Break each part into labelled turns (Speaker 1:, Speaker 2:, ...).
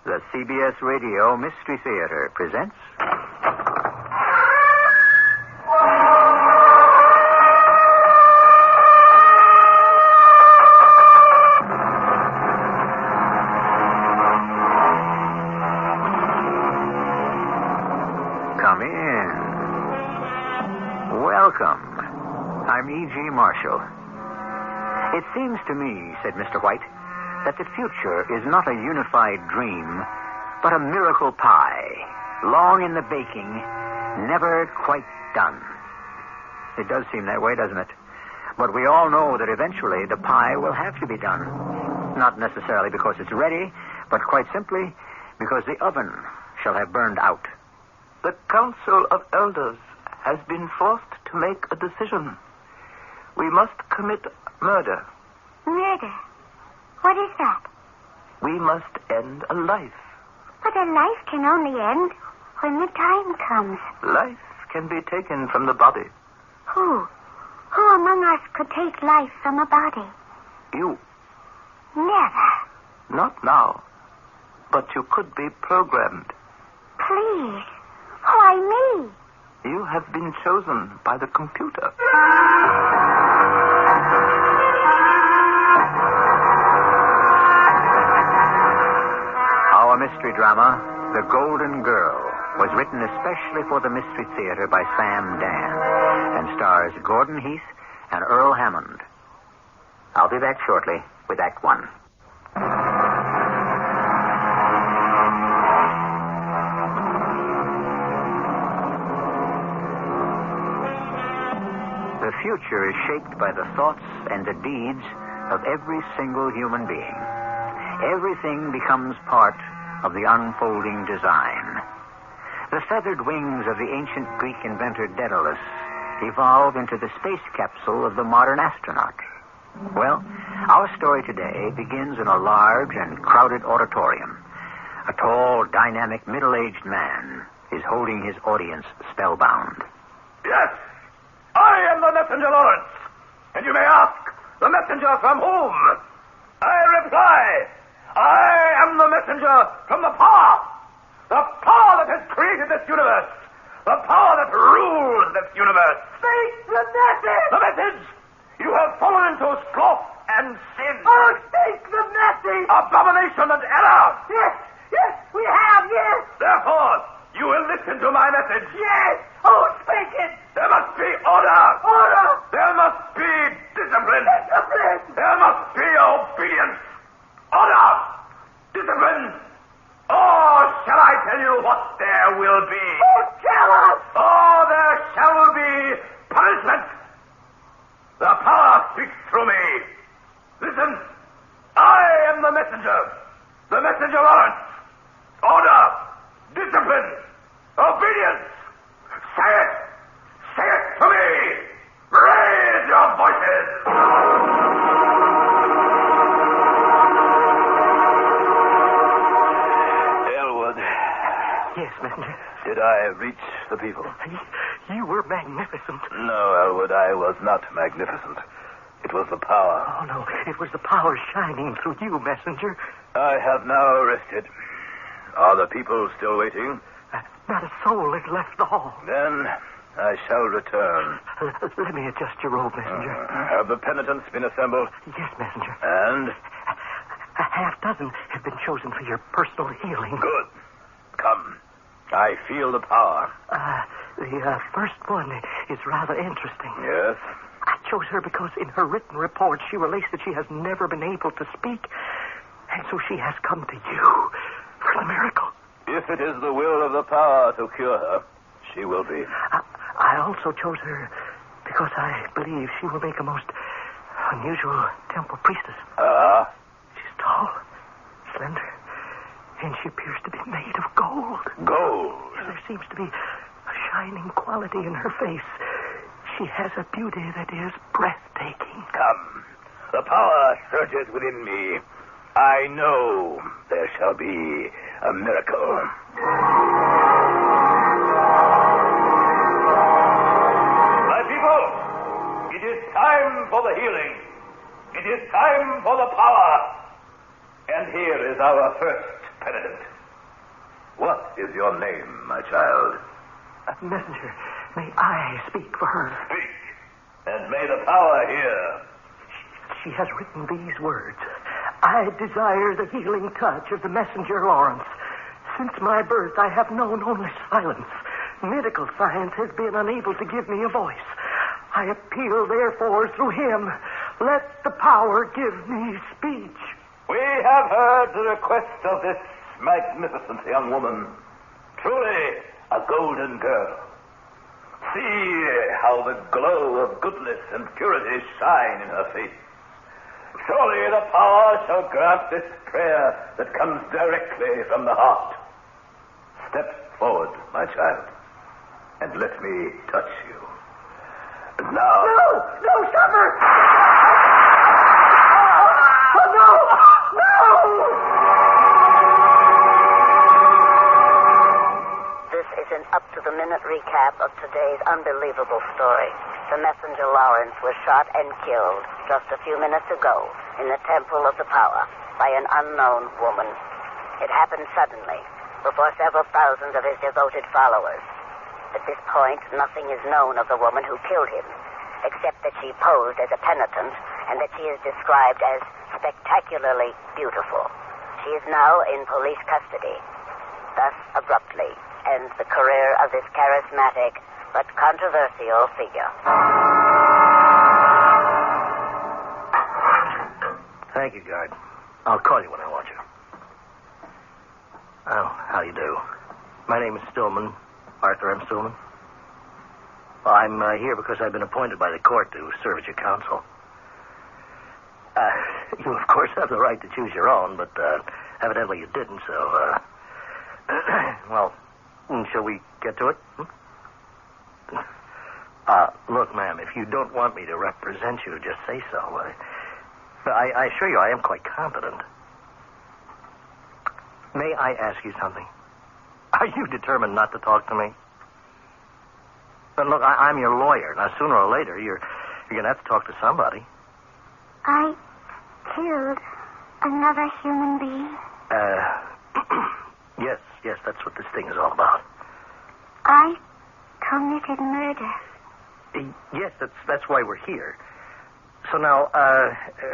Speaker 1: The CBS Radio Mystery Theater presents... Come in. Welcome. I'm E.G. Marshall. It seems to me, said Mr. White, that the future is not a unified dream, but a miracle pie, long in the baking, never quite done. It does seem that way, doesn't it? But we all know that eventually the pie will have to be done. Not necessarily because it's ready, but quite simply because the oven shall have burned out.
Speaker 2: The Council of Elders has been forced to make a decision. We must commit murder.
Speaker 3: Murder? What is that?
Speaker 2: We must end a life.
Speaker 3: But a life can only end when the time comes.
Speaker 2: Life can be taken from the body.
Speaker 3: Who? Who among us could take life from a body?
Speaker 2: You.
Speaker 3: Never.
Speaker 2: Not now. But you could be programmed.
Speaker 3: Please. Why me?
Speaker 2: You have been chosen by the computer.
Speaker 1: Our mystery drama, The Golden Girl, was written especially for the Mystery Theater by Sam Dan and stars Gordon Heath and Earl Hammond. I'll be back shortly with Act One. The future is shaped by the thoughts and the deeds of every single human being. Everything becomes part of the unfolding design. The feathered wings of the ancient Greek inventor Daedalus evolve into the space capsule of the modern astronaut. Well, our story today begins in a large and crowded auditorium. A tall, dynamic, middle-aged man is holding his audience spellbound.
Speaker 4: Yes, I am the messenger, Lawrence. And you may ask, the messenger from whom? I reply, I am the messenger from the power that has created this universe, the power that rules this universe.
Speaker 3: Speak the message!
Speaker 4: The message! You have fallen into sloth and sin.
Speaker 3: Oh, speak the message!
Speaker 4: Abomination and error.
Speaker 3: Yes, we have, yes.
Speaker 4: Therefore, you will listen to my message.
Speaker 3: Yes. Oh, speak it.
Speaker 4: There must be order.
Speaker 3: Order.
Speaker 4: There must be discipline.
Speaker 3: Discipline.
Speaker 4: There must be obedience. Order. Discipline. Or shall I tell you what there will be?
Speaker 3: Oh, tell us.
Speaker 4: Oh, there shall be punishment. The power speaks through me. Listen. I am the messenger. The messenger Lawrence. Order. Discipline. Obedience. Say it. Say it to me. Raise your voices.
Speaker 2: Elwood.
Speaker 5: Yes, Messenger.
Speaker 2: Did I reach the people?
Speaker 5: You were magnificent.
Speaker 2: No, Elwood, I was not magnificent. It was the power.
Speaker 5: Oh, no. It was the power shining through you, Messenger.
Speaker 2: I have now rested. Are the people still waiting?
Speaker 5: Not a soul has left the hall.
Speaker 2: Then I shall return.
Speaker 5: Let me adjust your robe, Messenger.
Speaker 2: Have the penitents been assembled?
Speaker 5: Yes, Messenger.
Speaker 2: And?
Speaker 5: A half dozen have been chosen for your personal healing.
Speaker 2: Good. Come. I feel the power.
Speaker 5: The first one is rather interesting.
Speaker 2: Yes?
Speaker 5: I chose her because in her written report she relates that she has never been able to speak, and so she has come to you for the miracle.
Speaker 2: If it is the will of the power to cure her, she will be.
Speaker 5: I also chose her because I believe she will make a most unusual temple priestess. She's tall, slender, and she appears to be made of gold.
Speaker 2: Gold?
Speaker 5: There seems to be a shining quality in her face. She has a beauty that is breathtaking.
Speaker 2: Come. The power surges within me. I know there shall be a miracle.
Speaker 4: My people, it is time for the healing. It is time for the power. And here is our first penitent. is your name, my child?
Speaker 5: Messenger, may I speak for her?
Speaker 4: Speak, and may the power hear.
Speaker 5: She has written these words. I desire the healing touch of the messenger Lawrence. Since my birth, I have known only silence. Medical science has been unable to give me a voice. I appeal, therefore, through him. Let the power give me speech.
Speaker 4: We have heard the request of this magnificent young woman. Truly a golden girl. See how the glow of goodness and purity shine in her face. Surely the power shall grant this prayer that comes directly from the heart. Step forward, my child, and let me touch you. Now...
Speaker 5: No, suffer! Oh, no!
Speaker 6: This is an up-to-the-minute recap of today's unbelievable story. The messenger Lawrence was shot and killed just a few minutes ago in the Temple of the Power by an unknown woman. It happened suddenly, before several thousands of his devoted followers. At this point, nothing is known of the woman who killed him, except that she posed as a penitent and that she is described as spectacularly beautiful. She is now in police custody. Thus, abruptly, ends the career of this charismatic but controversial figure.
Speaker 5: Thank you, guard. I'll call you when I want you. Oh, how do you do? My name is Stillman, Arthur M. Stillman. Well, I'm here because I've been appointed by the court to serve as your counsel. You, of course, have the right to choose your own, but evidently you didn't, so... Well, shall we get to it? Look, ma'am, if you don't want me to represent you, just say so. I assure you I am quite competent. May I ask you something? Are you determined not to talk to me? But look, I'm your lawyer. Now, sooner or later, you're going to have to talk to somebody.
Speaker 3: I killed another human being.
Speaker 5: Yes, that's what this thing is all about.
Speaker 3: I committed murder.
Speaker 5: Yes, that's why we're here. So now,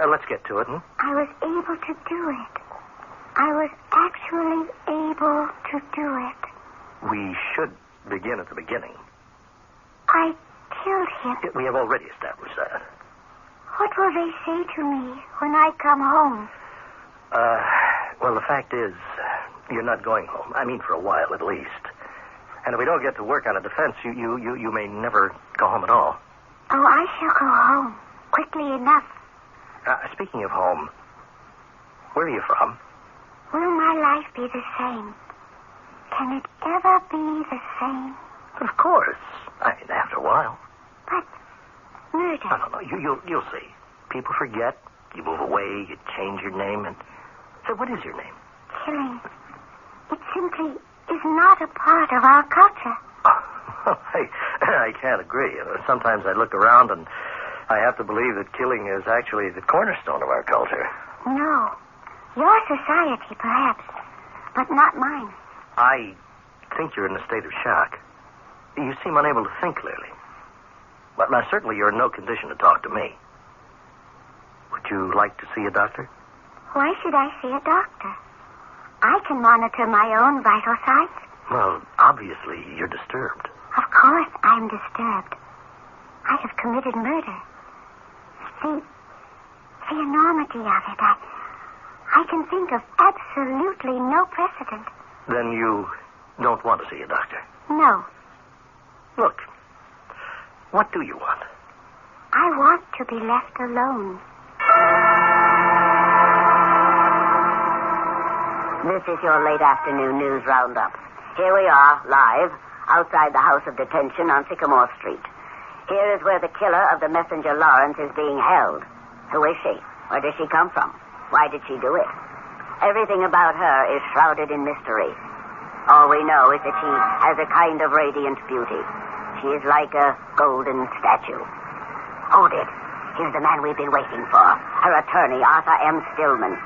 Speaker 5: let's get to it.
Speaker 3: I was able to do it. I was actually able to do it.
Speaker 5: We should begin at the beginning.
Speaker 3: I killed him.
Speaker 5: We have already established that.
Speaker 3: What will they say to me when I come home?
Speaker 5: Well, the fact is, you're not going home. I mean, for a while at least. And if we don't get to work on a defense, you may never go home at all.
Speaker 3: Oh, I shall go home quickly enough.
Speaker 5: Speaking of home, where are you from?
Speaker 3: Will my life be the same? Can it ever be the same?
Speaker 5: Of course. I mean, after a while.
Speaker 3: But murder.
Speaker 5: No. You'll see. People forget. You move away. You change your name. And so, what is your name?
Speaker 3: Killing. It simply is not a part of our culture.
Speaker 5: I can't agree. Sometimes I look around and I have to believe that killing is actually the cornerstone of our culture.
Speaker 3: No. Your society, perhaps, but not mine.
Speaker 5: I think you're in a state of shock. You seem unable to think clearly. But now, certainly you're in no condition to talk to me. Would you like to see a doctor?
Speaker 3: Why should I see a doctor? I can monitor my own vital signs.
Speaker 5: Well, obviously, you're disturbed.
Speaker 3: Of course I'm disturbed. I have committed murder. The enormity of it, I can think of absolutely no precedent.
Speaker 5: Then you don't want to see a doctor?
Speaker 3: No.
Speaker 5: Look, what do you want?
Speaker 3: I want to be left alone.
Speaker 6: This is your late afternoon news roundup. Here we are, live, outside the House of Detention on Sycamore Street. Here is where the killer of the messenger Lawrence is being held. Who is she? Where does she come from? Why did she do it? Everything about her is shrouded in mystery. All we know is that she has a kind of radiant beauty. She is like a golden statue. Hold it. Here's the man we've been waiting for. Her attorney, Arthur M. Stillman.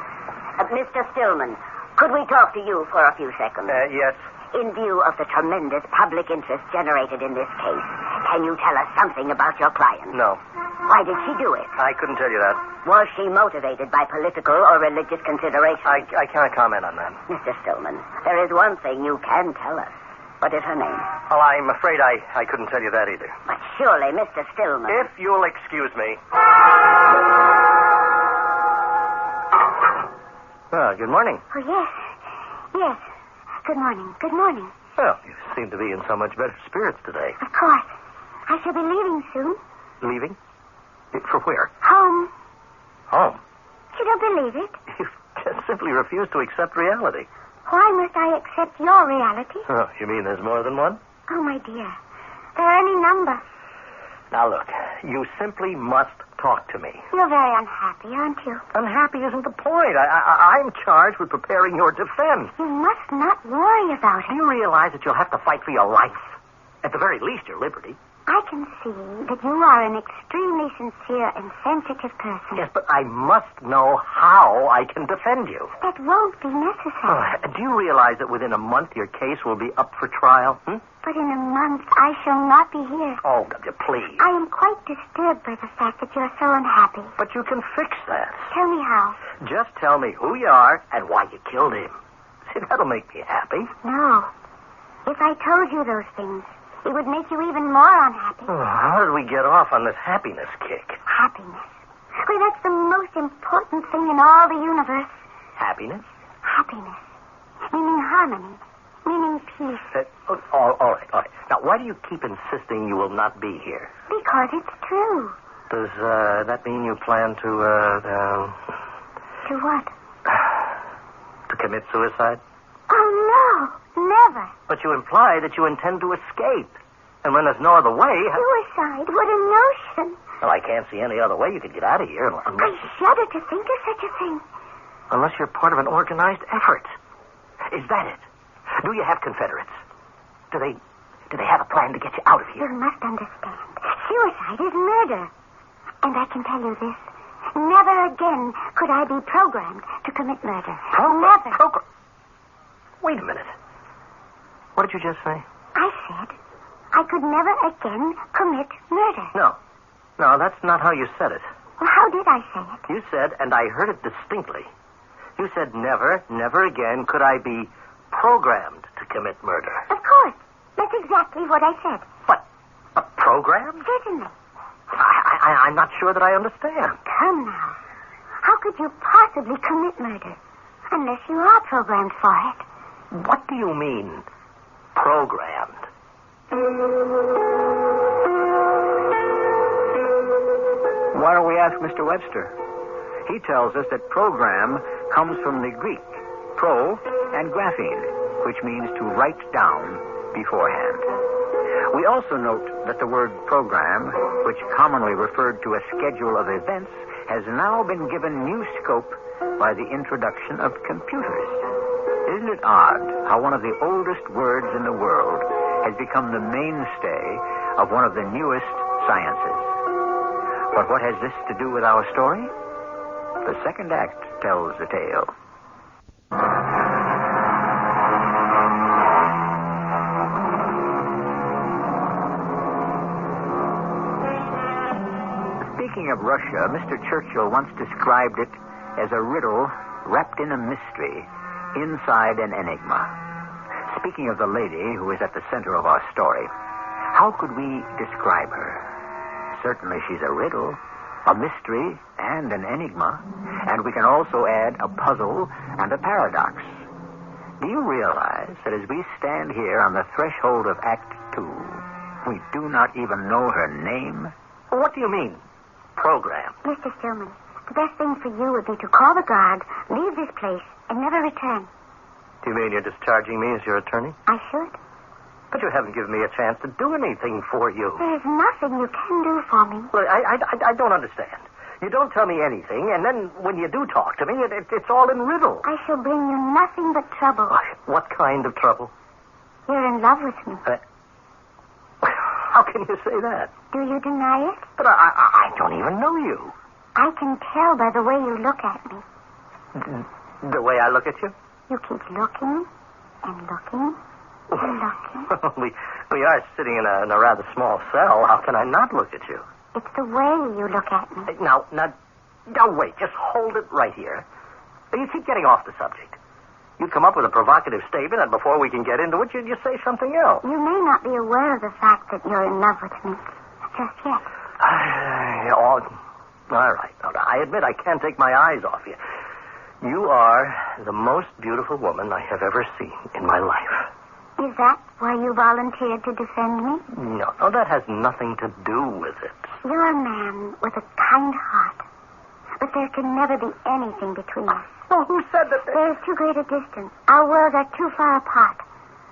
Speaker 6: Mr. Stillman, could we talk to you for a few seconds?
Speaker 5: Yes.
Speaker 6: In view of the tremendous public interest generated in this case, can you tell us something about your client?
Speaker 5: No.
Speaker 6: Why did she do it?
Speaker 5: I couldn't tell you that.
Speaker 6: Was she motivated by political or religious considerations?
Speaker 5: I can't comment on that.
Speaker 6: Mr. Stillman, there is one thing you can tell us. What is her name?
Speaker 5: Well, I'm afraid I couldn't tell you that either.
Speaker 6: But surely, Mr. Stillman...
Speaker 5: If you'll excuse me. Well, good morning.
Speaker 3: Oh, yes. Yes. Good morning. Good morning.
Speaker 5: Well, you seem to be in so much better spirits today.
Speaker 3: Of course. I shall be leaving soon.
Speaker 5: Leaving? For where?
Speaker 3: Home.
Speaker 5: Home?
Speaker 3: You don't believe it?
Speaker 5: You just simply refuse to accept reality.
Speaker 3: Why must I accept your reality?
Speaker 5: Oh, you mean there's more than one?
Speaker 3: Oh, my dear. There are any number.
Speaker 5: Now, look, you simply must talk to me.
Speaker 3: You're very unhappy, aren't you?
Speaker 5: Unhappy isn't the point. I'm charged with preparing your defense.
Speaker 3: You must not worry about
Speaker 5: Do
Speaker 3: it.
Speaker 5: you realize that you'll have to fight for your life? At the very least, your liberty.
Speaker 3: I can see that you are an extremely sincere and sensitive person.
Speaker 5: Yes, but I must know how I can defend you.
Speaker 3: That won't be necessary.
Speaker 5: Do you realize that within a month your case will be up for trial?
Speaker 3: But in a month, I shall not be here.
Speaker 5: Oh, please.
Speaker 3: I am quite disturbed by the fact that you're so unhappy.
Speaker 5: But you can fix that.
Speaker 3: Tell me how.
Speaker 5: Just tell me who you are and why you killed him. See, that'll make me happy.
Speaker 3: No. If I told you those things, it would make you even more unhappy.
Speaker 5: Oh, how did we get off on this happiness kick?
Speaker 3: Happiness. Well, that's the most important thing in all the universe.
Speaker 5: Happiness?
Speaker 3: Happiness. Meaning harmony. Meaning peace.
Speaker 5: All right. Now, why do you keep insisting you will not be here?
Speaker 3: Because it's true.
Speaker 5: Does that mean you plan to
Speaker 3: To what?
Speaker 5: to commit suicide?
Speaker 3: Oh, no. Never.
Speaker 5: But you imply that you intend to escape. And when there's no other way...
Speaker 3: Suicide? What a notion.
Speaker 5: Well, I can't see any other way you could get out of here
Speaker 3: I shudder to think of such a thing.
Speaker 5: unless you're part of an organized effort. Is that it? Do you have Confederates? Do they have a plan to get you out of here?
Speaker 3: You must understand. Suicide is murder. And I can tell you this. Never again could I be programmed to commit murder. Never.
Speaker 5: Wait a minute. What did you just say?
Speaker 3: I said I could never again commit murder.
Speaker 5: No, that's not how you said it.
Speaker 3: Well, how did I say it?
Speaker 5: You said, and I heard it distinctly, you said never again could I be programmed to commit murder.
Speaker 3: Of course. That's exactly what I said.
Speaker 5: But programmed?
Speaker 3: Certainly.
Speaker 5: I'm not sure that I understand.
Speaker 3: Come now. How could you possibly commit murder unless you are programmed for it?
Speaker 5: What do you mean, programmed?
Speaker 1: Why don't we ask Mr. Webster? He tells us that program comes from the Greek, pro and graphene, which means to write down beforehand. We also note that the word program, which commonly referred to a schedule of events, has now been given new scope by the introduction of computers. Isn't it odd how one of the oldest words in the world has become the mainstay of one of the newest sciences? But what has this to do with our story? The second act tells the tale. Speaking of Russia, Mr. Churchill once described it as a riddle wrapped in a mystery inside an enigma. Speaking of the lady who is at the center of our story, how could we describe her? Certainly she's a riddle, a mystery, and an enigma, and we can also add a puzzle and a paradox. Do you realize that as we stand here on the threshold of Act 2, we do not even know her name?
Speaker 5: What do you mean, programmed?
Speaker 3: Mr. Stillman, the best thing for you would be to call the guard, leave this place, and never return.
Speaker 5: Do you mean you're discharging me as your attorney?
Speaker 3: I should.
Speaker 5: But you haven't given me a chance to do anything for you.
Speaker 3: There's nothing you can do for me.
Speaker 5: Look, I don't understand. You don't tell me anything, and then when you do talk to me, it's all in riddle.
Speaker 3: I shall bring you nothing but trouble.
Speaker 5: What kind of trouble?
Speaker 3: You're in love with me.
Speaker 5: How can you say that?
Speaker 3: Do you deny it?
Speaker 5: But I don't even know you.
Speaker 3: I can tell by the way you look at me.
Speaker 5: The way I look at you?
Speaker 3: You keep looking and looking Looking?
Speaker 5: we are sitting in a rather small cell. How can I not look at you?
Speaker 3: It's the way you look at me.
Speaker 5: Now, wait. Just hold it right here. You keep getting off the subject. You come up with a provocative statement, and before we can get into it, you just say something else.
Speaker 3: You may not be aware of the fact that you're in love with me. Just yet.
Speaker 5: All right. I admit I can't take my eyes off you. You are the most beautiful woman I have ever seen in my life.
Speaker 3: Is that why you volunteered to defend me?
Speaker 5: No, that has nothing to do with it.
Speaker 3: You're a man with a kind heart. But there can never be anything between us.
Speaker 5: Well, who said that?
Speaker 3: There's too great a distance. Our worlds are too far apart.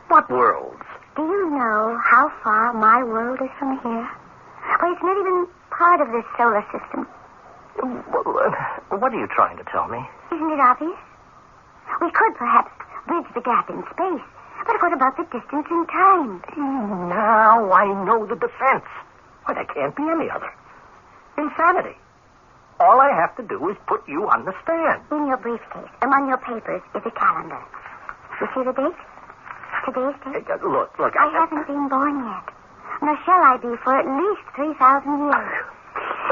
Speaker 5: What worlds?
Speaker 3: Do you know how far my world is from here? Well, it's not even part of this solar system.
Speaker 5: What are you trying to tell me?
Speaker 3: Isn't it obvious? We could perhaps bridge the gap in space. But what about the distance in time?
Speaker 5: Now I know the defense. Why, there can't be any other. Insanity. All I have to do is put you on the stand.
Speaker 3: In your briefcase, among your papers, is a calendar. You see the date? Today's date?
Speaker 5: Look.
Speaker 3: I haven't been born yet. Nor shall I be for at least 3,000 years.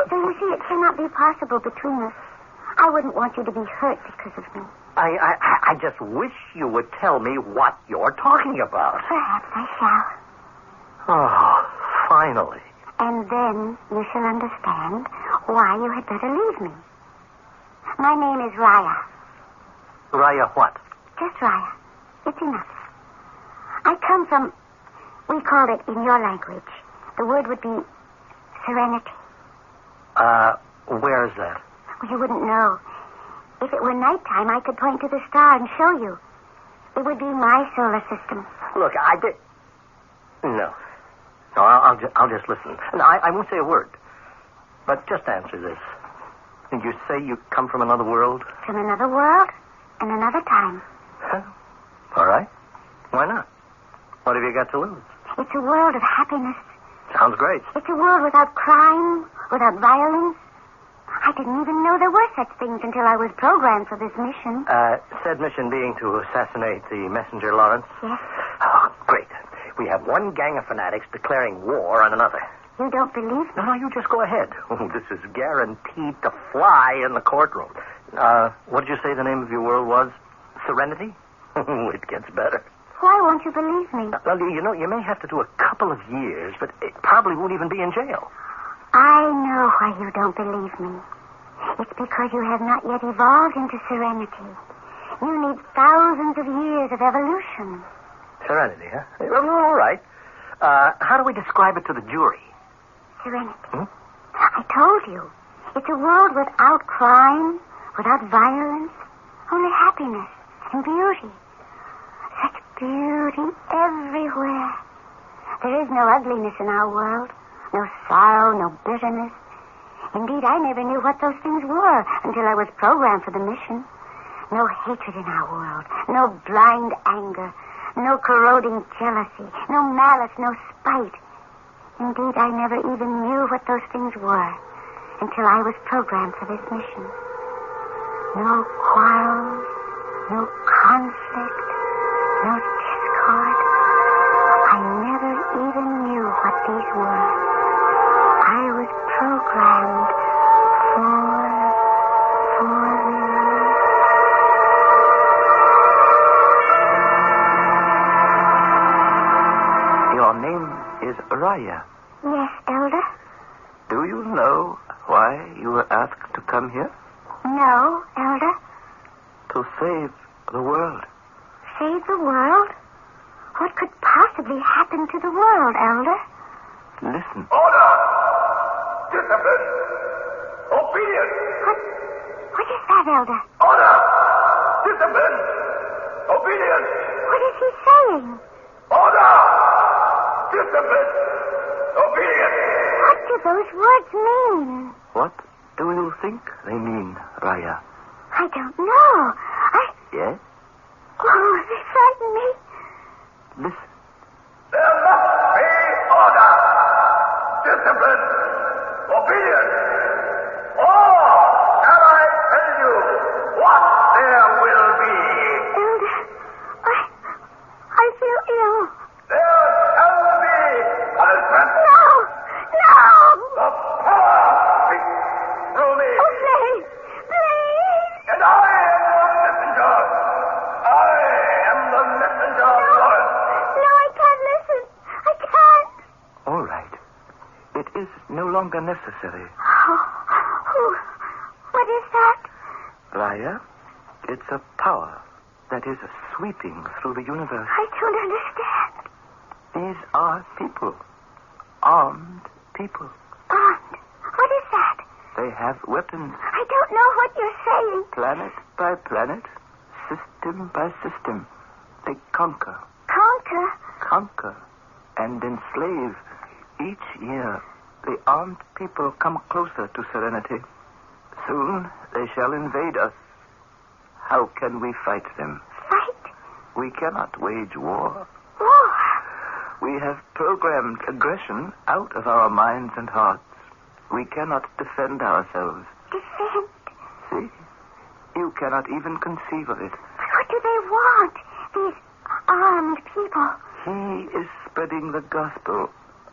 Speaker 3: So you see, it cannot be possible between us. I wouldn't want you to be hurt because of me.
Speaker 5: I just wish you would tell me what you're talking about.
Speaker 3: Perhaps I shall.
Speaker 5: Oh, finally.
Speaker 3: And then you shall understand why you had better leave me. My name is Raya.
Speaker 5: Raya what?
Speaker 3: Just Raya. It's enough. I come from, we call it in your language, the word would be serenity.
Speaker 5: Where is that?
Speaker 3: Well, you wouldn't know. If it were nighttime, I could point to the star and show you. It would be my solar system.
Speaker 5: Look, No, I'll just listen. And I won't say a word. But just answer this. Did you say you come from another world?
Speaker 3: From another world and another time.
Speaker 5: Huh? All right. Why not? What have you got to lose?
Speaker 3: It's a world of happiness.
Speaker 5: Sounds great.
Speaker 3: It's a world without crime, without violence. I didn't even know there were such things until I was programmed for this mission.
Speaker 5: Said mission being to assassinate the messenger Lawrence?
Speaker 3: Yes.
Speaker 5: Oh, great. We have one gang of fanatics declaring war on another.
Speaker 3: You don't believe me?
Speaker 5: No, you just go ahead. This is guaranteed to fly in the courtroom. What did you say the name of your world was? Serenity? It gets better.
Speaker 3: Why won't you believe me?
Speaker 5: Well, you know, you may have to do a couple of years, but it probably won't even be in jail.
Speaker 3: I know why you don't believe me. It's because you have not yet evolved into serenity. You need thousands of years of evolution.
Speaker 5: Serenity, huh? Well, all right. How do we describe it to the jury?
Speaker 3: Serenity. I told you. It's a world without crime, without violence, only happiness and beauty. Such beauty everywhere. There is no ugliness in our world. No sorrow, no bitterness. Indeed, I never knew what those things were until I was programmed for the mission. No hatred in our world. No blind anger. No corroding jealousy. No malice, no spite. Indeed, I never even knew what those things were until I was programmed for this mission. No quarrels. No conflict. No discord. I never even knew what these were. I was programmed
Speaker 2: Your name is Raya.
Speaker 3: Yes, Elder?
Speaker 2: Do you know why you were asked to come here?
Speaker 3: No, Elder.
Speaker 2: To save the world.
Speaker 3: Save the world? What could possibly happen to the world, Elder?
Speaker 2: Listen.
Speaker 4: Order! Discipline! Obedience!
Speaker 3: What is that, Elder?
Speaker 4: Order! Discipline! Obedience!
Speaker 3: What is he saying?
Speaker 4: Order! Discipline! Obedience!
Speaker 3: What do those words mean?
Speaker 2: What do you think they mean, Raya?
Speaker 3: I don't know.
Speaker 2: Yes?
Speaker 3: Oh, they frighten me.
Speaker 2: Listen.
Speaker 4: There must be order! Discipline! Obedience! Or shall I tell you what there will be?
Speaker 3: Elder, I feel ill.
Speaker 2: longer necessary.
Speaker 3: Oh, what is that?
Speaker 2: Raya, it's a power that is sweeping through the universe.
Speaker 3: I don't understand.
Speaker 2: These are people. Armed people.
Speaker 3: Armed? What is that?
Speaker 2: They have weapons.
Speaker 3: I don't know what you're saying.
Speaker 2: Planet by planet, system by system, they conquer.
Speaker 3: Conquer?
Speaker 2: Conquer and enslave. Each year, the armed people come closer to serenity. Soon, they shall invade us. How can we fight them?
Speaker 3: Fight?
Speaker 2: We cannot wage war.
Speaker 3: War?
Speaker 2: We have programmed aggression out of our minds and hearts. We cannot defend ourselves.
Speaker 3: Defend?
Speaker 2: See? You cannot even conceive of it.
Speaker 3: But what do they want? These armed people.
Speaker 2: He is spreading the gospel,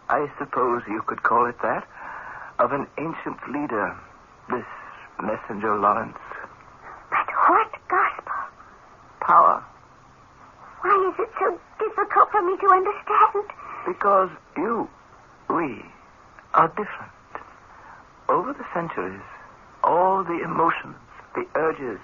Speaker 2: I suppose you could call it that, of an ancient leader, this messenger Lawrence.
Speaker 3: But what gospel?
Speaker 2: Power.
Speaker 3: Why is it so difficult for me to understand?
Speaker 2: Because we are different. Over the centuries, all the emotions, the urges,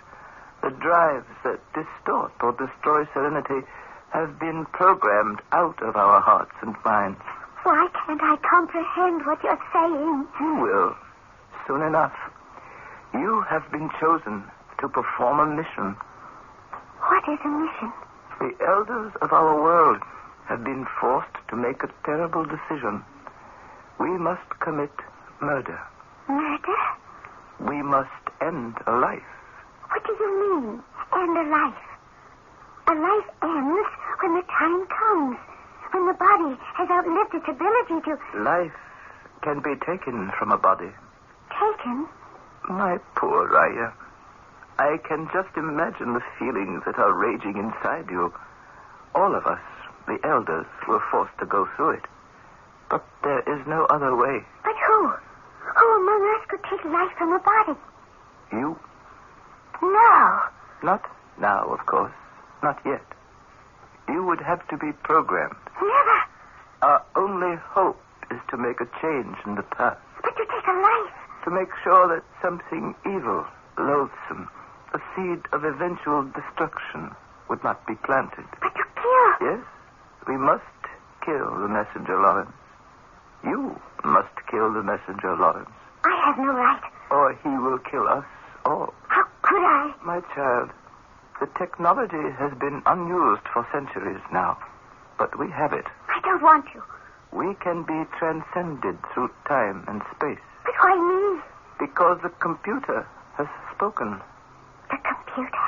Speaker 2: the drives that distort or destroy serenity have been programmed out of our hearts and minds.
Speaker 3: Why can't I comprehend what you're saying?
Speaker 2: You will, soon enough. You have been chosen to perform a mission.
Speaker 3: What is a mission?
Speaker 2: The elders of our world have been forced to make a terrible decision. We must commit murder.
Speaker 3: Murder?
Speaker 2: We must end a life.
Speaker 3: What do you mean, end a life? A life ends when the time comes, when the body has outlived its ability to...
Speaker 2: Life can be taken from a body.
Speaker 3: Taken?
Speaker 2: My poor Raya, I can just imagine the feelings that are raging inside you. All of us, the elders, were forced to go through it. But there is no other way.
Speaker 3: But who? Who among us could take life from a body?
Speaker 2: You?
Speaker 3: No.
Speaker 2: Not now, of course. Not yet. You would have to be programmed.
Speaker 3: Never.
Speaker 2: Our only hope is to make a change in the past.
Speaker 3: But to take a life.
Speaker 2: To make sure that something evil, loathsome, a seed of eventual destruction would not be planted.
Speaker 3: But to kill.
Speaker 2: Yes, we must kill the messenger Lawrence. You must kill the messenger Lawrence.
Speaker 3: I have no right.
Speaker 2: Or he will kill us all.
Speaker 3: How could I?
Speaker 2: My child, the technology has been unused for centuries now. But we have it.
Speaker 3: I don't want to.
Speaker 2: We can be transcended through time and space.
Speaker 3: But why me?
Speaker 2: Because the computer has spoken.
Speaker 3: The computer?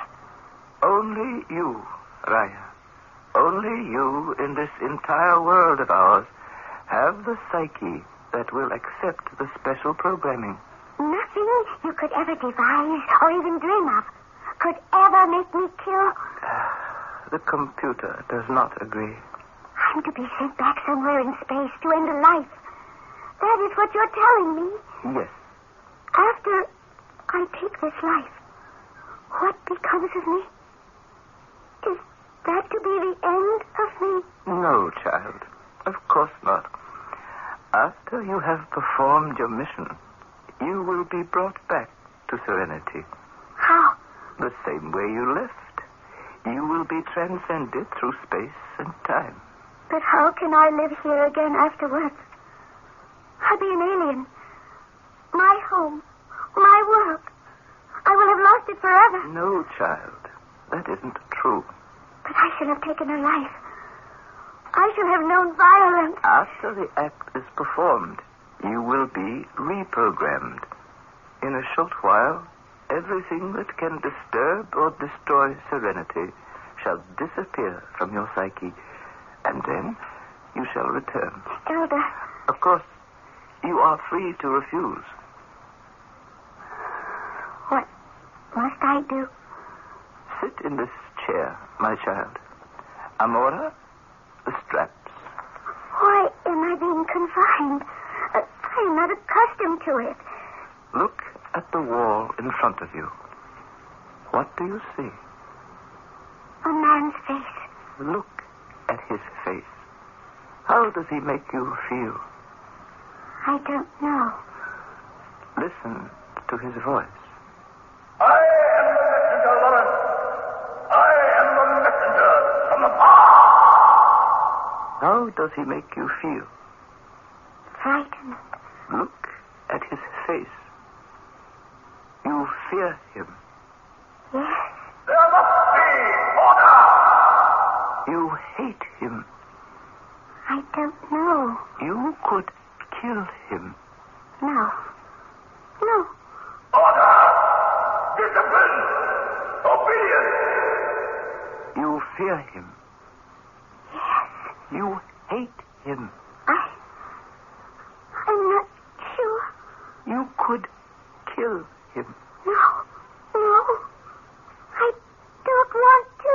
Speaker 2: Only you, Raya. Only you in this entire world of ours have the psyche that will accept the special programming.
Speaker 3: Nothing you could ever devise or even dream of could ever make me kill.
Speaker 2: The computer does not agree.
Speaker 3: I'm to be sent back somewhere in space to end a life. That is what you're telling me.
Speaker 2: Yes.
Speaker 3: After I take this life, what becomes of me? Is that to be the end of me?
Speaker 2: No, child. Of course not. After you have performed your mission, you will be brought back to serenity.
Speaker 3: How?
Speaker 2: The same way you left. You will be transcended through space and time.
Speaker 3: But how can I live here again afterwards? I'll be an alien. My home, my world. I will have lost it forever.
Speaker 2: No, child. That isn't true.
Speaker 3: But I shall have taken a life. I shall have known violence.
Speaker 2: After the act is performed, you will be reprogrammed. In a short while, everything that can disturb or destroy serenity shall disappear from your psyche, and then you shall return.
Speaker 3: Elder.
Speaker 2: Of course, you are free to refuse.
Speaker 3: What must I do?
Speaker 2: Sit in this chair, my child. Amora, the straps.
Speaker 3: Why am I being confined? I'm not accustomed to it.
Speaker 2: Look at the wall in front of you. What do you see?
Speaker 3: A man's face.
Speaker 2: Look at his face. How does he make you feel?
Speaker 3: I don't know.
Speaker 2: Listen to his voice.
Speaker 4: I am the messenger, Lawrence. I am the messenger from the past.
Speaker 2: How does he make you feel?
Speaker 3: Frightened.
Speaker 2: Look at his face. You fear him.
Speaker 3: Yes.
Speaker 4: There must be order.
Speaker 2: You hate him.
Speaker 3: I don't know.
Speaker 2: You could kill him.
Speaker 3: No. No.
Speaker 4: Order. Discipline. Obedience.
Speaker 2: You fear him.
Speaker 3: Yes.
Speaker 2: You hate him.
Speaker 3: I'm not sure.
Speaker 2: You could kill him.
Speaker 3: No. No. I don't want to.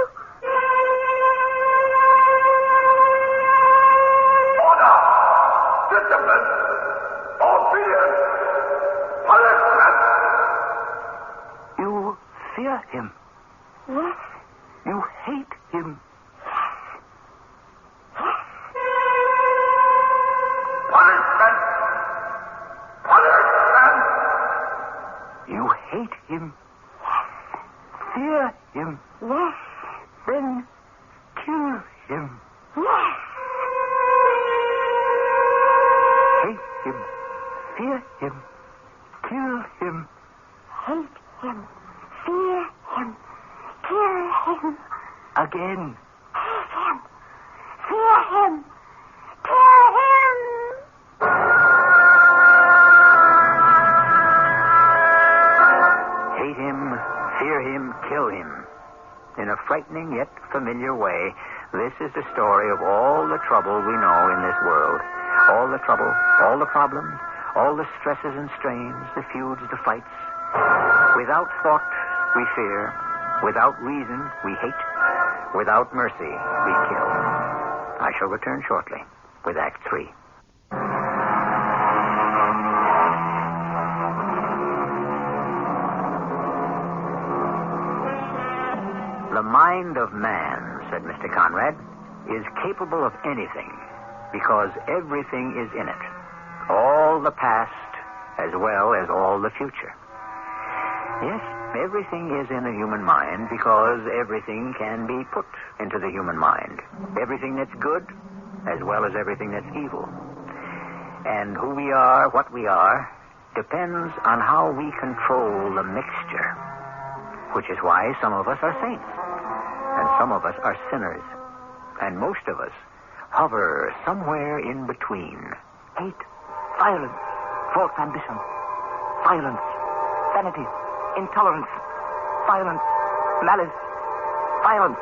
Speaker 4: Order. Discipline. Obedience. Punishment.
Speaker 2: You fear him.
Speaker 3: Yes.
Speaker 2: You hate him.
Speaker 4: Punishment. Punishment.
Speaker 2: You hate him. Fear him.
Speaker 3: Yes.
Speaker 2: Then kill him.
Speaker 3: Yes.
Speaker 2: Hate him. Fear him. Kill him.
Speaker 3: Hate him. Fear him. Kill him.
Speaker 2: Again.
Speaker 3: Hate him. Fear him. Kill him.
Speaker 1: Hate him, fear him, kill him. In a frightening yet familiar way, this is the story of all the trouble we know in this world. All the trouble, all the problems, all the stresses and strains, the feuds, the fights. Without thought, we fear. Without reason, we hate. Without mercy, we kill. I shall return shortly with Act 3. The mind of man, said Mr. Conrad, is capable of anything because everything is in it. All the past as well as all the future. Yes, everything is in the human mind because everything can be put into the human mind. Everything that's good as well as everything that's evil. And who we are, what we are, depends on how we control the mixture. Which is why some of us are saints and some of us are sinners. And most of us hover somewhere in between.
Speaker 2: Hate, violence, false ambition, violence, vanity, intolerance, violence, malice, violence.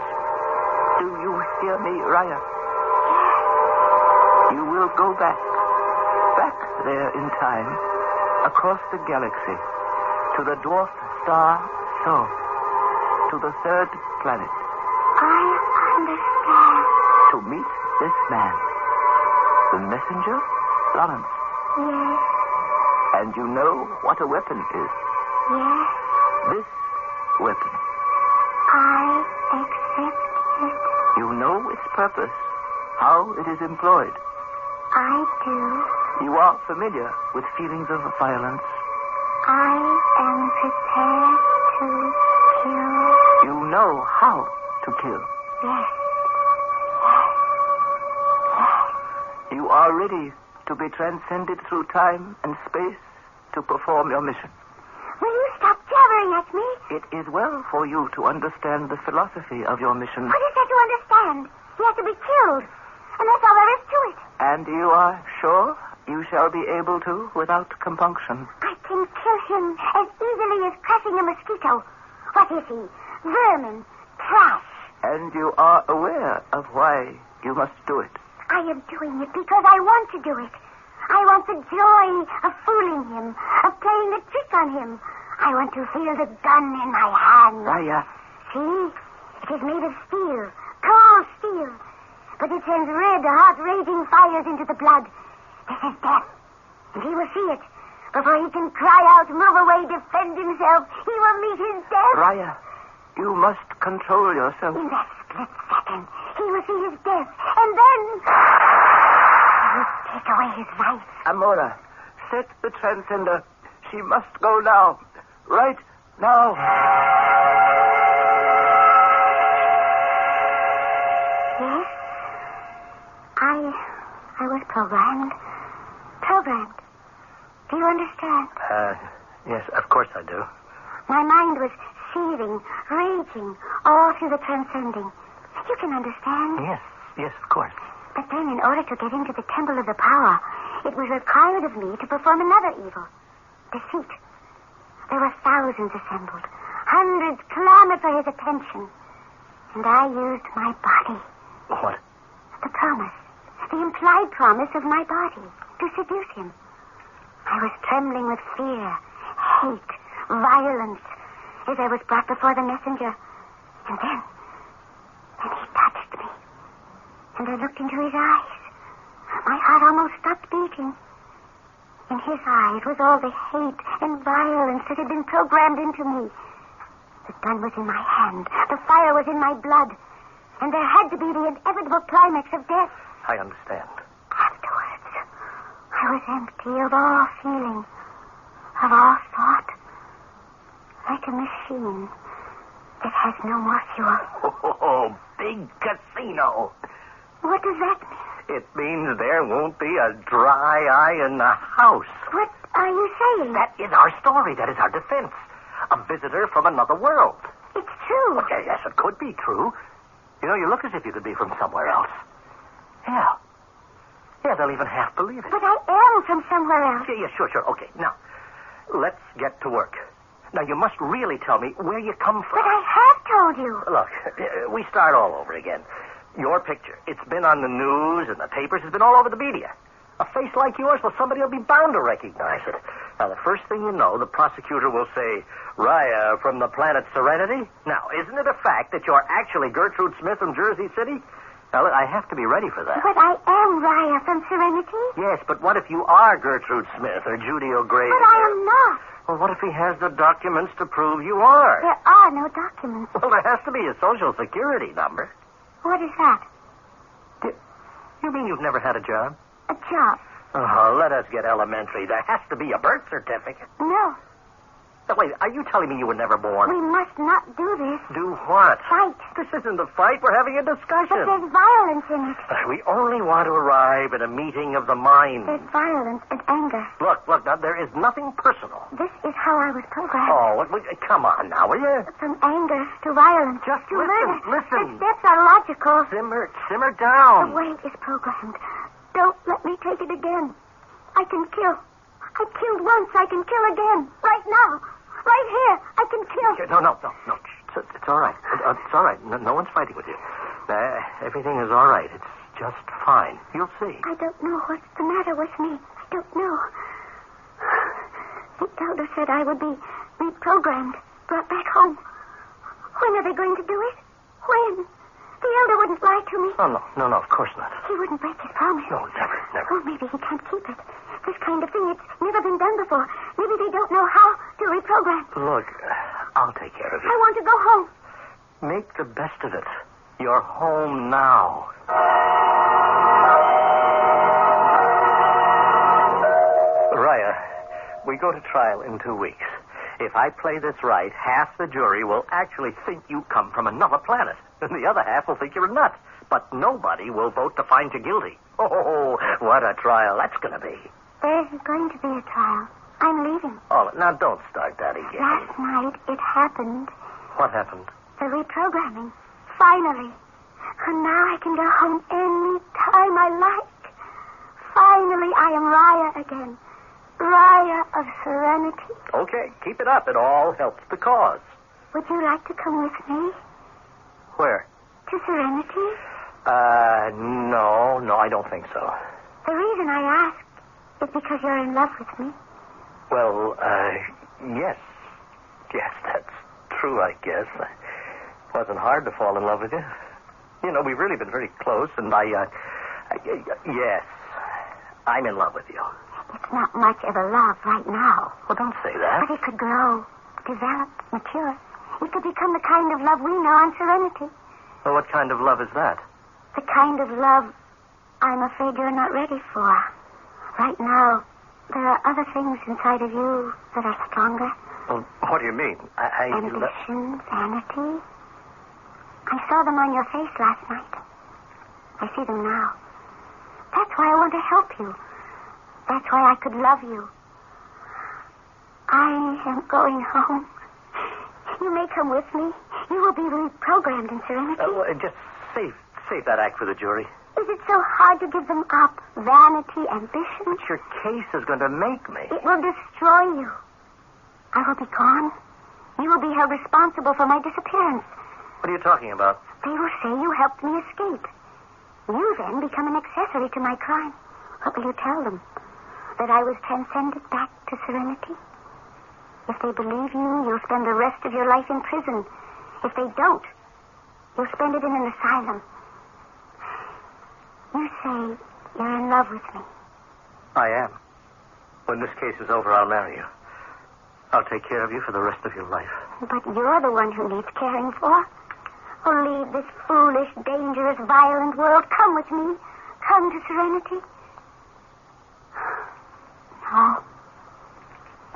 Speaker 2: Do you hear me, Raya? You will go back there in time, across the galaxy, to the dwarf star Sol, to the third planet.
Speaker 3: I understand.
Speaker 2: To meet this man, the messenger, Lawrence.
Speaker 3: Yes.
Speaker 2: And you know what a weapon is.
Speaker 3: Yes.
Speaker 2: This weapon.
Speaker 3: I accept it.
Speaker 2: You know its purpose, how it is employed.
Speaker 3: I do.
Speaker 2: You are familiar with feelings of violence.
Speaker 3: I am prepared to kill.
Speaker 2: You know how to kill.
Speaker 3: Yes.
Speaker 2: You are ready to be transcended through time and space to perform your mission.
Speaker 3: Will you stop jabbering at me?
Speaker 2: It is well for you to understand the philosophy of your mission.
Speaker 3: What is there to understand? He has to be killed. And that's all there is to it.
Speaker 2: And you are sure you shall be able to without compunction?
Speaker 3: I can kill him as easily as crushing a mosquito. What is he? Vermin. Trash.
Speaker 2: And you are aware of why you must do it.
Speaker 3: I am doing it because I want to do it. I want the joy of fooling him, of playing a trick on him. I want to feel the gun in my hand.
Speaker 2: Raya.
Speaker 3: See? It is made of steel, cold steel. But it sends red, hot, raging fires into the blood. This is death. And he will see it. Before he can cry out, move away, defend himself, he will meet his death.
Speaker 2: Raya, you must control yourself.
Speaker 3: In that split second, he will see his death. And then he will take away his life.
Speaker 2: Amora, set the transcender She must go now. Right now.
Speaker 3: Yes? I was programmed. Programmed. Do you understand?
Speaker 5: Yes, of course I do.
Speaker 3: My mind was seething, raging, all through the transcending. You can understand.
Speaker 5: Yes, of course.
Speaker 3: But then, in order to get into the temple of the power, it was required of me to perform another evil. Deceit. There were thousands assembled. Hundreds clamored for his attention. And I used my body.
Speaker 5: What?
Speaker 3: The promise. The implied promise of my body to seduce him. I was trembling with fear, hate, violence as I was brought before the messenger. And then he touched me. And I looked into his eyes. My heart almost stopped beating. In his eyes was all the hate and violence that had been programmed into me. The gun was in my hand. The fire was in my blood. And there had to be the inevitable climax of death.
Speaker 5: I understand.
Speaker 3: Afterwards, I was empty of all feeling, of all thought. Like a machine that has no more fuel.
Speaker 5: Oh, big casino.
Speaker 3: What does that mean?
Speaker 5: It means there won't be a dry eye in the house.
Speaker 3: What are you saying?
Speaker 5: That is our story. That is our defense. A visitor from another world.
Speaker 3: It's true.
Speaker 5: Okay, yes, it could be true. You know, you look as if you could be from somewhere else. Yeah. Yeah, they'll even half believe it.
Speaker 3: But I am from somewhere else.
Speaker 5: Yeah, sure. Okay, now, let's get to work. Now, you must really tell me where you come from.
Speaker 3: But I have told you.
Speaker 5: Look, we start all over again. Your picture. It's been on the news and the papers. It's been all over the media. A face like yours, well, somebody will be bound to recognize it. Now, the first thing you know, the prosecutor will say, Raya from the planet Serenity? Now, isn't it a fact that you're actually Gertrude Smith from Jersey City? Now, look, I have to be ready for that.
Speaker 3: But I am Raya from Serenity.
Speaker 5: Yes, but what if you are Gertrude Smith or Judy O'Grady?
Speaker 3: But I am not.
Speaker 5: Well, what if he has the documents to prove you are?
Speaker 3: There are no documents.
Speaker 5: Well, there has to be a social security number.
Speaker 3: What is that?
Speaker 5: You mean you've never had a job?
Speaker 3: A job.
Speaker 5: Oh, let us get elementary. There has to be a birth certificate.
Speaker 3: No.
Speaker 5: Now, wait, are you telling me you were never born?
Speaker 3: We must not do this.
Speaker 5: Do what?
Speaker 3: Fight.
Speaker 5: This isn't a fight. We're having a discussion.
Speaker 3: But there's violence in it.
Speaker 5: We only want to arrive at a meeting of the mind.
Speaker 3: There's violence and anger.
Speaker 5: Look, now, there is nothing personal.
Speaker 3: This is how I was programmed.
Speaker 5: Oh, come on now, will you?
Speaker 3: From anger to violence.
Speaker 5: Just
Speaker 3: to
Speaker 5: listen,
Speaker 3: murder.
Speaker 5: listen.
Speaker 3: The steps are logical.
Speaker 5: Simmer down.
Speaker 3: The way is programmed. Don't let me take it again. I can kill. I killed once. I can kill again. Right now. Right here. I can kill.
Speaker 5: No. It's all right. It's all right. No one's fighting with you. Everything is all right. It's just fine. You'll see.
Speaker 3: I don't know what's the matter with me. I don't know. The elder said I would be reprogrammed, brought back home. When are they going to do it? When? The elder wouldn't lie to me.
Speaker 5: Oh, no, of course not.
Speaker 3: He wouldn't break his promise.
Speaker 5: No, never.
Speaker 3: Oh, maybe he can't keep it. This kind of thing, it's never been done before. Maybe they don't know how to reprogram.
Speaker 5: Look, I'll take care of you.
Speaker 3: I want to go home.
Speaker 5: Make the best of it. You're home now. Raya, we go to trial in 2 weeks. If I play this right, half the jury will actually think you come from another planet, and the other half will think you're a nut. But nobody will vote to find you guilty. Oh, what a trial that's going to be.
Speaker 3: There's going to be a trial. I'm leaving.
Speaker 5: Oh, now don't start that again.
Speaker 3: Last night, it happened.
Speaker 5: What happened?
Speaker 3: The reprogramming. Finally. And now I can go home any time I like. Finally, I am Raya again. Raya of Serenity.
Speaker 5: Okay, keep it up. It all helps the cause.
Speaker 3: Would you like to come with me?
Speaker 5: Where?
Speaker 3: To Serenity?
Speaker 5: No, I don't think so.
Speaker 3: The reason I asked is because you're in love with me.
Speaker 5: Well, yes. Yes, that's true, I guess. It wasn't hard to fall in love with you. You know, we've really been very close, and yes, I'm in love with you.
Speaker 3: It's not much of a love right now.
Speaker 5: Well, don't say that.
Speaker 3: But it could grow, develop, mature. It could become the kind of love we know on Serenity.
Speaker 5: Well, what kind of love is that?
Speaker 3: The kind of love I'm afraid you're not ready for. Right now, There are other things inside of you that are stronger.
Speaker 5: Well, what do you mean?
Speaker 3: Ambition, vanity. I saw them on your face last night. I see them now. That's why I want to help you. That's why I could love you. I am going home. You may come with me. You will be reprogrammed in serenity.
Speaker 5: Just save that act for the jury.
Speaker 3: Is it so hard to give them up? Vanity, ambition?
Speaker 5: But your case is going to make me.
Speaker 3: It will destroy you. I will be gone. You will be held responsible for my disappearance.
Speaker 5: What are you talking about?
Speaker 3: They will say you helped me escape. You then become an accessory to my crime. What will you tell them? That I was transcended back to serenity? If they believe you, you'll spend the rest of your life in prison. If they don't, you'll spend it in an asylum. You say you're in love with me.
Speaker 5: I am. When this case is over, I'll marry you. I'll take care of you for the rest of your life.
Speaker 3: But you're the one who needs caring for. Oh, leave this foolish, dangerous, violent world. Come with me. Come to serenity. No.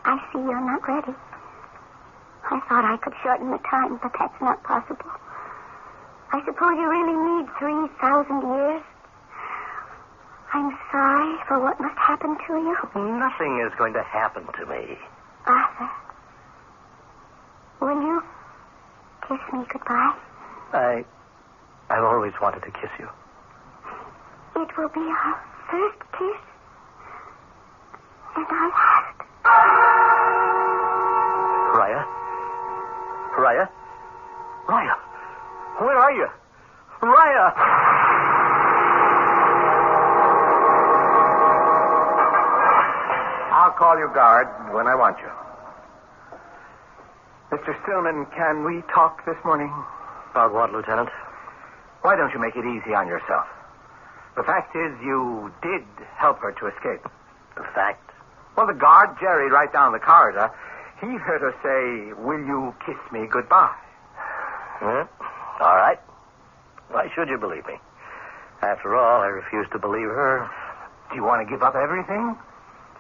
Speaker 3: I see you're not ready. I thought I could shorten the time, but that's not possible. I suppose you really need 3,000 years. I'm sorry for what must happen to you.
Speaker 5: Nothing is going to happen to me.
Speaker 3: Arthur, will you kiss me goodbye?
Speaker 5: I've always wanted to kiss you.
Speaker 3: It will be our first kiss and our last.
Speaker 5: Raya? Raya? Raya? Where are you? Raya!
Speaker 7: I'll call you, guard, when I want you. Mr. Stillman, can we talk this morning?
Speaker 5: About what, Lieutenant?
Speaker 7: Why don't you make it easy on yourself? The fact is, you did help her to escape.
Speaker 5: The fact?
Speaker 7: Well, the guard, Jerry, right down the corridor, he heard her say, "Will you kiss me goodbye?"
Speaker 5: All right. Why should you believe me? After all, I refused to believe her.
Speaker 7: Do you want to give up everything?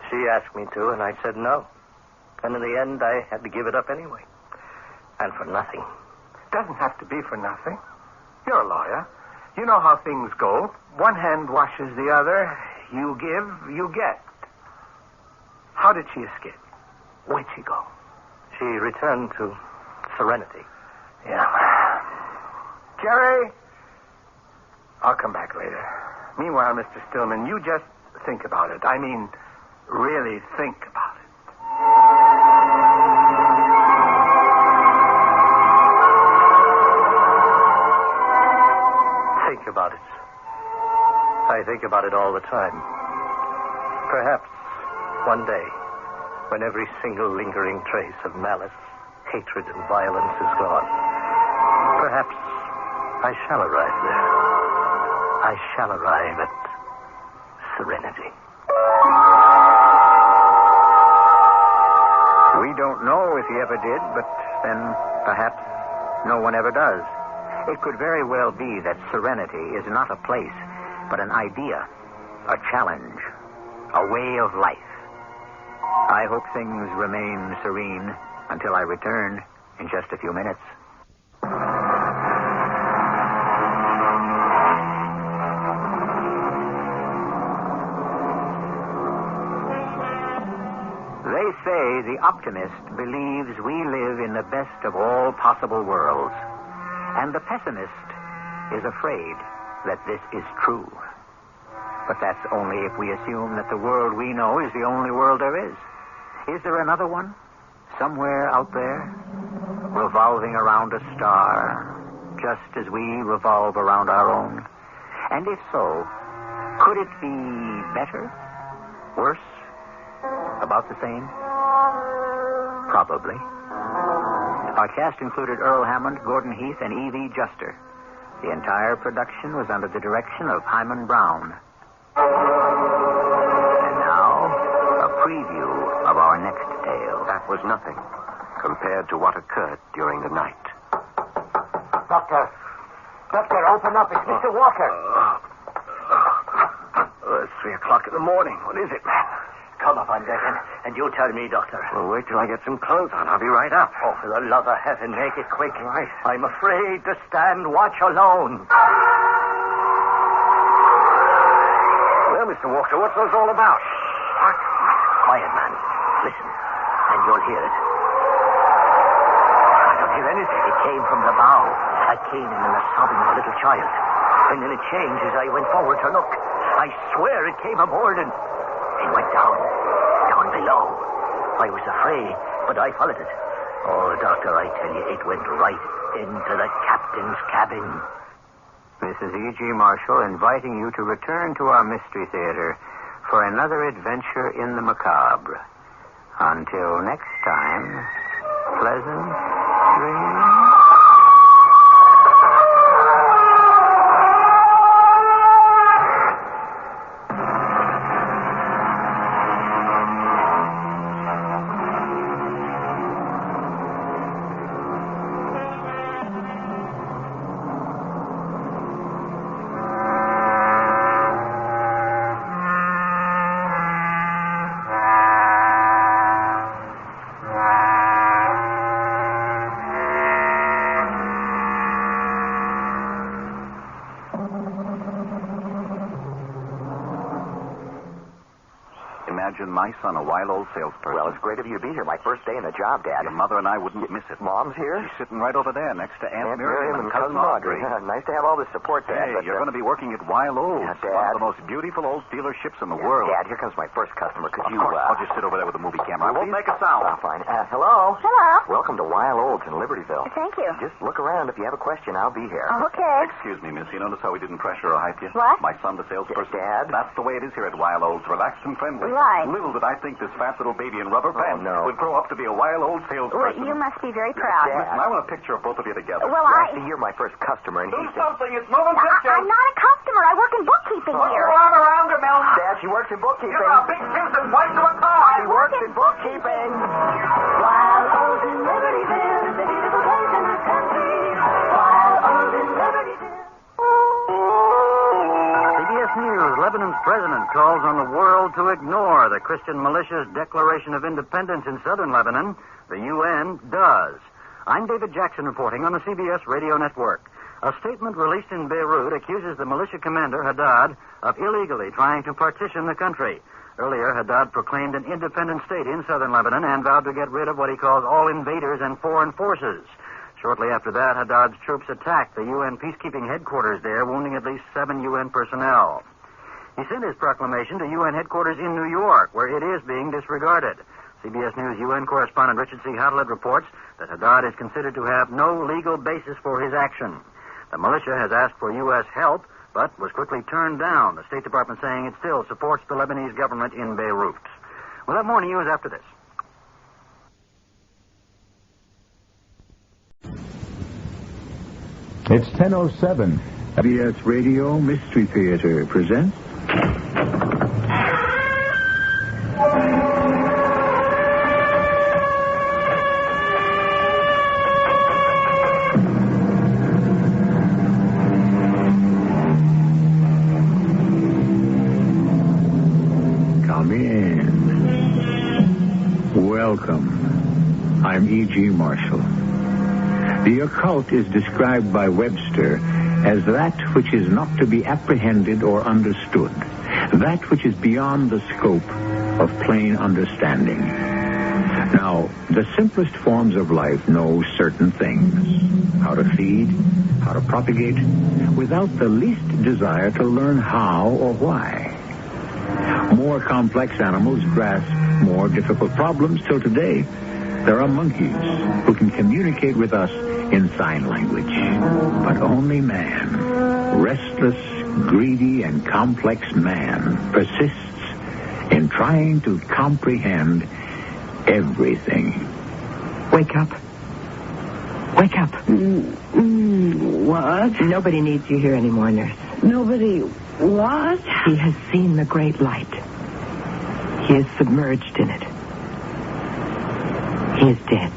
Speaker 5: She asked me to, and I said no. And in the end, I had to give it up anyway. And for nothing.
Speaker 7: Doesn't have to be for nothing. You're a lawyer. You know how things go. One hand washes the other. You give, you get. How did she escape? Where'd she go?
Speaker 5: She returned to serenity.
Speaker 7: Yeah. Jerry, I'll come back later. Meanwhile, Mr. Stillman, you just think about it. I mean, really think about it.
Speaker 5: Think about it. I think about it all the time. Perhaps one day, when every single lingering trace of malice, hatred, and violence is gone, perhaps I shall arrive there. I shall arrive at serenity.
Speaker 1: We don't know if he ever did, but then perhaps no one ever does. It could very well be that serenity is not a place, but an idea, a challenge, a way of life. I hope things remain serene until I return in just a few minutes. They say the optimist believes we live in the best of all possible worlds, and the pessimist is afraid that this is true. But that's only if we assume that the world we know is the only world there is. Is there another one? Somewhere out there? Revolving around a star, just as we revolve around our own? And if so, could it be better? Worse? About the same? Probably. Our cast included Earl Hammond, Gordon Heath, and E.V. Juster. The entire production was under the direction of Himan Brown. And now, a preview of our next tale.
Speaker 8: That was nothing compared to what occurred during the night.
Speaker 7: Doctor, open up. It's Mr. Walker.
Speaker 5: It's 3 o'clock in the morning. What is it, man? Come up on deck, and you tell me, Doctor.
Speaker 8: Well, wait till I get some clothes on. I'll be right up.
Speaker 5: Oh, for the love of heaven, make it quick.
Speaker 8: Right.
Speaker 5: I'm afraid to stand watch alone.
Speaker 8: Well, Mr. Walker, what's this all about?
Speaker 5: What? Quiet, man. Listen, and you'll hear it. I don't hear anything. It came from the bow. I came in and the sobbing of a little child. And then it changed as I went forward to look. I swear it came aboard and it went down below. I was afraid, but I followed it. Oh, Doctor, I tell you, it went right into the captain's cabin.
Speaker 1: This is E.G. Marshall inviting you to return to our Mystery Theater for another adventure in the macabre. Until next time, pleasant dreams.
Speaker 9: Imagine my son, a wild old salesperson.
Speaker 8: Well, it's great of you to be here. My first day in the job, Dad.
Speaker 9: Your mother and I wouldn't miss it.
Speaker 8: Mom's here?
Speaker 9: She's sitting right over there next to Aunt Miriam and Cousin
Speaker 8: Audrey.
Speaker 9: Audrey.
Speaker 8: Nice to have all this support, Dad.
Speaker 9: Hey, you're going to be working at Wild Olds,
Speaker 8: Yeah, Dad.
Speaker 9: one of the most beautiful old dealerships in the world.
Speaker 8: Dad, here comes my first customer. Could
Speaker 9: Of
Speaker 8: you,
Speaker 9: course. I'll just sit over there with the movie camera. I won't
Speaker 8: please?
Speaker 9: make a sound.
Speaker 8: Fine. Hello?
Speaker 3: Hello.
Speaker 8: Welcome to Wild Olds in Libertyville.
Speaker 3: Thank you.
Speaker 8: Just look around. If you have a question, I'll be here.
Speaker 3: Okay.
Speaker 9: Excuse me, miss. You notice how we didn't pressure or hype you?
Speaker 3: What?
Speaker 9: My son, the salesperson.
Speaker 8: Dad?
Speaker 9: That's the way it is here at Wild Olds. Relaxed and friendly.
Speaker 3: Right.
Speaker 9: Little did I think this fat little baby in rubber pants
Speaker 8: no.
Speaker 9: would grow up to be a wild old
Speaker 3: Well,
Speaker 9: salesperson.
Speaker 3: you must be very proud.
Speaker 8: Dad.
Speaker 9: Listen, I want a picture of both of you together.
Speaker 3: Well,
Speaker 8: See, you're my first customer, and
Speaker 9: Do
Speaker 8: he's...
Speaker 9: something. It's moving
Speaker 3: I'm not a customer. I work in bookkeeping here.
Speaker 9: around her, Mel.
Speaker 8: Dad, she works in bookkeeping.
Speaker 9: big Simpson white to a car.
Speaker 8: She works in bookkeeping.
Speaker 3: Wild Olds in Libertyville, the beautiful place in this country. Wild Olds in Libertyville.
Speaker 1: CBS News, Lebanon's president calls on the world to ignore the Christian militia's Declaration of Independence in southern Lebanon. The UN does. I'm David Jackson reporting on the CBS Radio Network. A statement released in Beirut accuses the militia commander, Haddad, of illegally trying to partition the country. Earlier, Haddad proclaimed an independent state in southern Lebanon and vowed to get rid of what he calls all invaders and foreign forces. Shortly after that, Haddad's troops attacked the UN peacekeeping headquarters there, wounding at least 7 UN personnel. He sent his proclamation to UN headquarters in New York, where it is being disregarded. CBS News UN correspondent Richard C. Howlett reports that Haddad is considered to have no legal basis for his action. The militia has asked for U.S. help, but was quickly turned down, the State Department saying it still supports the Lebanese government in Beirut. We'll have more news after this.
Speaker 10: It's 10:07. CBS Radio Mystery Theater presents... Come in. Welcome. I'm E.G. Marshall. The occult is described by Webster as that which is not to be apprehended or understood, that which is beyond the scope of plain understanding. Now, the simplest forms of life know certain things: how to feed, how to propagate, without the least desire to learn how or why. More complex animals grasp more difficult problems till today. There are monkeys who can communicate with us in sign language. But only man, restless, greedy, and complex man, persists in trying to comprehend everything.
Speaker 11: Wake up. Wake up.
Speaker 12: What?
Speaker 11: Nobody needs you here anymore, nurse.
Speaker 12: Nobody... What?
Speaker 11: He has seen the great light. He is submerged in it. He is dead.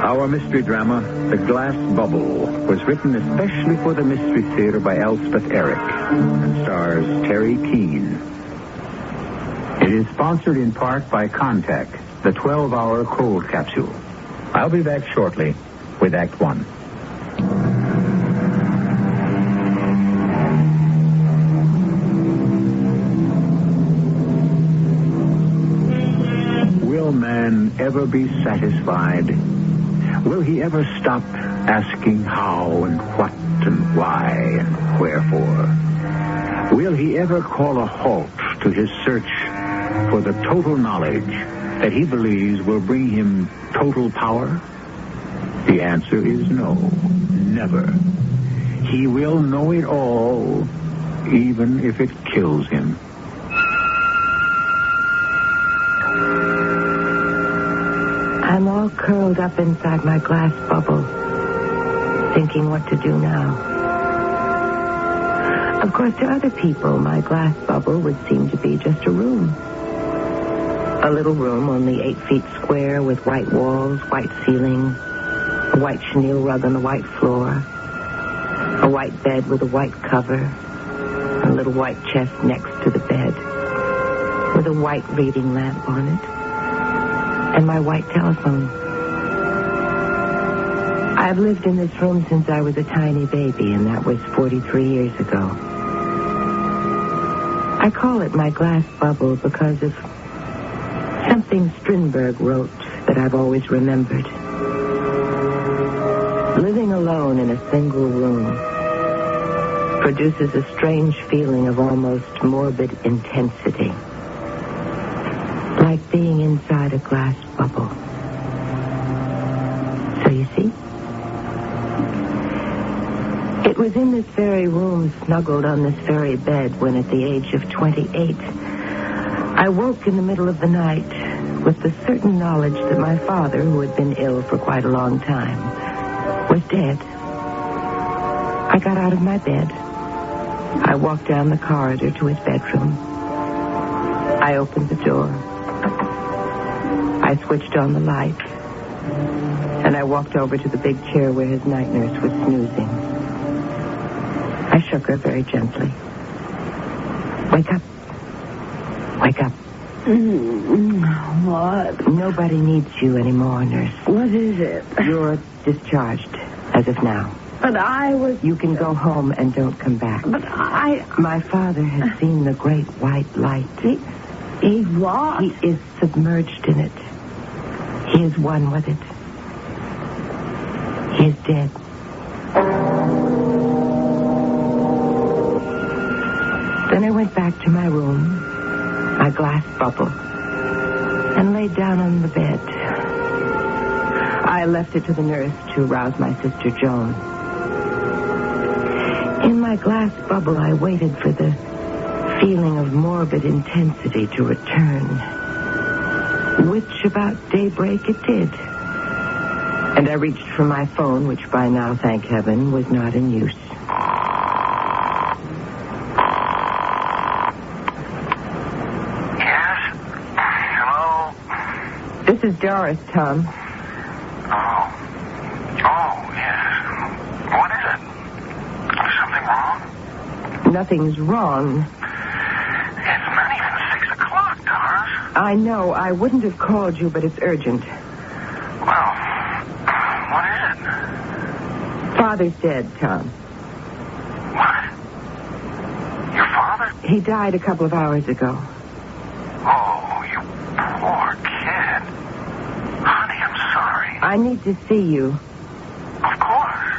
Speaker 10: Our Our mystery drama, The Glass Bubble, was written especially for the Mystery Theater by Elspeth Eric and stars Terry Keane. It is sponsored in part by Contact, the 12-hour cold capsule. I'll be back shortly with Act One. Will man ever be satisfied? Will he ever stop asking how and what and why and wherefore? Will he ever call a halt to his search for the total knowledge that he believes will bring him total power? The answer is no, never. He will know it all, even if it kills him.
Speaker 11: I'm all curled up inside my glass bubble, thinking what to do now. Of course, to other people, my glass bubble would seem to be just a room. A little room only 8 feet square with white walls, white ceiling, a white chenille rug on the white floor, a white bed with a white cover, a little white chest next to the bed, with a white reading lamp on it, and my white telephone. I've lived in this room since I was a tiny baby, and that was 43 years ago. I call it my glass bubble because of something Strindberg wrote that I've always remembered. Living alone in a single room produces a strange feeling of almost morbid intensity. Like being inside a glass bubble. So you see? It was in this very room, snuggled on this very bed, when at the age of 28, I woke in the middle of the night with the certain knowledge that my father, who had been ill for quite a long time, was dead. I got out of my bed. I walked down the corridor to his bedroom. I opened the door. I switched on the light, and I walked over to the big chair where his night nurse was snoozing. I shook her very gently. Wake up. Wake up.
Speaker 12: What?
Speaker 11: Nobody needs you anymore, nurse.
Speaker 12: What is it?
Speaker 11: You're discharged, as of now.
Speaker 12: But I was...
Speaker 11: You can go home and don't come back.
Speaker 12: But I...
Speaker 11: My father has seen the great white light.
Speaker 12: He what?
Speaker 11: He is submerged in it. He is one with it. He is dead. Then I went back to my room, my glass bubble, and laid down on the bed. I left it to the nurse to rouse my sister Joan. In my glass bubble, I waited for the feeling of morbid intensity to return, which about daybreak it did. And I reached for my phone, which by now, thank heaven, was not in use.
Speaker 13: Yes? Hello?
Speaker 11: This is Doris, Tom.
Speaker 13: Oh, yes. What is it? Is something wrong?
Speaker 11: Nothing's wrong.
Speaker 13: It's not even 6 o'clock, Doris.
Speaker 11: I know. I wouldn't have called you, but it's urgent.
Speaker 13: Well, what is it?
Speaker 11: Father's dead, Tom.
Speaker 13: What? Your father?
Speaker 11: He died a couple of hours ago.
Speaker 13: Oh, you poor kid. Honey, I'm sorry.
Speaker 11: I need to see you.
Speaker 13: Of course.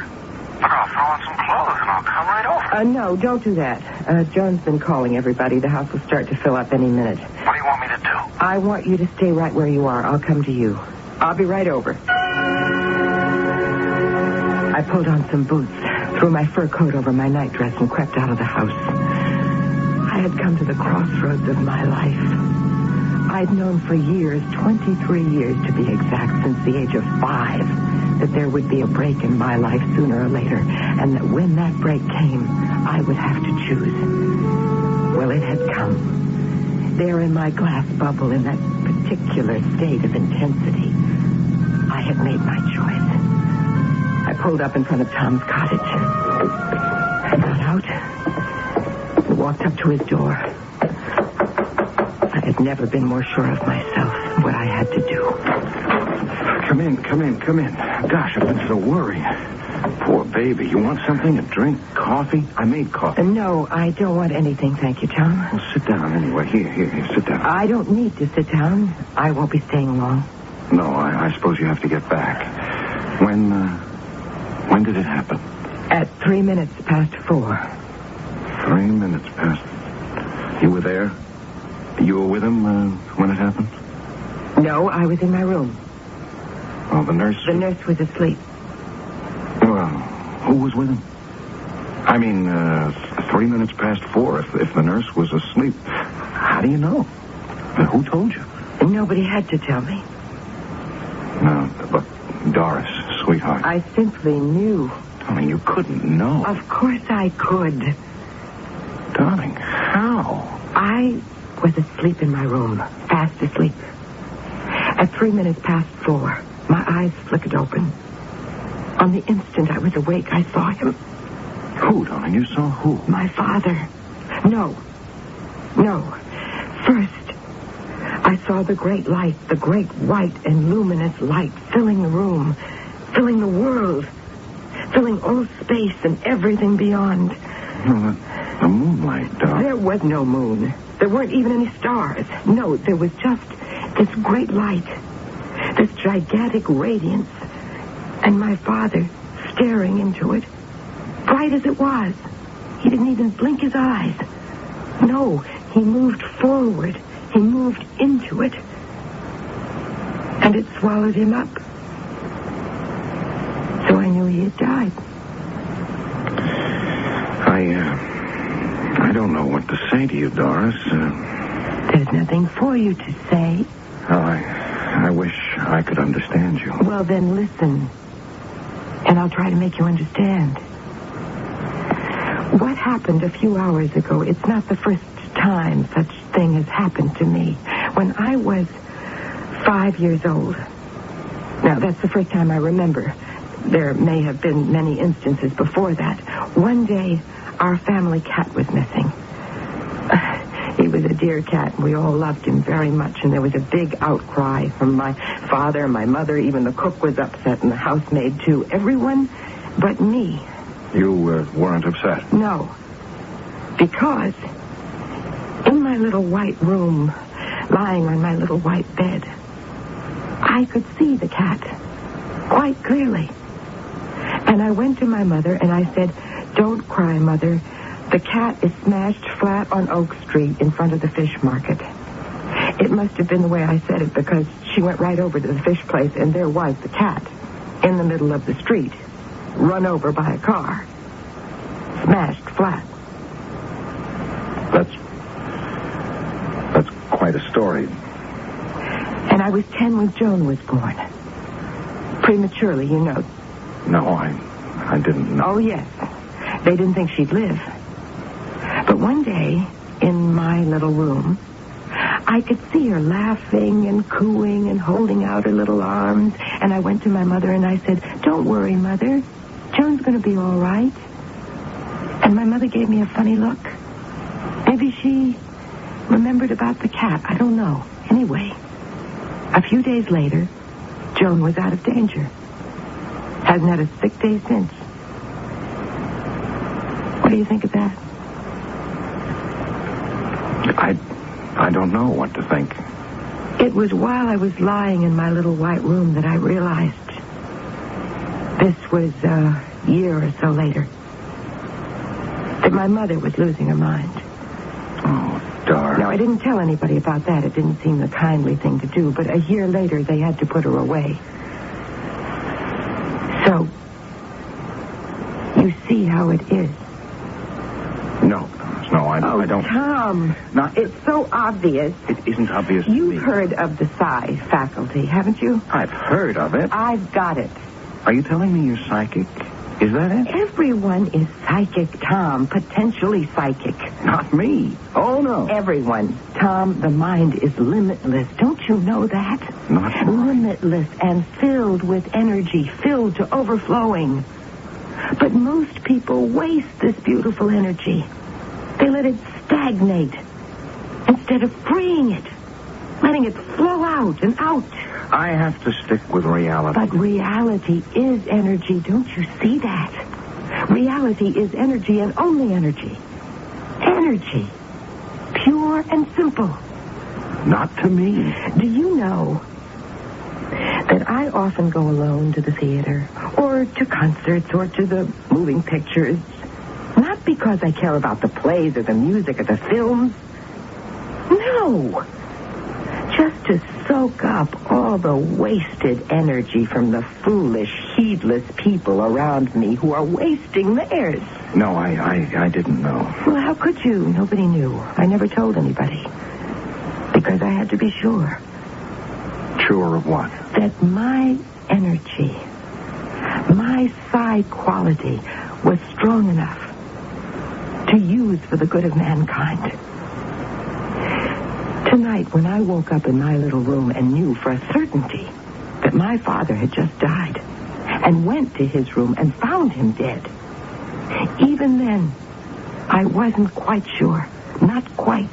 Speaker 13: Look, I'll throw on some clothes and I'll come right over.
Speaker 11: No, don't do that. Joan's been calling everybody. The house will start to fill up any minute.
Speaker 13: What do you want me to do?
Speaker 11: I want you to stay right where you are. I'll come to you. I'll be right over. I pulled on some boots, threw my fur coat over my nightdress, and crept out of the house. I had come to the crossroads of my life. I'd known for years, 23 years to be exact, since the age of 5, that there would be a break in my life sooner or later, and that when that break came, I would have to choose. Well, it had come. There in my glass bubble, in that particular state of intensity, I had made my choice. pulled up in front of Tom's cottage. I got out and walked up to his door. I had never been more sure of myself and what I had to do.
Speaker 14: Come in. Gosh, I've been so worried. Poor baby. You want something? A drink? Coffee? I made coffee.
Speaker 11: No, I don't want anything, thank you, Tom.
Speaker 14: Well, sit down anyway. Here, sit down.
Speaker 11: I don't need to sit down. I won't be staying long.
Speaker 14: No, I suppose you have to get back. When did it happen?
Speaker 11: At 3 minutes past 4.
Speaker 14: 3 minutes past. You were there? You were with him when it happened?
Speaker 11: No, I was in my room.
Speaker 14: Oh, the nurse?
Speaker 11: The nurse was asleep.
Speaker 14: Well, who was with him? I mean, 3 minutes past 4, if the nurse was asleep. How do you know? Who told you?
Speaker 11: Nobody had to tell me.
Speaker 14: No, but Doris, sweetheart.
Speaker 11: I simply knew.
Speaker 14: Darling, you couldn't know.
Speaker 11: Of course I could.
Speaker 14: Darling, how?
Speaker 11: I was asleep in my room, fast asleep. At 3 minutes past 4, my eyes flickered open. On the instant I was awake, I saw him.
Speaker 14: Who, darling? You saw who?
Speaker 11: My father. No. First, I saw the great light, the great white and luminous light filling the room, filling the world, filling all space and everything beyond.
Speaker 14: No, the moonlight, darling.
Speaker 11: There was no moon. There weren't even any stars. No, there was just this great light, this gigantic radiance, and my father staring into it, bright as it was. He didn't even blink his eyes. No, he moved forward. He moved into it. And it swallowed him up. So I knew he had died.
Speaker 14: I don't know what to say to you, Doris.
Speaker 11: There's nothing for you to say.
Speaker 14: Oh, I wish I could understand you.
Speaker 11: Well, then listen. And I'll try to make you understand. What happened a few hours ago, it's not the first time such thing has happened to me. When I was 5 years old. Now, that's the first time I remember. There may have been many instances before that. One day, our family cat was missing. He was a dear cat, and we all loved him very much, and there was a big outcry from my father, my mother, even the cook was upset, and the housemaid, too. Everyone but me.
Speaker 14: You weren't upset?
Speaker 11: No. Because in my little white room, lying on my little white bed, I could see the cat quite clearly. And I went to my mother, and I said, "Don't cry, Mother. The cat is smashed flat on Oak Street in front of the fish market." It must have been the way I said it, because she went right over to the fish place, and there was the cat in the middle of the street, run over by a car, smashed flat.
Speaker 14: That's quite a story.
Speaker 11: And I was 10 when Joan was born. Prematurely, you know.
Speaker 14: No, I didn't know.
Speaker 11: Oh, yes. They didn't think she'd live. But one day, in my little room, I could see her laughing and cooing and holding out her little arms. And I went to my mother and I said, "Don't worry, Mother. Joan's going to be all right." And my mother gave me a funny look. Maybe she remembered about the cat. I don't know. Anyway, a few days later, Joan was out of danger. Hasn't had a sick day since. What do you think of that?
Speaker 14: I don't know what to think.
Speaker 11: It was while I was lying in my little white room that I realized. This was a year or so later. That my mother was losing her mind.
Speaker 14: Oh, darling.
Speaker 11: No, I didn't tell anybody about that. It didn't seem the kindly thing to do. But a year later, they had to put her away. So, you see how it is.
Speaker 14: No, I don't.
Speaker 11: Tom, it's so obvious.
Speaker 14: It isn't obvious to me.
Speaker 11: You've heard of the Psi faculty, haven't you?
Speaker 14: I've heard of it.
Speaker 11: I've got it.
Speaker 14: Are you telling me you're psychic?
Speaker 10: Is that it?
Speaker 11: Everyone is psychic, Tom. Potentially psychic.
Speaker 10: Not me. Oh, no.
Speaker 11: Everyone. Tom, the mind is limitless. Don't you know that?
Speaker 10: Not
Speaker 11: limitless and filled with energy, filled to overflowing. But most people waste this beautiful energy. They let it stagnate instead of freeing it, letting it flow out and out.
Speaker 14: I have to stick with reality.
Speaker 11: But reality is energy. Don't you see that? Reality is energy and only energy. Energy. Pure and simple.
Speaker 14: Not to me.
Speaker 11: Do you know that I often go alone to the theater or to concerts or to the moving pictures? Not because I care about the plays or the music or the films. No. Just to soak up all the wasted energy from the foolish, heedless people around me who are wasting theirs.
Speaker 14: No, I didn't know.
Speaker 11: Well, how could you? Nobody knew. I never told anybody. Because I had to be sure.
Speaker 14: Sure of what?
Speaker 11: That my energy, my psi quality, was strong enough to use for the good of mankind. Tonight, when I woke up in my little room and knew for a certainty that my father had just died, and went to his room and found him dead, even then, I wasn't quite sure. Not quite.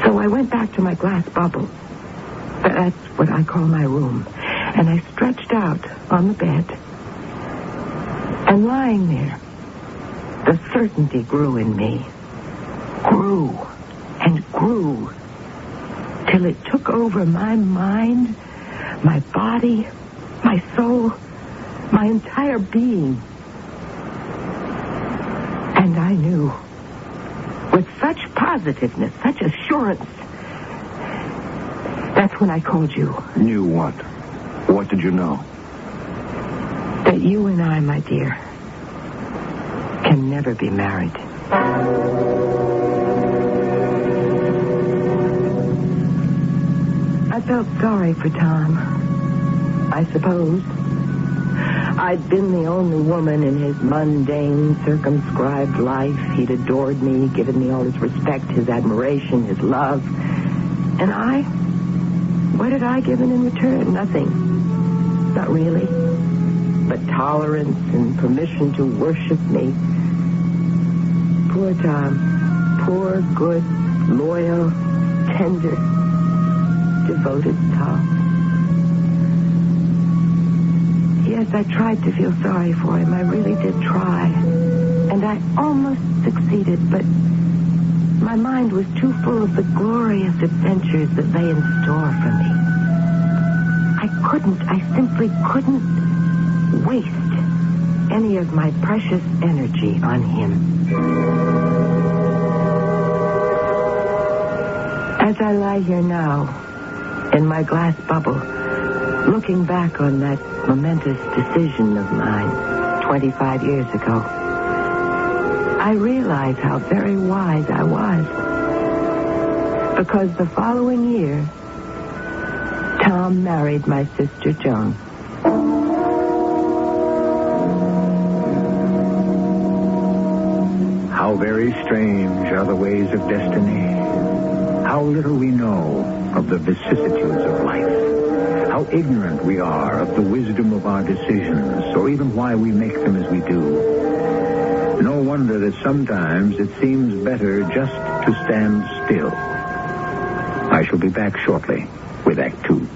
Speaker 11: So I went back to my glass bubble. That's what I call my room. And I stretched out on the bed. And lying there, the certainty grew in me. Grew and grew till it took over my mind, my body, my soul, my entire being. And I knew, with such positiveness, such assurance, that's when I called you.
Speaker 14: Knew what? What did you know?
Speaker 11: That you and I, my dear, can never be married. I felt sorry for Tom, I suppose. I'd been the only woman in his mundane, circumscribed life. He'd adored me, given me all his respect, his admiration, his love. And I? What had I given in return? Nothing. Not really. But tolerance and permission to worship me. Poor Tom. Poor, good, loyal, tender, devoted Tom. Yes, I tried to feel sorry for him. I really did try. And I almost succeeded, but my mind was too full of the glorious adventures that lay in store for me. I simply couldn't waste any of my precious energy on him. As I lie here now, in my glass bubble, looking back on that momentous decision of mine 25 years ago, I realize how very wise I was. Because the following year, Tom married my sister Joan.
Speaker 10: How very strange are the ways of destiny. How little we know of the vicissitudes of life. How ignorant we are of the wisdom of our decisions, or even why we make them as we do. No wonder that sometimes it seems better just to stand still. I shall be back shortly with Act 2.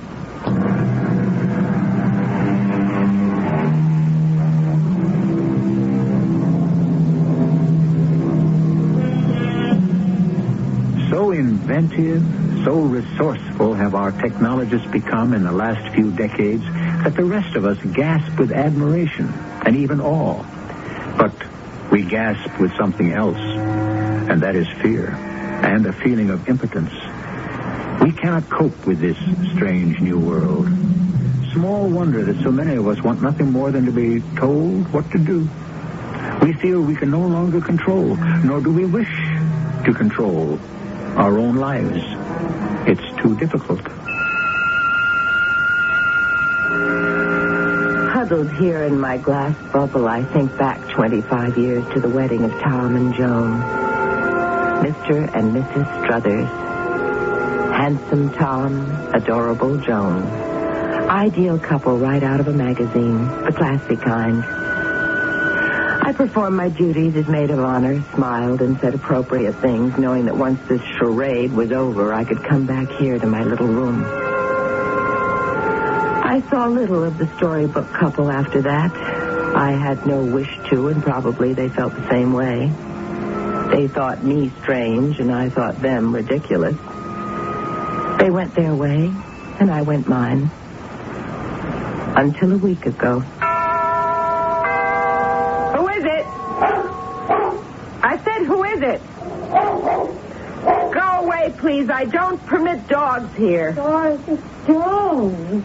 Speaker 10: So inventive, so resourceful have our technologists become in the last few decades that the rest of us gasp with admiration and even awe. But we gasp with something else, and that is fear and a feeling of impotence. We cannot cope with this strange new world. Small wonder that so many of us want nothing more than to be told what to do. We feel we can no longer control, nor do we wish to control our own lives. It's too difficult.
Speaker 11: Huddled here in my glass bubble, I think back 25 years to the wedding of Tom and Joan. Mr. and Mrs. Struthers. Handsome Tom, adorable Joan. Ideal couple right out of a magazine, the classy kind. I performed my duties as maid of honor, smiled, and said appropriate things, knowing that once this charade was over, I could come back here to my little room. I saw little of the storybook couple after that. I had no wish to, and probably they felt the same way. They thought me strange, and I thought them ridiculous. They went their way, and I went mine. Until a week ago. Who is it? I said, who is it? Go away, please. I don't permit dogs here.
Speaker 12: Doris, it's Joan.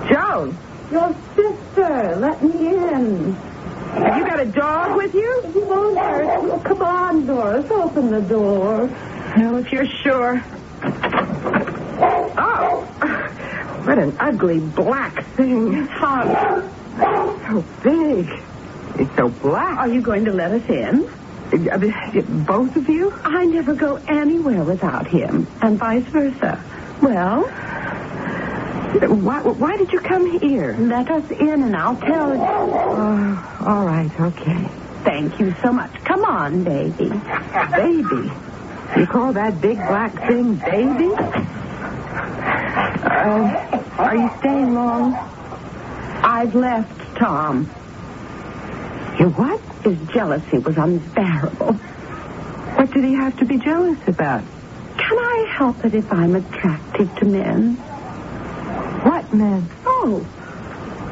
Speaker 11: Joan?
Speaker 12: Your sister. Let me in.
Speaker 11: Have you got a dog with you?
Speaker 12: If you won't hurt you, come on, Doris. Open the door.
Speaker 11: Well, if you're sure. Oh, what an ugly black thing.
Speaker 12: Tom.
Speaker 11: So big. It's so black.
Speaker 12: Are you going to let us in?
Speaker 11: Both of you?
Speaker 12: I never go anywhere without him, and vice versa.
Speaker 11: Well, why did you come here?
Speaker 12: Let us in, and I'll tell you.
Speaker 11: All right, okay.
Speaker 12: Thank you so much. Come on, baby.
Speaker 11: Baby? You call that big black thing baby? Are you staying long?
Speaker 12: I've left Tom.
Speaker 11: You what?
Speaker 12: His jealousy was unbearable.
Speaker 11: What did he have to be jealous about?
Speaker 12: Can I help it if I'm attracted to men?
Speaker 11: What men?
Speaker 12: Oh,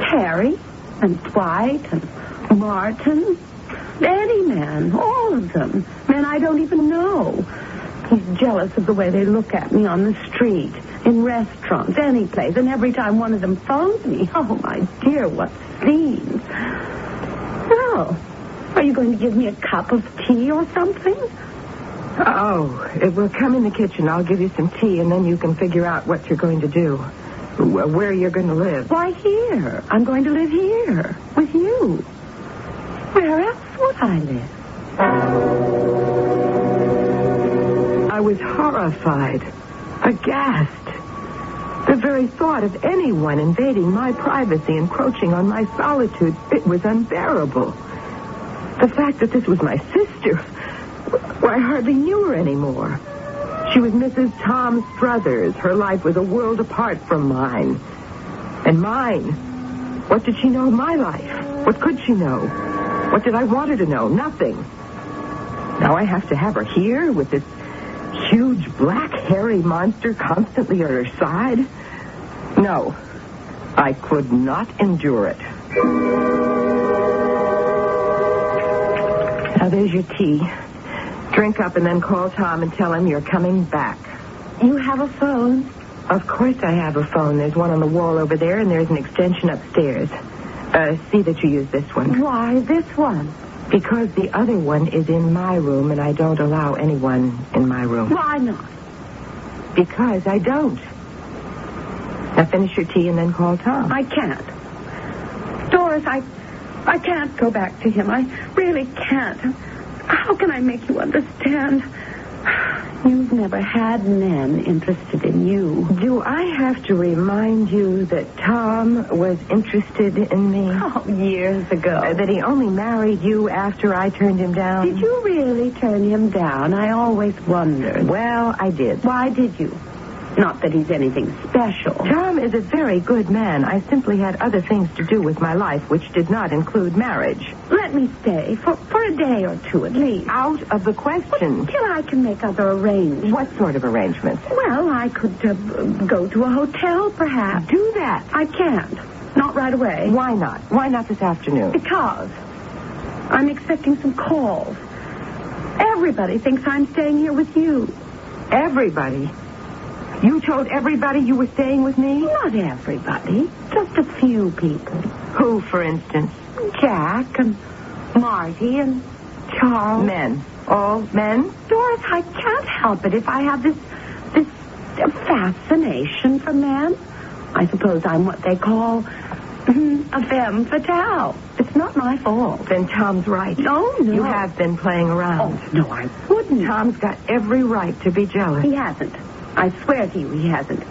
Speaker 12: Terry and Dwight and Martin. Any man, all of them. Men I don't even know. He's jealous of the way they look at me on the street, in restaurants, any place. And every time one of them phones me, oh, my dear, what scenes. Well, are you going to give me a cup of tea or something?
Speaker 11: Oh, well, come in the kitchen. I'll give you some tea, and then you can figure out what you're going to do. Where you're going to live.
Speaker 12: Why, here. I'm going to live here with you. Where else would I live?
Speaker 11: I was horrified, aghast. The very thought of anyone invading my privacy, encroaching on my solitude, it was unbearable. The fact that this was my sister, well, I hardly knew her anymore. She was Mrs. Tom Struthers. Her life was a world apart from mine. And mine? What did she know of my life? What could she know? What did I want her to know? Nothing. Now I have to have her here with this huge, black, hairy monster constantly at her side? No. I could not endure it. Now, there's your tea. Drink up and then call Tom and tell him you're coming back.
Speaker 12: You have a phone?
Speaker 11: Of course I have a phone. There's one on the wall over there, and there's an extension upstairs. See that you use this one.
Speaker 12: Why this one?
Speaker 11: Because the other one is in my room, and I don't allow anyone in my room.
Speaker 12: Why not?
Speaker 11: Because I don't. Now finish your tea and then call Tom.
Speaker 12: I can't. Doris, I can't go back to him. I really can't. How can I make you understand? You've never had men interested in you.
Speaker 11: Do I have to remind you that Tom was interested in me?
Speaker 12: Oh, years ago.
Speaker 11: That he only married you after I turned him down?
Speaker 12: Did you really turn him down? I always wondered.
Speaker 11: Well, I did.
Speaker 12: Why did you? Not that he's anything special.
Speaker 11: Tom is a very good man. I simply had other things to do with my life, which did not include marriage.
Speaker 12: Let me stay for a day or two at least.
Speaker 11: Out of the question.
Speaker 12: Till I can make other arrangements.
Speaker 11: What sort of arrangements?
Speaker 12: Well, I could go to a hotel, perhaps.
Speaker 11: Do that.
Speaker 12: I can't. Not right away.
Speaker 11: Why not? Why not this afternoon?
Speaker 12: Because I'm expecting some calls. Everybody thinks I'm staying here with you.
Speaker 11: Everybody? You told everybody you were staying with me?
Speaker 12: Not everybody. Just a few people.
Speaker 11: Who, for instance?
Speaker 12: Jack and Marty and Charles.
Speaker 11: Men. All men?
Speaker 12: Doris, I can't help it if I have this fascination for men. I suppose I'm what they call A femme fatale. It's not my fault.
Speaker 11: Then Tom's right.
Speaker 12: No.
Speaker 11: You have been playing around.
Speaker 12: Oh, no, I wouldn't.
Speaker 11: Tom's got every right to be jealous.
Speaker 12: He hasn't. I swear to you he hasn't.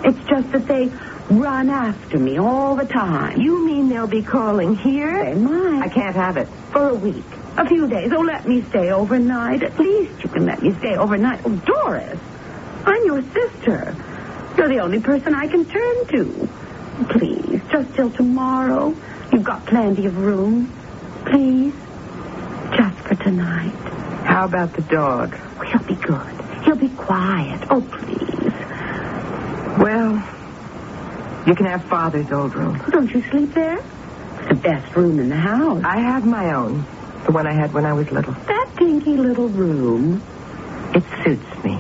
Speaker 12: It's just that they run after me all the time.
Speaker 11: You mean they'll be calling here?
Speaker 12: They might.
Speaker 11: I can't have it.
Speaker 12: For a week. A few days. Oh, let me stay overnight. At least you can let me stay overnight. Oh, Doris, I'm your sister. You're the only person I can turn to. Please, just till tomorrow. You've got plenty of room. Please. Just for tonight.
Speaker 11: How about the dog?
Speaker 12: Oh, he'll be good. He'll be quiet. Oh, please.
Speaker 11: Well, you can have Father's old room.
Speaker 12: Don't you sleep there? It's the best room in the house.
Speaker 11: I have my own. The one I had when I was little.
Speaker 12: That dinky little room.
Speaker 11: It suits me.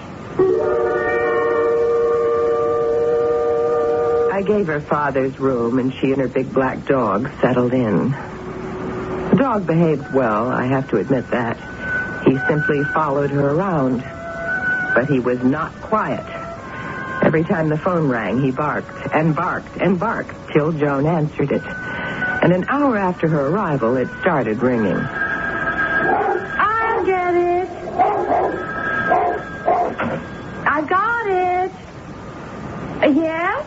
Speaker 11: I gave her Father's room, and she and her big black dog settled in. The dog behaved well, I have to admit that. He simply followed her around. But he was not quiet. Every time the phone rang, he barked and barked and barked till Joan answered it. And an hour after her arrival, it started ringing.
Speaker 12: I'll get it. I got it. Yes?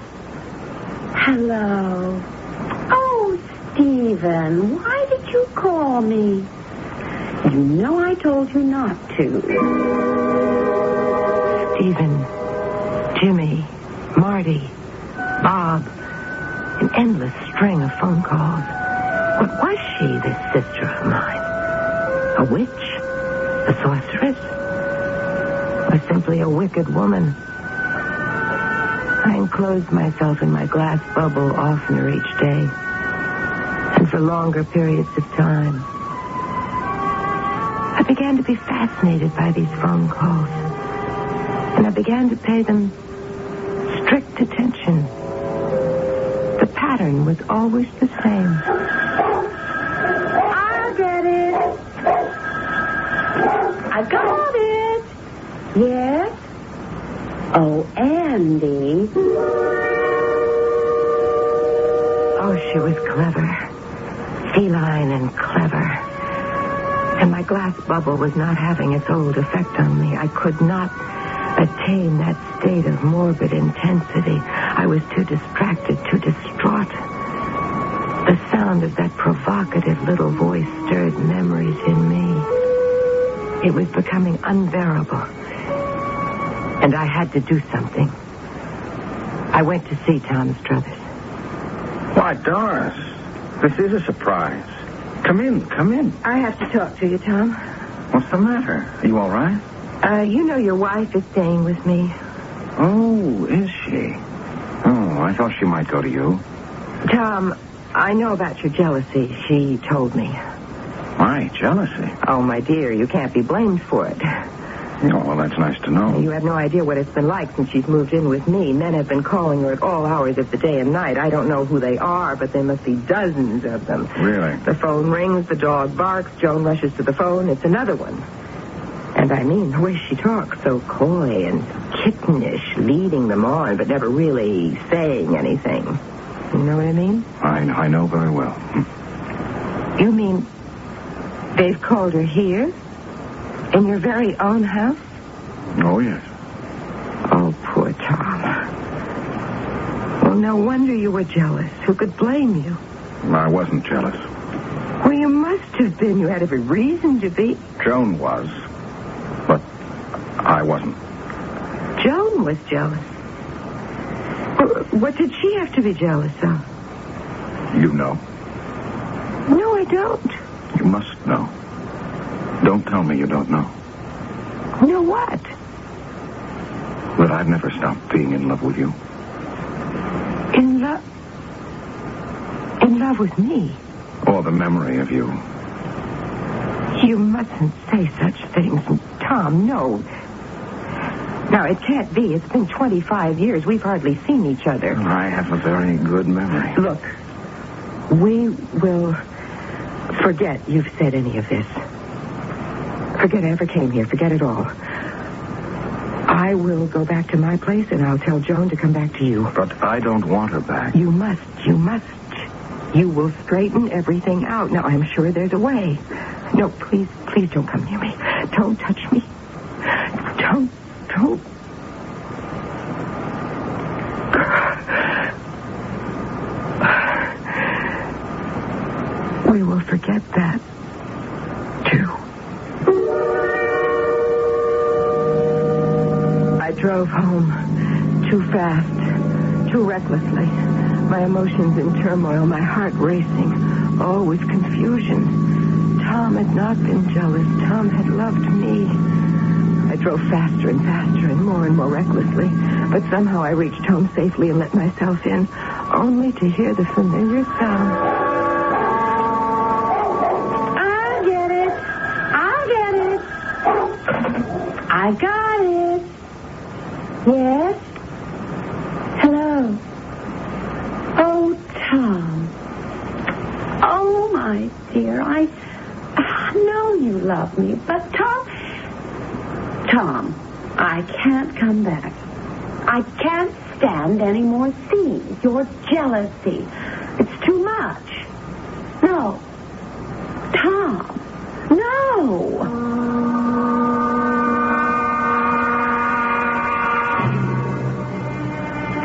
Speaker 12: Hello. Oh, Stephen, why did you call me? You know I told you not to.
Speaker 11: Stephen, Jimmy, Marty, Bob, an endless string of phone calls. What was she, this sister of mine? A witch? A sorceress? Or simply a wicked woman? I enclosed myself in my glass bubble oftener each day, and for longer periods of time. I began to be fascinated by these phone calls, and I began to pay them strict attention. The pattern was always the same.
Speaker 12: I'll get it. I got it. Yes? Oh, Andy.
Speaker 11: Oh, she was clever. Feline and clever. And my glass bubble was not having its old effect on me. I could not attain that state of morbid intensity. I was too distracted, too distraught. The sound of that provocative little voice stirred memories in me. It was becoming unbearable. And I had to do something. I went to see Tom Struthers.
Speaker 14: Why, Doris, this is a surprise. Come in, come in.
Speaker 11: I have to talk to you, Tom.
Speaker 14: What's the matter? Are you all right?
Speaker 11: You know your wife is staying with me.
Speaker 14: Oh, is she? Oh, I thought she might go to you.
Speaker 11: Tom, I know about your jealousy. She told me.
Speaker 14: Why, jealousy?
Speaker 11: Oh, my dear, you can't be blamed for it.
Speaker 14: Oh, well, that's nice to know.
Speaker 11: You have no idea what it's been like since she's moved in with me. Men have been calling her at all hours of the day and night. I don't know who they are, but there must be dozens of them.
Speaker 14: Really?
Speaker 11: The phone rings, the dog barks, Joan rushes to the phone, it's another one. And I mean, the way she talks, so coy and kittenish, leading them on, but never really saying anything. You know what I mean?
Speaker 14: I know very well.
Speaker 11: You mean they've called her here? In your very own house?
Speaker 14: Oh, yes.
Speaker 11: Oh, poor Tom. Well, no wonder you were jealous. Who could blame you?
Speaker 14: I wasn't jealous.
Speaker 11: Well, you must have been. You had every reason to be.
Speaker 14: Joan was, but I wasn't.
Speaker 11: Joan was jealous. What did she have to be jealous of?
Speaker 14: You know.
Speaker 11: No, I don't.
Speaker 14: You must know. Don't tell me you don't know.
Speaker 11: Know what?
Speaker 14: That I've never stopped being in love with you.
Speaker 11: In love? In love with me?
Speaker 14: Or the memory of you.
Speaker 11: You mustn't say such things. Tom, no. Now, it can't be. It's been 25 years. We've hardly seen each other.
Speaker 14: I have a very good memory.
Speaker 11: Look, we will forget you've said any of this. Forget I ever came here. Forget it all. I will go back to my place, and I'll tell Joan to come back to you.
Speaker 14: But I don't want her back.
Speaker 11: You must. You must. You will straighten everything out. Now, I'm sure there's a way. No, please don't come near me. Don't touch me. Don't. We will forget that, too. I drove home too fast, too recklessly. My emotions in turmoil, my heart racing, all with confusion. Tom had not been jealous. Tom had loved me. I drove faster and faster and more recklessly, but somehow I reached home safely and let myself in, only to hear the familiar sound.
Speaker 12: I got it. Yes? Hello? Oh, Tom. Oh, my dear, I know you love me, but Tom, I can't come back. I can't stand any more scenes. Your jealousy. It's too much. No. Tom. No.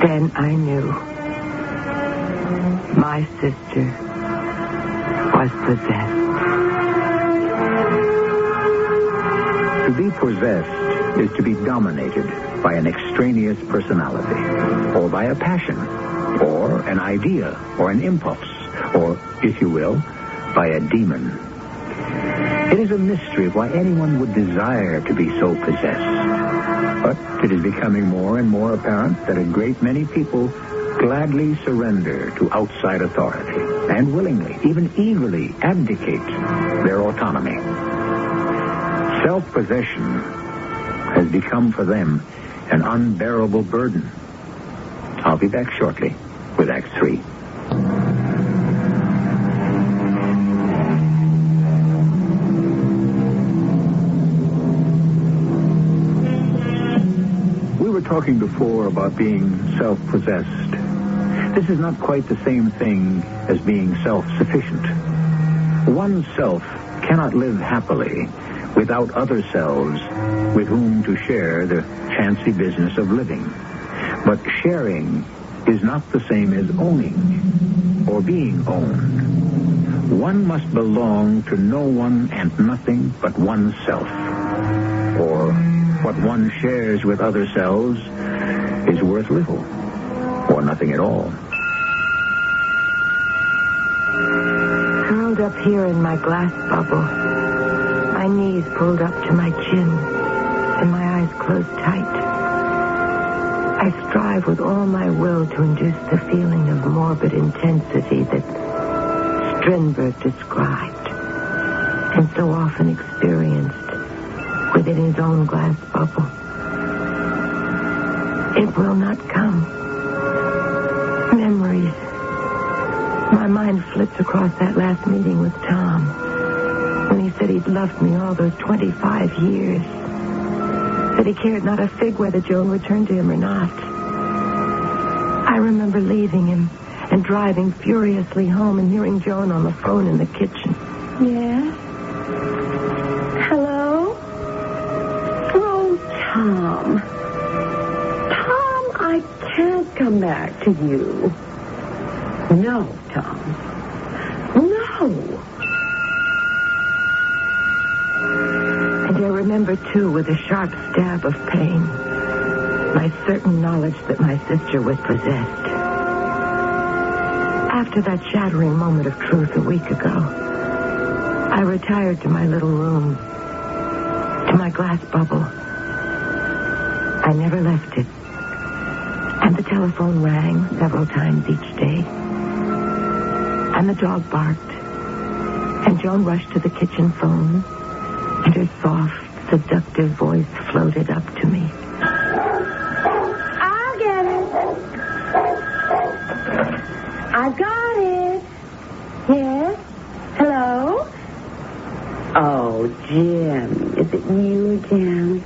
Speaker 11: Then I knew my sister was possessed.
Speaker 10: To be possessed is to be dominated by an extraneous personality, or by a passion, or an idea, or an impulse, or, if you will, by a demon. It is a mystery why anyone would desire to be so possessed. But it is becoming more and more apparent that a great many people gladly surrender to outside authority and willingly, even eagerly, abdicate their autonomy. Self-possession has become for them an unbearable burden. I'll be back shortly with Act 3. We were talking before about being self-possessed. This is not quite the same thing as being self-sufficient. One self cannot live happily without other selves with whom to share the chancy business of living. But sharing is not the same as owning or being owned. One must belong to no one and nothing but oneself. Or what one shares with other selves is worth little or nothing at all.
Speaker 11: Curled up here in my glass bubble, my knees pulled up to my chin, and my eyes closed tight. I strive with all my will to induce the feeling of morbid intensity that Strindberg described, and so often experienced within his own glass bubble. It will not come. Memories. My mind flits across that last meeting with Tom, when he said he'd loved me all those 25 years. That he cared not a fig whether Joan returned to him or not. I remember leaving him and driving furiously home and hearing Joan on the phone in the kitchen.
Speaker 12: Yes? Hello? Oh, Tom. Tom, I can't come back to you. No, Tom. No.
Speaker 11: And I remember, too, with a sharp stab of pain, my certain knowledge that my sister was possessed. After that shattering moment of truth a week ago, I retired to my little room, to my glass bubble. I never left it. And the telephone rang several times each day. And the dog barked. And Joan rushed to the kitchen phone, and her soft, seductive voice floated up to me.
Speaker 12: I'll get it. I got it. Yes? Hello? Oh, Jim, is it you again?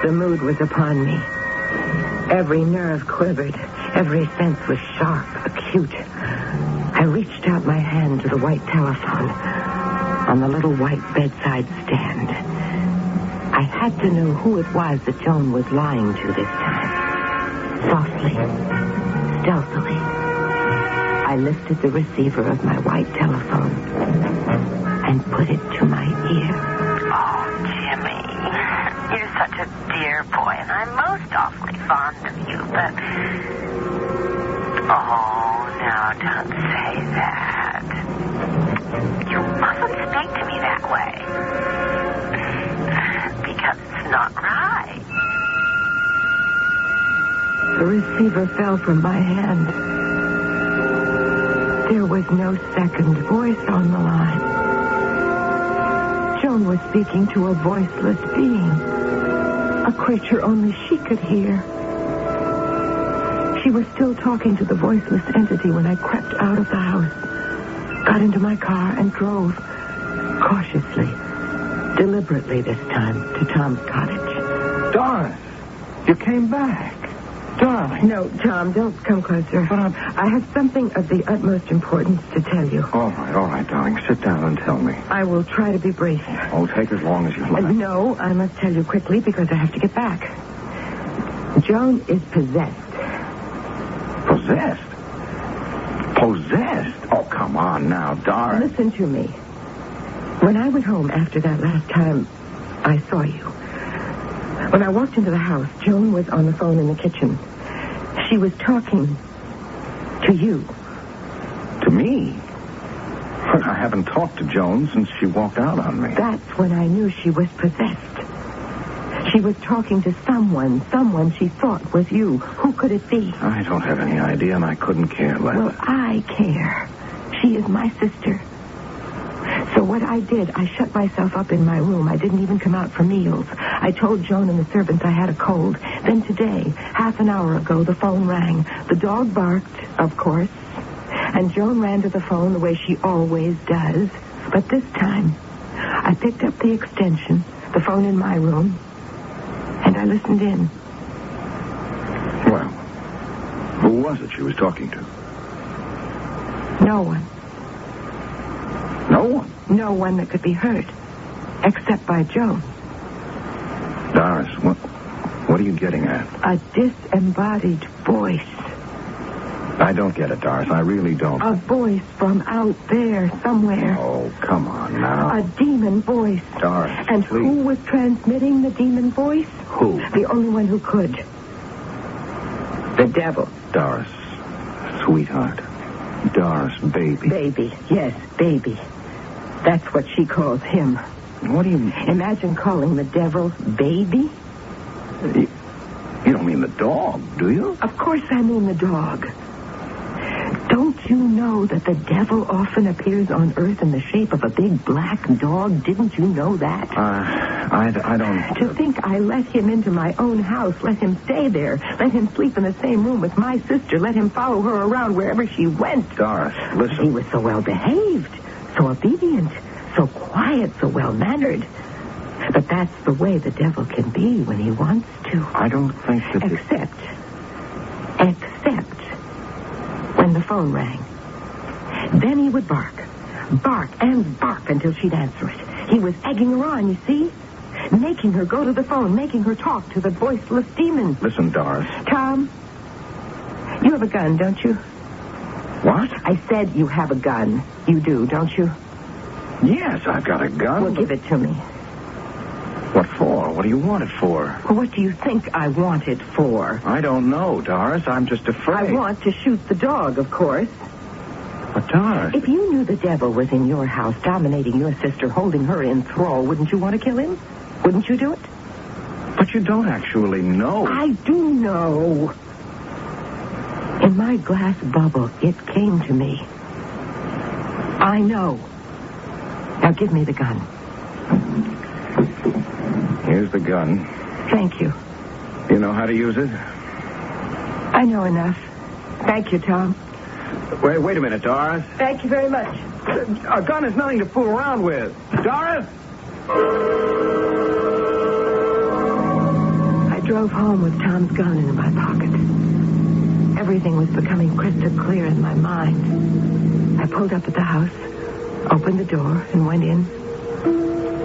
Speaker 11: The mood was upon me. Every nerve quivered. Every sense was sharp, acute. I reached out my hand to the white telephone on the little white bedside stand. I had to know who it was that Joan was lying to this time. Softly, stealthily, I lifted the receiver of my white telephone and put it to my ear.
Speaker 15: Oh, Jimmy, you're such a dear boy, and I'm most awfully fond of you, but... Oh, now don't say that. You mustn't speak to me that way. Because it's not right.
Speaker 11: The receiver fell from my hand. There was no second voice on the line. Joan was speaking to a voiceless being, a creature only she could hear. She was still talking to the voiceless entity when I crept out of the house, got into my car, and drove cautiously, deliberately this time, to Tom's cottage.
Speaker 14: Doris, you came back. Darling.
Speaker 11: No, Tom, don't come closer. I have something of the utmost importance to tell you.
Speaker 14: All right, darling. Sit down and tell me.
Speaker 11: I will try to be brief.
Speaker 14: Oh, take as long as you like.
Speaker 11: No, I must tell you quickly because I have to get back. Joan is possessed.
Speaker 14: Possessed? Possessed? Oh, come on now, Doris.
Speaker 11: Listen to me. When I went home after that last time I saw you, when I walked into the house, Joan was on the phone in the kitchen. She was talking to you.
Speaker 14: To me? I haven't talked to Joan since she walked out on me.
Speaker 11: That's when I knew she was possessed. She was talking to someone she thought was you. Who could it be?
Speaker 14: I don't have any idea, and I couldn't care less.
Speaker 11: Well, I care. She is my sister. So what I did, I shut myself up in my room. I didn't even come out for meals. I told Joan and the servants I had a cold. Then today, half an hour ago, the phone rang. The dog barked, of course. And Joan ran to the phone the way she always does. But this time, I picked up the extension, the phone in my room, and I listened in.
Speaker 14: Well, who was it she was talking to?
Speaker 11: No one.
Speaker 14: No one?
Speaker 11: No one that could be heard, except by Joan.
Speaker 14: Doris, what are you getting at?
Speaker 11: A disembodied voice.
Speaker 14: I don't get it, Doris. I really don't.
Speaker 11: A voice from out there somewhere.
Speaker 14: Oh, come on now.
Speaker 11: A demon voice.
Speaker 14: Doris,
Speaker 11: and
Speaker 14: please.
Speaker 11: Who was transmitting the demon voice?
Speaker 14: Who?
Speaker 11: The only one who could. The devil.
Speaker 14: Doris, sweetheart. Doris, baby.
Speaker 11: Baby, yes, baby. That's what she calls him.
Speaker 14: What do you mean?
Speaker 11: Imagine calling the devil baby.
Speaker 14: You don't mean the dog, do you?
Speaker 11: Of course I mean the dog. Don't you know that the devil often appears on Earth in the shape of a big black dog? Didn't you know that?
Speaker 14: I don't...
Speaker 11: To think I let him into my own house, let him stay there, let him sleep in the same room with my sister, let him follow her around wherever she went.
Speaker 14: Doris, listen.
Speaker 11: He was so well-behaved, so obedient, so quiet, so well-mannered. But that's the way the devil can be when he wants to.
Speaker 14: I don't think that...
Speaker 11: Except when the phone rang. Then he would bark and bark until she'd answer it. He was egging her on, you see? Making her go to the phone, making her talk to the voiceless demon.
Speaker 14: Listen, Doris.
Speaker 11: Tom, you have a gun, don't you?
Speaker 14: What?
Speaker 11: I said you have a gun. You do, don't you?
Speaker 14: Yes, I've got a gun.
Speaker 11: Well, give it to me.
Speaker 14: What for? What do you want it for?
Speaker 11: Well, what do you think I want it for?
Speaker 14: I don't know, Doris. I'm just afraid.
Speaker 11: I want to shoot the dog, of course.
Speaker 14: But, Doris...
Speaker 11: If you knew the devil was in your house, dominating your sister, holding her in thrall, wouldn't you want to kill him? Wouldn't you do it?
Speaker 14: But you don't actually know.
Speaker 11: I do know. In my glass bubble, it came to me. I know. Now give me the gun.
Speaker 14: Here's the gun.
Speaker 11: Thank you.
Speaker 14: You know how to use it?
Speaker 11: I know enough. Thank you, Tom.
Speaker 14: Wait a minute, Doris.
Speaker 11: Thank you very much.
Speaker 14: A gun is nothing to fool around with. Doris?
Speaker 11: I drove home with Tom's gun in my pocket. Everything was becoming crystal clear in my mind. I pulled up at the house, opened the door, and went in.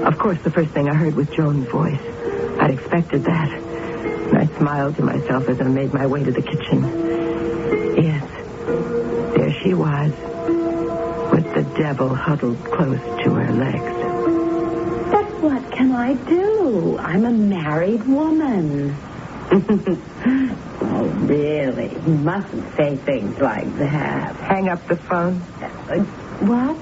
Speaker 11: Of course, the first thing I heard was Joan's voice. I'd expected that. And I smiled to myself as I made my way to the kitchen. Yes, there she was, with the devil huddled close to her legs.
Speaker 12: But what can I do? I'm a married woman. Oh, really? You mustn't say things like that.
Speaker 11: Hang up the phone.
Speaker 12: What?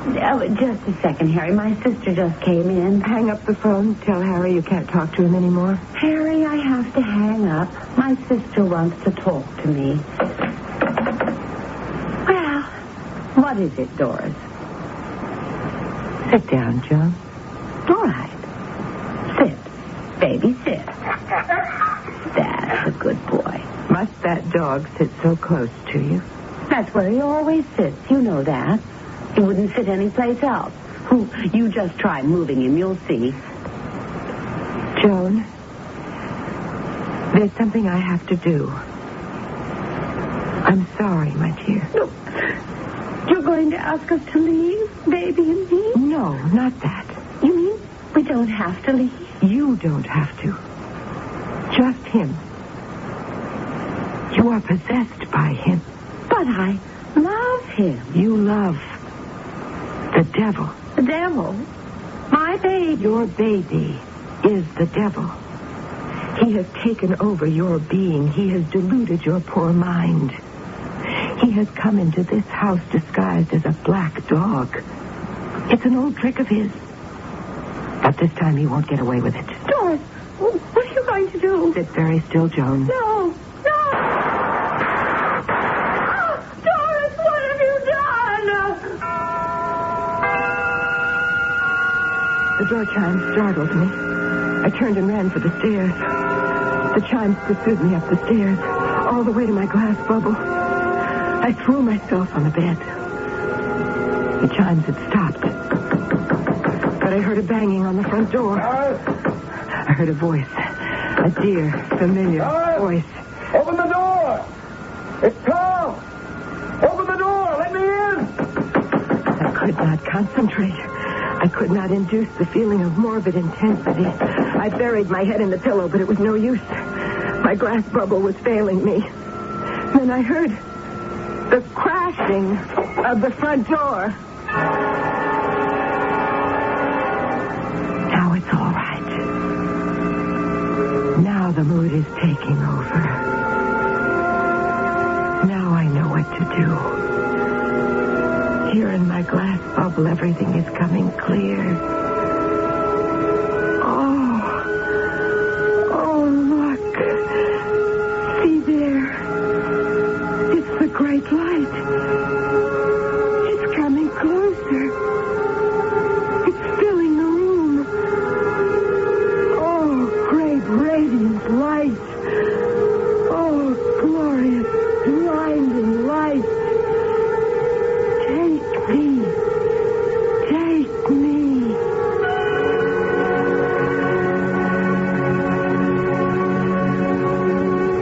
Speaker 12: Oh, just a second, Harry. My sister just came in.
Speaker 11: Hang up the phone. Tell Harry you can't talk to him anymore.
Speaker 12: Harry, I have to hang up. My sister wants to talk to me. Well, what is it, Doris?
Speaker 11: Sit down, Joan.
Speaker 12: All right. Sit. Baby, sit. That's a good boy.
Speaker 11: Must that dog sit so close to you?
Speaker 12: That's where he always sits. You know that. He wouldn't sit anyplace else. You just try moving him. You'll see.
Speaker 11: Joan, there's something I have to do. I'm sorry, my dear.
Speaker 12: No. You're going to ask us to leave, baby and me?
Speaker 11: No, not that.
Speaker 12: You mean we don't have to leave?
Speaker 11: You don't have to. Just him. You are possessed by him.
Speaker 12: But I love him.
Speaker 11: You love the devil.
Speaker 12: The devil? My baby.
Speaker 11: Your baby is the devil. He has taken over your being. He has deluded your poor mind. He has come into this house disguised as a black dog. It's an old trick of his. But this time he won't get away with it.
Speaker 12: Doris, what are you going to do?
Speaker 11: Sit very still, Joan.
Speaker 12: No. Doris, what have you done?
Speaker 11: The door chime startled me. I turned and ran for the stairs. The chimes pursued me up the stairs, all the way to my glass bubble. I threw myself on the bed. The chimes had stopped. But I heard a banging on the front door. I heard a voice. A dear, familiar voice.
Speaker 4: Open the door! It's Tom! Open the door! Let me in!
Speaker 11: I could not concentrate. I could not induce the feeling of morbid intensity. I buried my head in the pillow, but it was no use. My glass bubble was failing me. Then I heard the crashing of the front door. Now it's all right. Now the mood is taking over. Now I know what to do. Here in my glass bubble, everything is coming clear. Oh, look. See there. It's the great light. It's coming closer. It's filling the room. Oh, great radiant light. Oh, glorious, blinding light. Take me. Take me.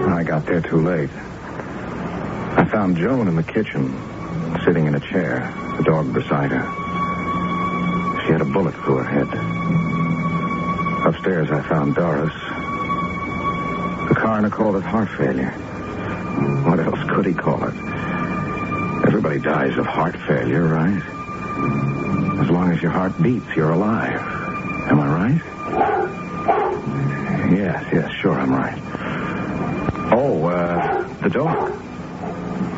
Speaker 14: I got there too late. I found Joan in the kitchen, sitting in a chair, the dog beside her. She had a bullet through her head. Upstairs, I found Doris. The coroner called it heart failure. What else could he call it? Everybody dies of heart failure, right? As long as your heart beats, you're alive. Am I right? Yes, sure, I'm right. Oh, the dog.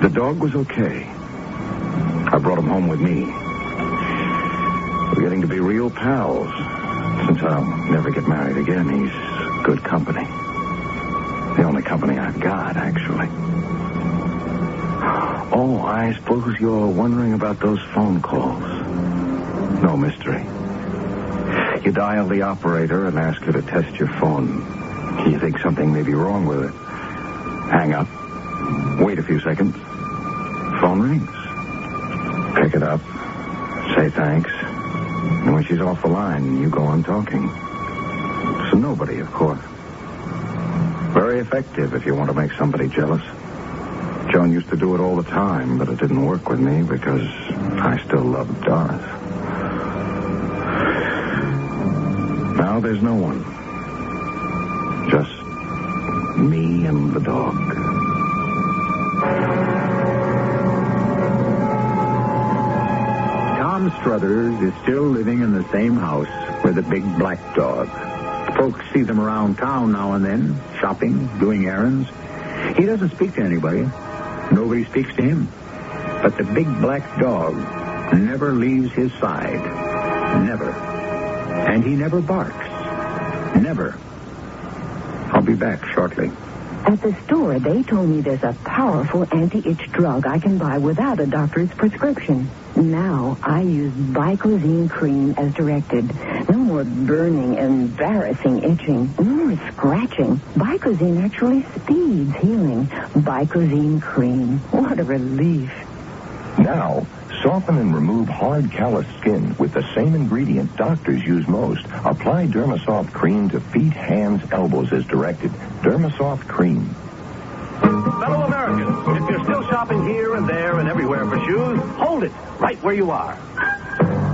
Speaker 14: The dog was okay. I brought him home with me. We're getting to be real pals. Since I'll never get married again, he's good company. The only company I've got, actually. Oh, I suppose you're wondering about those phone calls. No mystery. You dial the operator and ask her to test your phone. You think something may be wrong with it. Hang up. Wait a few seconds. Phone rings. Pick it up. Say thanks. And when she's off the line, you go on talking. So nobody, of course. Very effective if you want to make somebody jealous. Joan used to do it all the time, but it didn't work with me because I still loved Doris. Now there's no one. Just me and the dog.
Speaker 10: Tom Struthers is still living in the same house with a big black dog. Folks see them around town now and then, shopping, doing errands. He doesn't speak to anybody. Nobody speaks to him. But the big black dog never leaves his side. Never. And he never barks. Never. I'll be back shortly.
Speaker 11: At the store, they told me there's a powerful anti-itch drug I can buy without a doctor's prescription. Now, I use Bicozine cream as directed. No more burning, embarrassing itching. No more scratching. Bicozine actually speeds healing. Bicozine cream. What a relief.
Speaker 16: Now, soften and remove hard, callous skin with the same ingredient doctors use most. Apply Dermasoft cream to feet, hands, elbows as directed. Dermasoft cream.
Speaker 17: Fellow Americans, if you're still shopping here and there and everywhere for shoes, hold it right where you are.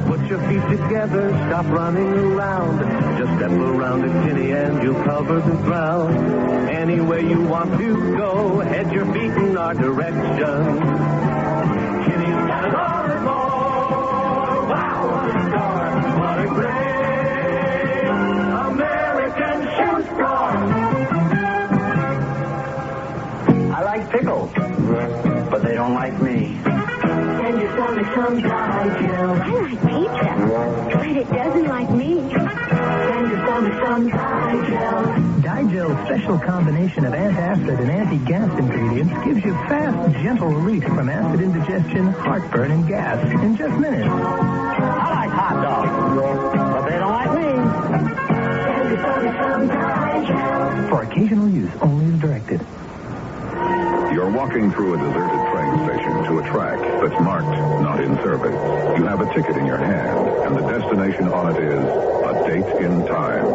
Speaker 17: Put your feet together, stop running around. Just step around a kitty and you'll cover the ground. Anywhere you want to go, head your feet in our direction. Kitty's got it all and more. Wow, what a store, what a great American shoe store.
Speaker 5: I like pickles, but they don't like me.
Speaker 3: Send your stomach some Digel. I like pizza, but it doesn't like me. Send your stomach some Digel.
Speaker 18: Digel's special combination of antacid and anti-gas ingredients gives you fast, gentle relief from acid indigestion, heartburn, and gas in just minutes.
Speaker 5: I like hot dogs, but they don't like me.
Speaker 3: Send your stomach some Digel.
Speaker 18: For occasional use, only as directed.
Speaker 14: You're walking through a deserted train station to a track that's marked not in service. You have a ticket in your hand, and the destination on it is a date in time.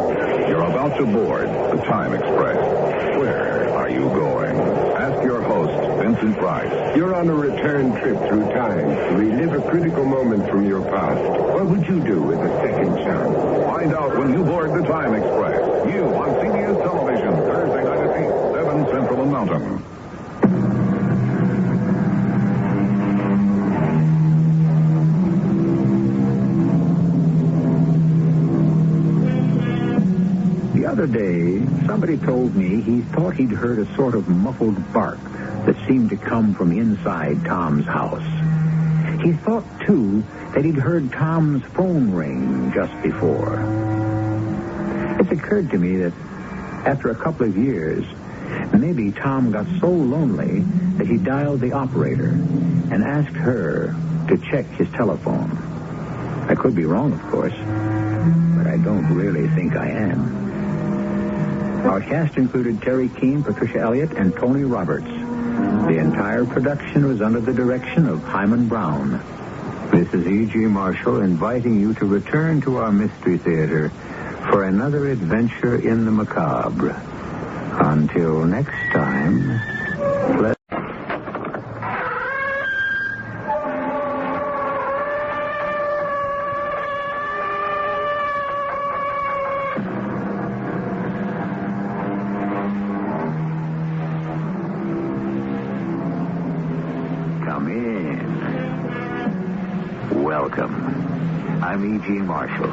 Speaker 14: You're about to board the Time Express. Where are you going? Ask your host, Vincent Price.
Speaker 19: You're on a return trip through time to relive a critical moment from your past. What would you do with a second chance?
Speaker 14: Find out when you board the Time Express. You on CBS Television, Thursday night at 8, 7 Central and Mountain.
Speaker 10: The other day, somebody told me he thought he'd heard a sort of muffled bark that seemed to come from inside Tom's house. He thought, too, that he'd heard Tom's phone ring just before. It's occurred to me that after a couple of years, maybe Tom got so lonely that he dialed the operator and asked her to check his telephone. I could be wrong, of course, but I don't really think I am. Our cast included Terry Keane, Patricia Elliott, and Tony Roberts. The entire production was under the direction of Himan Brown. This is E.G. Marshall inviting you to return to our Mystery Theater for another adventure in the macabre. Until next time, let's... Come in. Welcome. I'm E.G. Marshall.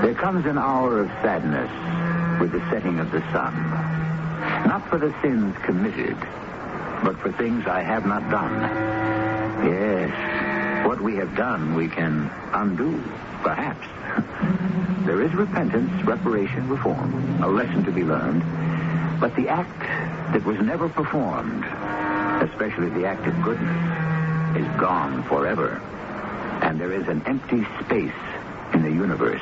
Speaker 10: There comes an hour of sadness with the setting of the sun. Not for the sins committed, but for things I have not done. Yes, what we have done we can undo, perhaps. There is repentance, reparation, reform, a lesson to be learned. But the act that was never performed, especially the act of goodness, is gone forever. And there is an empty space in the universe.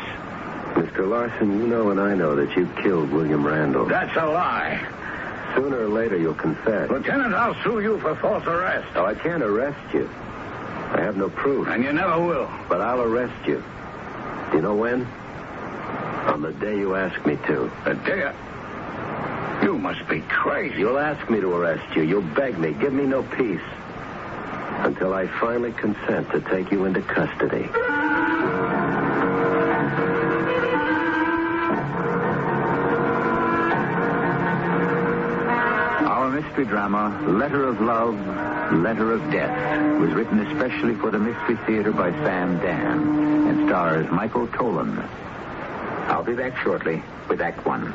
Speaker 8: Mr. Larson, you know and I know that you killed William Randall.
Speaker 4: That's a lie.
Speaker 8: Sooner or later, you'll confess.
Speaker 4: Lieutenant, I'll sue you for false arrest.
Speaker 8: Oh, I can't arrest you. I have no proof.
Speaker 4: And you never will.
Speaker 8: But I'll arrest you. Do you know when? On the day you ask me to.
Speaker 4: The day you
Speaker 14: must be crazy.
Speaker 17: You'll ask me to arrest you. You'll beg me. Give me no peace. Until I finally consent to take you into custody.
Speaker 10: Our mystery drama, Letter of Love, Letter of Death, was written especially for the Mystery Theater by Sam Dan and stars Michael Tolan. I'll be back shortly with Act One.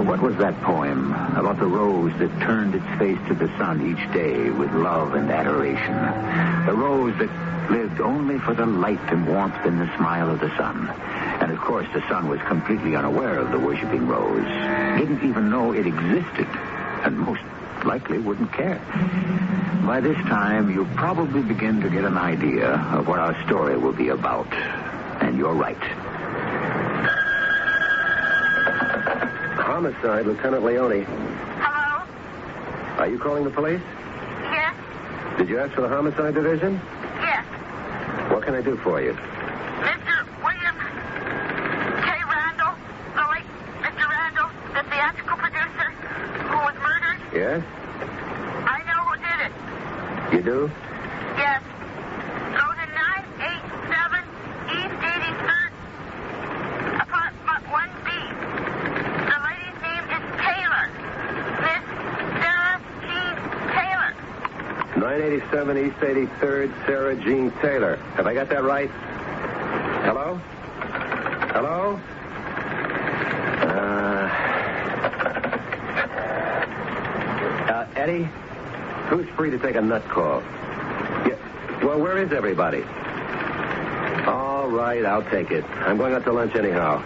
Speaker 10: What was that poem about the rose that turned its face to the sun each day with love and adoration? The rose that lived only for the light and warmth and the smile of the sun. And of course, the sun was completely unaware of the worshipping rose. Didn't even know it existed, and most likely wouldn't care. By this time, you'll probably begin to get an idea of what our story will be about. And you're right.
Speaker 17: Homicide, Lieutenant Leone.
Speaker 15: Hello?
Speaker 17: Are you calling the police?
Speaker 15: Yes?
Speaker 17: Did you ask for the homicide division?
Speaker 15: Yes.
Speaker 17: What can I do for you?
Speaker 15: Mr. William K. Randall, the late Mr. Randall, the theatrical producer who was murdered.
Speaker 17: Yes?
Speaker 15: I know who did it.
Speaker 17: You do?
Speaker 15: Yes. Go to 987 East 83rd, apartment 1B. The lady's name is Taylor. Miss Sarah Jean Taylor.
Speaker 17: 987 East 83rd, Sarah Jean Taylor. Have I got that right? Hello? Hello? Eddie? Who's free to take a nut call? Yeah. Well, where is everybody? All right, I'll take it. I'm going out to lunch anyhow.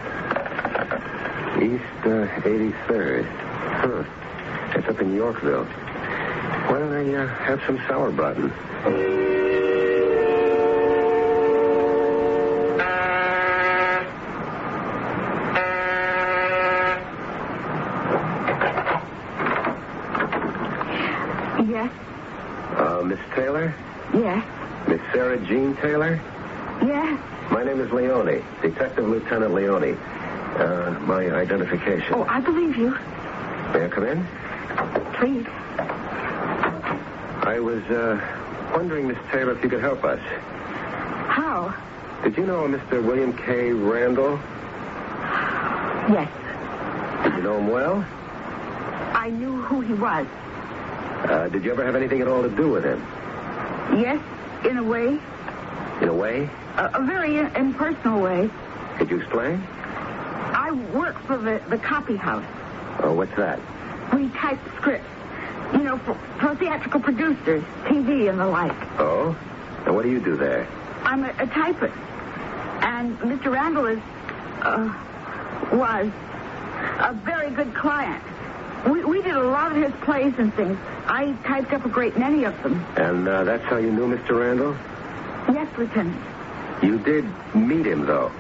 Speaker 17: East 83rd. Huh. It's up in Yorkville. Why don't I have some sauerbraten?
Speaker 12: Yes?
Speaker 17: Miss Taylor?
Speaker 12: Yes.
Speaker 17: Miss Sarah Jean Taylor?
Speaker 12: Yes.
Speaker 17: My name is Leone, Detective Lieutenant Leone. My identification.
Speaker 12: Oh, I believe you.
Speaker 17: May I come in?
Speaker 12: Please.
Speaker 17: I was wondering, Miss Taylor, if you could help us.
Speaker 12: How?
Speaker 17: Did you know a Mr. William K. Randall?
Speaker 12: Yes.
Speaker 17: Did you know him well?
Speaker 12: I knew who he was.
Speaker 17: Did you ever have anything at all to do with him?
Speaker 12: Yes, in a way.
Speaker 17: In a way?
Speaker 12: A very impersonal way.
Speaker 17: Could you explain?
Speaker 12: I work for the copy house.
Speaker 17: Oh, what's that?
Speaker 12: We type scripts. You know, for theatrical producers, TV and the like.
Speaker 17: Oh? And what do you do there?
Speaker 12: I'm a typist. And Mr. Randall was a very good client. We did a lot of his plays and things. I typed up a great many of them.
Speaker 17: And that's how you knew Mr. Randall?
Speaker 12: Yes, Lieutenant.
Speaker 17: You did meet him, though?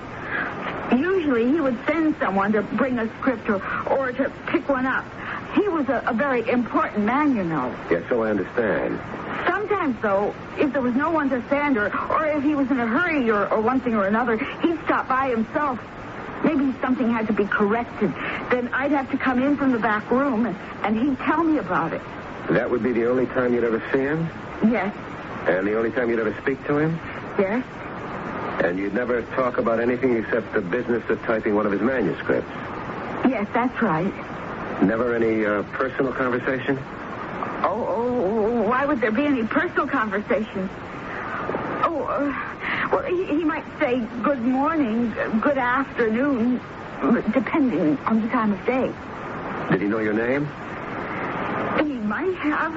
Speaker 12: Usually he would send someone to bring a script or to pick one up. He was a very important man, you know.
Speaker 17: Yes, so I understand.
Speaker 12: Sometimes, though, if there was no one to send or if he was in a hurry or one thing or another, he'd stop by himself. Maybe something had to be corrected. Then I'd have to come in from the back room, and he'd tell me about it.
Speaker 17: That would be the only time you'd ever see him?
Speaker 12: Yes.
Speaker 17: And the only time you'd ever speak to him?
Speaker 12: Yes.
Speaker 17: And you'd never talk about anything except the business of typing one of his manuscripts?
Speaker 12: Yes, that's right.
Speaker 17: Never any personal conversation?
Speaker 12: Oh, why would there be any personal conversation? Well, he might say good morning, good afternoon, depending on the time of day.
Speaker 17: Did he know your name?
Speaker 12: He might have.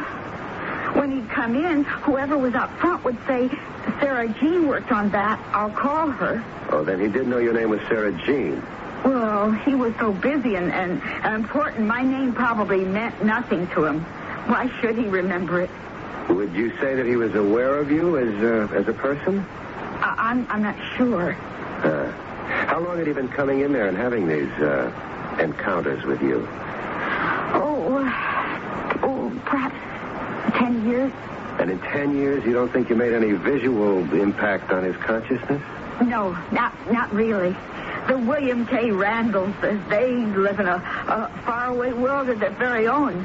Speaker 12: When he'd come in, whoever was up front would say, Sarah Jean worked on that. I'll call her.
Speaker 17: Oh, then he did know your name was Sarah Jean.
Speaker 12: Well, he was so busy and important, my name probably meant nothing to him. Why should he remember it?
Speaker 17: Would you say that he was aware of you as a person?
Speaker 12: I'm not sure.
Speaker 17: How long had he been coming in there and having these encounters with you?
Speaker 12: Oh, perhaps 10 years.
Speaker 8: And in 10 years, you don't think you made any visual impact on his consciousness?
Speaker 12: No, not really. The William K. Randalls, they live in a faraway world of their very own.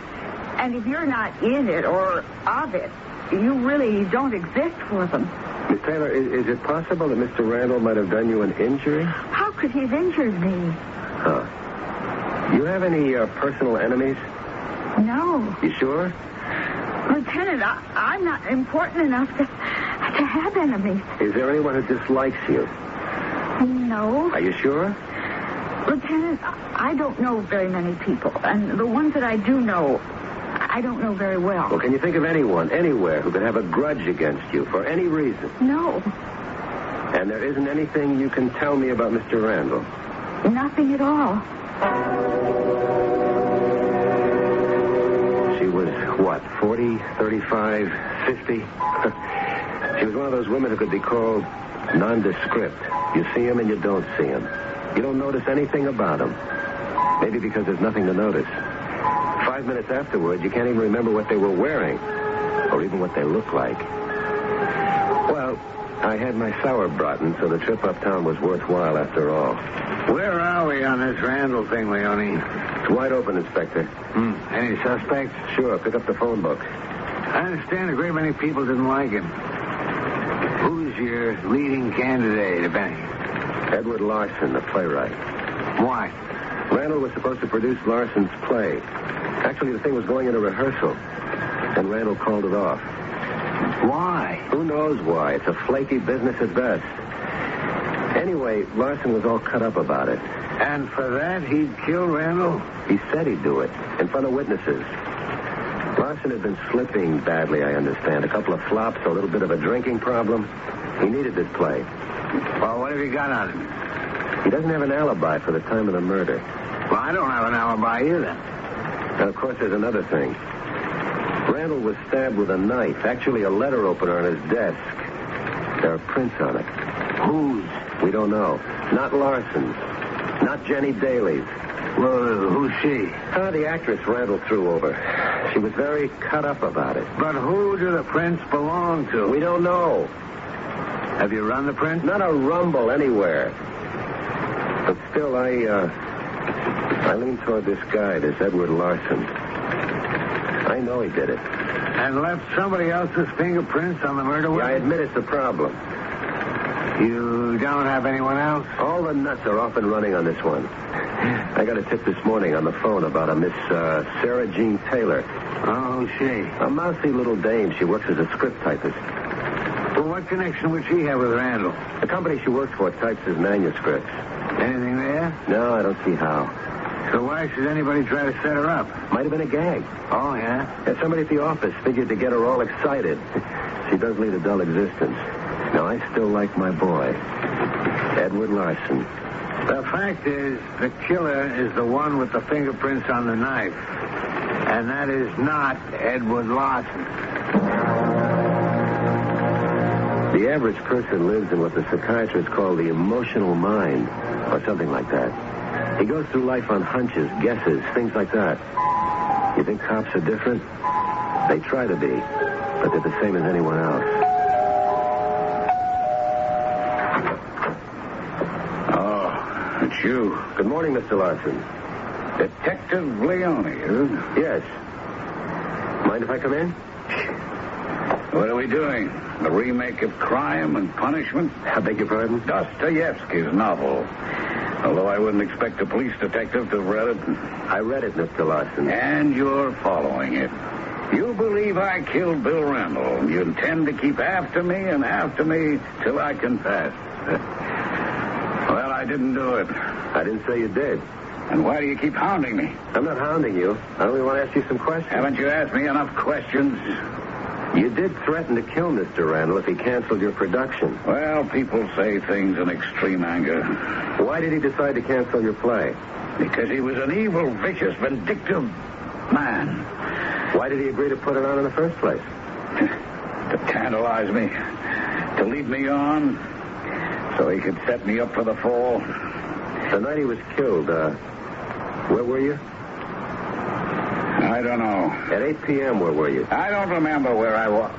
Speaker 12: And if you're not in it or of it, you really don't exist for them.
Speaker 8: Miss Taylor, is it possible that Mr. Randall might have done you an injury?
Speaker 12: How could he have injured me?
Speaker 8: Huh. You have any personal enemies?
Speaker 12: No.
Speaker 8: You sure?
Speaker 12: Lieutenant, I'm not important enough to have enemies.
Speaker 8: Is there anyone who dislikes you?
Speaker 12: No.
Speaker 8: Are you sure?
Speaker 12: Lieutenant, I don't know very many people. And the ones that I do know, I don't know very well.
Speaker 8: Well, can you think of anyone, anywhere, who could have a grudge against you for any reason?
Speaker 12: No.
Speaker 8: And there isn't anything you can tell me about Mr. Randall?
Speaker 12: Nothing at all.
Speaker 8: She was, what, 40, 35, 50? She was one of those women who could be called nondescript. You see him and you don't see him. You don't notice anything about him. Maybe because there's nothing to notice. 5 minutes afterwards, you can't even remember what they were wearing, or even what they looked like. Well, I had my sauerbraten, so the trip uptown was worthwhile after all.
Speaker 20: Where are we on this Randall thing, Leone?
Speaker 8: It's wide open, Inspector.
Speaker 20: Any suspects?
Speaker 8: Sure, pick up the phone book.
Speaker 20: I understand a great many people didn't like him. Who's your leading candidate, if any?
Speaker 8: Edward Larson, the playwright.
Speaker 20: Why?
Speaker 8: Randall was supposed to produce Larson's play. Actually, the thing was going into rehearsal, and Randall called it off.
Speaker 20: Why?
Speaker 8: Who knows why? It's a flaky business at best. Anyway, Larson was all cut up about it.
Speaker 20: And for that, he'd kill Randall?
Speaker 8: He said he'd do it, in front of witnesses. Larson had been slipping badly, I understand. A couple of flops, a little bit of a drinking problem. He needed this play.
Speaker 20: Well, what have you got on him?
Speaker 8: He doesn't have an alibi for the time of the murder.
Speaker 20: Well, I don't have an alibi either.
Speaker 8: And, of course, there's another thing. Randall was stabbed with a knife, actually a letter opener on his desk. There are prints on it.
Speaker 20: Whose?
Speaker 8: We don't know. Not Larson's. Not Jenny Daly's.
Speaker 20: Well, who's she?
Speaker 8: The actress Randall threw over. She was very cut up about it.
Speaker 20: But who do the prints belong to?
Speaker 8: We don't know.
Speaker 20: Have you run the print?
Speaker 8: Not a rumble anywhere. But still, I lean toward this guy, this Edward Larson. I know he did it.
Speaker 20: And left somebody else's fingerprints on the murder weapon?
Speaker 8: Yeah, I admit it's a problem.
Speaker 20: You don't have anyone else?
Speaker 8: All the nuts are off and running on this one. I got a tip this morning on the phone about a Miss Sarah Jean Taylor.
Speaker 20: Oh, she?
Speaker 8: A mousy little dame. She works as a script typist.
Speaker 20: Well, what connection would she have with Randall?
Speaker 8: The company she works for types his manuscripts.
Speaker 20: Anything there?
Speaker 8: No, I don't see how.
Speaker 20: So why should anybody try to set her up?
Speaker 8: Might have been a gag.
Speaker 20: Oh, yeah?
Speaker 8: Somebody at the office figured to get her all excited. She does lead a dull existence. Now, I still like my boy, Edward Larson.
Speaker 20: The fact is, the killer is the one with the fingerprints on the knife. And that is not Edward Larson.
Speaker 8: The average person lives in what the psychiatrists call the emotional mind, or something like that. He goes through life on hunches, guesses, things like that. You think cops are different? They try to be, but they're the same as anyone else.
Speaker 21: Oh, it's you.
Speaker 8: Good morning, Mr. Larson.
Speaker 21: Detective Leone, is it?
Speaker 8: Yes. Mind if I come in?
Speaker 21: What are we doing? The remake of Crime and Punishment?
Speaker 8: I beg your pardon?
Speaker 21: Dostoevsky's novel. Although I wouldn't expect a police detective to have read it.
Speaker 8: I read it, Mr. Larson.
Speaker 21: And you're following it. You believe I killed Bill Randall. You intend to keep after me and after me till I confess. Well, I didn't do it.
Speaker 8: I didn't say you did.
Speaker 21: And why do you keep hounding me?
Speaker 8: I'm not hounding you. I only want to ask you some questions.
Speaker 21: Haven't you asked me enough questions?
Speaker 8: You did threaten to kill Mr. Randall if he canceled your production.
Speaker 21: Well, people say things in extreme anger.
Speaker 8: Why did he decide to cancel your play?
Speaker 21: Because he was an evil, vicious, vindictive man.
Speaker 8: Why did he agree to put it on in the first place?
Speaker 21: To tantalize me. To lead me on. So he could set me up for the fall.
Speaker 8: The night he was killed, where were you?
Speaker 21: I don't know.
Speaker 8: At 8 p.m., where were you?
Speaker 21: I don't remember where I was.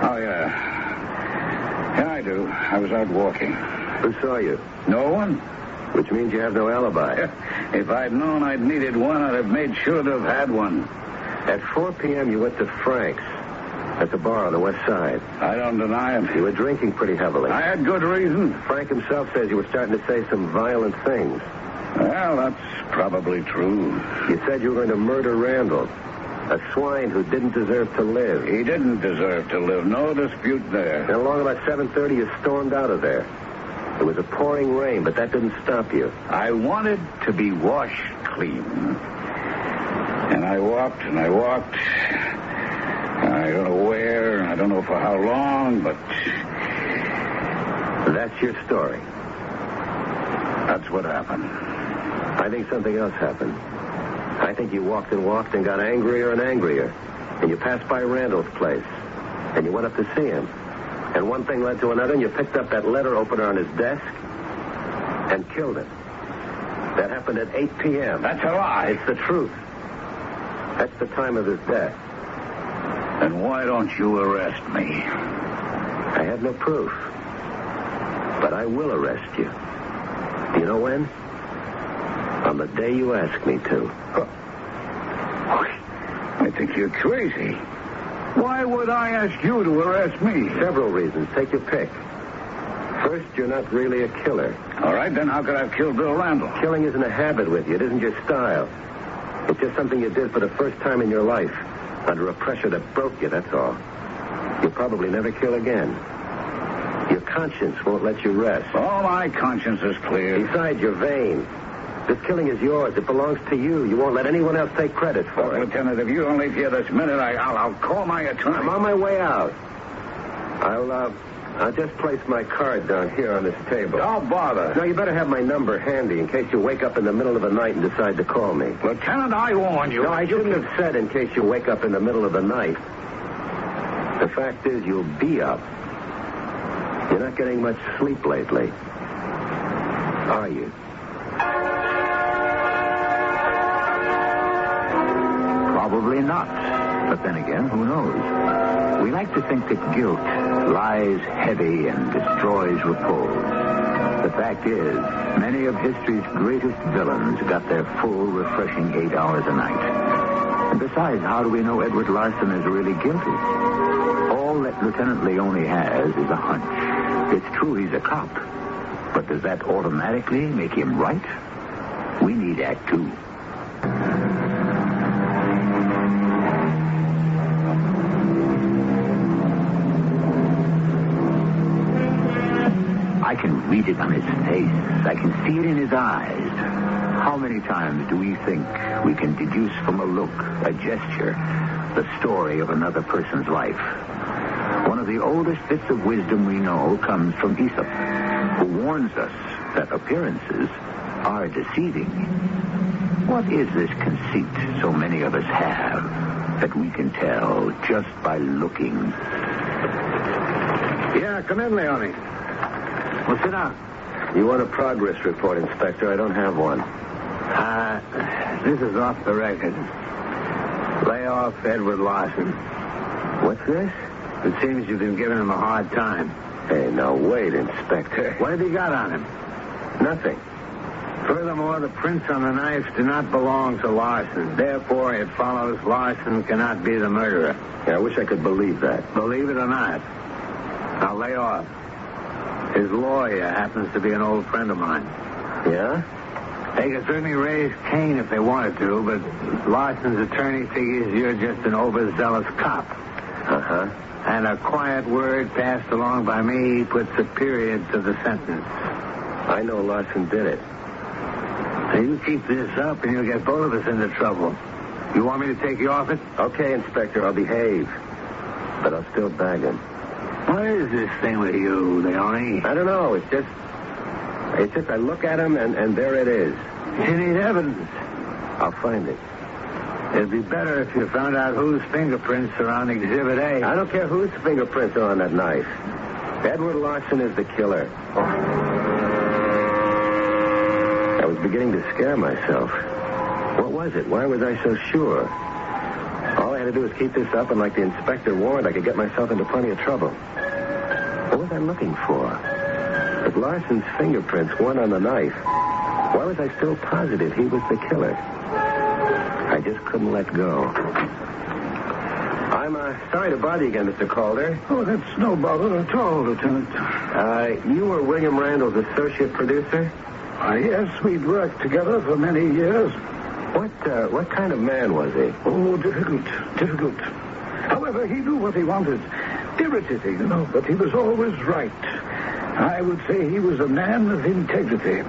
Speaker 21: Oh, yeah. Yeah, I do. I was out walking.
Speaker 8: Who saw you?
Speaker 21: No one.
Speaker 8: Which means you have no alibi.
Speaker 21: If I'd known I'd needed one, I'd have made sure to have had one.
Speaker 8: At 4 p.m., you went to Frank's. At the bar on the west side.
Speaker 21: I don't deny it.
Speaker 8: You were drinking pretty heavily.
Speaker 21: I had good reason.
Speaker 8: Frank himself says you were starting to say some violent things.
Speaker 21: Well, that's probably true.
Speaker 8: You said you were going to murder Randall. A swine who didn't deserve to live.
Speaker 21: He didn't deserve to live. No dispute there.
Speaker 8: And along about 7:30, you stormed out of there. It was a pouring rain, but that didn't stop you.
Speaker 21: I wanted to be washed clean. And I walked and I walked. I don't know where, I don't know for how long, but...
Speaker 8: That's your story.
Speaker 21: That's what happened.
Speaker 8: I think something else happened. I think you walked and walked and got angrier and angrier. And you passed by Randall's place. And you went up to see him. And one thing led to another, and you picked up that letter opener on his desk and killed him. That happened at 8 p.m.
Speaker 21: That's a lie.
Speaker 8: It's the truth. That's the time of his death.
Speaker 21: Then why don't you arrest me?
Speaker 8: I have no proof. But I will arrest you. Do you know when? On the day you ask me to.
Speaker 21: I think you're crazy. Why would I ask you to arrest me?
Speaker 8: Several reasons. Take your pick. First, you're not really a killer.
Speaker 21: All right, then how could I have killed Bill Randall?
Speaker 8: Killing isn't a habit with you. It isn't your style. It's just something you did for the first time in your life. Under a pressure that broke you, that's all. You'll probably never kill again. Your conscience won't let you rest.
Speaker 21: Oh, my conscience is clear.
Speaker 8: Besides, you're vain. This killing is yours. It belongs to you. You won't let anyone else take credit for it.
Speaker 21: Lieutenant, if you don't leave here this minute, I'll call my attorney.
Speaker 8: I'm on my way out. I'll just place my card down here on this table.
Speaker 21: Don't bother.
Speaker 8: No, you better have my number handy in case you wake up in the middle of the night and decide to call me.
Speaker 21: Lieutenant, I warn you.
Speaker 8: No, I shouldn't have said in case you wake up in the middle of the night. The fact is, you'll be up. You're not getting much sleep lately. Are you?
Speaker 10: Probably not. But then again, who knows? We like to think that guilt lies heavy and destroys repose. The fact is, many of history's greatest villains got their full, refreshing 8 hours a night. And besides, how do we know Edward Larson is really guilty? All that Lieutenant Leone has is a hunch. It's true he's a cop. But does that automatically make him right? We need Act 2. I can read it on his face. I can see it in his eyes. How many times do we think we can deduce from a look, a gesture, the story of another person's life? One of the oldest bits of wisdom we know comes from Aesop, who warns us that appearances are deceiving. What is this conceit so many of us have that we can tell just by looking?
Speaker 20: Yeah, come in, Leone. Well, sit down.
Speaker 8: You want a progress report, Inspector? I don't have one.
Speaker 20: This is off the record. Lay off Edward Larson.
Speaker 8: What's this?
Speaker 20: It seems you've been giving him a hard time.
Speaker 8: Hey, now wait, Inspector.
Speaker 20: What have you got on him?
Speaker 8: Nothing.
Speaker 20: Furthermore, the prints on the knife do not belong to Larson. Therefore, it follows Larson cannot be the murderer.
Speaker 8: Yeah, I wish I could believe that.
Speaker 20: Believe it or not. Now lay off. His lawyer happens to be an old friend of mine.
Speaker 8: Yeah?
Speaker 20: They could certainly raise Cain if they wanted to, but Larson's attorney figures you're just an overzealous cop.
Speaker 8: Uh-huh.
Speaker 20: And a quiet word passed along by me puts a period to the sentence.
Speaker 8: I know Larson did it.
Speaker 20: Now you keep this up and you'll get both of us into trouble. You want me to take you off it?
Speaker 8: Okay, Inspector, I'll behave. But I'll still bag him.
Speaker 20: What is this thing with you, Leone?
Speaker 8: I don't know. It's just I look at him and there it is.
Speaker 20: You need evidence.
Speaker 8: I'll find it.
Speaker 20: It'd be better if you found out whose fingerprints are on Exhibit A.
Speaker 8: I don't care whose fingerprints are on that knife. Edward Larson is the killer. I was beginning to scare myself. What was it? Why was I so sure? All I had to do is keep this up, and like the inspector warned, I could get myself into plenty of trouble. What was I looking for? With Larson's fingerprints, one on the knife, why was I still positive he was the killer? I just couldn't let go. I'm sorry to bother you again, Mr. Calder.
Speaker 20: Oh, that's no bother at all, Lieutenant.
Speaker 8: You were William Randall's associate producer?
Speaker 20: Yes, we'd worked together for many years.
Speaker 8: What kind of man was he?
Speaker 20: Oh, difficult. However, he knew what he wanted. Irritating, but he was always right. I would say he was a man of integrity.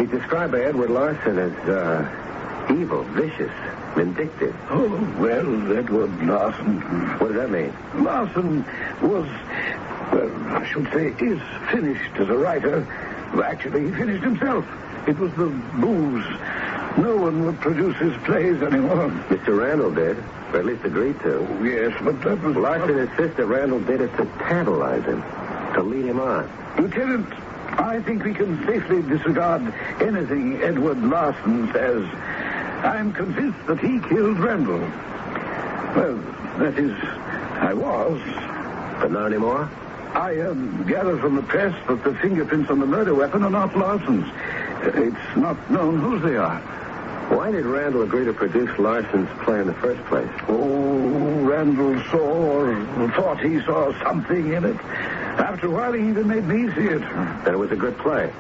Speaker 8: He's described by Edward Larson as, evil, vicious, vindictive.
Speaker 20: Oh, well, Edward Larson.
Speaker 8: What does that mean?
Speaker 20: Larson was, I should say, is finished as a writer. Well, actually, he finished himself. It was the booze. No one would produce his plays anymore.
Speaker 8: Mr. Randall did, or at least agreed to.
Speaker 20: Oh, yes, but that was...
Speaker 8: Larson insists that Randall did it to tantalize him, to lead him on.
Speaker 20: Lieutenant, I think we can safely disregard anything Edward Larson says. I'm convinced that he killed Randall. Well, that is, I was.
Speaker 8: But not anymore?
Speaker 20: I gathered from the press that the fingerprints on the murder weapon are not Larson's. It's not known whose they are.
Speaker 8: Why did Randall agree to produce Larson's play in the first place?
Speaker 20: Oh, Randall saw or thought he saw something in it. After a while, he even made me see it.
Speaker 8: Then it was a good play.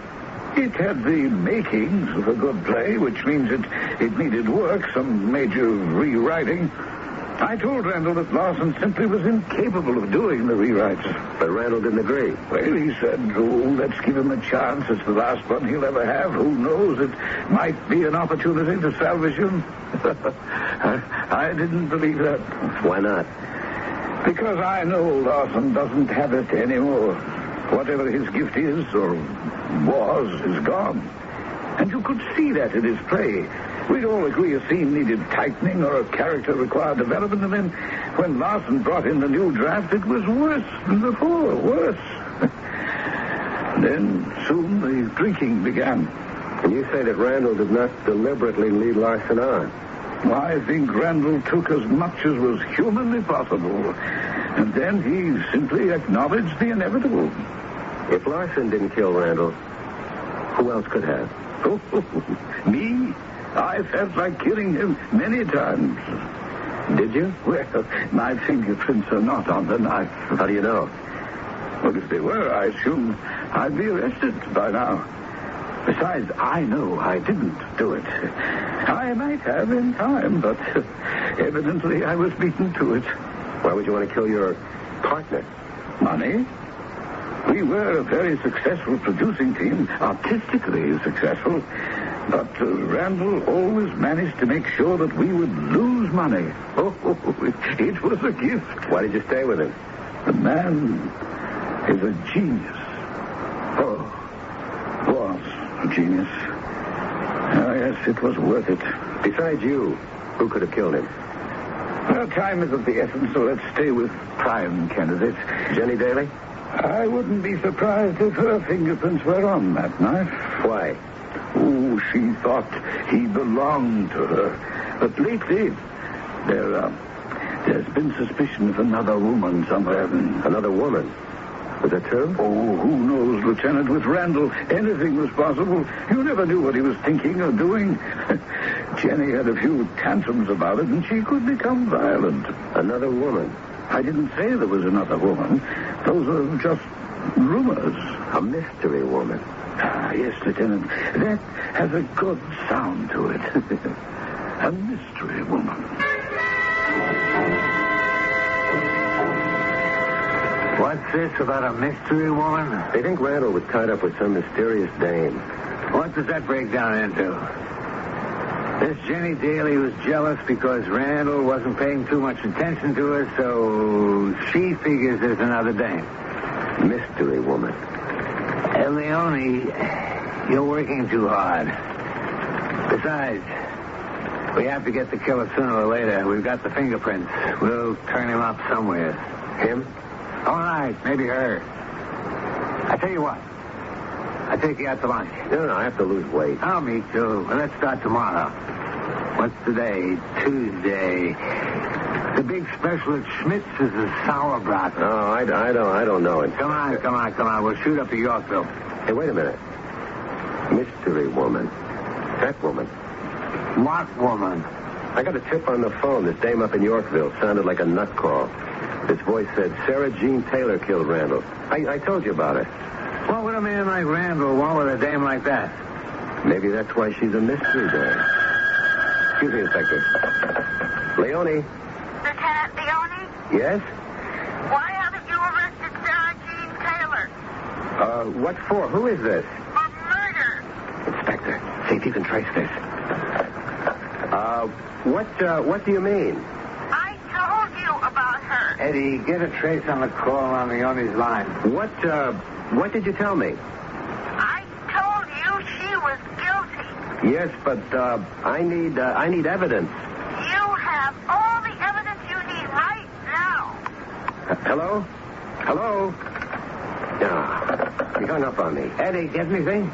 Speaker 20: It had the makings of a good play, which means it needed work, some major rewriting. I told Randall that Larson simply was incapable of doing the rewrites.
Speaker 8: But Randall didn't agree.
Speaker 20: Well, he said, let's give him a chance. It's the last one he'll ever have. Who knows? It might be an opportunity to salvage him. I didn't believe that.
Speaker 8: Why not?
Speaker 20: Because I know Larson doesn't have it anymore. Whatever his gift is, or was, is gone. And you could see that in his play. We'd all agree a scene needed tightening or a character required development, and then when Larson brought in the new draft, it was worse than before, worse. Then soon the drinking began.
Speaker 8: And you say that Randall did not deliberately lead Larson on?
Speaker 20: I think Randall took as much as was humanly possible, and then he simply acknowledged the inevitable.
Speaker 8: If Larson didn't kill Randall, who else could have?
Speaker 20: Oh, me? I felt like killing him many times.
Speaker 8: Did you?
Speaker 20: Well, my fingerprints are not on the knife.
Speaker 8: How do you know?
Speaker 20: Well, if they were, I assume I'd be arrested by now. Besides, I know I didn't do it. I might have in time, but evidently I was beaten to it.
Speaker 8: Why would you want to kill your partner?
Speaker 20: Money? We were a very successful producing team, artistically successful. But Randall always managed to make sure that we would lose money. Oh, it was a gift.
Speaker 8: Why did you stay with him?
Speaker 20: The man is a genius. Oh, was a genius. Oh, yes, it was worth it.
Speaker 8: Besides you, who could have killed him?
Speaker 20: Well, time is of the essence, so let's stay with prime candidates.
Speaker 8: Jenny Daly?
Speaker 20: I wouldn't be surprised if her fingerprints were on that knife.
Speaker 8: Why?
Speaker 20: Oh, she thought he belonged to her. But lately, there's been suspicion of another woman somewhere.
Speaker 8: Another woman? Was that true?
Speaker 20: Oh, who knows, Lieutenant? With Randall, anything was possible. You never knew what he was thinking or doing. Jenny had a few tantrums about it, and she could become violent.
Speaker 8: Another woman?
Speaker 20: I didn't say there was another woman. Those are just rumors.
Speaker 8: A mystery woman.
Speaker 20: Ah, yes, Lieutenant. That has a good sound to it. A mystery woman.
Speaker 6: What's this about a mystery woman?
Speaker 8: They think Randall was tied up with some mysterious dame.
Speaker 6: What does that break down into? This Jenny Daly was jealous because Randall wasn't paying too much attention to her, so she figures there's another dame.
Speaker 8: Mystery woman.
Speaker 6: Leone, you're working too hard. Besides, we have to get the killer sooner or later. We've got the fingerprints. We'll turn him up somewhere.
Speaker 8: Him?
Speaker 6: All right, maybe her. I tell you what. I take you out to lunch.
Speaker 8: No, I have to lose weight.
Speaker 6: Oh, me too. Well, let's start tomorrow. What's today? Tuesday. The big special at Schmidt's is a sauerbraten.
Speaker 8: Oh, I don't know it.
Speaker 6: Come on. We'll shoot up to Yorkville.
Speaker 8: Hey, wait a minute. Mystery woman. That woman.
Speaker 6: What woman?
Speaker 8: I got a tip on the phone. This dame up in Yorkville sounded like a nut call. This voice said Sarah Jean Taylor killed Randall. I told you about it.
Speaker 6: What would a man like Randall want with a dame like that?
Speaker 8: Maybe that's why she's a mystery dame. Excuse me, Inspector. Leone.
Speaker 15: Lieutenant Leone?
Speaker 8: Yes?
Speaker 15: Why haven't you arrested Sarah Jean Taylor?
Speaker 8: What for? Who is this?
Speaker 15: For murder.
Speaker 8: Inspector, see if you can trace this. What do you mean?
Speaker 15: I told you about her.
Speaker 6: Eddie, get a trace on the call on Leone's line.
Speaker 8: What did you tell me?
Speaker 15: I told you she was guilty.
Speaker 8: Yes, but I need evidence.
Speaker 15: You have all the evidence you need right now.
Speaker 8: Hello? Yeah. He hung up on me.
Speaker 6: Eddie, get anything?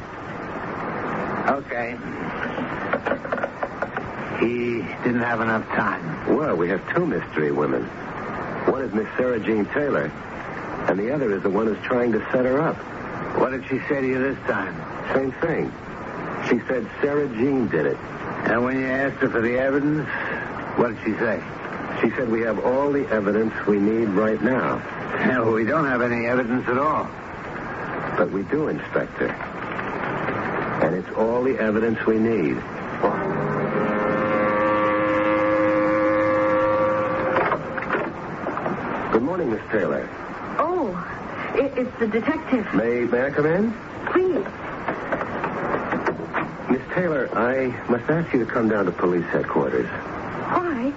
Speaker 6: Okay. He didn't have enough time.
Speaker 8: Well, we have two mystery women. One is Miss Sarah Jean Taylor, and the other is the one who's trying to set her up.
Speaker 6: What did she say to you this time?
Speaker 8: Same thing. She said Sarah Jean did it.
Speaker 6: And when you asked her for the evidence, what did she say?
Speaker 8: She said we have all the evidence we need right now.
Speaker 6: No, we don't have any evidence at all.
Speaker 8: But we do, Inspector. And it's all the evidence we need. Good morning, Miss Taylor.
Speaker 12: Oh, it's the detective.
Speaker 8: May I come in?
Speaker 12: Please.
Speaker 8: Miss Taylor, I must ask you to come down to police headquarters.
Speaker 12: Why?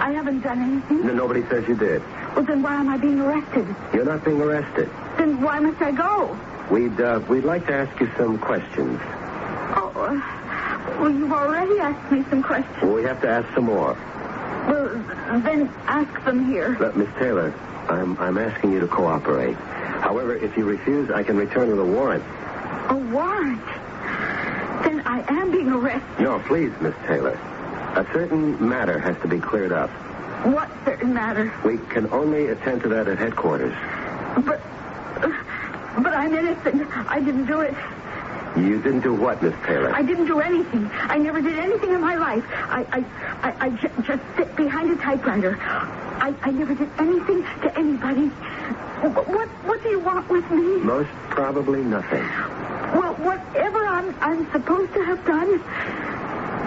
Speaker 12: I haven't done anything.
Speaker 8: No, nobody says you did.
Speaker 12: Well, then why am I being arrested?
Speaker 8: You're not being arrested.
Speaker 12: Then why must I go?
Speaker 8: We'd like to ask you some questions.
Speaker 12: Oh, well, you've already asked me some questions.
Speaker 8: Well, we have to ask some more.
Speaker 12: Well, then ask them here.
Speaker 8: Miss Taylor, I'm asking you to cooperate. However, if you refuse, I can return with a warrant.
Speaker 12: A warrant? Then I am being arrested.
Speaker 8: No, please, Miss Taylor. A certain matter has to be cleared up.
Speaker 12: What certain matter?
Speaker 8: We can only attend to that at headquarters.
Speaker 12: But I'm innocent. I didn't do it.
Speaker 8: You didn't do what, Miss Taylor?
Speaker 12: I didn't do anything. I never did anything in my life. I just sit behind a typewriter. I never did anything to anybody. What do you want with me?
Speaker 8: Most probably nothing.
Speaker 12: Well, whatever I'm supposed to have done,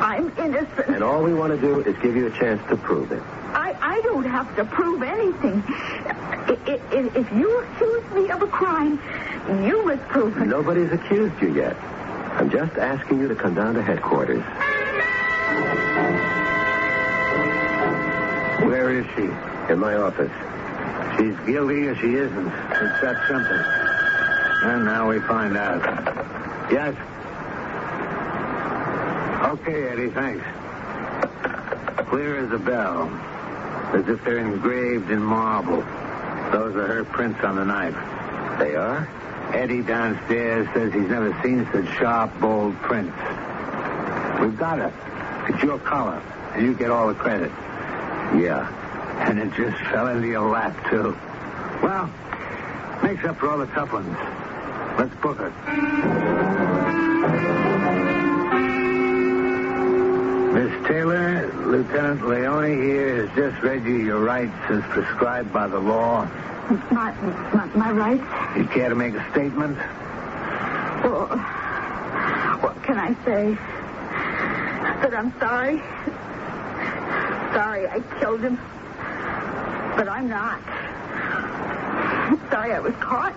Speaker 12: I'm innocent.
Speaker 8: And all we want to do is give you a chance to prove it.
Speaker 12: I don't have to prove anything. If you accuse me of a crime, you must prove it.
Speaker 8: Nobody's accused you yet. I'm just asking you to come down to headquarters.
Speaker 6: Where is she?
Speaker 8: In my office.
Speaker 6: She's guilty or she isn't. It's that simple. And now we find out. Yes? Okay, Eddie, thanks. Clear as a bell. As if they're engraved in marble. Those are her prints on the knife.
Speaker 8: They are?
Speaker 6: Eddie downstairs says he's never seen such sharp, bold prints. We've got her. It's your color, and you get all the credit.
Speaker 8: Yeah.
Speaker 6: And it just fell into your lap, too. Well, makes up for all the tough ones. Let's book her. Miss Taylor, Lieutenant Leone here has just read you your rights as prescribed by the law.
Speaker 12: My rights?
Speaker 6: You care to make a statement?
Speaker 12: Well, what can I say? That I'm sorry. Sorry I killed him. But I'm not. Sorry I was caught.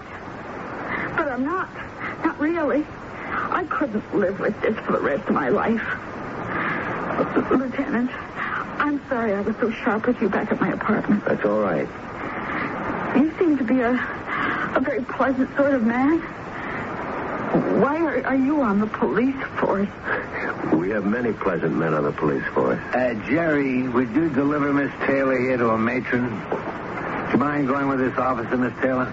Speaker 12: But I'm not. Not really. I couldn't live with this for the rest of my life. Lieutenant, I'm sorry I was so sharp with you back at my apartment.
Speaker 8: That's all right.
Speaker 12: You seem to be a very pleasant sort of man. Why are you on the police force?
Speaker 8: We have many pleasant men on the police force.
Speaker 6: Jerry, would you deliver Miss Taylor here to a matron? Do you mind going with this officer, Miss Taylor?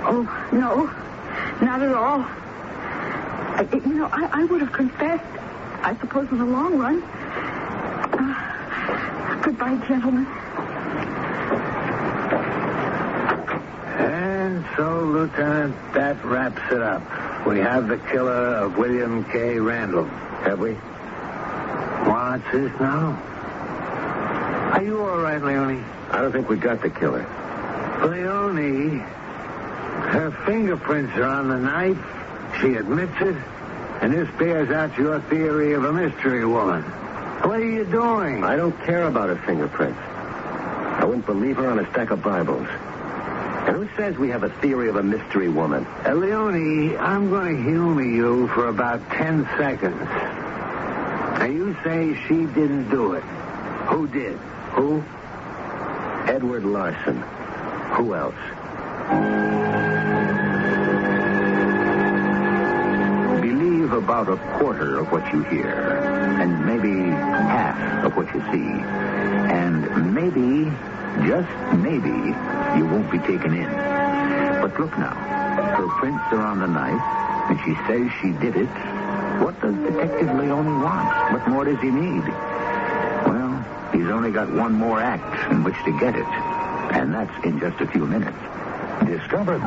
Speaker 12: Oh, no. Not at all. I would have confessed, I suppose, in the long run. Goodbye, gentlemen.
Speaker 6: And so, Lieutenant, that wraps it up. We have the killer of William K. Randall. Have we? What's this now? Are you all right, Leone?
Speaker 8: I don't think we got the killer.
Speaker 6: Leone, her fingerprints are on the knife. She admits it. And this bears out your theory of a mystery woman. What are you doing?
Speaker 8: I don't care about her fingerprints. I wouldn't believe her on a stack of Bibles. And who says we have a theory of a mystery woman?
Speaker 6: Leone, I'm going to humor you for about 10 seconds. Now, you say she didn't do it. Who did? Who?
Speaker 8: Edward Larson. Who else? Believe about a quarter of what you hear, and maybe half of what you see, and maybe, just maybe, you won't be taken in. But look now, her prints are on the knife, and she says she did it. What does Detective Leone want? What more does he need? Well, he's only got one more act in which to get it, and that's in just a few minutes.
Speaker 16: Discovered.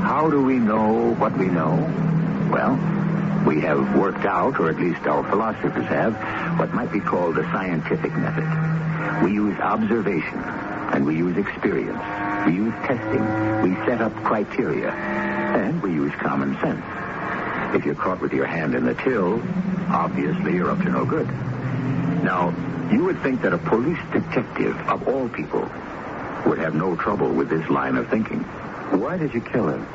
Speaker 8: How do we know what we know? Well, we have worked out, or at least our philosophers have, what might be called the scientific method. We use observation, and we use experience. We use testing. We set up criteria, and we use common sense. If you're caught with your hand in the till, obviously you're up to no good. Now, you would think that a police detective, of all people, would have no trouble with this line of thinking. Why did you kill him?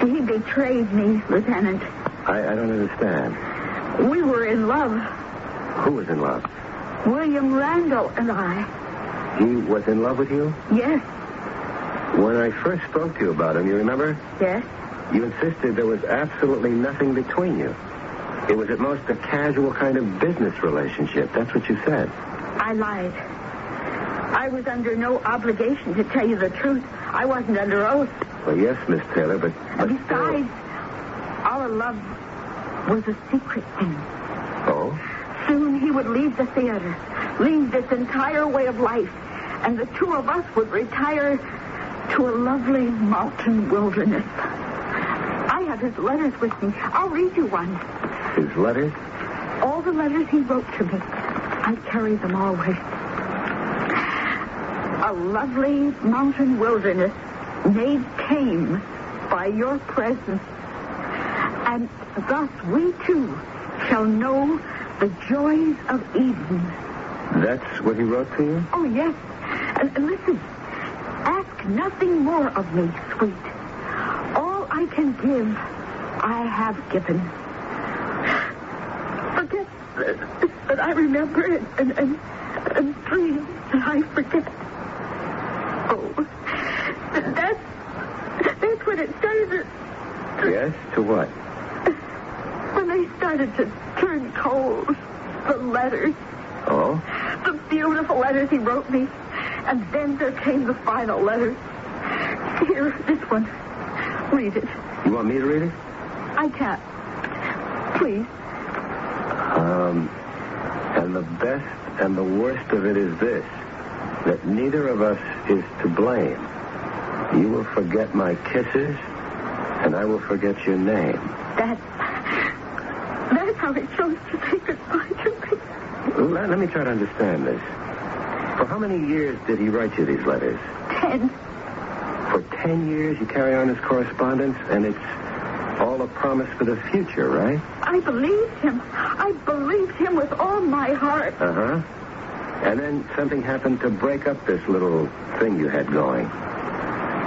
Speaker 12: He betrayed me, Lieutenant.
Speaker 8: I don't understand.
Speaker 12: We were in love.
Speaker 8: Who was in love?
Speaker 12: William Randall and I.
Speaker 8: He was in love with you?
Speaker 12: Yes.
Speaker 8: When I first spoke to you about him, you remember?
Speaker 12: Yes.
Speaker 8: You insisted there was absolutely nothing between you. It was at most a casual kind of business relationship. That's what you said.
Speaker 12: I lied. I was under no obligation to tell you the truth. I wasn't under oath.
Speaker 8: Well, yes, Miss Taylor, but
Speaker 12: besides, our love was a secret thing.
Speaker 8: Oh?
Speaker 12: Soon he would leave the theater, leave this entire way of life, and the two of us would retire to a lovely mountain wilderness. I have his letters with me. I'll read you one.
Speaker 8: His letters?
Speaker 12: All the letters he wrote to me. I carry them always. A lovely mountain wilderness made tame by your presence. And thus we too shall know the joys of Eden.
Speaker 8: That's what he wrote to you?
Speaker 12: Oh, yes. And listen, ask nothing more of me, sweet. All I can give, I have given. Forget that I remember it and dream that I forget. Oh, that's when it started.
Speaker 8: Yes, to what?
Speaker 12: When they started to turn cold, the letters.
Speaker 8: Oh?
Speaker 12: The beautiful letters he wrote me. And then there came the final letter. Here, this one. Read it.
Speaker 8: You want me to read it?
Speaker 12: I can't. Please.
Speaker 8: And the best and the worst of it is this, that neither of us is to blame. You will forget my kisses, and I will forget your name.
Speaker 12: That's how he chose to say goodbye to me.
Speaker 8: Let me try to understand this. For how many years did he write you these letters?
Speaker 12: 10.
Speaker 8: For 10 years you carry on this correspondence, and it's all a promise for the future, right?
Speaker 12: I believed him. I believed him with all my heart.
Speaker 8: Uh-huh. And then something happened to break up this little thing you had going.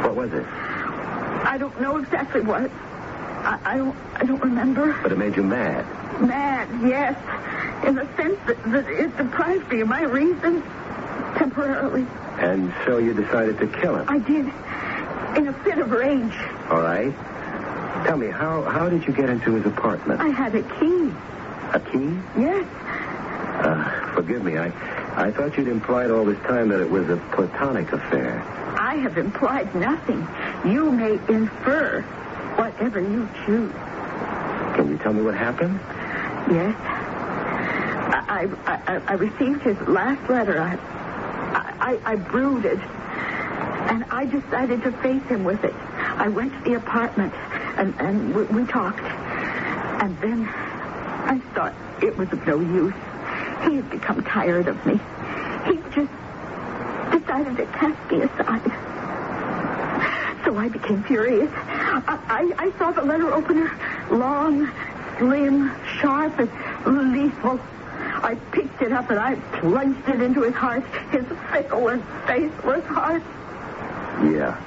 Speaker 8: What was it?
Speaker 12: I don't know exactly what. I don't remember.
Speaker 8: But it made you mad.
Speaker 12: Mad, yes. In the sense that it deprived me of my reason temporarily.
Speaker 8: And so you decided to kill him?
Speaker 12: I did. In a fit of rage.
Speaker 8: All right. Tell me, how did you get into his apartment?
Speaker 12: I had a key.
Speaker 8: A key?
Speaker 12: Yes.
Speaker 8: Forgive me. I thought you'd implied all this time that it was a platonic affair.
Speaker 12: I have implied nothing. You may infer whatever you choose.
Speaker 8: Can you tell me what happened?
Speaker 12: Yes. I received his last letter. I brooded. And I decided to face him with it. I went to the apartment, and we talked. And then I thought it was of no use. He had become tired of me. He just decided to cast me aside. So I became furious. I saw the letter opener, long, slim, sharp, and lethal. I picked it up and I plunged it into his heart, his fickle and faithless heart.
Speaker 8: Yeah.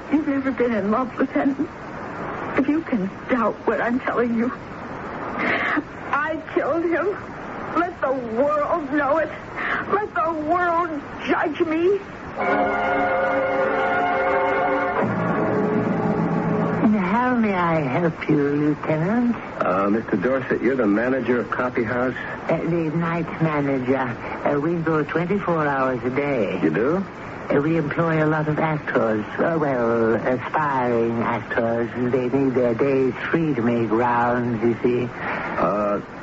Speaker 12: You've never been in love, Lieutenant. If you can doubt what I'm telling you, I killed him. Let the world know it. Let the world judge me.
Speaker 6: How may I help you, Lieutenant?
Speaker 8: Mr. Dorset, you're the manager of Coffee House?
Speaker 6: The night manager. We go 24 hours a day.
Speaker 8: You do?
Speaker 6: We employ a lot of actors. Aspiring actors. They need their days free to make rounds, you see.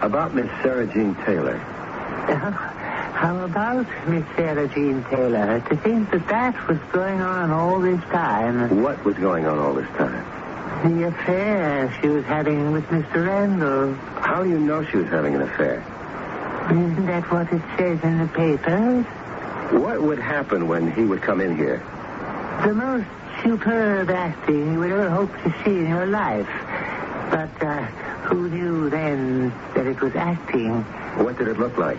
Speaker 8: About Miss Sarah Jean Taylor.
Speaker 6: How about Miss Sarah Jean Taylor? To think that was going on all this time.
Speaker 8: What was going on all this time?
Speaker 6: The affair she was having with Mr. Randall.
Speaker 8: How do you know she was having an affair?
Speaker 6: Isn't that what it says in the papers?
Speaker 8: What would happen when he would come in here?
Speaker 6: The most superb acting you would ever hope to see in your life. But who knew then that it was acting?
Speaker 8: What did it look like?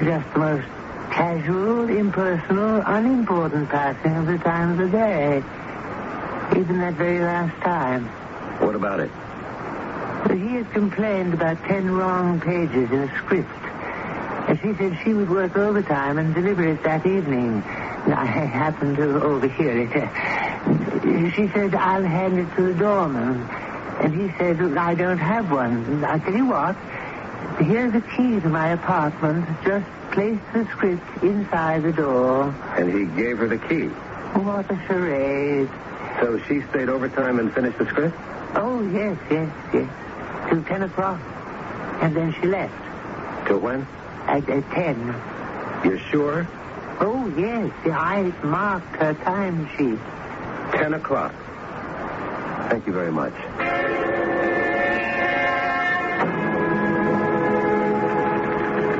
Speaker 6: Just the most casual, impersonal, unimportant passing of the time of the day. Even that very last time.
Speaker 8: What about it?
Speaker 6: He had complained about 10 wrong pages in a script. And she said she would work overtime and deliver it that evening. I happened to overhear it. She said, I'll hand it to the doorman. And he said, I don't have one. I tell you what, here's the key to my apartment. Just place the script inside the door.
Speaker 8: And he gave her the key?
Speaker 6: What a charade.
Speaker 8: So she stayed overtime and finished the script?
Speaker 6: Oh, yes. Till 10 o'clock. And then she left.
Speaker 8: Till when?
Speaker 6: At 10.
Speaker 8: You're sure?
Speaker 6: Oh, yes. I marked her time sheet.
Speaker 8: 10 o'clock. Thank you very much.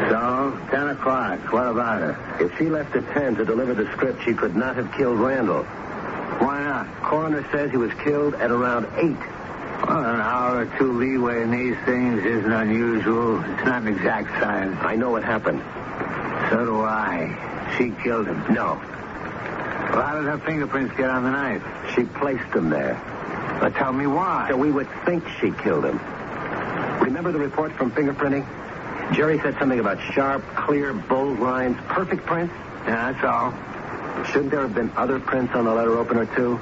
Speaker 6: So, 10 o'clock. What about her?
Speaker 8: If she left at 10 to deliver the script, she could not have killed Randall.
Speaker 6: Why not?
Speaker 8: Coroner says he was killed at around 8.
Speaker 6: Well, an hour or two leeway in these things isn't unusual. It's not an exact science.
Speaker 8: I know what happened.
Speaker 6: So do I. She killed him.
Speaker 8: No.
Speaker 6: Well, how did her fingerprints get on the knife?
Speaker 8: She placed them there.
Speaker 6: But tell me why.
Speaker 8: So we would think she killed him. Remember the report from fingerprinting? Jerry said something about sharp, clear, bold lines, perfect prints?
Speaker 6: Yeah, that's all.
Speaker 8: Shouldn't there have been other prints on the letter opener, too?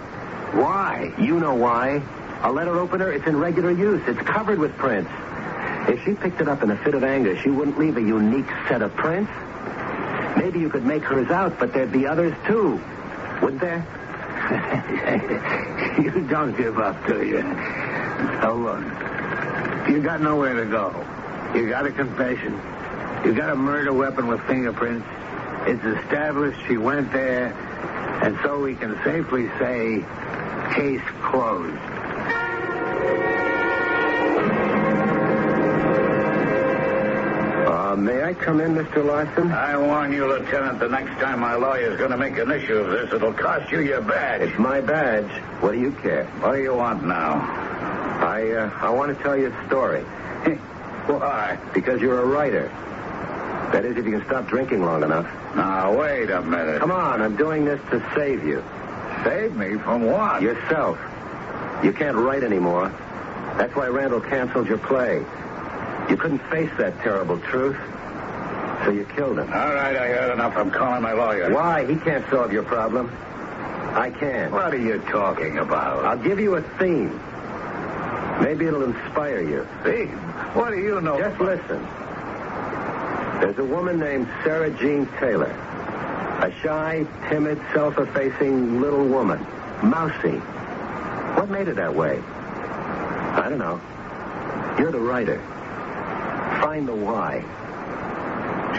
Speaker 6: Why?
Speaker 8: You know why. A letter opener, it's in regular use. It's covered with prints. If she picked it up in a fit of anger, she wouldn't leave a unique set of prints. Maybe you could make hers out, but there'd be others, too. Wouldn't there?
Speaker 6: You don't give up, do you? Oh, look. You got nowhere to go. You got a confession. You got a murder weapon with fingerprints. It's established she went there, and so we can safely say, case closed.
Speaker 8: May I come in, Mr. Larson?
Speaker 21: I warn you, Lieutenant, the next time my lawyer's going to make an issue of this, it'll cost you your badge.
Speaker 8: It's my badge. What do you care?
Speaker 21: What do you want now?
Speaker 8: I want to tell you a story.
Speaker 21: Why?
Speaker 8: Because you're a writer. That is, if you can stop drinking long enough.
Speaker 21: Now, wait a minute.
Speaker 8: Come on, I'm doing this to save you.
Speaker 21: Save me from what?
Speaker 8: Yourself. You can't write anymore. That's why Randall canceled your play. You couldn't face that terrible truth, so you killed him.
Speaker 21: All right, I heard enough. I'm calling my lawyer.
Speaker 8: Why? He can't solve your problem. I can.
Speaker 21: What are you talking about?
Speaker 8: I'll give you a theme. Maybe it'll inspire you.
Speaker 21: Theme? What do you know?
Speaker 8: Just listen. There's a woman named Sarah Jean Taylor. A shy, timid, self-effacing little woman. Mousy. What made her that way? I don't know. You're the writer. Find the why.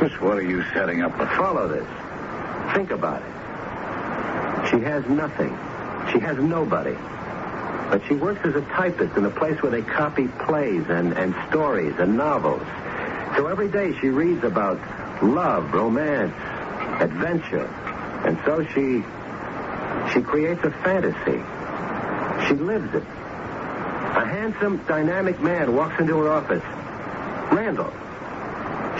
Speaker 21: Just what are you setting up?
Speaker 8: Follow this. Think about it. She has nothing. She has nobody. But she works as a typist in a place where they copy plays and stories and novels. So every day she reads about love, romance, adventure. And so she creates a fantasy. She lives it. A handsome, dynamic man walks into her office. Randall.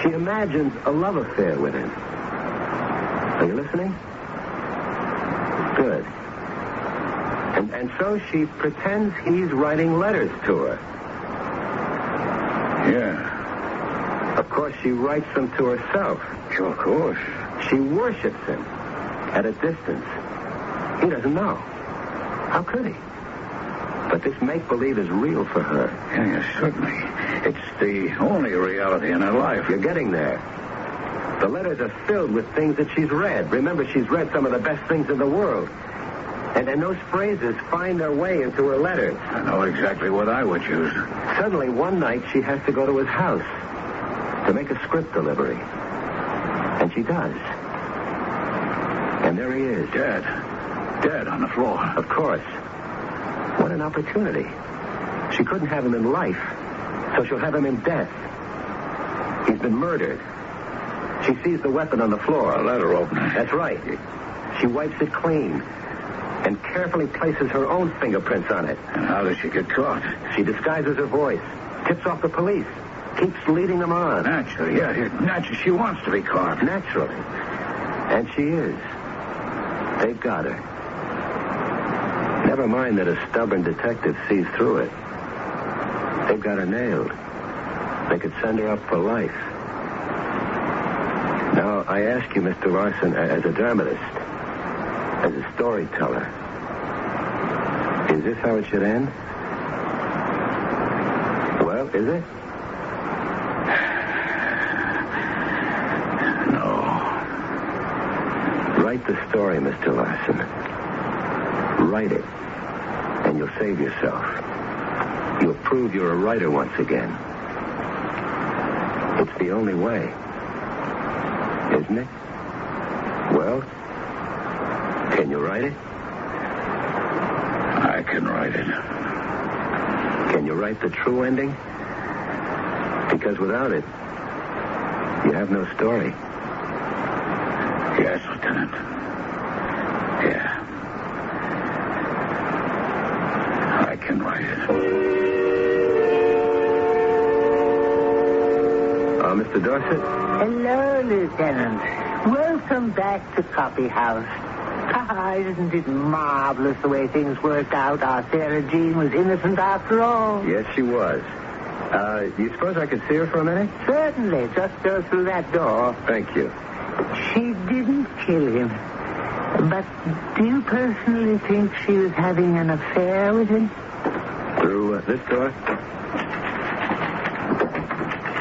Speaker 8: She imagines a love affair with him. Are you listening? Good. And so she pretends he's writing letters to her.
Speaker 21: Yeah.
Speaker 8: Of course, she writes them to herself.
Speaker 21: Sure, of course.
Speaker 8: She worships him at a distance. He doesn't know. How could he? But this make-believe is real for her.
Speaker 21: Yeah, certainly. It's the only reality in her life.
Speaker 8: You're getting there. The letters are filled with things that she's read. Remember, she's read some of the best things in the world. And those phrases find their way into her letters.
Speaker 21: I know exactly what I would use.
Speaker 8: Suddenly, one night, she has to go to his house to make a script delivery. And she does. And there he is.
Speaker 21: Dead. Dead on the floor.
Speaker 8: Of course. What an opportunity. She couldn't have him in life, so she'll have him in death. He's been murdered. She sees the weapon on the floor.
Speaker 21: A letter opener.
Speaker 8: That's right. She wipes it clean and carefully places her own fingerprints on it.
Speaker 21: And how does she get caught?
Speaker 8: She disguises her voice, tips off the police, keeps leading them on.
Speaker 21: Naturally, naturally. She wants to be caught.
Speaker 8: Naturally. And she is. They've got her. Never mind that a stubborn detective sees through it. They've got her nailed. They could send her up for life. Now, I ask you, Mr. Larson, as a dramatist, as a storyteller, is this how it should end? Well, is it?
Speaker 21: No.
Speaker 8: Write the story, Mr. Larson. Write it, and you'll save yourself. You'll prove you're a writer once again. It's the only way, isn't it? Well, can you write it?
Speaker 21: I can write it.
Speaker 8: Can you write the true ending? Because without it, you have no story.
Speaker 21: Yes, Lieutenant. Yeah. I can write it.
Speaker 8: Mr. Dorset?
Speaker 2: Hello, Lieutenant. Welcome back to Copy House. Isn't it marvelous the way things worked out? Our Sarah Jean was innocent after all.
Speaker 8: Yes, she was. Do you suppose I could see her for a minute?
Speaker 2: Certainly. Just go through that door.
Speaker 8: Thank you.
Speaker 2: She didn't kill him. But do you personally think she was having an affair with him?
Speaker 8: Through this door?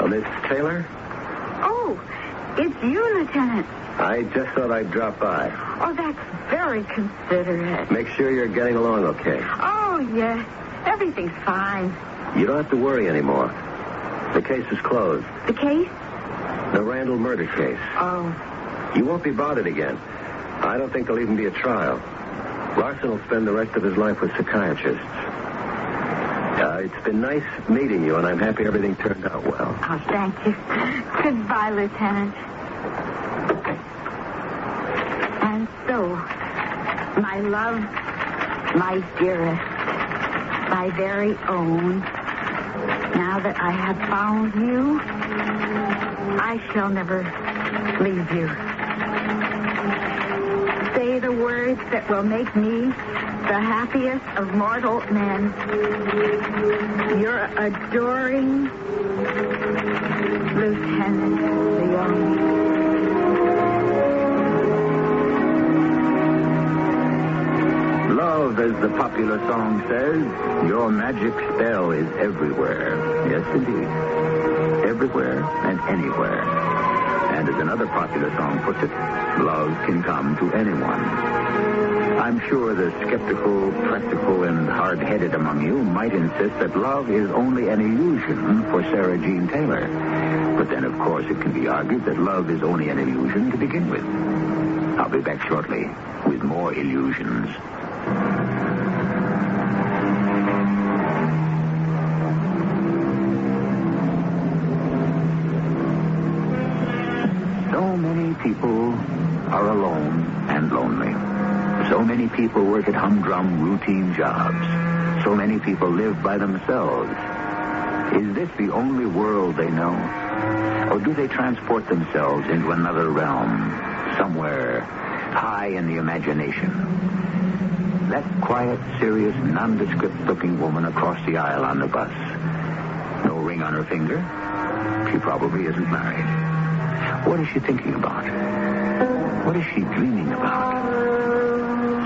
Speaker 8: Miss Taylor?
Speaker 3: Oh, it's you, Lieutenant.
Speaker 8: I just thought I'd drop by.
Speaker 3: Oh, that's very considerate.
Speaker 8: Make sure you're getting along okay.
Speaker 3: Oh, yes. Everything's fine.
Speaker 8: You don't have to worry anymore. The case is closed.
Speaker 3: The case?
Speaker 8: The Randall murder case.
Speaker 3: Oh.
Speaker 8: You won't be bothered again. I don't think there'll even be a trial. Larson will spend the rest of his life with psychiatrists. It's been nice meeting you, and I'm happy everything turned out well.
Speaker 3: Oh, thank you. Goodbye, Lieutenant. And so, my love, my dearest, my very own, now that I have found you, I shall never leave you. Say the words that will make me the happiest of mortal men. Your adoring Lieutenant Leone.
Speaker 10: Love, as the popular song says, your magic spell is everywhere. Yes, indeed. Everywhere and anywhere. And as another popular song puts it, love can come to anyone. I'm sure the skeptical, practical, and hard-headed among you might insist that love is only an illusion for Sarah Jean Taylor. But then, of course, it can be argued that love is only an illusion to begin with. I'll be back shortly with more illusions. So many people are alone and lonely. So many people work at humdrum routine jobs. So many people live by themselves. Is this the only world they know? Or do they transport themselves into another realm, somewhere high in the imagination? That quiet, serious, nondescript-looking woman across the aisle on the bus. No ring on her finger. She probably isn't married. What is she thinking about? What is she dreaming about?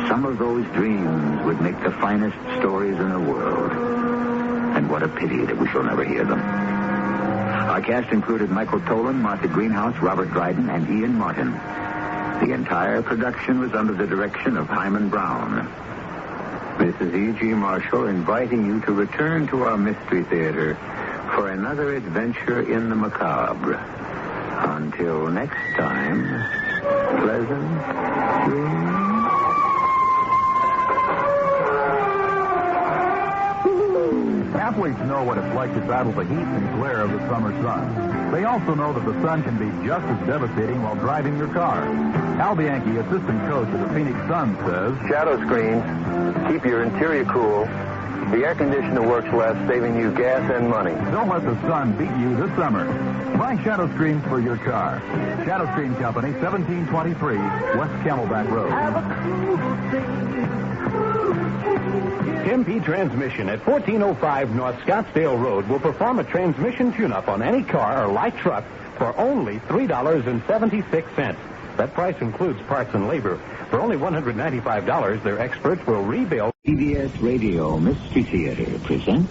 Speaker 10: Some of those dreams would make the finest stories in the world. And what a pity that we shall never hear them. Our cast included Michael Tolan, Martha Greenhouse, Robert Dryden, and Ian Martin. The entire production was under the direction of Himan Brown. This is E.G. Marshall inviting you to return to our Mystery Theater for another adventure in the macabre. Until next time, pleasant dreams.
Speaker 7: Athletes know what it's like to battle the heat and glare of the summer sun. They also know that the sun can be just as devastating while driving your car. Al Bianchi, assistant coach of the Phoenix Suns, says,
Speaker 22: shadow screens keep your interior cool. The air conditioner works less, saving you gas and money.
Speaker 7: Don't let the sun beat you this summer. Buy shadow screens for your car. Shadow Screen Company, 1723 West Camelback Road.
Speaker 17: MP Transmission at 1405 North Scottsdale Road will perform a transmission tune-up on any car or light truck for only $3.76. That price includes parts and labor. For only $195, their experts will rebuild.
Speaker 10: CBS Radio Mystery Theater presents...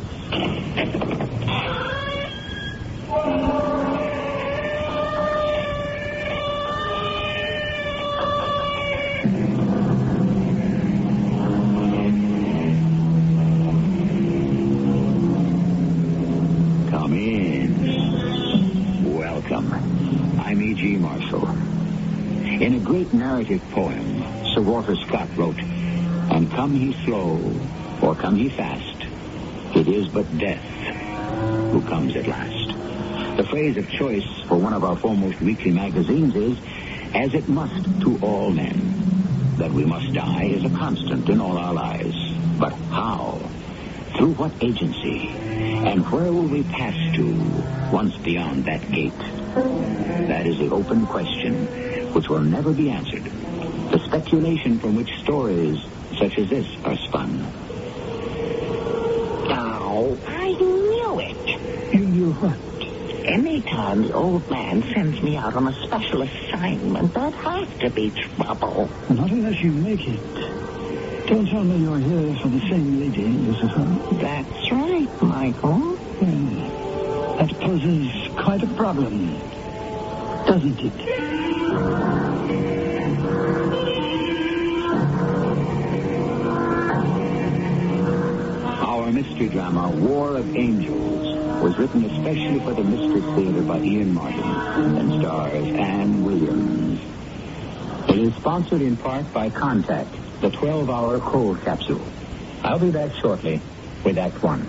Speaker 10: Come in. Welcome. I'm E.G. Marshall. In a great narrative poem, Sir Walter Scott wrote, "And come he slow, or come he fast, it is but death who comes at last." The phrase of choice for one of our foremost weekly magazines is, "As it must to all men." That we must die is a constant in all our lives. But how? Through what agency? And where will we pass to once beyond that gate? That is the open question which will never be answered. The speculation from which stories such as this are spun.
Speaker 2: Oh, I knew it. You knew what? Anytime the old man sends me out on a special assignment, there'd have to be trouble.
Speaker 23: Not unless you make it. Don't tell me you're here for the same lady, Lucifer.
Speaker 2: That's right, Michael.
Speaker 23: That poses quite a problem, doesn't it?
Speaker 10: Our mystery drama, War of Angels, was written especially for the Mystery Theater by Ian Martin and stars Ann Williams. It is sponsored in part by Contact, the 12-hour cold capsule. I'll be back shortly with Act One.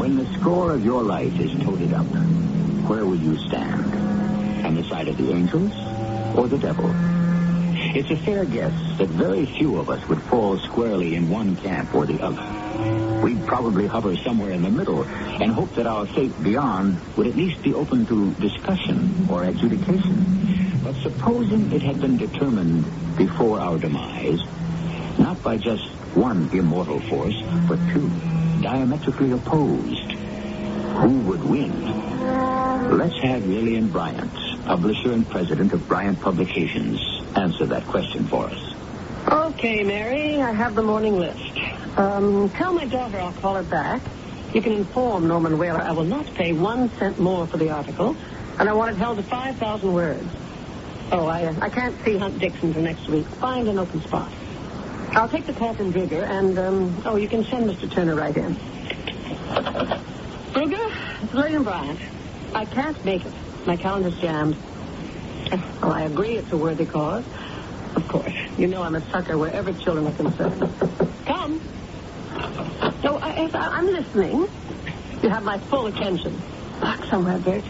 Speaker 10: When the score of your life is totaled up, where will you stand? On the side of the angels or the devil? It's a fair guess that very few of us would fall squarely in one camp or the other. We'd probably hover somewhere in the middle and hope that our fate beyond would at least be open to discussion or adjudication. But supposing it had been determined before our demise, not by just one immortal force, but two, diametrically opposed, who would win? Let's have Lillian Bryant, publisher and president of Bryant Publications, answer that question for us.
Speaker 24: Okay, Mary, I have the morning list. Tell my daughter I'll call her back.
Speaker 1: You can inform Norman Whaler I will not pay 1 cent more for the article, and I want it held to 5,000 words. Oh, I can't see Hunt Dixon till next week. Find an open spot. I'll take the call from Brugger, and, you can send Mr. Turner right in. Brugger, it's William Bryant. I can't make it. My calendar's jammed. Well, I agree it's a worthy cause. Of course. You know I'm a sucker wherever children are concerned. Come. No, I'm listening. You have my full attention. Lock somewhere, Bert.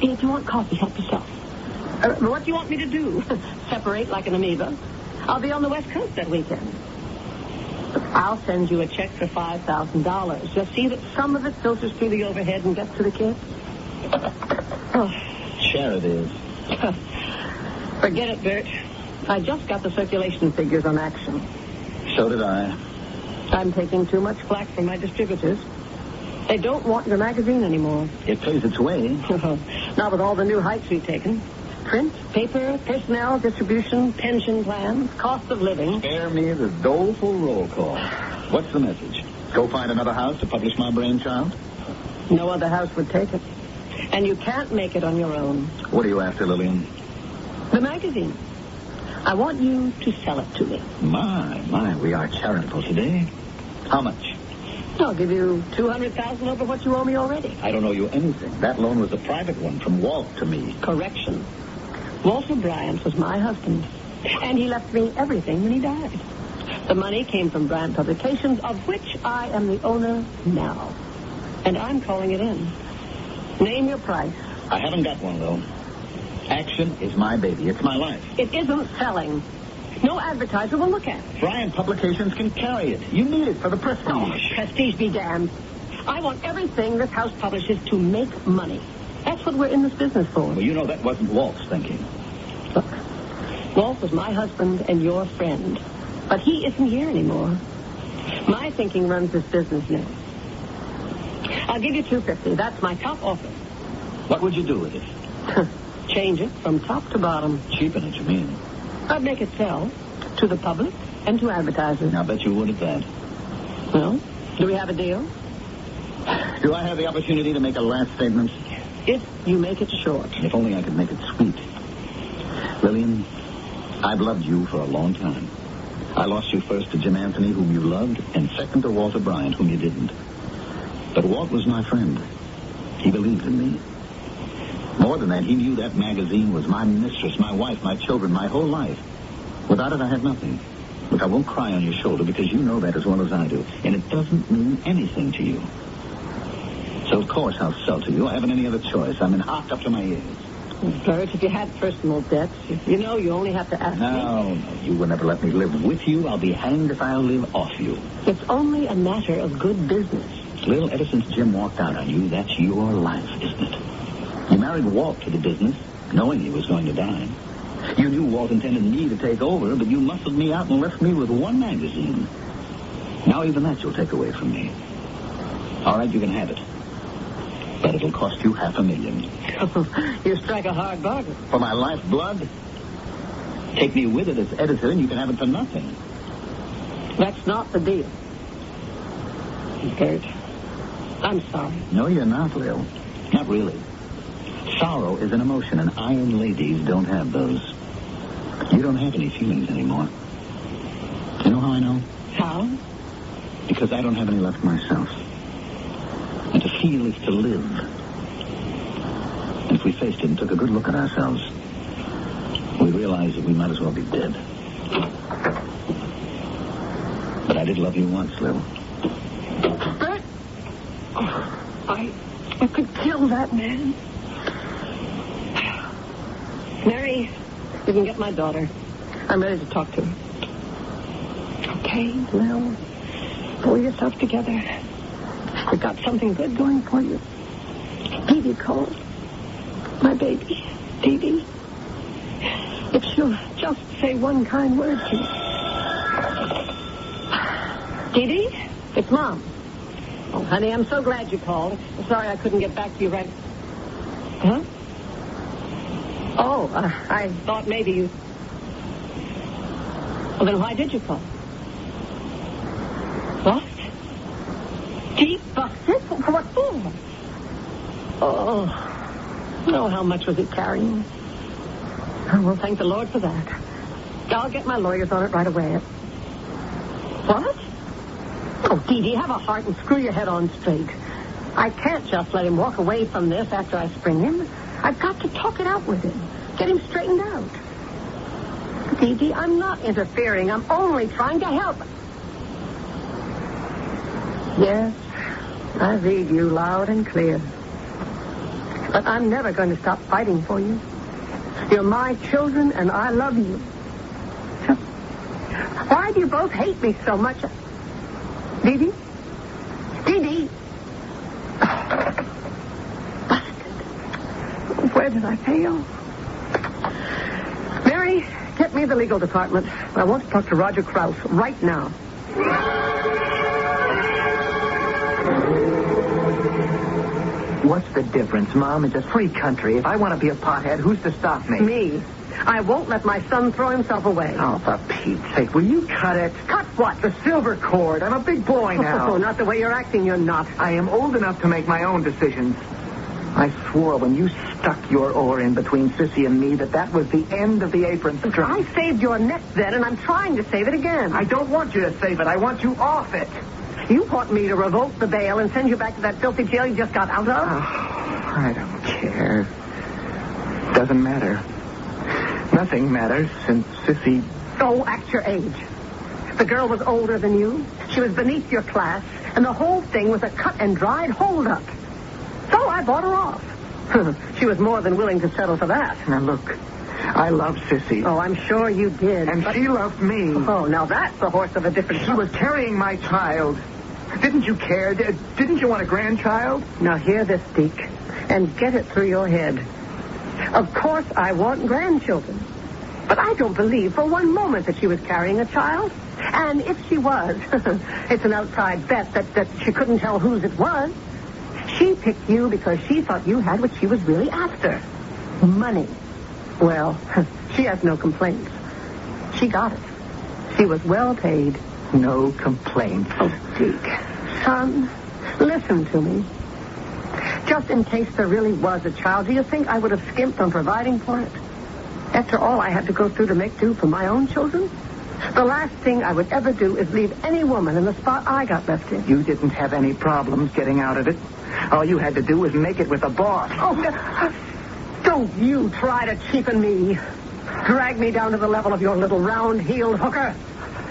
Speaker 1: If you want coffee, help yourself. What do you want me to do? Separate like an amoeba? I'll be on the West Coast that weekend. I'll send you a check for $5,000. Just see that some of it filters through the overhead and gets to the kids. Oh.
Speaker 22: Share it is.
Speaker 1: Forget it, Bert. I just got the circulation figures on Action.
Speaker 22: So did I.
Speaker 1: I'm taking too much flack from my distributors. They don't want your magazine anymore.
Speaker 22: It pays its way.
Speaker 1: Not with all the new hikes we've taken. Print, paper, personnel, distribution, pension plans, cost of living.
Speaker 22: Spare me the doleful roll call. What's the message? Go find another house to publish my brainchild?
Speaker 1: No other house would take it. And you can't make it on your own.
Speaker 22: What are you after, Lillian?
Speaker 1: The magazine. I want you to sell it to me.
Speaker 22: My, we are charitable today. How much?
Speaker 1: I'll give you $200,000 over what you owe me already.
Speaker 22: I don't owe you anything. That loan was a private one from Walt to me.
Speaker 1: Correction. Walter Bryant was my husband, and he left me everything when he died. The money came from Bryant Publications, of which I am the owner now. And I'm calling it in. Name your price.
Speaker 22: I haven't got one, though. Action is my baby. It's my life.
Speaker 1: It isn't selling. No advertiser will look at it.
Speaker 22: Bryant Publications can carry it. You need it for the prestige.
Speaker 1: Oh, prestige be damned. I want everything this house publishes to make money. That's what we're in this business for.
Speaker 22: Well, you know that wasn't Walt's thinking.
Speaker 1: Look, Walt was my husband and your friend. But he isn't here anymore. My thinking runs this business now. I'll give you $250. That's my top offer.
Speaker 22: What would you do with it?
Speaker 1: Change it from top to bottom.
Speaker 22: Cheapen it, you mean?
Speaker 1: I'd make it sell to the public and to advertisers.
Speaker 22: I'll bet you would at that.
Speaker 1: Well, do we have a deal?
Speaker 22: Do I have the opportunity to make a last statement?
Speaker 1: If you make it short.
Speaker 22: If only I could make it sweet. Lillian, I've loved you for a long time. I lost you first to Jim Anthony, whom you loved, and second to Walter Bryant, whom you didn't. But Walt was my friend. He believed in me. More than that, he knew that magazine was my mistress, my wife, my children, my whole life. Without it, I had nothing. Look, I won't cry on your shoulder because you know that as well as I do. And it doesn't mean anything to you. So, of course, I'll sell to you. I haven't any other choice. I'm in hocked up to my ears.
Speaker 1: Bert, if you had personal debts, you know you only have to ask me.
Speaker 22: No, you will never let me live with you. I'll be hanged if I'll live off you.
Speaker 1: It's only a matter of good business.
Speaker 22: Lil, ever since Jim walked out on you, that's your life, isn't it? You married Walt to the business, knowing he was going to die. You knew Walt intended me to take over, but you muscled me out and left me with one magazine. Now even that you'll take away from me. All right, you can have it. But it'll cost you $500,000.
Speaker 1: You strike a hard bargain.
Speaker 22: For my lifeblood? Take me with it as editor, and you can have it for nothing.
Speaker 1: That's not the deal. Bert, I'm sorry.
Speaker 22: No, you're not, Lil. Not really. Sorrow is an emotion, and iron ladies don't have those. You don't have any feelings anymore. You know how I know?
Speaker 1: How?
Speaker 22: Because I don't have any left myself. And to feel is to live. And if we faced it and took a good look at ourselves, we realized that we might as well be dead. But I did love you once, Lil.
Speaker 1: Bert, I could kill that man. Mary, you can get my daughter. I'm ready to talk to her. Okay, Lil, pull yourself together. We've got something good going for you. Dee Dee called. My baby, Dee Dee. If she'll just say one kind word to me. Dee Dee, it's Mom. Oh, honey, I'm so glad you called. I'm sorry I couldn't get back to you right... Huh? Oh, I thought maybe you... Well, then why did you call? What? Deep busted? What for? Oh, how much was it carrying? Oh, well, thank the Lord for that. I'll get my lawyers on it right away. What? Oh, Dee Dee, have a heart and screw your head on straight. I can't just let him walk away from this after I spring him. I've got to talk it out with him. Get him straightened out. Dee Dee, I'm not interfering. I'm only trying to help. Yes, I read you loud and clear. But I'm never going to stop fighting for you. You're my children, and I love you. Why do you both hate me so much? Dee Dee? Dee Dee? Where did I fail? Mary, get me the legal department. I want to talk to Roger Krause right now.
Speaker 5: What's the difference, Mom? It's a free country. If I want to be a pothead, who's to stop me?
Speaker 1: Me. I won't let my son throw himself away.
Speaker 5: Oh, for Pete's sake, will you cut it?
Speaker 1: Cut what?
Speaker 5: The silver cord. I'm a big boy now.
Speaker 1: Oh, not the way you're acting, you're not.
Speaker 5: I am old enough to make my own decisions. I swore when you stuck your oar in between Sissy and me that was the end of the apron string.
Speaker 1: I saved your neck then, and I'm trying to save it again.
Speaker 5: I don't want you to save it. I want you off it.
Speaker 1: You want me to revoke the bail and send you back to that filthy jail you just got out of?
Speaker 5: Oh, I don't care. Doesn't matter. Nothing matters since Sissy...
Speaker 1: Oh, act your age. The girl was older than you. She was beneath your class, and the whole thing was a cut-and-dried hold-up. So I bought her off. She was more than willing to settle for that.
Speaker 5: Now, look, I love Sissy.
Speaker 1: Oh, I'm sure you did.
Speaker 5: And she loved me.
Speaker 1: Oh, now that's the horse of a different...
Speaker 5: She was carrying my child. Didn't you care? Didn't you want a grandchild?
Speaker 1: Now, hear this, Deke, and get it through your head. Of course, I want grandchildren. But I don't believe for one moment that she was carrying a child. And if she was, it's an outside bet that she couldn't tell whose it was. She picked you because she thought you had what she was really after. Money. Well, she has no complaints. She got it. She was well paid.
Speaker 5: No complaints.
Speaker 1: Oh, Deke. Son, listen to me. Just in case there really was a child, do you think I would have skimped on providing for it? After all I had to go through to make do for my own children? The last thing I would ever do is leave any woman in the spot I got left in.
Speaker 5: You didn't have any problems getting out of it. All you had to do was make it with the boss.
Speaker 1: Oh, don't you try to cheapen me. Drag me down to the level of your little round-heeled hooker.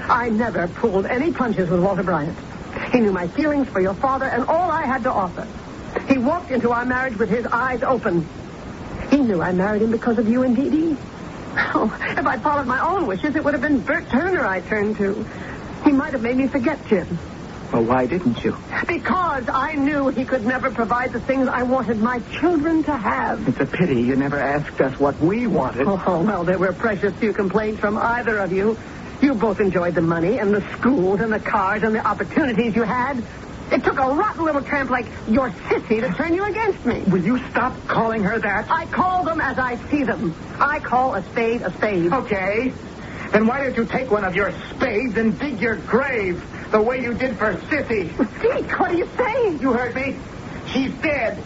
Speaker 1: I never pulled any punches with Walter Bryant. He knew my feelings for your father and all I had to offer. He walked into our marriage with his eyes open. He knew I married him because of you and Dee Dee. Oh, if I'd followed my own wishes, it would have been Bert Turner I turned to. He might have made me forget Jim.
Speaker 5: Well, why didn't you?
Speaker 1: Because I knew he could never provide the things I wanted my children to have.
Speaker 5: It's a pity you never asked us what we wanted.
Speaker 1: Oh, well, there were precious few complaints from either of you. You both enjoyed the money and the schools and the cars and the opportunities you had. It took a rotten little tramp like your Sissy to turn you against me.
Speaker 5: Will you stop calling her that?
Speaker 1: I call them as I see them. I call a spade a spade.
Speaker 5: Okay. Then why don't you take one of your spades and dig your grave the way you did for Sissy?
Speaker 1: Deke, what are you saying?
Speaker 5: You heard me. She's dead.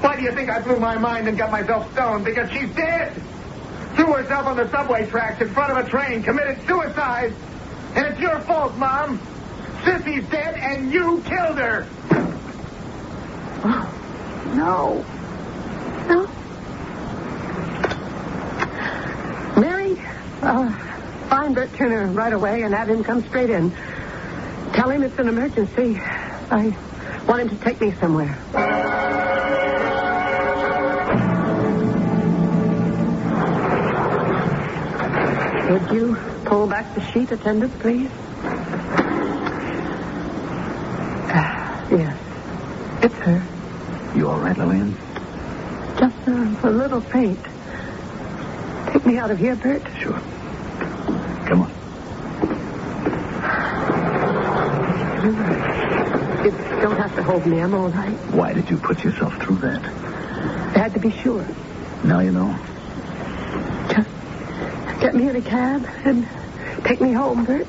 Speaker 5: Why do you think I blew my mind and got myself stoned? Because she's dead. Threw herself on the subway tracks in front of a train, committed suicide. And it's your fault, Mom. Sissy's dead and you killed her.
Speaker 1: Oh, no. No. Mary, find Bert Turner right away and have him come straight in. Tell him it's an emergency. I want him to take me somewhere. Would you pull back the sheet, attendant, please? Yes. It's her.
Speaker 22: You all right, Lillian?
Speaker 1: Just a little faint. Take me out of here, Bert.
Speaker 22: Sure. Come on.
Speaker 1: You don't have to hold me. I'm all right.
Speaker 22: Why did you put yourself through that?
Speaker 1: I had to be sure.
Speaker 22: Now you know.
Speaker 1: Just get me in a cab and take me home, Bert.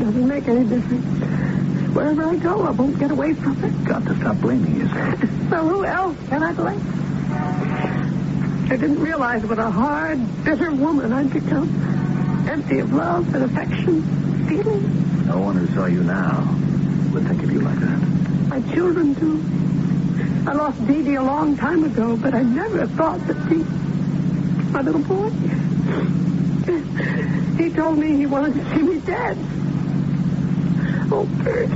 Speaker 12: doesn't make any difference. Wherever I go, I won't get away from it.
Speaker 23: Got to stop blaming yourself.
Speaker 12: Well, who else can I blame? I didn't realize what a hard, bitter woman I'd become. Empty of love and affection, feeling.
Speaker 23: No one who saw you now would think of you like that.
Speaker 12: My children, too. I lost Dee Dee a long time ago, but I never thought that my little boy, he told me he wanted to see me dead. Oh, Bert,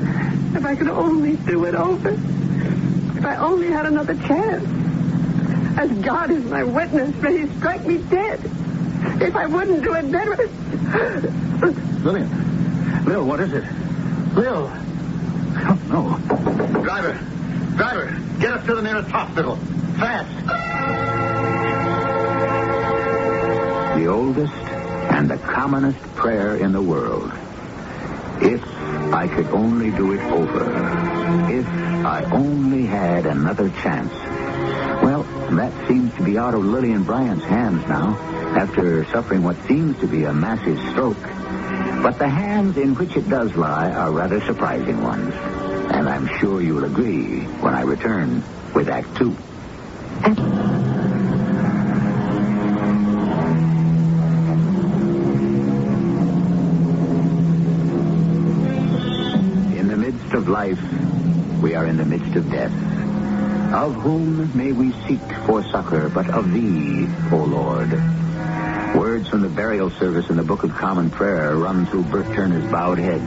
Speaker 12: if I could only do it over. If I only had another chance. As God is my witness, may he strike me dead. If I wouldn't do it, then...
Speaker 23: Lillian. Lil, what is it? Lil. Oh, no. Driver, get us to the nearest hospital. Fast.
Speaker 10: The oldest and the commonest prayer in the world. If I could only do it over. If I only had another chance. Well, that seems to be out of Lillian Bryant's hands now, after suffering what seems to be a massive stroke. But the hands in which it does lie are rather surprising ones. And I'm sure you'll agree when I return with Act 2. In the midst of life, we are in the midst of death. Of whom may we seek for succor but of thee, O Lord? Words from the burial service in the Book of Common Prayer run through Bert Turner's bowed head,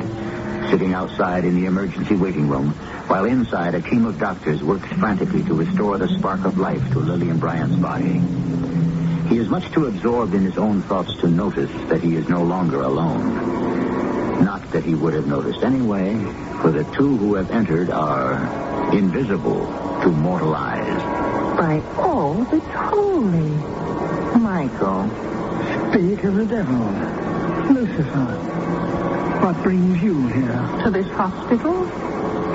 Speaker 10: sitting outside in the emergency waiting room, while inside a team of doctors works frantically to restore the spark of life to Lillian Bryant's body. He is much too absorbed in his own thoughts to notice that he is no longer alone. Not that he would have noticed anyway, for the two who have entered are invisible to mortal eyes.
Speaker 12: By all that's holy.
Speaker 23: Michael. Speak of the devil. Lucifer. What brings you here?
Speaker 12: To this hospital?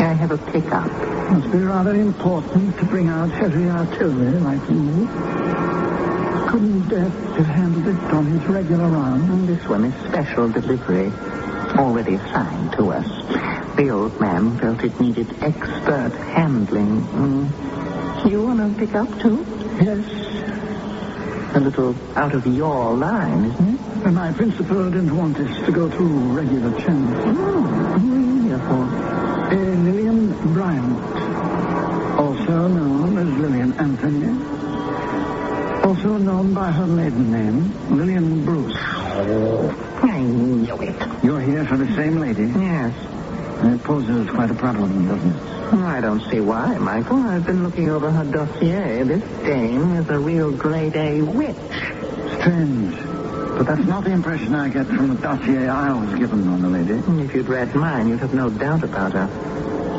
Speaker 12: I have a pickup.
Speaker 23: Must be rather important to bring out heavy artillery like you. Couldn't Death have handled it on his regular round?
Speaker 12: This one is special delivery, already assigned to us. The old man felt it needed expert handling. You want to pick up, too?
Speaker 23: Yes.
Speaker 12: A little out of your line, isn't it?
Speaker 23: My principal didn't want us to go through regular channels.
Speaker 12: Who are you here for?
Speaker 23: Lillian Bryant, also known as Lillian Anthony, also known by her maiden name, Lillian Bruce.
Speaker 12: I knew it.
Speaker 23: You're here for the same lady?
Speaker 12: Yes.
Speaker 23: It poses quite a problem, doesn't it?
Speaker 12: I don't see why, Michael. I've been looking over her dossier. This dame is a real grade A witch.
Speaker 23: Strange. But that's not the impression I get from the dossier I was given on the lady.
Speaker 12: If you'd read mine, you'd have no doubt about her.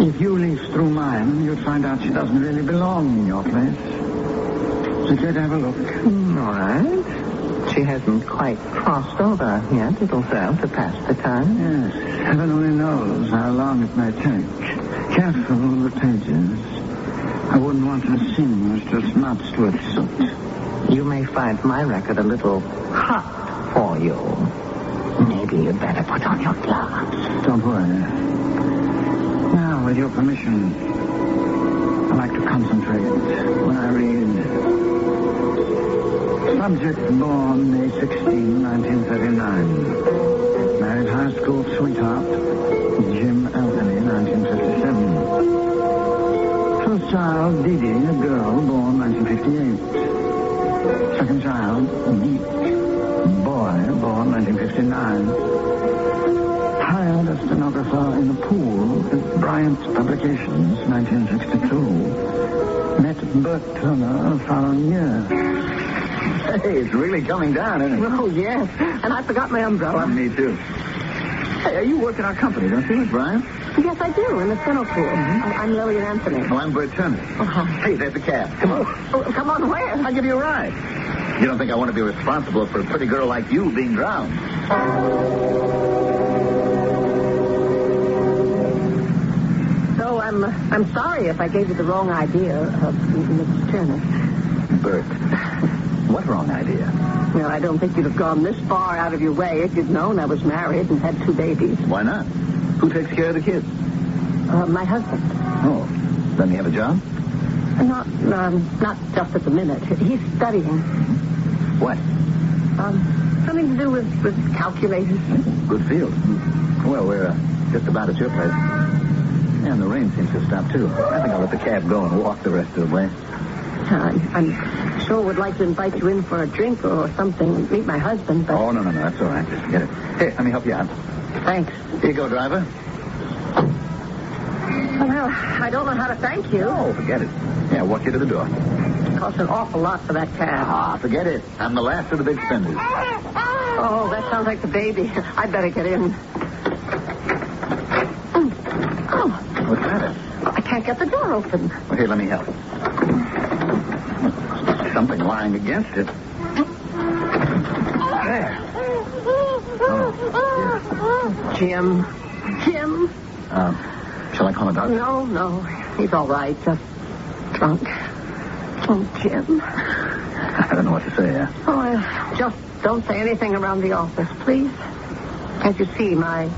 Speaker 23: If you leafed through mine, you'd find out she doesn't really belong in your place. So care to have a look?
Speaker 12: All right. She hasn't quite crossed over yet. It'll serve to pass the time.
Speaker 23: Yes. Heaven only knows how long it may take. Careful with the pages. I wouldn't want her seams to smudge with soot.
Speaker 12: You may find my record a little hot for you. Maybe you'd better put on your gloves.
Speaker 23: Don't worry. Now, with your permission, I like to concentrate when I read. Subject born May 16, 1939. Married high school sweetheart, Jim Anthony, 1957. First child, Dee Dee, a girl, born 1958. Second child, Geek, boy, born 1959. Hired as stenographer in the pool at Bryant Publications, 1962. Met Bert Turner the following year. Hey, it's really coming down, isn't it?
Speaker 12: Oh, yes. And I forgot my umbrella.
Speaker 23: Me too. Hey, you work in our company, don't you, Brian?
Speaker 12: Yes, I do, in the kennel pool. I'm Lillian Anthony.
Speaker 23: Oh, I'm Bert Turner. Hey, there's the cab. Come on.
Speaker 12: Oh, come on, where?
Speaker 23: I'll give you a ride. You don't think I want to be responsible for a pretty girl like you being drowned?
Speaker 12: So, I'm sorry if I gave you the wrong idea of Mr. Turner.
Speaker 23: Bert,
Speaker 22: What wrong idea?
Speaker 1: Well, I don't think you'd have gone this far out of your way if you'd known I was married and had 2 babies.
Speaker 22: Why not? Who takes care of the kids?
Speaker 1: My husband.
Speaker 22: Oh, doesn't he have a job?
Speaker 1: Not just at the minute. He's studying.
Speaker 22: What?
Speaker 1: Something to do with calculators.
Speaker 22: Good field. Well, we're just about at your place. And the rain seems to have stopped, too. I think I'll let the cab go and walk the rest of the way.
Speaker 1: I'm sure would like to invite you in for a drink or something. Meet my husband, but...
Speaker 22: Oh, no, that's all right. Just forget it. Hey, let me help you out.
Speaker 1: Thanks.
Speaker 22: Here you go, driver.
Speaker 1: Well, I don't know how to thank you.
Speaker 22: Oh, forget it. Yeah, walk you to the door.
Speaker 1: It costs an awful lot for that cab.
Speaker 22: Forget it. I'm the last of the big spenders.
Speaker 1: Oh, that sounds like the baby. I'd better get in. Oh.
Speaker 22: What's the matter?
Speaker 1: I can't get the door open.
Speaker 22: Well, here, let me help. Something lying against it. There. Oh,
Speaker 1: Jim.
Speaker 22: Shall I call a doctor?
Speaker 1: No. He's all right. Just drunk. Oh, Jim.
Speaker 22: I don't know what to say.
Speaker 1: Oh, just don't say anything around the office, please. As you see, my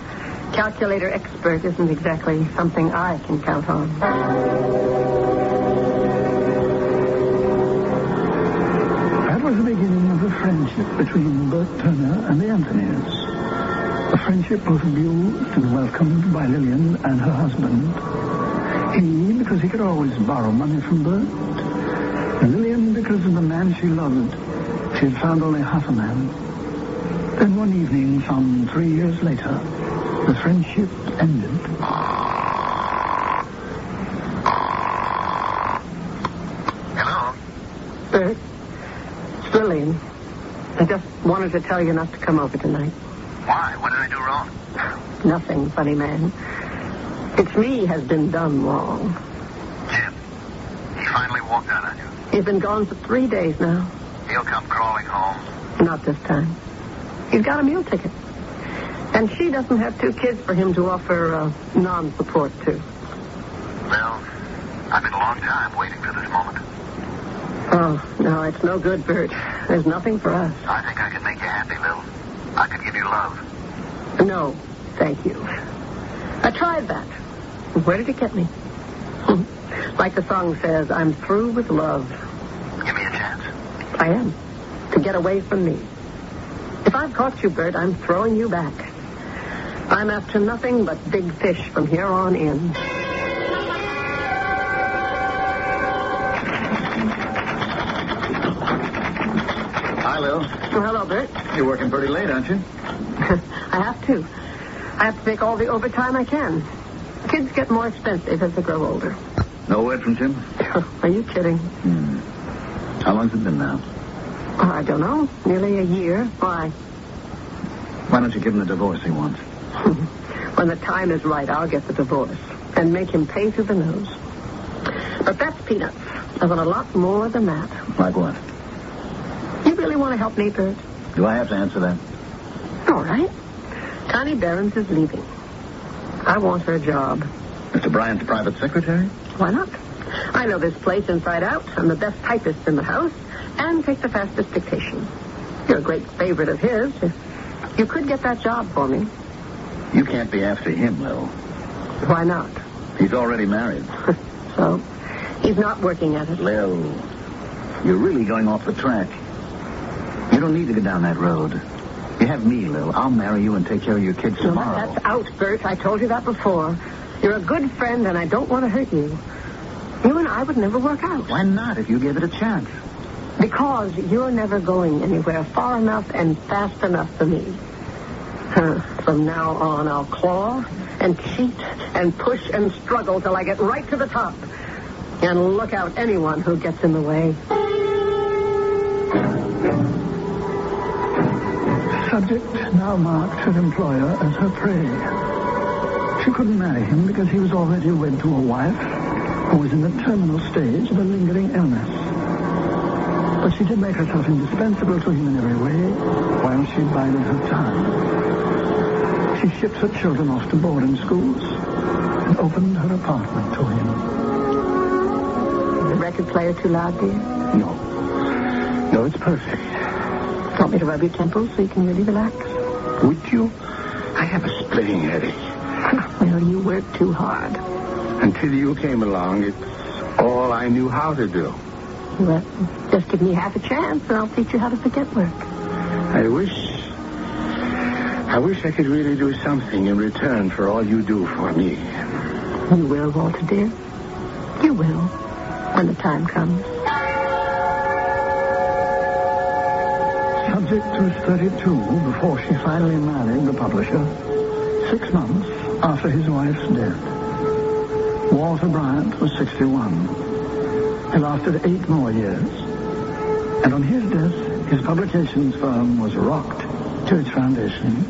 Speaker 1: calculator expert isn't exactly something I can count on.
Speaker 23: That was the beginning of the friendship between Bert Turner and the Anthonys. A friendship both abused and welcomed by Lillian and her husband. He, because he could always borrow money from Bert. And Lillian, because of the man she loved. She had found only half a man. Then one evening, some 3 years later, the friendship ended.
Speaker 22: Hello?
Speaker 1: Bert, it's Lillian. I just wanted to tell you not to come over tonight.
Speaker 22: Why? What did I do wrong?
Speaker 1: Nothing, funny man. It's me has been done wrong.
Speaker 22: Jim, he finally walked out on you.
Speaker 1: He's been gone for 3 days now.
Speaker 22: He'll come crawling home.
Speaker 1: Not this time. He's got a meal ticket. And she doesn't have 2 kids for him to offer non-support to.
Speaker 22: Well, I've been a long time waiting for this moment.
Speaker 1: Oh, no, it's no good, Bert. There's nothing for us.
Speaker 22: I think I can make you happy, Lil. I could give you love.
Speaker 1: No, thank you. I tried that. Where did it get me? Like the song says, I'm through with love.
Speaker 22: Give me a chance.
Speaker 1: I am. To get away from me. If I've caught you, Bert, I'm throwing you back. I'm after nothing but big fish from here on in.
Speaker 22: Hi, Lil.
Speaker 1: Well, hello, Bert.
Speaker 22: You're working pretty late, aren't you?
Speaker 1: I have to. I have to take all the overtime I can. Kids get more expensive as they grow older.
Speaker 22: No word from Jim?
Speaker 1: Are you kidding?
Speaker 22: How long's it been now?
Speaker 1: I don't know. Nearly a year. Why?
Speaker 22: Why don't you give him the divorce he wants?
Speaker 1: When the time is right, I'll get the divorce and make him pay through the nose. But that's peanuts. I want a lot more than that.
Speaker 22: Like what?
Speaker 1: You really want to help me, Bert?
Speaker 22: Do I have to answer that?
Speaker 1: All right. Connie Behrens is leaving. I want her job.
Speaker 22: Mr. Bryant's private secretary?
Speaker 1: Why not? I know this place inside out. I'm the best typist in the house and take the fastest dictation. You're a great favorite of his. You could get that job for me.
Speaker 22: You can't be after him, Lil.
Speaker 1: Why not?
Speaker 22: He's already married.
Speaker 1: So, he's not working at it.
Speaker 22: Lil, you're really going off the track. You don't need to go down that road. You have me, Lil. I'll marry you and take care of your kids tomorrow.
Speaker 1: No, that's out, Bert. I told you that before. You're a good friend, and I don't want to hurt you. You and I would never work out.
Speaker 22: Why not, if you gave it a chance?
Speaker 1: Because you're never going anywhere far enough and fast enough for me. From now on, I'll claw and cheat and push and struggle till I get right to the top. And look out anyone who gets in the way.
Speaker 23: Subject now marked her employer as her prey. She couldn't marry him because he was already wed to a wife who was in the terminal stage of a lingering illness. But she did make herself indispensable to him in every way while she bided her time. She shipped her children off to boarding schools and opened her apartment to him.
Speaker 1: Is the record player too loud, dear?
Speaker 23: No. No, it's perfect.
Speaker 1: Want me to rub your temples so you can really relax?
Speaker 23: Would you? I have a splitting headache.
Speaker 1: Well, you work too hard.
Speaker 23: Until you came along, it's all I knew how to do.
Speaker 1: Well, just give me half a chance and I'll teach you how to forget work.
Speaker 23: I wish I could really do something in return for all you do for me.
Speaker 1: You will, Walter, dear. You will, when the time comes.
Speaker 23: Subject was 32 before she finally married the publisher, 6 months after his wife's death. Walter Bryant was 61. It lasted 8 more years. And on his death, his publications firm was rocked to its foundation.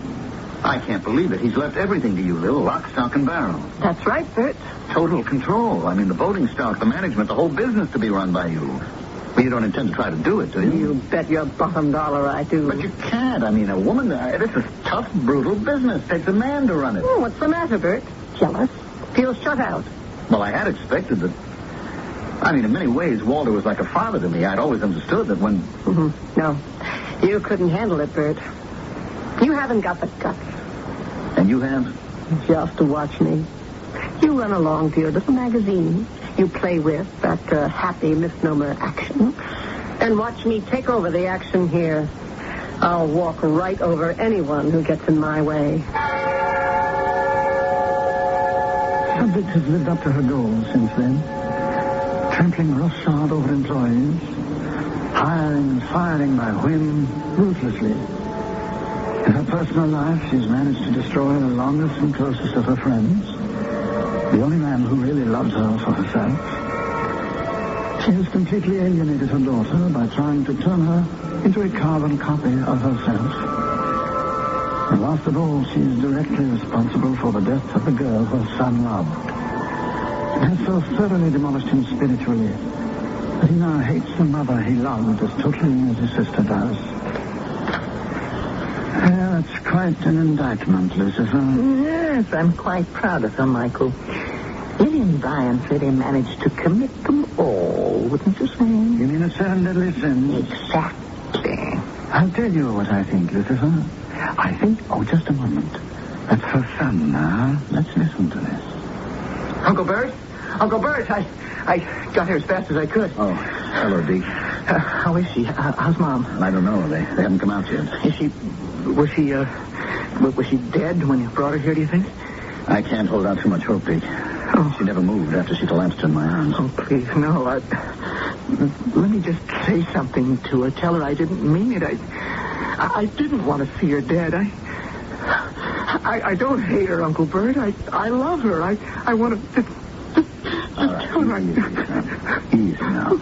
Speaker 22: I can't believe it. He's left everything to you, Lil. Lock, stock, and barrel.
Speaker 1: That's right, Bert.
Speaker 22: Total control. I mean, the boating stock, the management, the whole business to be run by you. But you don't intend to try to do it, do you?
Speaker 1: You bet your bottom dollar I do.
Speaker 22: But you can't. I mean, a woman, this is tough, brutal business. Takes a man to run it.
Speaker 1: Oh, what's the matter, Bert? Jealous? Feel shut out?
Speaker 22: Well, I had expected that. I mean, in many ways, Walter was like a father to me. I'd always understood that when...
Speaker 1: Mm-hmm. No, you couldn't handle it, Bert. You haven't got the guts.
Speaker 22: And you have?
Speaker 1: Just to watch me. You run along to your little magazine you play with, that happy misnomer action, and watch me take over the action here. I'll walk right over anyone who gets in my way.
Speaker 23: Subject has lived up to her goals since then. Trampling roughshod over employees, hiring and firing by whim ruthlessly. In her personal life, she's managed to destroy the longest and closest of her friends, the only man who really loves her for herself. She has completely alienated her daughter by trying to turn her into a carbon copy of herself. And last of all, she is directly responsible for the death of the girl her son loved. It has so thoroughly demolished him spiritually that he now hates the mother he loved as totally as his sister does. That's quite an indictment, Lucifer.
Speaker 5: Yes, I'm quite proud of her, Michael. William Bryant really managed to commit them all, wouldn't you say?
Speaker 23: You mean a certain deadly sin?
Speaker 5: Exactly.
Speaker 23: I'll tell you what I think, Lucifer. I think... Oh, just a moment. That's her son now. Let's listen to this.
Speaker 5: Uncle Bert? Uncle Bert, I got here as fast as I could.
Speaker 22: Oh, hello, Deke.
Speaker 5: How is she? How's Mom?
Speaker 22: I don't know. They haven't come out yet.
Speaker 5: Is she... Was she dead when you brought her here, do you think?
Speaker 22: I can't hold out too much hope, Deke. Oh. She never moved after she collapsed in my arms.
Speaker 5: Oh, please, no. Let me just say something to her. Tell her I didn't mean it. I didn't want to see her dead. I don't hate her, Uncle Bert. I love her. I want to...
Speaker 22: All right, easy now.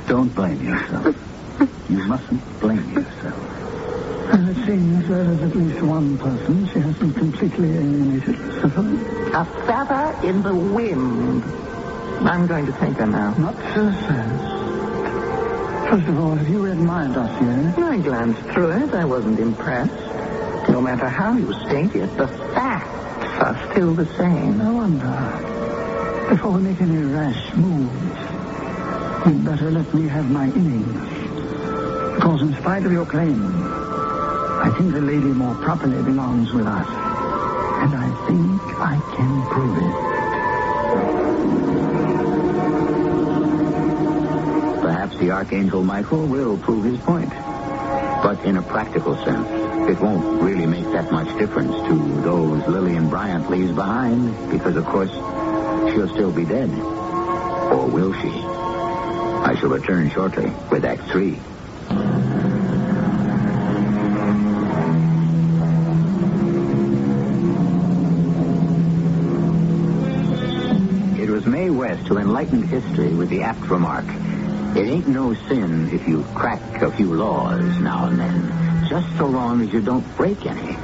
Speaker 22: Don't blame yourself. You mustn't blame yourself.
Speaker 23: It seems there is at least one person she hasn't completely alienated.
Speaker 5: A feather in the wind. I'm going to take her now.
Speaker 23: Not so fast. First of all, have you read my dossier?
Speaker 5: I glanced through it. I wasn't impressed. No matter how you state it, the facts are still the same.
Speaker 23: No wonder. Before we make any rash moves, you'd better let me have my innings. Because in spite of your claim, I think the lady more properly belongs with us. And I think I can prove
Speaker 22: it. Perhaps the Archangel Michael will prove his point. But in a practical sense, it won't really make that much difference to those Lillian Bryant leaves behind. Because, of course, she'll still be dead. Or will she? I shall return shortly with Act 3. Mae West, who enlightened history with the apt remark, it ain't no sin if you crack a few laws now and then, just so long as you don't break any.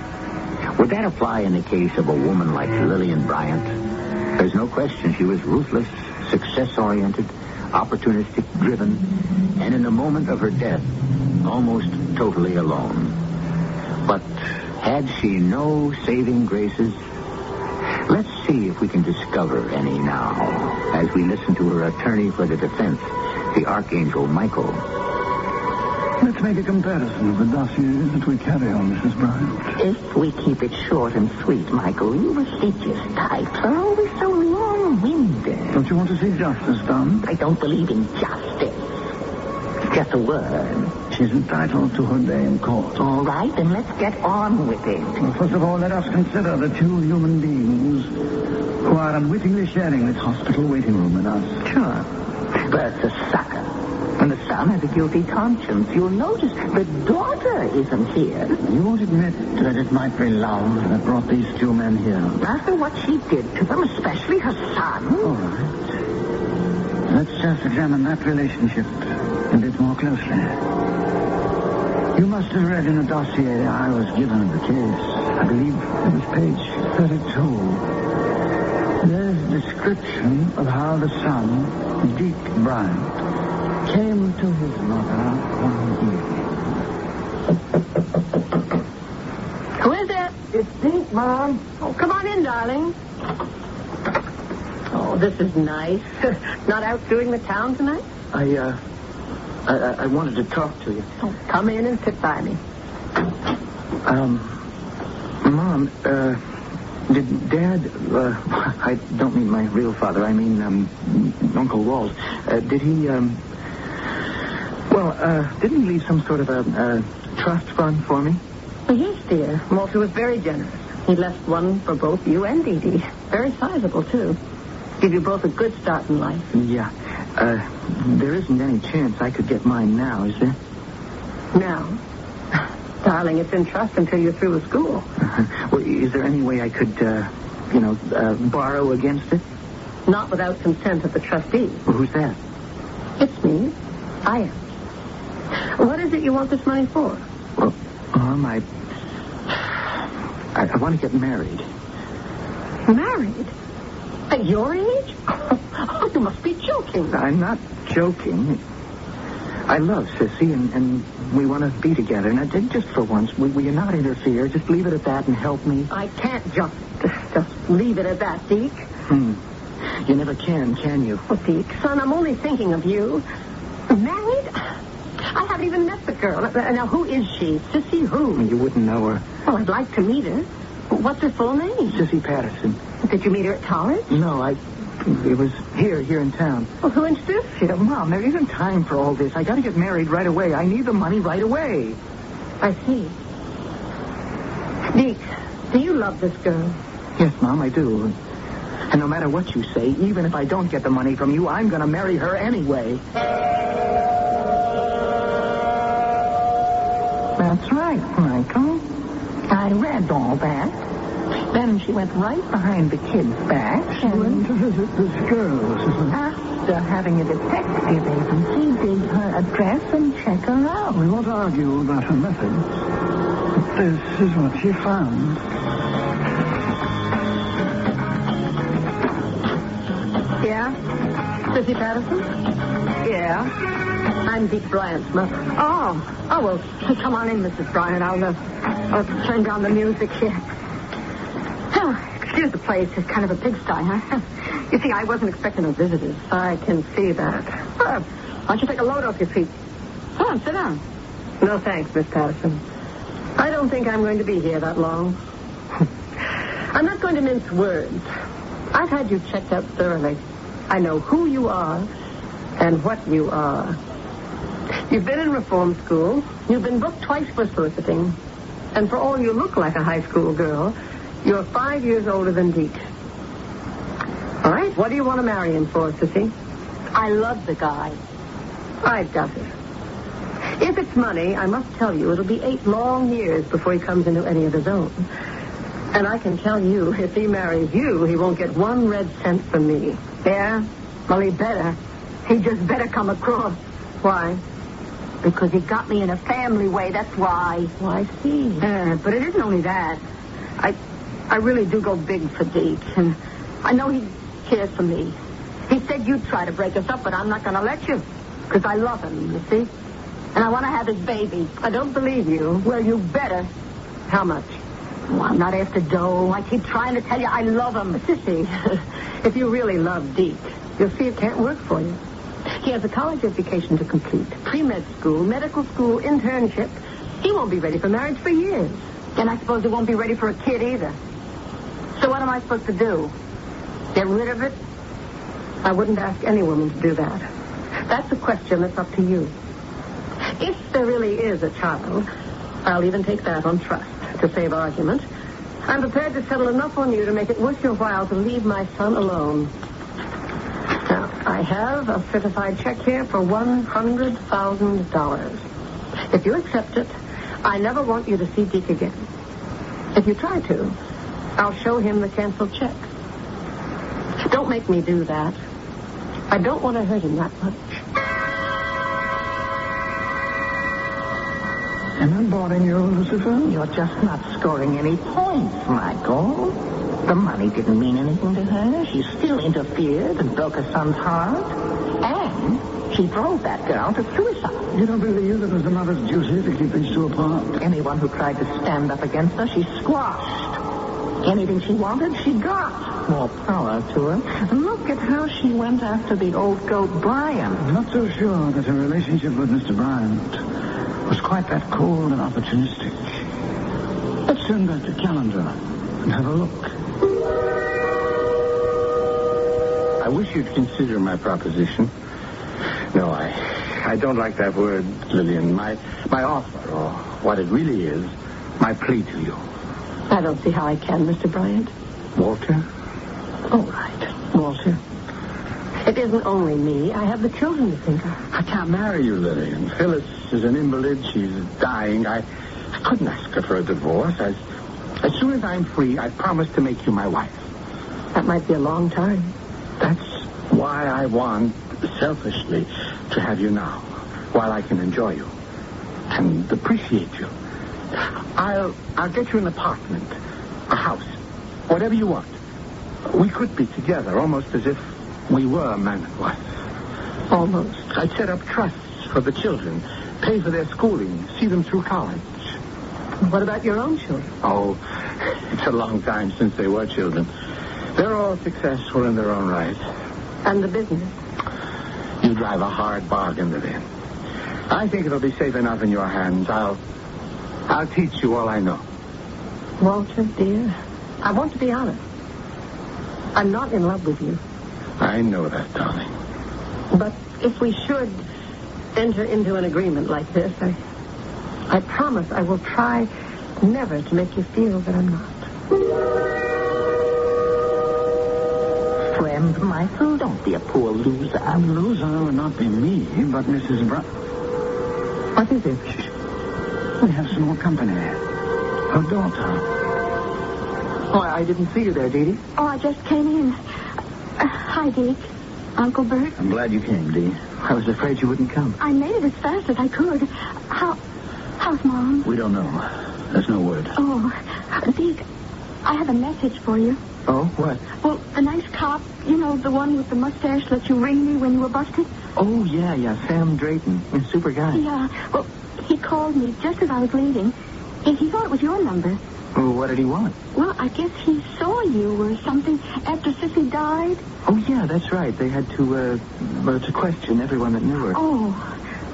Speaker 22: Would that apply in the case of a woman like Lillian Bryant? There's no question she was ruthless, success-oriented, opportunistic, driven, and in the moment of her death, almost totally alone. But had she no saving graces? Let's see if we can discover any now, as we listen to her attorney for the defense, the Archangel Michael.
Speaker 23: Let's make a comparison of the dossiers that we carry on, Mrs. Bryant.
Speaker 9: If we keep it short and sweet, Michael, you religious types are always so long-winded.
Speaker 23: Don't you want to see justice done?
Speaker 9: I don't believe in justice. It's just a word.
Speaker 23: She's entitled to her day in court.
Speaker 9: All right, then let's get on with it.
Speaker 23: Well, first of all, let us consider the two human beings who are unwittingly sharing this hospital waiting room with us.
Speaker 9: Sure. Bert's a sucker. And the son has a guilty conscience. You'll notice the daughter isn't here.
Speaker 23: You won't admit that it might be love that brought these two men here.
Speaker 9: After what she did to them, especially her son.
Speaker 23: All right. Let's just examine that relationship a bit more closely. You must have read in the dossier I was given of the case. I believe it was page 32. There's description of how the son, Deke Bryant, came to his mother one evening.
Speaker 1: Who is it?
Speaker 23: It's Deke, Mom.
Speaker 1: Oh, come on in, darling. Oh, this is nice. Not out doing the town tonight?
Speaker 5: I wanted to talk to you.
Speaker 1: Oh, come in and sit by me.
Speaker 5: Mom, did Dad, I don't mean my real father, I mean, Uncle Walt, did he, didn't he leave some sort of a trust fund for me?
Speaker 1: Well, yes, dear. Walter was very generous. He left one for both you and Dee Dee. Very sizable, too. Give you both a good start in life.
Speaker 5: Yeah. There isn't any chance I could get mine now, is there?
Speaker 1: Now? Darling, it's in trust until you're through with school.
Speaker 5: Well, is there any way I could, borrow against it?
Speaker 1: Not without consent of the trustee.
Speaker 5: Well, who's that?
Speaker 1: It's me. I am. What is it you want this money for?
Speaker 5: Well, Mom, I want to get married.
Speaker 1: Married? At your age? Oh, you must be joking.
Speaker 5: I'm not joking. I love Sissy, and we want to be together. Now, just for once, will you not interfere? Just leave it at that and help me.
Speaker 1: I can't just leave it at that, Deke.
Speaker 5: You never can you?
Speaker 1: Well, Deke, son, I'm only thinking of you. Married? I haven't even met the girl. Now, who is she? Sissy who?
Speaker 5: You wouldn't know her.
Speaker 1: Well, I'd like to meet her. What's her full name?
Speaker 5: Sissy Patterson.
Speaker 1: Did you meet her at college?
Speaker 5: No, it was here in town.
Speaker 1: Well, who introduced you?
Speaker 5: Mom, there isn't time for all this. I got to get married right away. I need the money right away.
Speaker 1: I see. Deke, do you love this girl?
Speaker 5: Yes, Mom, I do. And no matter what you say, even if I don't get the money from you, I'm going to marry her anyway.
Speaker 9: That's right, Michael. I read all that. Then she went right behind the kid's back.
Speaker 23: She went to visit this girl,
Speaker 9: after having a detective agency dig her address and check her out.
Speaker 23: We won't argue about her methods, but this is what she found.
Speaker 1: Yeah? Sissy Patterson? Yeah? I'm Deke Bryant's mother. Oh, well, come on in, Mrs. Bryant. I'll turn down the music here. Oh, excuse the place. It's kind of a pigsty, huh? You see, I wasn't expecting no visitors. I can see that. Why don't you take a load off your feet? Come on, sit down. No, thanks, Miss Patterson. I don't think I'm going to be here that long. I'm not going to mince words. I've had you checked out thoroughly. I know who you are and what you are. You've been in reform school. You've been booked twice for soliciting. And for all you look like a high school girl, you're 5 years older than Deke. All right, what do you want to marry him for, Sissy? I love the guy. I doubt it. If it's money, I must tell you, it'll be 8 long years before he comes into any of his own. And I can tell you, if he marries you, he won't get 1 red cent from me. Yeah? Well, he better. He just better come across. Why? Because he got me in a family way, that's why. Oh, I see. But it isn't only that. I really do go big for Deke, and I know he cares for me. He said you'd try to break us up, but I'm not going to let you, because I love him, you see? And I want to have his baby. I don't believe you. Well, you better. How much? Oh, I'm not after dough. I keep trying to tell you I love him. Sissy, if you really love Deke, you'll see it can't work for you. He has a college education to complete, pre-med school, medical school, internship. He won't be ready for marriage for years. And I suppose he won't be ready for a kid either. So what am I supposed to do? Get rid of it? I wouldn't ask any woman to do that. That's a question that's up to you. If there really is a child, I'll even take that on trust to save argument. I'm prepared to settle enough on you to make it worth your while to leave my son alone. Now, I have a certified check here for $100,000. If you accept it, I never want you to see Deke again. If you try to, I'll show him the canceled check. Don't make me do that. I don't want to hurt him that much.
Speaker 23: Am I boring you, Lucifer?
Speaker 9: You're just not scoring any points, Michael. The money didn't mean anything to her. She still interfered and broke her son's heart. And she drove that girl to suicide.
Speaker 23: You don't believe it was the mother's duty to keep these two apart?
Speaker 9: Anyone who tried to stand up against her, she squashed. Anything she wanted, she got. More power to her. Look at how she went after the old goat Bryant.
Speaker 23: I'm not so sure that her relationship with Mr. Bryant was quite that cold and opportunistic. Let's turn back the calendar and have a look.
Speaker 10: I wish you'd consider my proposition. No, I don't like that word, Lillian. My offer, or what it really is, my plea to you.
Speaker 1: I don't see how I can, Mr. Bryant.
Speaker 10: Walter?
Speaker 1: All right, Walter. It isn't only me. I have the children to think of.
Speaker 10: I can't marry you, Lillian. Phyllis is an invalid. She's dying. I couldn't ask her for a divorce. As soon as I'm free, I promise to make you my wife.
Speaker 1: That might be a long time.
Speaker 10: That's why I want, selfishly, to have you now, while I can enjoy you and appreciate you. I'll get you an apartment, a house, whatever you want. We could be together, almost as if we were man and wife.
Speaker 1: Almost.
Speaker 10: I'd set up trusts for the children, pay for their schooling, see them through college.
Speaker 1: What about your own children?
Speaker 10: Oh, it's a long time since they were children. They're all successful in their own right.
Speaker 1: And the business?
Speaker 10: You drive a hard bargain, Lillian. I think it'll be safe enough in your hands. I'll teach you all I know.
Speaker 1: Walter, dear, I want to be honest. I'm not in love with you.
Speaker 10: I know that, darling.
Speaker 1: But if we should enter into an agreement like this, I promise I will try never to make you feel that I'm not.
Speaker 9: Friend Michael, don't be a poor loser.
Speaker 23: A loser would not be me, but Mrs. Brown.
Speaker 9: What is it?
Speaker 23: We have some more company. Her daughter.
Speaker 9: Oh, I didn't see you there, Dee Dee.
Speaker 3: Oh, I just came in. Hi, Deke. Uncle Bert.
Speaker 23: I'm glad you came, Dee. I was afraid you wouldn't come.
Speaker 3: I made it as fast as I could. How's Mom?
Speaker 23: We don't know. There's no word.
Speaker 3: Oh, Deke, I have a message for you.
Speaker 23: Oh, what?
Speaker 3: Well, the nice cop, you know, the one with the mustache let you ring me when you were busted?
Speaker 23: Oh, yeah, Sam Drayton. Super guy.
Speaker 3: Yeah, well, he called me just as I was leaving. He thought it was your number.
Speaker 23: Well, what did he want?
Speaker 3: Well, I guess he saw you or something after Sissy died.
Speaker 23: Oh, yeah, that's right. They had to question everyone that knew her.
Speaker 3: Oh,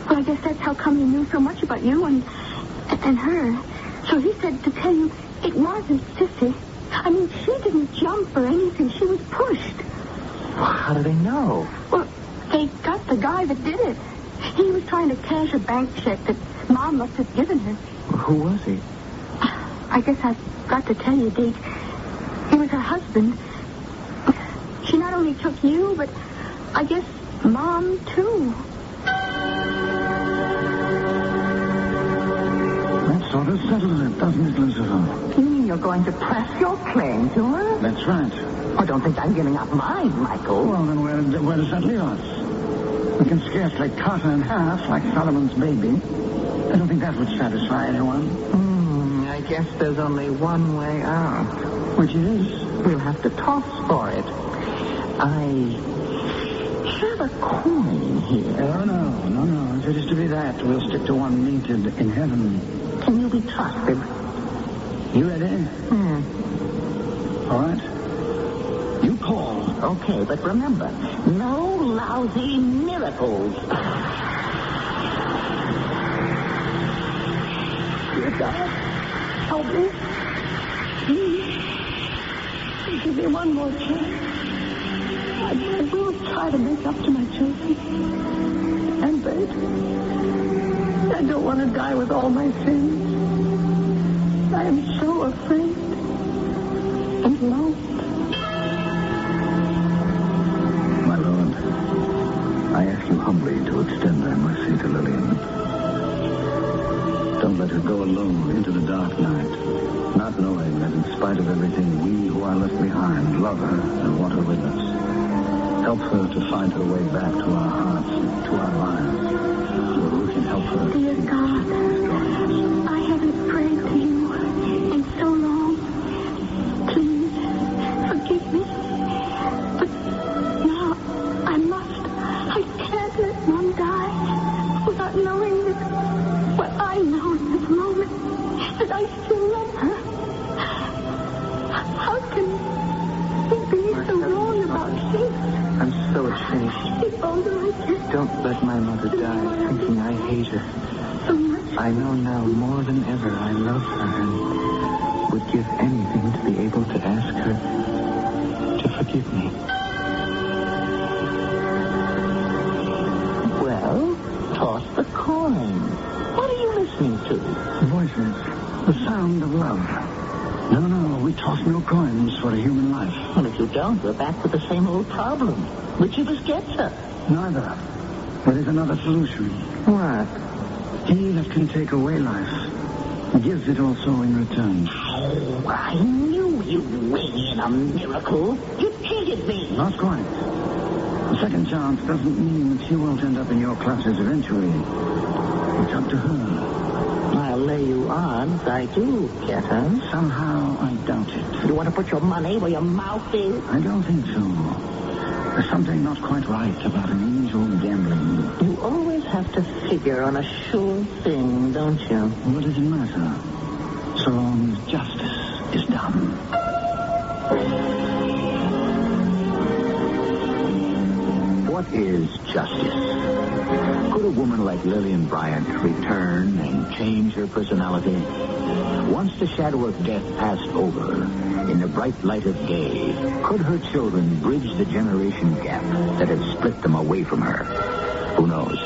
Speaker 3: well, I guess that's how come he knew so much about you and her. So he said to tell you it wasn't Sissy. I mean, she didn't jump or anything. She was pushed.
Speaker 23: Well, how do they know?
Speaker 3: Well, they got the guy that did it. He was trying to cash a bank check that Mom must have given her.
Speaker 23: Well, who was he?
Speaker 3: I guess I've got to tell you, Deke. He was her husband. She not only took you, but I guess Mom, too.
Speaker 23: That sort of settles it, doesn't it, Lucifer?
Speaker 9: You mean you're going to press your claim to her?
Speaker 23: That's right.
Speaker 9: I don't think I'm giving up mine, Michael.
Speaker 23: Well, then where does that leave us? We can scarcely cut her in half like Solomon's baby. I don't think that would satisfy anyone.
Speaker 9: I guess there's only one way out.
Speaker 23: Which is?
Speaker 9: We'll have to toss for it. I have a coin here.
Speaker 23: Oh, no. If it is to be that, we'll stick to one minted in heaven.
Speaker 9: Can you be trusted?
Speaker 23: You ready? All right. You call
Speaker 9: Okay, but remember, no lousy miracles. Dear God, help me. Please. Give me one more chance. I will try to make up to my children. And babe, I don't want to die with all my sins. I am so afraid and alone.
Speaker 23: My Lord, I ask you humbly to extend thy mercy to Lillian. Don't let her go alone into the dark night, not knowing that in spite of everything, we who are left behind love her and want her with us. Help her to find her way back to our hearts and to our lives, where we can help her.
Speaker 3: Dear God, I haven't prayed to you in so long. Please, forgive me. But now I must. I can't let Mom die without knowing that what I know in this moment, that I still love her. How can you be so wrong about this?
Speaker 5: I'm so ashamed.
Speaker 3: It's all that I can.
Speaker 5: Don't let my mother die thinking I hate her.
Speaker 3: So much.
Speaker 5: I know now more than ever I love her and would give anything to be able to ask her to forgive me.
Speaker 9: Well, toss the coin. What are you listening to?
Speaker 23: Voices. The sound of love. No, we toss no coins for a human life.
Speaker 9: Well, if you don't, we're back with the same old problem. Which of us gets her?
Speaker 23: Neither. There is another solution.
Speaker 9: What?
Speaker 23: He that can take away life gives it also in return.
Speaker 9: Oh, I knew you'd wing in a miracle. You cheated me.
Speaker 23: Not quite. A second chance doesn't mean that she won't end up in your clutches eventually. It's up to her.
Speaker 9: I'll lay you odds I do get her.
Speaker 23: Somehow I doubt it.
Speaker 9: You want to put your money where your mouth is?
Speaker 23: I don't think so. There's something not quite right about an angel gambling.
Speaker 9: You always have to figure on a sure thing, don't you?
Speaker 23: What does it matter? So long as justice is done.
Speaker 22: What is justice? Could a woman like Lillian Bryant return and change her personality? Once the shadow of death passed over, in the bright light of day, could her children bridge the generation gap that had split them away from her? Who knows?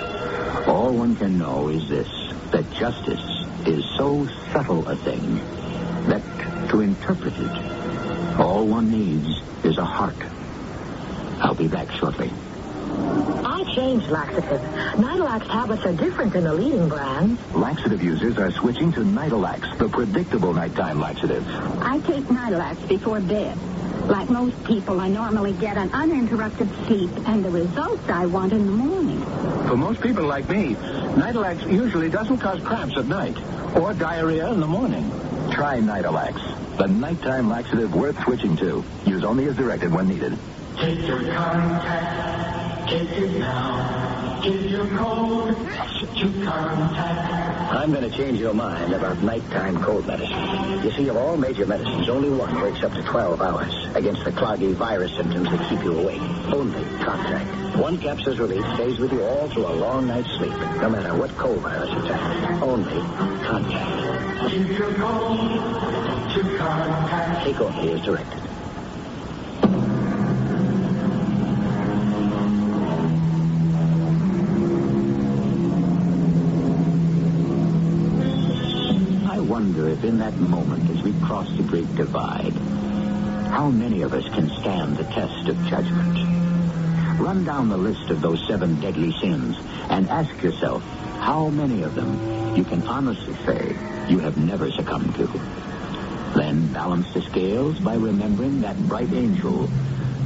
Speaker 22: All one can know is this, that justice is so subtle a thing that to interpret it, all one needs is a heart. I'll be back shortly.
Speaker 1: I changed laxative. Nidalax tablets are different than the leading brands.
Speaker 10: Laxative users are switching to Nidalax, the predictable nighttime laxative.
Speaker 12: I take Nidalax before bed. Like most people, I normally get an uninterrupted sleep and the results I want in the morning.
Speaker 10: For most people like me, Nidalax usually doesn't cause cramps at night or diarrhea in the morning. Try Nidalax, the nighttime laxative worth switching to. Use only as directed when needed.
Speaker 11: Take your contact. Take it now. Give your code to contact.
Speaker 22: I'm going to change your mind about nighttime cold medicine. You see, of all major medicines, only one works up to 12 hours against the cloggy virus symptoms that keep you awake. Only Contact. One capsule's relief stays with you all through a long night's sleep, no matter what cold virus attacks. Only Contact.
Speaker 11: Give your code to contact.
Speaker 22: Take only as directed. I wonder if in that moment as we cross the great divide, how many of us can stand the test of judgment? Run down the list of those 7 deadly sins and ask yourself how many of them you can honestly say you have never succumbed to. Then balance the scales by remembering that bright angel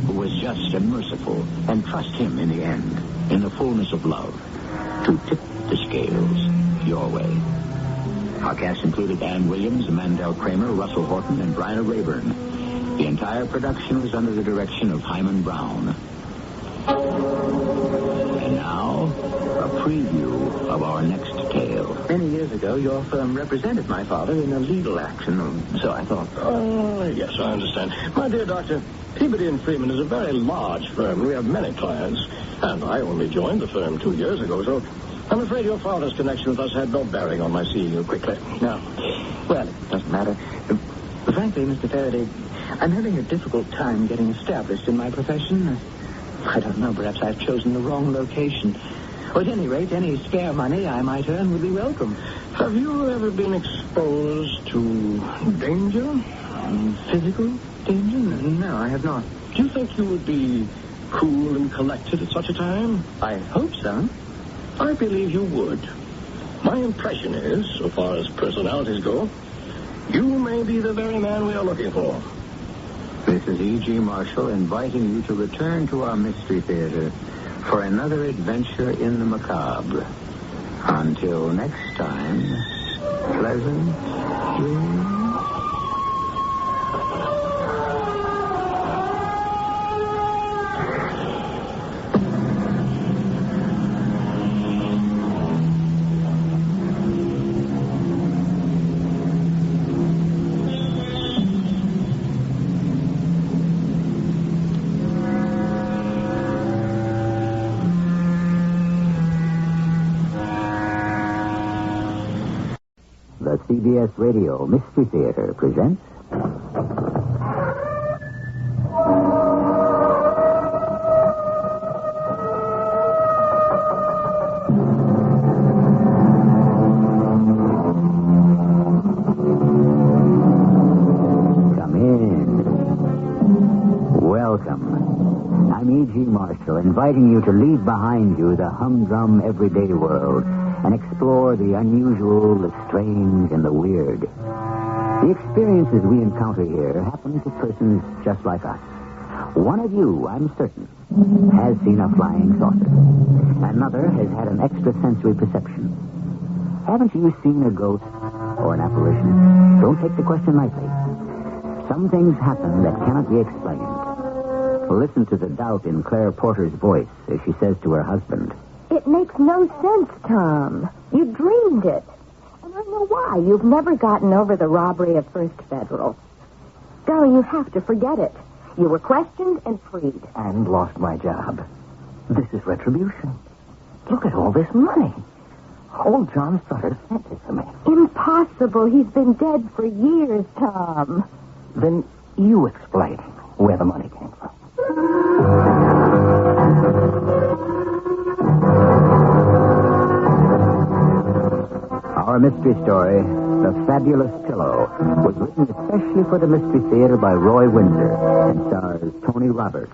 Speaker 22: who was just and merciful, and trust him in the end, in the fullness of love, to tip the scales your way. Our cast included Ann Williams, Mandel Kramer, Russell Horton, and Bryna Rayburn. The entire production was under the direction of Himan Brown. And now, a preview of our next tale.
Speaker 13: Many years ago, your firm represented my father in a legal action, so I thought.
Speaker 18: Oh, yes, I understand. My dear Doctor, Peabody & Freeman is a very large firm. We have many clients, and I only joined the firm 2 years ago, so I'm afraid your father's connection with us had no bearing on my seeing you quickly.
Speaker 13: No. Well, it doesn't matter. Frankly, Mr. Faraday, I'm having a difficult time getting established in my profession. I don't know, perhaps I've chosen the wrong location. At any rate, any spare money I might earn would be welcome.
Speaker 18: Have you ever been exposed to danger?
Speaker 13: Physical danger? No, I have not.
Speaker 18: Do you think you would be cool and collected at such a time?
Speaker 13: I hope so.
Speaker 18: I believe you would. My impression is, so far as personalities go, you may be the very man we are looking for.
Speaker 22: This is E.G. Marshall inviting you to return to our Mystery Theater for another adventure in the macabre. Until next time, pleasant dreams.
Speaker 19: The CBS Radio Mystery Theater presents... Come in. Welcome. I'm E.G. Marshall, inviting you to leave behind you the humdrum everyday world and explore the unusual, the strange, and the weird. The experiences we encounter here happen to persons just like us. One of you, I'm certain, has seen a flying saucer. Another has had an extrasensory perception. Haven't you seen a ghost or an apparition? Don't take the question lightly. Some things happen that cannot be explained. Listen to the doubt in Claire Porter's voice as she says to her husband,
Speaker 3: It makes no sense, Tom. You dreamed it. And I know why. You've never gotten over the robbery of First Federal. Darling, you have to forget it. You were questioned and freed.
Speaker 5: And lost my job. This is retribution. Look at all this money. Old John Sutter sent it to me.
Speaker 3: Impossible. He's been dead for years, Tom.
Speaker 5: Then you explain where the money came from.
Speaker 19: Our mystery story, The Fabulous Pillow, was written especially for the Mystery Theater by Roy Windsor and stars Tony Roberts.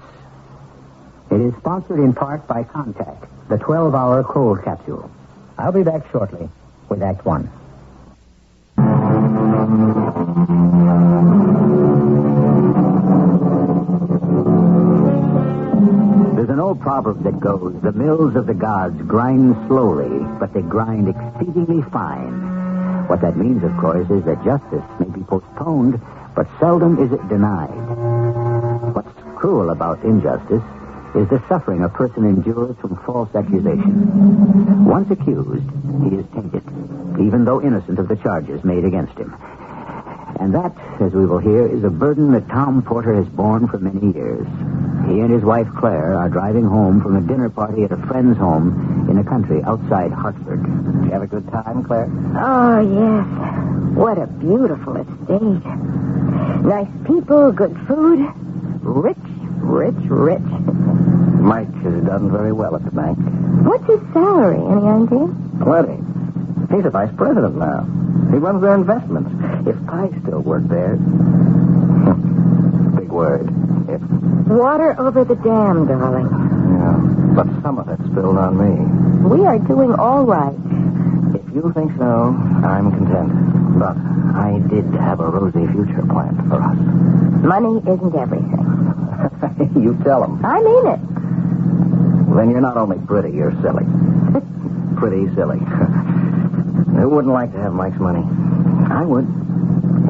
Speaker 19: It is sponsored in part by Contact, the 12-hour cold capsule. I'll be back shortly with Act One. There's an old proverb that goes, the mills of the gods grind slowly, but they grind exceedingly fine. What that means, of course, is that justice may be postponed, but seldom is it denied. What's cruel about injustice is the suffering a person endures from false accusation. Once accused, he is tainted, even though innocent of the charges made against him. And that, as we will hear, is a burden that Tom Porter has borne for many years. He and his wife, Claire, are driving home from a dinner party at a friend's home in the country outside Hartford. Did you have a good time, Claire?
Speaker 3: Oh, yes. What a beautiful estate. Nice people, good food. Rich, rich, rich.
Speaker 5: Mike has done very well at the bank.
Speaker 3: What's his salary? Any idea?
Speaker 5: Plenty. He's a vice president now. He runs their investments. If I still worked there... Big word. If...
Speaker 3: Water over the dam, darling.
Speaker 5: Yeah, but some of it spilled on me.
Speaker 3: We are doing all right.
Speaker 5: If you think so, I'm content. But I did have a rosy future planned for us.
Speaker 3: Money isn't everything.
Speaker 5: You tell him.
Speaker 3: I mean it.
Speaker 5: Then you're not only pretty, you're silly. Pretty silly. Who wouldn't like to have Mike's money? I would.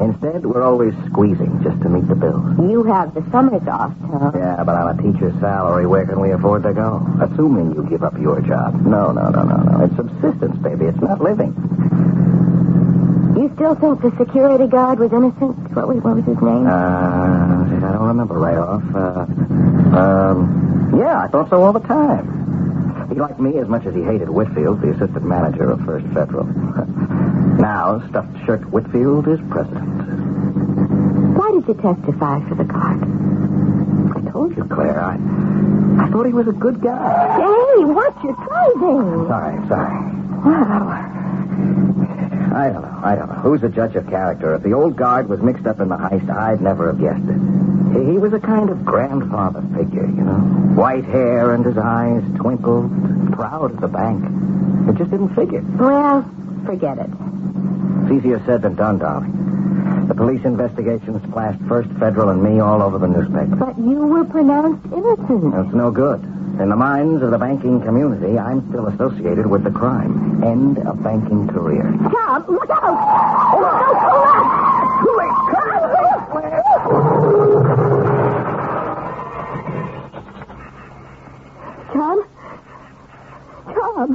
Speaker 5: Instead, we're always squeezing just to meet the bills.
Speaker 3: You have the summers off, Tom.
Speaker 5: Yeah, but on a teacher's salary, where can we afford to go? Assuming you give up your job. No. It's subsistence, baby. It's not living.
Speaker 3: You still think the security guard was innocent? What was his name?
Speaker 4: I don't remember right off. Yeah, I thought so all the time. He liked me as much as he hated Whitfield, the assistant manager of First Federal. Now, stuffed shirt Whitfield is president.
Speaker 3: Why did you testify for the guard?
Speaker 4: I told you, Claire. I thought he was a good guy.
Speaker 3: Hey, watch your driving.
Speaker 4: Sorry.
Speaker 3: Wow.
Speaker 4: I don't know. Who's the judge of character? If the old guard was mixed up in the heist, I'd never have guessed it. He was a kind of grandfather figure, you know. White hair and his eyes twinkled, proud of the bank. It just didn't figure.
Speaker 3: Well, forget it.
Speaker 4: It's easier said than done, darling. The police investigation splashed First Federal and me all over the newspaper.
Speaker 3: But you were pronounced innocent.
Speaker 4: It's no good. In the minds of the banking community, I'm still associated with the crime. End of banking career.
Speaker 3: Tom, look out! Oh, no,
Speaker 4: Too late!
Speaker 3: Tom?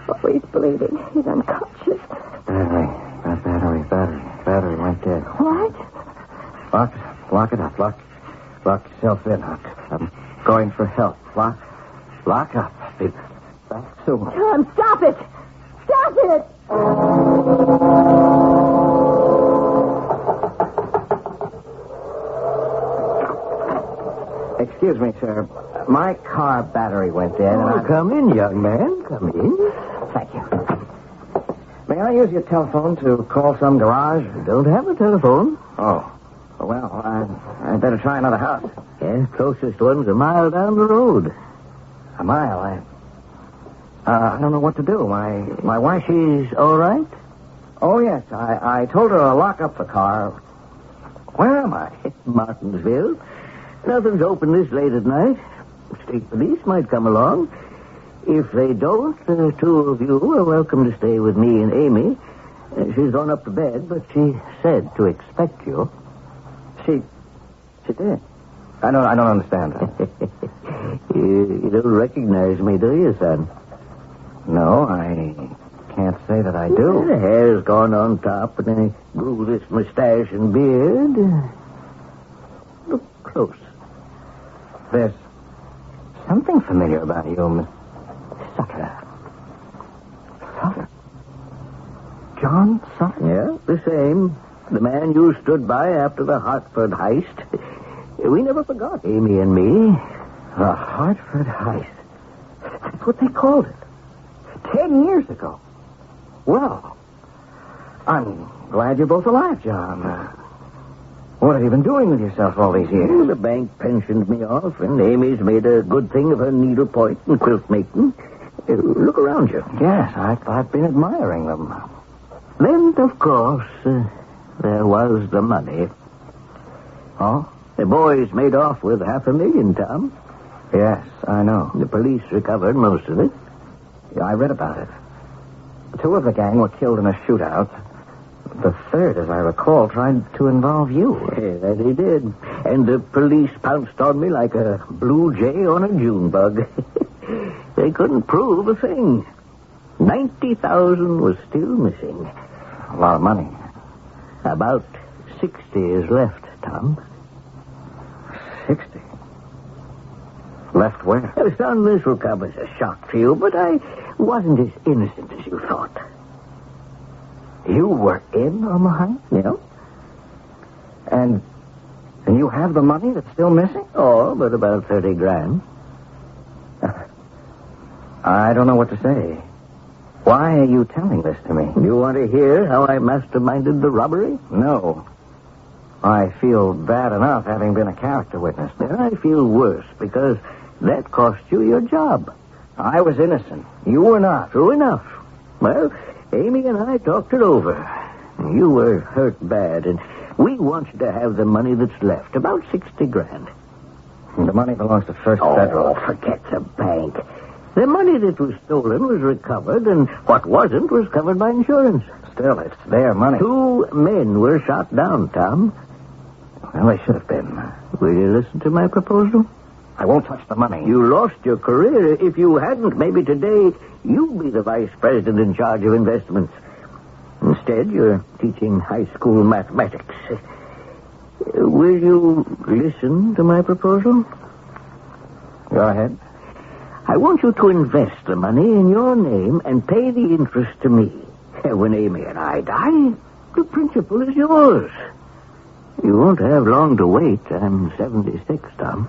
Speaker 3: Oh, he's bleeding. He's unconscious.
Speaker 4: Battery went dead.
Speaker 3: What?
Speaker 4: Lock it up. Lock yourself in, Huck. I'm going for help. Lock up. Be back soon.
Speaker 3: Tom, stop it! Stop it!
Speaker 4: Excuse me, sir. My car battery went dead.
Speaker 5: Come in, young man. Come in.
Speaker 4: Thank you. May I use your telephone to call some garage?
Speaker 5: I don't have a telephone.
Speaker 4: Oh. Well, I'd better try another house.
Speaker 5: Yes, closest one's a mile down the road.
Speaker 4: A mile? I don't know what to do. My wife...
Speaker 5: She's all right?
Speaker 4: Oh, yes. I told her to lock up the car. Where am I?
Speaker 5: Martinsville. Nothing's open this late at night. State police might come along. If they don't, the two of you are welcome to stay with me and Amy. She's gone up to bed, but she said to expect you.
Speaker 4: She did. I don't understand.
Speaker 5: You don't recognize me, do you, son?
Speaker 4: No, I can't say that I do.
Speaker 5: The hair's gone on top, and I grew this mustache and beard. Look close.
Speaker 4: There's something familiar about you, Miss Sutter. Sutter? John Sutter?
Speaker 5: Yeah, the same. The man you stood by after the Hartford heist. We never forgot, Amy and me.
Speaker 4: The Hartford heist. That's what they called it. 10 years ago. Well, I'm glad you're both alive, John. What have you been doing with yourself all these years?
Speaker 5: Well, the bank pensioned me off, and Amy's made a good thing of her needlepoint and quilt making. Look around you.
Speaker 4: Yes, I've been admiring them.
Speaker 5: Then, of course, there was the money.
Speaker 4: Oh?
Speaker 5: The boys made off with $500,000, Tom.
Speaker 4: Yes, I know.
Speaker 5: The police recovered most of it.
Speaker 4: Yeah, I read about it. 2 of the gang were killed in a shootout. The third, as I recall, tried to involve you.
Speaker 5: Yeah, that he did. And the police pounced on me like a blue jay on a June bug. They couldn't prove a thing. 90,000 was still missing.
Speaker 4: A lot of money.
Speaker 5: About 60 is left, Tom.
Speaker 4: 60? Left where?
Speaker 5: Well, son, this will come as a shock to you, but I wasn't as innocent as you thought.
Speaker 4: You were in on the heist?
Speaker 5: Yeah.
Speaker 4: And you have the money that's still missing?
Speaker 5: Oh, but about 30 grand.
Speaker 4: I don't know what to say. Why are you telling this to me?
Speaker 5: You want to hear how I masterminded the robbery?
Speaker 4: No. I feel bad enough having been a character witness.
Speaker 5: And I feel worse because that cost you your job.
Speaker 4: I was innocent. You were not.
Speaker 5: True enough. Well, Amy and I talked it over. You were hurt bad, and we want you to have the money that's left, about 60 grand.
Speaker 4: The money belongs to First Federal.
Speaker 5: Oh, forget the bank. The money that was stolen was recovered, and what wasn't was covered by insurance.
Speaker 4: Still, it's their money.
Speaker 5: 2 men were shot down, Tom.
Speaker 4: Well, they should have been.
Speaker 5: Will you listen to my proposal?
Speaker 4: I won't touch the money.
Speaker 5: You lost your career. If you hadn't, maybe today you'd be the vice president in charge of investments. And
Speaker 4: Instead, you're teaching high school mathematics. Will you listen to my proposal? Go ahead. I want you to invest the money in your name and pay the interest to me. When Amy and I die, the principal is yours. You won't have long to wait. I'm 76, Tom.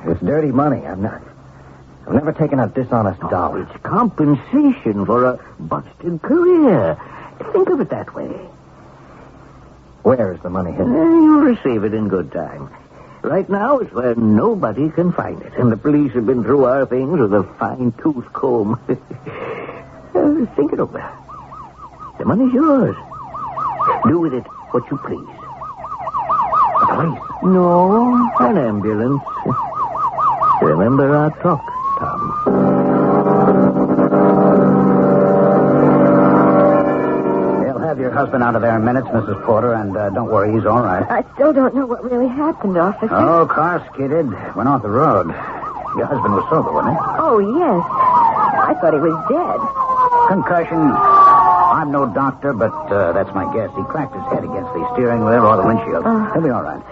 Speaker 4: It's dirty money. I've never taken a dishonest dollar. It's compensation for a busted career. Think of it that way. Where is the money hidden? You'll receive it in good time. Right now, it's where nobody can find it. And the police have been through our things with a fine-tooth comb. Think it over. The money's yours. Do with it what you please. A police? No, an ambulance. Remember our talk, Tom. They'll have your husband out of there in minutes, Mrs. Porter, and don't worry, he's all right.
Speaker 3: I still don't know what really happened, officer.
Speaker 19: Oh, car skidded. Went off the road. Your husband was sober, wasn't he?
Speaker 3: Oh, yes. I thought he was dead.
Speaker 19: Concussion. I'm no doctor, but that's my guess. He cracked his head against the steering wheel or the windshield. He'll be all right.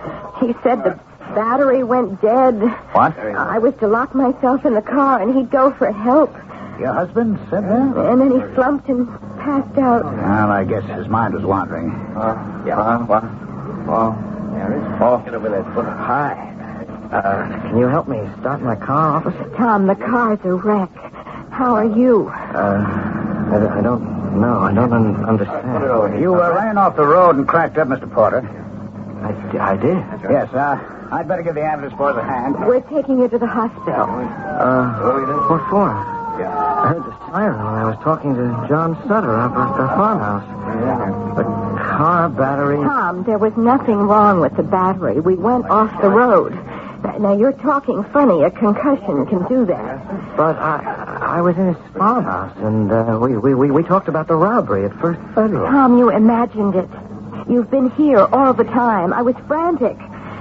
Speaker 3: He said the battery went dead.
Speaker 19: What?
Speaker 3: I was to lock myself in the car, and he'd go for help.
Speaker 19: Your husband said that?
Speaker 3: And then he slumped and passed out.
Speaker 19: Well, I guess his mind was wandering.
Speaker 4: Get over that foot. Hi. Can you help me start my car, officer?
Speaker 3: Tom, the car's a wreck. How are you?
Speaker 4: I don't know. I don't understand.
Speaker 19: You ran off the road and cracked up, Mr. Porter.
Speaker 4: I did?
Speaker 19: Yes, I'd better give the ambulance boys a hand.
Speaker 3: We're taking you to the hospital.
Speaker 4: What for? I heard the siren when I was talking to John Sutter up at the farmhouse. The car battery...
Speaker 3: Tom, there was nothing wrong with the battery. We went off the road. Now, you're talking funny. A concussion can do that.
Speaker 4: But I was in his farmhouse, and we talked about the robbery at First Federal.
Speaker 3: Tom, you imagined it. You've been here all the time. I was frantic.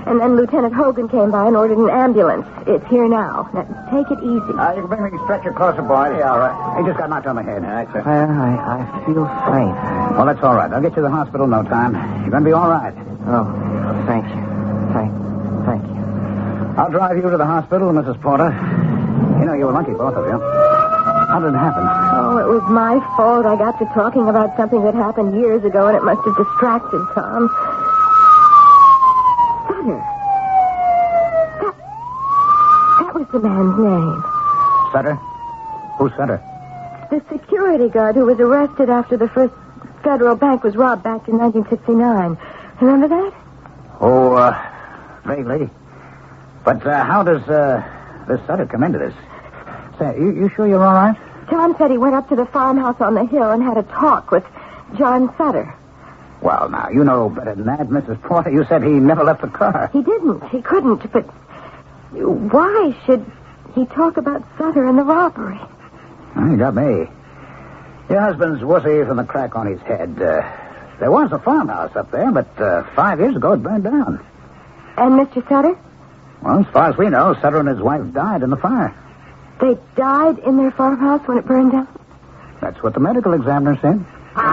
Speaker 3: And then Lieutenant Hogan came by and ordered an ambulance. It's here now. Now, take it easy.
Speaker 19: You can bring me a stretcher closer, boys. Yeah, all right. He just got knocked on the head.
Speaker 4: I feel faint.
Speaker 19: Well, that's all right. I'll get you to the hospital in no time. You're going to be all right.
Speaker 4: Oh, thank you. Thank you.
Speaker 19: I'll drive you to the hospital, Mrs. Porter. You know, you were lucky, both of you. How did it happen?
Speaker 3: Oh, it was my fault. I got to talking about something that happened years ago, and it must have distracted Tom. Sutter. That was the man's name.
Speaker 19: Sutter? Who's Sutter?
Speaker 3: The security guard who was arrested after the First Federal Bank was robbed back in 1969. Remember that?
Speaker 19: Oh, vaguely. But how does this Sutter come into this? Say, you sure you're all right?
Speaker 3: Tom said he went up to the farmhouse on the hill and had a talk with John Sutter.
Speaker 19: Well, now, you know better than that, Mrs. Porter. You said he never left the car.
Speaker 3: He didn't. He couldn't. But why should he talk about Sutter and the robbery?
Speaker 19: Well, you got me. Your husband's wussy from the crack on his head. There was a farmhouse up there, but 5 years ago it burned down.
Speaker 3: And Mr. Sutter?
Speaker 19: Well, as far as we know, Sutter and his wife died in the fire.
Speaker 3: They died in their farmhouse when it burned down?
Speaker 19: That's what the medical examiner said.
Speaker 4: I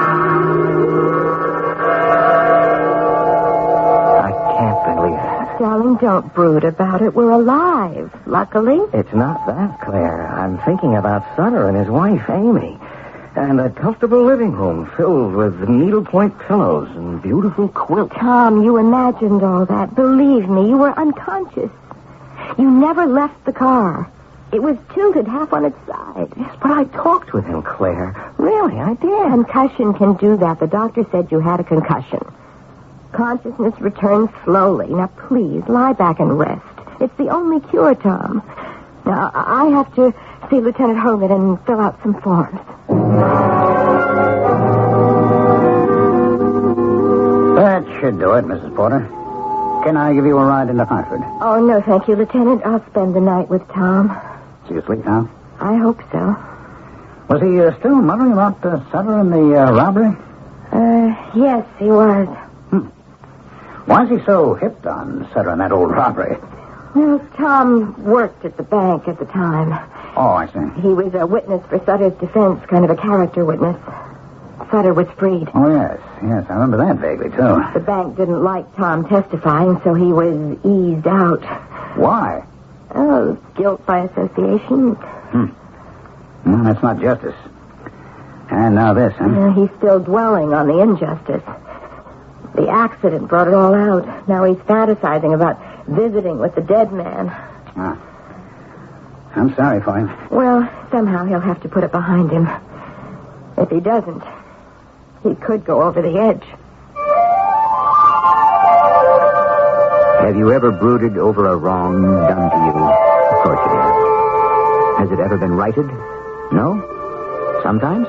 Speaker 4: can't believe it.
Speaker 3: Darling, don't brood about it. We're alive, luckily.
Speaker 4: It's not that, Claire. I'm thinking about Sutter and his wife, Amy. And a comfortable living room filled with needlepoint pillows and beautiful quilts.
Speaker 3: Tom, you imagined all that. Believe me, you were unconscious. You never left the car. It was tilted half on its side.
Speaker 4: Yes, but I talked with him, Claire. Really, I did.
Speaker 3: Concussion can do that. The doctor said you had a concussion. Consciousness returns slowly. Now, please, lie back and rest. It's the only cure, Tom. Now, I have to see Lieutenant Hogan and fill out some forms.
Speaker 19: That should do it, Mrs. Porter. Can I give you a ride into Hartford?
Speaker 3: Oh, no, thank you, Lieutenant. I'll spend the night with Tom.
Speaker 19: Is he asleep now?
Speaker 3: I hope so.
Speaker 19: Was he still muttering about Sutter and the robbery?
Speaker 3: Yes, he was.
Speaker 19: Why is he so hipped on Sutter and that old robbery?
Speaker 3: Well, Tom worked at the bank at the time.
Speaker 19: Oh, I see.
Speaker 3: He was a witness for Sutter's defense, kind of a character witness. Sutter was freed.
Speaker 19: Oh, yes, I remember that vaguely, too.
Speaker 3: The bank didn't like Tom testifying, so he was eased out.
Speaker 19: Why?
Speaker 3: Oh, guilt by association.
Speaker 19: Well, that's not justice. And now this, huh?
Speaker 3: He's still dwelling on the injustice. The accident brought it all out. Now he's fantasizing about visiting with the dead man.
Speaker 19: Ah. I'm sorry for him.
Speaker 3: Well, somehow he'll have to put it behind him. If he doesn't, he could go over the edge.
Speaker 19: Have you ever brooded over a wrong done to you? Of course you have. Has it ever been righted? No? Sometimes?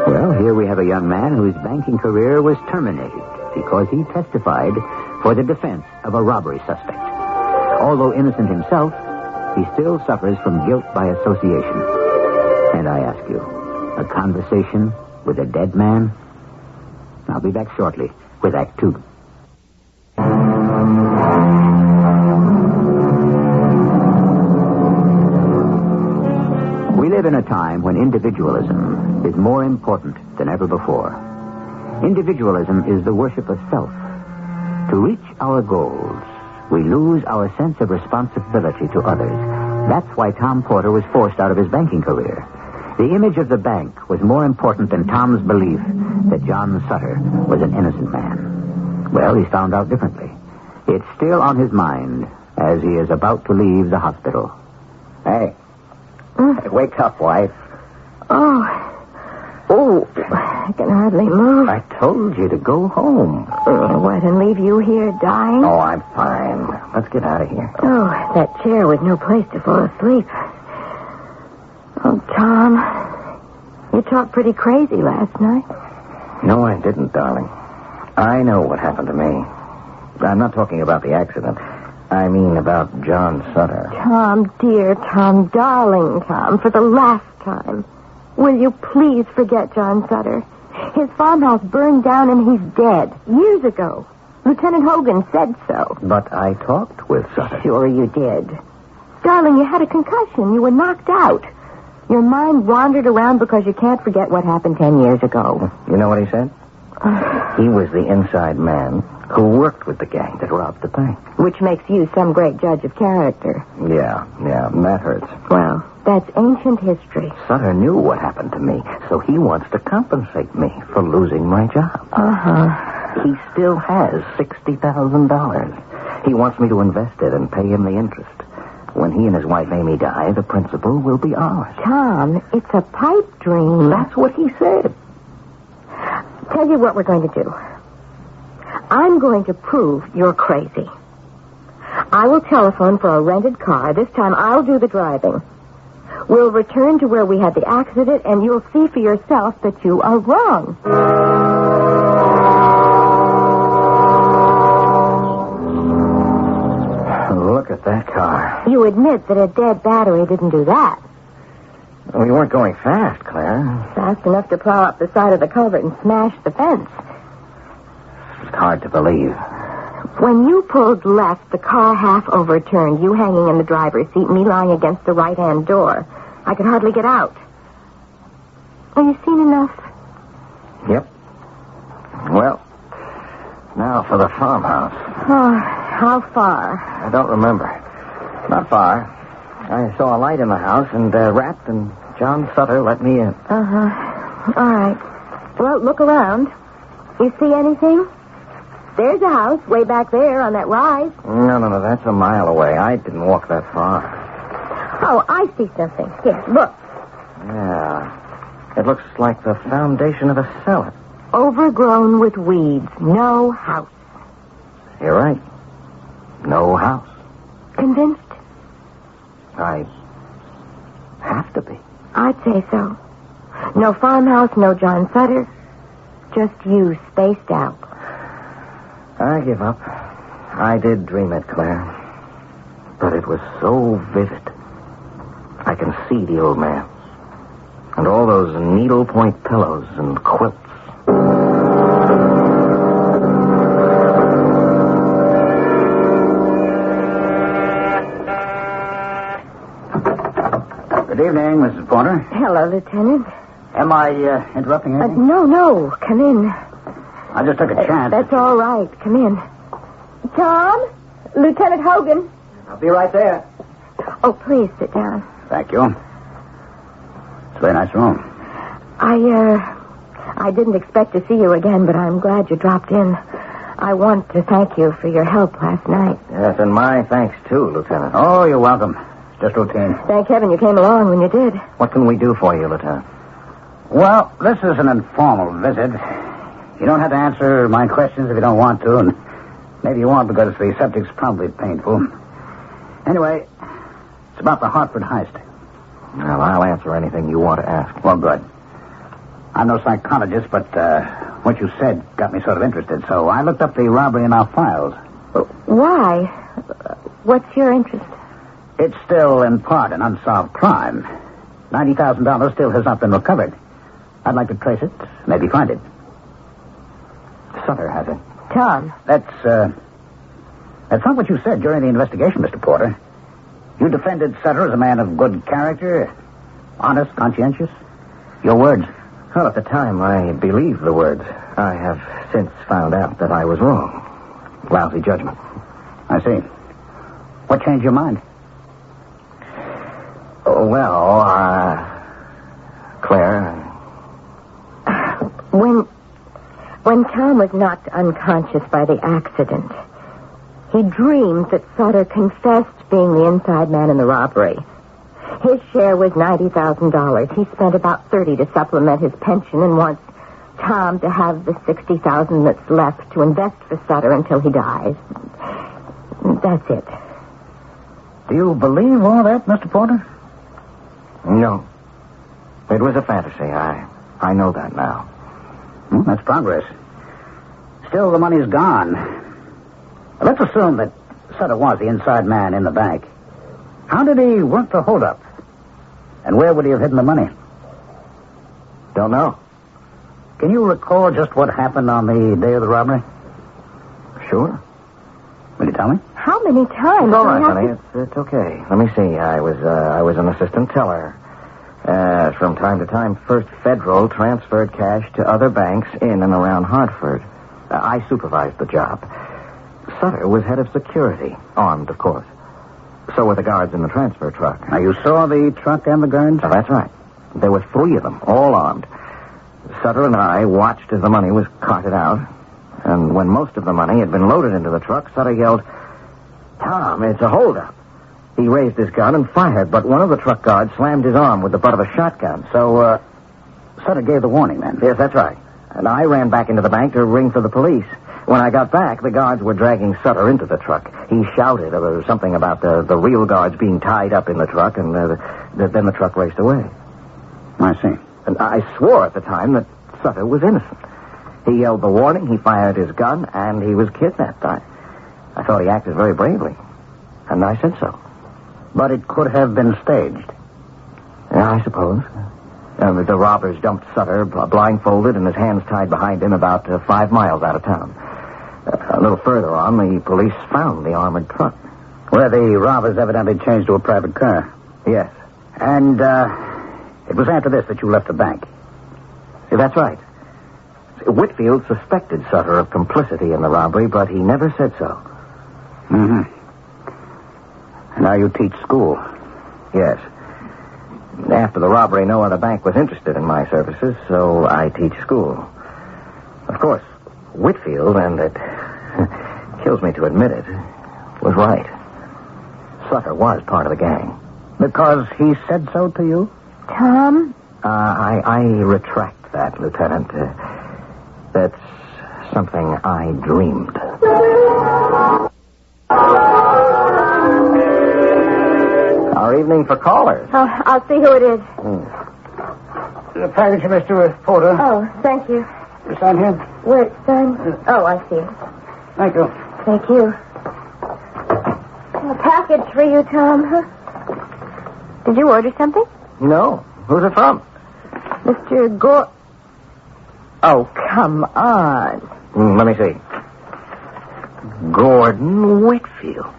Speaker 19: Well, here we have a young man whose banking career was terminated because he testified for the defense of a robbery suspect. Although innocent himself, he still suffers from guilt by association. And I ask you, a conversation with a dead man? I'll be back shortly with Act 2. We live in a time when individualism is more important than ever before. Individualism is the worship of self. To reach our goals, we lose our sense of responsibility to others. That's why Tom Porter was forced out of his banking career. The image of the bank was more important than Tom's belief that John Sutter was an innocent man. Well, he's found out differently. It's still on his mind as he is about to leave the hospital. Hey. Wake up, wife.
Speaker 3: Oh, I can hardly move.
Speaker 19: I told you to go home.
Speaker 3: What, and leave you here dying?
Speaker 19: Oh, I'm fine. Let's get out of here.
Speaker 3: Oh, that chair was no place to fall asleep. Oh, Tom, you talked pretty crazy last night.
Speaker 19: No, I didn't, darling. I know what happened to me. I'm not talking about the accident. I mean about John Sutter.
Speaker 3: Tom, dear Tom, darling Tom, for the last time, will you please forget John Sutter? His farmhouse burned down and he's dead. Years ago. Lieutenant Hogan said so.
Speaker 19: But I talked with Sutter.
Speaker 3: Sure you did. Darling, you had a concussion. You were knocked out. Your mind wandered around because you can't forget what happened 10 years ago.
Speaker 19: You know what he said? He was the inside man who worked with the gang that robbed the bank.
Speaker 3: Which makes you some great judge of character.
Speaker 19: Yeah, that hurts.
Speaker 3: Well, that's ancient history.
Speaker 19: Sutter knew what happened to me, so he wants to compensate me for losing my job. He still has $60,000. He wants me to invest it and pay him the interest. When he and his wife Amy die, the principal will be ours.
Speaker 3: Tom, it's a pipe dream.
Speaker 19: That's what he said.
Speaker 3: Tell you what we're going to do. I'm going to prove you're crazy. I will telephone for a rented car. This time I'll do the driving. We'll return to where we had the accident, and you'll see for yourself that you are wrong.
Speaker 19: Look at that car.
Speaker 3: You admit that a dead battery didn't do that.
Speaker 19: We weren't going fast, Claire.
Speaker 3: Fast enough to plow up the side of the culvert and smash the fence.
Speaker 19: It's hard to believe.
Speaker 3: When you pulled left, the car half overturned, you hanging in the driver's seat, me lying against the right-hand door. I could hardly get out. Have you seen enough?
Speaker 19: Yep. Well, now for the farmhouse.
Speaker 3: Oh, how far?
Speaker 19: I don't remember. Not far. I saw a light in the house and rapped, and John Sutter let me in.
Speaker 3: All right. Well, look around. You see anything? There's a house way back there on that rise.
Speaker 19: No. That's a mile away. I didn't walk that far.
Speaker 3: Oh, I see something. Here, look.
Speaker 19: Yeah. It looks like the foundation of a cellar.
Speaker 3: Overgrown with weeds. No house.
Speaker 19: You're right. No house.
Speaker 3: Convinced?
Speaker 19: I have to be.
Speaker 3: I'd say so. No farmhouse, no John Sutter. Just you spaced out.
Speaker 19: I give up. I did dream it, Claire. But it was so vivid. I can see the old man. And all those needlepoint pillows and quilts. Good evening, Mrs. Porter.
Speaker 3: Hello, Lieutenant.
Speaker 19: Am I interrupting anything?
Speaker 3: No. Come in.
Speaker 19: I just took a chance.
Speaker 3: That's all right. Come in. Tom? Lieutenant Hogan.
Speaker 19: I'll be right there.
Speaker 3: Oh, please sit down.
Speaker 19: Thank you. It's a very nice room.
Speaker 3: I didn't expect to see you again, but I'm glad you dropped in. I want to thank you for your help last night.
Speaker 4: Yes, and my thanks, too, Lieutenant.
Speaker 19: Oh, you're welcome. Just routine.
Speaker 3: Thank heaven you came along when you did.
Speaker 4: What can we do for you, Lieutenant?
Speaker 19: Well, this is an informal visit. You don't have to answer my questions if you don't want to, and maybe you won't because the subject's probably painful. Anyway, it's about the Hartford heist.
Speaker 4: Well, I'll answer anything you want to ask.
Speaker 19: Well, good. I'm no psychologist, but what you said got me sort of interested, so I looked up the robbery in our files.
Speaker 3: Why? What's your interest?
Speaker 19: It's still, in part, an unsolved crime. $90,000 still has not been recovered. I'd like to trace it, maybe find it. Sutter has it.
Speaker 3: Tom.
Speaker 19: That's not what you said during the investigation, Mr. Porter. You defended Sutter as a man of good character, honest, conscientious. Your words.
Speaker 4: Well, at the time, I believed the words. I have since found out that I was wrong. Lousy judgment.
Speaker 19: I see. What changed your mind?
Speaker 4: Oh, well, Claire.
Speaker 3: When Tom was knocked unconscious by the accident, he dreamed that Sutter confessed being the inside man in the robbery. His share was $90,000. He spent about $30,000 to supplement his pension and wants Tom to have the $60,000 that's left to invest for Sutter until he dies. That's it.
Speaker 19: Do you believe all that, Mr. Porter?
Speaker 4: No. It was a fantasy. I know that now.
Speaker 19: Well, that's progress. Still, the money's gone. Let's assume that Sutter was the inside man in the bank. How did he work the holdup? And where would he have hidden the money?
Speaker 4: Don't know.
Speaker 19: Can you recall just what happened on the day of the robbery?
Speaker 4: Sure.
Speaker 19: Will you tell me?
Speaker 3: How many times?
Speaker 4: It's all right, honey. It's okay. Let me see. I was an assistant teller. From time to time, First Federal transferred cash to other banks in and around Hartford. I supervised the job. Sutter was head of security, armed, of course. So were the guards in the transfer truck.
Speaker 19: Now, you saw the truck and the guards?
Speaker 4: Oh, that's right. There were 3 of them, all armed. Sutter and I watched as the money was carted out. And when most of the money had been loaded into the truck, Sutter yelled, "Tom, it's a holdup." He raised his gun and fired, but one of the truck guards slammed his arm with the butt of a shotgun.
Speaker 19: So, Sutter gave the warning then?
Speaker 4: Yes, that's right. And I ran back into the bank to ring for the police. When I got back, the guards were dragging Sutter into the truck. He shouted something about the real guards being tied up in the truck, and then the truck raced away.
Speaker 19: I see.
Speaker 4: And I swore at the time that Sutter was innocent. He yelled the warning, he fired his gun, and he was kidnapped. I thought he acted very bravely, and I said so.
Speaker 19: But it could have been staged.
Speaker 4: Yeah, I suppose. The robbers dumped Sutter blindfolded and his hands tied behind him about 5 miles out of town. A little further on, the police found the armored truck.
Speaker 19: Where the robbers evidently changed to a private car.
Speaker 4: Yes.
Speaker 19: And it was after this that you left the bank.
Speaker 4: That's right. Whitfield suspected Sutter of complicity in the robbery, but he never said so.
Speaker 19: Mm-hmm. And now you teach school.
Speaker 4: Yes. After the robbery, no other bank was interested in my services, so I teach school. Of course, Whitfield, and it kills me to admit it, was right. Sutter was part of the gang.
Speaker 19: Because he said so to you?
Speaker 3: Tom?
Speaker 4: I retract that, Lieutenant. That's something I dreamed. Our evening for callers.
Speaker 3: Oh, I'll see who it is.
Speaker 19: The package, Mr. Porter.
Speaker 3: Oh, thank you.
Speaker 19: You sign here?
Speaker 3: Where, sign? Oh, I see.
Speaker 19: Thank you.
Speaker 3: Thank you. A package for you, Tom, huh? Did you order something?
Speaker 4: No. Who's it from?
Speaker 3: Mr. Oh, come on.
Speaker 4: Let me see. Gordon Whitfield.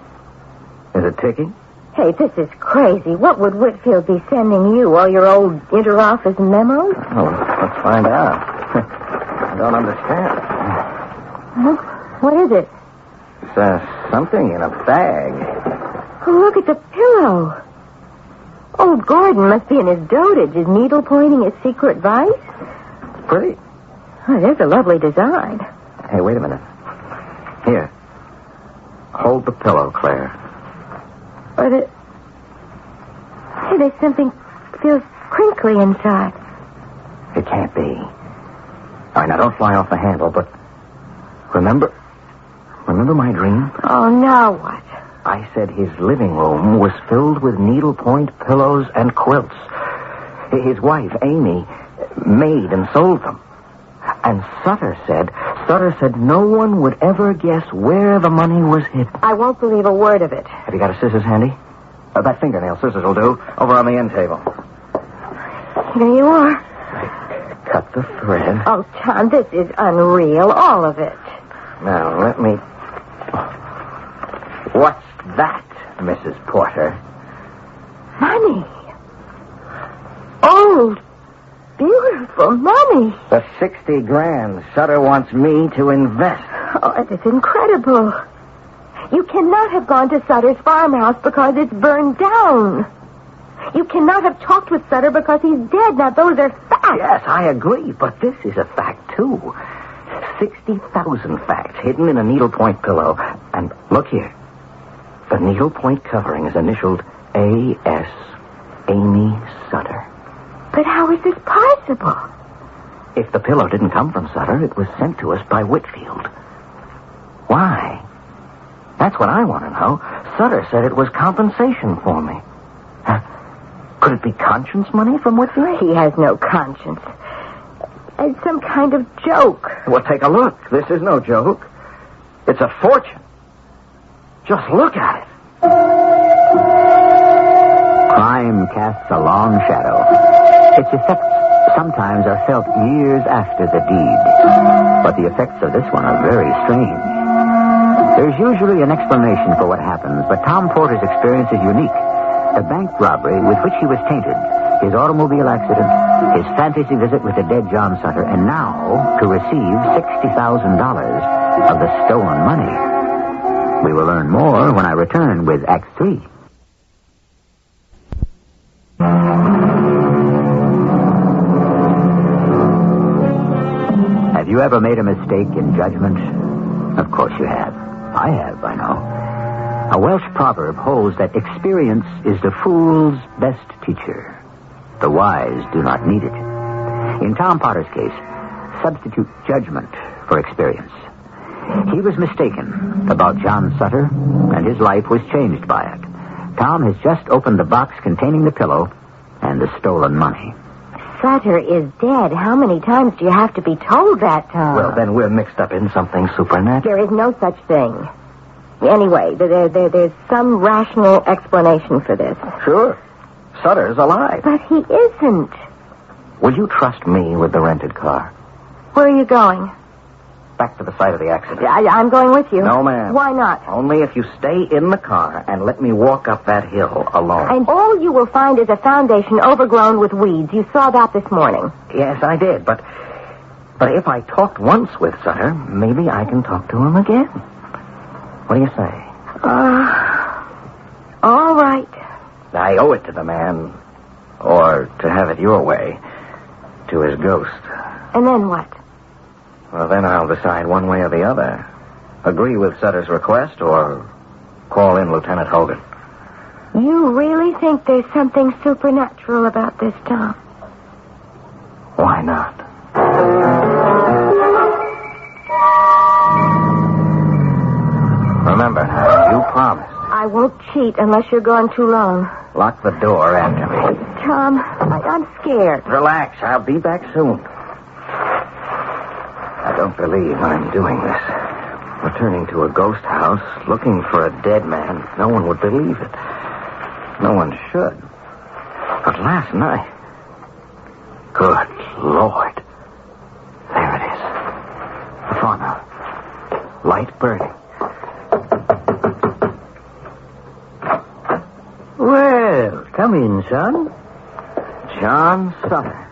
Speaker 4: Is it ticking?
Speaker 3: Hey, this is crazy. What would Whitfield be sending you? All your old inter-office memos?
Speaker 4: Oh, let's find out. I don't understand.
Speaker 3: Huh? What is it?
Speaker 4: It's something in a bag.
Speaker 3: Oh, look at the pillow. Old Gordon must be in his dotage. Is needle pointing his secret vice?
Speaker 4: It's pretty.
Speaker 3: Oh, there's a lovely design.
Speaker 4: Hey, wait a minute. Here. Hold the pillow, Claire.
Speaker 3: Hey, there's something feels crinkly inside.
Speaker 4: It can't be. All right, now don't fly off the handle, but remember my dream?
Speaker 3: Oh, now what?
Speaker 4: I said his living room was filled with needlepoint pillows and quilts. His wife, Amy, made and sold them. And Sutter said no one would ever guess where the money was hidden.
Speaker 3: I won't believe a word of it.
Speaker 4: Have you got a scissors handy? That fingernail scissors will do. Over on the end table.
Speaker 3: Here you are.
Speaker 4: Cut the thread.
Speaker 3: Oh, Tom, this is unreal. All of it.
Speaker 4: Now, let me... What's that, Mrs. Porter?
Speaker 3: Money. Old, beautiful money.
Speaker 4: The 60 grand Sutter wants me to invest.
Speaker 3: Oh, it is incredible. You cannot have gone to Sutter's farmhouse because it's burned down. You cannot have talked with Sutter because he's dead. Now, those are facts.
Speaker 4: Yes, I agree, but this is a fact, too. 60,000 facts hidden in a needlepoint pillow. And look here. The needlepoint covering is initialed A.S. Amy Sutter.
Speaker 3: But how is this possible?
Speaker 4: If the pillow didn't come from Sutter, it was sent to us by Whitfield. Why? That's what I want to know. Sutter said it was compensation for me. Could it be conscience money from Whitfield?
Speaker 3: He has no conscience. It's some kind of joke.
Speaker 4: Well, take a look. This is no joke. It's a fortune. Just look at it.
Speaker 19: Crime casts a long shadow. Its effects sometimes are felt years after the deed. But the effects of this one are very strange. There's usually an explanation for what happens, but Tom Porter's experience is unique. The bank robbery with which he was tainted, his automobile accident, his fantasy visit with the dead John Sutter, and now to receive $60,000 of the stolen money. We will learn more when I return with Act 3. Have you ever made a mistake in judgment? Of course you have. I have, I know. A Welsh proverb holds that experience is the fool's best teacher. The wise do not need it. In Tom Potter's case, substitute judgment for experience. He was mistaken about John Sutter, and his life was changed by it. Tom has just opened the box containing the pillow and the stolen money.
Speaker 3: Sutter is dead. How many times do you have to be told that, Tom?
Speaker 4: Well, then we're mixed up in something supernatural.
Speaker 3: There is no such thing. Anyway, there's some rational explanation for this.
Speaker 4: Sure. Sutter's alive.
Speaker 3: But he isn't.
Speaker 4: Will you trust me with the rented car?
Speaker 3: Where are you going?
Speaker 4: Back to the site of the accident.
Speaker 3: I'm going with you.
Speaker 4: No, ma'am.
Speaker 3: Why not?
Speaker 4: Only if you stay in the car and let me walk up that hill alone.
Speaker 3: And all you will find is a foundation overgrown with weeds. You saw that this morning.
Speaker 4: Yes, I did, but if I talked once with Sutter, maybe I can talk to him again. What do you say?
Speaker 3: All right.
Speaker 4: I owe it to the man, or to have it your way, to his ghost.
Speaker 3: And then what?
Speaker 4: Well, then I'll decide one way or the other. Agree with Sutter's request or call in Lieutenant Hogan.
Speaker 3: You really think there's something supernatural about this, Tom?
Speaker 4: Why not? Remember now, you promised.
Speaker 3: I won't cheat unless you're gone too long.
Speaker 4: Lock the door after me.
Speaker 3: Tom, I'm scared.
Speaker 4: Relax, I'll be back soon. I don't believe I'm doing this. Returning to a ghost house, looking for a dead man. No one would believe it. No one should. But last night... Good Lord. There it is. The farmhouse. Light burning.
Speaker 13: son?
Speaker 4: John Sutter.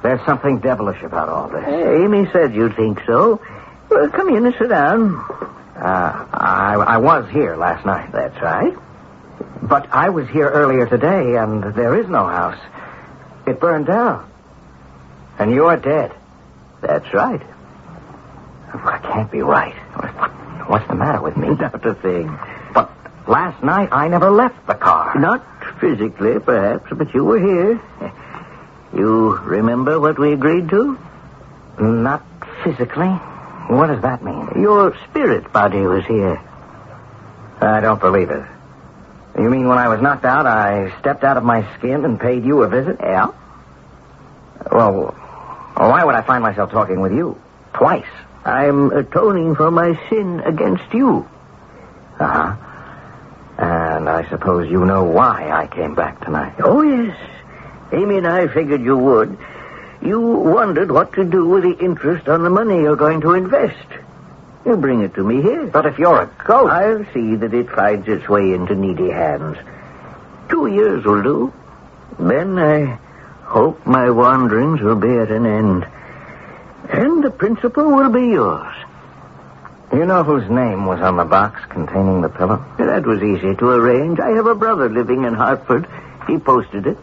Speaker 4: There's something devilish about all this.
Speaker 13: Amy said you'd think so. Well, come in and sit down.
Speaker 4: I was here last night.
Speaker 13: That's right.
Speaker 4: But I was here earlier today, and there is no house. It burned down. And you're dead.
Speaker 13: That's right.
Speaker 4: That can't be right. What's the matter with me?
Speaker 13: Not a thing.
Speaker 4: But last night I never left the car.
Speaker 13: Not physically, perhaps, but you were here. You remember what we agreed to?
Speaker 4: Not physically? What does that mean?
Speaker 13: Your spirit body was here.
Speaker 4: I don't believe it. You mean when I was knocked out, I stepped out of my skin and paid you a visit?
Speaker 13: Yeah.
Speaker 4: Well, why would I find myself talking with you? Twice.
Speaker 13: I'm atoning for my sin against you.
Speaker 4: Uh-huh. And I suppose you know why I came back tonight.
Speaker 13: Oh, yes. Amy and I figured you would. You wondered what to do with the interest on the money you're going to invest. You bring it to me here.
Speaker 4: But if you're a ghost...
Speaker 13: I'll see that it finds its way into needy hands. 2 years will do. Then I hope my wanderings will be at an end. And the principal will be yours.
Speaker 4: You know whose name was on the box containing the pillow?
Speaker 13: That was easy to arrange. I have a brother living in Hartford. He posted it.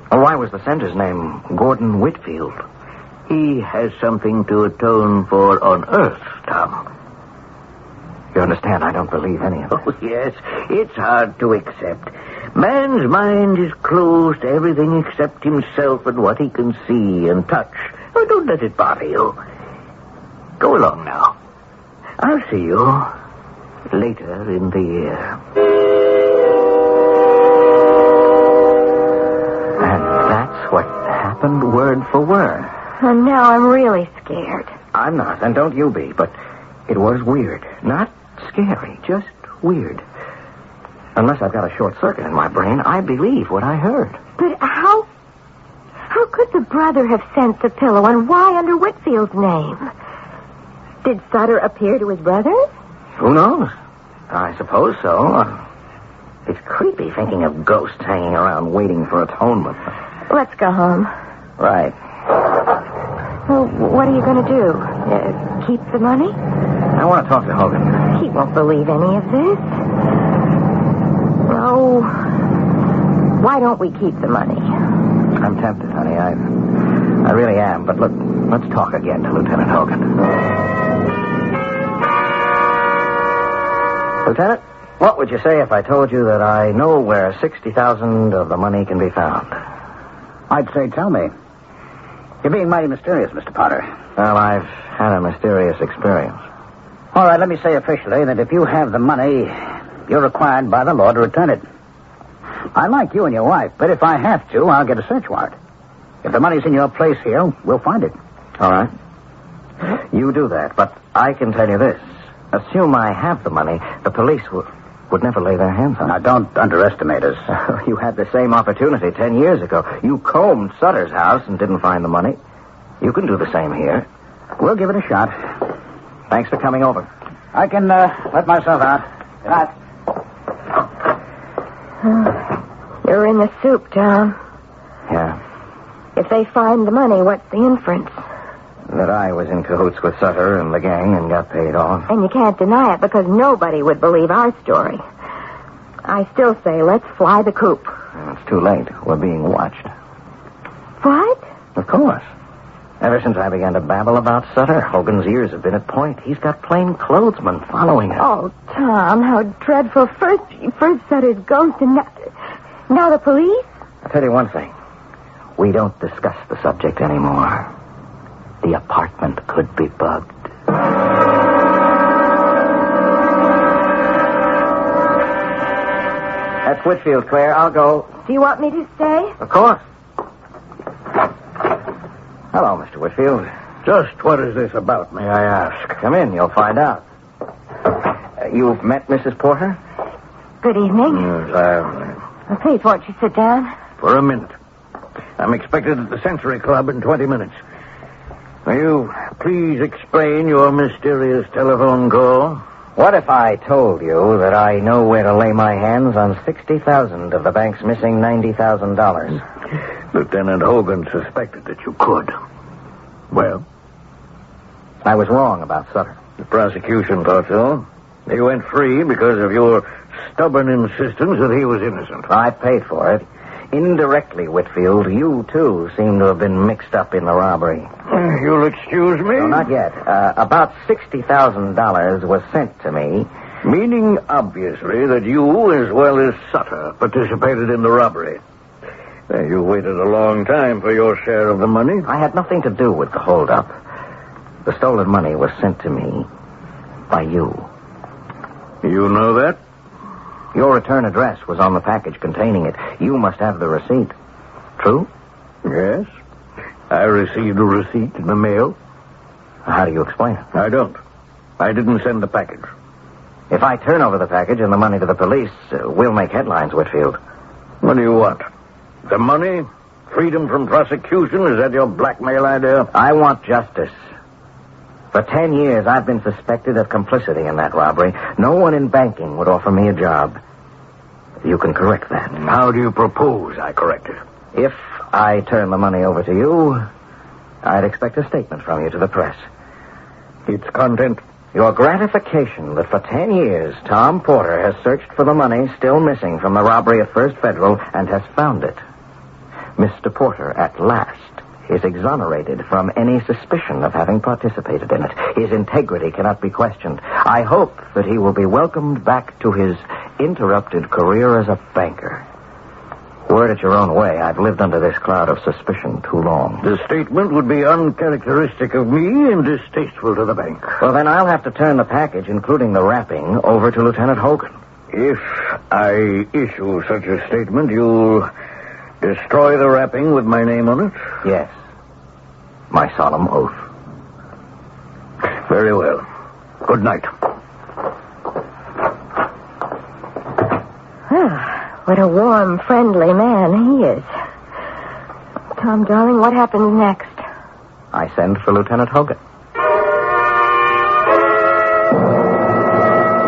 Speaker 4: Why was the sender's name Gordon Whitfield?
Speaker 13: He has something to atone for on Earth, Tom.
Speaker 4: You understand, I don't believe any of it.
Speaker 13: Oh, yes. It's hard to accept. Man's mind is closed to everything except himself and what he can see and touch. Oh, don't let it bother you. Go along now. I'll see you later in the year.
Speaker 4: And that's what happened word for word.
Speaker 3: And now I'm really scared.
Speaker 4: I'm not, and don't you be, but it was weird. Not scary, just weird. Unless I've got a short circuit in my brain, I believe what I heard.
Speaker 3: But how could the brother have sent the pillow, and why under Whitfield's name? Did Sutter appear to his brother?
Speaker 4: Who knows? I suppose so. It's creepy thinking of ghosts hanging around waiting for atonement.
Speaker 3: Let's go home.
Speaker 4: Right.
Speaker 3: Well, what are you going to do? Keep the money?
Speaker 4: I want to talk to Hogan.
Speaker 3: He won't believe any of this. No. Why don't we keep the money?
Speaker 4: I'm tempted, honey. I really am. But look, let's talk again to Lieutenant Hogan. Lieutenant, what would you say if I told you that I know where $60,000 of the money can be found?
Speaker 19: I'd say tell me. You're being mighty mysterious, Mr. Potter.
Speaker 4: Well, I've had a mysterious experience.
Speaker 19: All right, let me say officially that if you have the money, you're required by the law to return it. I like you and your wife, but if I have to, I'll get a search warrant. If the money's in your place here, we'll find it.
Speaker 4: All right. You do that, but I can tell you this. Assume I have the money, the police would never lay their hands on it.
Speaker 19: Now, don't underestimate us.
Speaker 4: You had the same opportunity 10 years ago. You combed Sutter's house and didn't find the money. You can do the same here.
Speaker 19: We'll give it a shot.
Speaker 4: Thanks for coming over.
Speaker 19: I can let myself out. Good night.
Speaker 3: You're in the soup, Tom.
Speaker 4: Yeah.
Speaker 3: If they find the money, what's the inference?
Speaker 4: That I was in cahoots with Sutter and the gang and got paid off.
Speaker 3: And you can't deny it because nobody would believe our story. I still say let's fly the coop.
Speaker 4: It's too late. We're being watched.
Speaker 3: What?
Speaker 4: Of course. Ever since I began to babble about Sutter, Hogan's ears have been at point. He's got plain clothesmen following him.
Speaker 3: Oh, Tom, how dreadful. First Sutter's ghost and now the police?
Speaker 4: I'll tell you one thing. We don't discuss the subject anymore. The apartment could be bugged. That's Whitfield, Claire. I'll go.
Speaker 3: Do you want me to stay?
Speaker 4: Of course. Hello, Mr. Whitfield.
Speaker 14: Just what is this about, may I ask?
Speaker 4: Come in. You'll find out. You've met Mrs. Porter?
Speaker 3: Good evening.
Speaker 14: Yes,
Speaker 3: Please, won't you sit down?
Speaker 14: For a minute. I'm expected at the Century Club in 20 minutes. Will you please explain your mysterious telephone call?
Speaker 4: What if I told you that I know where to lay my hands on 60,000 of the bank's missing $90,000?
Speaker 14: Lieutenant Hogan suspected that you could. Well?
Speaker 4: I was wrong about Sutter.
Speaker 14: The prosecution thought so. He went free because of your stubborn insistence that he was innocent.
Speaker 4: I paid for it. Indirectly, Whitfield, you, too, seem to have been mixed up in the robbery.
Speaker 14: You'll excuse me?
Speaker 4: No, not yet. About $60,000 was sent to me.
Speaker 14: Meaning, obviously, that you, as well as Sutter, participated in the robbery. You waited a long time for your share of the money.
Speaker 4: I had nothing to do with the holdup. The stolen money was sent to me by you.
Speaker 14: You know that?
Speaker 4: Your return address was on the package containing it. You must have the receipt. True?
Speaker 14: Yes. I received a receipt in the mail.
Speaker 4: How do you explain it?
Speaker 14: I don't. I didn't send the package.
Speaker 4: If I turn over the package and the money to the police, we'll make headlines, Whitfield.
Speaker 14: What do you want? The money? Freedom from prosecution? Is that your blackmail idea?
Speaker 4: I want justice. For 10 years, I've been suspected of complicity in that robbery. No one in banking would offer me a job. You can correct that.
Speaker 14: How do you propose I correct it?
Speaker 4: If I turn the money over to you, I'd expect a statement from you to the press.
Speaker 14: Its content?
Speaker 4: Your gratification that for 10 years, Tom Porter has searched for the money still missing from the robbery at First Federal and has found it. Mr. Porter, at last, is exonerated from any suspicion of having participated in it. His integrity cannot be questioned. I hope that he will be welcomed back to his interrupted career as a banker. Word it your own way, I've lived under this cloud of suspicion too long.
Speaker 14: The statement would be uncharacteristic of me and distasteful to the bank.
Speaker 4: Well, then I'll have to turn the package, including the wrapping, over to Lieutenant Hogan.
Speaker 14: If I issue such a statement, you'll destroy the wrapping with my name on it?
Speaker 4: Yes. My solemn oath.
Speaker 14: Very well. Good night.
Speaker 3: What a warm, friendly man he is. Tom, darling, what happens next?
Speaker 4: I send for Lieutenant Hogan.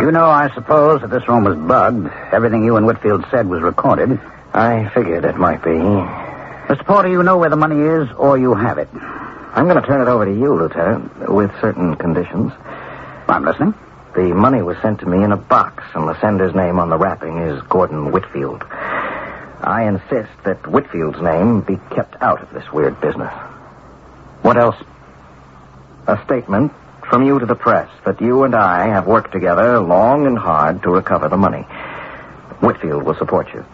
Speaker 19: You know, I suppose, that this room was bugged. Everything you and Whitfield said was recorded.
Speaker 4: I figured it might be.
Speaker 19: Mr. Porter, you know where the money is, or you have it?
Speaker 4: I'm going to turn it over to you, Lieutenant, with certain conditions.
Speaker 19: I'm listening.
Speaker 4: The money was sent to me in a box, and the sender's name on the wrapping is Gordon Whitfield. I insist that Whitfield's name be kept out of this weird business. What else? A statement from you to the press that you and I have worked together long and hard to recover the money. Whitfield will support you.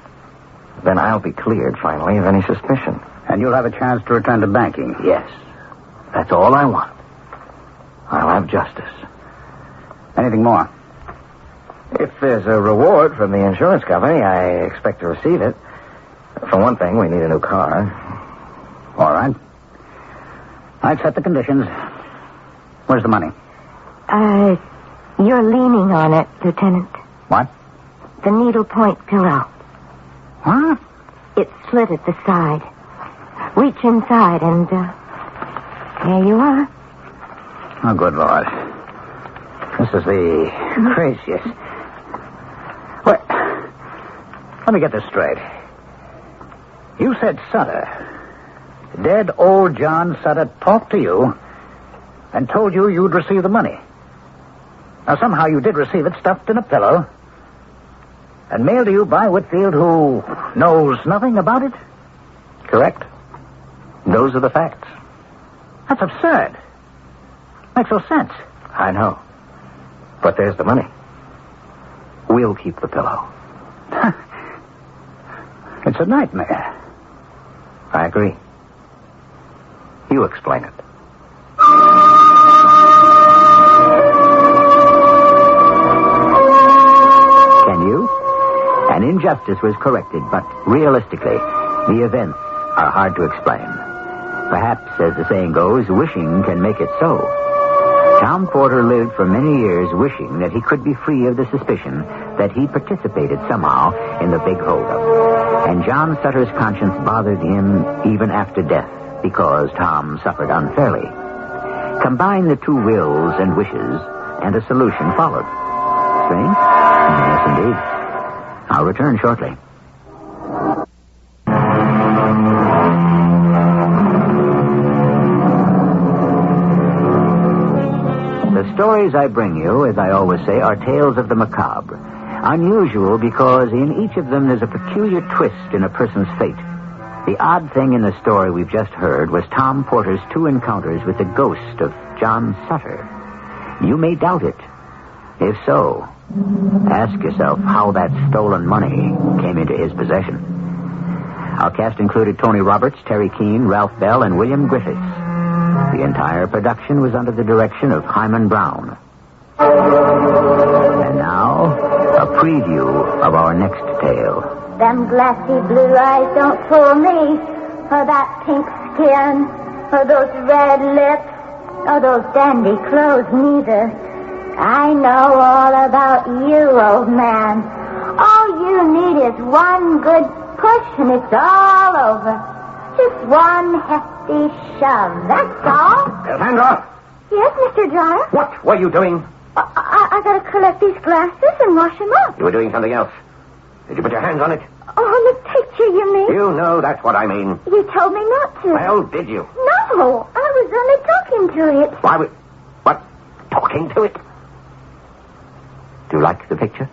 Speaker 4: Then I'll be cleared, finally, of any suspicion.
Speaker 19: And you'll have a chance to return to banking?
Speaker 4: Yes. That's all I want. I'll have justice.
Speaker 19: Anything more?
Speaker 4: If there's a reward from the insurance company, I expect to receive it. For one thing, we need a new car.
Speaker 19: All right. I accept the conditions. Where's the money?
Speaker 3: You're leaning on it, Lieutenant.
Speaker 19: What?
Speaker 3: The needlepoint pillow.
Speaker 19: Huh?
Speaker 3: It's slit at the side. Reach inside and, there you are.
Speaker 19: Oh, good Lord. This is the craziest. What? Let me get this straight. You said Sutter. Dead old John Sutter talked to you and told you you'd receive the money. Now, somehow you did receive it stuffed in a pillow and mailed to you by Whitfield, who knows nothing about it?
Speaker 4: Correct. Those are the facts.
Speaker 19: That's absurd. Makes no sense.
Speaker 4: I know. But there's the money. We'll keep the pillow.
Speaker 19: It's a nightmare.
Speaker 4: I agree. You explain it.
Speaker 19: Can you? An injustice was corrected, but realistically, the events are hard to explain. Perhaps, as the saying goes, wishing can make it so. Tom Porter lived for many years wishing that he could be free of the suspicion that he participated somehow in the big holdup. And John Sutter's conscience bothered him even after death because Tom suffered unfairly. Combine the two wills and wishes, and a solution followed. restraint? Yes, indeed. I'll return shortly. The stories I bring you, as I always say, are tales of the macabre. Unusual because in each of them there's a peculiar twist in a person's fate. The odd thing in the story we've just heard was Tom Porter's 2 encounters with the ghost of John Sutter. You may doubt it. If so, ask yourself how that stolen money came into his possession. Our cast included Tony Roberts, Terry Keane, Ralph Bell, and William Griffiths. The entire production was under the direction of Himan Brown. And now, a preview of our next tale.
Speaker 3: Them glassy blue eyes don't fool me, or that pink skin, or those red lips, or those dandy clothes neither. I know all about you, old man. All you need is one good push and it's all over. Just one hefty shove, that's all.
Speaker 15: Cassandra!
Speaker 3: Yes, Mr. Dryer?
Speaker 15: What were you doing?
Speaker 3: I gotta collect these glasses and wash them up.
Speaker 15: You were doing something else. Did you put your hands on it?
Speaker 3: Oh, the picture, you mean?
Speaker 15: You know that's what I mean.
Speaker 3: You told me not to.
Speaker 15: Well, did you?
Speaker 3: No, I was only talking to it.
Speaker 15: Why would... What? Talking to it?
Speaker 19: Do you like the picture?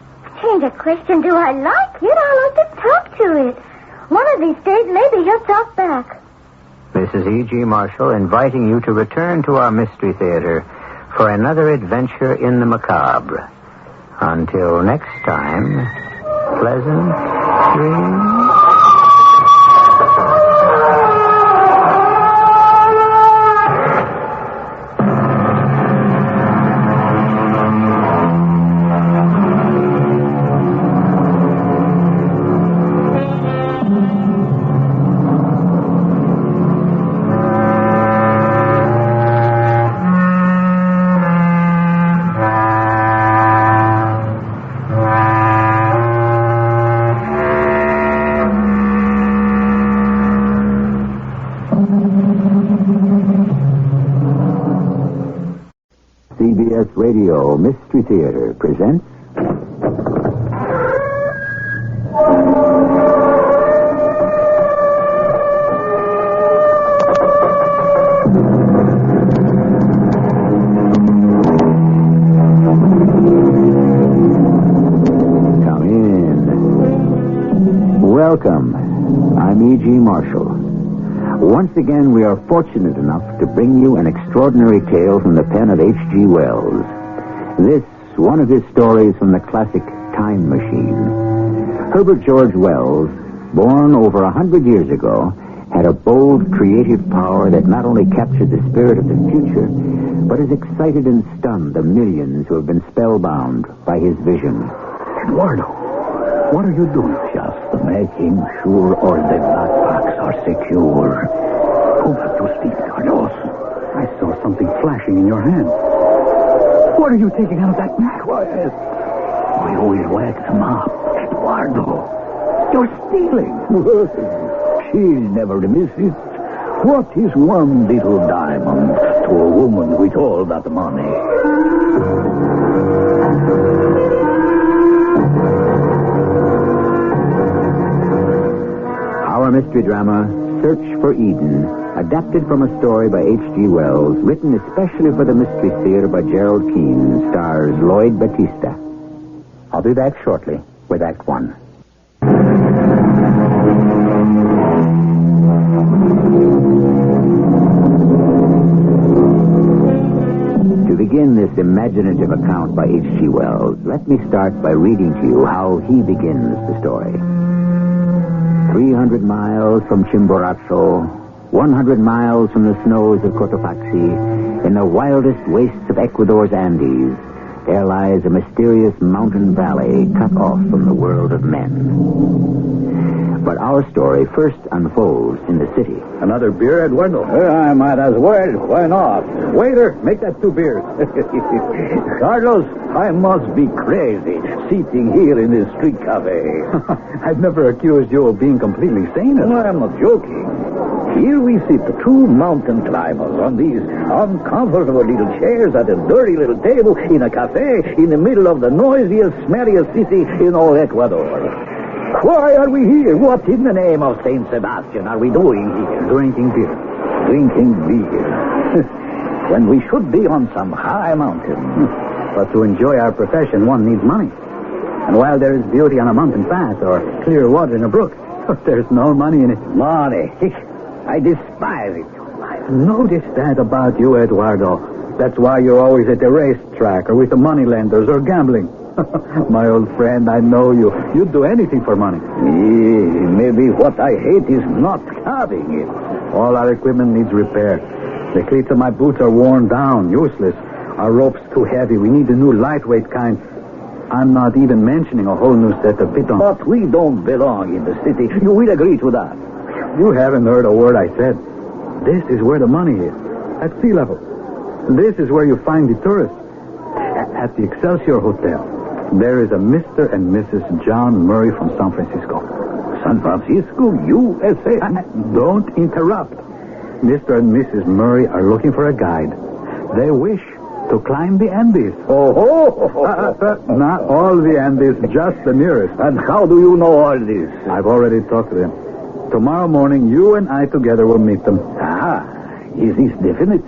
Speaker 3: Ain't a question, do I like it? I like to talk to it. One of these days, maybe he'll talk back.
Speaker 19: This is E.G. Marshall inviting you to return to our Mystery Theater for another adventure in the macabre. Until next time, pleasant dreams.
Speaker 16: CBS Radio Mystery Theater presents... Come in. Welcome. I'm E.G. Marshall. Once again, we are fortunate enough to bring you an extraordinary tale from the pen of H.G. Wells. This, one of his stories from the classic Time Machine. Herbert George Wells, born over 100 years ago, had a bold, creative power that not only captured the spirit of the future, but has excited and stunned the millions who have been spellbound by his vision.
Speaker 14: Eduardo, what are you doing? Just making sure all the backpacks are secure. Who let you speak, Carlos? I saw something flashing in your hand. What are you taking out of that bag? Quiet. We will wake them up, Eduardo. You're stealing. She'll never miss it. What is one little diamond to a woman with all that money?
Speaker 19: Our mystery drama, Search for Eden, adapted from a story by H.G. Wells, written especially for the Mystery Theater by Gerald Keane, stars Lloyd Battista. I'll be back shortly with Act One. To begin this imaginative account by H.G. Wells, let me start by reading to you how he begins the story. 300 miles from Chimborazo, 100 miles from the snows of Cotopaxi, in the wildest wastes of Ecuador's Andes, there lies a mysterious mountain valley cut off from the world of men. But our story first unfolds in the city.
Speaker 14: Another beer, Eduardo? I might as well. Why not? Waiter, make that 2 beers. Carlos, I must be crazy sitting here in this street cafe.
Speaker 7: I've never accused you of being completely sane.
Speaker 14: No, I'm not joking. Here we sit, the two mountain climbers, on these uncomfortable little chairs at a dirty little table in a cafe in the middle of the noisiest, smelliest city in all Ecuador. Why are we here? What in the name of St. Sebastian are we doing here?
Speaker 23: Drinking beer.
Speaker 14: Drinking beer. When we should be on some high mountain.
Speaker 23: But to enjoy our profession, one needs money. And while there is beauty on a mountain pass or clear water in a brook, there's no money in it.
Speaker 14: Money. I despise it.
Speaker 23: I've noticed that about you, Eduardo. That's why you're always at the racetrack or with the moneylenders or gambling. My old friend, I know you. You'd do anything for money.
Speaker 14: Maybe what I hate is not having it.
Speaker 23: All our equipment needs repair. The cleats of my boots are worn down, useless. Our rope's too heavy. We need a new lightweight kind. I'm not even mentioning a whole new set of pitons.
Speaker 14: But we don't belong in the city. You will agree to that.
Speaker 23: You haven't heard a word I said. This is where the money is. At sea level. This is where you find the tourists. At the Excelsior Hotel. There is a Mr. and Mrs. John Murray from San Francisco.
Speaker 14: San Francisco, USA?
Speaker 23: Don't interrupt. Mr. and Mrs. Murray are looking for a guide. They wish to climb the Andes. Not all the Andes, just the nearest.
Speaker 14: And how do you know all this?
Speaker 23: I've already talked to them. Tomorrow morning, you and I together will meet them.
Speaker 14: Is this definite?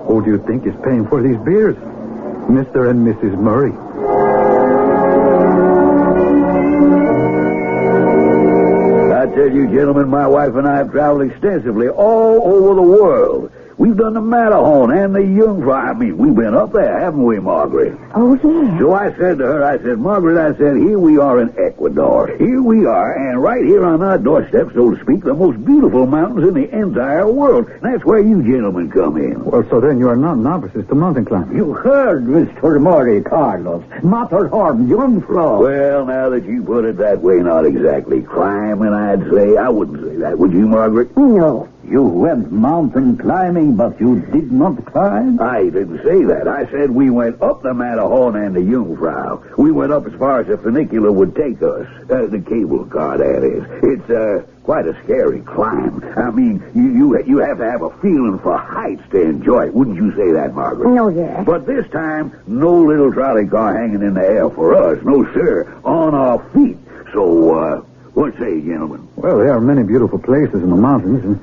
Speaker 23: Who do you think is paying for these beers? Mr. and Mrs. Murray.
Speaker 14: I tell you, gentlemen, my wife and I have traveled extensively all over the world. We've done the Matterhorn and the Jungfrau. I mean, we've been up there, haven't we, Margaret?
Speaker 3: Oh, yeah.
Speaker 14: So I said to her, Margaret, here we are in Ecuador. Here we are, and right here on our doorstep, so to speak, the most beautiful mountains in the entire world. And that's where you gentlemen come in.
Speaker 23: Well, so then you are not novices to mountain climbing.
Speaker 14: You heard, Mr. Murray, Carlos. Matterhorn, Jungfrau. Well, now that you put it that way, not exactly climbing, I'd say. I wouldn't say that, would you, Margaret?
Speaker 3: No.
Speaker 14: You went mountain climbing, but you did not climb? I didn't say that. I said we went up the Matterhorn and the Jungfrau. We went up as far as the funicular would take us. The cable car, that is. It's quite a scary climb. I mean, you have to have a feeling for heights to enjoy it. Wouldn't you say that, Margaret?
Speaker 3: No, yes.
Speaker 14: But this time, no little trolley car hanging in the air for us. No, sir. On our feet. So, what say, gentlemen?
Speaker 23: Well, there are many beautiful places in the mountains, and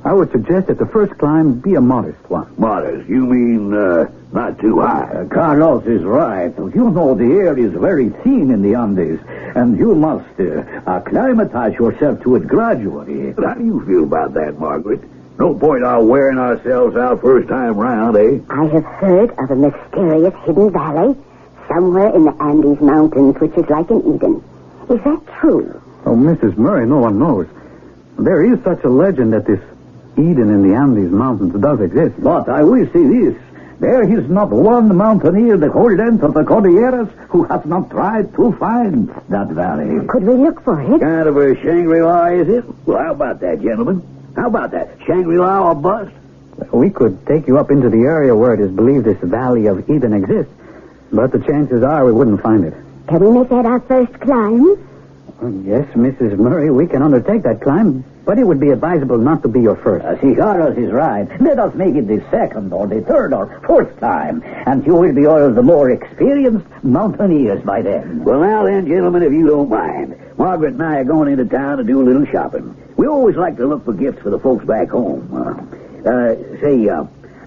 Speaker 23: I would suggest that the first climb be a modest one.
Speaker 14: Modest? You mean not too high? Carlos is right. You know the air is very thin in the Andes, and you must acclimatize yourself to it gradually. How do you feel about that, Margaret? No point our wearing ourselves out first time round, eh?
Speaker 3: I have heard of a mysterious hidden valley somewhere in the Andes Mountains, which is like an Eden. Is that true?
Speaker 23: Oh, Mrs. Murray, no one knows. There is such a legend that this Eden in the Andes Mountains does exist.
Speaker 14: But I will say this. There is not one mountaineer the whole length of the Cordilleras who has not tried to find that valley.
Speaker 3: Could we look for it?
Speaker 14: Kind of a Shangri-La, is it? Well, how about that, gentlemen? How about that? Shangri-La or bust?
Speaker 23: We could take you up into the area where it is believed this Valley of Eden exists, but the chances are we wouldn't find it.
Speaker 3: Can we make that our first climb?
Speaker 23: Yes, Mrs. Murray, we can undertake that climb, but it would be advisable not to be your first.
Speaker 14: Carlos is right. Let us make it the second or the third or fourth time, and you will be all the more experienced mountaineers by then. Well, now then, gentlemen, if you don't mind, Margaret and I are going into town to do a little shopping. We always like to look for gifts for the folks back home.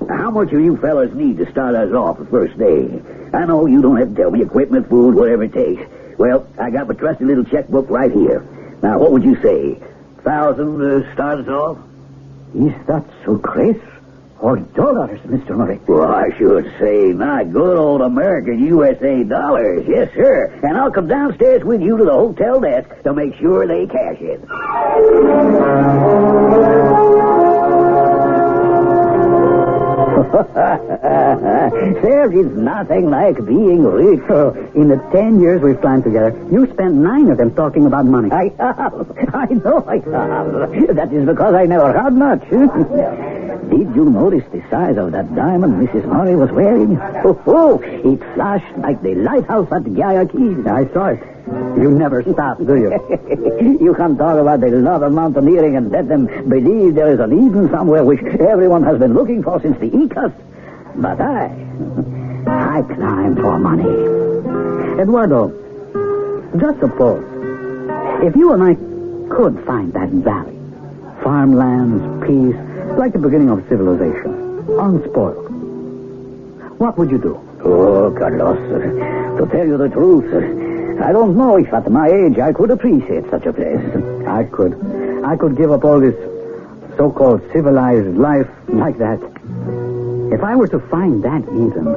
Speaker 14: How much of you fellas need to start us off the first day? I know you don't have to tell me equipment, food, whatever it takes. Well, I got my trusty little checkbook right here. Now, what would you say? 1,000 to start us off? Is that so, Chris? Or dollars, Mr. Murray? Well, I should say not good old American USA dollars. Yes, sir. And I'll come downstairs with you to the hotel desk to make sure they cash it. There is nothing like being rich.
Speaker 23: In the 10 years we've climbed together, you spent 9 of them talking about money.
Speaker 14: I know I have. That is because I never had much. Did you notice the size of that diamond Mrs. Murray was wearing? It flashed like the lighthouse at Guayaquil.
Speaker 23: I saw it.
Speaker 14: You never stop, do you?
Speaker 19: You can talk about the love of mountaineering and let them believe there is an Eden somewhere which everyone has been looking for since the Incas. But I climb for money.
Speaker 14: Eduardo, just suppose, if you and I could find that valley, farmlands, peace, like the beginning of civilization, unspoiled, what would you do?
Speaker 19: Oh, Carlos, to tell you the truth, I don't know if at my age I could appreciate such a place.
Speaker 14: I could give up all this so-called civilized life like that. If I were to find that Eden,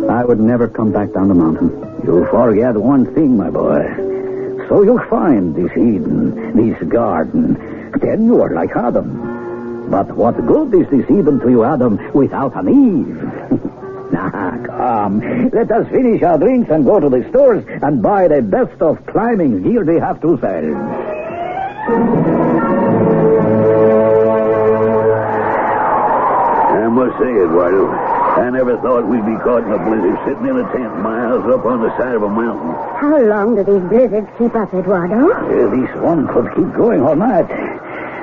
Speaker 14: I would never come back down the mountain.
Speaker 19: You forget one thing, my boy. So you find this Eden, this garden, then you are like Adam. But what good is this Eden to you, Adam, without an Eve? Nah, come. Let us finish our drinks and go to the stores and buy the best of climbing gear they have to sell.
Speaker 6: I must say, Eduardo, I never thought we'd be caught in a blizzard sitting in a tent miles up on the side of a mountain.
Speaker 3: How long do these blizzards keep up, Eduardo?
Speaker 19: This one could keep going all night.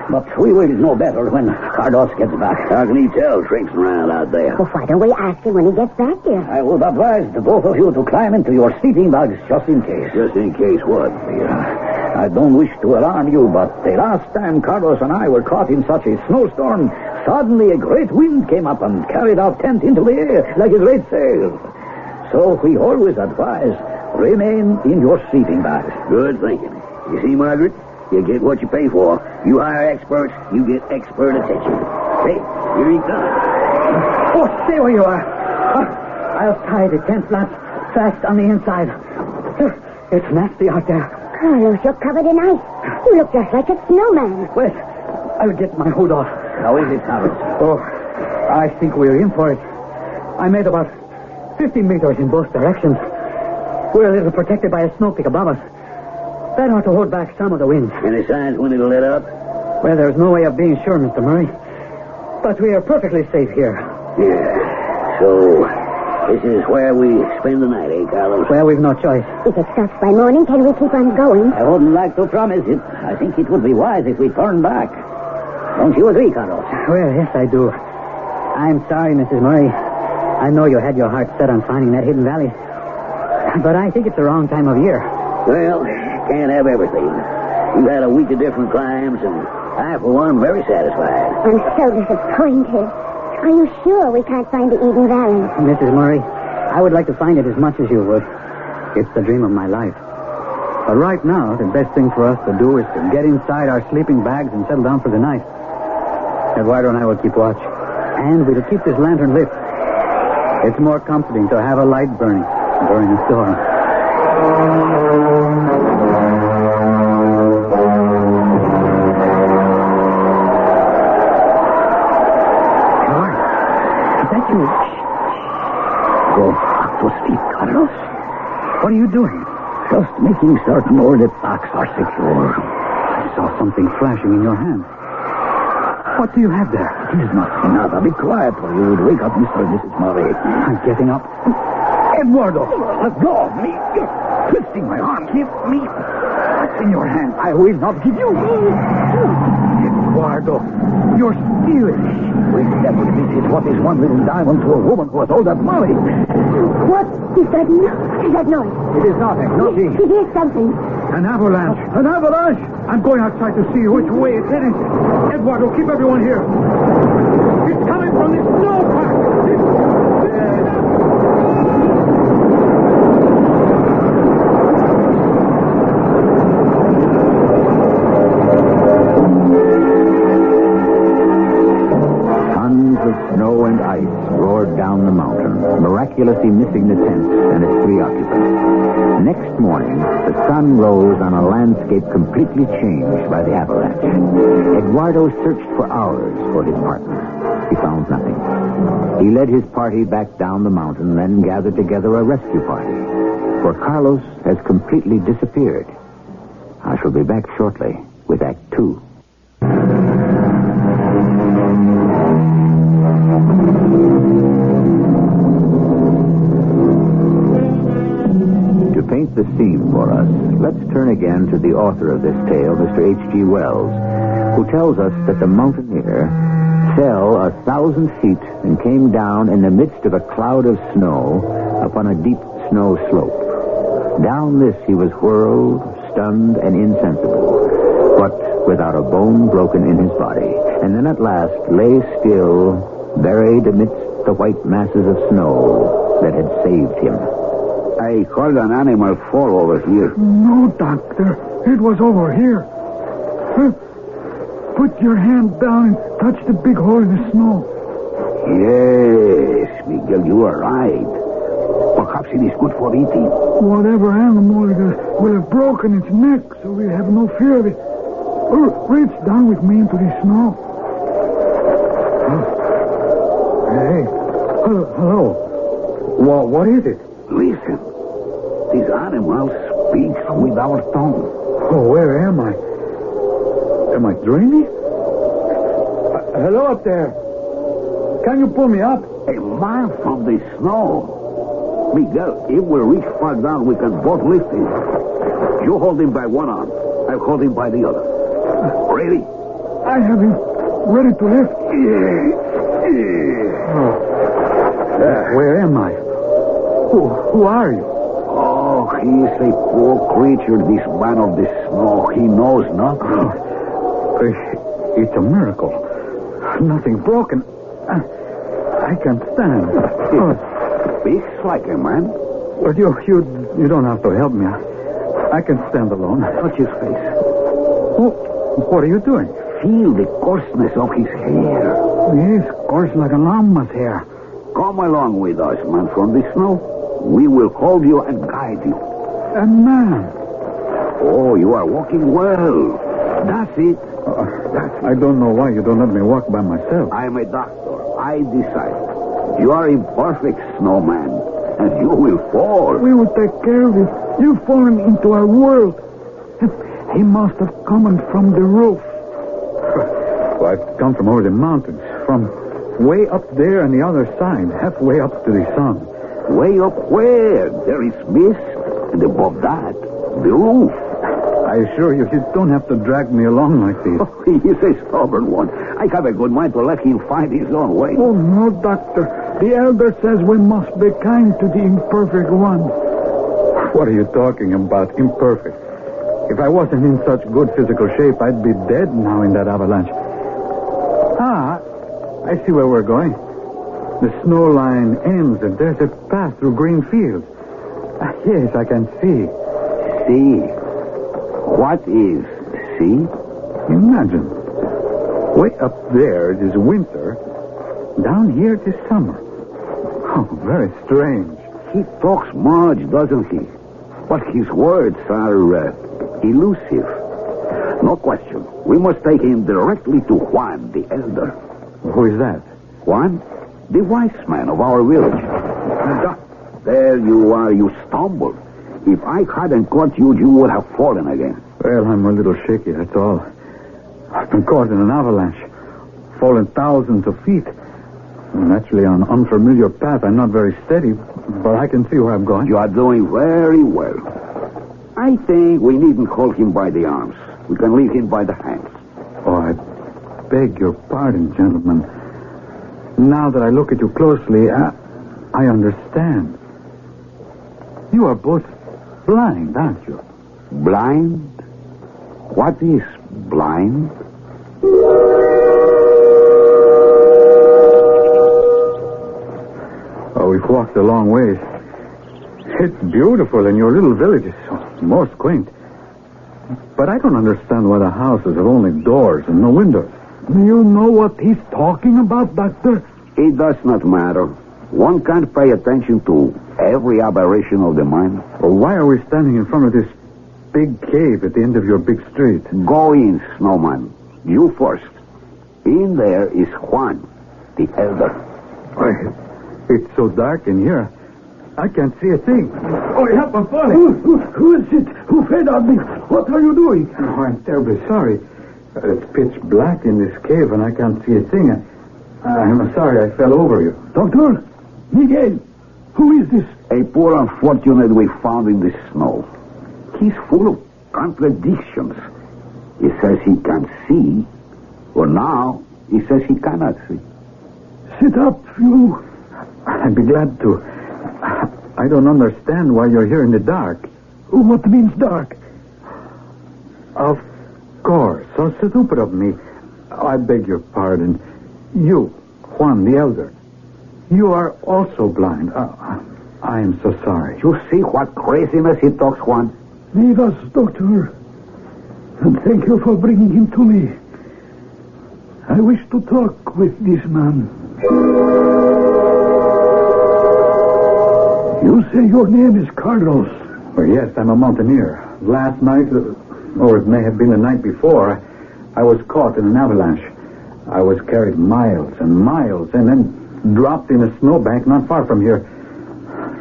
Speaker 19: But we will know better when Carlos gets back.
Speaker 6: How can he tell traipsing around out there?
Speaker 3: Well, why don't we ask him when he gets back here?
Speaker 19: I would advise the both of you to climb into your sleeping bags just in case.
Speaker 6: Just in case what?
Speaker 19: I don't wish to alarm you, but the last time Carlos and I were caught in such a snowstorm, suddenly a great wind came up and carried our tent into the air like a great sail. So we always advise, remain in your sleeping bags.
Speaker 6: Good thinking. You see, Margaret? You get what you pay for. You hire experts, you get expert attention. Hey, here he comes.
Speaker 14: Oh, stay where you are. I'll tie the tent flaps fast on the inside. It's nasty out there.
Speaker 3: Carlos, you're covered in ice. You look just like a snowman.
Speaker 14: Wait, I'll get my hood off.
Speaker 19: How is it, Carlos?
Speaker 14: Oh, I think we're in for it. I made about 50 meters in both directions. We're a little protected by a snow peak above us. That ought to hold back some of the wind.
Speaker 6: Any signs when it'll let up?
Speaker 14: Well, there's no way of being sure, Mr. Murray. But we are perfectly safe here.
Speaker 6: Yeah. So, this is where we spend the night, eh, Carlos?
Speaker 14: Well, we've no choice.
Speaker 3: If it stops by morning, can we keep on going?
Speaker 19: I wouldn't like to promise it. I think it would be wise if we turn back. Don't you agree, Carlos?
Speaker 14: Well, yes, I do. I'm sorry, Mrs. Murray. I know you had your heart set on finding that hidden valley. But I think it's the wrong time of year.
Speaker 6: Well, can't have everything. We've had a week of different climbs, and I, for one, am very satisfied.
Speaker 3: I'm so disappointed. Are you sure we can't find the Eden Valley?
Speaker 14: Mrs. Murray, I would like to find it as much as you would. It's the dream of my life. But right now, the best thing for us to do is to get inside our sleeping bags and settle down for the night. Eduardo and I will keep watch. And we'll keep this lantern lit. It's more comforting to have a light burning during a storm.
Speaker 19: Go back to sleep, Carlos.
Speaker 14: What are you doing?
Speaker 19: Just making certain all the packs are secure.
Speaker 14: I saw something flashing in your hand. What do you have there?
Speaker 19: It is nothing. Nada. Be quiet or you would wake up Mr. and Mrs. Murray.
Speaker 14: I'm getting up.
Speaker 19: Eduardo, let go of me. You're twisting my arm. Give me what's in your hand. I will not give you. Eduardo, you're stealing. We never admitted what is one little diamond to a woman who has all that money.
Speaker 3: What is that noise?
Speaker 19: It is nothing. Nothing.
Speaker 3: It is something.
Speaker 14: An avalanche. An avalanche. I'm going outside to see which way it's heading. Eduardo, keep everyone here. It's coming from the snowpack.
Speaker 16: Snow and ice roared down the mountain, miraculously missing the tent and its 3 occupants. Next morning, the sun rose on a landscape completely changed by the avalanche. Eduardo searched for hours for his partner. He found nothing. He led his party back down the mountain, then gathered together a rescue party. For Carlos has completely disappeared. I shall be back shortly with Act 2. To paint paint the scene for us, let's turn again to the author of this tale, Mr. H.G. Wells, who tells us that the mountaineer fell 1,000 feet and came down in the midst of a cloud of snow upon a deep snow slope. Down this he was whirled, stunned, and insensible, but without a bone broken in his body, and then at last lay still, buried amidst the white masses of snow that had saved him.
Speaker 6: I heard an animal fall over here.
Speaker 14: No, Doctor. It was over here. Put your hand down and touch the big hole in the snow.
Speaker 6: Yes, Miguel, you are right. Perhaps it is good for eating.
Speaker 14: Whatever animal will have broken its neck, so we have no fear of it. Reach down with me into the snow. Hey, hello. What is it?
Speaker 6: Listen. This animal speaks with our tongue.
Speaker 14: Oh, where am I? Am I dreaming? Hello up there. Can you pull me up?
Speaker 6: A man from the snow. Miguel, if we reach far down, we can both lift him. You hold him by one arm. I'll hold him by the other. Ready?
Speaker 14: I have him ready to lift. Where am I? Who are you?
Speaker 6: Oh, he is a poor creature, this man of the snow. He knows nothing.
Speaker 14: It's a miracle. Nothing broken. I can't stand.
Speaker 6: Speaks like a man.
Speaker 14: But you don't have to help me. I can stand alone.
Speaker 6: Touch his face.
Speaker 14: What are you doing?
Speaker 6: Feel the coarseness of his hair.
Speaker 14: Yes, coarse like a llama's hair.
Speaker 6: Come along with us, man from the snow. We will hold you and guide you.
Speaker 14: A man.
Speaker 6: Oh, you are walking well. That's it.
Speaker 14: I don't know why you don't let me walk by myself.
Speaker 6: I'm a doctor. I decide. You are imperfect, snowman, and you will fall.
Speaker 14: We will take care of you. You've fallen into our world. He must have come from the roof. Well, I've come from over the mountains, from way up there on the other side, halfway up to the sun.
Speaker 6: Way up where? There is mist, and above that, the roof.
Speaker 14: I assure you, you don't have to drag me along like this.
Speaker 6: Oh, he is a stubborn one. I have a good mind to let him find his own way.
Speaker 14: Oh, no, Doctor. The elder says we must be kind to the imperfect one. What are you talking about, imperfect? If I wasn't in such good physical shape, I'd be dead now in that avalanche. I see where we're going. The snow line ends, and there's a path through green fields. Yes, I can see.
Speaker 6: See? What is see?
Speaker 14: Imagine. Way up there it is winter. Down here it is summer. Oh, very strange.
Speaker 6: He talks much, doesn't he? But his words are elusive. No question. We must take him directly to Juan, the elder.
Speaker 14: Who is that?
Speaker 6: Juan? The wise man of our village. There you are. You stumbled. If I hadn't caught you, you would have fallen again.
Speaker 14: Well, I'm a little shaky, that's all. I've been caught in an avalanche. Fallen thousands of feet. Naturally, on an unfamiliar path, I'm not very steady, but I can see where I'm going.
Speaker 6: You are doing very well. I think we needn't hold him by the arms. We can lead him by the hands.
Speaker 14: Oh, I beg your pardon, gentlemen. Now that I look at you closely, I understand. You are both blind, aren't you?
Speaker 6: Blind? What is blind?
Speaker 14: Oh, we've walked a long ways. It's beautiful, and your little village is most quaint. But I don't understand why the houses have only doors and no windows. Do you know what he's talking about, Doctor?
Speaker 6: It does not matter. One can't pay attention to every aberration of the mind.
Speaker 14: Well, why are we standing in front of this big cave at the end of your big street?
Speaker 6: Go in, snowman. You first. In there is Juan, the elder.
Speaker 14: It's so dark in here. I can't see a thing. Oh, help, I'm falling. Who is it? Who fed on me? What are you doing? Oh, I'm terribly sorry. It's pitch black in this cave, and I can't see a thing. I'm sorry I fell over you. Doctor? Miguel,
Speaker 2: Who is this?
Speaker 6: A poor unfortunate we found in the snow. He's full of contradictions. He says he can't see, or now he says he cannot see.
Speaker 2: Sit up, you.
Speaker 14: I'd be glad to. I don't understand why you're here in the dark.
Speaker 2: What means dark?
Speaker 14: Of course. So stupid of me. I beg your pardon. You, Juan the Elder. You are also blind. I am so sorry.
Speaker 6: You see what craziness he talks, Juan?
Speaker 2: Leave us, Doctor. And thank you for bringing him to me. I wish to talk with this man. You say your name is Carlos.
Speaker 14: Well, yes, I'm a mountaineer. Last night, or it may have been the night before, I was caught in an avalanche. I was carried miles and miles and then dropped in a snowbank not far from here.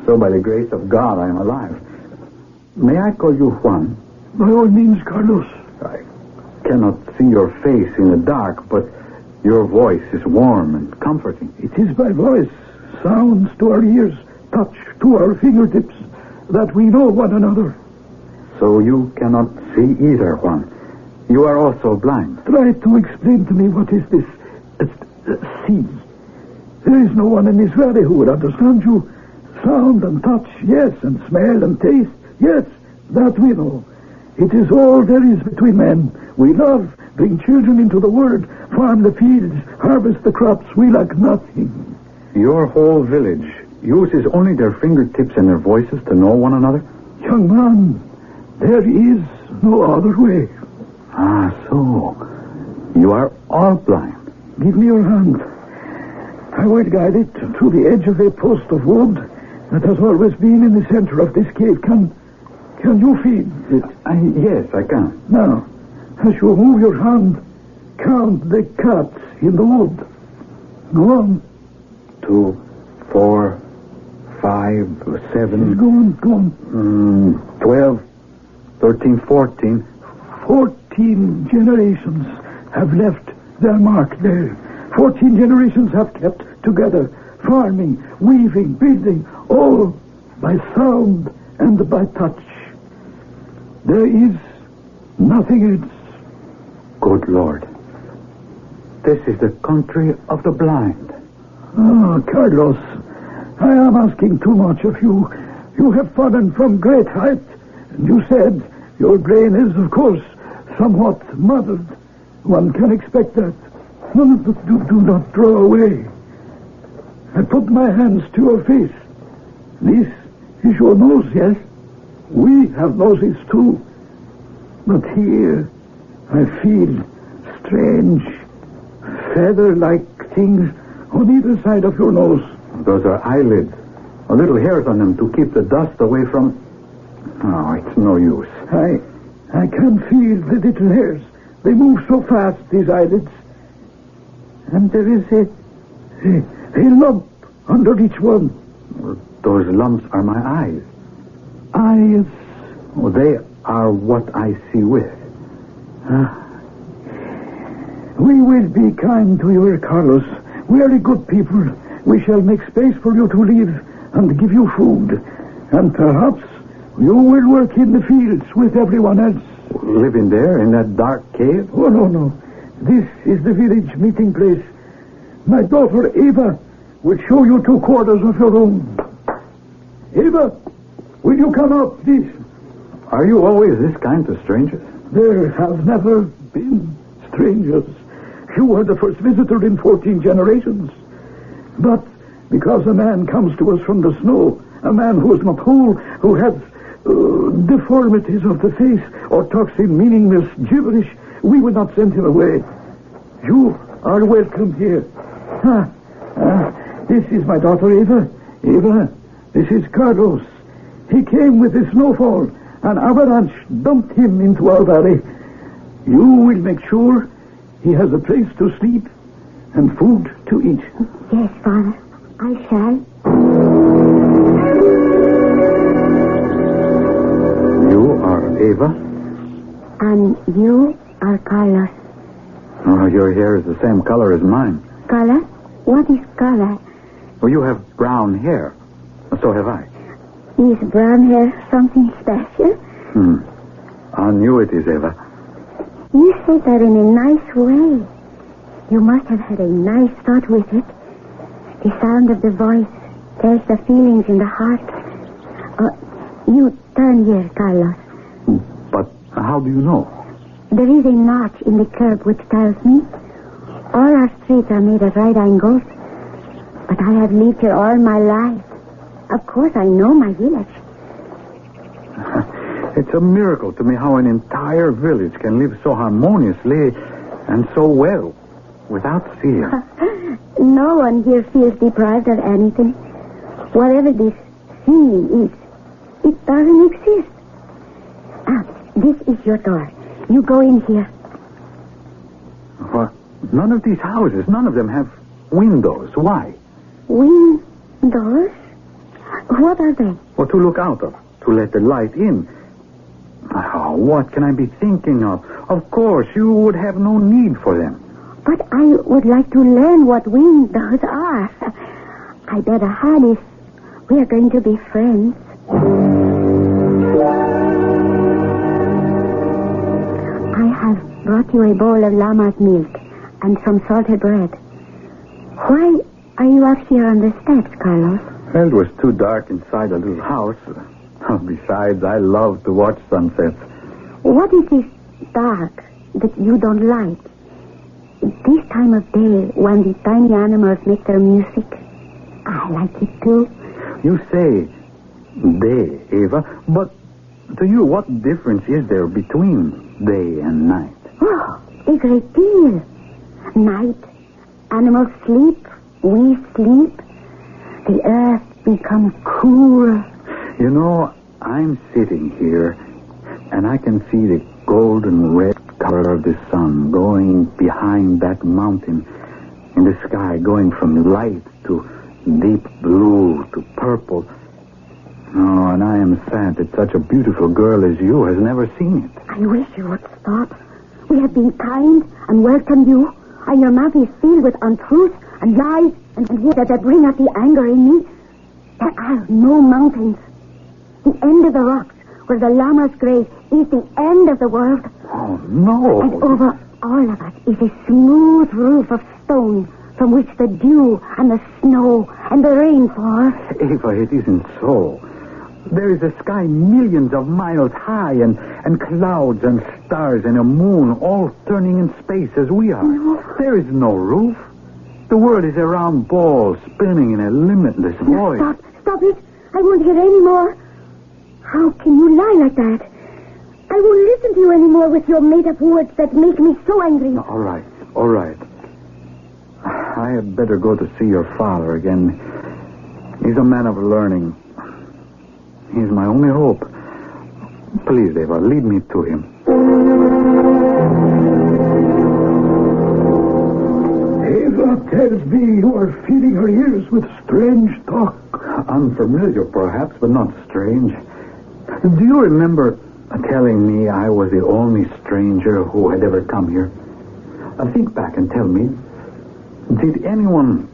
Speaker 14: So by the grace of God, I am alive. May I call you Juan?
Speaker 2: By all means, Carlos.
Speaker 14: I cannot see your face in the dark, but your voice is warm and comforting.
Speaker 2: It is by voice, sounds to our ears, touch to our fingertips, that we know one another.
Speaker 14: So you cannot see either, Juan. You are also blind.
Speaker 2: Try to explain to me what is this see. There is no one in this valley who would understand you. Sound and touch, yes, and smell and taste, yes, that we know. It is all there is between men. We love, bring children into the world, farm the fields, harvest the crops. We lack nothing.
Speaker 14: Your whole village uses only their fingertips and their voices to know one another?
Speaker 2: Young man, there is no other way.
Speaker 14: Ah, so you are all blind.
Speaker 2: Give me your hand. I will guide it to the edge of a post of wood that has always been in the center of this cave. Can you feel it?
Speaker 14: Yes, I can.
Speaker 2: Now, as you move your hand, count the cuts in the wood. Go on.
Speaker 14: 2, 4, 5, 7.
Speaker 2: Go on.
Speaker 14: 12, 13, 14.
Speaker 2: 14 generations have left their mark there. 14 generations have kept together, farming, weaving, building, all by sound and by touch. There is nothing else.
Speaker 14: Good Lord. This is the country of the blind.
Speaker 2: Ah, Carlos, I am asking too much of you. You have fallen from great height, and you said your brain is, of course, somewhat muddled. One can expect that. No, do not draw away. I put my hands to your face. This is your nose, yes? We have noses too. But here I feel strange, feather-like things on either side of your nose.
Speaker 14: Those are eyelids. Little hairs on them to keep the dust away from... Oh, it's no use.
Speaker 2: I can feel the little hairs. They move so fast, these eyelids. And there is a lump under each one.
Speaker 14: Those lumps are my eyes.
Speaker 2: Eyes?
Speaker 14: Oh, they are what I see with.
Speaker 2: We will be kind to you, Carlos. We are a good people. We shall make space for you to live and give you food. And perhaps you will work in the fields with everyone else.
Speaker 14: Living there in that dark cave?
Speaker 2: Oh, no. This is the village meeting place. My daughter, Eva, will show you 2 quarters of your own. Eva, will you come up, please?
Speaker 14: Are you always this kind to strangers?
Speaker 2: There have never been strangers. You are the first visitor in 14 generations. But because a man comes to us from the snow, a man who is not whole, who has deformities of the face, or talks in meaningless gibberish, we will not send him away. You are welcome here. This is my daughter, Eva. Eva, this is Carlos. He came with the snowfall. An avalanche dumped him into our valley. You will make sure he has a place to sleep and food to eat.
Speaker 3: Yes, Father, I shall.
Speaker 14: You are Eva?
Speaker 3: And you are Carlos.
Speaker 14: Oh, your hair is the same color as mine.
Speaker 3: Color? What is color?
Speaker 14: Oh, you have brown hair. So have I.
Speaker 3: Is brown hair something special?
Speaker 14: I knew it is, Eva.
Speaker 3: You say that in a nice way. You must have had a nice thought with it. The sound of the voice tells the feelings in the heart. You turn here, Carlos.
Speaker 14: But how do you know?
Speaker 3: There is a notch in the curb which tells me. All our streets are made at right angles. But I have lived here all my life. Of course, I know my village.
Speaker 14: It's a miracle to me how an entire village can live so harmoniously and so well without fear.
Speaker 3: No one here feels deprived of anything. Whatever this feeling is, it doesn't exist. This is your door. You go in here.
Speaker 14: Well, none of these houses, none of them have windows. Why?
Speaker 3: Windows? What are they?
Speaker 14: Well, to look out of, to let the light in. Oh, what can I be thinking of? Of course, you would have no need for them.
Speaker 3: But I would like to learn what windows are. I better hide if we are going to be friends. I have brought you a bowl of llama's milk and some salted bread. Why are you up here on the steps, Carlos?
Speaker 14: Well, it was too dark inside the little house. Besides, I love to watch sunsets.
Speaker 3: What is this dark that you don't like? This time of day, when the tiny animals make their music, I like it too.
Speaker 14: You say day, Eva, but to you, what difference is there between day and night?
Speaker 3: Oh, a great deal. Night, animals sleep, we sleep. The earth becomes cool.
Speaker 14: You know, I'm sitting here, and I can see the golden red color of the sun going behind that mountain in the sky, going from light to deep blue to purple. Oh, and I am sad that such a beautiful girl as you has never seen it.
Speaker 3: I wish you would stop. We have been kind and welcomed you, and your mouth is filled with untruths and lies and words that bring out the anger in me. There are no mountains. The end of the rocks where the llamas graze is the end of the world.
Speaker 14: Oh, no.
Speaker 3: And over all of us is a smooth roof of stone from which the dew and the snow and the rain fall.
Speaker 14: Eva, it isn't so. There is a sky millions of miles high and clouds and stars and a moon all turning in space as we are.
Speaker 3: No.
Speaker 14: There is no roof. The world is a round ball spinning in a limitless void.
Speaker 3: Stop it. I won't hear any more. How can you lie like that? I won't listen to you anymore with your made-up words that make me so angry.
Speaker 14: No, all right. I had better go to see your father again. He's a man of learning. He's my only hope. Please, Eva, lead me to him.
Speaker 2: Eva tells me you are feeding her ears with strange talk.
Speaker 14: Unfamiliar, perhaps, but not strange. Do you remember telling me I was the only stranger who had ever come here? Think back and tell me, did anyone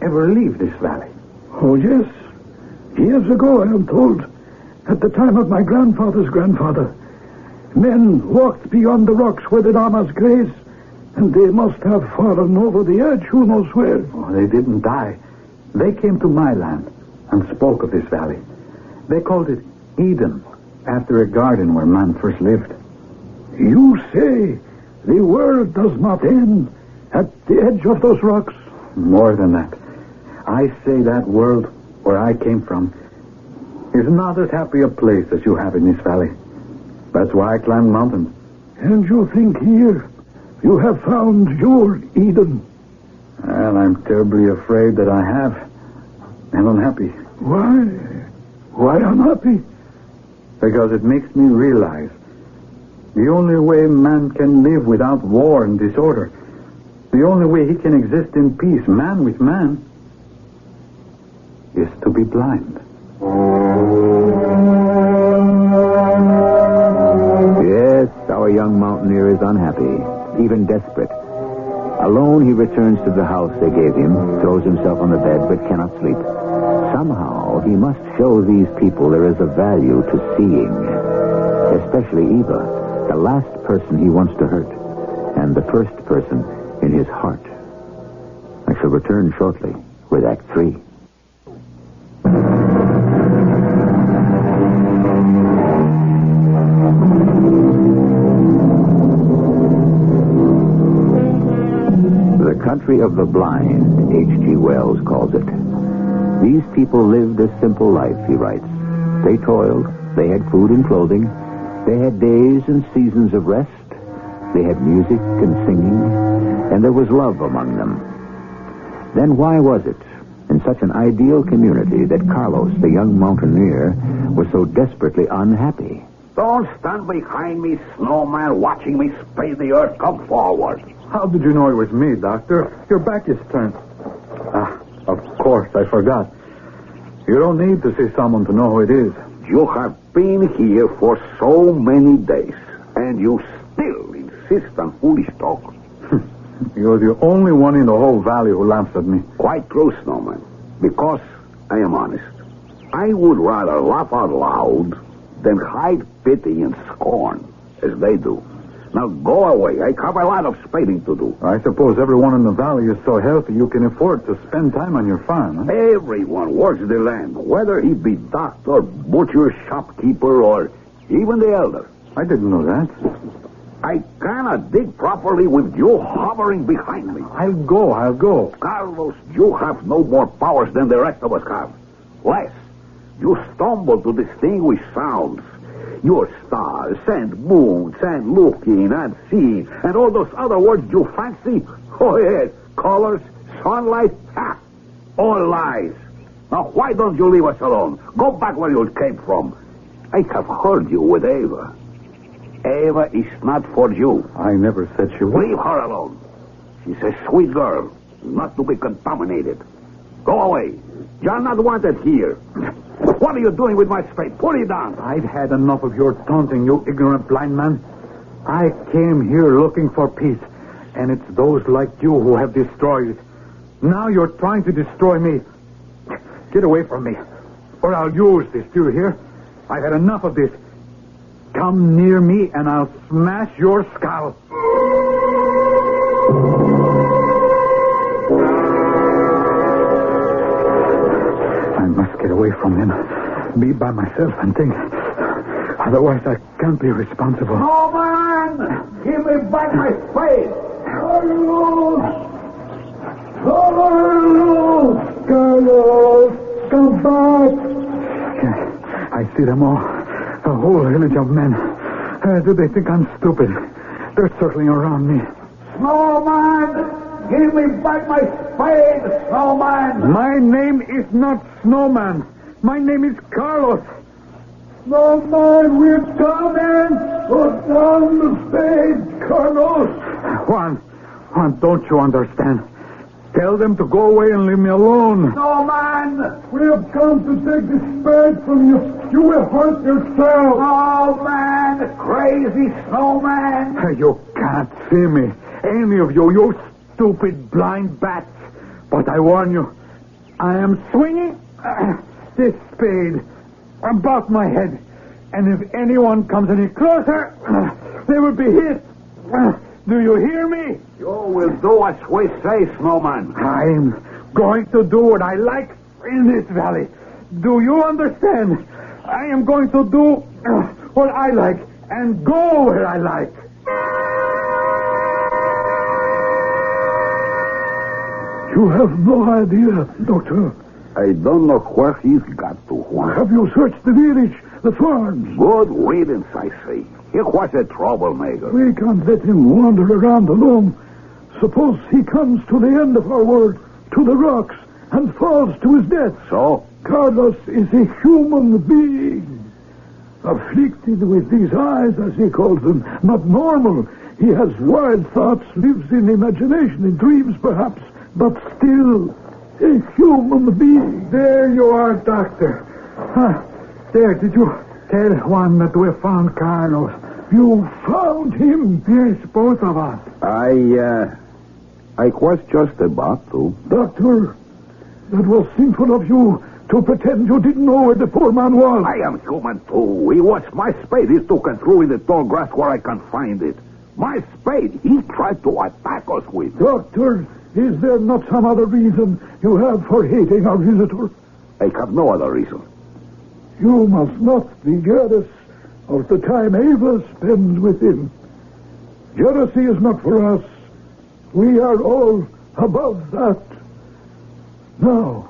Speaker 14: ever leave this valley?
Speaker 2: Oh, yes. Years ago, I am told, at the time of my grandfather's grandfather, men walked beyond the rocks where the llamas graze, and they must have fallen over the edge, who knows where.
Speaker 14: Oh, they didn't die. They came to my land and spoke of this valley. They called it Eden, after a garden where man first lived.
Speaker 2: You say the world does not end at the edge of those rocks?
Speaker 14: More than that. I say that world where I came from is not as happy a place as you have in this valley. That's why I climbed mountains.
Speaker 2: And you think here you have found your Eden?
Speaker 14: Well, I'm terribly afraid that I have. And unhappy.
Speaker 2: Why? Why unhappy?
Speaker 14: Because it makes me realize the only way man can live without war and disorder, the only way he can exist in peace, man with man, is to be blind.
Speaker 16: Yes, our young mountaineer is unhappy, even desperate. Alone, he returns to the house they gave him, throws himself on the bed, but cannot sleep. Somehow, He must show these people there is a value to seeing. Especially Eva, the last person he wants to hurt, and the first person in his heart. I shall return shortly with Act 3. The country of the blind, H.G. Wells calls it. These people lived a simple life, he writes. They toiled, they had food and clothing, they had days and seasons of rest, they had music and singing, and there was love among them. Then why was it, in such an ideal community, that Carlos, the young mountaineer, was so desperately unhappy?
Speaker 6: Don't stand behind me, snowman, watching me spade the earth. Come forward.
Speaker 7: How did you know it was me, Doctor? Your back is turned. Of course, I forgot. You don't need to see someone to know who it is.
Speaker 6: You have been here for so many days, and you still insist on foolish talk.
Speaker 7: You're the only one in the whole valley who laughs at me.
Speaker 6: Quite true, snowman, because I am honest. I would rather laugh out loud than hide pity and scorn, as they do. Now go away. I have a lot of spading to do.
Speaker 7: I suppose everyone in the valley is so healthy you can afford to spend time on your farm, huh?
Speaker 6: Everyone works the land, whether he be doctor, butcher, shopkeeper, or even the elder.
Speaker 7: I didn't know that.
Speaker 6: I cannot dig properly with you hovering behind me.
Speaker 7: I'll go.
Speaker 6: Carlos, you have no more powers than the rest of us have. Less. You stumble to distinguish sounds. Your stars and moons and looking and seeing and all those other words you fancy. Oh, yes. Colors, sunlight, all lies. Now, why don't you leave us alone? Go back where you came from. I have heard you with Eva. Eva is not for you.
Speaker 7: I never said she was.
Speaker 6: Leave her alone. She's a sweet girl, not to be contaminated. Go away. You're not wanted here. What are you doing with my spade? Put it down.
Speaker 7: I've had enough of your taunting, you ignorant blind man. I came here looking for peace, and it's those like you who have destroyed it. Now you're trying to destroy me. Get away from me, or I'll use this. Do you hear? I've had enough of this. Come near me, and I'll smash your skull. I must get away from him. Be by myself and think. Otherwise, I can't be responsible.
Speaker 6: No, man! Give me back my spade!
Speaker 2: Carlos! Carlos! Come back!
Speaker 7: I see them all. A whole village of men. Do they think I'm stupid? They're circling around me.
Speaker 6: Snowman! Give me back my spade, Snowman!
Speaker 7: My name is not Snowman. My name is Carlos.
Speaker 2: Snowman, we're coming! Put down the spade, Carlos!
Speaker 7: Juan, don't you understand? Tell them to go away and leave me alone.
Speaker 6: Snowman!
Speaker 2: We have come to take the spade from you. You will hurt yourself.
Speaker 6: Snowman! Crazy Snowman!
Speaker 7: You can't see me. Any of you, you stupid blind bats. But I warn you, I am swinging this spade above my head. And if anyone comes any closer, they will be hit. Do you hear me?
Speaker 6: You will do as we say, Snowman.
Speaker 7: I'm going to do what I like in this valley. Do you understand? I am going to do what I like and go where I like.
Speaker 2: You have no idea, Doctor.
Speaker 6: I don't know where he's got to, Juan.
Speaker 2: Have you searched the village, the farms?
Speaker 6: Good riddance, I say. He was a troublemaker.
Speaker 2: We can't let him wander around alone. Suppose he comes to the end of our world, to the rocks, and falls to his death.
Speaker 6: So?
Speaker 2: Carlos is a human being. Afflicted with these eyes, as he calls them. Not normal. He has wild thoughts, lives in imagination, in dreams perhaps, but still a human being.
Speaker 7: There you are, Doctor. There, did you tell Juan that we found Carlos?
Speaker 2: You found him?
Speaker 7: Yes, both of us.
Speaker 6: I was just about to.
Speaker 2: Doctor, that was sinful of you To pretend you didn't know where the poor man was.
Speaker 6: I am human, too. He watched my spade. He took and threw in the tall grass where I can find it. My spade he tried to attack us with.
Speaker 2: Doctor, is there not some other reason you have for hating our visitor?
Speaker 6: I have no other reason.
Speaker 2: You must not be jealous of the time Ava spends with him. Jealousy is not for us. We are all above that. Now,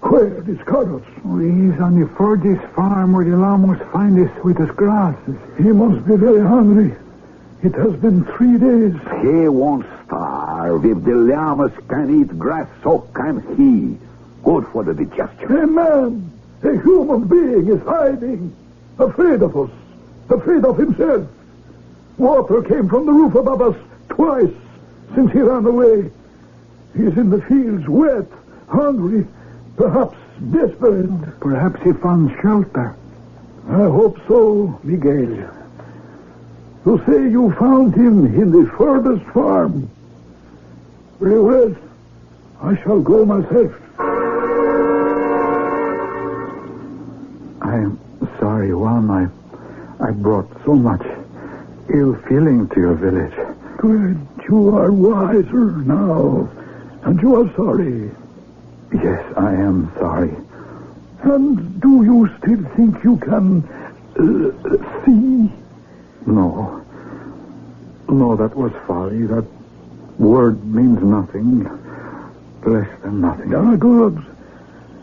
Speaker 2: where is Carlos?
Speaker 7: He's on the furthest farm where the llamas find the sweetest grasses.
Speaker 2: He must be very hungry. It has been 3 days.
Speaker 6: He won't starve. If the llamas can eat grass, so can he. Good for the digestion.
Speaker 2: A man, a human being is hiding. Afraid of us. Afraid of himself. Water came from the roof above us twice since he ran away. He's in the fields, wet, hungry, perhaps desperate.
Speaker 7: Perhaps he found shelter.
Speaker 2: I hope so, Miguel. You say you found him in the furthest farm. Very well. I shall go myself.
Speaker 7: I am sorry, Juan. I brought so much ill feeling to your village.
Speaker 2: Good. You are wiser now. And you are sorry.
Speaker 7: Yes, I am sorry.
Speaker 2: And do you still think you can see?
Speaker 7: No. No, that was folly. That word means nothing. Less than nothing.
Speaker 2: Ah, good.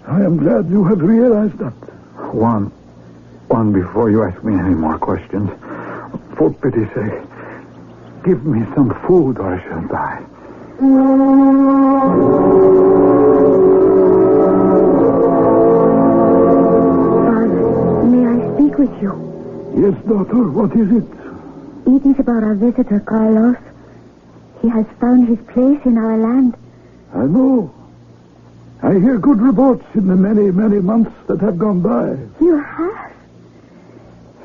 Speaker 2: I am glad you have realized that.
Speaker 7: Juan, before you ask me any more questions, for pity's sake, give me some food or I shall die.
Speaker 3: Father, may I speak with you?
Speaker 2: Yes, daughter. What is it?
Speaker 3: It is about our visitor, Carlos. He has found his place in our land.
Speaker 2: I know. I hear good reports in the many, many months that have gone by.
Speaker 3: You have?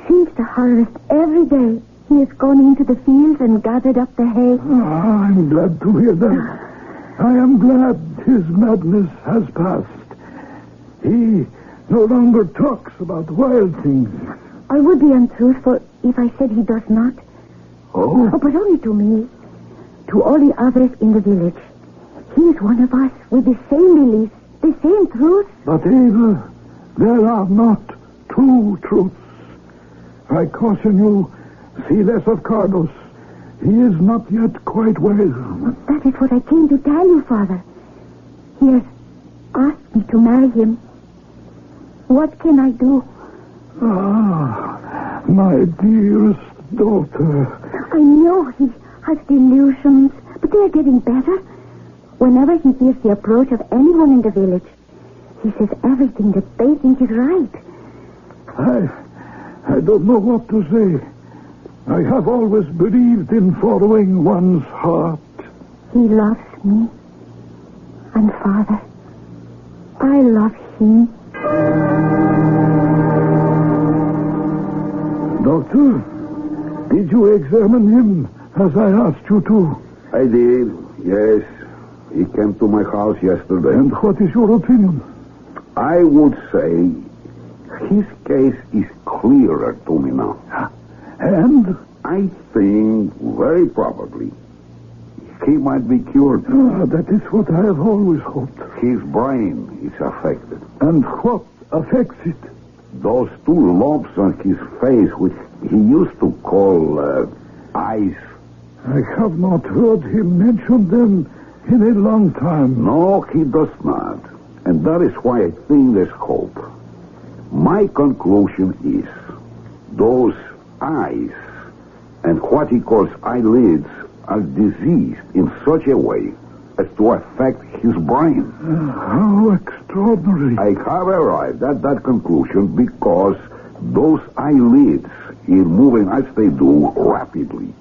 Speaker 3: Since the harvest, every day, he has gone into the fields and gathered up the hay.
Speaker 2: Ah, I'm glad to hear that. I am glad his madness has passed. He no longer talks about wild things.
Speaker 3: I would be untruthful if I said he does not.
Speaker 2: Oh?
Speaker 3: But only to me. To all the others in the village. He is one of us with the same beliefs, the same truths.
Speaker 2: But, Ava, there are not two truths. I caution you, see less of Carlos. He is not yet quite well.
Speaker 3: That is what I came to tell you, Father. He has asked me to marry him. What can I do?
Speaker 2: Ah, my dearest daughter.
Speaker 3: I know he has delusions, but they are getting better. Whenever he fears the approach of anyone in the village, he says everything that they think is right.
Speaker 2: I don't know what to say. I have always believed in following one's heart.
Speaker 3: He loves me. And, Father, I love him.
Speaker 2: Doctor, did you examine him as I asked you to?
Speaker 6: I did, yes. He came to my house yesterday.
Speaker 2: And what is your opinion?
Speaker 6: I would say his case is clearer to me now.
Speaker 2: And?
Speaker 6: I think, very probably, he might be cured.
Speaker 2: Ah, that is what I have always hoped.
Speaker 6: His brain is affected.
Speaker 2: And what affects it?
Speaker 6: Those two lumps on his face, which he used to call eyes.
Speaker 2: I have not heard him mention them in a long time.
Speaker 6: No, he does not. And that is why I think there's hope. My conclusion is those eyes and what he calls eyelids are diseased in such a way as to affect his brain.
Speaker 2: How extraordinary.
Speaker 6: I have arrived at that conclusion because those eyelids, in moving as they do rapidly,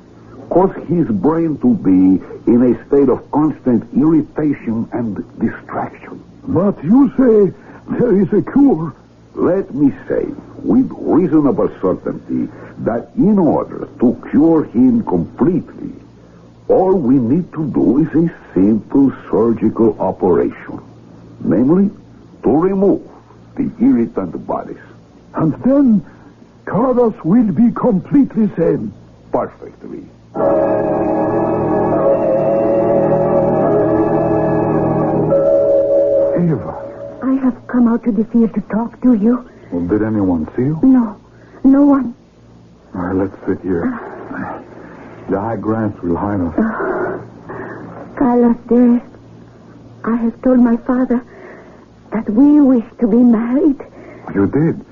Speaker 6: cause his brain to be in a state of constant irritation and distraction.
Speaker 2: But you say there is a cure.
Speaker 6: Let me say, with reasonable certainty, that in order to cure him completely, all we need to do is a simple surgical operation. Namely, to remove the irritant bodies.
Speaker 2: And then Carlos will be completely sane.
Speaker 6: Perfectly.
Speaker 7: Eva.
Speaker 3: I have come out to the field to talk to you.
Speaker 7: Well, did anyone see you?
Speaker 3: No. No one.
Speaker 7: All right, let's sit here. The high grass will hide us.
Speaker 3: Carlos, dearest, I have told my father that we wish to be married.
Speaker 7: You did?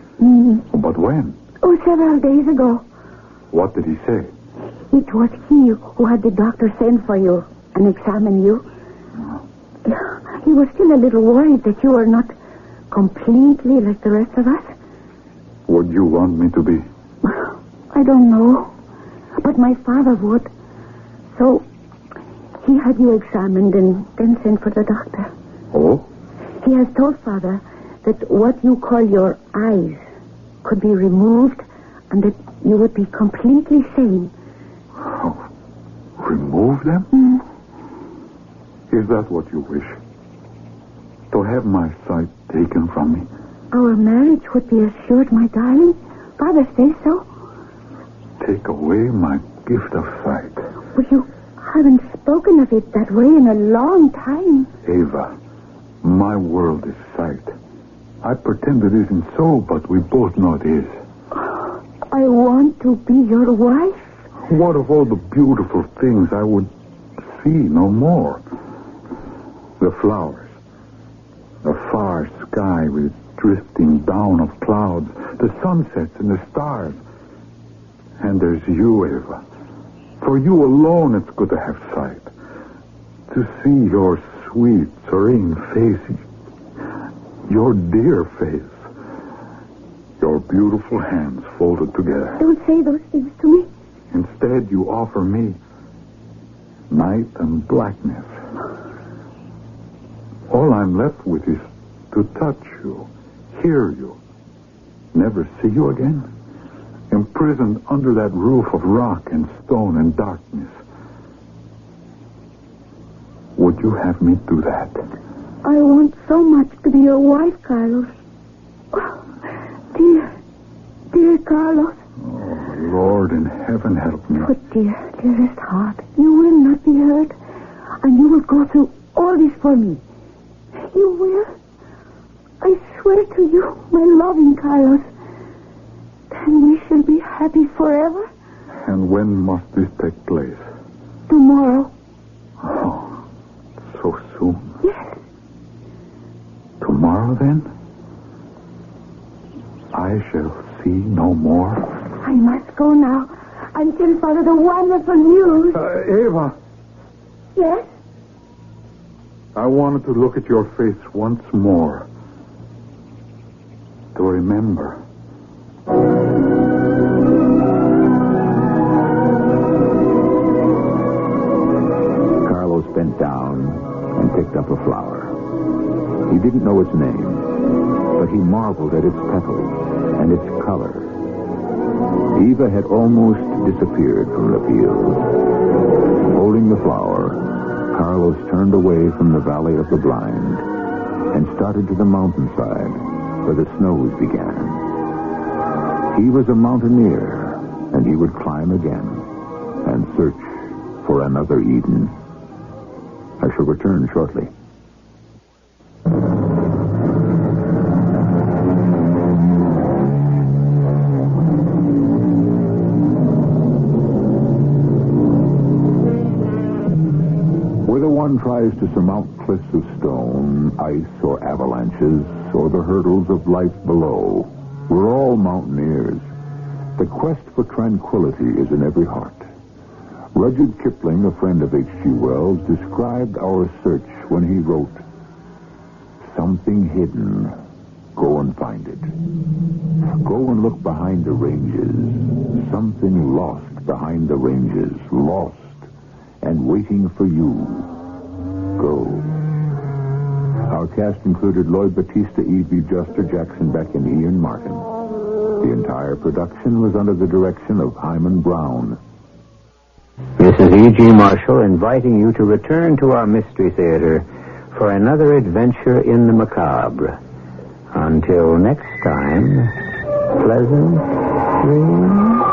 Speaker 7: But when?
Speaker 3: Oh, several days ago.
Speaker 7: What did he say?
Speaker 3: It was he who had the doctor send for you and examine you. He was still a little worried that you were not completely like the rest of us.
Speaker 7: Would you want me to be?
Speaker 3: I don't know. But my father would. So he had you examined and then sent for the doctor.
Speaker 7: Oh?
Speaker 3: He has told Father that what you call your eyes could be removed and that you would be completely sane.
Speaker 7: Oh, remove them? Is that what you wish? To have my sight taken from me?
Speaker 3: Our marriage would be assured, my darling. Father says so.
Speaker 7: Take away my gift of sight.
Speaker 3: Well, you haven't spoken of it that way in a long time.
Speaker 7: Eva, my world is sight. I pretend it isn't so, but we both know it is.
Speaker 3: I want to be your wife.
Speaker 7: What of all the beautiful things I would see no more? The flowers, the far sky with drifting down of clouds, the sunsets and the stars. And there's you, Eva. For you alone it's good to have sight. To see your sweet, serene face, your dear face, your beautiful hands folded together.
Speaker 3: Don't say those things to me.
Speaker 7: Instead, you offer me night and blackness. All I'm left with is to touch you, hear you, never see you again, imprisoned under that roof of rock and stone and darkness. Would you have me do that?
Speaker 3: I want so much to be your wife, Carlos. Oh, dear Carlos.
Speaker 7: Oh, Lord in heaven, help me.
Speaker 3: But dearest heart, you will not be hurt, and you will go through all this for me. You will. I swear to you, my loving Carlos. Then we shall be happy forever.
Speaker 7: And when must this take place?
Speaker 3: Tomorrow.
Speaker 7: Oh, so soon.
Speaker 3: Yes.
Speaker 7: Tomorrow, then? I shall see no more.
Speaker 3: I must go now and tell Father the wonderful news.
Speaker 7: Eva.
Speaker 3: Yes?
Speaker 7: I wanted to look at your face once more. To remember.
Speaker 16: Carlos bent down and picked up a flower. He didn't know its name, but he marveled at its petals and its color. Eva had almost disappeared from the field. Holding the flower, Carlos turned away from the Valley of the Blind and started to the mountainside where the snows began. He was a mountaineer, and he would climb again and search for another Eden. I shall return shortly. Whether one tries to surmount cliffs of stone, ice, or avalanches, or the hurdles of life below, we're all mountaineers. The quest for tranquility is in every heart. Rudyard Kipling, a friend of H.G. Wells, described our search when he wrote, "Something hidden, go and find it. Go and look behind the ranges. Something lost behind the ranges, lost and waiting for you. Go." Our cast included Lloyd Battista, E.B. Juster, Jackson Beck, and Ian Martin. The entire production was under the direction of Himan Brown.
Speaker 19: This is E.G. Marshall inviting you to return to our Mystery Theater for another adventure in the macabre.
Speaker 16: Until next time, pleasant dreams.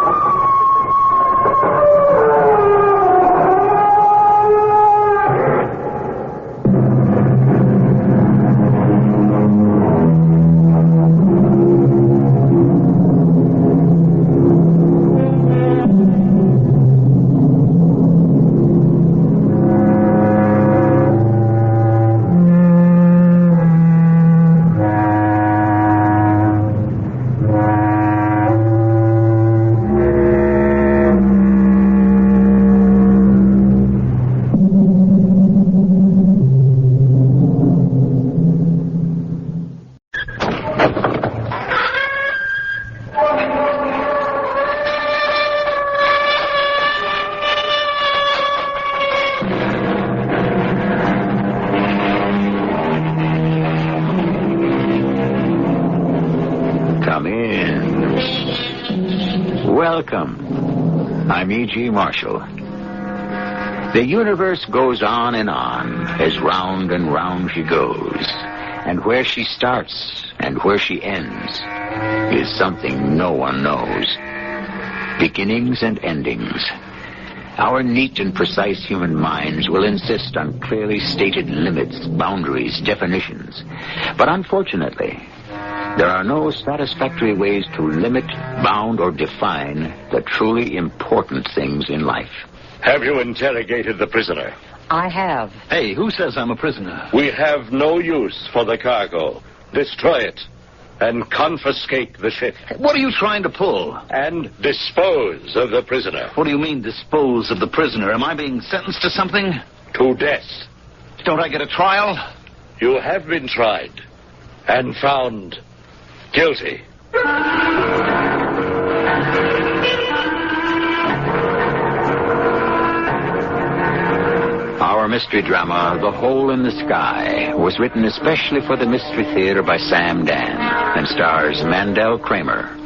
Speaker 10: Welcome. I'm E.G. Marshall. The universe goes on, as round and round she goes. And where she starts and where she ends is something no one knows. Beginnings and endings. Our neat and precise human minds will insist on clearly stated limits, boundaries, definitions. But unfortunately, there are no satisfactory ways to limit, bound, or define the truly important things in life.
Speaker 8: Have you interrogated the prisoner?
Speaker 20: I have.
Speaker 8: Hey, who says I'm a prisoner? We have no use for the cargo. Destroy it and confiscate the ship.
Speaker 22: What are you trying to pull?
Speaker 8: And dispose of the prisoner.
Speaker 22: What do you mean, dispose of the prisoner? Am I being sentenced to something?
Speaker 8: To death.
Speaker 22: Don't I get a trial?
Speaker 8: You have been tried and found guilty.
Speaker 10: Our mystery drama, The Hole in the Sky, was written especially for the Mystery Theater by Sam Dan and stars Mandel Kramer.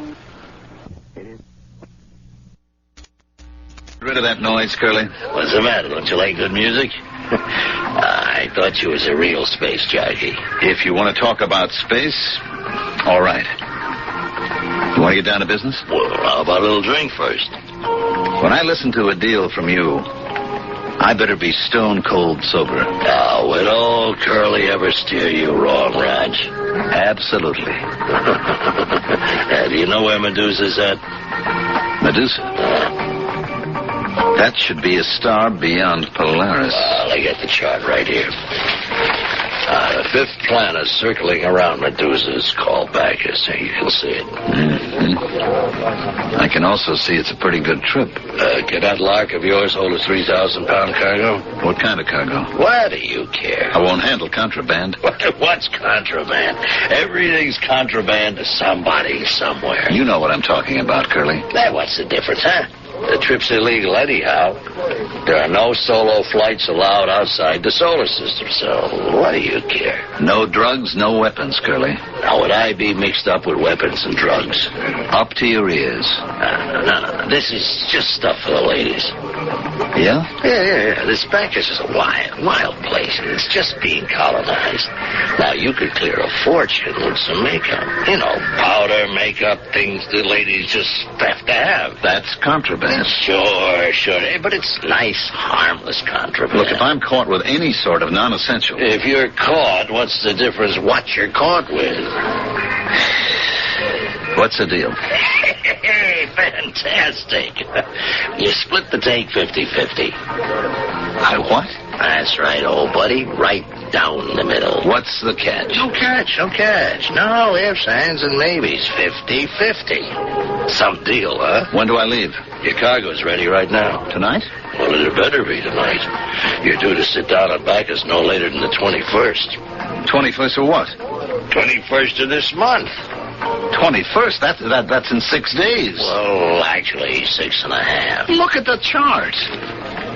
Speaker 22: Rid of that noise, Curly.
Speaker 21: What's the matter? Don't you like good music? I thought you was a real space jockey.
Speaker 22: If you want to talk about space, all right. You want to get down to business?
Speaker 21: Well, how about a little drink first?
Speaker 22: When I listen to a deal from you, I better be stone cold sober.
Speaker 21: Oh, would old Curly ever steer you wrong, Raj?
Speaker 22: Absolutely.
Speaker 21: Do you know where Medusa's at?
Speaker 22: Medusa? That should be a star beyond Polaris.
Speaker 21: I got the chart right here. The fifth planet circling around Medusa is called Bacchus. You can see it.
Speaker 22: Mm-hmm. I can also see it's a pretty good trip.
Speaker 21: Can that lark of yours hold a 3,000-pound cargo?
Speaker 22: What kind of cargo?
Speaker 21: Why do you care?
Speaker 22: I won't handle contraband.
Speaker 21: What's contraband? Everything's contraband to somebody somewhere.
Speaker 22: You know what I'm talking about, Curly.
Speaker 21: What's the difference, huh? The trip's illegal anyhow. There are no solo flights allowed outside the solar system, so what do you care?
Speaker 22: No drugs, no weapons, Curly.
Speaker 21: Now, would I be mixed up with weapons and drugs?
Speaker 22: Up to your ears.
Speaker 21: No. This is just stuff for the ladies.
Speaker 22: Yeah?
Speaker 21: Yeah. This Bacchus is a wild place. It's just being colonized. Now, you could clear a fortune with some makeup. You know, powder, makeup, things the ladies just have to have.
Speaker 22: That's contraband.
Speaker 21: Sure. But it's nice, harmless contraband.
Speaker 22: Look, if I'm caught with any sort of non-essential...
Speaker 21: If you're caught, what's the difference what you're caught with?
Speaker 22: What's the deal?
Speaker 21: Fantastic. You split the take 50-50.
Speaker 22: I what?
Speaker 21: That's right, old buddy. Right down the middle.
Speaker 22: What's the catch?
Speaker 21: No catch. No ifs, ands, and maybes. 50-50. Some deal, huh?
Speaker 22: When do I leave?
Speaker 21: Your cargo's ready right now.
Speaker 22: Tonight?
Speaker 21: Well, it better be tonight. You're due to sit down on Bacchus no later than the 21st.
Speaker 22: 21st of what?
Speaker 21: 21st of this month.
Speaker 22: 21st? That's in 6 days.
Speaker 21: Well, actually, 6.5.
Speaker 22: Look at the chart.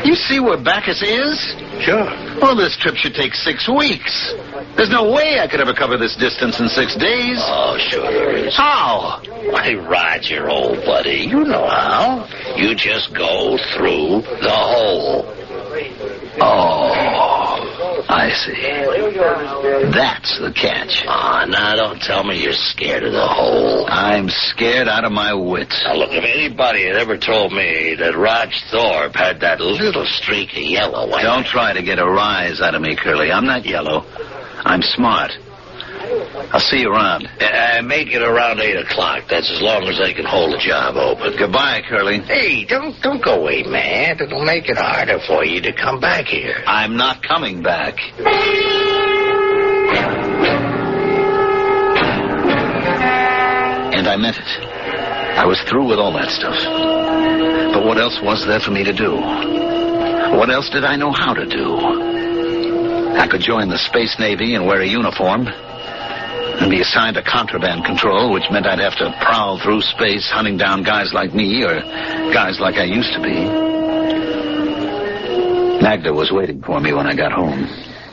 Speaker 22: You see where Bacchus is?
Speaker 21: Sure.
Speaker 22: Well, this trip should take 6 weeks. There's no way I could ever cover this distance in 6 days.
Speaker 21: Oh, sure there is.
Speaker 22: How?
Speaker 21: Why, Roger, old buddy, you know how. You just go through the hole.
Speaker 22: Oh.
Speaker 21: I see. That's the catch. Now don't tell me you're scared of the hole.
Speaker 10: I'm scared out of my wits.
Speaker 21: Now, look, if anybody had ever told me that Rog Thorpe had that little streak of yellow...
Speaker 10: Don't try to get a rise out of me, Curly. I'm not yellow. I'm smart. I'll see you around.
Speaker 21: Make it around 8 o'clock. That's as long as they can hold the job open.
Speaker 10: Goodbye, Curly.
Speaker 21: Hey, don't go away, man. It'll make it harder for you to come back here.
Speaker 10: I'm not coming back. And I meant it. I was through with all that stuff. But what else was there for me to do? What else did I know how to do? I could join the Space Navy and wear a uniform and be assigned to contraband control, which meant I'd have to prowl through space hunting down guys like me or guys like I used to be. Magda was waiting for me when I got home.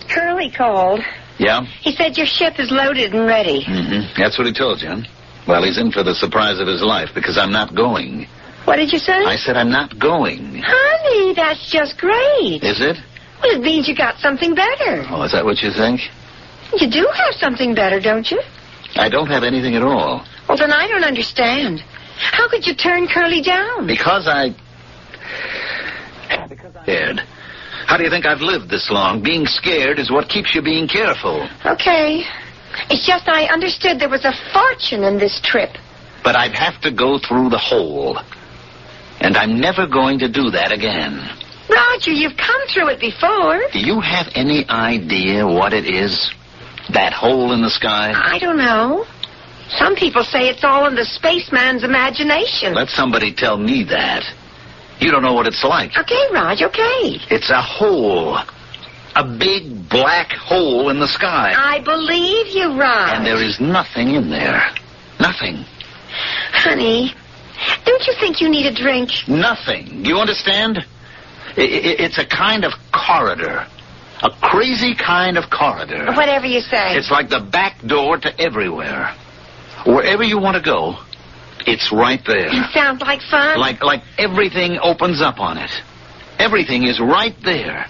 Speaker 9: Curly called.
Speaker 10: Yeah?
Speaker 9: He said your ship is loaded and ready.
Speaker 10: Mm-hmm. That's what he told you, huh? Well, he's in for the surprise of his life because I'm not going.
Speaker 9: What did you say?
Speaker 10: I said I'm not going.
Speaker 9: Honey, that's just great.
Speaker 10: Is it?
Speaker 9: Well, it means you got something better.
Speaker 10: Oh, is that what you think?
Speaker 9: You do have something better, don't you?
Speaker 10: I don't have anything at all.
Speaker 9: Well, then I don't understand. How could you turn Curly down?
Speaker 10: Because I'm scared. How do you think I've lived this long? Being scared is what keeps you being careful.
Speaker 9: Okay. It's just I understood there was a fortune in this trip.
Speaker 10: But I'd have to go through the hole. And I'm never going to do that again.
Speaker 9: Roger, you've come through it before.
Speaker 10: Do you have any idea what it is? That hole in the sky?
Speaker 9: I don't know. Some people say it's all in the spaceman's imagination.
Speaker 10: Let somebody tell me that. You don't know what it's like.
Speaker 9: Okay, Raj, okay.
Speaker 10: It's a hole. A big black hole in the sky.
Speaker 9: I believe you, Raj.
Speaker 10: And there is nothing in there. Nothing.
Speaker 9: Honey, don't you think you need a drink?
Speaker 10: Nothing. Do you understand? It's a kind of corridor. A crazy kind of corridor.
Speaker 9: Whatever you say.
Speaker 10: It's like the back door to everywhere. Wherever you want to go, it's right there.
Speaker 9: It sounds like fun.
Speaker 10: Like everything opens up on it. Everything is right there.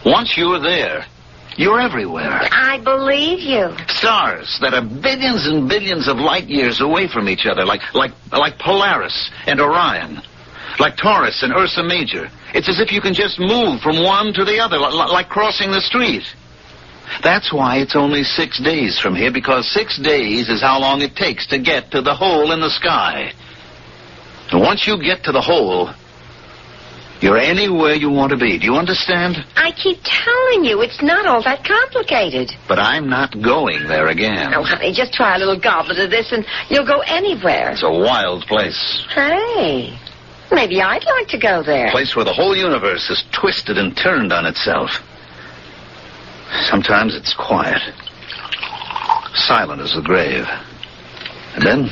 Speaker 10: Once you're there, you're everywhere.
Speaker 9: I believe you.
Speaker 10: Stars that are billions and billions of light years away from each other, like Polaris and Orion. Like Taurus and Ursa Major. It's as if you can just move from one to the other, like crossing the street. That's why it's only 6 days from here, because 6 days is how long it takes to get to the hole in the sky. And once you get to the hole, you're anywhere you want to be. Do you understand?
Speaker 9: I keep telling you, it's not all that complicated.
Speaker 10: But I'm not going there again.
Speaker 9: Oh, honey, just try a little goblet of this and you'll go anywhere.
Speaker 10: It's a wild place.
Speaker 9: Hey, maybe I'd like to go there.
Speaker 10: A place where the whole universe is twisted and turned on itself. Sometimes it's quiet. Silent as the grave. And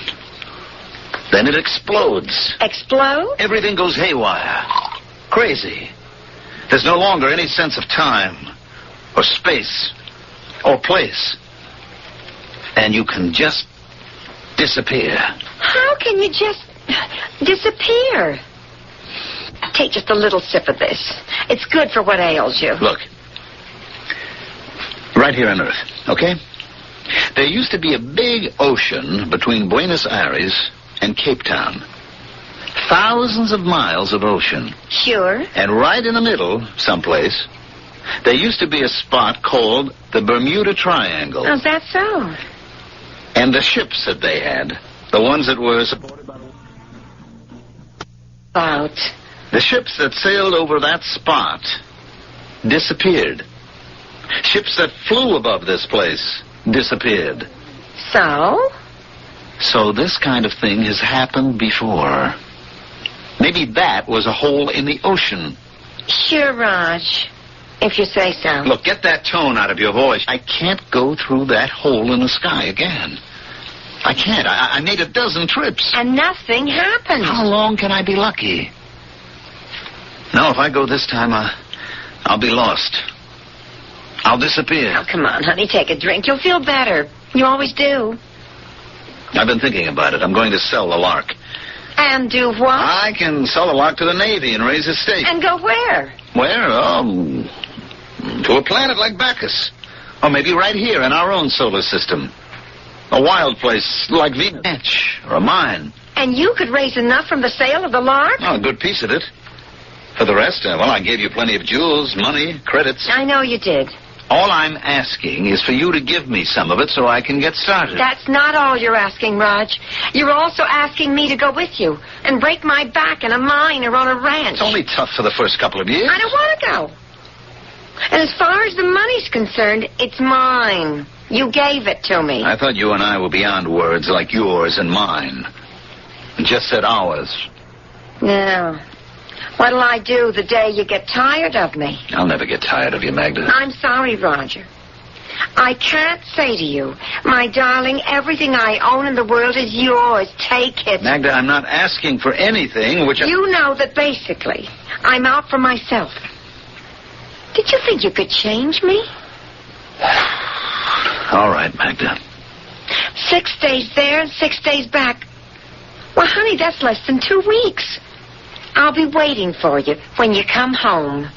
Speaker 10: then it explodes.
Speaker 9: Explode?
Speaker 10: Everything goes haywire. Crazy. There's no longer any sense of time or space or place. And you can just disappear.
Speaker 9: How can you just disappear? Take just a little sip of this. It's good for what ails you.
Speaker 10: Look. Right here on Earth, okay? There used to be a big ocean between Buenos Aires and Cape Town. Thousands of miles of ocean.
Speaker 9: Sure.
Speaker 10: And right in the middle, someplace, there used to be a spot called the Bermuda Triangle.
Speaker 9: Oh, is that so?
Speaker 10: And the ships that they had, the ones that were supported by... The ships that sailed over that spot disappeared. Ships that flew above this place disappeared.
Speaker 9: So?
Speaker 10: So this kind of thing has happened before. Maybe that was a hole in the ocean.
Speaker 9: Sure, Raj. If you say so.
Speaker 10: Look, get that tone out of your voice. I can't go through that hole in the sky again. I can't. I made a dozen trips.
Speaker 9: And nothing happened.
Speaker 10: How long can I be lucky? No, if I go this time, I'll be lost. I'll disappear.
Speaker 9: Oh, come on, honey, take a drink. You'll feel better. You always do.
Speaker 10: I've been thinking about it. I'm going to sell the Lark.
Speaker 9: And do what?
Speaker 10: I can sell the Lark to the Navy and raise a stake.
Speaker 9: And go where?
Speaker 10: Where? To
Speaker 8: To a planet like Bacchus. Or maybe right here in our own solar system. A wild place like Venus or a mine.
Speaker 9: And you could raise enough from the sale of the lark?
Speaker 8: Oh, a good piece of it. For the rest, I gave you plenty of jewels, money, credits.
Speaker 9: I know you did.
Speaker 8: All I'm asking is for you to give me some of it so I can get started.
Speaker 9: That's not all you're asking, Raj. You're also asking me to go with you and break my back in a mine or on a ranch.
Speaker 8: It's only tough for the first couple of years.
Speaker 9: I don't want to go. And as far as the money's concerned, it's mine. You gave it to me.
Speaker 8: I thought you and I were beyond words like yours and mine. Just said ours.
Speaker 9: Yeah. What'll I do the day you get tired of me?
Speaker 8: I'll never get tired of you, Magda.
Speaker 9: I'm sorry, Roger. I can't say to you, my darling, everything I own in the world is yours. Take it.
Speaker 8: Magda, I'm not asking for anything which
Speaker 9: You know that basically I'm out for myself. Did you think you could change me?
Speaker 8: All right, Magda.
Speaker 9: 6 days there and 6 days back. Well, honey, that's less than 2 weeks. I'll be waiting for you when you come home.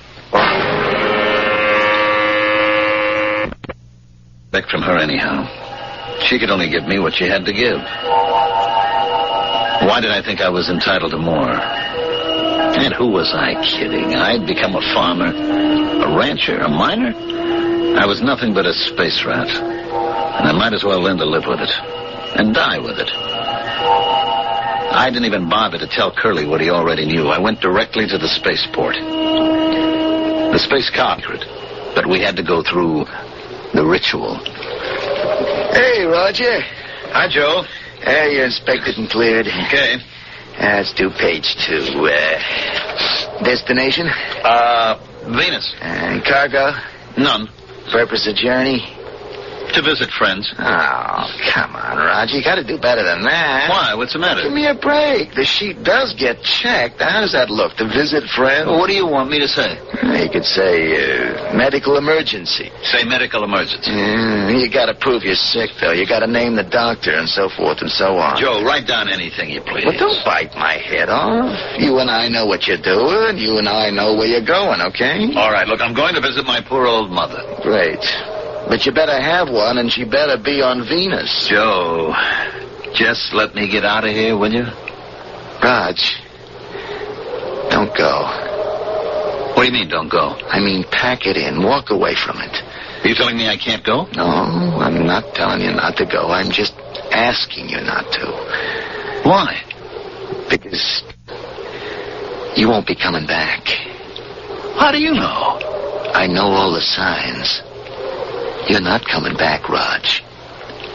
Speaker 8: Back from her anyhow. She could only give me what she had to give. Why did I think I was entitled to more? And who was I kidding? I'd become a farmer, a rancher, a miner. I was nothing but a space rat. And I might as well learn to live with it. And die with it. I didn't even bother to tell Curly what he already knew. I went directly to the spaceport. The space car, but we had to go through the ritual.
Speaker 1: Hey, Roger.
Speaker 8: Hi, Joe.
Speaker 1: You're inspected and cleared.
Speaker 8: Okay.
Speaker 1: Let's do page 2. Destination?
Speaker 8: Venus.
Speaker 1: And cargo?
Speaker 8: None.
Speaker 1: Purpose of journey?
Speaker 8: To visit friends.
Speaker 1: Oh, come on, Roger. You got to do better than that.
Speaker 8: Why? What's the matter?
Speaker 1: Give me a break. The sheet does get checked. How does that look? To visit friends?
Speaker 8: Well, what do you want me to say?
Speaker 1: You could say medical emergency.
Speaker 8: Say medical emergency.
Speaker 1: You got to prove you're sick, though. You got to name the doctor and so forth and so on.
Speaker 8: Joe, write down anything you please.
Speaker 1: Well, don't bite my head off. You and I know what you're doing. You and I know where you're going, okay?
Speaker 8: All right, look, I'm going to visit my poor old mother.
Speaker 1: Great. But you better have one, and she better be on Venus.
Speaker 8: Joe, just let me get out of here, will you?
Speaker 1: Raj, don't go.
Speaker 8: What do you mean, don't go?
Speaker 1: I mean, pack it in. Walk away from it.
Speaker 8: Are you telling me I can't go?
Speaker 1: No, I'm not telling you not to go. I'm just asking you not to.
Speaker 8: Why?
Speaker 1: Because you won't be coming back.
Speaker 8: How do you know?
Speaker 1: I know all the signs. You're not coming back, Raj.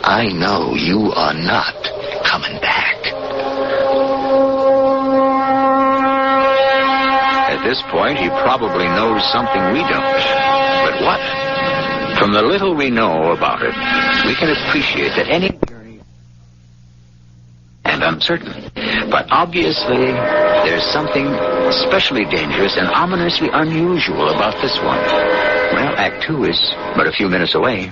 Speaker 1: I know you are not coming back.
Speaker 16: At this point, he probably knows something we don't. But what? From the little we know about it, we can appreciate that any journey and uncertain. But obviously, there's something especially dangerous and ominously unusual about this one. Well, Act 2 is but a few minutes away.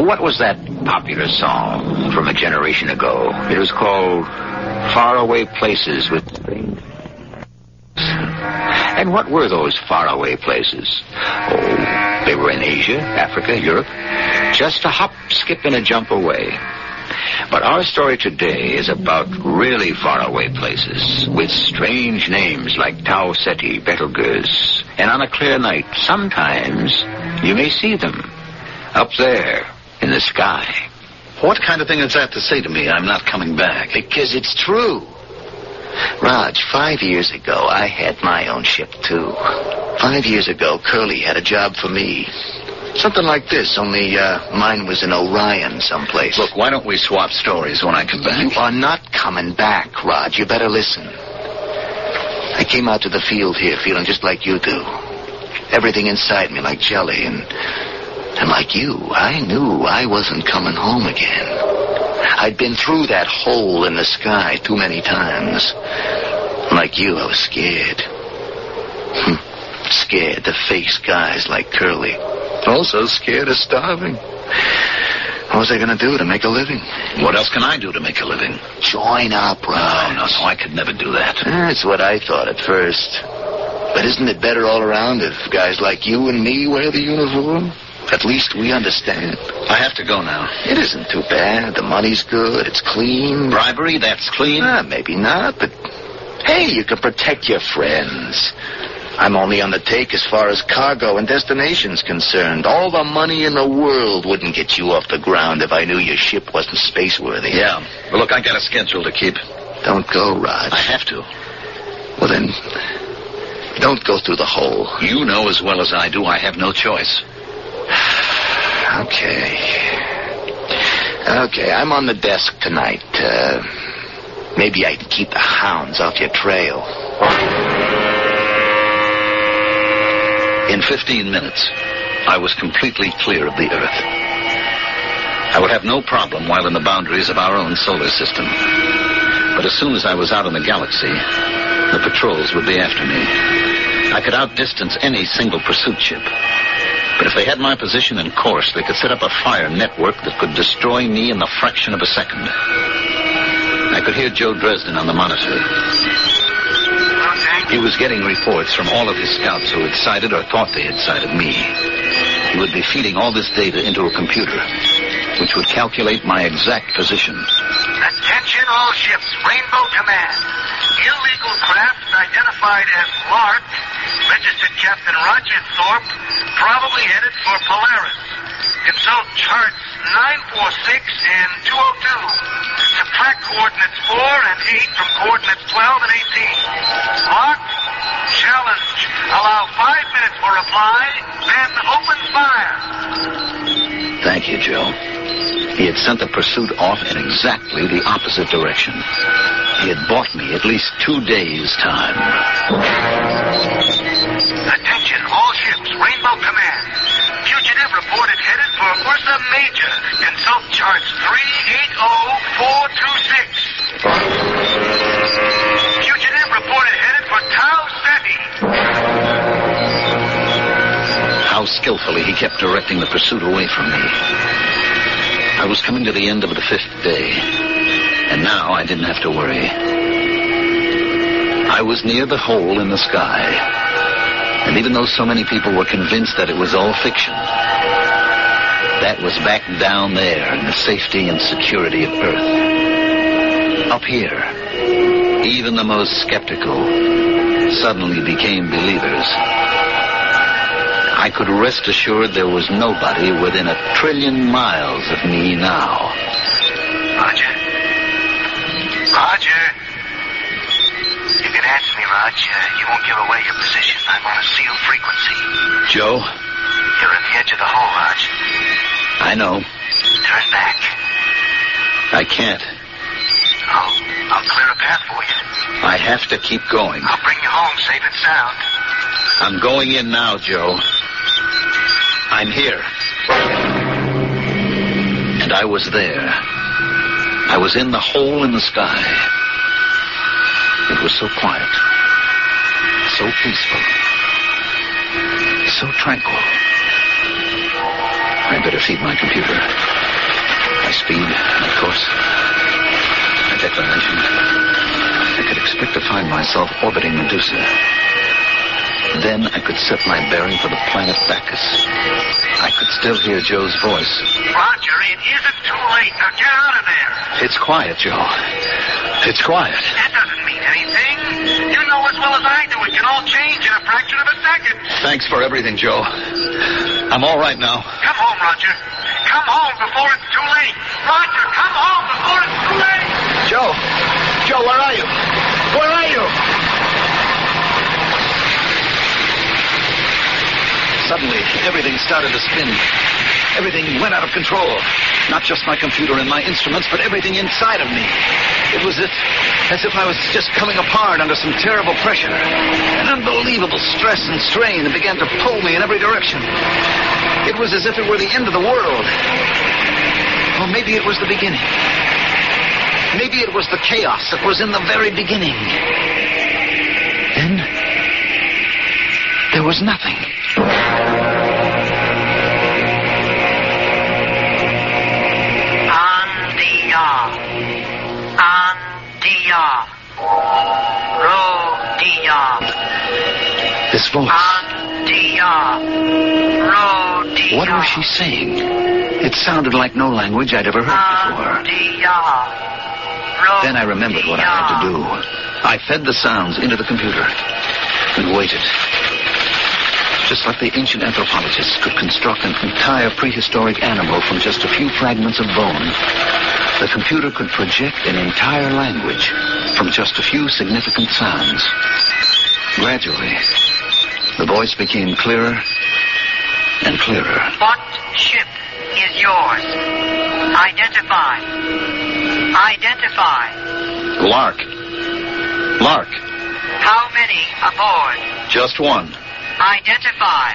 Speaker 16: What was that popular song from a generation ago? It was called Faraway Places with Strange. And what were those faraway places? Oh, they were in Asia, Africa, Europe. Just a hop, skip, and a jump away. But our story today is about really faraway places with strange names like Tau Ceti, Betelgeuse. And on a clear night, sometimes you may see them up there in the sky.
Speaker 8: What kind of thing is that to say to me? I'm not coming back.
Speaker 1: Because it's true. Raj, 5 years ago, I had my own ship, too. 5 years ago, Curly had a job for me. Something like this, only mine was in Orion someplace.
Speaker 8: Look, why don't we swap stories when I come back?
Speaker 1: You are not coming back, Raj. You better listen. I came out to the field here feeling just like you do. Everything inside me like jelly, and like you, I knew I wasn't coming home again. I'd been through that hole in the sky too many times. Like you, I was scared. Scared to face guys like Curly. Also scared of starving. What was I going to do to make a living?
Speaker 8: What else can I do to make a living?
Speaker 1: Join up, Raj.
Speaker 8: No, I could never do that.
Speaker 1: That's what I thought at first. But isn't it better all around if guys like you and me wear the uniform? At least we understand.
Speaker 8: I have to go now.
Speaker 1: It isn't too bad. The money's good. It's clean.
Speaker 8: Bribery, that's clean?
Speaker 1: Maybe not, but hey, you can protect your friends. I'm only on the take as far as cargo and destination's concerned. All the money in the world wouldn't get you off the ground if I knew your ship wasn't space-worthy.
Speaker 8: Yeah. Well, look, I got a schedule to keep.
Speaker 1: Don't go, Raj.
Speaker 8: I have to.
Speaker 1: Well, then, don't go through the hole.
Speaker 8: You know as well as I do I have no choice.
Speaker 1: Okay, I'm on the desk tonight. Maybe I can keep the hounds off your trail.
Speaker 8: In 15 minutes, I was completely clear of the Earth. I would have no problem while in the boundaries of our own solar system. But as soon as I was out in the galaxy, the patrols would be after me. I could outdistance any single pursuit ship. But if they had my position and course, they could set up a fire network that could destroy me in the fraction of a second. I could hear Joe Dresden on the monitor. He was getting reports from all of his scouts who had sighted or thought they had sighted me. He would be feeding all this data into a computer, which would calculate my exact position.
Speaker 12: Attention all ships, Rainbow Command. Illegal craft identified as Lark, registered Captain Roger Thorpe, probably headed for Polaris. Consult charts 946 and 202. Subtract coordinates 4 and 8 from coordinates 12 and 18. Lock, challenge. Allow 5 minutes for reply, then open fire.
Speaker 8: Thank you, Joe. He had sent the pursuit off in exactly the opposite direction. He had bought me at least 2 days' time.
Speaker 12: Attention, all ships, Rainbow Command. Fugitive reported headed for Ursa Major. Consult charts 380426. Fugitive reported headed for Tau Ceti.
Speaker 8: How skillfully he kept directing the pursuit away from me. I was coming to the end of the 5th day, and now I didn't have to worry. I was near the hole in the sky, and even though so many people were convinced that it was all fiction, that was back down there in the safety and security of Earth. Up here, even the most skeptical suddenly became believers. I could rest assured there was nobody within 1 trillion miles of me now.
Speaker 12: Roger. Roger. You can answer me, Roger. You won't give away your position. I'm on a sealed frequency.
Speaker 8: Joe?
Speaker 12: You're at the edge of the hole, Raj.
Speaker 8: I know.
Speaker 12: Turn back.
Speaker 8: I can't.
Speaker 12: I'll clear a path for you.
Speaker 8: I have to keep going.
Speaker 12: I'll bring you home safe and sound.
Speaker 8: I'm going in now, Joe. I'm here. And I was there. I was in the hole in the sky. It was so quiet. So peaceful. So tranquil. I better feed my computer. My speed, my course, my declination. I could expect to find myself orbiting Medusa. Then I could set my bearing for the planet Bacchus. I could still hear Joe's voice.
Speaker 12: Roger, it isn't too late. Now get out of there.
Speaker 8: It's quiet, Joe. It's quiet.
Speaker 12: That doesn't mean anything. You know as well as I do it can all change in a fraction of a second.
Speaker 8: Thanks for everything, Joe. I'm all right now.
Speaker 12: Come home, Roger. Come home before it's too late. Roger, come home before it's too late.
Speaker 8: Joe! Joe, where are you? Where are you? Suddenly, everything started to spin. Everything went out of control. Not just my computer and my instruments, but everything inside of me. It was as if I was just coming apart under some terrible pressure. An unbelievable stress and strain that began to pull me in every direction. It was as if it were the end of the world. Or maybe it was the beginning. Maybe it was the chaos that was in the very beginning. Then, there was nothing.
Speaker 1: This voice. What was she saying? It sounded like no language I'd ever heard before. Then I remembered what I had to do. I fed the sounds into the computer and waited. Just like the ancient anthropologists could construct an entire prehistoric animal from just a few fragments of bone, the computer could project an entire language from just a few significant sounds. Gradually, the voice became clearer and clearer.
Speaker 12: What ship is yours? Identify. Identify.
Speaker 8: Lark. Lark.
Speaker 12: How many aboard?
Speaker 8: Just one.
Speaker 12: Identify.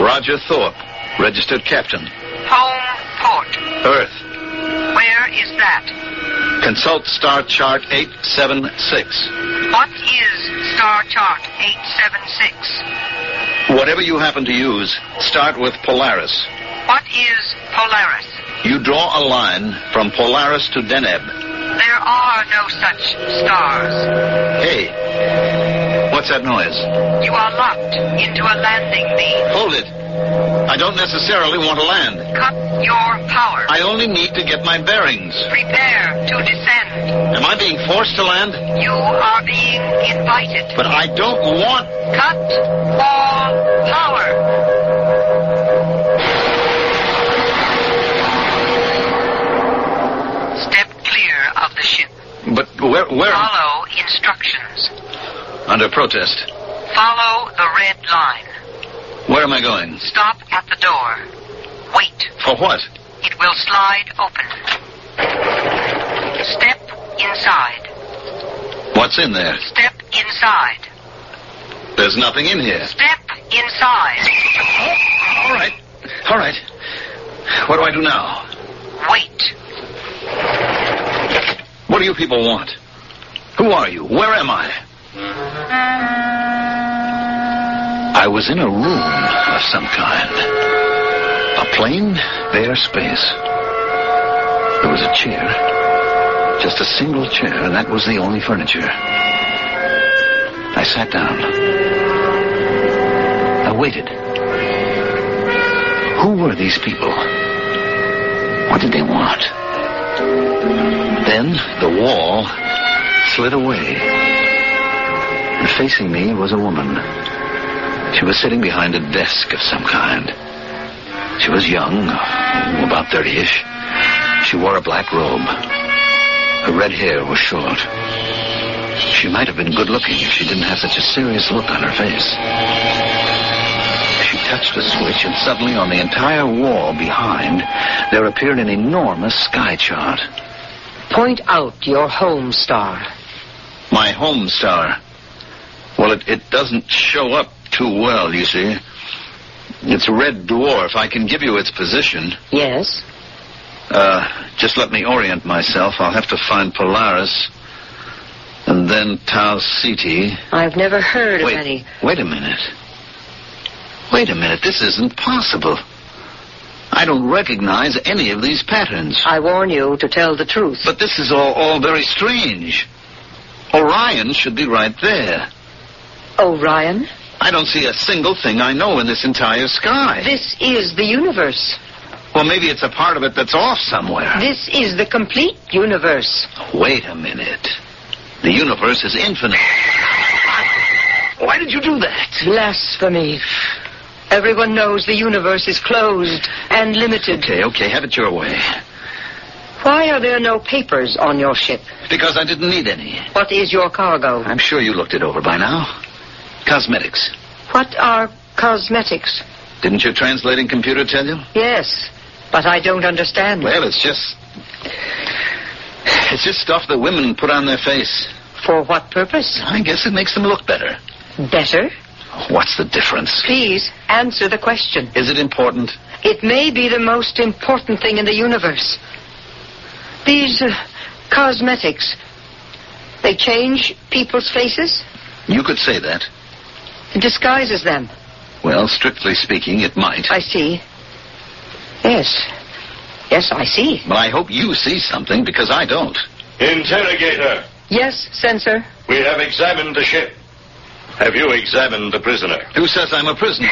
Speaker 8: Roger Thorpe, registered captain.
Speaker 12: Home port.
Speaker 8: Earth.
Speaker 12: Where is that?
Speaker 8: Consult Star Chart 876.
Speaker 12: What is Star Chart 876?
Speaker 8: Whatever you happen to use, start with Polaris.
Speaker 12: What is Polaris?
Speaker 8: You draw a line from Polaris to Deneb.
Speaker 12: There are no such stars.
Speaker 8: Hey, what's that noise?
Speaker 12: You are locked into a landing beam.
Speaker 8: Hold it. I don't necessarily want to land.
Speaker 12: Cut your power.
Speaker 8: I only need to get my bearings.
Speaker 12: Prepare to descend.
Speaker 8: Am I being forced to land?
Speaker 12: You are being invited.
Speaker 8: But I don't want...
Speaker 12: Cut all power. Step clear of the ship.
Speaker 8: But where...
Speaker 12: Follow instructions.
Speaker 8: Under protest.
Speaker 12: Follow the red line.
Speaker 8: Where am I going?
Speaker 12: Stop at the door. Wait.
Speaker 8: For what?
Speaker 12: It will slide open. Step inside.
Speaker 8: What's in there?
Speaker 12: Step inside.
Speaker 8: There's nothing in here.
Speaker 12: Step inside.
Speaker 8: All right. All right. What do I do now?
Speaker 12: Wait.
Speaker 8: What do you people want? Who are you? Where am I? I was in a room of some kind. A plain, bare space. There was a chair. Just a single chair, and that was the only furniture. I sat down. I waited. Who were these people? What did they want? Then the wall slid away. And facing me was a woman. She was sitting behind a desk of some kind. She was young, about 30-ish. She wore a black robe. Her red hair was short. She might have been good-looking if she didn't have such a serious look on her face. She touched a switch, and suddenly on the entire wall behind, there appeared an enormous sky chart.
Speaker 9: Point out your home star.
Speaker 8: My home star? Well, it doesn't show up too well, you see. It's a red dwarf. I can give you its position.
Speaker 9: Yes?
Speaker 8: Just let me orient myself. I'll have to find Polaris. And then Tau Ceti.
Speaker 9: I've never heard of any...
Speaker 8: Wait a minute. Wait a minute. This isn't possible. I don't recognize any of these patterns.
Speaker 9: I warn you to tell the truth.
Speaker 8: But this is all very strange. Orion should be right there.
Speaker 9: Orion?
Speaker 8: I don't see a single thing I know in this entire sky.
Speaker 9: This is the universe.
Speaker 8: Well, maybe it's a part of it that's off somewhere.
Speaker 9: This is the complete universe.
Speaker 8: Wait a minute. The universe is infinite. Why did you do that?
Speaker 9: Blasphemy. Everyone knows the universe is closed and limited.
Speaker 8: Okay, have it your way.
Speaker 9: Why are there no papers on your ship?
Speaker 8: Because I didn't need any.
Speaker 9: What is your cargo?
Speaker 8: I'm sure you looked it over by now. Cosmetics.
Speaker 9: What are cosmetics?
Speaker 8: Didn't your translating computer tell you?
Speaker 9: Yes, but I don't understand.
Speaker 8: Well, it's just stuff that women put on their face.
Speaker 9: For what purpose?
Speaker 8: I guess it makes them look better.
Speaker 9: Better?
Speaker 8: What's the difference?
Speaker 9: Please, answer the question.
Speaker 8: Is it important?
Speaker 9: It may be the most important thing in the universe. These cosmetics, they change people's faces?
Speaker 8: You could say that.
Speaker 9: It disguises them.
Speaker 8: Well, strictly speaking, it might.
Speaker 9: I see. Yes, I see.
Speaker 8: But I hope you see something, because I don't.
Speaker 11: Interrogator.
Speaker 9: Yes, censor.
Speaker 11: We have examined the ship. Have you examined the prisoner?
Speaker 8: Who says I'm a prisoner?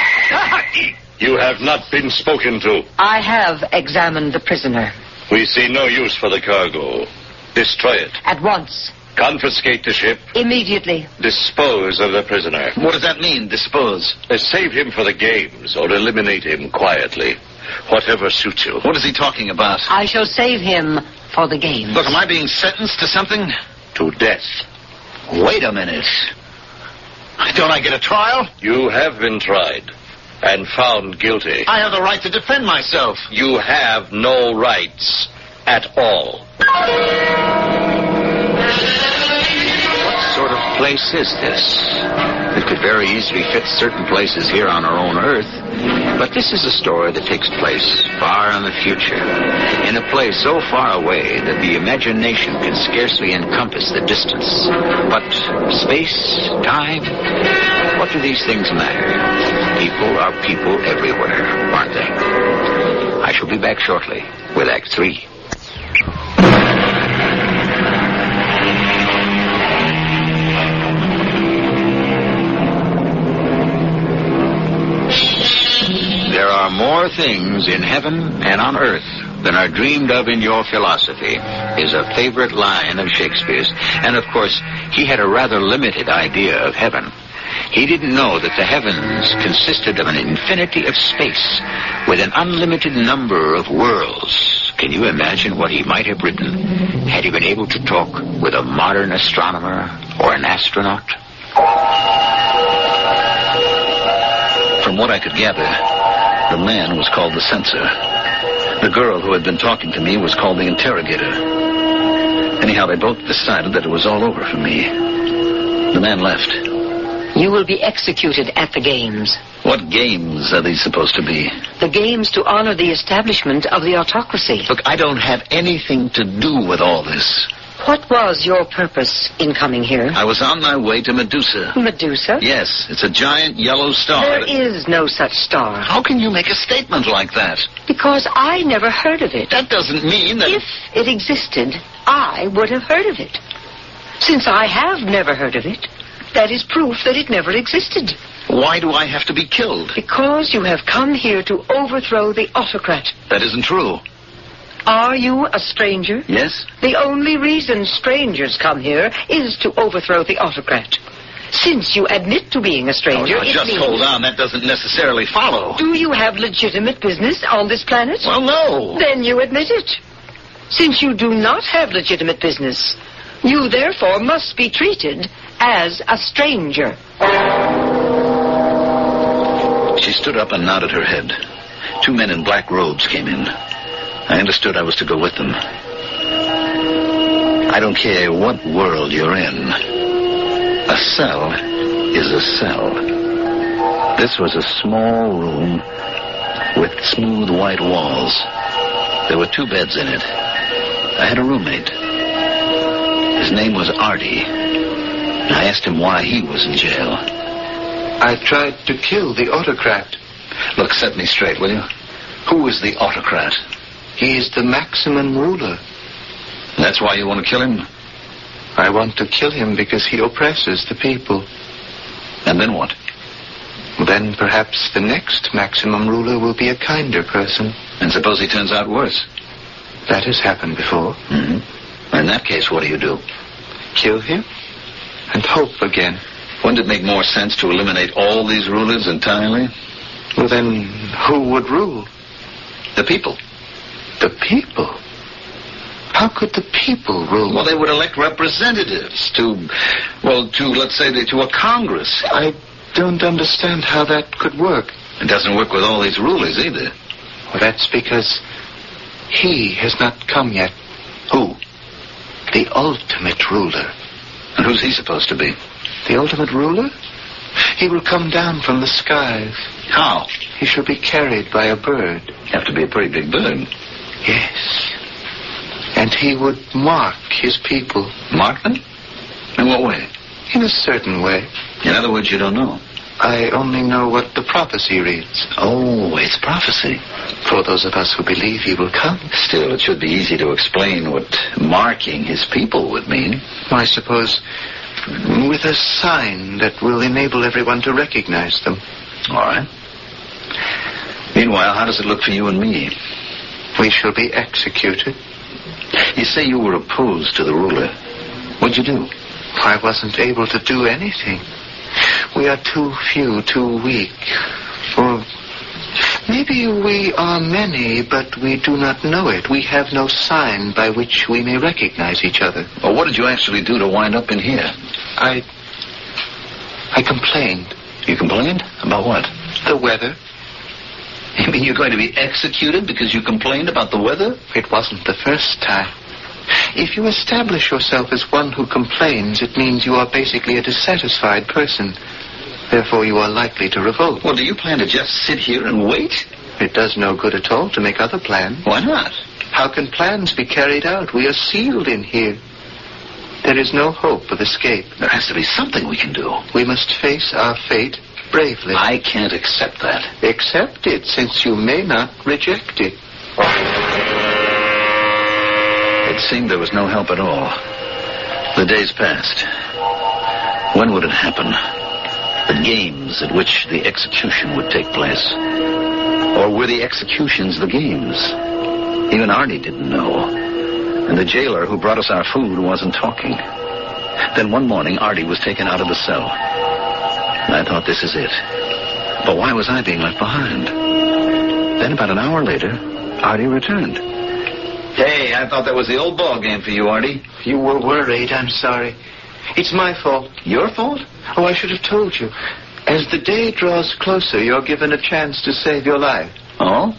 Speaker 11: You have not been spoken to.
Speaker 9: I have examined the prisoner.
Speaker 11: We see no use for the cargo. Destroy it.
Speaker 9: At once.
Speaker 11: Confiscate the ship.
Speaker 9: Immediately.
Speaker 11: Dispose of the prisoner.
Speaker 8: What does that mean, dispose?
Speaker 11: Save him for the games or eliminate him quietly. Whatever suits you.
Speaker 8: What is he talking about?
Speaker 9: I shall save him for the games.
Speaker 8: Look, am I being sentenced to something?
Speaker 11: To death.
Speaker 8: Wait a minute. Don't I get a trial?
Speaker 11: You have been tried and found guilty.
Speaker 8: I have the right to defend myself.
Speaker 11: You have no rights at all.
Speaker 1: What sort of place is this? It could very easily fit certain places here on our own Earth. But this is a story that takes place far in the future, in a place so far away that the imagination can scarcely encompass the distance. But space, time, what do these things matter? People are people everywhere, aren't they? I shall be back shortly with Act 3. There are more things in heaven and on earth than are dreamed of in your philosophy, is a favorite line of Shakespeare's. And, of course, he had a rather limited idea of heaven. He didn't know that the heavens consisted of an infinity of space with an unlimited number of worlds. Can you imagine what he might have written had he been able to talk with a modern astronomer or an astronaut?
Speaker 8: From what I could gather, the man was called the censor. The girl who had been talking to me was called the interrogator. Anyhow, they both decided that it was all over for me. The man left.
Speaker 9: You will be executed at the games.
Speaker 8: What games are these supposed to be?
Speaker 9: The games to honor the establishment of the autocracy.
Speaker 8: Look, I don't have anything to do with all this.
Speaker 9: What was your purpose in coming here?
Speaker 8: I was on my way to Medusa.
Speaker 9: Medusa?
Speaker 8: Yes, it's a giant yellow star.
Speaker 9: There is no such star.
Speaker 8: How can you make a statement like that?
Speaker 9: Because I never heard of it.
Speaker 8: That doesn't mean that...
Speaker 9: If it existed, I would have heard of it. Since I have never heard of it, that is proof that it never existed.
Speaker 8: Why do I have to be killed?
Speaker 9: Because you have come here to overthrow the autocrat.
Speaker 8: That isn't true.
Speaker 9: Are you a stranger?
Speaker 8: Yes.
Speaker 9: The only reason strangers come here is to overthrow the autocrat. Since you admit to being a stranger,
Speaker 8: it just means... hold on. That doesn't necessarily follow.
Speaker 9: Do you have legitimate business on this planet?
Speaker 8: Well, no.
Speaker 9: Then you admit it. Since you do not have legitimate business, you therefore must be treated as a stranger.
Speaker 8: She stood up and nodded her head. 2 men in black robes came in. I understood I was to go with them. I don't care what world you're in. A cell is a cell. This was a small room with smooth white walls. There were 2 beds in it. I had a roommate. His name was Artie. I asked him why he was in jail.
Speaker 1: I tried to kill the autocrat.
Speaker 8: Look, set me straight, will you? Who is the autocrat?
Speaker 1: He is the maximum ruler.
Speaker 8: That's why you want to kill him?
Speaker 1: I want to kill him because he oppresses the people.
Speaker 8: And then what?
Speaker 1: Then perhaps the next maximum ruler will be a kinder person.
Speaker 8: And suppose he turns out worse?
Speaker 1: That has happened before.
Speaker 8: Mm-hmm. In that case, what do?
Speaker 1: Kill him and hope again.
Speaker 8: Wouldn't it make more sense to eliminate all these rulers entirely?
Speaker 1: Well, then who would rule?
Speaker 8: The people.
Speaker 1: The people? How could the people rule?
Speaker 8: Well, they would elect representatives to let's say, to a Congress.
Speaker 1: I don't understand how that could work.
Speaker 8: It doesn't work with all these rulers either.
Speaker 1: Well, that's because he has not come yet.
Speaker 8: Who?
Speaker 1: The ultimate ruler.
Speaker 8: And who's he supposed to be?
Speaker 1: The ultimate ruler? He will come down from the skies.
Speaker 8: How?
Speaker 1: He shall be carried by a bird.
Speaker 8: Have to be a pretty big bird.
Speaker 1: Yes. And he would mark his people.
Speaker 8: Mark them? In what way?
Speaker 1: In a certain way.
Speaker 8: In other words, you don't know.
Speaker 1: I only know what the prophecy reads.
Speaker 8: Oh, it's prophecy.
Speaker 1: For those of us who believe he will come.
Speaker 8: Still, it should be easy to explain what marking his people would mean.
Speaker 1: I suppose With a sign that will enable everyone to recognize them.
Speaker 8: All right. Meanwhile, how does it look for you and me?
Speaker 1: We shall be executed.
Speaker 8: You say you were opposed to the ruler. What'd you do?
Speaker 1: I wasn't able to do anything. We are too few, too weak. Or maybe we are many, but we do not know it. We have no sign by which we may recognize each other.
Speaker 8: Well, what did you actually do to wind up in here?
Speaker 1: I complained.
Speaker 8: You complained? About what?
Speaker 1: The weather.
Speaker 8: You mean you're going to be executed because you complained about the weather?
Speaker 1: It wasn't the first time. If you establish yourself as one who complains, it means you are basically a dissatisfied person. Therefore, you are likely to revolt.
Speaker 8: Well, do you plan to just sit here and wait?
Speaker 1: It does no good at all to make other plans.
Speaker 8: Why not?
Speaker 1: How can plans be carried out? We are sealed in here. There is no hope of escape.
Speaker 8: There has to be something we can do.
Speaker 1: We must face our fate bravely.
Speaker 8: I can't accept that.
Speaker 1: Accept it, since you may not reject it.
Speaker 8: It seemed there was no help at all. The days passed. When would it happen? The games at which the execution would take place. Or were the executions the games? Even Artie didn't know. And the jailer who brought us our food wasn't talking. Then one morning, Artie was taken out of the cell. And I thought, this is it. But why was I being left behind? Then about an hour later, Artie returned. Hey, I thought that was the old ball game for you, Artie.
Speaker 1: You were worried. I'm sorry. It's my fault.
Speaker 8: Your fault?
Speaker 1: Oh, I should have told you. As the day draws closer, you're given a chance to save your life.
Speaker 8: Oh?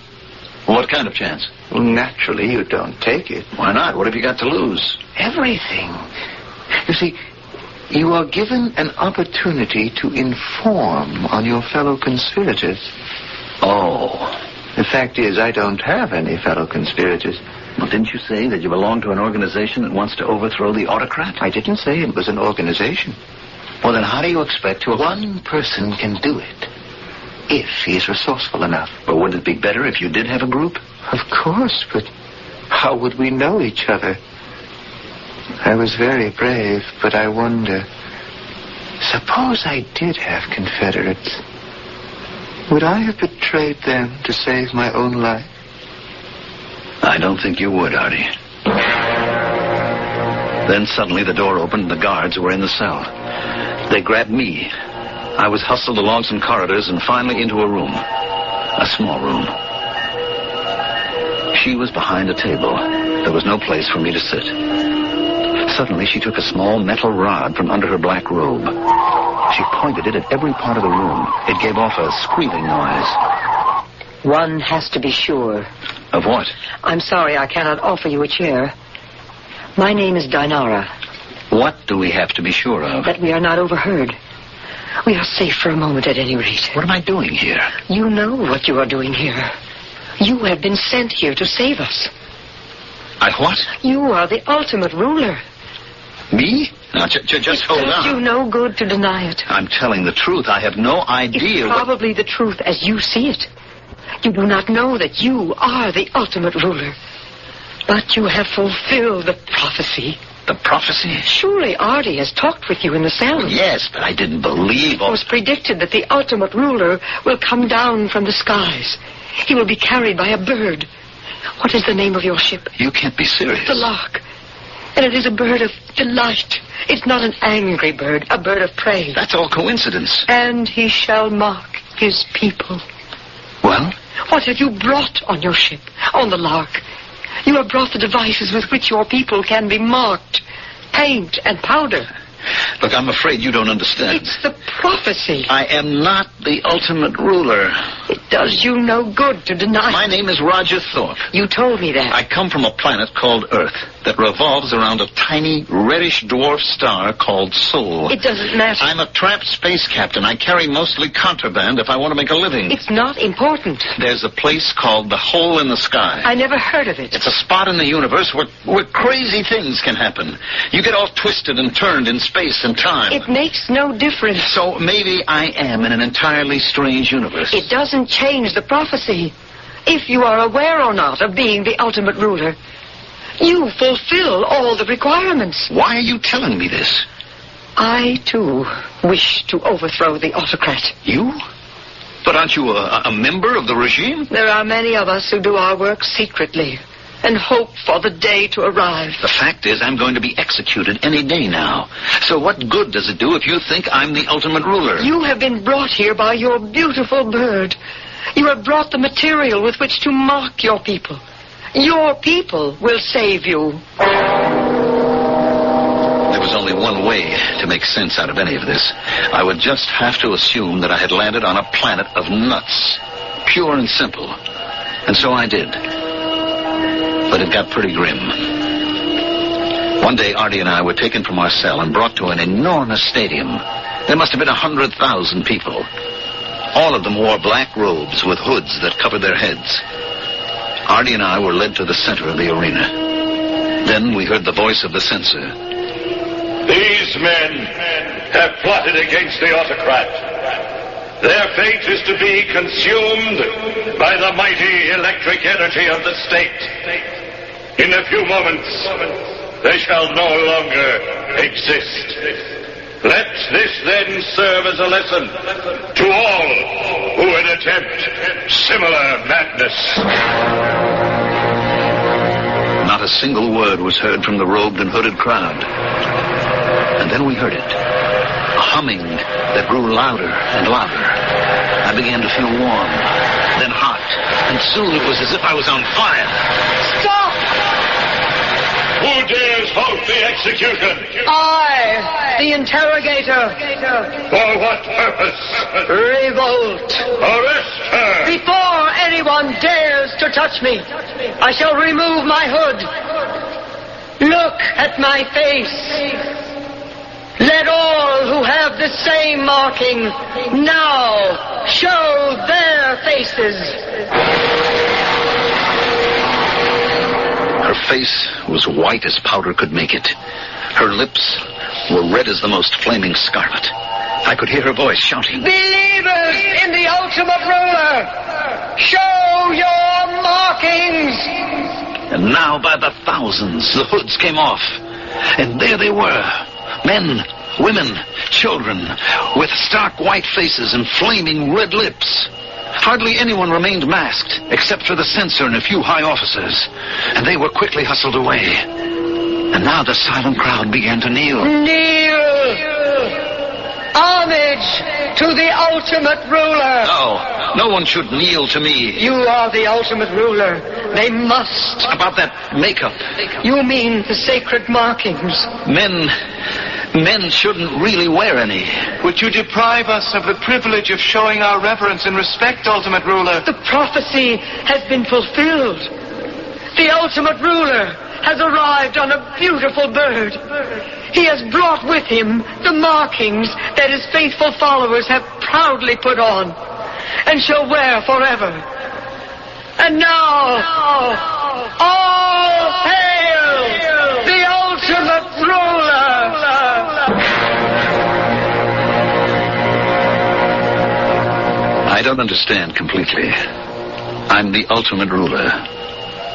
Speaker 8: What kind of chance?
Speaker 1: Well, naturally, you don't take it.
Speaker 8: Why not? What have you got to lose?
Speaker 1: Everything. You see, you are given an opportunity to inform on your fellow conspirators.
Speaker 8: Oh.
Speaker 1: The fact is, I don't have any fellow conspirators.
Speaker 8: Well, didn't you say that you belong to an organization that wants to overthrow the autocrat?
Speaker 1: I didn't say it was an organization.
Speaker 8: Well, then how do you expect to...
Speaker 1: One person can do it, if he is resourceful enough.
Speaker 8: But wouldn't it be better if you did have a group?
Speaker 1: Of course, but how would we know each other? I was very brave, but I wonder... Suppose I did have Confederates. Would I have betrayed them to save my own life?
Speaker 8: I don't think you would, Artie. Then suddenly the door opened and the guards were in the cell. They grabbed me. I was hustled along some corridors and finally into a room. A small room. She was behind a table. There was no place for me to sit. Suddenly she took a small metal rod from under her black robe. She pointed it at every part of the room. It gave off a squealing noise.
Speaker 9: One has to be sure.
Speaker 8: Of what?
Speaker 9: I'm sorry I cannot offer you a chair. My name is Dinara.
Speaker 8: What do we have to be sure of?
Speaker 9: That we are not overheard. We are safe for a moment at any rate.
Speaker 8: What am I doing here?
Speaker 9: You know what you are doing here. You have been sent here to save us.
Speaker 8: I what?
Speaker 9: You are the ultimate ruler.
Speaker 8: Me? Now, just hold on.
Speaker 9: It does you no good to deny it.
Speaker 8: I'm telling the truth. I have no idea.
Speaker 9: It's probably the truth as you see it. You do not know that you are the ultimate ruler. But you have fulfilled the prophecy.
Speaker 8: The prophecy?
Speaker 9: Surely Artie has talked with you in the cell.
Speaker 8: Well, yes, but I didn't believe...
Speaker 9: It was predicted that the ultimate ruler will come down from the skies. He will be carried by a bird. What is the name of your ship?
Speaker 8: You can't be serious.
Speaker 9: The Lark. And it is a bird of delight. It's not an angry bird, a bird of prey.
Speaker 8: That's all coincidence.
Speaker 9: And he shall mark his people.
Speaker 8: Well?
Speaker 9: What have you brought on your ship, on the Lark? You have brought the devices with which your people can be marked. Paint and powder.
Speaker 8: Look, I'm afraid you don't understand.
Speaker 9: It's the prophecy.
Speaker 8: I am not the ultimate ruler.
Speaker 9: It does you no good to deny.
Speaker 8: My name is Roger Thorpe.
Speaker 9: You told me that.
Speaker 8: I come from a planet called Earth that revolves around a tiny reddish dwarf star called Sol.
Speaker 9: It doesn't matter.
Speaker 8: I'm a trapped space captain. I carry mostly contraband if I want to make a living.
Speaker 9: It's not important.
Speaker 8: There's a place called the Hole in the Sky.
Speaker 9: I never heard of it.
Speaker 8: It's a spot in the universe where crazy things can happen. You get all twisted and turned in space and time.
Speaker 9: It makes no difference.
Speaker 8: So maybe I am in an entirely strange universe.
Speaker 9: It doesn't change the prophecy. If you are aware or not of being the ultimate ruler, you fulfill all the requirements.
Speaker 8: Why are you telling me this?
Speaker 17: I, too, wish to overthrow the autocrat.
Speaker 8: You? But aren't you a member of the regime?
Speaker 17: There are many of us who do our work secretly and hope for the day to arrive.
Speaker 8: The fact is, I'm going to be executed any day now. So what good does it do if you think I'm the ultimate ruler?
Speaker 17: You have been brought here by your beautiful bird. You have brought the material with which to mock your people. Your people will save you.
Speaker 8: There was only one way to make sense out of any of this. I would just have to assume that I had landed on a planet of nuts. Pure and simple. And so I did. But it got pretty grim. One day, Artie and I were taken from our cell and brought to an enormous stadium. There must have been 100,000 people. All of them wore black robes with hoods that covered their heads. Artie and I were led to the center of the arena. Then we heard the voice of the censor.
Speaker 11: These men have plotted against the autocrat. Their fate is to be consumed by the mighty electric energy of the state. In a few moments, they shall no longer exist. Let this then serve as a lesson to all who would attempt similar madness.
Speaker 8: Not a single word was heard from the robed and hooded crowd. And then we heard it. A humming that grew louder and louder. I began to feel warm, then hot, and soon it was as if I was on fire.
Speaker 17: Stop!
Speaker 11: Who dares halt the execution?
Speaker 17: I, the interrogator.
Speaker 11: For what purpose?
Speaker 17: Revolt.
Speaker 11: Arrest her!
Speaker 17: Before anyone dares to touch me, I shall remove my hood. Look at my face. Let all who have the same marking now show their faces.
Speaker 8: Her face was white as powder could make it. Her lips were red as the most flaming scarlet. I could hear her voice shouting,
Speaker 17: Believers in the ultimate ruler, show your markings.
Speaker 8: And now by the thousands, the hoods came off. And there they were. Men, women, children, with stark white faces and flaming red lips. Hardly anyone remained masked, except for the censor and a few high officers. And they were quickly hustled away. And now the silent crowd began to kneel.
Speaker 17: Kneel! Homage to the ultimate ruler.
Speaker 8: No one should kneel to me.
Speaker 17: You are the ultimate ruler. They must.
Speaker 8: About that makeup.
Speaker 17: You mean the sacred markings.
Speaker 8: Men shouldn't really wear any.
Speaker 18: Would you deprive us of the privilege of showing our reverence and respect, ultimate ruler?
Speaker 17: The prophecy has been fulfilled. The ultimate ruler has arrived on a beautiful bird. He has brought with him the markings that his faithful followers have proudly put on and shall wear forever. And now, all hail the ultimate ruler!
Speaker 8: I don't understand completely. I'm the ultimate ruler.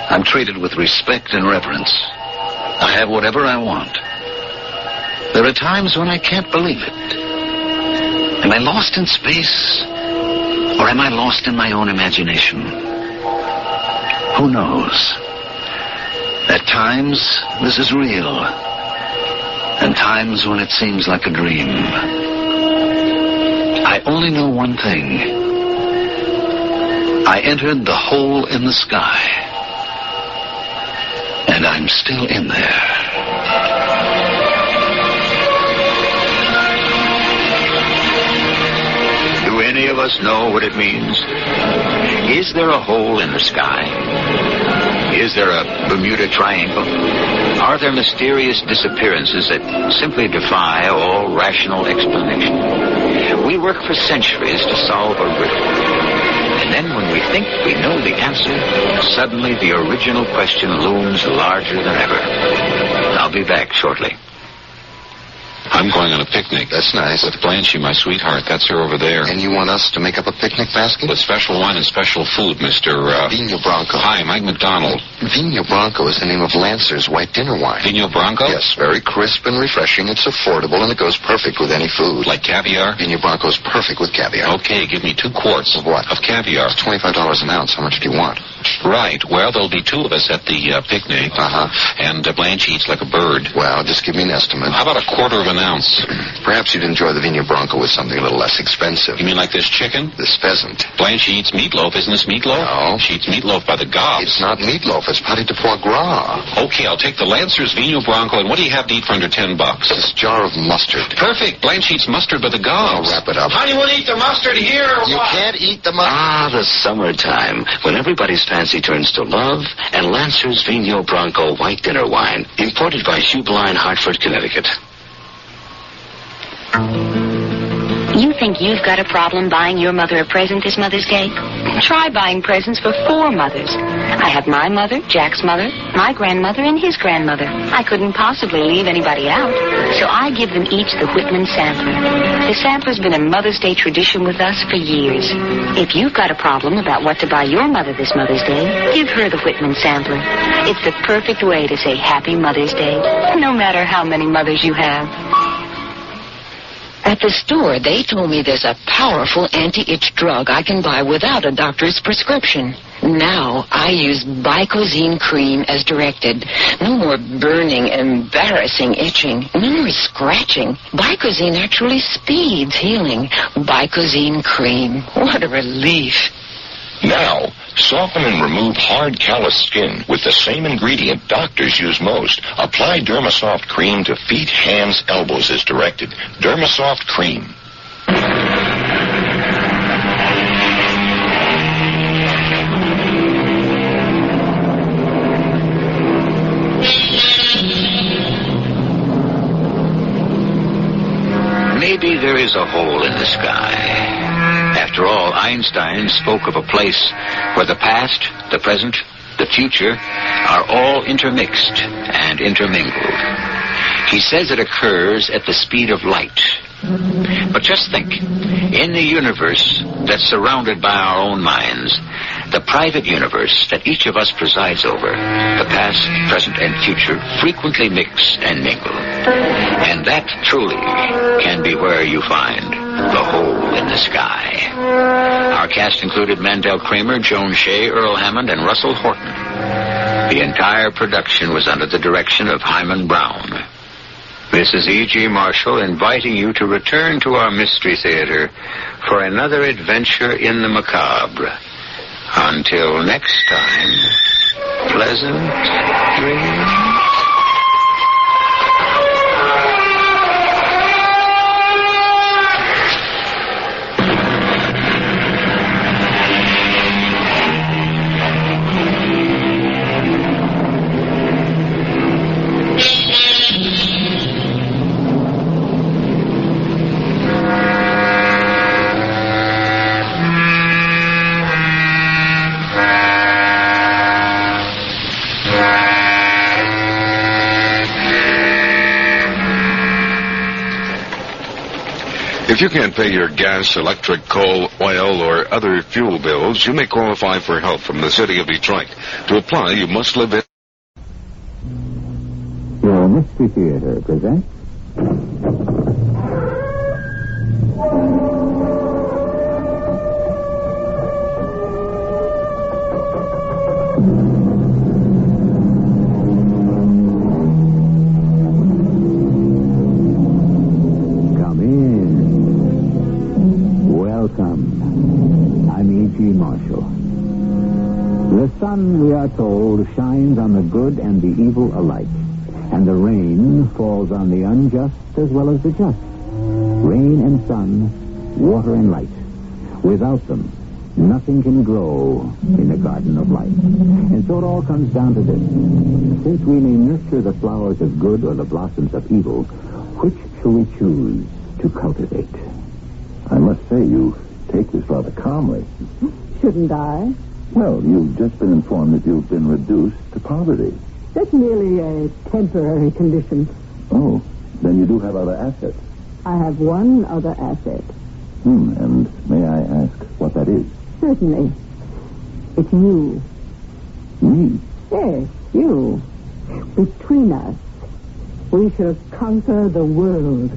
Speaker 8: I'm treated with respect and reverence. I have whatever I want. There are times when I can't believe it. Am I lost in space? Or am I lost in my own imagination? Who knows? At times, this is real. And times when it seems like a dream. I only know one thing. I entered the hole in the sky. And I'm still in there.
Speaker 20: Do any of us know what it means? Is there a hole in the sky? Is there a Bermuda Triangle? Are there mysterious disappearances that simply defy all rational explanation? We work for centuries to solve a riddle. And then when we think we know the answer, suddenly the original question looms larger than ever. I'll be back shortly. I'm going on a picnic.
Speaker 1: That's nice.
Speaker 20: With Blanchie, my sweetheart. That's her over there.
Speaker 1: And you want us to make up a picnic basket?
Speaker 20: With special wine and special food, Mr.
Speaker 1: Vino Bronco.
Speaker 20: Hi, Mike McDonald.
Speaker 1: Vino Bronco is the name of Lancer's white dinner wine.
Speaker 20: Vino Bronco?
Speaker 1: Yes, very crisp and refreshing. It's affordable, and it goes perfect with any food.
Speaker 20: Like caviar?
Speaker 1: Vino Bronco's perfect with caviar.
Speaker 20: Okay, give me 2 quarts.
Speaker 1: Of what?
Speaker 20: Of caviar.
Speaker 1: It's $25 an ounce. How much do you want?
Speaker 20: Right. Well, there'll be 2 of us at the picnic. And Blanchie eats like a bird.
Speaker 1: Well, just give me an estimate.
Speaker 20: How about a quarter of an ounce?
Speaker 1: Perhaps you'd enjoy the Vino Bronco with something a little less expensive.
Speaker 20: You mean like this chicken?
Speaker 1: This pheasant.
Speaker 20: Blanchie eats meatloaf. Isn't this meatloaf?
Speaker 1: No.
Speaker 20: She eats meatloaf by the gobs.
Speaker 1: It's not meatloaf. It's pâté de foie gras.
Speaker 20: Okay, I'll take the Lancer's Vino Bronco. And what do you have to eat for under $10?
Speaker 1: This jar of mustard.
Speaker 20: Perfect. Blanchie eats mustard by the gobs.
Speaker 1: I'll wrap it up.
Speaker 18: How do you want to eat the mustard here or
Speaker 1: You
Speaker 18: what?
Speaker 1: can't eat the mustard.
Speaker 21: The summertime, when everybody's fancy turns to love, and Lancer's Vino Bronco white dinner wine, imported by Shoebline, Hartford, Connecticut.
Speaker 4: You think you've got a problem buying your mother a present this Mother's Day? Try buying presents for 4 mothers. I have my mother, Jack's mother, my grandmother, and his grandmother. I couldn't possibly leave anybody out, so I give them each the Whitman sampler. The sampler's been a Mother's Day tradition with us for years. If you've got a problem about what to buy your mother this Mother's Day, give her the Whitman sampler. It's the perfect way to say Happy Mother's Day, no matter how many mothers you have.
Speaker 5: At the store, they told me there's a powerful anti-itch drug I can buy without a doctor's prescription. Now, I use Bicozine cream as directed. No more burning, embarrassing itching. No more scratching. Bicozine actually speeds healing. Bicozine cream. What a relief.
Speaker 11: Now, soften and remove hard, callous skin with the same ingredient doctors use most. Apply Dermasoft cream to feet, hands, elbows as directed. Dermasoft cream.
Speaker 20: Maybe there is a hole in the sky. After all, Einstein spoke of a place where the past, the present, the future are all intermixed and intermingled. He says it occurs at the speed of light. But just think, in the universe that's surrounded by our own minds, the private universe that each of us presides over, the past, present, and future frequently mix and mingle. And that truly can be where you find the hole in the sky. Our cast included Mandel Kramer, Joan Shea, Earl Hammond, and Russell Horton. The entire production was under the direction of Himan Brown. This is E.G. Marshall inviting you to return to our Mystery Theater for another adventure in the macabre. Until next time, pleasant dreams.
Speaker 13: If you can't pay your gas, electric, coal, oil, or other fuel bills, you may qualify for help from the city of Detroit. To apply, you must live in...
Speaker 16: Your Mystery Theater presents... I'm E.G. Marshall. The sun, we are told, shines on the good and the evil alike, and the rain falls on the unjust as well as the just. Rain and sun, water and light. Without them, nothing can grow in the garden of life. And so it all comes down to this. Since we may nurture the flowers of good or the blossoms of evil, which shall we choose to cultivate?
Speaker 6: I must say, you take this rather calmly.
Speaker 24: Shouldn't I?
Speaker 6: Well, you've just been informed that you've been reduced to poverty.
Speaker 24: That's merely a temporary condition.
Speaker 6: Oh, Then you do have other assets.
Speaker 24: I have one other asset.
Speaker 6: And may I ask what that is?
Speaker 24: Certainly. It's you.
Speaker 6: Me?
Speaker 24: Yes, you. Between us, we shall conquer the world.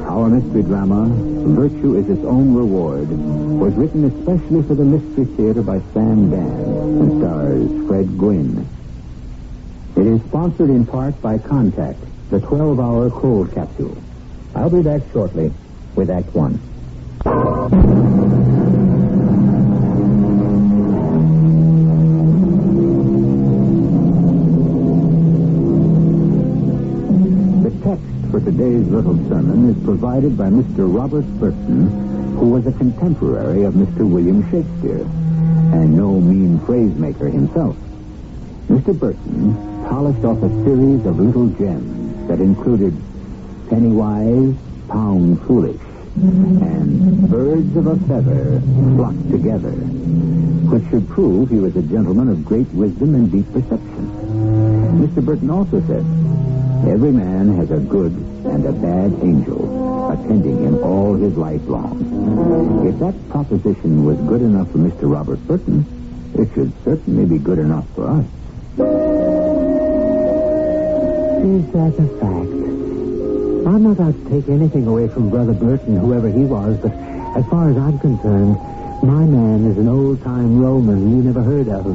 Speaker 16: Our mystery drama, Virtue is Its Own Reward, was written especially for the Mystery Theater by Sam Dan and stars Fred Gwynne. It is sponsored in part by Contact, the 12-hour cold capsule. I'll be back shortly with Act One. The text for today's little sermon is provided by Mr. Robert Burton, who was a contemporary of Mr. William Shakespeare, and no mean phrase maker himself. Mr. Burton polished off a series of little gems that included penny wise, pound foolish, and birds of a feather flocked together, which should prove he was a gentleman of great wisdom and deep perception. Mr. Burton also said, every man has a good and a bad angel attending him all his life long. If that proposition was good enough for Mr. Robert Burton, it should certainly be good enough for us.
Speaker 2: Is that a fact? I'm not out to take anything away from Brother Burton, whoever he was, but as far as I'm concerned, my man is an old-time Roman you never heard of,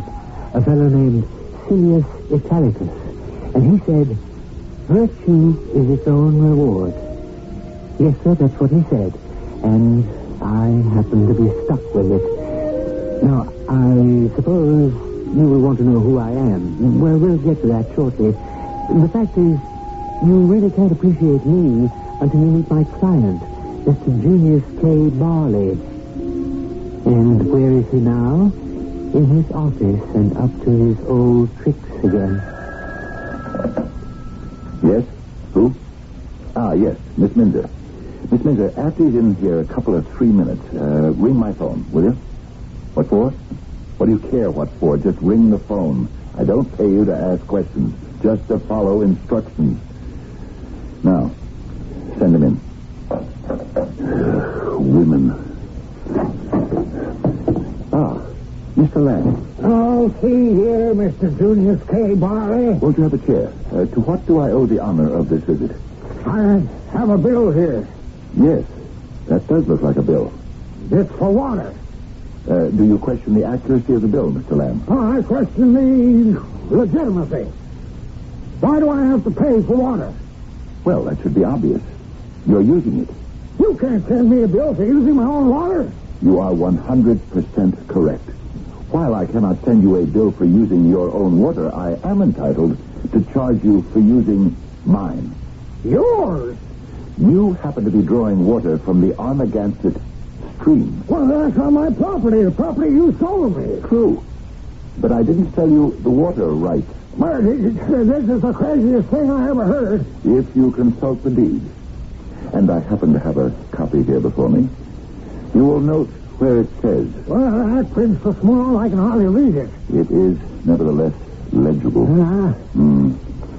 Speaker 2: a fellow named Silius Italicus. And he said, virtue is its own reward. Yes, sir, that's what he said. And I happen to be stuck with it. Now, I suppose you will want to know who I am. Well, we'll get to that shortly. The fact is, you really can't appreciate me until you meet my client, Mr. Junius K. Barley. And where is he now? In his office and up to his old tricks again.
Speaker 6: Yes? Who? Yes, Miss Minder. Miss Minder, after he's in here a couple of 3 minutes, ring my phone, will you? What for? What do you care what for? Just ring the phone. I don't pay you to ask questions, just to follow instructions. Now, send him in. Women. Mr. Lamb.
Speaker 14: Oh, see here, Mr. Junius K. Barley.
Speaker 6: Won't you have a chair? To what do I owe the honor of this visit?
Speaker 14: I have a bill here.
Speaker 6: Yes, that does look like a bill.
Speaker 14: It's for water.
Speaker 6: Do you question the accuracy of the bill, Mr. Lamb?
Speaker 14: I question the legitimacy. Why do I have to pay for water?
Speaker 6: Well, that should be obvious. You're using it.
Speaker 14: You can't send me a bill for using my own water.
Speaker 6: You are 100% correct. While I cannot send you a bill for using your own water, I am entitled to charge you for using mine.
Speaker 14: Yours?
Speaker 6: You happen to be drawing water from the Armagansett stream.
Speaker 14: Well, that's on my property, the property you sold me.
Speaker 6: True. But I didn't sell you the water rights.
Speaker 14: Well, this is the craziest thing I ever heard.
Speaker 6: If you consult the deed, and I happen to have a copy here before me, you will note where it says.
Speaker 14: Well, that print's so small I can hardly read it.
Speaker 6: It is, nevertheless, legible.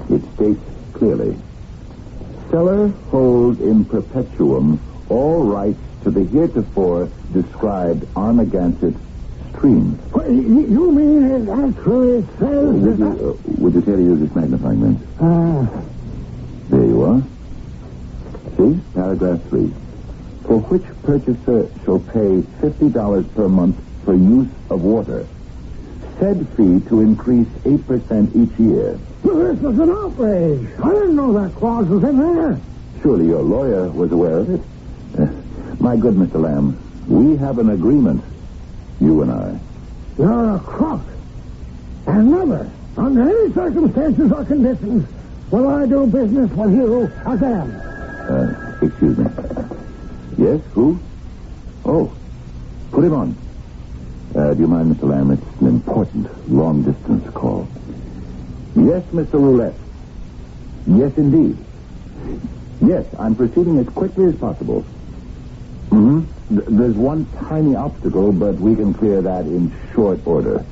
Speaker 6: It states clearly, seller holds in perpetuum all rights to the heretofore described Armagansett stream.
Speaker 14: Well, you mean it actually says...
Speaker 6: Would you care to use this magnifying lens? There you are. See? Paragraph 3. For which purchaser shall pay $50 per month for use of water. Said fee to increase 8% each year.
Speaker 14: Well, this is an outrage. I didn't know that clause was in there.
Speaker 6: Surely your lawyer was aware of it. My good Mr. Lamb, we have an agreement, you and I.
Speaker 14: You're a crook. And never, under any circumstances or conditions, will I do business with you again.
Speaker 6: Excuse me. Yes, who? Oh, put him on. Do you mind, Mr. Lamb? It's an important long-distance call. Yes, Mr. Roulette. Yes, indeed. Yes, I'm proceeding as quickly as possible. There's one tiny obstacle, but we can clear that in short order.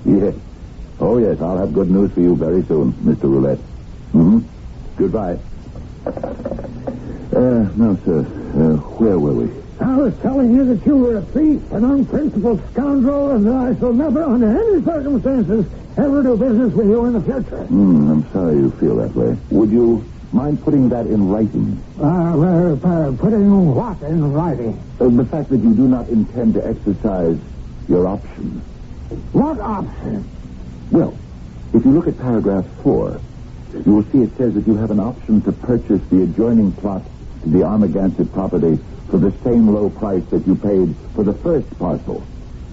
Speaker 6: Yes. Oh, yes, I'll have good news for you very soon, Mr. Roulette. Goodbye. No, sir. Where were we?
Speaker 14: I was telling you that you were a thief, an unprincipled scoundrel, and that I shall never, under any circumstances, ever do business with you in the future.
Speaker 6: I'm sorry you feel that way. Would you mind putting that in writing?
Speaker 14: Putting what in writing?
Speaker 6: The fact that you do not intend to exercise your option.
Speaker 14: What option?
Speaker 6: Well, if you look at paragraph 4, you will see it says that you have an option to purchase the adjoining plot to the Armagansett property for the same low price that you paid for the first parcel.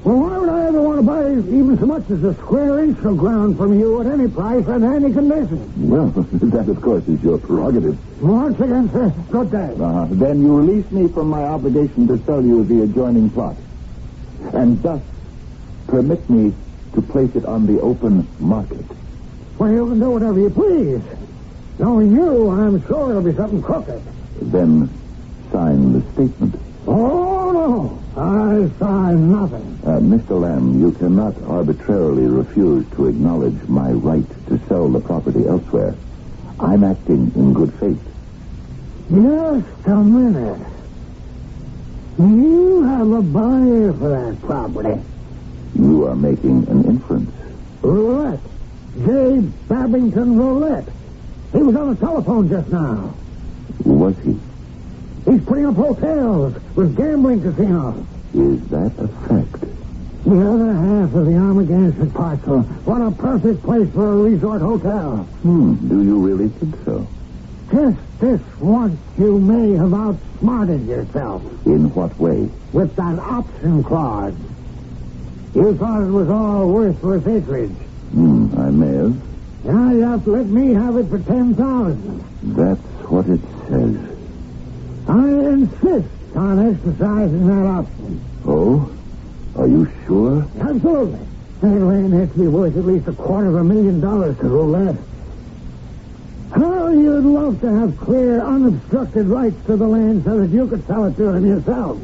Speaker 14: Well, why would I ever want to buy even so much as a square inch of ground from you at any price and any condition?
Speaker 6: Well, that, of course, is your prerogative.
Speaker 14: Once again, sir, good day.
Speaker 6: Then you release me from my obligation to sell you the adjoining plot, and thus permit me to place it on the open market.
Speaker 14: Well, you can do whatever you please. Knowing you, I'm sure it'll be something crooked.
Speaker 6: Then sign the statement.
Speaker 14: Oh, no. I sign nothing.
Speaker 6: Mr. Lamb, you cannot arbitrarily refuse to acknowledge my right to sell the property elsewhere. I'm acting in good faith.
Speaker 14: Just a minute. You have a buyer for that property.
Speaker 6: You are making an inference.
Speaker 14: Roulette. J. Babington Roulette. He was on the telephone just now.
Speaker 6: Was he?
Speaker 14: He's putting up hotels with gambling casinos.
Speaker 6: Is that a fact?
Speaker 14: The other half of the Armagansett parcel. What a perfect place for a resort hotel.
Speaker 6: Do you really think so?
Speaker 14: Just this once you may have outsmarted yourself.
Speaker 6: In what way?
Speaker 14: With that option clause. You thought it was all worthless acreage.
Speaker 6: I may have.
Speaker 14: Now you have to let me have it for $10,000.
Speaker 6: That's what it says.
Speaker 14: I insist on exercising that option.
Speaker 6: Oh? Are you sure?
Speaker 14: Absolutely. That land has to be worth at least $250,000 to Roulette. How you'd love to have clear, unobstructed rights to the land so that you could sell it to him yourself.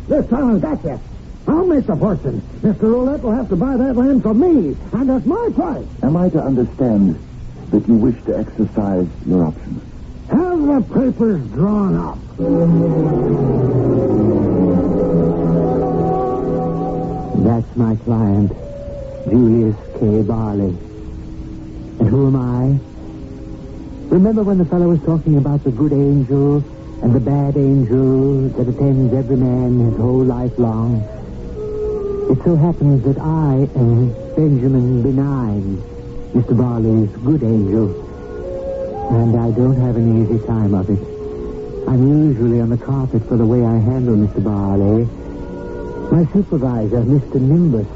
Speaker 14: This time I've got you. I'll make the fortune. Mr. Roulette will have to buy that land from me, and at my price.
Speaker 6: Am I to understand that you wish to exercise your option?
Speaker 14: Have the papers drawn up.
Speaker 2: That's my client, Julius K. Barley. And who am I? Remember when the fellow was talking about the good angel and the bad angel that attends every man his whole life long? It so happens that I am Benjamin Benign, Mr. Barley's good angel. And I don't have an easy time of it. I'm usually on the carpet for the way I handle Mr. Barley. My supervisor, Mr. Nimbus,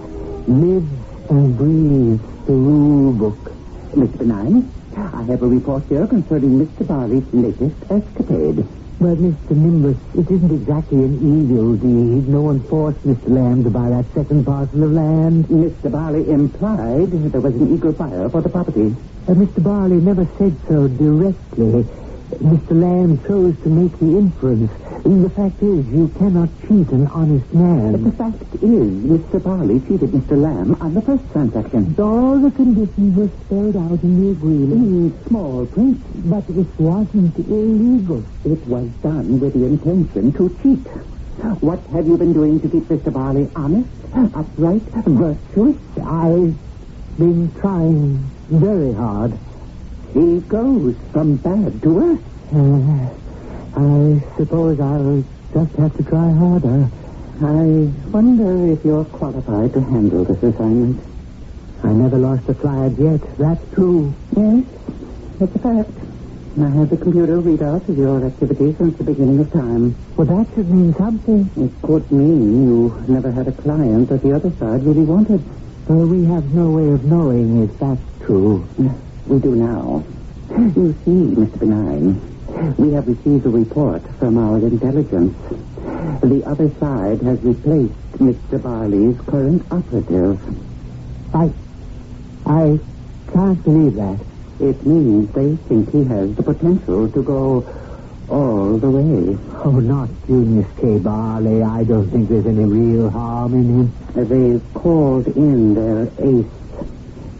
Speaker 2: lives and breathes the rule book.
Speaker 19: Mr. Benign, I have a report here concerning Mr. Barley's latest escapade.
Speaker 2: But, Mr. Nimbus, it isn't exactly an evil deed. No one forced Mr. Lamb to buy that second parcel of land.
Speaker 19: Mr. Barley implied there was an eager buyer for the property.
Speaker 2: Mr. Barley never said so directly. Mr. Lamb chose to make the inference. The fact is, you cannot cheat an honest man.
Speaker 19: But the fact is, Mr. Barley cheated Mr. Lamb on the first transaction.
Speaker 2: All the conditions were spelled out in the agreement.
Speaker 19: In small print.
Speaker 2: But it wasn't illegal.
Speaker 19: It was done with the intention to cheat. What have you been doing to keep Mr. Barley honest, upright, virtuous?
Speaker 2: I've been trying very hard.
Speaker 19: He goes from bad to worse.
Speaker 2: I suppose I'll just have to try harder.
Speaker 19: I wonder if you're qualified to handle this assignment.
Speaker 2: I never lost a client yet. That's true.
Speaker 19: Yes, it's a fact. I have the computer readout of your activity since the beginning of time.
Speaker 2: Well, that should mean something.
Speaker 19: It could mean you never had a client that the other side really wanted.
Speaker 2: Well, we have no way of knowing if that's true.
Speaker 19: We do now. You see, Mr. Benign, we have received a report from our intelligence. The other side has replaced Mr. Barley's current operative.
Speaker 2: I can't believe that.
Speaker 19: It means they think he has the potential to go
Speaker 2: all the way. Oh, not Junius K. Barley. I don't think there's any real harm in him.
Speaker 19: They've called in their ace,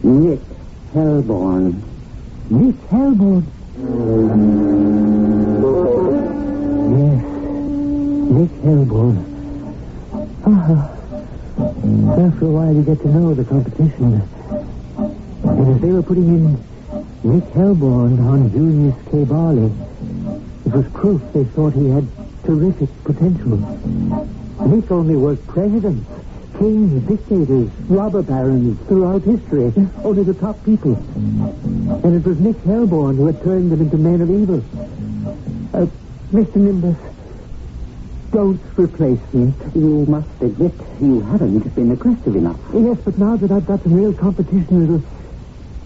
Speaker 19: Nick Hellborn.
Speaker 2: Nick Hellborn? Yes, Nick Hellborn. After a while, you get to know the competition. And as they were putting in Nick Hellborn on Junius K. Barley, it was proof they thought he had terrific potential. Nick only worked presidents, kings, dictators, robber barons throughout history, only the top people. And it was Nick Hellborn who had turned them into men of evil. Mr. Nimbus, don't replace me.
Speaker 19: You must admit you haven't been aggressive enough.
Speaker 2: Yes, but now that I've got some real competition, it'll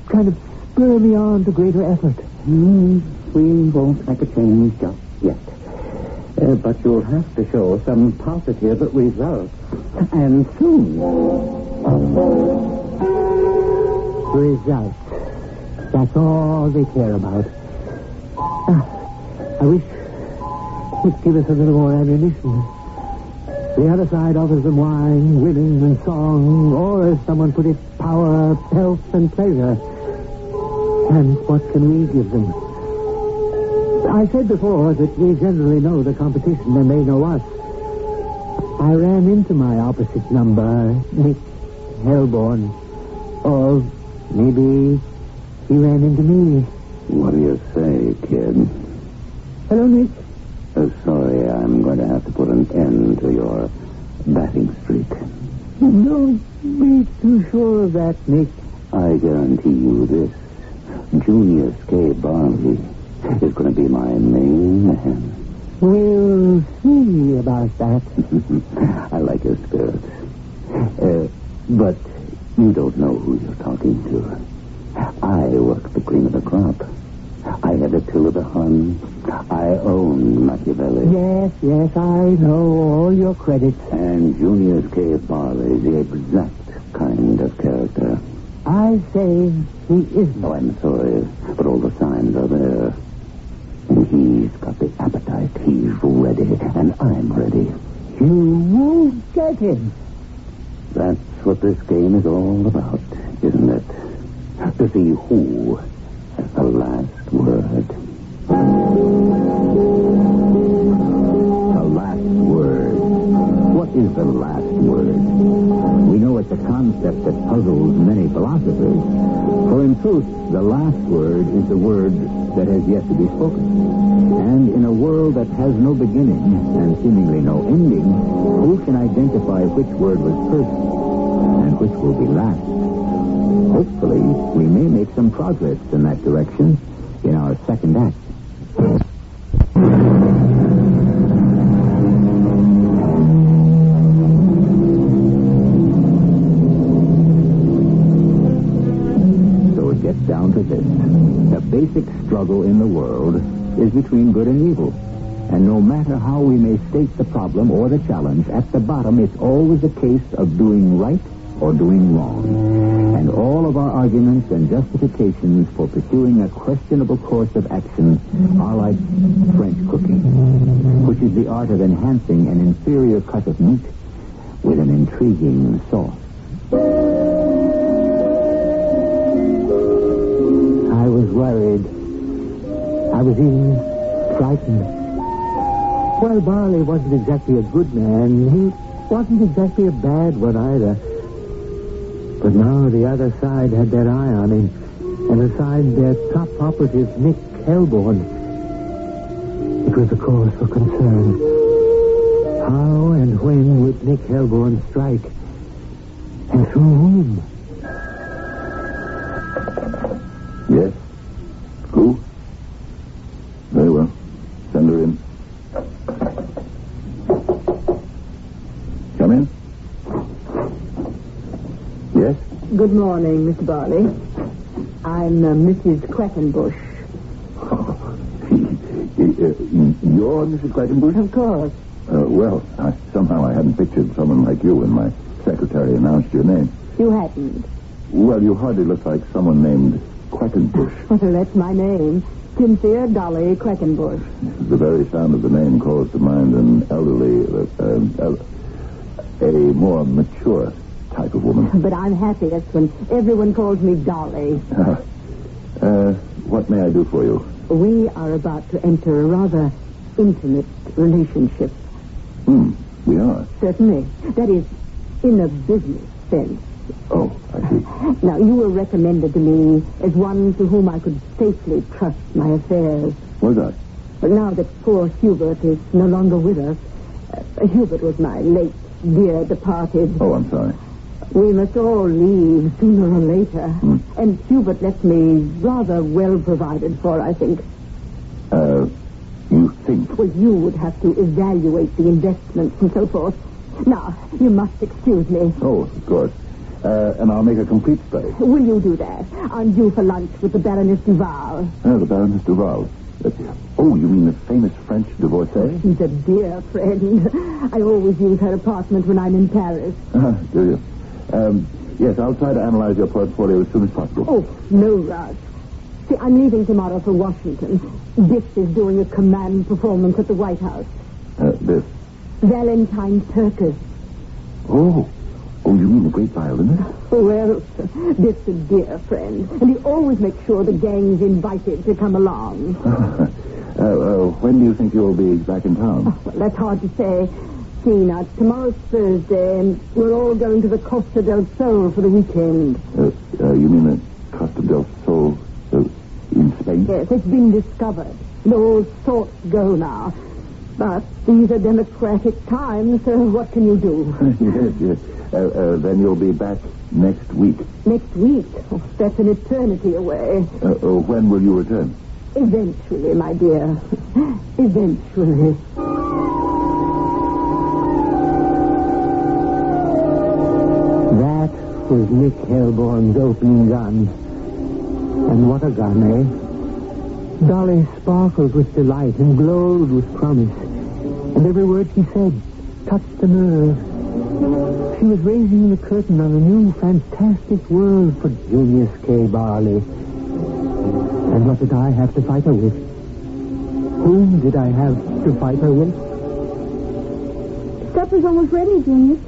Speaker 2: kind of spur me on to greater effort.
Speaker 19: We won't make a change just yet. But you'll have to show some positive results. And soon.
Speaker 2: Results. That's all they care about. I wish you'd give us a little more ammunition. The other side offers them wine, women, and song, or, as someone put it, power, health, and pleasure. And what can we give them? I said before that we generally know the competition and they know us. I ran into my opposite number, Nick Hellborn. Or maybe he ran into me.
Speaker 16: What do you say, kid?
Speaker 2: Hello, Nick.
Speaker 16: Sorry, I'm going to have to put an end to your batting streak.
Speaker 2: Don't be too sure of that, Nick.
Speaker 16: I guarantee you this. Junius K. Barley is going to be my main man.
Speaker 2: We'll see about that.
Speaker 16: I like your spirit. But you don't know who you're talking to. I work the cream of the crop. I had a till of the Hun. I own Machiavelli.
Speaker 2: Yes, I know all your credits.
Speaker 16: And Junius K. Barley is the exact kind of character.
Speaker 2: I say he isn't.
Speaker 16: Oh, I'm sorry, but all the signs are there. And he's got the appetite. He's ready, and I'm ready.
Speaker 2: You won't get him.
Speaker 16: That's what this game is all about, isn't it? To see who has the last word. The last word. What is the last word? We know it's a concept that puzzles many philosophers. For in truth, the last word is the word that has yet to be spoken. And in a world that has no beginning and seemingly no ending, who can identify which word was first and which will be last? Hopefully, we may make some progress in that direction in our second act. So it gets down to this. The basic struggle in the world is between good and evil. And no matter how we may state the problem or the challenge, at the bottom it's always a case of doing right or doing wrong. And all of our arguments and justifications for pursuing a questionable course of action are like French cooking, which is the art of enhancing an inferior cut of meat with an intriguing sauce.
Speaker 2: I was worried. I was even frightened. Well, Barley wasn't exactly a good man. He wasn't exactly a bad one either. But now the other side had their eye on him, and assigned their top operative, Nick Hellborn. It was a cause for concern. How and when would Nick Hellborn strike? And through whom?
Speaker 6: Yes? Who? Very well. Send her in. Come in. Yes?
Speaker 24: Good morning, Mr. Barley. I'm Mrs. Quackenbush.
Speaker 6: You're Mrs. Quackenbush?
Speaker 24: Of course.
Speaker 6: Well, somehow I hadn't pictured someone like you when my secretary announced your name.
Speaker 24: You hadn't.
Speaker 6: Well, you hardly look like someone named
Speaker 3: Quackenbush.
Speaker 24: Well, that's my name. Cynthia Dolly Quackenbush.
Speaker 3: The very sound of the name calls to mind an elderly, a more mature type of woman.
Speaker 24: But I'm happiest when everyone calls me Dolly.
Speaker 3: What may I do for you?
Speaker 24: We are about to enter a rather intimate relationship.
Speaker 3: We are?
Speaker 24: Certainly. That is, in a business sense.
Speaker 3: Oh, I see.
Speaker 24: Now, you were recommended to me as one to whom I could safely trust my affairs.
Speaker 3: Was I?
Speaker 24: But now that poor Hubert is no longer with us, Hubert was my late dear departed.
Speaker 3: Oh, I'm sorry.
Speaker 24: We must all leave sooner or later. And Hubert left me rather well provided for, I think.
Speaker 3: You think?
Speaker 24: Well, you would have to evaluate the investments and so forth. Now, you must excuse me.
Speaker 3: Oh, of course. And I'll make a complete study.
Speaker 24: Will you do that? I'm due for lunch with the Baroness Duval.
Speaker 3: The Baroness Duval. Oh, you mean the famous French divorcee?
Speaker 24: She's a dear friend. I always use her apartment when I'm in Paris.
Speaker 3: Do you? Yes, I'll try to analyze your portfolio as soon as possible.
Speaker 24: Oh, no rush. See, I'm leaving tomorrow for Washington. Biff is doing a command performance at the White House.
Speaker 3: Biff?
Speaker 24: Valentine Perkins.
Speaker 3: Oh, you mean the great violinist?
Speaker 24: Well, Biff's a dear friend, and he always makes sure the gang's invited to come along.
Speaker 3: When do you think you'll be back in town?
Speaker 24: Well, that's hard to say. See, now, tomorrow's Thursday, and we're all going to the Costa del Sol for the weekend.
Speaker 3: You mean the Costa del Sol in Spain?
Speaker 24: Yes, it's been discovered. And all sorts go now. But these are democratic times, so what can you do?
Speaker 3: Yes. Then you'll be back next week.
Speaker 24: Next week? Oh, that's an eternity away.
Speaker 3: When will you return?
Speaker 24: Eventually, my dear. Eventually.
Speaker 2: That was Nick Helborn's opening gun. And what a gun, eh? Dolly sparkled with delight and glowed with promise. And every word she said touched the nerve. She was raising the curtain on a new, fantastic world for Junius K. Barley. And what did I have to fight her with? Whom did I have to fight her with?
Speaker 24: Supper's almost ready, Junius.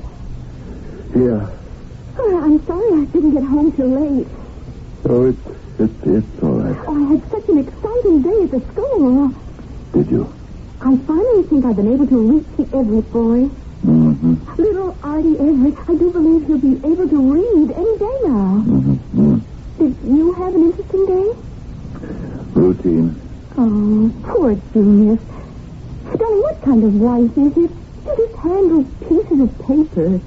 Speaker 3: Yeah.
Speaker 24: Oh, I'm sorry I didn't get home till late.
Speaker 3: Oh, it's all right.
Speaker 24: Oh, I had such an exciting day at the school.
Speaker 3: Did you?
Speaker 24: I finally think I've been able to reach the Everett boy.
Speaker 3: Mm-hmm.
Speaker 24: Little Artie Everett, I do believe he'll be able to read any day now.
Speaker 3: Mm-hmm.
Speaker 24: Did you have an interesting day?
Speaker 3: Routine.
Speaker 24: Oh, poor Junius. Darling, what kind of wife is it? You just handle pieces of paper.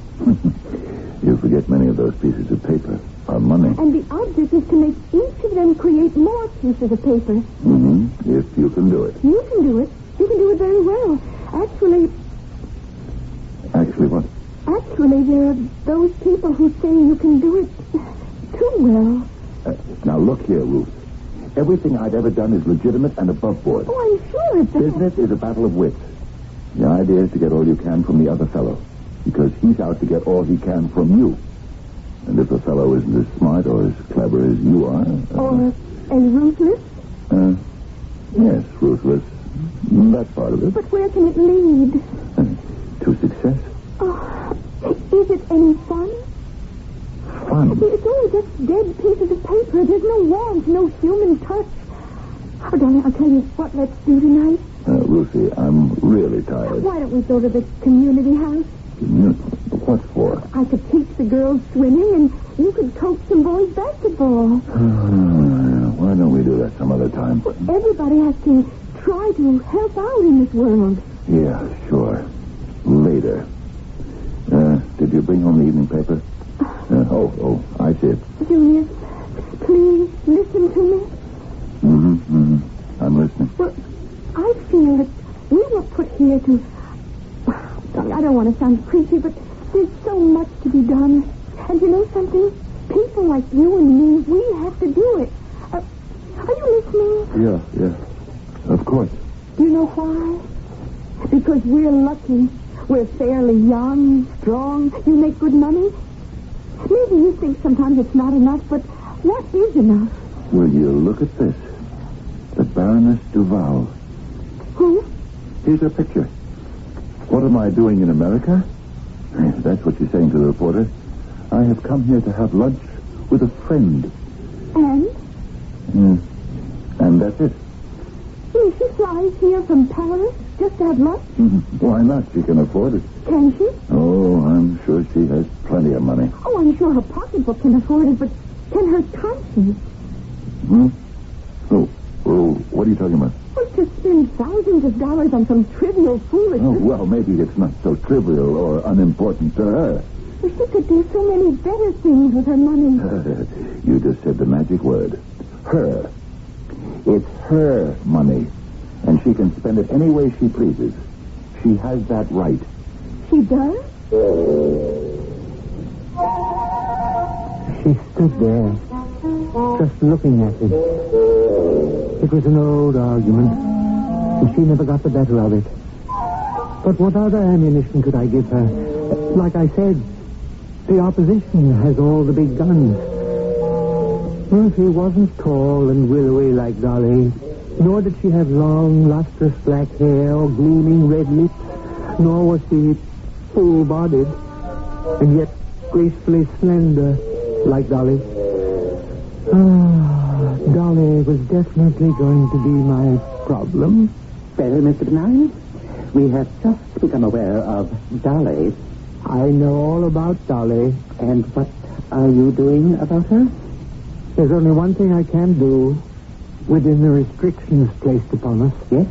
Speaker 3: You forget many of those pieces of paper are money.
Speaker 24: And the object is to make each of them create more pieces of paper.
Speaker 3: Mm-hmm. If you can do it.
Speaker 24: You can do it. You can do it very well. Actually
Speaker 3: what?
Speaker 24: Actually, there are those people who say you can do it too well.
Speaker 3: Now, look here, Ruth. Everything I've ever done is legitimate and above board.
Speaker 24: Oh, I'm sure it's...
Speaker 3: Business is a battle of wits. The idea is to get all you can from the other fellow, because he's out to get all he can from you. And if a fellow isn't as smart or as clever as you are...
Speaker 24: Or as ruthless?
Speaker 3: Yes, ruthless. That's part of it.
Speaker 24: But where can it lead?
Speaker 3: To success.
Speaker 24: Oh, is it any fun?
Speaker 3: Fun?
Speaker 24: It's all just dead pieces of paper. There's no warmth, no human touch. Oh, darling, I'll tell you what let's do tonight.
Speaker 3: Ruthie, I'm really tired.
Speaker 24: Why don't we go to the community house?
Speaker 3: What for?
Speaker 24: I could teach the girls swimming, and you could coach some boys basketball.
Speaker 3: Why don't we do that some other time?
Speaker 24: Well, everybody has to try to help out in this world.
Speaker 3: Yeah, sure. Later. Did you bring home the evening paper? I see it.
Speaker 24: Junius, please listen to me.
Speaker 3: Mm-hmm. I'm listening.
Speaker 24: Well, I feel that we were put here to... Darling, I don't want to sound preachy, but there's so much to be done. And you know something? People like you and me, we have to do it. Are you listening?
Speaker 3: Yeah. Of course.
Speaker 24: Do you know why? Because we're lucky. We're fairly young, strong. You make good money. Maybe you think sometimes it's not enough, but what is enough?
Speaker 3: Will you look at this? The Baroness Duval.
Speaker 24: Who?
Speaker 3: Here's her picture. What am I doing in America? That's what she's saying to the reporter. I have come here to have lunch with a friend.
Speaker 24: And?
Speaker 3: And that's it.
Speaker 24: She flies here from Paris just to have lunch?
Speaker 3: Why not? She can afford it.
Speaker 24: Can she?
Speaker 3: Oh, I'm sure she has plenty of money.
Speaker 24: Oh, I'm sure her pocketbook can afford it, but can her conscience?
Speaker 3: Oh, what are you talking about?
Speaker 24: Well, to spend thousands of dollars on some trivial foolishness.
Speaker 3: Oh, well, maybe it's not so trivial or unimportant to her.
Speaker 24: Well, she could do so many better things with her money.
Speaker 3: You just said the magic word. Her. It's her money. And she can spend it any way she pleases. She has that right.
Speaker 24: She does?
Speaker 2: She stood there, just looking at him. It was an old argument, and she never got the better of it. But what other ammunition could I give her? Like I said, the opposition has all the big guns. Well, she wasn't tall and willowy like Dolly, nor did she have long, lustrous black hair or gleaming red lips, nor was she full-bodied, and yet gracefully slender like Dolly. Dolly was definitely going to be my problem.
Speaker 19: Well, Mr. Benign, we have just become aware of Dolly.
Speaker 2: I know all about Dolly.
Speaker 19: And what are you doing about her?
Speaker 2: There's only one thing I can do within the restrictions placed upon us.
Speaker 19: Yes?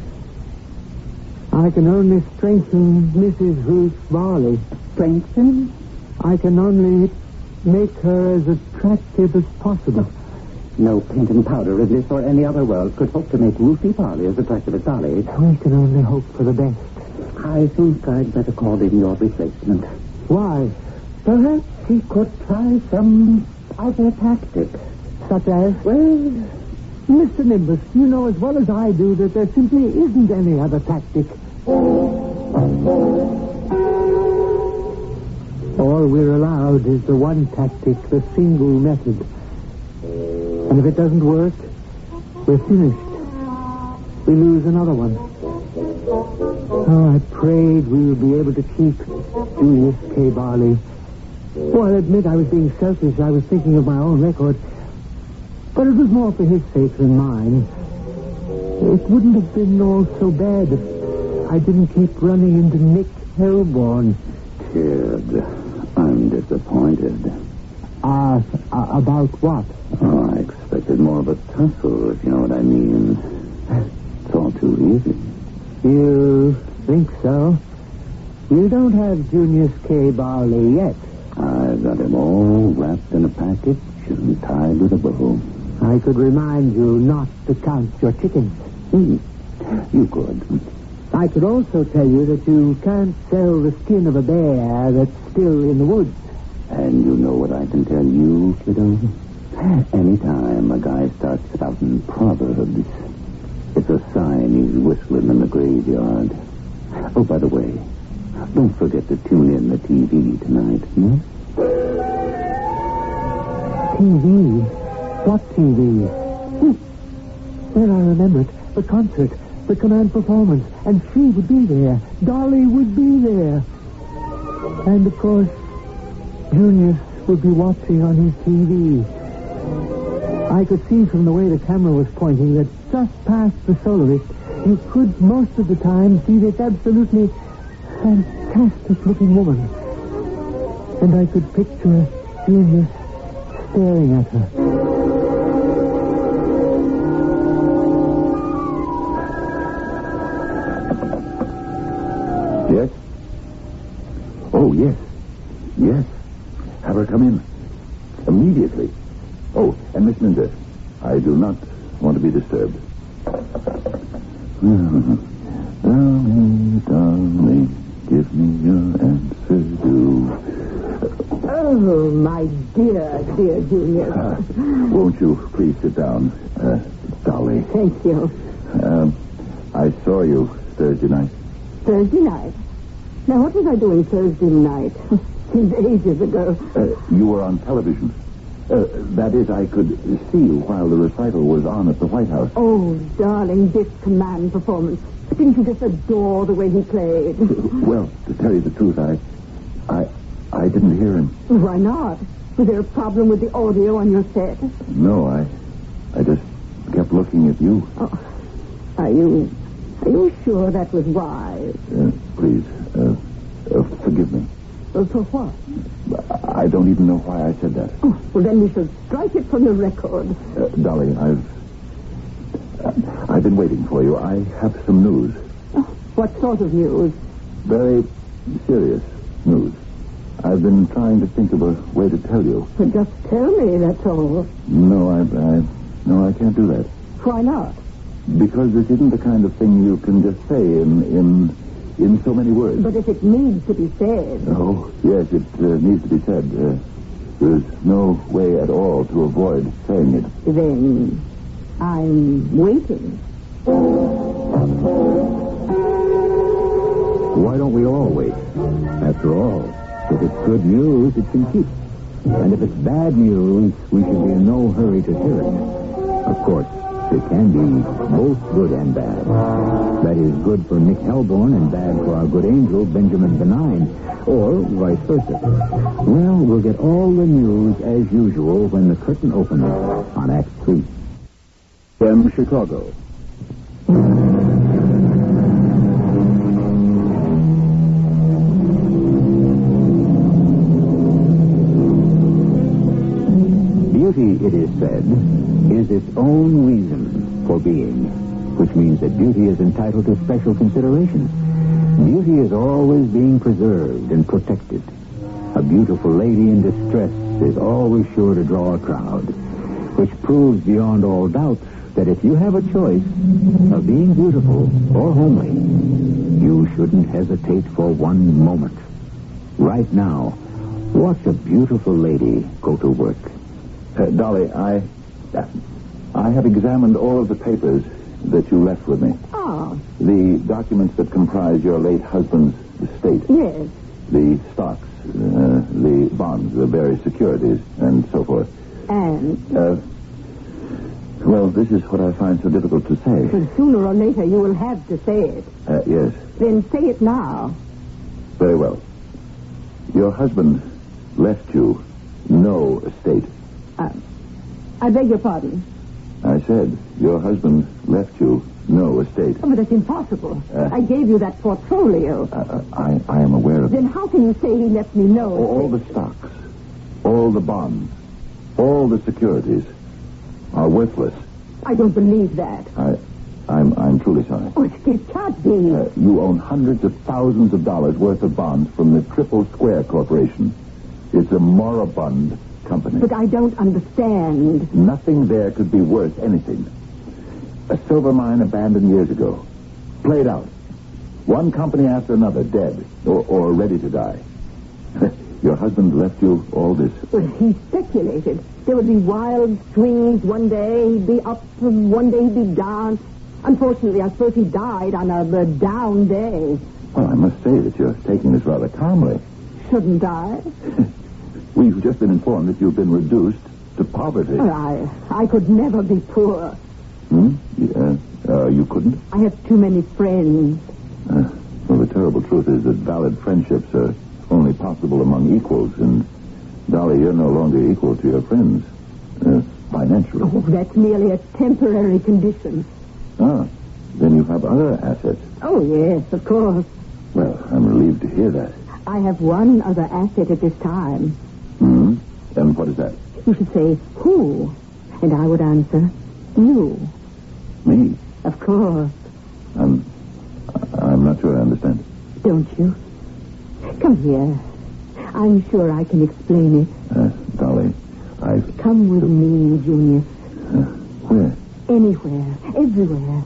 Speaker 2: I can only strengthen Mrs. Ruth Varley.
Speaker 19: Strengthen?
Speaker 2: I can only make her as attractive as possible.
Speaker 19: No paint and powder in this or any other world could hope to make Ruthie Varley as attractive as Dolly.
Speaker 2: We can only hope for the best.
Speaker 19: I think I'd better call in your replacement.
Speaker 2: Why?
Speaker 19: Perhaps he could try some other tactic.
Speaker 2: Such as?
Speaker 19: Well,
Speaker 2: Mr. Nimbus, you know as well as I do that there simply isn't any other tactic. All we're allowed is the one tactic, the single method. And if it doesn't work, we're finished. We lose another one. Oh, I prayed we would be able to keep Julius K. Barley. Oh, I'll admit I was being selfish. I was thinking of my own record. But it was more for his sake than mine. It wouldn't have been all so bad if I didn't keep running into Nick Hellborn.
Speaker 3: Kid, I'm disappointed.
Speaker 2: About what?
Speaker 3: Oh, I expected more of a tussle, if you know what I mean. It's all too easy.
Speaker 2: You think so? You don't have Junius K. Barley yet.
Speaker 3: I've got him all wrapped in a package and tied with a bow.
Speaker 2: I could remind you not to count your chickens.
Speaker 3: You could.
Speaker 2: I could also tell you that you can't sell the skin of a bear that's still in the woods.
Speaker 3: And you know what I can tell you, kiddo? Anytime a guy starts spouting proverbs, it's a sign he's whistling in the graveyard. Oh, by the way, don't forget to tune in the TV tonight,
Speaker 2: TV? What TV? Then I remembered. The concert, the command performance, and she would be there. Dolly would be there. And, of course, Junius would be watching on his TV. I could see from the way the camera was pointing that just past the soloist, you could most of the time see this absolutely fantastic-looking woman. And I could picture Junius staring at her.
Speaker 3: Yes? Oh, yes. Yes. Have her come in. Immediately. Oh, and Miss Minda, I do not want to be disturbed. Darling, darling, give me your answer, do.
Speaker 24: Oh, my dear Junius.
Speaker 3: Won't you please sit down, Dolly?
Speaker 24: Thank you.
Speaker 3: I saw you Thursday night.
Speaker 24: Thursday night? Now, what was I doing Thursday night? Seems ages ago.
Speaker 3: You were on television.
Speaker 6: That is, I could see you while the recital was on at the White House.
Speaker 24: Oh, darling, this command performance. Didn't you just adore the way he played?
Speaker 6: Well, to tell you the truth, I didn't hear him.
Speaker 24: Why not? Was there a problem with the audio on your set?
Speaker 6: No, I just kept looking at you.
Speaker 24: Oh, are you sure that was wise?
Speaker 6: Please, forgive me.
Speaker 24: For what?
Speaker 6: I don't even know why I said that.
Speaker 24: Oh, well, then we should strike it from the record.
Speaker 6: Dolly, I've been waiting for you. I have some news.
Speaker 24: Oh, what sort of news?
Speaker 6: Very serious news. I've been trying to think of a way to tell you.
Speaker 24: Well, just tell me, that's all.
Speaker 6: No, I can't do that.
Speaker 24: Why not?
Speaker 6: Because this isn't the kind of thing you can just say in so many words.
Speaker 24: But if it needs to be said...
Speaker 6: Oh, yes, it needs to be said. There's no way at all to avoid saying it.
Speaker 24: Then I'm waiting.
Speaker 16: Why don't we all wait? After all, if it's good news, it can keep. And if it's bad news, we should be in no hurry to hear it. Of course, it can be both good and bad. That is, good for Nick Hellborn and bad for our good angel, Benjamin Benign. Or vice versa. Well, we'll get all the news as usual when the curtain opens on Act 3.
Speaker 6: From Chicago.
Speaker 16: Beauty, it is said, is its own reason for being, which means that beauty is entitled to special consideration. Beauty is always being preserved and protected. A beautiful lady in distress is always sure to draw a crowd, which proves beyond all doubt that if you have a choice of being beautiful or homely, you shouldn't hesitate for one moment. Right now, watch a beautiful lady go to work.
Speaker 6: Dolly, I have examined all of the papers that you left with me.
Speaker 24: Oh.
Speaker 6: The documents that comprise your late husband's estate.
Speaker 24: Yes.
Speaker 6: The stocks, the bonds, the various securities, and so forth.
Speaker 24: And?
Speaker 6: Well, this is what I find so difficult to say.
Speaker 24: But sooner or later you will have to say it.
Speaker 6: Yes.
Speaker 24: Then say it now.
Speaker 6: Very well. Your husband left you no estate.
Speaker 24: I beg your pardon.
Speaker 6: I said your husband left you no estate.
Speaker 24: Oh, but that's impossible. I gave you that portfolio.
Speaker 6: I am aware of it.
Speaker 24: Then how can you say he left me no estate?
Speaker 6: All the stocks, all the bonds, all the securities are worthless.
Speaker 24: I don't believe that.
Speaker 6: I'm truly sorry.
Speaker 24: Oh, it can't be.
Speaker 6: You own hundreds of thousands of dollars worth of bonds from the Triple Square Corporation. It's a moribund company.
Speaker 24: But I don't understand.
Speaker 6: Nothing there could be worth anything. A silver mine abandoned years ago. Played out. One company after another dead or ready to die. Your husband left you all this.
Speaker 24: Well, he speculated. There would be wild swings. One day he'd be up, and one day he'd be down. Unfortunately, I suppose he died on a down day.
Speaker 6: Well, I must say that you're taking this rather calmly.
Speaker 24: Shouldn't I?
Speaker 6: We've just been informed that you've been reduced to poverty.
Speaker 24: Well, I could never be poor.
Speaker 6: You couldn't?
Speaker 24: I have too many friends.
Speaker 6: Well, the terrible truth is that valid friendships are only possible among equals, and Dolly, you're no longer equal to your friends, financially.
Speaker 24: Oh, that's merely a temporary condition.
Speaker 6: Ah, then you have other assets.
Speaker 24: Oh, yes, of course.
Speaker 6: Well, I'm relieved to hear that.
Speaker 24: I have one other asset at this time.
Speaker 6: Hmm? And what is that?
Speaker 24: You should say, who? And I would answer, you.
Speaker 6: Me?
Speaker 24: Of course.
Speaker 6: I'm not sure I understand.
Speaker 24: Don't you? Come here. I'm sure I can explain it.
Speaker 6: Dolly,
Speaker 24: Come with me, Junior.
Speaker 6: Where?
Speaker 24: Anywhere. Everywhere.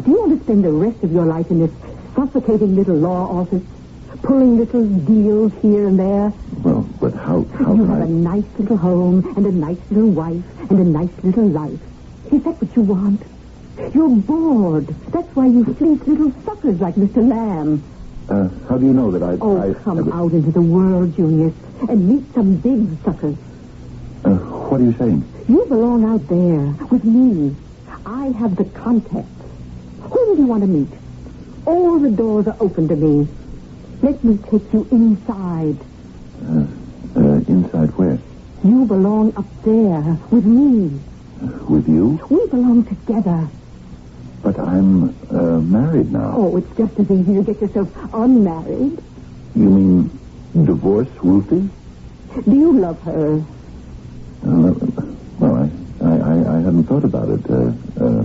Speaker 24: Do you want to spend the rest of your life in this suffocating little law office? Pulling little deals here and there?
Speaker 6: Well, but how
Speaker 24: you have a nice little home and a nice little wife and a nice little life. Is that what you want? You're bored. That's why you fleece little suckers like Mr. Lamb.
Speaker 6: How do you know that I...
Speaker 24: Come out into the world, Junior, and meet some big suckers.
Speaker 3: What are you saying?
Speaker 24: You belong out there with me. I have the contacts. Whom do you want to meet? All the doors are open to me. Let me take you inside.
Speaker 3: Inside where?
Speaker 24: You belong up there with me.
Speaker 3: With you?
Speaker 24: We belong together.
Speaker 3: But I'm married now.
Speaker 24: Oh, it's just as easy to get yourself unmarried.
Speaker 3: You mean divorce Ruthie?
Speaker 24: Do you love her?
Speaker 3: Well, I hadn't thought about it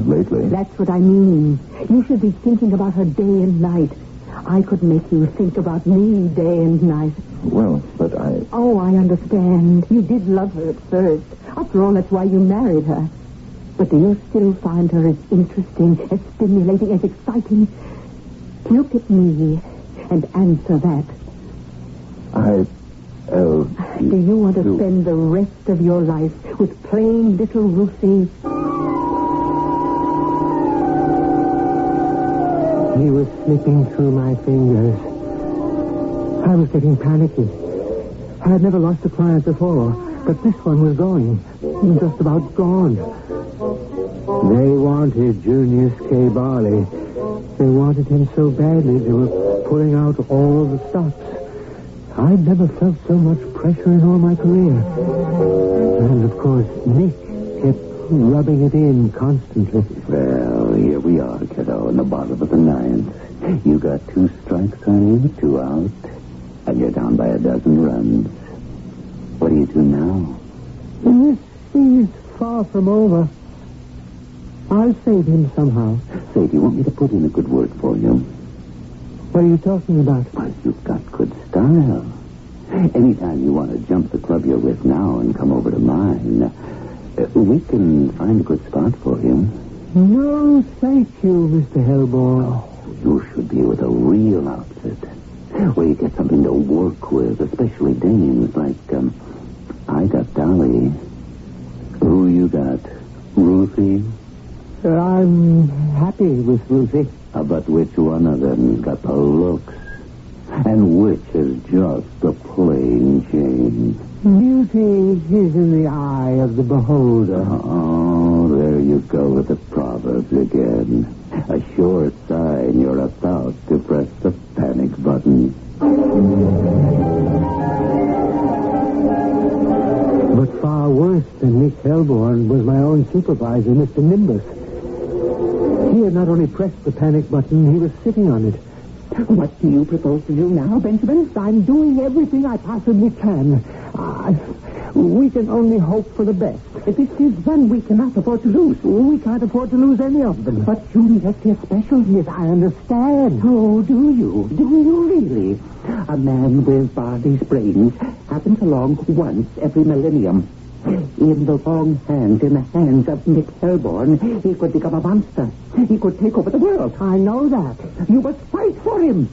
Speaker 3: lately.
Speaker 24: That's what I mean. You should be thinking about her day and night. I could make you think about me day and night.
Speaker 3: Well, but I...
Speaker 24: Oh, I understand. You did love her at first. After all, that's why you married her. But do you still find her as interesting, as stimulating, as exciting? Look at me and answer that. Do you want to spend the rest of your life with plain little Ruthie?
Speaker 2: He was slipping through my fingers. I was getting panicky. I had never lost a client before, but this one was going. Just about gone. They wanted Junius K. Barley. They wanted him so badly they were pulling out all the stops. I'd never felt so much pressure in all my career. And, of course, Nick kept rubbing it in constantly.
Speaker 3: Well, here we are, kiddo, in the bottom of the ninth. You got 2 strikes on you, 2 out, and you're down by 12 runs. What do you do now?
Speaker 2: This is far from over. I'll save him somehow.
Speaker 3: Say, do you want me to put in a good word for you?
Speaker 2: What are you talking about?
Speaker 3: Well, you've got good style. Anytime you want to jump the club you're with now and come over to mine, we can find a good spot for you.
Speaker 2: No, thank you, Mr. Hellborn.
Speaker 3: Oh, you should be with a real outfit, where you get something to work with, especially dames like, I got Dolly. Who you got? Ruthie?
Speaker 2: I'm happy with Ruthie.
Speaker 3: But which one of them's got the looks? And which is just the plain Jane?
Speaker 2: Beauty is in the eye of the beholder.
Speaker 3: Oh, there you go with the proverbs again. A sure sign you're about to press the panic button.
Speaker 2: But far worse than Nick Hellborn was my own supervisor, Mr. Nimbus. He had not only pressed the panic button, he was sitting on it. What do you propose to do now, Benjamin? I'm doing everything I possibly can. We can only hope for the best. If it is one we cannot afford to lose, we can't afford to lose any of them. But Juliet is special. Yes, I understand. Oh, do you? Do you really? A man with Barney's brains happens along once every millennium. In the wrong hands, in the hands of Nick Hellborn, he could become a monster. He could take over the world. I know that. You must fight for him.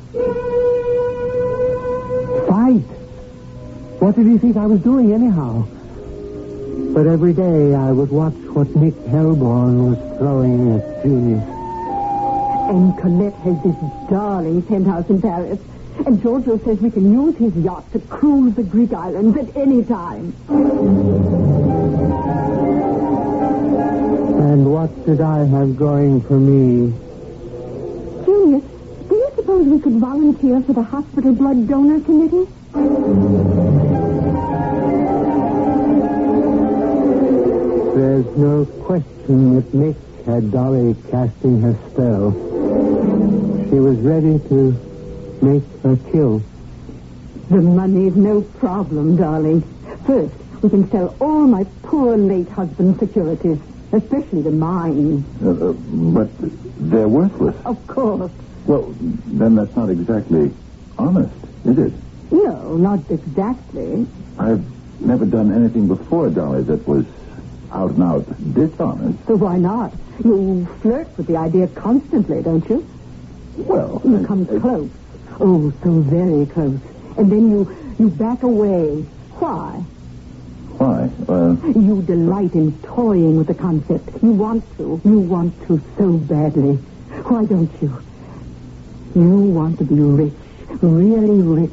Speaker 2: Fight? What did he think I was doing anyhow? But every day I would watch what Nick Hellborn was throwing at Junius.
Speaker 24: And Colette has this darling penthouse in Paris. And Giorgio says we can use his yacht to cruise the Greek islands at any time.
Speaker 2: And what did I have going for me?
Speaker 24: Junius, do you suppose we could volunteer for the hospital blood donor committee?
Speaker 2: There's no question that Nick had Dolly casting her spell. She was ready to make her kill.
Speaker 24: The money's no problem, darling. First, we can sell all my poor late husband's securities, especially the mine.
Speaker 3: But they're worthless.
Speaker 24: Of course.
Speaker 3: Well, then that's not exactly honest, is it?
Speaker 24: No, not exactly.
Speaker 3: I've never done anything before, Dolly, that was out and out dishonest.
Speaker 24: So why not? You flirt with the idea constantly, don't you?
Speaker 3: Well,
Speaker 24: you come close. Oh, so very close. And then you back away. Why?
Speaker 3: Why?
Speaker 24: You delight in toying with the concept. You want to. You want to so badly. Why don't you? You want to be rich. Really rich.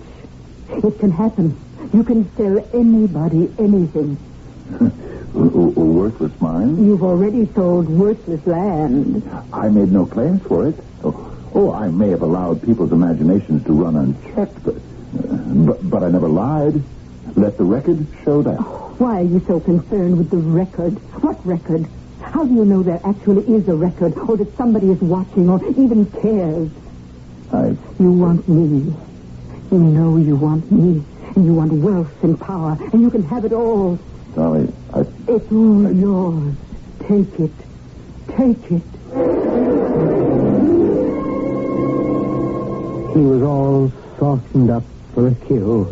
Speaker 24: It can happen. You can sell anybody anything.
Speaker 6: Worthless mine?
Speaker 24: You've already sold worthless land.
Speaker 6: I made no claims for it. Oh, I may have allowed people's imaginations to run unchecked, but I never lied. Let the record show that.
Speaker 24: Oh, why are you so concerned with the record? What record? How do you know there actually is a record, or that somebody is watching, or even cares? You want me. You know you want me. And you want wealth and power, and you can have it all.
Speaker 6: Dolly,
Speaker 24: It's all yours. Take it. Take it.
Speaker 2: He was all softened up for a kill.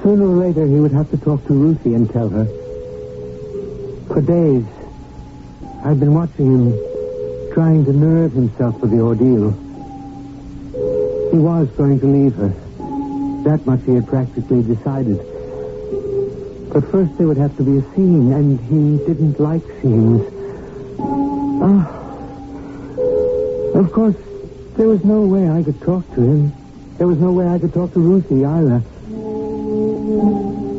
Speaker 2: Sooner or later, he would have to talk to Ruthie and tell her. For days, I'd been watching him, trying to nerve himself for the ordeal. He was going to leave her. That much he had practically decided. But first there would have to be a scene, and he didn't like scenes. Of course, there was no way I could talk to him. There was no way I could talk to Ruthie either.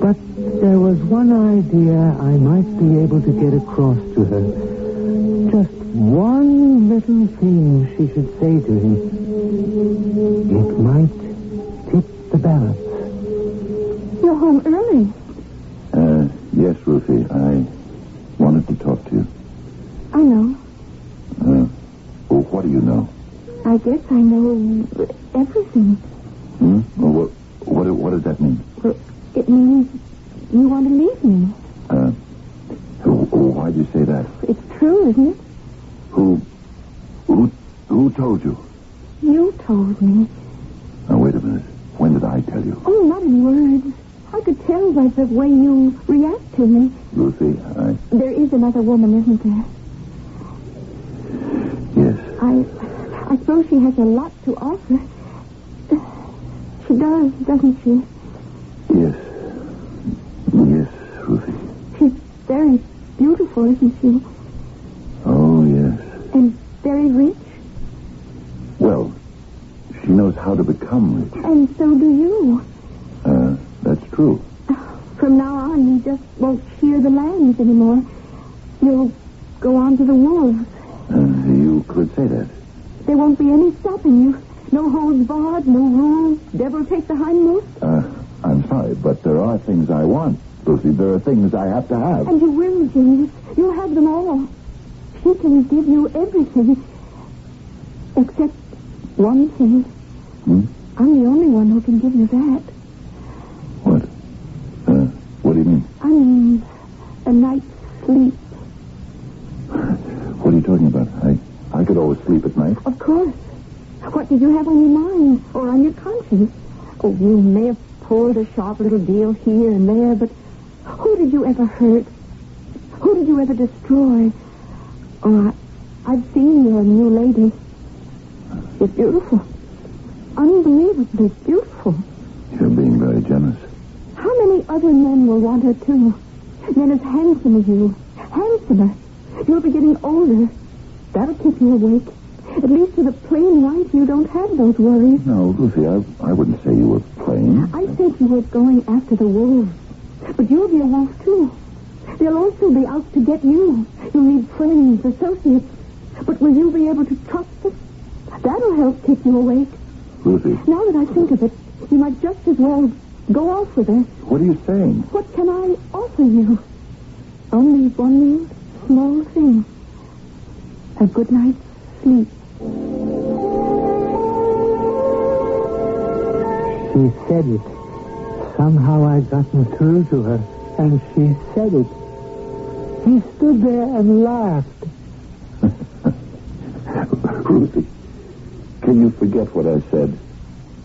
Speaker 2: But there was one idea I might be able to get across to her. Just one little thing she should say to him. It might tip the balance.
Speaker 24: You're home early.
Speaker 6: Yes, Ruthie, I wanted to talk to you.
Speaker 24: I know.
Speaker 6: Well, what do you know?
Speaker 24: I guess I know everything.
Speaker 6: Well, what does that mean?
Speaker 24: Well, it means you want to leave me.
Speaker 6: Why'd you say that?
Speaker 24: It's true, isn't it?
Speaker 6: Who told you?
Speaker 24: You told me.
Speaker 6: Now, wait a minute. When did I tell you?
Speaker 24: Oh, not in words. I could tell by the way you react to me.
Speaker 6: Lucy,
Speaker 24: There is another woman, isn't there?
Speaker 6: Yes.
Speaker 24: I suppose she has a lot to offer. She does, doesn't she?
Speaker 6: Yes. Yes, Ruthie.
Speaker 24: She's very beautiful, isn't she?
Speaker 6: Oh, yes.
Speaker 24: And very rich.
Speaker 6: Well, she knows how to become rich.
Speaker 24: And so do you.
Speaker 6: That's true.
Speaker 24: From now on, you just won't shear the lambs anymore. You'll go on to the wolves.
Speaker 6: You could say that.
Speaker 24: There won't be any stopping you. No holds barred, no rules. Devil take the hindmost.
Speaker 6: I'm sorry, but there are things I want, Lucy. There are things I have to have.
Speaker 24: And you will, James. You'll have them all. She can give you everything. Except one thing. I'm the only one who can give you that.
Speaker 6: What? What do you mean?
Speaker 24: I mean, a night's sleep.
Speaker 6: What are you talking about? I could always sleep at night.
Speaker 24: Of course. What did you have on your mind or on your conscience? Oh, you may have pulled a sharp little deal here and there, but who did you ever hurt? Who did you ever destroy? Oh, I've seen your new lady. She's beautiful. Unbelievably beautiful.
Speaker 6: You're being very generous.
Speaker 24: How many other men will want her, too? Men as handsome as you. Handsomer. You'll be getting older. That'll keep you awake. At least with a plain wife, you don't have those worries.
Speaker 6: No, Lucy, I wouldn't say you were plain.
Speaker 24: I said you were going after the wolves. But you'll be a wolf, too. They'll also be out to get you. You'll need friends, associates. But will you be able to trust them? That'll help keep you awake.
Speaker 6: Lucy.
Speaker 24: Now that I think of it, you might just as well go off with her.
Speaker 6: What are you saying?
Speaker 24: What can I offer you? Only one small thing. A good night's sleep.
Speaker 2: She said it. Somehow I'd gotten through to her, and she said it. He stood there and laughed.
Speaker 6: Ruthie, can you forget what I said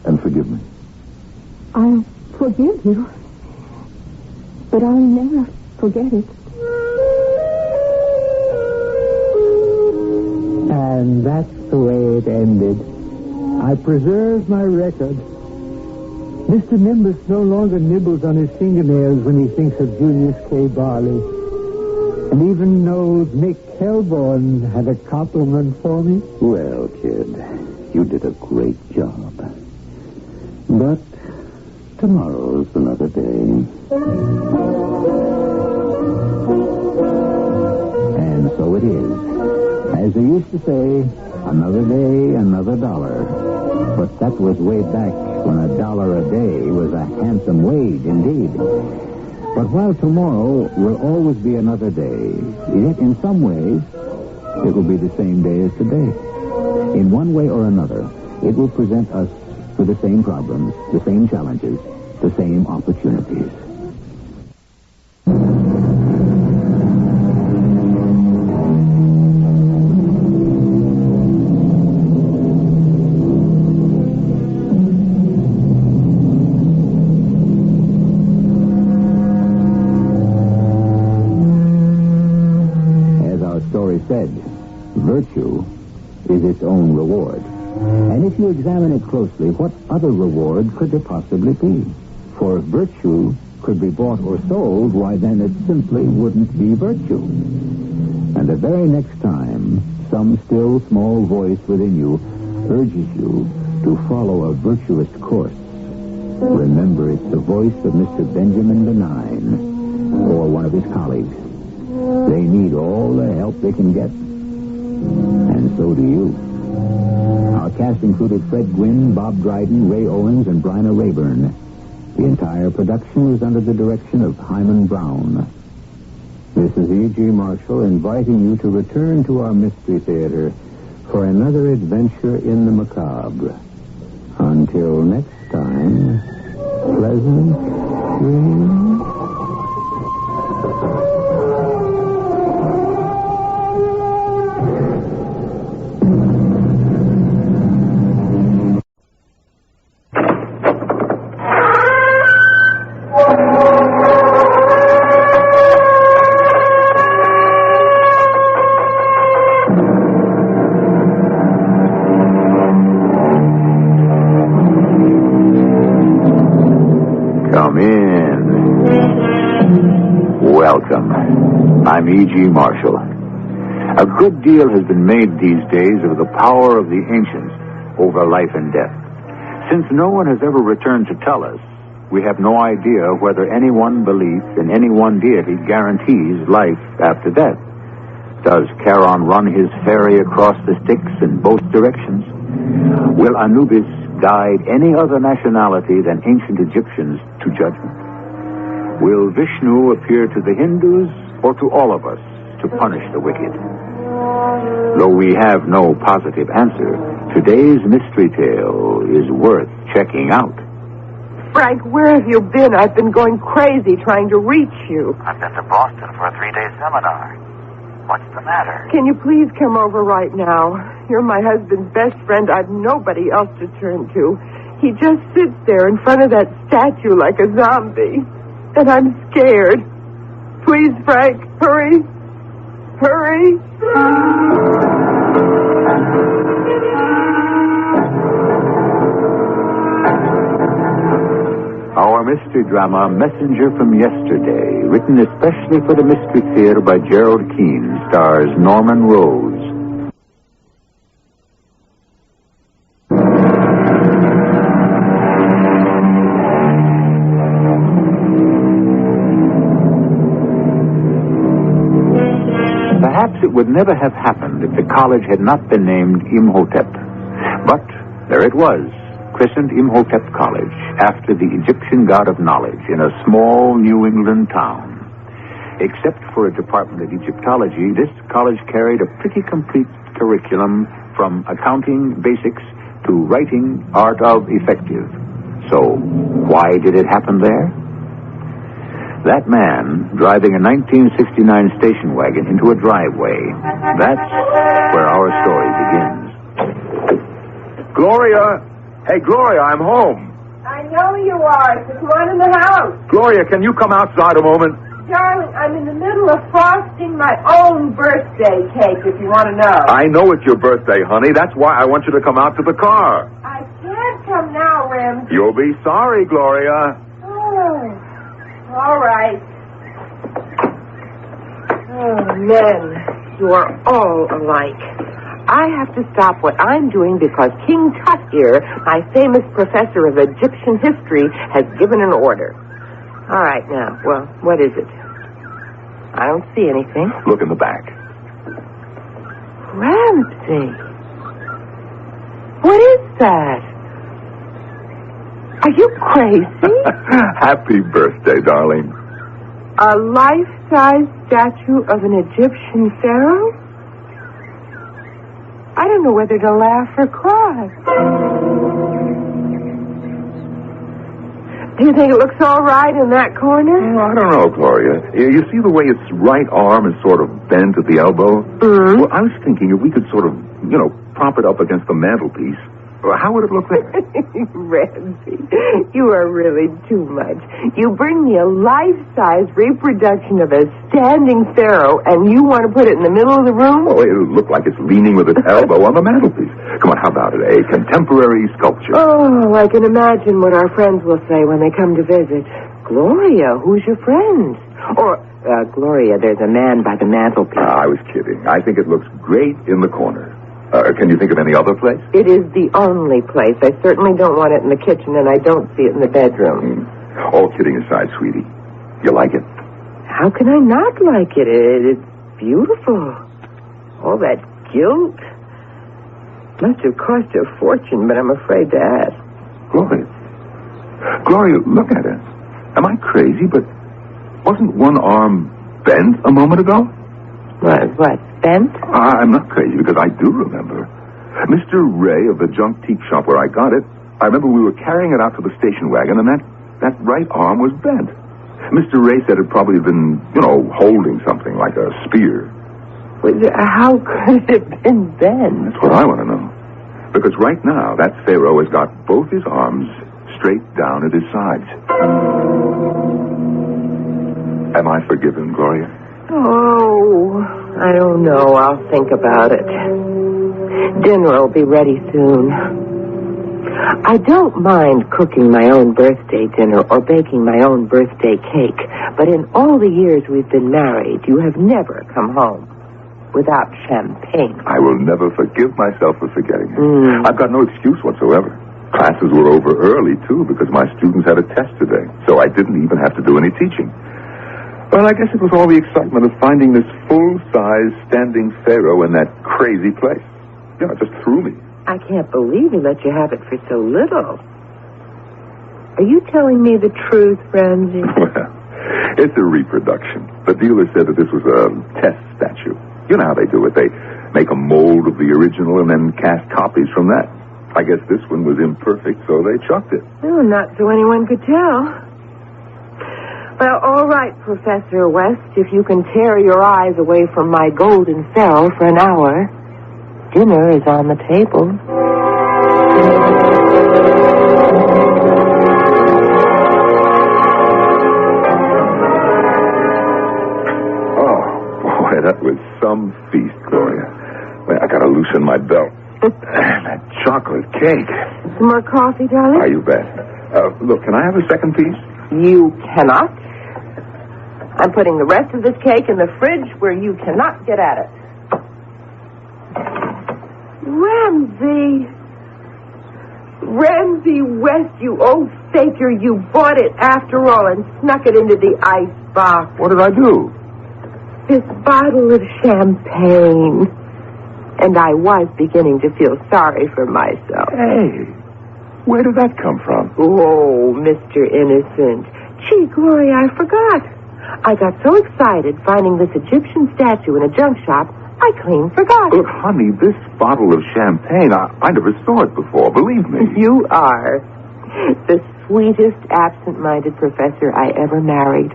Speaker 6: and forgive me?
Speaker 24: I'll forgive you, but I'll never forget it.
Speaker 2: And that's the way it ended. I preserved my record. Mr. Nimbus no longer nibbles on his fingernails when he thinks of Julius K. Barley. And even old Nick Helborn had a compliment for me.
Speaker 3: Well, kid, you did a great job. But tomorrow's another day.
Speaker 16: And so it is. As they used to say, another day, another dollar. But that was way back when $1 a day was a handsome wage indeed. But while tomorrow will always be another day, yet in some ways, it will be the same day as today. In one way or another, it will present us with the same problems, the same challenges, the same opportunities. Said, virtue is its own reward. And if you examine it closely, what other reward could there possibly be? For if virtue could be bought or sold, why then it simply wouldn't be virtue. And the very next time some still small voice within you urges you to follow a virtuous course, remember it's the voice of Mr. Benjamin Benign or one of his colleagues. They need all the help they can get. And so do you. Our cast included Fred Gwynn, Bob Dryden, Ray Owens, and Bryna Rayburn. The entire production was under the direction of Himan Brown. This is E.G. Marshall inviting you to return to our Mystery Theater for another adventure in the macabre. Until next time, pleasant dreams.
Speaker 3: I'm E.G. Marshall. A good deal has been made these days of the power of the ancients over life and death. Since no one has ever returned to tell us, we have no idea whether any one belief in any one deity guarantees life after death. Does Charon run his ferry across the Styx in both directions? Will Anubis guide any other nationality than ancient Egyptians to judgment? Will Vishnu appear to the Hindus or to all of us to punish the wicked? Though we have no positive answer, today's mystery tale is worth checking out.
Speaker 7: Frank, where have you been? I've been going crazy trying to reach you.
Speaker 12: I've been to Boston for a 3-day seminar. What's the matter?
Speaker 7: Can you please come over right now? You're my husband's best friend. I've nobody else to turn to. He just sits there in front of that statue like a zombie. And I'm scared. Please, Frank, hurry. Hurry.
Speaker 3: Our mystery drama, Messenger from Yesterday, written especially for the Mystery Theater by Gerald Keane, stars Norman Rose. Perhaps it would never have happened if the college had not been named Imhotep. But there it was, christened Imhotep College, after the Egyptian god of knowledge in a small New England town. Except for a department of Egyptology, this college carried a pretty complete curriculum from accounting basics to writing art of effective. So, why did it happen there? That man driving a 1969 station wagon into a driveway. That's where our story begins.
Speaker 6: Gloria! Hey, Gloria, I'm home.
Speaker 7: I know you are. Just one in the house.
Speaker 6: Gloria, can you come outside a moment?
Speaker 7: Darling, I'm in the middle of frosting my own birthday cake, if you want to know.
Speaker 6: I know it's your birthday, honey. That's why I want you to come out to the car.
Speaker 7: I can't come now, Ramsey.
Speaker 6: You'll be sorry, Gloria.
Speaker 7: Oh. All right. Oh, men, you are all alike. I have to stop what I'm doing because King Tut here, my famous professor of Egyptian history, has given an order. All right, now, well, what is it? I don't see anything.
Speaker 6: Look in the back.
Speaker 7: Ramsey. What is that? Are you crazy?
Speaker 6: Happy birthday, darling.
Speaker 7: A life-size statue of an Egyptian pharaoh? I don't know whether to laugh or cry. Do you think it looks all right in that corner?
Speaker 6: I don't know, Gloria. You see the way its right arm is sort of bent at the elbow?
Speaker 7: Mm-hmm.
Speaker 6: Well, I was thinking if we could sort of, prop it up against the mantelpiece, how would it look there?
Speaker 7: Ramsey, you are really too much. You bring me a life-size reproduction of a standing pharaoh, and you want to put it in the middle of the room?
Speaker 6: Oh, it'll look like it's leaning with its elbow on the mantelpiece. Come on, how about it? A contemporary sculpture.
Speaker 7: Oh, I can imagine what our friends will say when they come to visit. Gloria, who's your friend? Or, Gloria, there's a man by the mantelpiece.
Speaker 6: I was kidding. I think it looks great in the corner. Can you think of any other place?
Speaker 7: It is the only place. I certainly don't want it in the kitchen, and I don't see it in the bedroom.
Speaker 6: All kidding aside, sweetie, you like it?
Speaker 7: How can I not like it? It's beautiful. All that gilt. Must have cost a fortune, but I'm afraid to ask.
Speaker 6: Gloria, look at it. Am I crazy? But wasn't one arm bent a moment ago?
Speaker 7: What? Bent?
Speaker 6: I'm not crazy because I do remember. Mr. Ray of the junk teak shop where I got it, I remember we were carrying it out to the station wagon, and that right arm was bent. Mr. Ray said it probably had been, holding something like a spear.
Speaker 7: How could it have been bent?
Speaker 6: That's what I want to know. Because right now, that pharaoh has got both his arms straight down at his sides. Am I forgiven, Gloria?
Speaker 7: Oh, I don't know. I'll think about it. Dinner will be ready soon. I don't mind cooking my own birthday dinner or baking my own birthday cake, but in all the years we've been married, you have never come home without champagne.
Speaker 6: I will never forgive myself for forgetting it. I've got no excuse whatsoever. Classes were over early, too, because my students had a test today, so I didn't even have to do any teaching. Well, I guess it was all the excitement of finding this full-size standing pharaoh in that crazy place. It just threw me.
Speaker 7: I can't believe he let you have it for so little. Are you telling me the truth, Ramsey?
Speaker 6: Well, it's a reproduction. The dealer said that this was a test statue. You know how they do it. They make a mold of the original and then cast copies from that. I guess this one was imperfect, so they chucked it.
Speaker 7: Oh, not so anyone could tell. Well, all right, Professor West, if you can tear your eyes away from my golden pharaoh for an hour, dinner is on the table.
Speaker 6: Oh, boy, that was some feast, Gloria. Well, I gotta loosen my belt. That chocolate cake.
Speaker 7: Some more coffee, darling?
Speaker 6: Ah, you bet. Look, can I have a second piece?
Speaker 7: You cannot. I'm putting the rest of this cake in the fridge where you cannot get at it. Ramsey West, you old faker, you bought it after all and snuck it into the ice box.
Speaker 6: What did I do?
Speaker 7: This bottle of champagne. And I was beginning to feel sorry for myself.
Speaker 6: Hey, where did that come from?
Speaker 7: Oh, Mr. Innocent. Gee, Gloria, I forgot. I got so excited finding this Egyptian statue in a junk shop, I clean forgot.
Speaker 6: Look, honey, this bottle of champagne, I never saw it before, believe me.
Speaker 7: You are the sweetest absent-minded professor I ever married.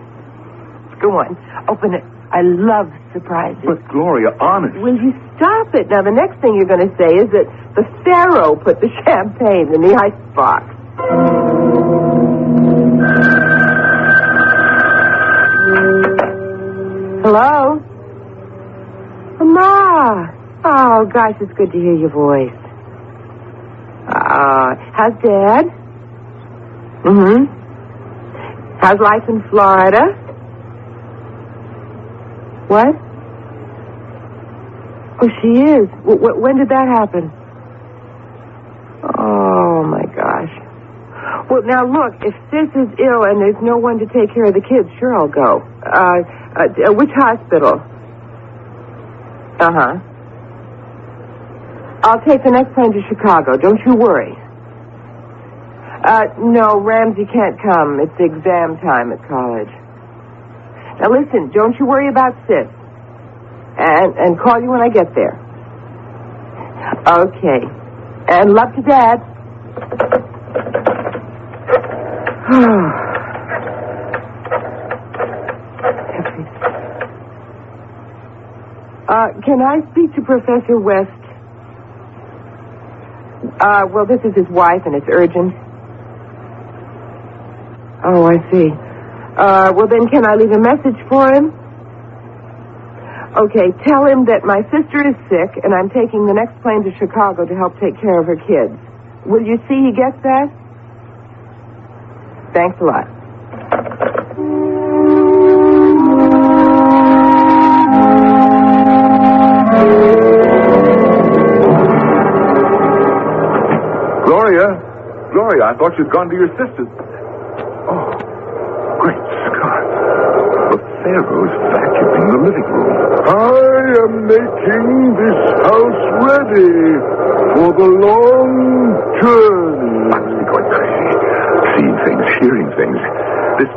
Speaker 7: Go on, open it. I love surprises.
Speaker 6: But, Gloria, honest.
Speaker 7: Will you stop it? Now, the next thing you're going to say is that the pharaoh put the champagne in the icebox. Hello? Ma. Oh, gosh, it's good to hear your voice. How's Dad? How's life in Florida? What? Oh, she is. When did that happen? Oh, my gosh. Well, now, look, if Sis is ill and there's no one to take care of the kids, sure, I'll go. Which hospital? Uh-huh. I'll take the next plane to Chicago. Don't you worry. No, Ramsey can't come. It's exam time at college. Now, listen, don't you worry about Sis. And call you when I get there. Okay. And love to Dad. Can I speak to Professor West? Well, this is his wife, and it's urgent. Oh, I see. Well, then can I leave a message for him? Okay, tell him that my sister is sick, and I'm taking the next plane to Chicago to help take care of her kids. Will you see he gets that? Thanks a lot.
Speaker 6: Gloria, I thought you'd gone to your sister's. Oh, great Scott. The Pharaoh's vacuuming the living room.
Speaker 10: I am making this house ready for the long journey.
Speaker 6: I must be going crazy. Seeing things, hearing things. This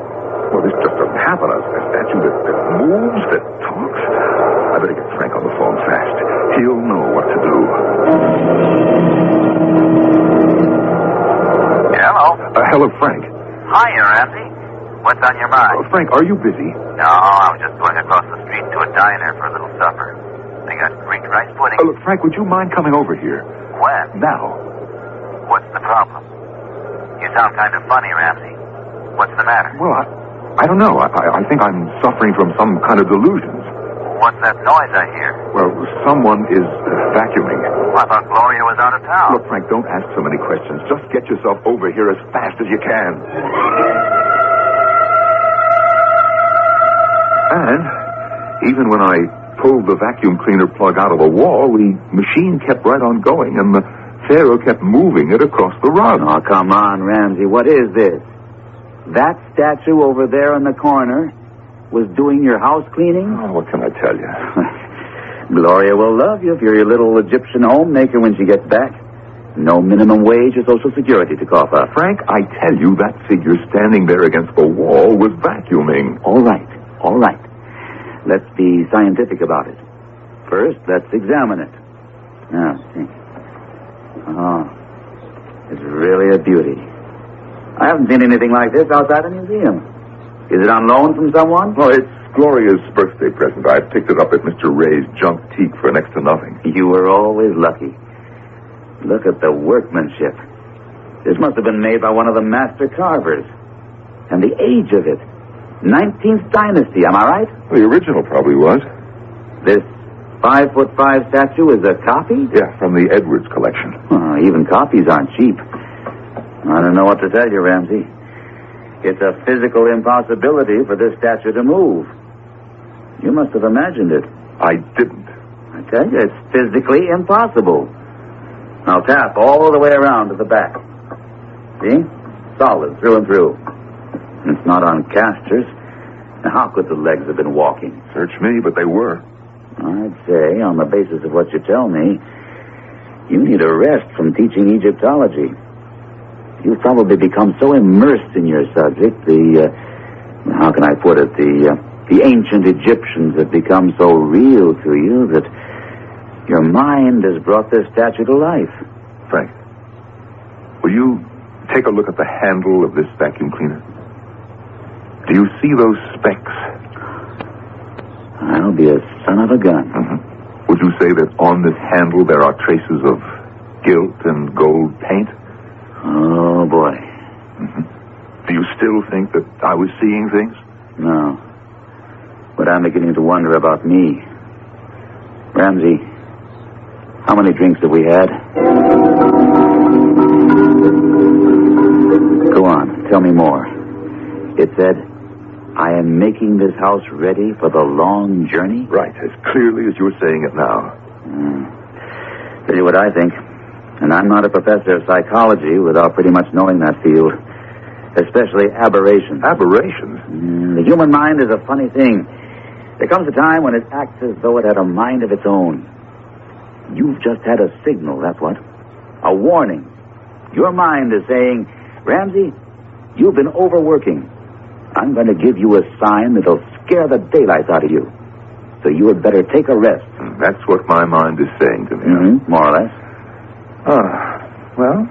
Speaker 6: just doesn't happen. A statue that moves, that talks. I better get Frank on the phone fast. He'll know what to do.
Speaker 12: Hello.
Speaker 6: Hello, Frank.
Speaker 12: Hiya, Ramsey. What's on your mind?
Speaker 6: Frank, are you busy?
Speaker 12: No, I was just going across the street to a diner for a little supper. They got Greek rice pudding.
Speaker 6: Look, Frank, would you mind coming over here?
Speaker 12: When?
Speaker 6: Now.
Speaker 12: What's the problem? You sound kind of funny, Ramsey. What's the matter?
Speaker 6: Well, I don't know. I think I'm suffering from some kind of delusions.
Speaker 12: What's that noise I hear?
Speaker 6: Well, someone is vacuuming.
Speaker 12: Well, I thought Gloria was out of town.
Speaker 6: Look, Frank, don't ask so many questions. Just get yourself over here as fast as you can. And even when I pulled the vacuum cleaner plug out of the wall, the machine kept right on going, and the Pharaoh kept moving it across the rug.
Speaker 16: Oh, come on, Ramsey. What is this? That statue over there in the corner was doing your house cleaning?
Speaker 6: Oh, what can I tell you?
Speaker 16: Gloria will love you if you're your little Egyptian homemaker when she gets back. No minimum wage or Social Security to cough up.
Speaker 6: Frank, I tell you, that figure standing there against the wall was vacuuming.
Speaker 16: All right. Let's be scientific about it. First, let's examine it. Now, see. Oh, it's really a beauty. I haven't seen anything like this outside a museum. Is it on loan from someone?
Speaker 6: Well, it's Gloria's birthday present. I picked it up at Mr. Ray's junk teak for next to nothing.
Speaker 16: You were always lucky. Look at the workmanship. This must have been made by one of the master carvers. And the age of it. 19th dynasty, am I right?
Speaker 6: The original probably was.
Speaker 16: This 5'5" statue is a copy?
Speaker 6: Yeah, from the Edwards collection.
Speaker 16: Oh, even copies aren't cheap. I don't know what to tell you, Ramsey. It's a physical impossibility for this statue to move. You must have imagined it.
Speaker 6: I didn't.
Speaker 16: I tell you, it's physically impossible. Now tap all the way around to the back. See? Solid, through and through. It's not on casters. Now, how could the legs have been walking?
Speaker 6: Search me, but they were.
Speaker 16: I'd say, on the basis of what you tell me, you need a rest from teaching Egyptology. You've probably become so immersed in your subject, how can I put it, the ancient Egyptians have become so real to you that your mind has brought this statue to life.
Speaker 6: Frank, will you take a look at the handle of this vacuum cleaner? Do you see those specks?
Speaker 16: I'll be a son of a gun.
Speaker 6: Mm-hmm. Would you say that on this handle there are traces of gilt and gold paint?
Speaker 16: Oh, boy.
Speaker 6: Mm-hmm. Do you still think that I was seeing things?
Speaker 16: No. But I'm beginning to wonder about me. Ramsey, how many drinks have we had? Go on, tell me more. It said, I am making this house ready for the long journey?
Speaker 6: Right, as clearly as you're saying it now.
Speaker 16: Tell you what I think. And I'm not a professor of psychology without pretty much knowing that field.
Speaker 3: especially aberrations.
Speaker 6: Aberrations?
Speaker 3: The human mind is a funny thing. There comes a time when it acts as though it had a mind of its own. You've just had a signal, that's what. A warning. Your mind is saying, Ramsey, you've been overworking. I'm going to give you a sign that'll scare the daylights out of you. So you had better take a rest.
Speaker 6: That's what my mind is saying to me.
Speaker 3: Mm-hmm, more or less.
Speaker 6: Well,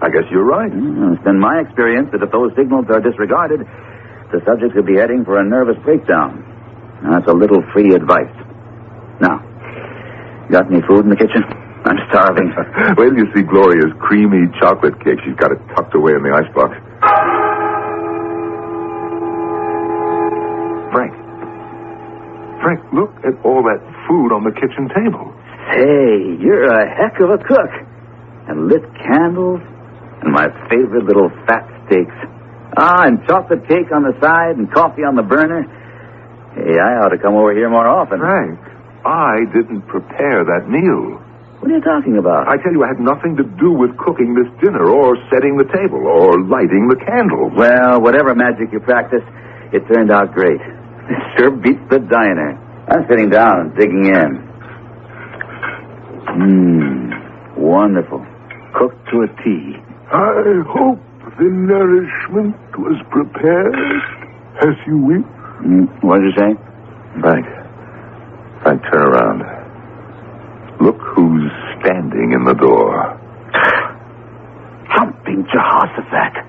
Speaker 6: I guess you're right.
Speaker 3: It's been my experience that if those signals are disregarded, the subject could be heading for a nervous breakdown. That's a little free advice. Now, got any food in the kitchen? I'm starving.
Speaker 6: Wait till you see Gloria's creamy chocolate cake. She's got it tucked away in the icebox. Frank, look at all that food on the kitchen table.
Speaker 3: Hey, you're a heck of a cook. And lit candles, and my favorite little fat steaks. And chocolate cake on the side, and coffee on the burner. Hey, I ought to come over here more often.
Speaker 6: Frank, I didn't prepare that meal.
Speaker 3: What are you talking about?
Speaker 6: I tell you, I had nothing to do with cooking this dinner, or setting the table, or lighting the candles.
Speaker 3: Well, whatever magic you practiced, it turned out great. It sure beats the diner. I'm sitting down and digging in. Wonderful. Cooked to a T.
Speaker 10: I hope the nourishment was prepared as you wish.
Speaker 3: What did you say?
Speaker 6: Frank, turn around. Look who's standing in the door.
Speaker 3: Jumping Jehoshaphat.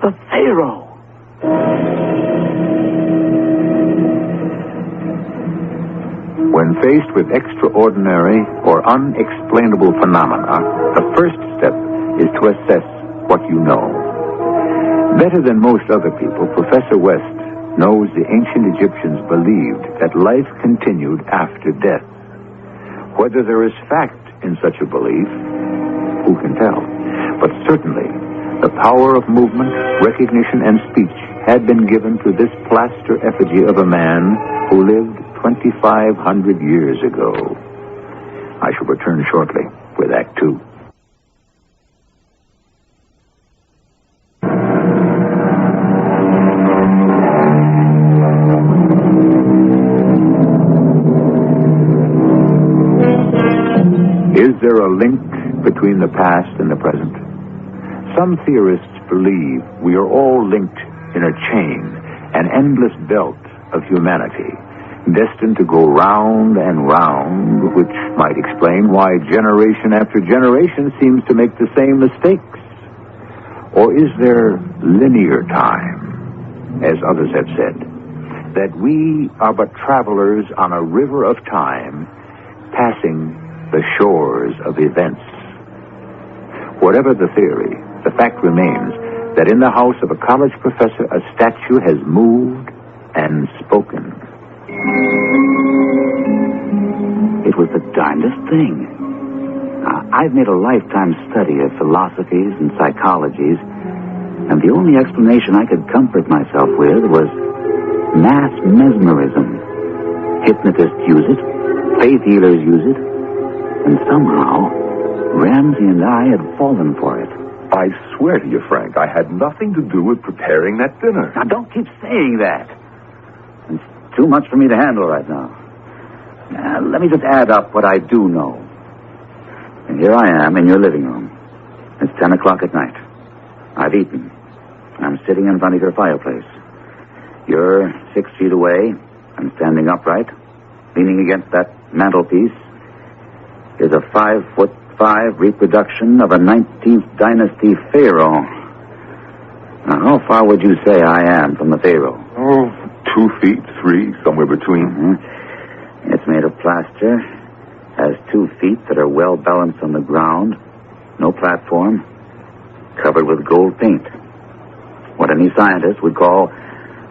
Speaker 3: The Pharaoh.
Speaker 16: When faced with extraordinary or unexplainable phenomena, the first step is to assess what you know. Better than most other people, Professor West knows the ancient Egyptians believed that life continued after death. Whether there is fact in such a belief, who can tell? But certainly, the power of movement, recognition, and speech had been given to this plaster effigy of a man who lived 2,500 years ago. I shall return shortly with Act Two. Is there a link between the past and the present? Some theorists believe we are all linked in a chain, an endless belt of humanity, destined to go round and round, which might explain why generation after generation seems to make the same mistakes. Or is there linear time, as others have said, that we are but travelers on a river of time, passing the shores of events? Whatever the theory, the fact remains that in the house of a college professor, a statue has moved and spoken.
Speaker 3: It was the darndest thing. I've made a lifetime study of philosophies and psychologies, and the only explanation I could comfort myself with was mass mesmerism. Hypnotists use it, faith healers use it, and somehow Ramsey and I had fallen for it.
Speaker 6: I swear to you, Frank, I had nothing to do with preparing that dinner.
Speaker 3: Now, don't keep saying that. It's too much for me to handle right now. Let me just add up what I do know. And here I am in your living room. It's 10 o'clock at night. I've eaten. I'm sitting in front of your fireplace. You're 6 feet away. I'm standing upright. Leaning against that mantelpiece is a 5'5" reproduction of a 19th dynasty pharaoh. Now, how far would you say I am from the pharaoh?
Speaker 6: 2 feet, 3, somewhere between.
Speaker 3: Mm-hmm. It's made of plaster, has 2 feet that are well balanced on the ground, no platform, covered with gold paint. What any scientist would call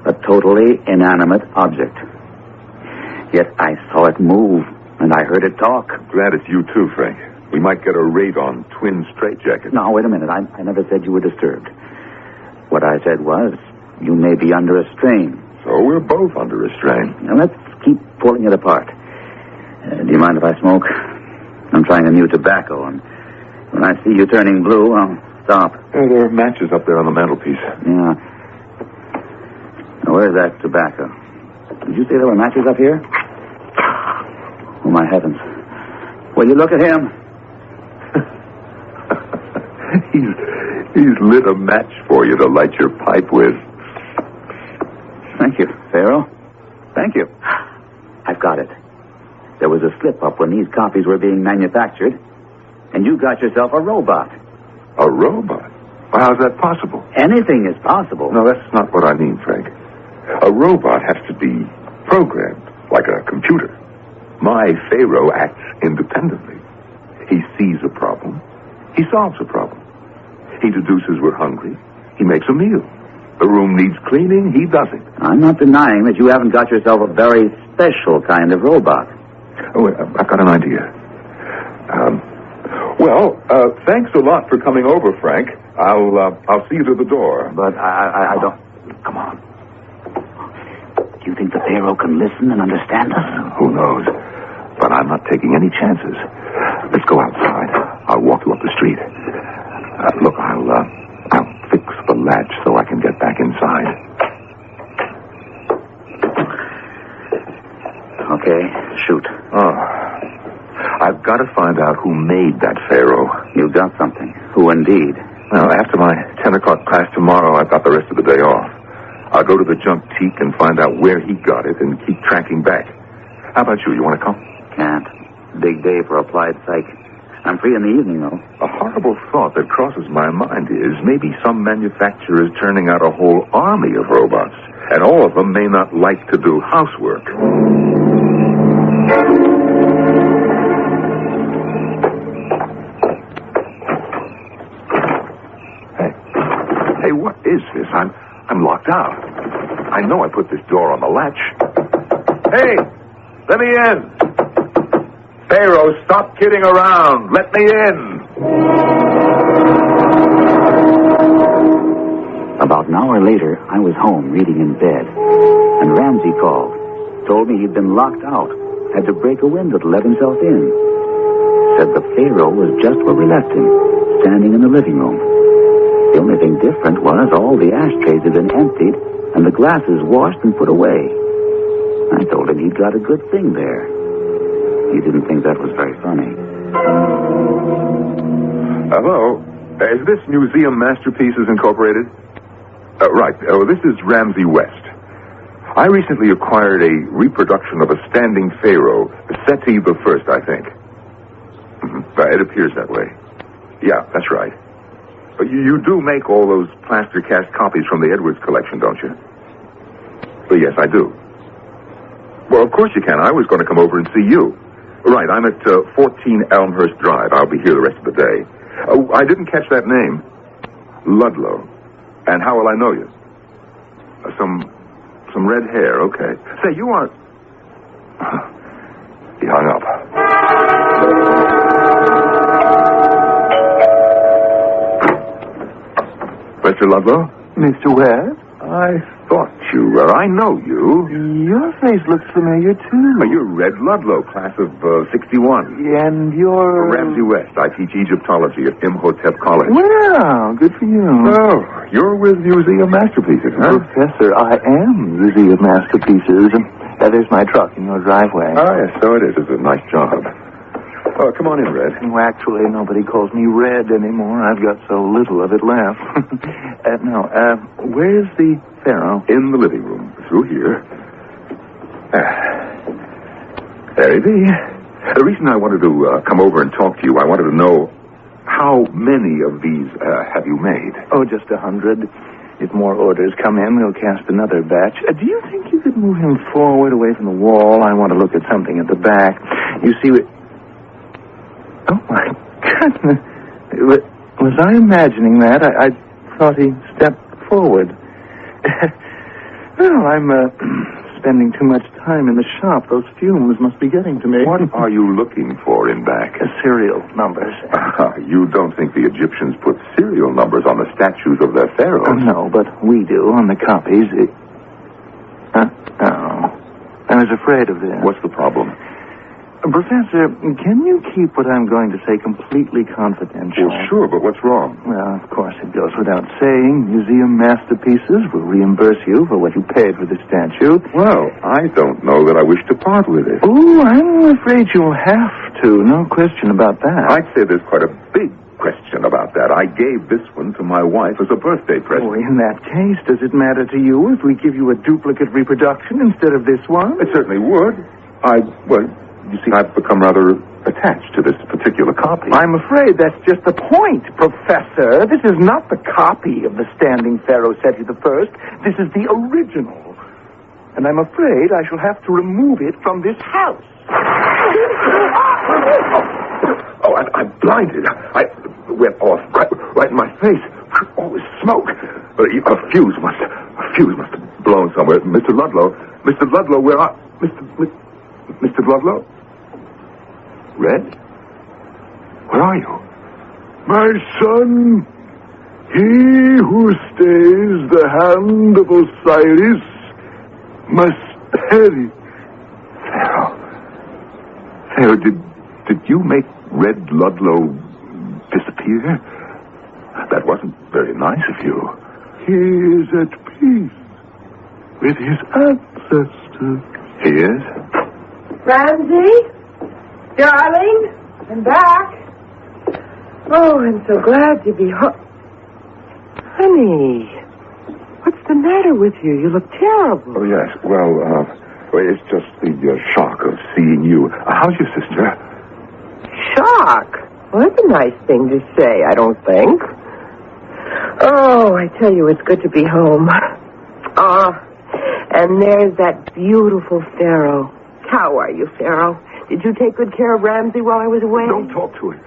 Speaker 3: a totally inanimate object. Yet I saw it move, and I heard it talk.
Speaker 6: Glad it's you too, Frank. We might get a raid on twin straitjackets.
Speaker 3: No, wait a minute. I never said you were disturbed. What I said was, you may be under a strain.
Speaker 6: So we're both under a strain.
Speaker 3: Now, let's keep pulling it apart. Do you mind if I smoke? I'm trying a new tobacco, and when I see you turning blue, Stop.
Speaker 9: There are matches up there on the mantelpiece.
Speaker 3: Yeah. Now, where's that tobacco? Did you say there were matches up here? Oh, my heavens. Will you look at him?
Speaker 9: He's lit a match for you to light your pipe with.
Speaker 3: Thank you, Pharaoh. Thank you. I've got it. There was a slip-up when these copies were being manufactured, and you got yourself a robot.
Speaker 9: A robot? Well, how's that possible?
Speaker 3: Anything is possible.
Speaker 9: No, that's not what I mean, Frank. A robot has to be programmed, like a computer. My Pharaoh acts independently. He sees a problem. He solves a problem. He deduces we're hungry. He makes a meal. The room needs cleaning. He does it.
Speaker 3: I'm not denying that you haven't got yourself a very special kind of robot.
Speaker 9: Oh, I've got an idea. Thanks a lot for coming over, Frank. I'll see you to the door.
Speaker 3: But I don't...
Speaker 9: Come on.
Speaker 3: Do you think the Pharaoh can listen and understand us?
Speaker 9: Who knows? But I'm not taking any chances. Let's go outside. I'll walk you up the street. Look, I'll fix the latch so I can get back inside.
Speaker 3: Okay, shoot.
Speaker 9: I've got to find out who made that Pharaoh.
Speaker 3: You got something. Who indeed?
Speaker 9: Well, after my 10 o'clock class tomorrow, I've got the rest of the day off. I'll go to the junk teak and find out where he got it and keep tracking back. How about you? You want to come?
Speaker 3: Can't. Big day for applied psych. I'm free in the evening, though.
Speaker 9: A horrible thought that crosses my mind is maybe some manufacturer is turning out a whole army of robots, and all of them may not like to do housework. Hey, what is this? I'm locked out. I know I put this door on the latch. Hey, let me in. Pharaoh, stop kidding around. Let me in.
Speaker 3: About an hour later, I was home reading in bed, and Ramsey called. Told me he'd been locked out. Had to break a window to let himself in. Said the Pharaoh was just where we left him, standing in the living room. The only thing different was all the ashtrays had been emptied and the glasses washed and put away. I told him he'd got a good thing there. He didn't think that was very funny.
Speaker 9: Hello. Is this Museum Masterpieces Incorporated? Right. This is Ramsey West. I recently acquired a reproduction of a standing Pharaoh, Seti the First, I think. It appears that way. Yeah, that's right. You do make all those plaster cast copies from the Edwards collection, don't you? Well, yes, I do. Well, of course you can. I was going to come over and see you. Right, I'm at 14 Elmhurst Drive. I'll be here the rest of the day. Oh, I didn't catch that name. Ludlow. And how will I know you? Some red hair, okay. Say, you aren't... He hung up. Mr. Ludlow?
Speaker 10: Mr. West?
Speaker 9: I thought you were. I know you.
Speaker 10: Your face looks familiar, too.
Speaker 9: You're Red Ludlow, class of 61.
Speaker 10: And you're...
Speaker 9: Ramsey West. I teach Egyptology at Imhotep College.
Speaker 10: Well, good for you.
Speaker 9: Oh, you're with Museum Masterpieces, huh?
Speaker 10: Professor, I am Museum Masterpieces. There's my truck in your driveway.
Speaker 9: Oh, yes, so it is. It's a nice job. Oh, come on in, Red.
Speaker 10: Well, actually, nobody calls me Red anymore. I've got so little of it left. Where's the Pharaoh?
Speaker 9: In the living room. Through here. There he be. The reason I wanted to come over and talk to you, I wanted to know how many of these have you made?
Speaker 10: Oh, just 100. If more orders come in, we'll cast another batch. Do you think you could move him forward away from the wall? I want to look at something at the back. You see, oh, my goodness. Was I imagining that? I thought he stepped forward. Well, I'm spending too much time in the shop. Those fumes must be getting to me.
Speaker 9: What are you looking for in back?
Speaker 10: Serial numbers.
Speaker 9: You don't think the Egyptians put serial numbers on the statues of their pharaohs?
Speaker 10: No, but we do on the copies. Oh. I was afraid of this.
Speaker 9: What's the problem?
Speaker 10: Professor, can you keep what I'm going to say completely confidential?
Speaker 9: Well, sure, but what's wrong?
Speaker 10: Well, of course, it goes without saying. Museum masterpieces will reimburse you for what you paid for the statue.
Speaker 9: Well, I don't know that I wish to part with it.
Speaker 10: Oh, I'm afraid you'll have to. No question about that.
Speaker 9: I'd say there's quite a big question about that. I gave this one to my wife as a birthday present.
Speaker 10: Oh, in that case, does it matter to you if we give you a duplicate reproduction instead of this one?
Speaker 9: It certainly would. You see, I've become rather attached to this particular copy.
Speaker 10: I'm afraid that's just the point, Professor. This is not the copy of the Standing Pharaoh Seti I. This is the original. And I'm afraid I shall have to remove it from this house.
Speaker 9: I'm blinded. I went off right in my face. Oh, it's smoke. But a fuse must have blown somewhere. Mr. Ludlow, where are... Mr. Ludlow? Red? Where are you?
Speaker 15: My son, he who stays the hand of Osiris must perish.
Speaker 9: Pharaoh, did you make Red Ludlow disappear? That wasn't very nice of you.
Speaker 15: He is at peace with his ancestors.
Speaker 9: He is?
Speaker 7: Ramsey? Darling? I'm back. Oh, I'm so glad to be home. Honey, what's the matter with you? You look terrible.
Speaker 9: Oh, yes. Well, it's just the shock of seeing you. How's your sister?
Speaker 7: Shock? Well, that's a nice thing to say, I don't think. Oh, I tell you, it's good to be home. And there's that beautiful Pharaoh. How are you, Pharaoh? Did you take good care of Ramsey while I was away?
Speaker 9: Don't talk to him.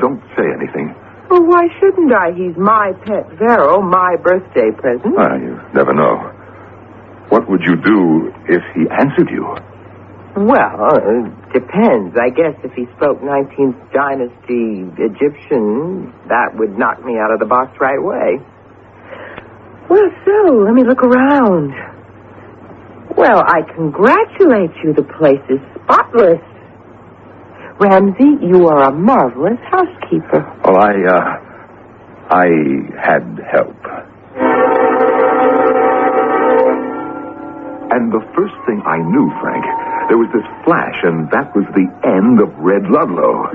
Speaker 9: Don't say anything.
Speaker 7: Well, why shouldn't I? He's my pet Pharaoh, my birthday present.
Speaker 9: You never know. What would you do if he answered you?
Speaker 7: Well, it depends. I guess if he spoke 19th dynasty Egyptian, that would knock me out of the box right away. Well, so, let me look around. Well, I congratulate you. The place is spotless. Ramsey, you are a marvelous housekeeper.
Speaker 9: Well, I had help. And the first thing I knew, Frank, there was this flash, and that was the end of Red Ludlow.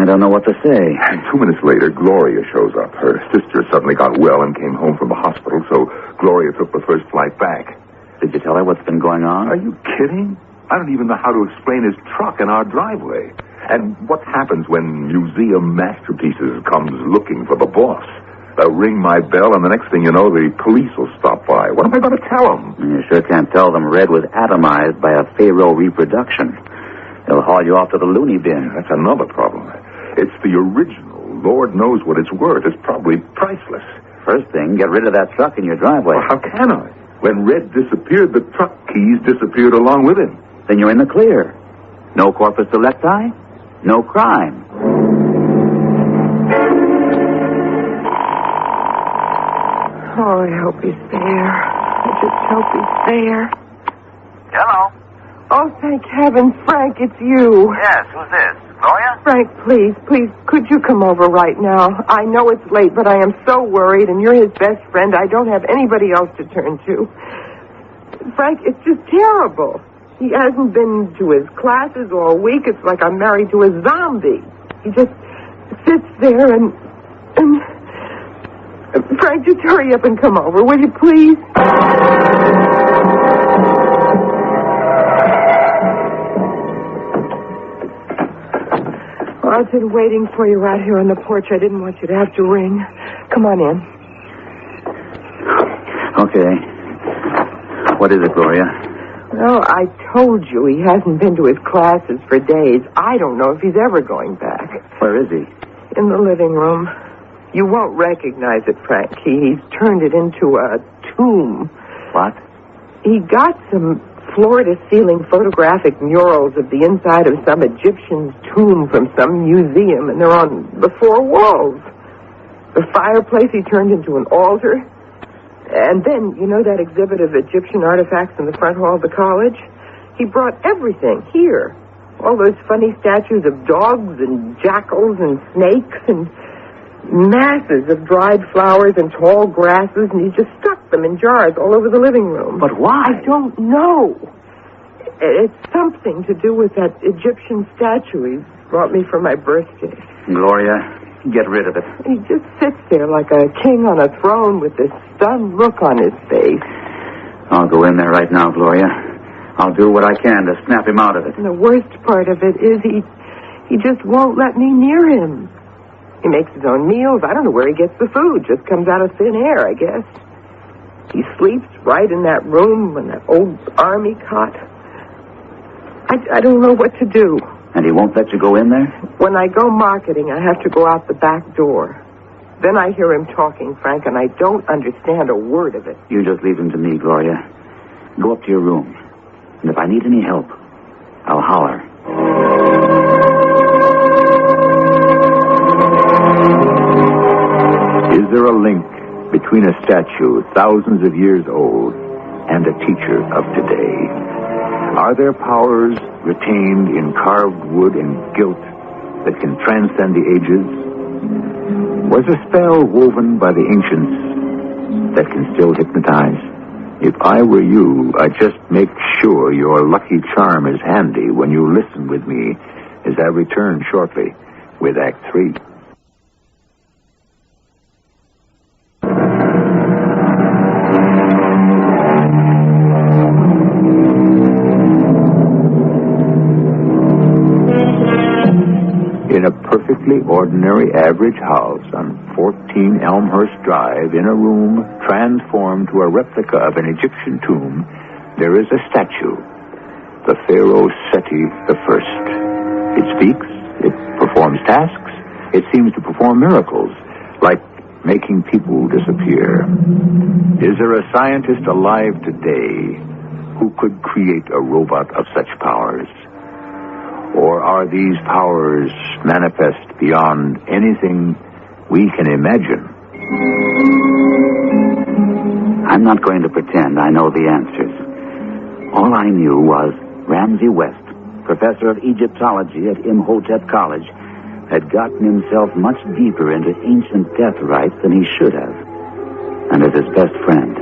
Speaker 16: I don't know what to say.
Speaker 9: And 2 minutes later, Gloria shows up. Her sister suddenly got well and came home from the hospital, so Gloria took the first flight back.
Speaker 16: Did you tell her what's been going on?
Speaker 9: Are you kidding? I don't even know how to explain his truck in our driveway. And what happens when Museum Masterpieces comes looking for the boss? They'll ring my bell, and the next thing you know, the police will stop by. What am I going to tell them?
Speaker 16: You sure can't tell them Red was atomized by a Pharaoh reproduction. They'll haul you off to the loony bin.
Speaker 9: That's another problem. It's the original. Lord knows what it's worth. It's probably priceless.
Speaker 16: First thing, get rid of that truck in your driveway.
Speaker 9: Well, how can I? When Red disappeared, the truck keys disappeared along with him.
Speaker 16: Then you're in the clear. No corpus delicti, no crime.
Speaker 7: Oh, I hope he's there. I just hope he's there.
Speaker 12: Hello.
Speaker 7: Oh, thank heaven, Frank, it's you.
Speaker 12: Yes, who's this? Gloria?
Speaker 7: Frank, please, could you come over right now? I know it's late, but I am so worried, and you're his best friend. I don't have anybody else to turn to. Frank, it's just terrible. He hasn't been to his classes all week. It's like I'm married to a zombie. He just sits there and... Frank, just hurry up and come over, will you, please? Well, I've been waiting for you out here on the porch. I didn't want you to have to ring. Come on in.
Speaker 16: Okay. What is it, Gloria?
Speaker 7: Well, I told you he hasn't been to his classes for days. I don't know if he's ever going back.
Speaker 16: Where is he?
Speaker 7: In the living room. You won't recognize it, Frank. He's turned it into a tomb.
Speaker 16: What?
Speaker 7: He got some floor-to-ceiling photographic murals of the inside of some Egyptian's tomb from some museum, and they're on the four walls. The fireplace he turned into an altar. And then, you know that exhibit of Egyptian artifacts in the front hall of the college? He brought everything here. All those funny statues of dogs and jackals and snakes and masses of dried flowers and tall grasses, and he just stuck them in jars all over the living room.
Speaker 19: But why?
Speaker 7: I don't know. It's something to do with that Egyptian statue he brought me for my birthday.
Speaker 19: Gloria, get rid of it.
Speaker 7: He just sits there like a king on a throne with this stunned look on his face.
Speaker 19: I'll go in there right now, Gloria. I'll do what I can to snap him out of it.
Speaker 7: And the worst part of it is he just won't let me near him. He makes his own meals. I don't know where he gets the food. Just comes out of thin air, I guess. He sleeps right in that room in that old army cot. I don't know what to do.
Speaker 19: And he won't let you go in there?
Speaker 7: When I go marketing, I have to go out the back door. Then I hear him talking, Frank, and I don't understand a word of it.
Speaker 19: You just leave him to me, Gloria. Go up to your room. And if I need any help, I'll holler.
Speaker 9: Is there a link between a statue thousands of years old and a teacher of today? Are there powers retained in carved wood and gilt that can transcend the ages? Was a spell woven by the ancients that can still hypnotize? If I were you, I'd just make sure your lucky charm is handy when you listen with me as I return shortly with Act 3. In a perfectly ordinary average house on 14 Elmhurst Drive, in a room transformed to a replica of an Egyptian tomb, there is a statue, the Pharaoh Seti I. It speaks, it performs tasks, it seems to perform miracles, like making people disappear. Is there a scientist alive today who could create a robot of such powers? Or are these powers manifest beyond anything we can imagine?
Speaker 19: I'm not going to pretend I know the answers. All I knew was Ramsey West, professor of Egyptology at Imhotep College, had gotten himself much deeper into ancient death rites than he should have. And as his best friend,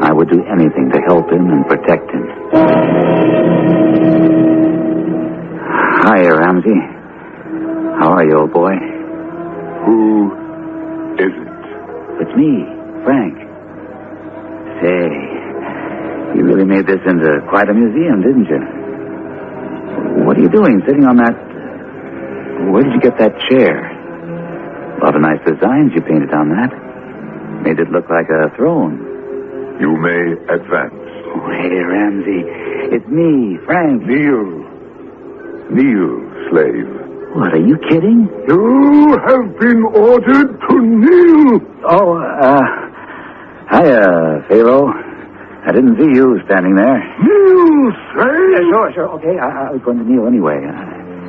Speaker 19: I would do anything to help him and protect him. Hi, Ramsey. How are you, old boy?
Speaker 9: Who is it?
Speaker 19: It's me, Frank. Say, you really made this into quite a museum, didn't you? What are you doing sitting on that... Where did you get that chair? A lot of nice designs you painted on that. Made it look like a throne.
Speaker 9: You may advance.
Speaker 19: Oh, hey, Ramsey. It's me, Frank.
Speaker 9: Kneel, slave.
Speaker 19: What, are you kidding?
Speaker 15: You have been ordered to kneel.
Speaker 19: Oh, hiya, Pharaoh. I didn't see you standing there.
Speaker 15: Kneel, slave.
Speaker 19: Sure. Okay, I was going to kneel anyway.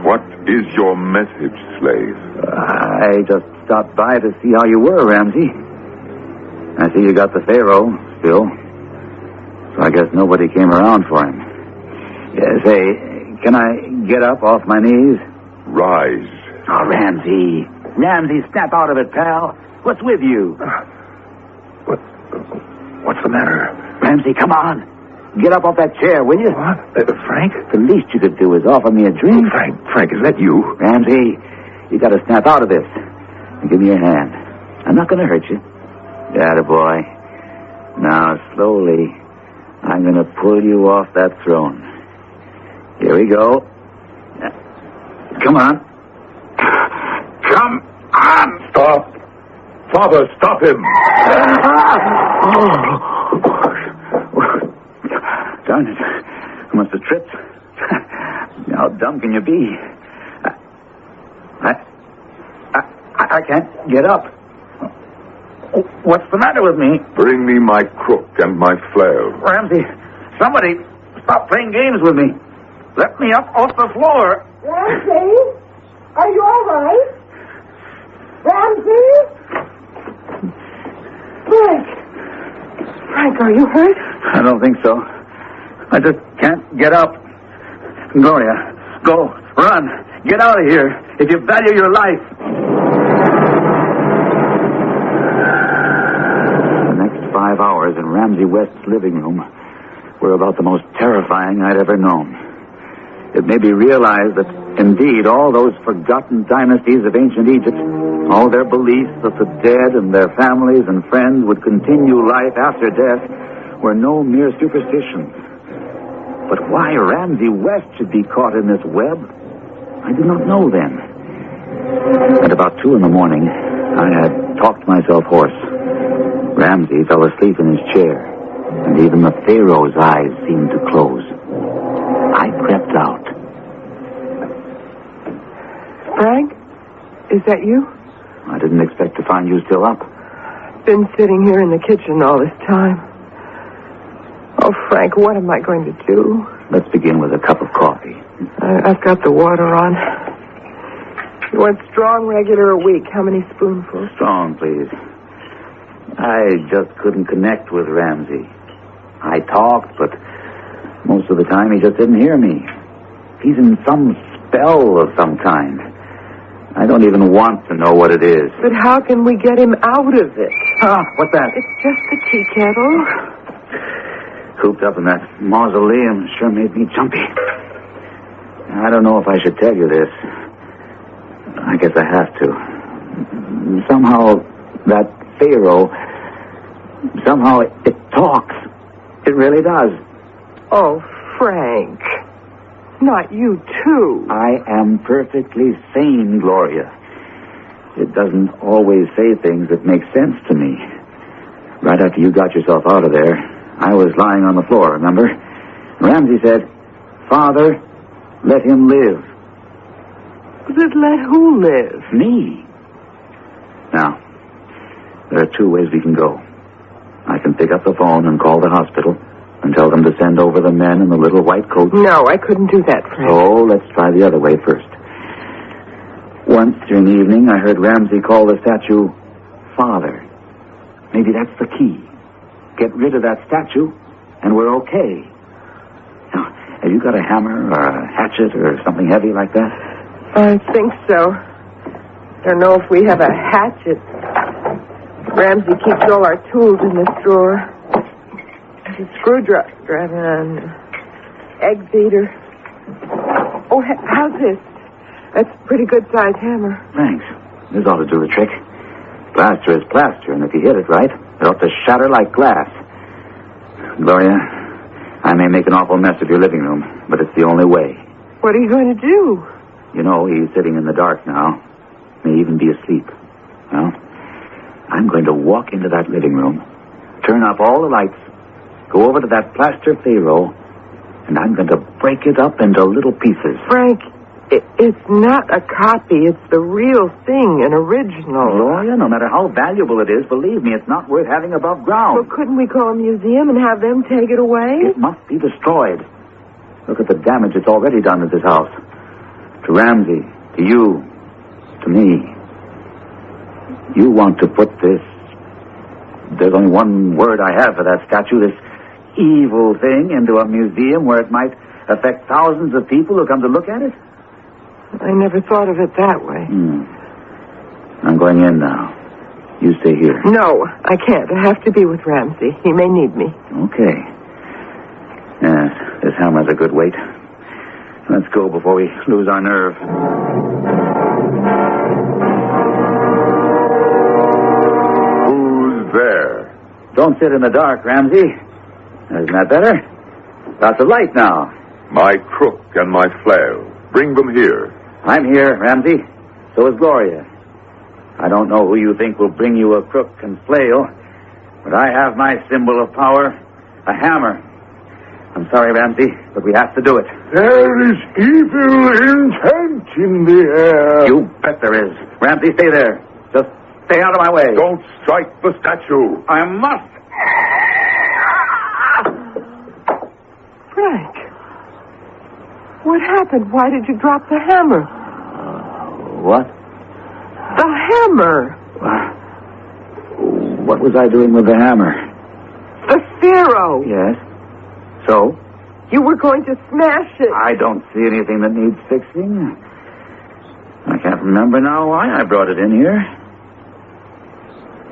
Speaker 9: What is your message, slave?
Speaker 19: I just stopped by to see how you were, Ramsey. I see you got the Pharaoh still. So I guess nobody came around for him. Yeah, say... Can I get up off my knees?
Speaker 9: Rise.
Speaker 19: Oh, Ramsey, snap out of it, pal. What's with you?
Speaker 9: What's the matter?
Speaker 19: Ramsey, come on. Get up off that chair, will you?
Speaker 9: What? Frank?
Speaker 19: The least you could do is offer me a drink.
Speaker 9: Frank, is that you?
Speaker 19: Ramsey, you got to snap out of this. And give me your hand. I'm not going to hurt you. Attaboy. Now, slowly, I'm going to pull you off that throne. Here we go. Come on.
Speaker 9: Come on. Stop. Father, stop him.
Speaker 19: Darn it. I must have tripped. How dumb can you be? I can't get up. What's the matter with me?
Speaker 9: Bring me my crook and my flail.
Speaker 19: Ramsey, somebody stop playing games with me. Let me up off the floor.
Speaker 24: Ramsey? Are you all right? Ramsey?
Speaker 7: Frank, are you hurt?
Speaker 19: I don't think so. I just can't get up. Gloria,
Speaker 10: Go. Run. Get out of here. If you value your life. The next 5 hours in Ramsey West's living room were about the most terrifying I'd ever known. It made me realize that, indeed, all those forgotten dynasties of ancient Egypt, all their beliefs that the dead and their families and friends would continue life after death, were no mere superstitions. But why Ramsey West should be caught in this web, I did not know then. At about 2 in the morning, I had talked myself hoarse. Ramsey fell asleep in his chair, and even the Pharaoh's eyes seemed to close. I crept out.
Speaker 7: Frank, is that you?
Speaker 10: I didn't expect to find you still up.
Speaker 7: Been sitting here in the kitchen all this time. Oh, Frank, what am I going to do?
Speaker 10: Let's begin with a cup of coffee.
Speaker 7: I've got the water on. You want strong, regular, or weak? How many spoonfuls?
Speaker 10: Strong, please. I just couldn't connect with Ramsey. I talked, but most of the time he just didn't hear me. He's in some spell of some kind. I don't even want to know what it is.
Speaker 7: But how can we get him out of it?
Speaker 10: Ah, what's that?
Speaker 7: It's just the tea kettle.
Speaker 10: Cooped up in that mausoleum sure made me jumpy. I don't know if I should tell you this. I guess I have to. Somehow, that Pharaoh, somehow it talks. It really does.
Speaker 7: Oh, Frank. Not you, too.
Speaker 10: I am perfectly sane, Gloria. It doesn't always say things that make sense to me. Right after you got yourself out of there, I was lying on the floor, remember? Ramsey said, "Father, let him live."
Speaker 7: But let who live?
Speaker 10: Me. Now, there are 2 ways we can go. I can pick up the phone and call the hospital and tell them to send over the men in the little white coats.
Speaker 7: No, I couldn't do that, Frank.
Speaker 10: So let's try the other way first. Once during the evening, I heard Ramsey call the statue Father. Maybe that's the key. Get rid of that statue, and we're okay. Now, have you got a hammer or a hatchet or something heavy like that?
Speaker 7: I think so. Don't know if we have a hatchet. Ramsey keeps all our tools in this drawer. A screwdriver and an egg beater. Oh, how's this? That's a pretty good-sized hammer.
Speaker 10: Thanks. This ought to do the trick. Plaster is plaster, and if you hit it right, it ought to shatter like glass. Gloria, I may make an awful mess of your living room, but it's the only way.
Speaker 7: What are you going to do?
Speaker 10: You know, he's sitting in the dark now. May even be asleep. Well, I'm going to walk into that living room, turn off all the lights, go over to that plaster Pharaoh, and I'm going to break it up into little pieces.
Speaker 7: Frank, it's not a copy. It's the real thing, an original.
Speaker 10: Gloria, no matter how valuable it is, believe me, it's not worth having above ground.
Speaker 7: Well, couldn't we call a museum and have them take it away?
Speaker 10: It must be destroyed. Look at the damage it's already done to this house. To Ramsey, to you, to me. You want to put this... There's only one word I have for that statue, this evil thing, into a museum where it might affect thousands of people who come to look at it?
Speaker 7: I never thought of it that way.
Speaker 10: I'm going in now. You stay here.
Speaker 7: No, I can't. I have to be with Ramsey. He may need me.
Speaker 10: Okay. Yes, this hammer's a good weight. Let's go before we lose our nerve.
Speaker 9: Who's there?
Speaker 10: Don't sit in the dark, Ramsey. Isn't that better? Lots of light now.
Speaker 9: My crook and my flail. Bring them here.
Speaker 10: I'm here, Ramsey. So is Gloria. I don't know who you think will bring you a crook and flail, but I have my symbol of power, a hammer. I'm sorry, Ramsey, but we have to do it.
Speaker 15: There is evil intent in the air.
Speaker 10: You bet there is. Ramsey, stay there. Just stay out of my way.
Speaker 9: Don't strike the statue.
Speaker 10: I must.
Speaker 7: Frank, what happened? Why did you drop the hammer?
Speaker 10: What?
Speaker 7: The hammer.
Speaker 10: What was I doing with the hammer?
Speaker 7: The Pharaoh.
Speaker 10: Yes. So?
Speaker 7: You were going to smash it.
Speaker 3: I don't see anything that needs fixing. I can't remember now why I brought it in here.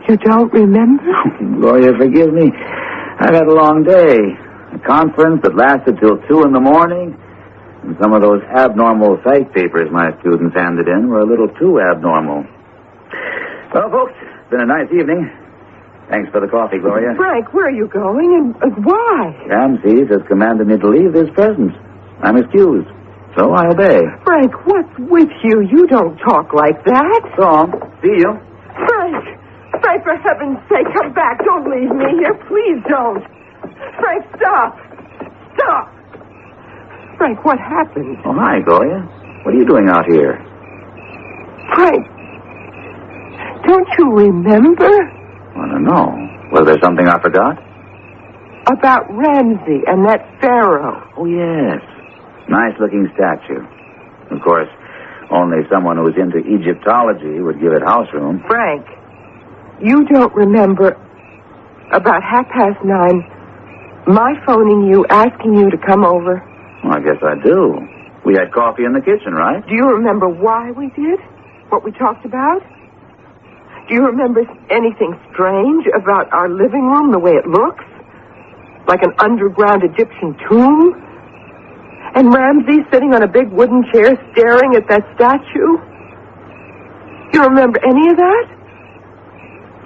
Speaker 7: You don't remember?
Speaker 3: Gloria, forgive me. I've had a long day. A conference that lasted till 2 in the morning. And some of those abnormal psych papers my students handed in were a little too abnormal. Well, folks, it's been a nice evening. Thanks for the coffee, Gloria.
Speaker 7: Frank, where are you going and why?
Speaker 3: Ramses has commanded me to leave this presence. I'm excused, so I obey.
Speaker 7: Frank, what's with you? You don't talk like that.
Speaker 3: So long. See you.
Speaker 7: Frank, for heaven's sake, come back. Don't leave me here. Please don't. Frank, stop. Stop. Frank, what happened?
Speaker 3: Oh, hi, Gloria. What are you doing out here?
Speaker 7: Frank, don't you remember?
Speaker 3: I don't know. Was there something I forgot?
Speaker 7: About Ramsey and that pharaoh.
Speaker 3: Oh, yes. Nice-looking statue. Of course, only someone who's into Egyptology would give it house room.
Speaker 7: Frank, you don't remember about 9:30 my phoning you, asking you to come over?
Speaker 3: Well, I guess I do. We had coffee in the kitchen, right?
Speaker 7: Do you remember why we did? What we talked about? Do you remember anything strange about our living room, the way it looks? Like an underground Egyptian tomb? And Ramsey sitting on a big wooden chair staring at that statue? You remember any of that?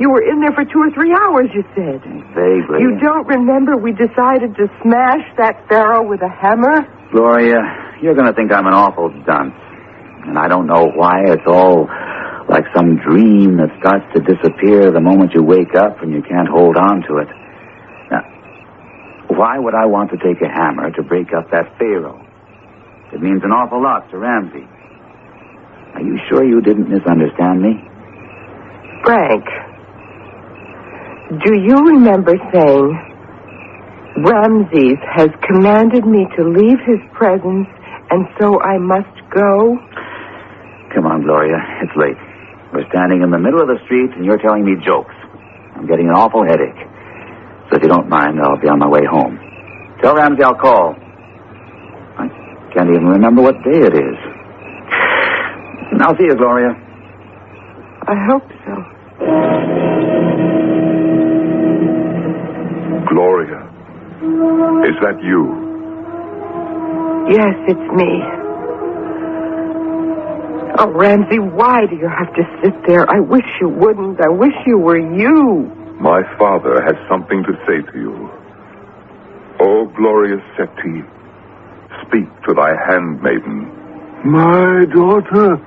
Speaker 7: You were in there for 2 or 3 hours, you said.
Speaker 3: Vaguely.
Speaker 7: You don't remember we decided to smash that pharaoh with a hammer?
Speaker 3: Gloria, you're going to think I'm an awful dunce. And I don't know why. It's all like some dream that starts to disappear the moment you wake up and you can't hold on to it. Now, why would I want to take a hammer to break up that pharaoh? It means an awful lot to Ramsey. Are you sure you didn't misunderstand me?
Speaker 7: Frank, do you remember saying, Ramses has commanded me to leave his presence, and so I must go?
Speaker 3: Come on, Gloria. It's late. We're standing in the middle of the street, and you're telling me jokes. I'm getting an awful headache. So if you don't mind, I'll be on my way home. Tell Ramsey I'll call. I can't even remember what day it is. I'll see you, Gloria.
Speaker 7: I hope so.
Speaker 9: Gloria, is that you?
Speaker 7: Yes, it's me. Oh, Ramsey, why do you have to sit there? I wish you wouldn't. I wish you were you.
Speaker 9: My father has something to say to you. O glorious Seti, speak to thy handmaiden.
Speaker 15: My daughter,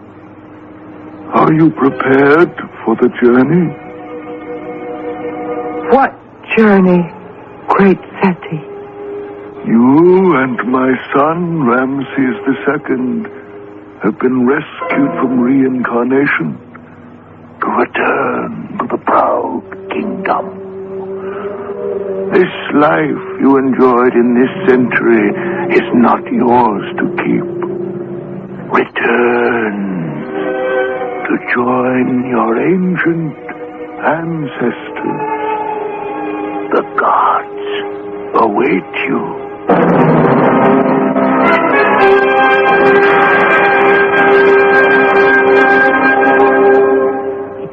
Speaker 15: are you prepared for the journey?
Speaker 7: What journey, great Seti?
Speaker 15: You and my son, Ramses II, have been rescued from reincarnation to return to the proud kingdom. This life you enjoyed in this century is not yours to keep. Return to join your ancient ancestors. The gods await you.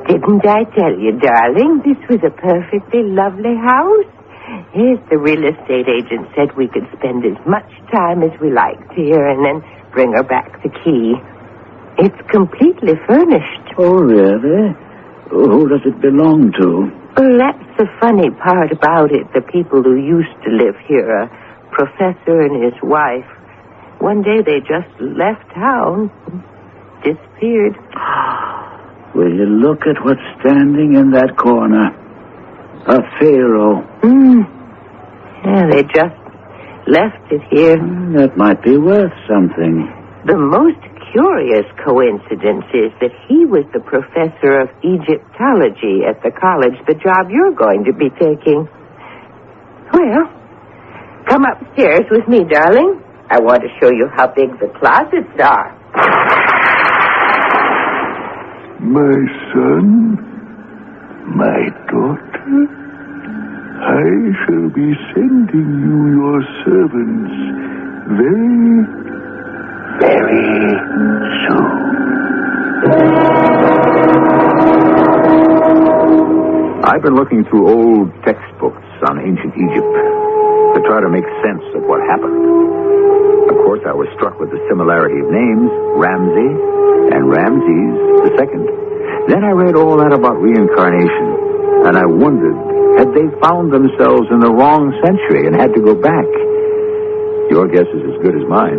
Speaker 7: Didn't I tell you, darling, this was a perfectly lovely house? Yes, the real estate agent said we could spend as much time as we liked here and then bring her back the key. It's completely furnished.
Speaker 3: Oh, really? Who does it belong to?
Speaker 7: Well, that's the funny part about it. The people who used to live here, a professor and his wife, one day they just left town, disappeared.
Speaker 3: Will you look at what's standing in that corner? A pharaoh.
Speaker 7: Yeah, they just left it here.
Speaker 3: That might be worth something.
Speaker 7: The most curious coincidence is that he was the professor of Egyptology at the college, the job you're going to be taking. Well, come upstairs with me, darling. I want to show you how big the closets are.
Speaker 15: My son, my daughter, I shall be sending you your servants very, very soon.
Speaker 16: I've been looking through old textbooks on ancient Egypt to try to make sense of what happened. Of course, I was struck with the similarity of names, Ramsey and Ramses II. Then I read all that about reincarnation, and I wondered, had they found themselves in the wrong century and had to go back? Your guess is as good as mine.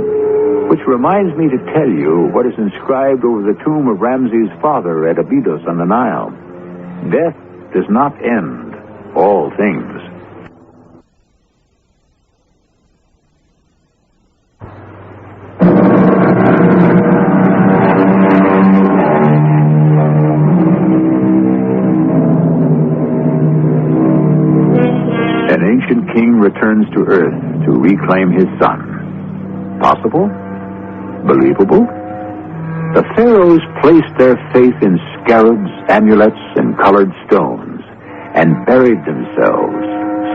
Speaker 16: Which reminds me to tell you what is inscribed over the tomb of Ramses' father at Abydos on the Nile. Death does not end all things. An ancient king returns to Earth to reclaim his son. Possible? Believable? The pharaohs placed their faith in scarabs, amulets, and colored stones, and buried themselves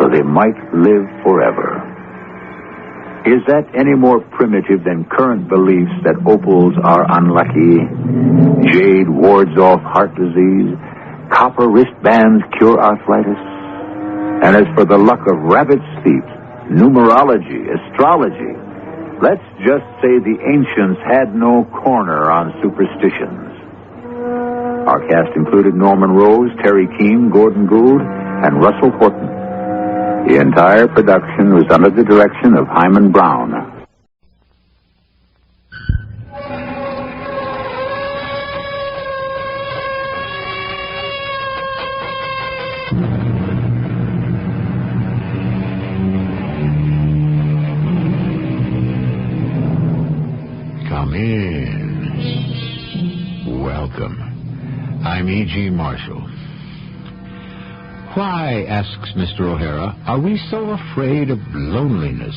Speaker 16: so they might live forever. Is that any more primitive than current beliefs that opals are unlucky, jade wards off heart disease, copper wristbands cure arthritis? And as for the luck of rabbit's feet, numerology, astrology, let's just say the ancients had no corner on superstitions. Our cast included Norman Rose, Terry Keane, Gordon Gould, and Russell Horton. The entire production was under the direction of Himan Brown.
Speaker 8: Come in. Welcome. I'm E.G. Marshall. Why, asks Mr. O'Hara, are we so afraid of loneliness,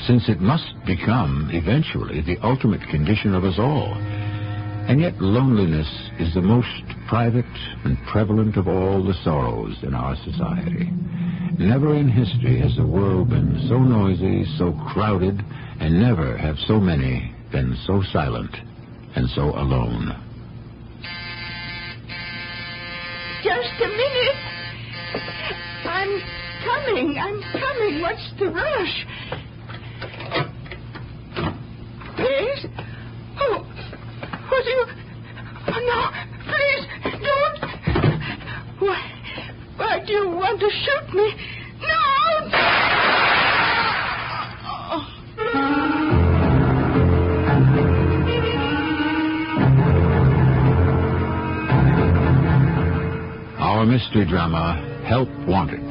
Speaker 8: since it must become, eventually, the ultimate condition of us all? And yet loneliness is the most private and prevalent of all the sorrows in our society. Never in history has the world been so noisy, so crowded, and never have so many been so silent and so alone.
Speaker 24: Just a minute. I'm coming. What's the rush? Yes? Oh, what do you... Oh, no, please, don't. Why do you want to shoot me? No!
Speaker 8: Our mystery drama, Help Wanted,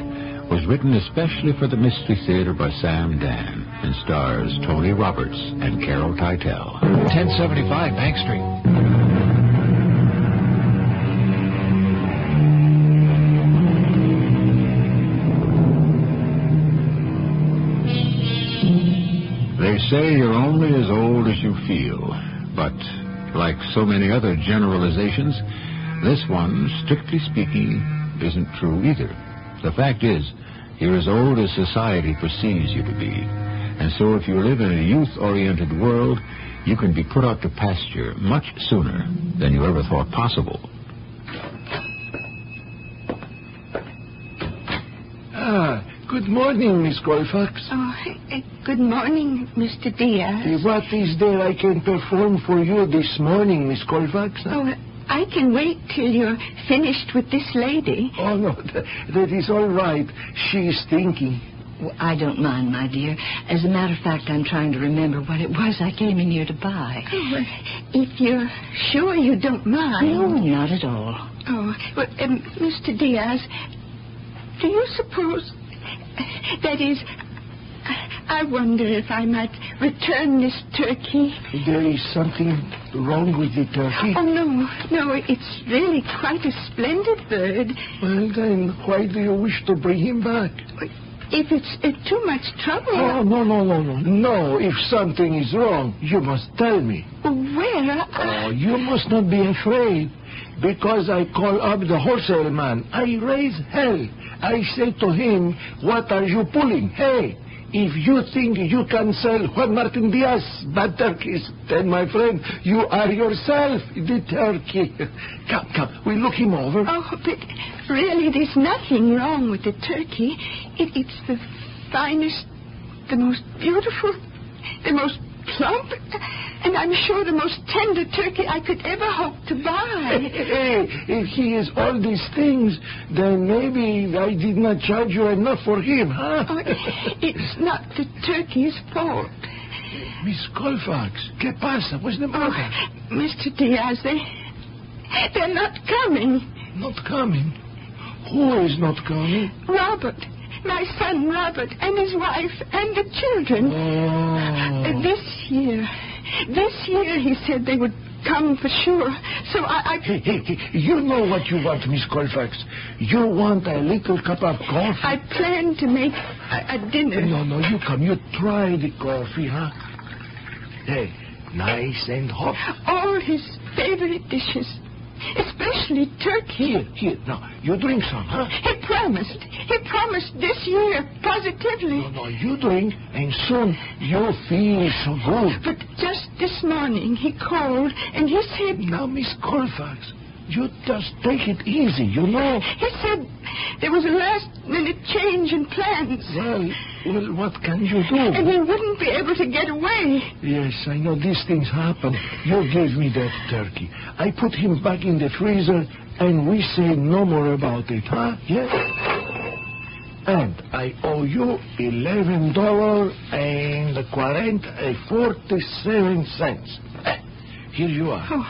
Speaker 8: was written especially for the Mystery Theater by Sam Dan and stars Tony Roberts and Carol Teitel.
Speaker 18: 1075 Bank Street.
Speaker 8: They say you're only as old as you feel, but like so many other generalizations, this one, strictly speaking, isn't true either. The fact is, you're as old as society perceives you to be. And so if you live in a youth-oriented world, you can be put out to pasture much sooner than you ever thought possible.
Speaker 15: Good morning, Miss Colfax.
Speaker 24: Oh, good morning, Mr. Diaz.
Speaker 15: What is there I can perform for you this morning, Miss Colfax?
Speaker 24: Oh, I can wait till you're finished with this lady.
Speaker 15: Oh, no, that is all right. She is thinking.
Speaker 17: Well, I don't mind, my dear. As a matter of fact, I'm trying to remember what it was I came in here to buy.
Speaker 24: Oh, well, if you're sure you don't mind.
Speaker 17: No, not at all.
Speaker 24: Oh, well, Mr. Diaz, do you suppose... That is, I wonder if I might return this turkey.
Speaker 15: There is something wrong with the turkey?
Speaker 24: Oh, no, it's really quite a splendid bird.
Speaker 15: Well, then, why do you wish to bring him back?
Speaker 17: if it's too much trouble...
Speaker 1: Oh, no. No, if something is wrong, you must tell me.
Speaker 17: Well,
Speaker 1: Oh, you must not be afraid. Because I call up the wholesale man. I raise hell. I say to him, what are you pulling? Hey, if you think you can sell Juan Martin Diaz bad turkeys, then, my friend, you are yourself the turkey. Come, we look him over.
Speaker 17: Oh, but really, there's nothing wrong with the turkey. It's the finest, the most beautiful, the most plump, and I'm sure the most tender turkey I could ever hope to buy.
Speaker 1: Hey, if he is all these things, then maybe I did not charge you enough for him, huh?
Speaker 17: Oh, it's not the turkey's fault.
Speaker 1: Miss Colfax, ¿qué pasa? What's the matter?
Speaker 17: Oh, Mr. Diaz, they're not coming.
Speaker 1: Not coming? Who is not coming?
Speaker 17: Robert. My son, Robert, and his wife, and the children.
Speaker 1: Oh.
Speaker 17: This year, he said they would come for sure. So I...
Speaker 1: Hey, you know what you want, Miss Colfax. You want a little cup of coffee?
Speaker 17: I plan to make a dinner.
Speaker 1: No, you come. You try the coffee, huh? Hey, nice and hot.
Speaker 17: All his favorite dishes. Especially turkey.
Speaker 1: Here. Now, you drink some, huh?
Speaker 17: He promised this year, positively.
Speaker 1: No, you drink, and soon you'll feel so good.
Speaker 17: But just this morning, he called, and he said...
Speaker 1: Now, Miss Colfax, you just take it easy, you know.
Speaker 17: He said there was a last-minute change in plans.
Speaker 1: Well, what can you do?
Speaker 17: And he wouldn't be able to get away.
Speaker 1: Yes, I know these things happen. You gave me that turkey. I put him back in the freezer, and we say no more about it, huh? Yes? And I owe you $11.47. Here you are.
Speaker 17: Oh,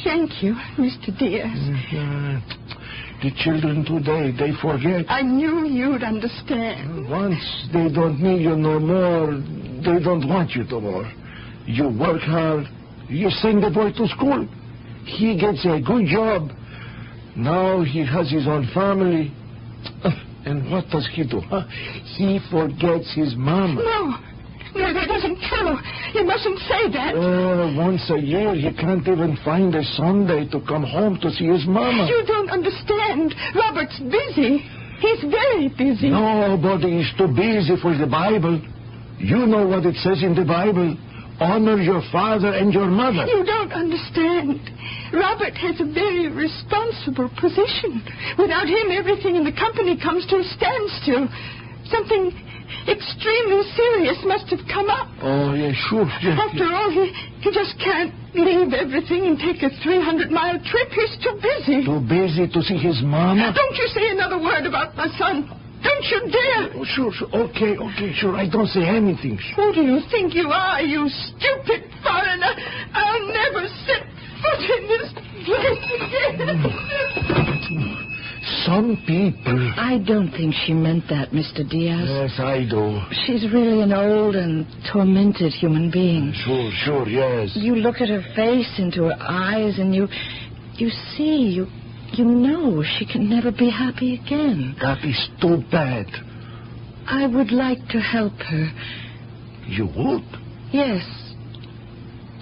Speaker 17: thank you, Mr. Diaz.
Speaker 1: The children today, they forget.
Speaker 17: I knew you'd understand.
Speaker 1: Once they don't need you no more, they don't want you no more. You work hard. You send the boy to school. He gets a good job. Now he has his own family. And what does he do? Huh? He forgets his mama.
Speaker 17: No, that isn't true. You mustn't say that.
Speaker 1: Once a year, he can't even find a Sunday to come home to see his mama.
Speaker 17: You don't understand. Robert's busy. He's very busy.
Speaker 1: Nobody is too busy for the Bible. You know what it says in the Bible. Honor your father and your mother.
Speaker 17: You don't understand. Robert has a very responsible position. Without him, everything in the company comes to a standstill. Something extremely serious must have come up.
Speaker 1: Oh, yeah, sure. Yeah,
Speaker 17: After all, he just can't leave everything and take a 300-mile trip. He's too busy.
Speaker 1: Too busy to see his mama?
Speaker 17: Don't you say another word about my son. Don't you dare.
Speaker 1: Oh, sure. Okay, sure. I don't say anything.
Speaker 17: Who do you think you are, you stupid foreigner? I'll never set foot in this place again.
Speaker 1: Some people...
Speaker 17: I don't think she meant that, Mr. Diaz.
Speaker 1: Yes, I do.
Speaker 17: She's really an old and tormented human being.
Speaker 1: Sure, yes.
Speaker 17: You look at her face, into her eyes, and you see, you know she can never be happy again.
Speaker 1: That is too bad.
Speaker 17: I would like to help her.
Speaker 1: You would?
Speaker 17: Yes,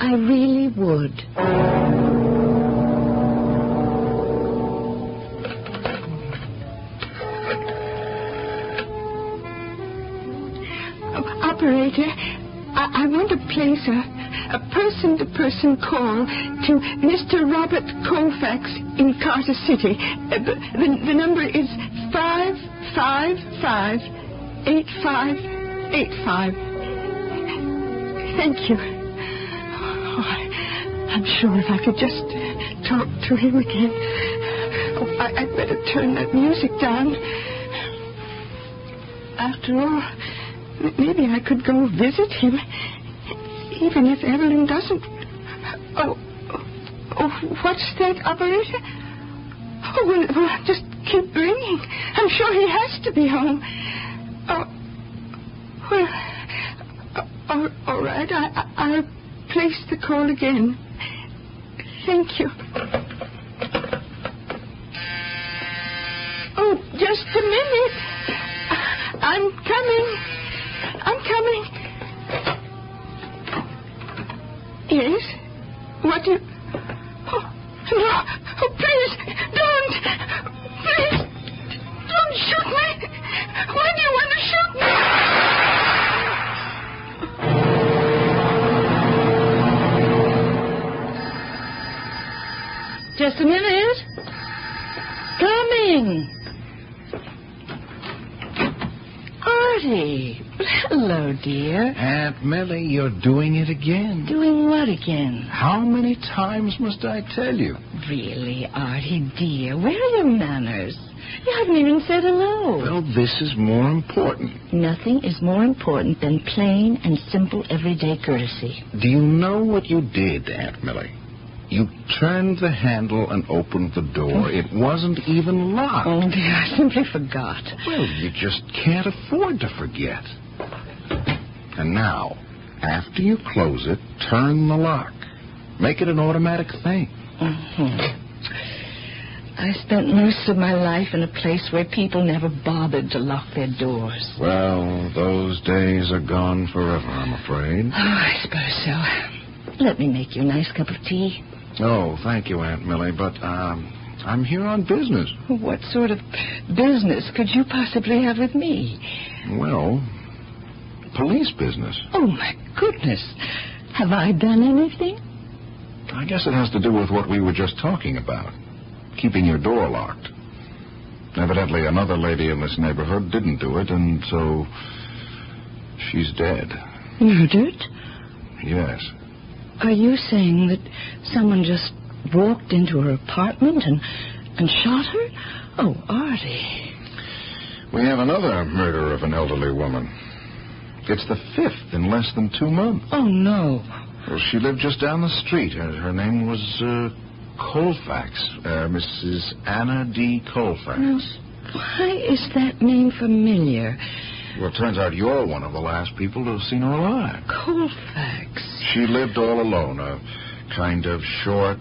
Speaker 17: I really would. Operator, I want to place a person-to-person call to Mr. Robert Colfax in Carter City. The number is 555-8585. Thank you. Oh, I'm sure if I could just talk to him again. Oh, I'd better turn that music down. After all, maybe I could go visit him, even if Evelyn doesn't. Oh, what's that, operator? Oh, well, just keep ringing. I'm sure he has to be home. Oh, well, all right. I'll place the call again. Thank you. Oh, just a minute. I'm in. Artie. Hello, dear.
Speaker 8: Aunt Millie, you're doing it again.
Speaker 17: Doing what again?
Speaker 8: How many times must I tell you?
Speaker 17: Really, Artie, dear, where are your manners? You haven't even said hello.
Speaker 8: Well, this is more important.
Speaker 17: Nothing is more important than plain and simple everyday courtesy.
Speaker 8: Do you know what you did, Aunt Millie? You turned the handle and opened the door. It wasn't even locked.
Speaker 17: Oh, dear, I simply forgot.
Speaker 8: Well, you just can't afford to forget. And now, after you close it, turn the lock. Make it an automatic thing.
Speaker 17: Mm-hmm. I spent most of my life in a place where people never bothered to lock their doors.
Speaker 8: Well, those days are gone forever, I'm afraid.
Speaker 17: Oh, I suppose so. Let me make you a nice cup of tea.
Speaker 8: Oh, thank you, Aunt Millie, but I'm here on business.
Speaker 17: What sort of business could you possibly have with me?
Speaker 8: Well, police business.
Speaker 17: Oh, my goodness. Have I done anything?
Speaker 8: I guess it has to do with what we were just talking about. Keeping your door locked. Evidently, another lady in this neighborhood didn't do it, and so she's dead.
Speaker 17: Murdered?
Speaker 8: Yes.
Speaker 17: Are you saying that someone just walked into her apartment and shot her? Oh, Artie.
Speaker 8: We have another murder of an elderly woman. It's the 5th in less than 2 months.
Speaker 17: Oh, no.
Speaker 8: Well, she lived just down the street. Her name was Colfax, Mrs. Anna D. Colfax.
Speaker 17: Well, why is that name familiar?
Speaker 8: Well, it turns out you're one of the last people to have seen her alive.
Speaker 17: Colfax.
Speaker 8: She lived all alone, a kind of short,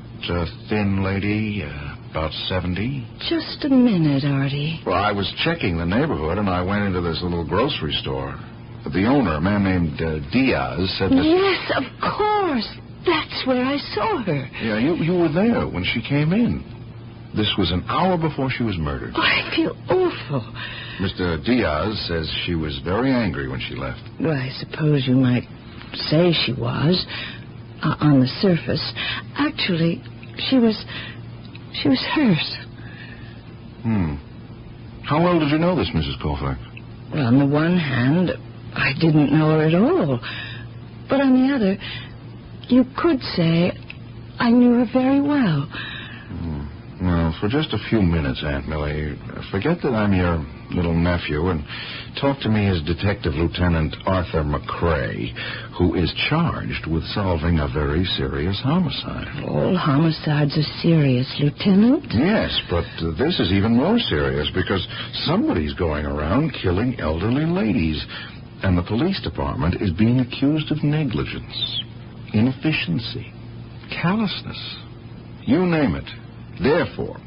Speaker 8: thin lady, about 70.
Speaker 17: Just a minute, Artie.
Speaker 8: Well, I was checking the neighborhood, and I went into this little grocery store. The owner, a man named Diaz, said that...
Speaker 17: Yes, of course. That's where I saw her.
Speaker 8: Yeah, you were there when she came in. This was an hour before she was murdered.
Speaker 17: Oh, I feel awful.
Speaker 8: Mr. Diaz says she was very angry when she left.
Speaker 17: Well, I suppose you might say she was, on the surface. Actually, she was hers.
Speaker 8: How well did you know this, Mrs. Colfax?
Speaker 17: Well, on the one hand, I didn't know her at all. But on the other, you could say I knew her very well.
Speaker 8: Well, for just a few minutes, Aunt Millie, forget that I'm your little nephew and talk to me as Detective Lieutenant Arthur McCrae, who is charged with solving a very serious homicide.
Speaker 17: All homicides are serious, Lieutenant.
Speaker 8: Yes, but this is even more serious because somebody's going around killing elderly ladies, and the police department is being accused of negligence, inefficiency, callousness. You name it. Therefore,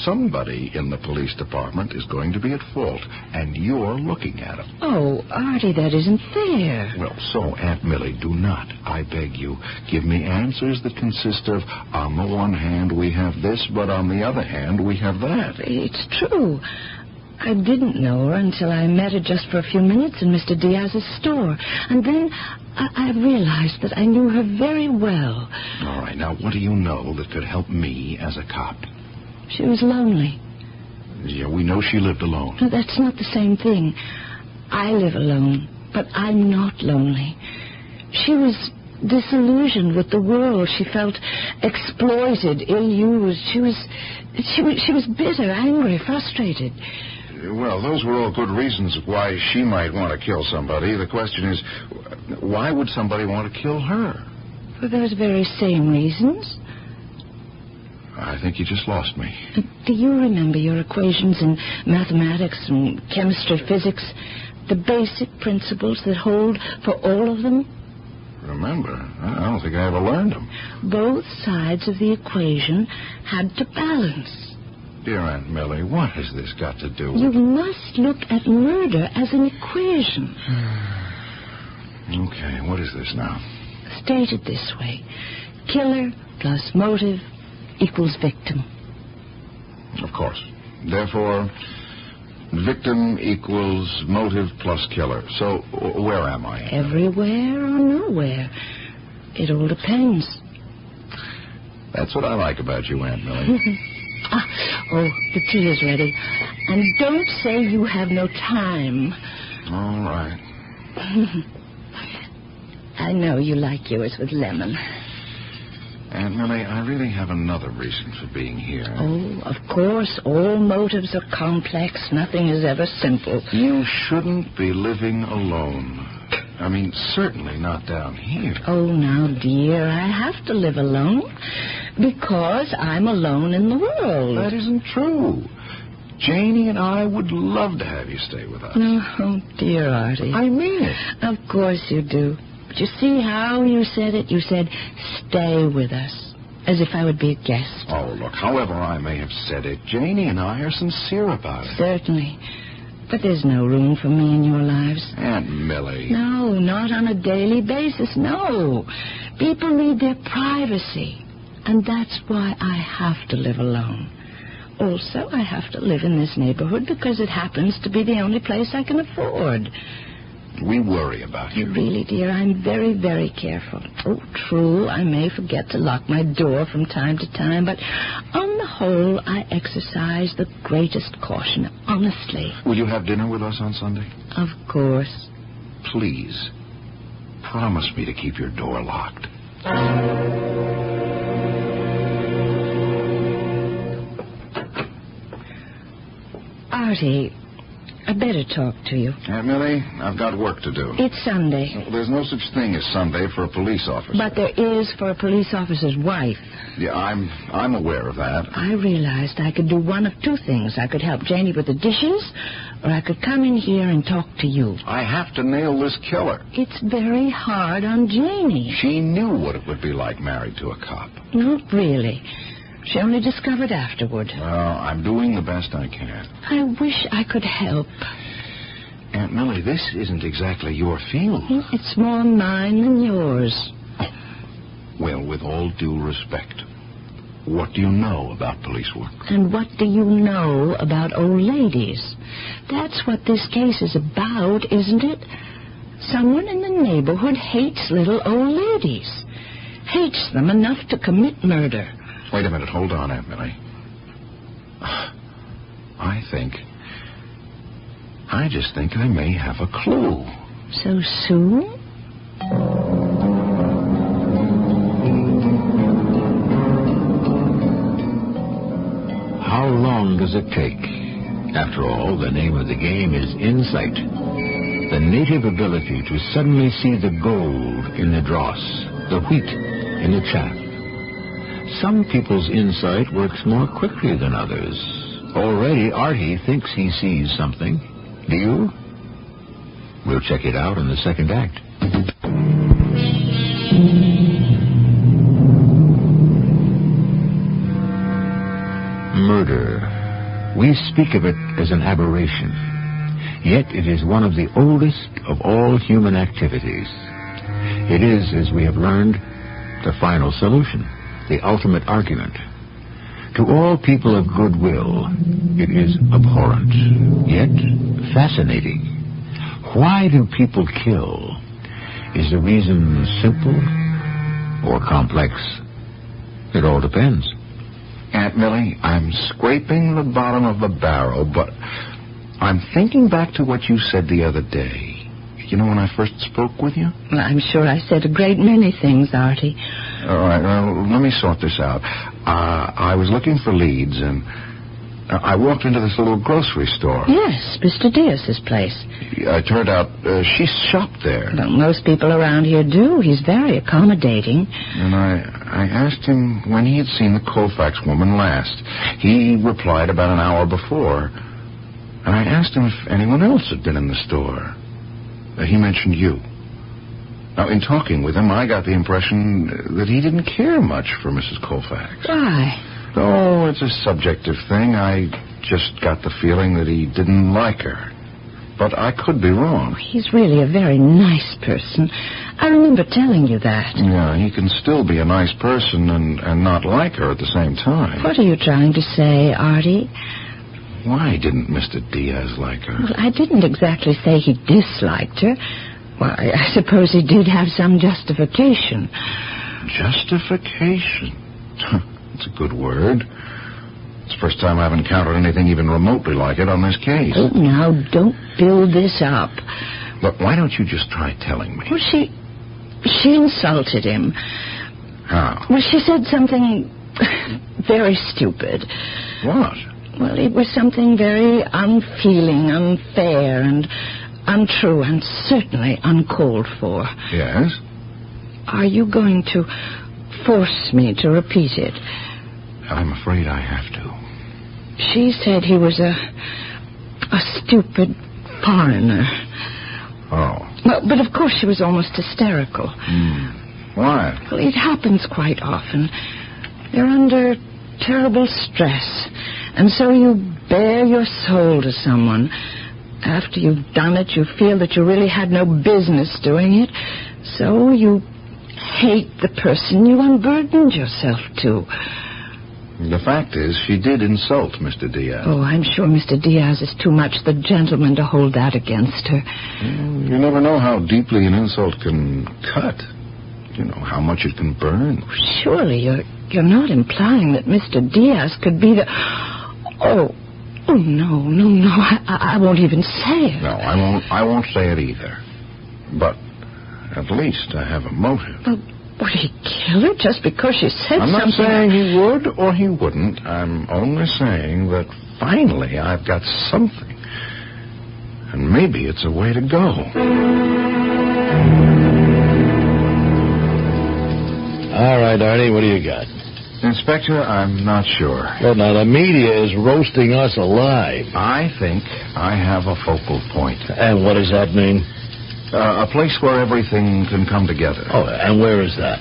Speaker 8: somebody in the police department is going to be at fault, and you're looking at him.
Speaker 17: Oh, Artie, that isn't fair.
Speaker 8: Well, so, Aunt Millie, do not, I beg you, give me answers that consist of, on the one hand, we have this, but on the other hand, we have that.
Speaker 17: It's true. I didn't know her until I met her just for a few minutes in Mr. Diaz's store. And then I realized that I knew her very well.
Speaker 8: All right, now, what do you know that could help me as a cop?
Speaker 17: She was lonely.
Speaker 8: Yeah, we know she lived alone.
Speaker 17: No, that's not the same thing. I live alone, but I'm not lonely. She was disillusioned with the world. She felt exploited, ill-used. She was bitter, angry, frustrated.
Speaker 8: Well, those were all good reasons why she might want to kill somebody. The question is, why would somebody want to kill her?
Speaker 17: For those very same reasons.
Speaker 8: I think you just lost me.
Speaker 17: Do you remember your equations in mathematics and chemistry, physics? The basic principles that hold for all of them?
Speaker 8: Remember? I don't think I ever learned them.
Speaker 17: Both sides of the equation had to balance.
Speaker 8: Dear Aunt Millie, what has this got to do with...
Speaker 17: You must look at murder as an equation.
Speaker 8: Okay, what is this now?
Speaker 17: Stated this way. Killer plus motive equals victim.
Speaker 8: Of course. Therefore, victim equals motive plus killer. So, where am I?
Speaker 17: Everywhere or nowhere. It all depends.
Speaker 8: That's what I like about you, Aunt Millie.
Speaker 4: Oh, the tea is ready. And don't say you have no time.
Speaker 8: All right.
Speaker 4: I know you like yours with lemon.
Speaker 8: Aunt Millie, I really have another reason for being here.
Speaker 4: Oh, of course, all motives are complex. Nothing is ever simple.
Speaker 8: You shouldn't be living alone. I mean, certainly not down here.
Speaker 4: Oh, now, dear, I have to live alone because I'm alone in the world.
Speaker 8: That isn't true. Janie and I would love to have you stay with us.
Speaker 4: Oh, dear Artie.
Speaker 8: I mean it.
Speaker 4: Of course you do. But you see how you said it? You said, stay with us, as if I would be a guest.
Speaker 8: Oh, look, however I may have said it, Janie and I are sincere about it.
Speaker 4: Certainly. But there's no room for me in your lives.
Speaker 8: Aunt Millie.
Speaker 4: No, not on a daily basis, no. People need their privacy. And that's why I have to live alone. Also, I have to live in this neighborhood because it happens to be the only place I can afford.
Speaker 8: We worry about you.
Speaker 4: Really, dear, I'm very, very careful. Oh, true, I may forget to lock my door from time to time, but on the whole, I exercise the greatest caution, honestly.
Speaker 8: Will you have dinner with us on Sunday?
Speaker 4: Of course.
Speaker 8: Please, promise me to keep your door locked.
Speaker 4: Artie, I better talk to you.
Speaker 8: Aunt Millie, I've got work to do.
Speaker 4: It's Sunday.
Speaker 8: Well, there's no such thing as Sunday for a police officer.
Speaker 4: But there is for a police officer's wife.
Speaker 8: Yeah, I'm aware of that.
Speaker 4: I realized I could do one of two things. I could help Janie with the dishes, or I could come in here and talk to you.
Speaker 8: I have to nail this killer.
Speaker 4: It's very hard on Janie.
Speaker 8: She knew what it would be like married to a cop.
Speaker 4: Not really. She only discovered afterward.
Speaker 8: Well, I'm doing the best I can.
Speaker 4: I wish I could help.
Speaker 8: Aunt Millie, this isn't exactly your field.
Speaker 4: It's more mine than yours.
Speaker 8: Well, with all due respect, what do you know about police work?
Speaker 4: And what do you know about old ladies? That's what this case is about, isn't it? Someone in the neighborhood hates little old ladies. Hates them enough to commit murder.
Speaker 8: Wait a minute. Hold on, Aunt Millie. I just think I may have a clue.
Speaker 4: So soon?
Speaker 8: How long does it take? After all, the name of the game is insight. The native ability to suddenly see the gold in the dross, the wheat in the chaff. Some people's insight works more quickly than others. Already, Artie thinks he sees something. Do you? We'll check it out in the second act. Murder. We speak of it as an aberration. Yet it is one of the oldest of all human activities. It is, as we have learned, the final solution. The ultimate argument. To all people of goodwill, it is abhorrent, yet fascinating. Why do people kill? Is the reason simple or complex? It all depends. Aunt Millie, I'm scraping the bottom of the barrel, but I'm thinking back to what you said the other day. You know, when I first spoke with you?
Speaker 4: Well, I'm sure I said a great many things, Artie.
Speaker 8: All right, well, let me sort this out. I was looking for leads, and I walked into this little grocery store.
Speaker 4: Yes, Mr. Diaz's place.
Speaker 8: It turned out she shopped there.
Speaker 4: Well, most people around here do. He's very accommodating.
Speaker 8: And I asked him when he had seen the Colfax woman last. He replied about an hour before. And I asked him if anyone else had been in the store. He mentioned you. Now, in talking with him, I got the impression that he didn't care much for Mrs. Colfax.
Speaker 4: Why?
Speaker 8: Oh, it's a subjective thing. I just got the feeling that he didn't like her. But I could be wrong.
Speaker 4: He's really a very nice person. I remember telling you that.
Speaker 8: Yeah, he can still be a nice person and not like her at the same time.
Speaker 4: What are you trying to say, Artie?
Speaker 8: Why didn't Mr. Diaz like her?
Speaker 4: Well, I didn't exactly say he disliked her. Well, I suppose he did have some justification.
Speaker 8: Justification? That's a good word. It's the first time I've encountered anything even remotely like it on this case.
Speaker 4: Oh, now, don't build this up.
Speaker 8: But why don't you just try telling me?
Speaker 4: Well, she insulted him.
Speaker 8: How?
Speaker 4: Well, she said something very stupid.
Speaker 8: What?
Speaker 4: Well, it was something very unfeeling, unfair, and untrue, and certainly uncalled for.
Speaker 8: Yes?
Speaker 4: Are you going to force me to repeat it?
Speaker 8: I'm afraid I have to.
Speaker 4: She said he was a stupid foreigner.
Speaker 8: Oh.
Speaker 4: Well, but of course she was almost hysterical.
Speaker 8: Why?
Speaker 4: Well, it happens quite often. You're under terrible stress, and so you bare your soul to someone. After you've done it, you feel that you really had no business doing it, so you hate the person you unburdened yourself to.
Speaker 8: The fact is, she did insult Mr. Diaz.
Speaker 4: Oh, I'm sure Mr. Diaz is too much the gentleman to hold that against her.
Speaker 8: You never know how deeply an insult can cut. You know, how much it can burn.
Speaker 4: Surely you're not implying that Mr. Diaz could be the... Oh, no, I won't even say it.
Speaker 8: No, I won't say it either. But at least I have a motive.
Speaker 4: But would he kill her just because she said something?
Speaker 8: I'm not saying he would or he wouldn't. I'm only saying that finally I've got something. And maybe it's a way to go.
Speaker 1: All right, Arnie, what do you got?
Speaker 8: Inspector, I'm not sure.
Speaker 1: Well, now, the media is roasting us alive.
Speaker 8: I think I have a focal point.
Speaker 1: And what does that mean?
Speaker 8: A place where everything can come together.
Speaker 1: Oh, and where is that?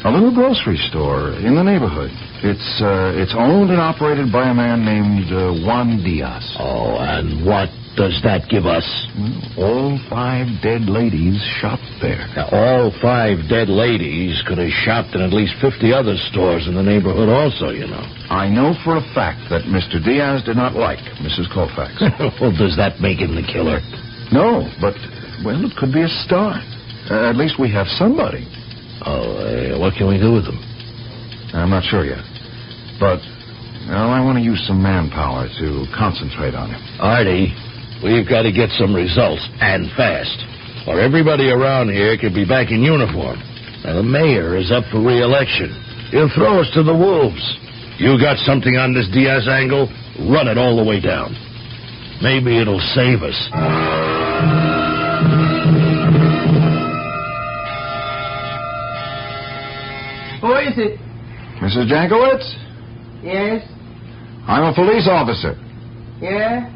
Speaker 8: A little grocery store in the neighborhood. It's owned and operated by a man named Juan Diaz.
Speaker 1: Oh, and what does that give us?
Speaker 8: All 5 dead ladies shopped there.
Speaker 1: Now, all 5 dead ladies could have shopped in at least 50 other stores in the neighborhood also, you know.
Speaker 8: I know for a fact that Mr. Diaz did not like Mrs. Colfax.
Speaker 1: Well, does that make him the killer?
Speaker 8: No, but, well, it could be a start. At least we have somebody.
Speaker 1: Oh, what can we do with them?
Speaker 8: I'm not sure yet. But, well, I want to use some manpower to concentrate on him.
Speaker 1: Artie, we've got to get some results, and fast, or everybody around here could be back in uniform. Now, the mayor is up for re-election. He'll throw us to the wolves. You got something on this Diaz angle? Run it all the way down. Maybe it'll save us.
Speaker 5: Who is it?
Speaker 8: Mrs. Jankowitz?
Speaker 5: Yes?
Speaker 8: I'm a police officer.
Speaker 5: Yeah?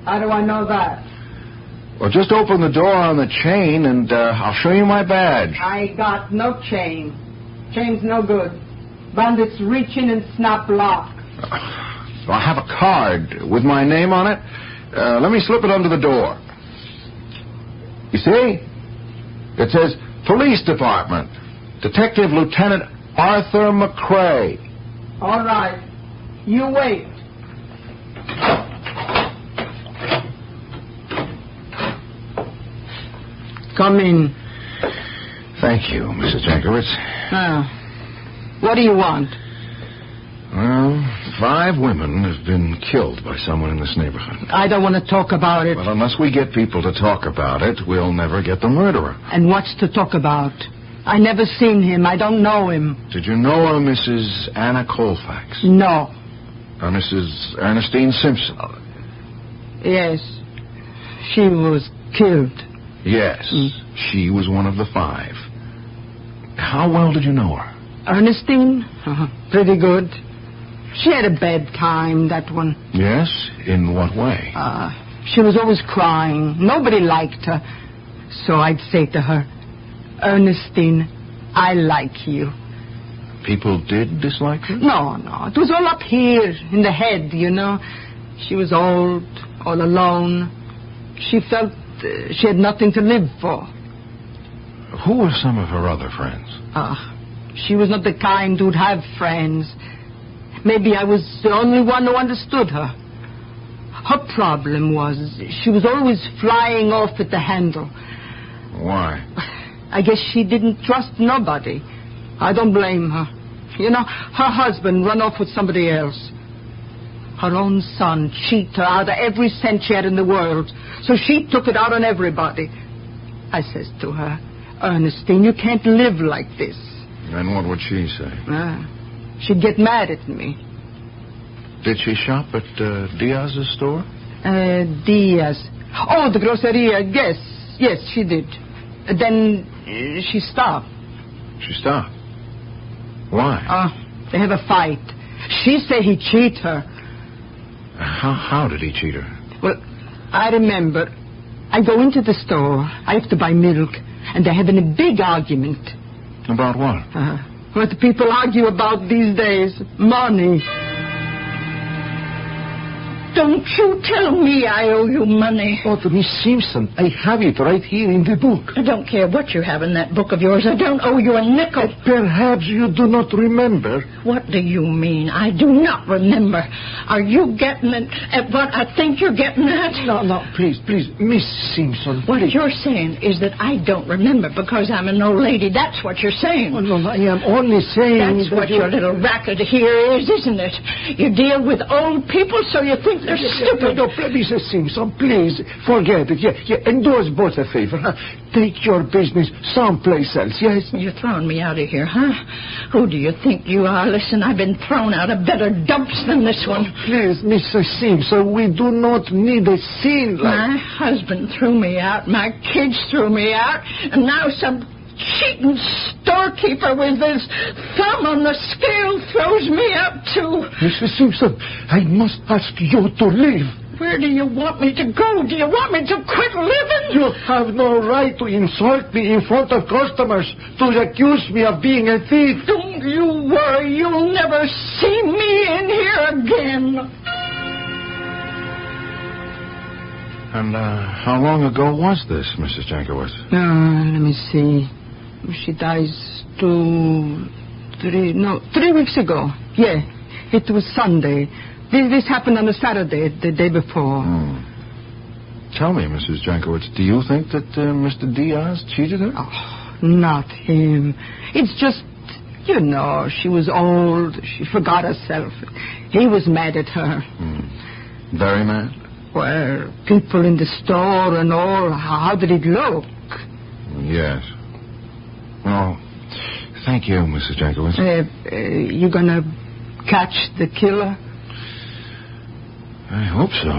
Speaker 5: How do I know that?
Speaker 8: Well, just open the door on the chain, and I'll show you my badge.
Speaker 5: I got no chain. Chain's no good. Bandits reach in and snap lock.
Speaker 8: I have a card with my name on it. Let me slip it under the door. You see? It says Police Department. Detective Lieutenant Arthur McCrae.
Speaker 5: All right. You wait. Come in.
Speaker 8: Thank you, Mrs. Jankowitz.
Speaker 5: What do you want?
Speaker 8: Well, 5 women have been killed by someone in this neighborhood.
Speaker 5: I don't want to talk about it.
Speaker 8: Well, unless we get people to talk about it, we'll never get the murderer.
Speaker 5: And what's to talk about? I never seen him. I don't know him.
Speaker 8: Did you know a Mrs. Anna Colfax?
Speaker 5: No.
Speaker 8: A Mrs. Ernestine Simpson?
Speaker 5: Yes. She was killed.
Speaker 8: Yes. She was one of the 5. How well did you know her?
Speaker 5: Ernestine? Pretty good. She had a bad time, that one.
Speaker 8: Yes? In what way?
Speaker 5: She was always crying. Nobody liked her. So I'd say to her, Ernestine, I like you.
Speaker 8: People did dislike her?
Speaker 5: No. It was all up here, in the head, you know. She was old, all alone. She felt she had nothing to live for.
Speaker 8: Who were some of her other friends?
Speaker 5: She was not the kind who'd have friends. Maybe I was the only one who understood her. Her problem was she was always flying off at the handle.
Speaker 8: Why?
Speaker 5: I guess she didn't trust nobody. I don't blame her. You know, her husband run off with somebody else. Her own son cheated her out of every cent she had in the world. So she took it out on everybody. I says to her, Ernestine, you can't live like this.
Speaker 8: And what would she say?
Speaker 5: She'd get mad at me.
Speaker 8: Did she shop at Diaz's store?
Speaker 5: Diaz. Oh, the groceria. Yes, she did. Then she stopped.
Speaker 8: She stopped? Why?
Speaker 5: They have a fight. She say he cheat her.
Speaker 8: How did he cheat her?
Speaker 5: Well, I remember. I go into the store. I have to buy milk. And they're having a big argument.
Speaker 8: About what?
Speaker 5: What the people argue about these days. Money.
Speaker 4: Don't you tell me I owe you money.
Speaker 1: Oh, to Miss Simpson, I have it right here in the book.
Speaker 4: I don't care what you have in that book of yours. I don't owe you a nickel.
Speaker 1: Perhaps you do not remember.
Speaker 4: What do you mean? I do not remember. Are you getting at what I think you're getting at?
Speaker 1: No, please, Miss Simpson.
Speaker 4: What you're saying is that I don't remember because I'm an old lady. That's what you're saying.
Speaker 1: Oh, no, I am only saying
Speaker 4: that's what your little racket here is, isn't it? You deal with old people, so you think they're stupid.
Speaker 1: No, Mrs. Simpson, please, forget it. Yeah, and do us both a favor, huh? Take your business someplace else, yes?
Speaker 4: You're throwing me out of here, huh? Who do you think you are? Listen, I've been thrown out of better dumps than this one.
Speaker 1: Please, Mrs. Simpson, we do not need a scene like...
Speaker 4: My husband threw me out, my kids threw me out, and now some cheating storekeeper with his thumb on the scale throws me out too.
Speaker 1: Mrs. Simpson, I must ask you to leave.
Speaker 4: Where do you want me to go? Do you want me to quit living?
Speaker 1: You have no right to insult me in front of customers, to accuse me of being a thief.
Speaker 4: Don't you worry, you'll never see me in here again.
Speaker 8: And how long ago was this, Mrs. Jankowitz?
Speaker 5: Let me see. She dies 3 weeks ago. Yeah, it was Sunday. This happened on a Saturday, the day before.
Speaker 8: Tell me, Mrs. Jankowitz, do you think that Mr. Diaz cheated her?
Speaker 5: Oh, not him. It's just, she was old. She forgot herself. He was mad at her.
Speaker 8: Very mad?
Speaker 5: Well, people in the store and all, how did it look?
Speaker 8: Yes. Oh, thank you, Mrs. Jankowitz.
Speaker 5: You gonna catch the killer?
Speaker 8: I hope so.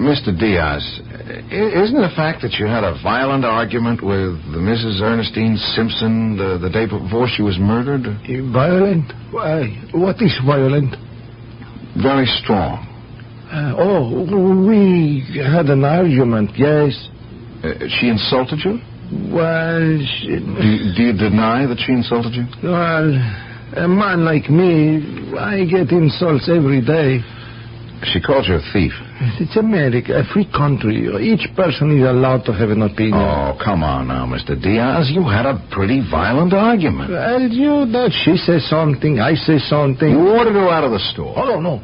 Speaker 8: Mr. Diaz, isn't the fact that you had a violent argument with Mrs. Ernestine Simpson the day before she was murdered?
Speaker 1: Violent? Why? What is violent?
Speaker 8: Very strong.
Speaker 1: We had an argument, yes.
Speaker 8: She insulted you?
Speaker 1: Well,
Speaker 8: Do you deny that she insulted you?
Speaker 1: Well, a man like me, I get insults every day.
Speaker 8: She called you a thief.
Speaker 1: It's America, a free country. Each person is allowed to have an opinion.
Speaker 8: Oh, come on now, Mr. Diaz. You had a pretty violent argument.
Speaker 1: Well, she says something, I say something.
Speaker 8: You ordered her out of the store.
Speaker 1: Oh, no.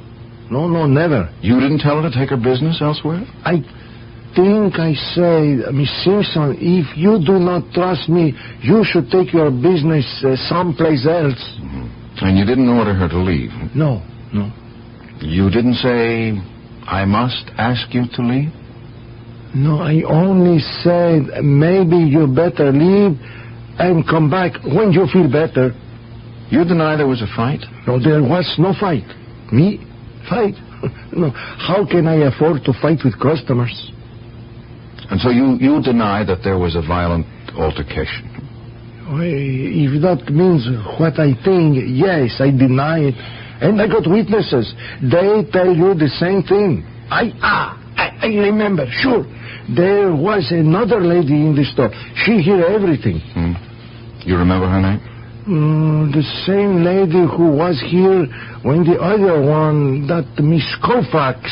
Speaker 1: No, never.
Speaker 8: You didn't tell her to take her business elsewhere?
Speaker 1: I think I said, Miss Simpson, if you do not trust me, you should take your business someplace else.
Speaker 8: Mm-hmm. And you didn't order her to leave?
Speaker 1: No.
Speaker 8: You didn't say, I must ask you to leave?
Speaker 1: No, I only said, maybe you better leave and come back when you feel better.
Speaker 8: You deny there was a fight?
Speaker 1: No, there was no fight. Me? Fight? No. How can I afford to fight with customers?
Speaker 8: And so you deny that there was a violent altercation?
Speaker 1: If that means what I think, yes, I deny it. And I got witnesses. They tell you the same thing. I remember, sure. There was another lady in the store. She heard everything.
Speaker 8: You remember her name?
Speaker 1: The same lady who was here when the other one, that Miss Koufax,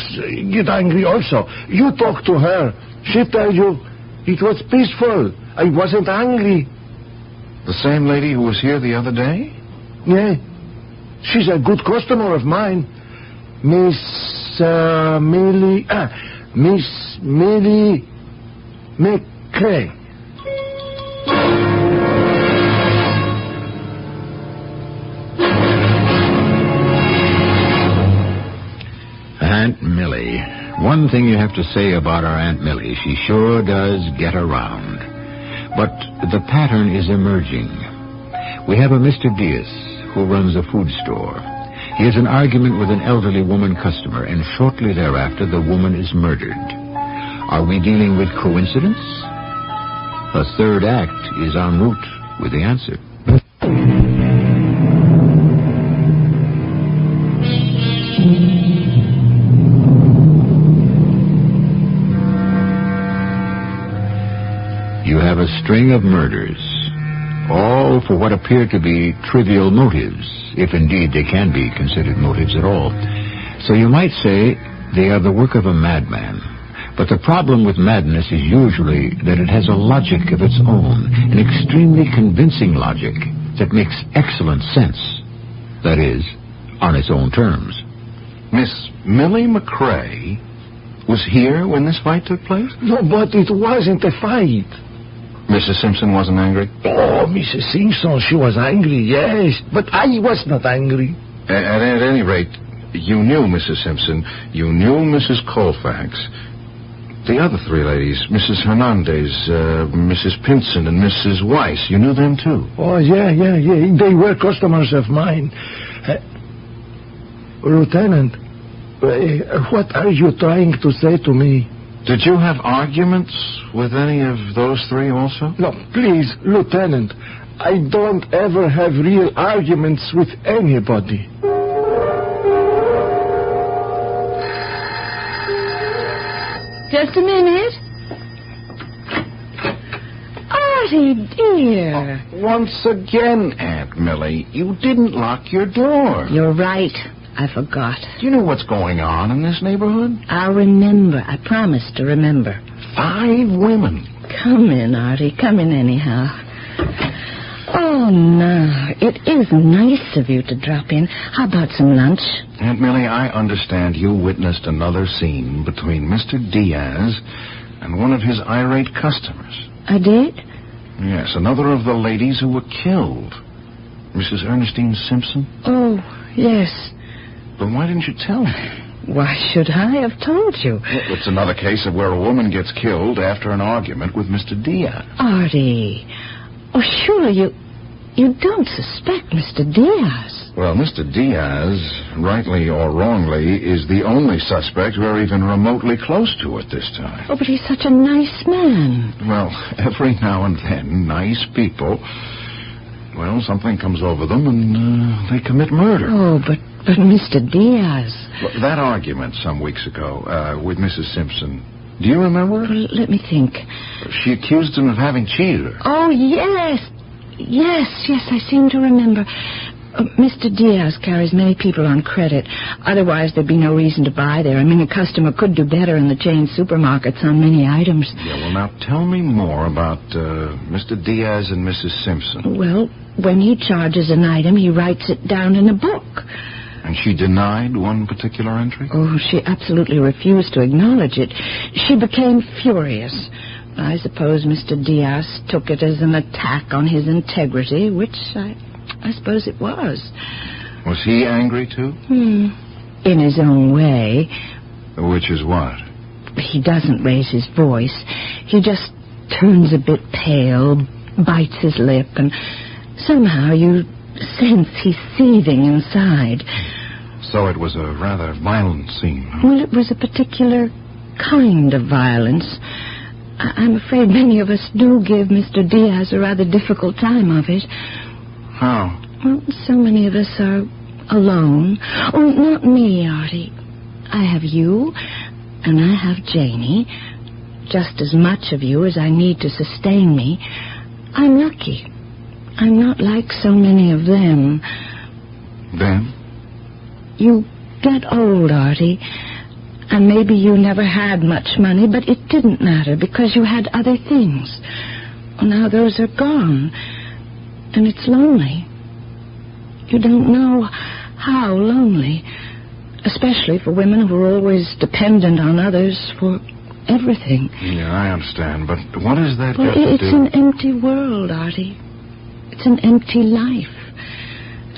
Speaker 1: get angry also. You talk to her. She tell you it was peaceful. I wasn't angry.
Speaker 8: The same lady who was here the other day?
Speaker 1: Yeah. She's a good customer of mine. Miss Millie McCray.
Speaker 8: one thing you have to say about our Aunt Millie. She sure does get around. But the pattern is emerging. We have a Mr. Diaz who runs a food store. He has an argument with an elderly woman customer, and shortly thereafter the woman is murdered. Are we dealing with coincidence? A third act is en route with the answer. You have a string of murders, all for what appear to be trivial motives, if indeed they can be considered motives at all. So you might say they are the work of a madman. But the problem with madness is usually that it has a logic of its own, an extremely convincing logic that makes excellent sense. That is, on its own terms.
Speaker 11: Miss Millie McCrae was here when this fight took place?
Speaker 1: No, but it wasn't a fight.
Speaker 11: Mrs. Simpson wasn't angry?
Speaker 1: Oh, Mrs. Simpson, she was angry, yes. But I was not angry.
Speaker 11: At any rate, you knew Mrs. Simpson. You knew Mrs. Colfax. The other three ladies, Mrs. Hernandez, Mrs. Pinson, and Mrs. Weiss, you knew them too?
Speaker 1: Oh, yeah. They were customers of mine. Lieutenant, what are you trying to say to me?
Speaker 11: Did you have arguments with any of those three also?
Speaker 1: No, please, Lieutenant. I don't ever have real arguments with anybody.
Speaker 4: Just a minute. Artie, dear.
Speaker 11: Once again, Aunt Millie, you didn't lock your door.
Speaker 4: You're right. I forgot.
Speaker 11: Do you know what's going on in this neighborhood?
Speaker 4: I'll remember. I promise to remember.
Speaker 11: 5 women.
Speaker 4: Come in, Artie. Come in anyhow. Oh, no. It is nice of you to drop in. How about some lunch?
Speaker 11: Aunt Millie, I understand you witnessed another scene between Mr. Diaz and one of his irate customers.
Speaker 4: I did?
Speaker 11: Yes, another of the ladies who were killed. Mrs. Ernestine Simpson?
Speaker 4: Oh, yes.
Speaker 11: But why didn't you tell me?
Speaker 4: Why should I have told you?
Speaker 11: Well, it's another case of where a woman gets killed after an argument with Mr. Diaz.
Speaker 4: Artie, oh, surely you don't suspect Mr. Diaz.
Speaker 11: Well, Mr. Diaz, rightly or wrongly, is the only suspect we're even remotely close to at this time.
Speaker 4: Oh, but he's such a nice man.
Speaker 11: Well, every now and then, nice people, well, something comes over them and they commit murder.
Speaker 4: Oh, but Mr. Diaz...
Speaker 11: Well, that argument some weeks ago with Mrs. Simpson, do you remember?
Speaker 4: Well, let me think.
Speaker 11: She accused him of having cheated her.
Speaker 4: Oh, yes. Yes, I seem to remember. Mr. Diaz carries many people on credit. Otherwise, there'd be no reason to buy there. I mean, a customer could do better in the chain supermarkets on many items.
Speaker 11: Yeah, well, now tell me more about Mr. Diaz and Mrs. Simpson.
Speaker 4: Well, when he charges an item, he writes it down in a book.
Speaker 11: And she denied one particular entry?
Speaker 4: Oh, she absolutely refused to acknowledge it. She became furious. I suppose Mr. Diaz took it as an attack on his integrity, which I suppose it was.
Speaker 11: Was he angry, too?
Speaker 4: In his own way.
Speaker 11: Which is what?
Speaker 4: He doesn't raise his voice. He just turns a bit pale, bites his lip, and somehow you sense he's seething inside.
Speaker 11: So it was a rather violent scene.
Speaker 4: Well, it was a particular kind of violence. I'm afraid many of us do give Mr. Diaz a rather difficult time of it.
Speaker 11: How?
Speaker 4: Well, so many of us are alone. Oh, not me, Artie. I have you, and I have Janie. Just as much of you as I need to sustain me. I'm lucky. I'm not like so many of them.
Speaker 11: Them?
Speaker 4: You get old, Artie, and maybe you never had much money, but it didn't matter because you had other things. Well, now those are gone, and it's lonely. You don't know how lonely, especially for women who are always dependent on others for everything.
Speaker 11: Yeah, I understand, but what is that
Speaker 4: well,
Speaker 11: got to do?
Speaker 4: It's an empty world, Artie. It's an empty life.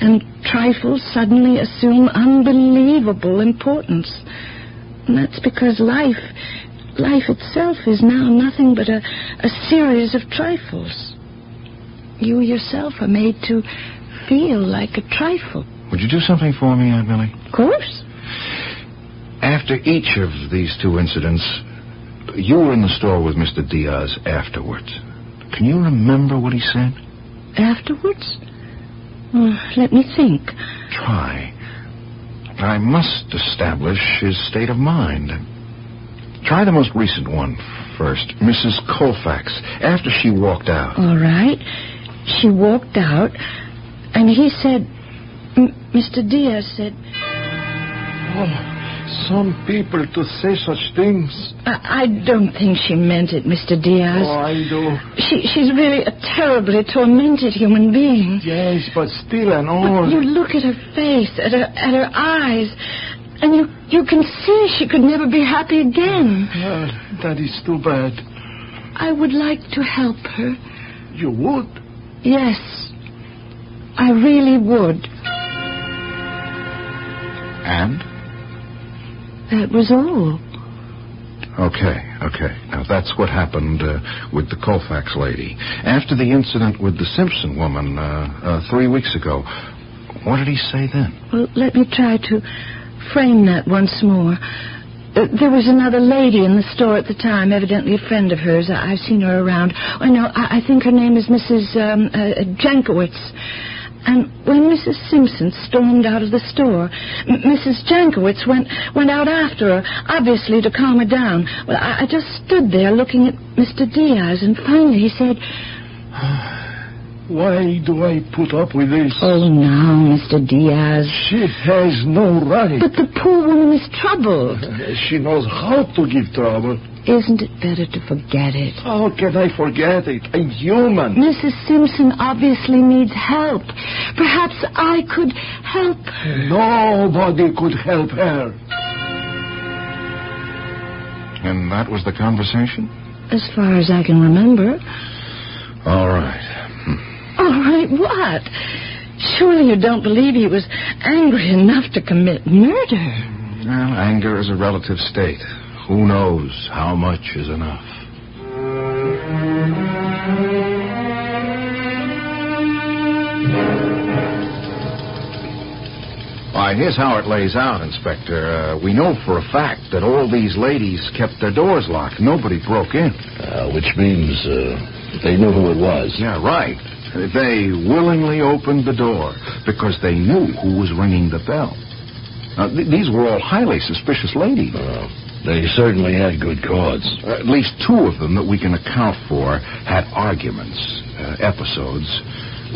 Speaker 4: And trifles suddenly assume unbelievable importance. And that's because life itself is now nothing but a series of trifles. You yourself are made to feel like a trifle.
Speaker 11: Would you do something for me, Aunt Millie?
Speaker 4: Of course.
Speaker 11: After each of these two incidents, you were in the store with Mr. Diaz afterwards. Can you remember what he said?
Speaker 4: Afterwards? Let me think.
Speaker 11: Try. I must establish his state of mind. Try the most recent one first. Mrs. Colfax, after she walked out.
Speaker 4: All right. She walked out, and he said... Mr. Diaz said...
Speaker 1: Oh, some people to say such things.
Speaker 4: I don't think she meant it, Mr. Diaz.
Speaker 1: Oh, I do.
Speaker 4: She's really a terribly tormented human being.
Speaker 1: Yes, but still and all...
Speaker 4: But you look at her face, at her eyes, and you can see she could never be happy again.
Speaker 1: That is too bad.
Speaker 4: I would like to help her.
Speaker 1: You would?
Speaker 4: Yes, I really would.
Speaker 11: And?
Speaker 4: That was all.
Speaker 11: Okay. Now, that's what happened with the Colfax lady. After the incident with the Simpson woman 3 weeks ago, what did he say then? Well,
Speaker 4: let me try to frame that once more. There was another lady in the store at the time, evidently a friend of hers. I've seen her around. I think her name is Mrs. Jankowitz. And when Mrs. Simpson stormed out of the store, Mrs. Jankowitz went out after her, obviously to calm her down. Well, I just stood there looking at Mr. Diaz, and finally he said...
Speaker 1: Why do I put up with this?
Speaker 4: Oh, now, Mr. Diaz.
Speaker 1: She has no right.
Speaker 4: But the poor woman is troubled.
Speaker 1: She knows how to give trouble.
Speaker 4: Isn't it better to forget it?
Speaker 1: How can I forget it? I'm human.
Speaker 4: Mrs. Simpson obviously needs help. Perhaps I could help her.
Speaker 1: Nobody could help her.
Speaker 11: And that was the conversation?
Speaker 4: As far as I can remember.
Speaker 11: All right.
Speaker 4: All right, what? Surely you don't believe he was angry enough to commit murder?
Speaker 11: Well, anger is a relative state. Who knows how much is enough? All right, here's how it lays out, Inspector. We know for a fact that all these ladies kept their doors locked. Nobody broke in.
Speaker 1: Which means they knew who it was.
Speaker 11: Yeah, right. They willingly opened the door because they knew who was ringing the bell. These were all highly suspicious ladies.
Speaker 1: They certainly had good cause.
Speaker 11: At least two of them that we can account for had arguments, episodes,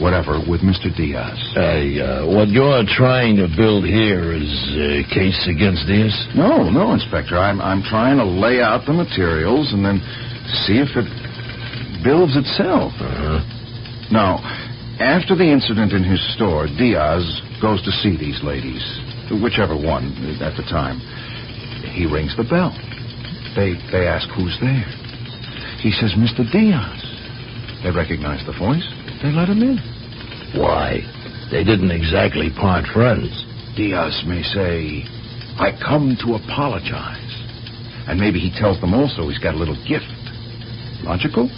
Speaker 11: whatever, with Mr. Diaz.
Speaker 1: What you're trying to build here is a case against Diaz?
Speaker 11: No, Inspector. I'm trying to lay out the materials and then see if it builds itself. Now, after the incident in his store, Diaz goes to see these ladies, whichever one at the time. He rings the bell. They ask who's there. He says, Mr. Diaz. They recognize the voice. They let him in.
Speaker 1: Why? They didn't exactly part friends.
Speaker 11: Diaz may say, I come to apologize. And maybe he tells them also he's got a little gift. Logical?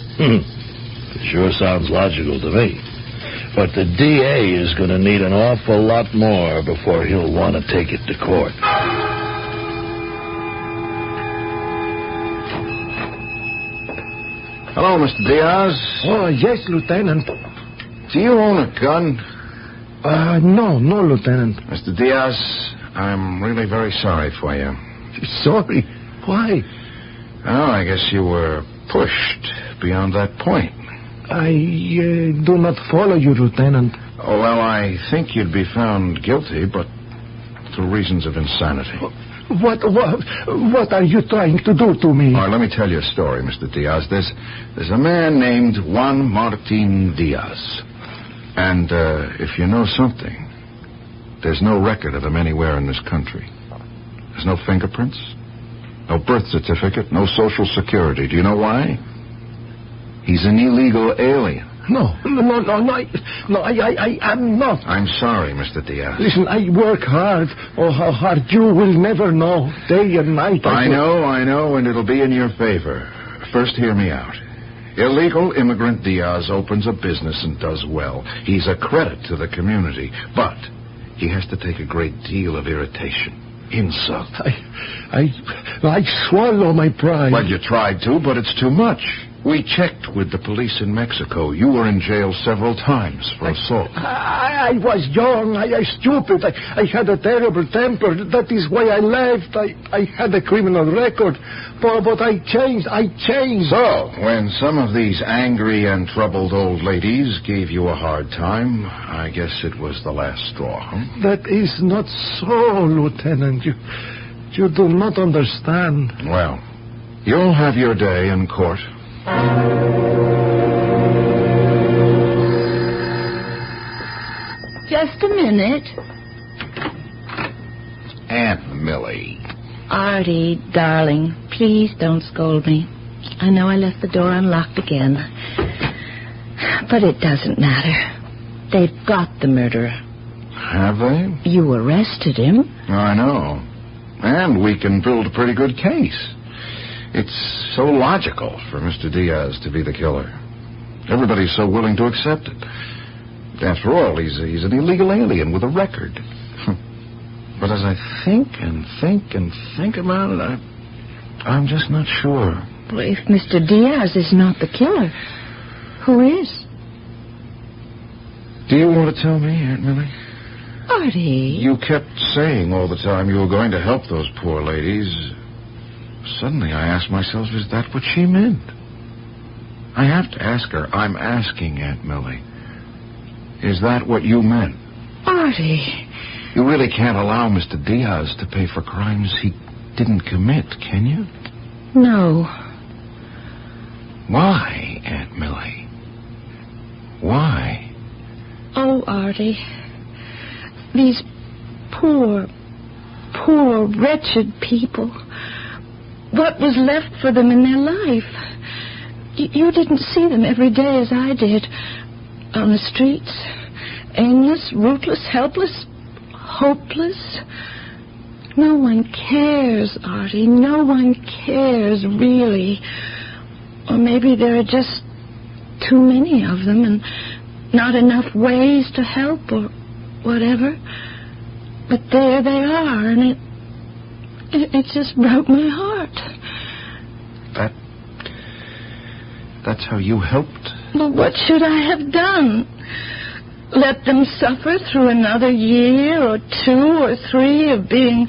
Speaker 1: It sure sounds logical to me. But the DA is going to need an awful lot more before he'll want to take it to court.
Speaker 11: Hello, Mr. Diaz.
Speaker 1: Oh, yes, Lieutenant.
Speaker 11: Do you own a gun?
Speaker 1: No, Lieutenant.
Speaker 11: Mr. Diaz, I'm really very sorry for you.
Speaker 1: Sorry? Why?
Speaker 11: Oh, I guess you were pushed beyond that point.
Speaker 1: I do not follow you, Lieutenant.
Speaker 11: Oh, well, I think you'd be found guilty, but through reasons of insanity.
Speaker 1: What are you trying to do to me?
Speaker 11: All right, let me tell you a story, Mr. Diaz. There's a man named Juan Martin Diaz. And if you know something, there's no record of him anywhere in this country. There's no fingerprints, no birth certificate, no social security. Do you know why? He's an illegal alien.
Speaker 1: No, I am not.
Speaker 11: I'm sorry, Mr. Diaz.
Speaker 1: Listen, I work hard. Oh, how hard you will never know. Day and night.
Speaker 11: I know, and it'll be in your favor. First, hear me out. Illegal immigrant Diaz opens a business and does well. He's a credit to the community, but he has to take a great deal of irritation. Insult.
Speaker 1: I swallow my pride.
Speaker 11: Well, you tried to, but it's too much. We checked with the police in Mexico. You were in jail several times for assault.
Speaker 1: I was young. I was stupid. I had a terrible temper. That is why I left. I had a criminal record. But I changed.
Speaker 11: So, when some of these angry and troubled old ladies gave you a hard time, I guess it was the last straw, huh?
Speaker 1: That is not so, Lieutenant. You do not understand.
Speaker 11: Well, you'll have your day in court.
Speaker 4: Just a minute.
Speaker 11: Aunt Millie.
Speaker 4: Artie, darling, please don't scold me. I know I left the door unlocked again. But it doesn't matter. They've got the murderer.
Speaker 11: Have they?
Speaker 4: You arrested him.
Speaker 11: I know. And we can build a pretty good case. It's so logical for Mr. Diaz to be the killer. Everybody's so willing to accept it. After all, he's an illegal alien with a record. But as I think about it, I'm just not sure.
Speaker 4: Well, if Mr. Diaz is not the killer, who is?
Speaker 11: Do you want to tell me, Aunt Millie?
Speaker 4: Artie.
Speaker 11: You kept saying all the time you were going to help those poor ladies. Suddenly I asked myself, is that what she meant? I have to ask her. I'm asking, Aunt Millie. Is that what you meant?
Speaker 4: Artie.
Speaker 11: You really can't allow Mr. Diaz to pay for crimes he didn't commit, can you?
Speaker 4: No.
Speaker 11: Why, Aunt Millie? Why?
Speaker 4: Oh, Artie. These poor, wretched people. What was left for them in their life? You didn't see them every day as I did. On the streets. Aimless, rootless, helpless, hopeless. No one cares, Artie. No one cares, really. Or maybe there are just too many of them and not enough ways to help or whatever. But there they are, and it just broke my heart.
Speaker 11: That's how you helped?
Speaker 4: Well, what should I have done? Let them suffer through another year or 2 or 3 of being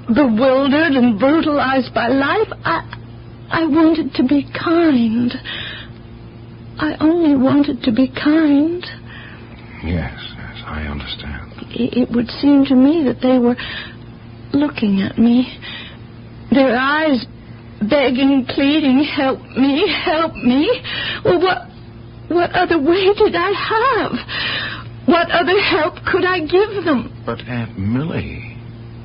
Speaker 4: bewildered and brutalized by life? I wanted to be kind. I only wanted to be kind.
Speaker 11: Yes, I understand.
Speaker 4: It would seem to me that they were looking at me, their eyes begging, pleading, help me, help me. Well, what other way did I have? What other help could I give them?
Speaker 11: But, Aunt Millie,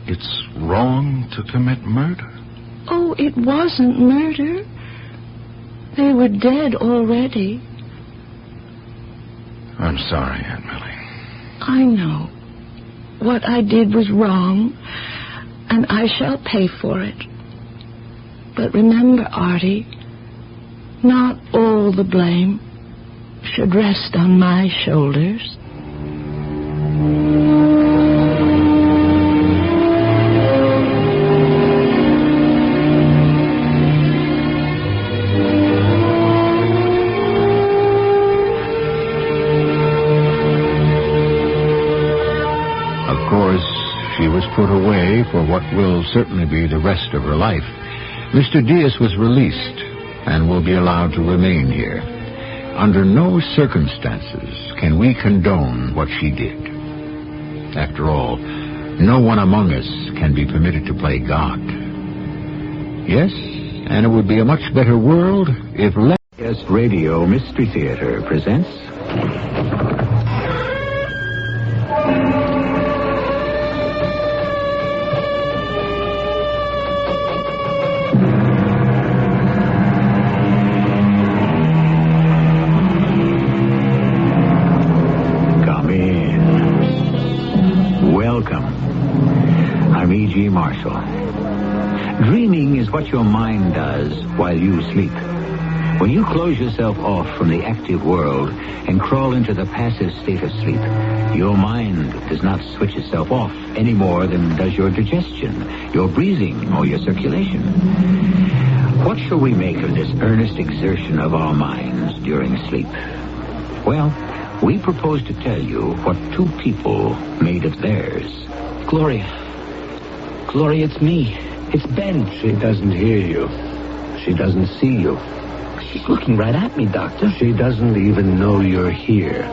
Speaker 11: it's wrong to commit murder.
Speaker 4: Oh, it wasn't murder. They were dead already.
Speaker 11: I'm sorry, Aunt Millie.
Speaker 4: I know. What I did was wrong, and I shall pay for it. But remember, Artie, not all the blame should rest on my shoulders.
Speaker 8: Of course, she was put away for what will certainly be the rest of her life. Mr. Diaz was released and will be allowed to remain here. Under no circumstances can we condone what she did. After all, no one among us can be permitted to play God. Yes, and it would be a much better world if
Speaker 16: CBS Radio Mystery Theater presents...
Speaker 8: Marshall. Dreaming is what your mind does while you sleep. When you close yourself off from the active world and crawl into the passive state of sleep, your mind does not switch itself off any more than does your digestion, your breathing, or your circulation. What shall we make of this earnest exertion of our minds during sleep? Well, we propose to tell you what two people made of theirs.
Speaker 1: Gloria, it's me. It's Ben. She doesn't hear you. She doesn't see you. She's looking right at me, Doctor. She doesn't even know you're here.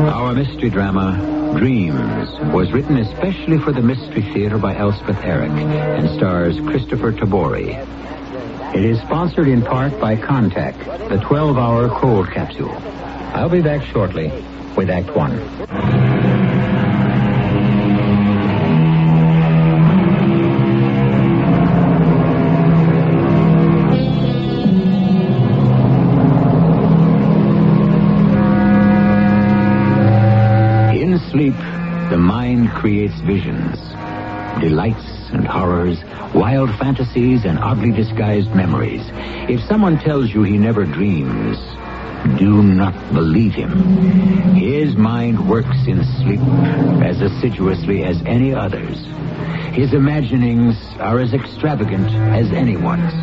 Speaker 8: Our mystery drama, Dreams, was written especially for the Mystery Theater by Elspeth Eric and stars Christopher Tabori. It is sponsored in part by Contact, the 12-hour cold capsule. I'll be back shortly with Act One. In sleep, the mind creates visions, delights and horrors, wild fantasies and oddly disguised memories. If someone tells you he never dreams, do not believe him. His mind works in sleep as assiduously as any other's. His imaginings are as extravagant as anyone's.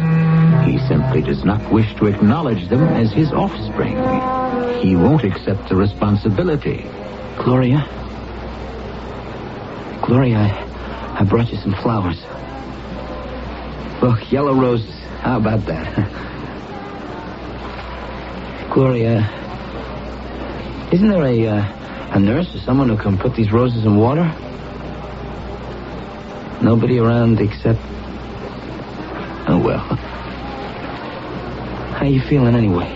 Speaker 8: He simply does not wish to acknowledge them as his offspring. He won't accept the responsibility.
Speaker 1: Gloria, I brought you some flowers. Look, yellow roses. How about that? Gloria, isn't there a nurse or someone who can put these roses in water? Nobody around except... Oh, well. How you feeling anyway?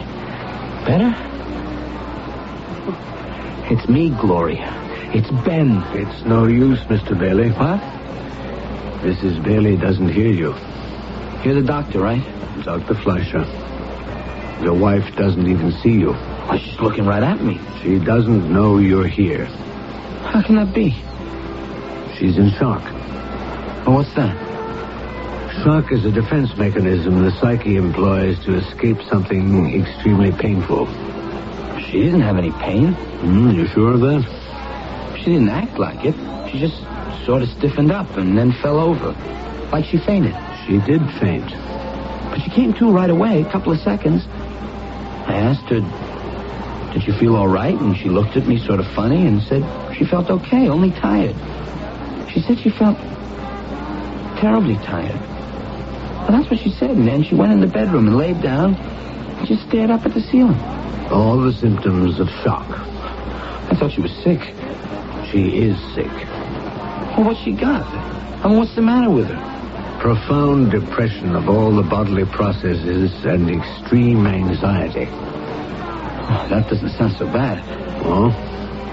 Speaker 1: Better? It's me, Gloria. It's Ben.
Speaker 20: It's no use, Mr. Bailey.
Speaker 1: What?
Speaker 20: Mrs. Bailey doesn't hear you.
Speaker 1: You're the doctor, right?
Speaker 20: Dr. Fleischer. Your wife doesn't even see you.
Speaker 1: Well, she's looking right at me.
Speaker 20: She doesn't know you're here.
Speaker 1: How can that be?
Speaker 20: She's in shock.
Speaker 1: Oh, what's that?
Speaker 20: Shock is a defense mechanism the psyche employs to escape something extremely painful.
Speaker 1: She didn't have any pain.
Speaker 20: You sure of that?
Speaker 1: She didn't act like it. She just sort of stiffened up and then fell over. Like she fainted.
Speaker 20: She did faint.
Speaker 1: But she came to right away, a couple of seconds. I asked her, did you feel all right? And she looked at me sort of funny and said she felt okay, only tired. She said she felt terribly tired. Well, that's what she said. And then she went in the bedroom and laid down and just stared up at the ceiling.
Speaker 20: All the symptoms of shock.
Speaker 1: I thought she was sick.
Speaker 20: She is sick.
Speaker 1: Well, what's she got? I mean, what's the matter with her?
Speaker 20: Profound depression of all the bodily processes and extreme anxiety.
Speaker 1: Oh, that doesn't sound so bad.
Speaker 20: Oh,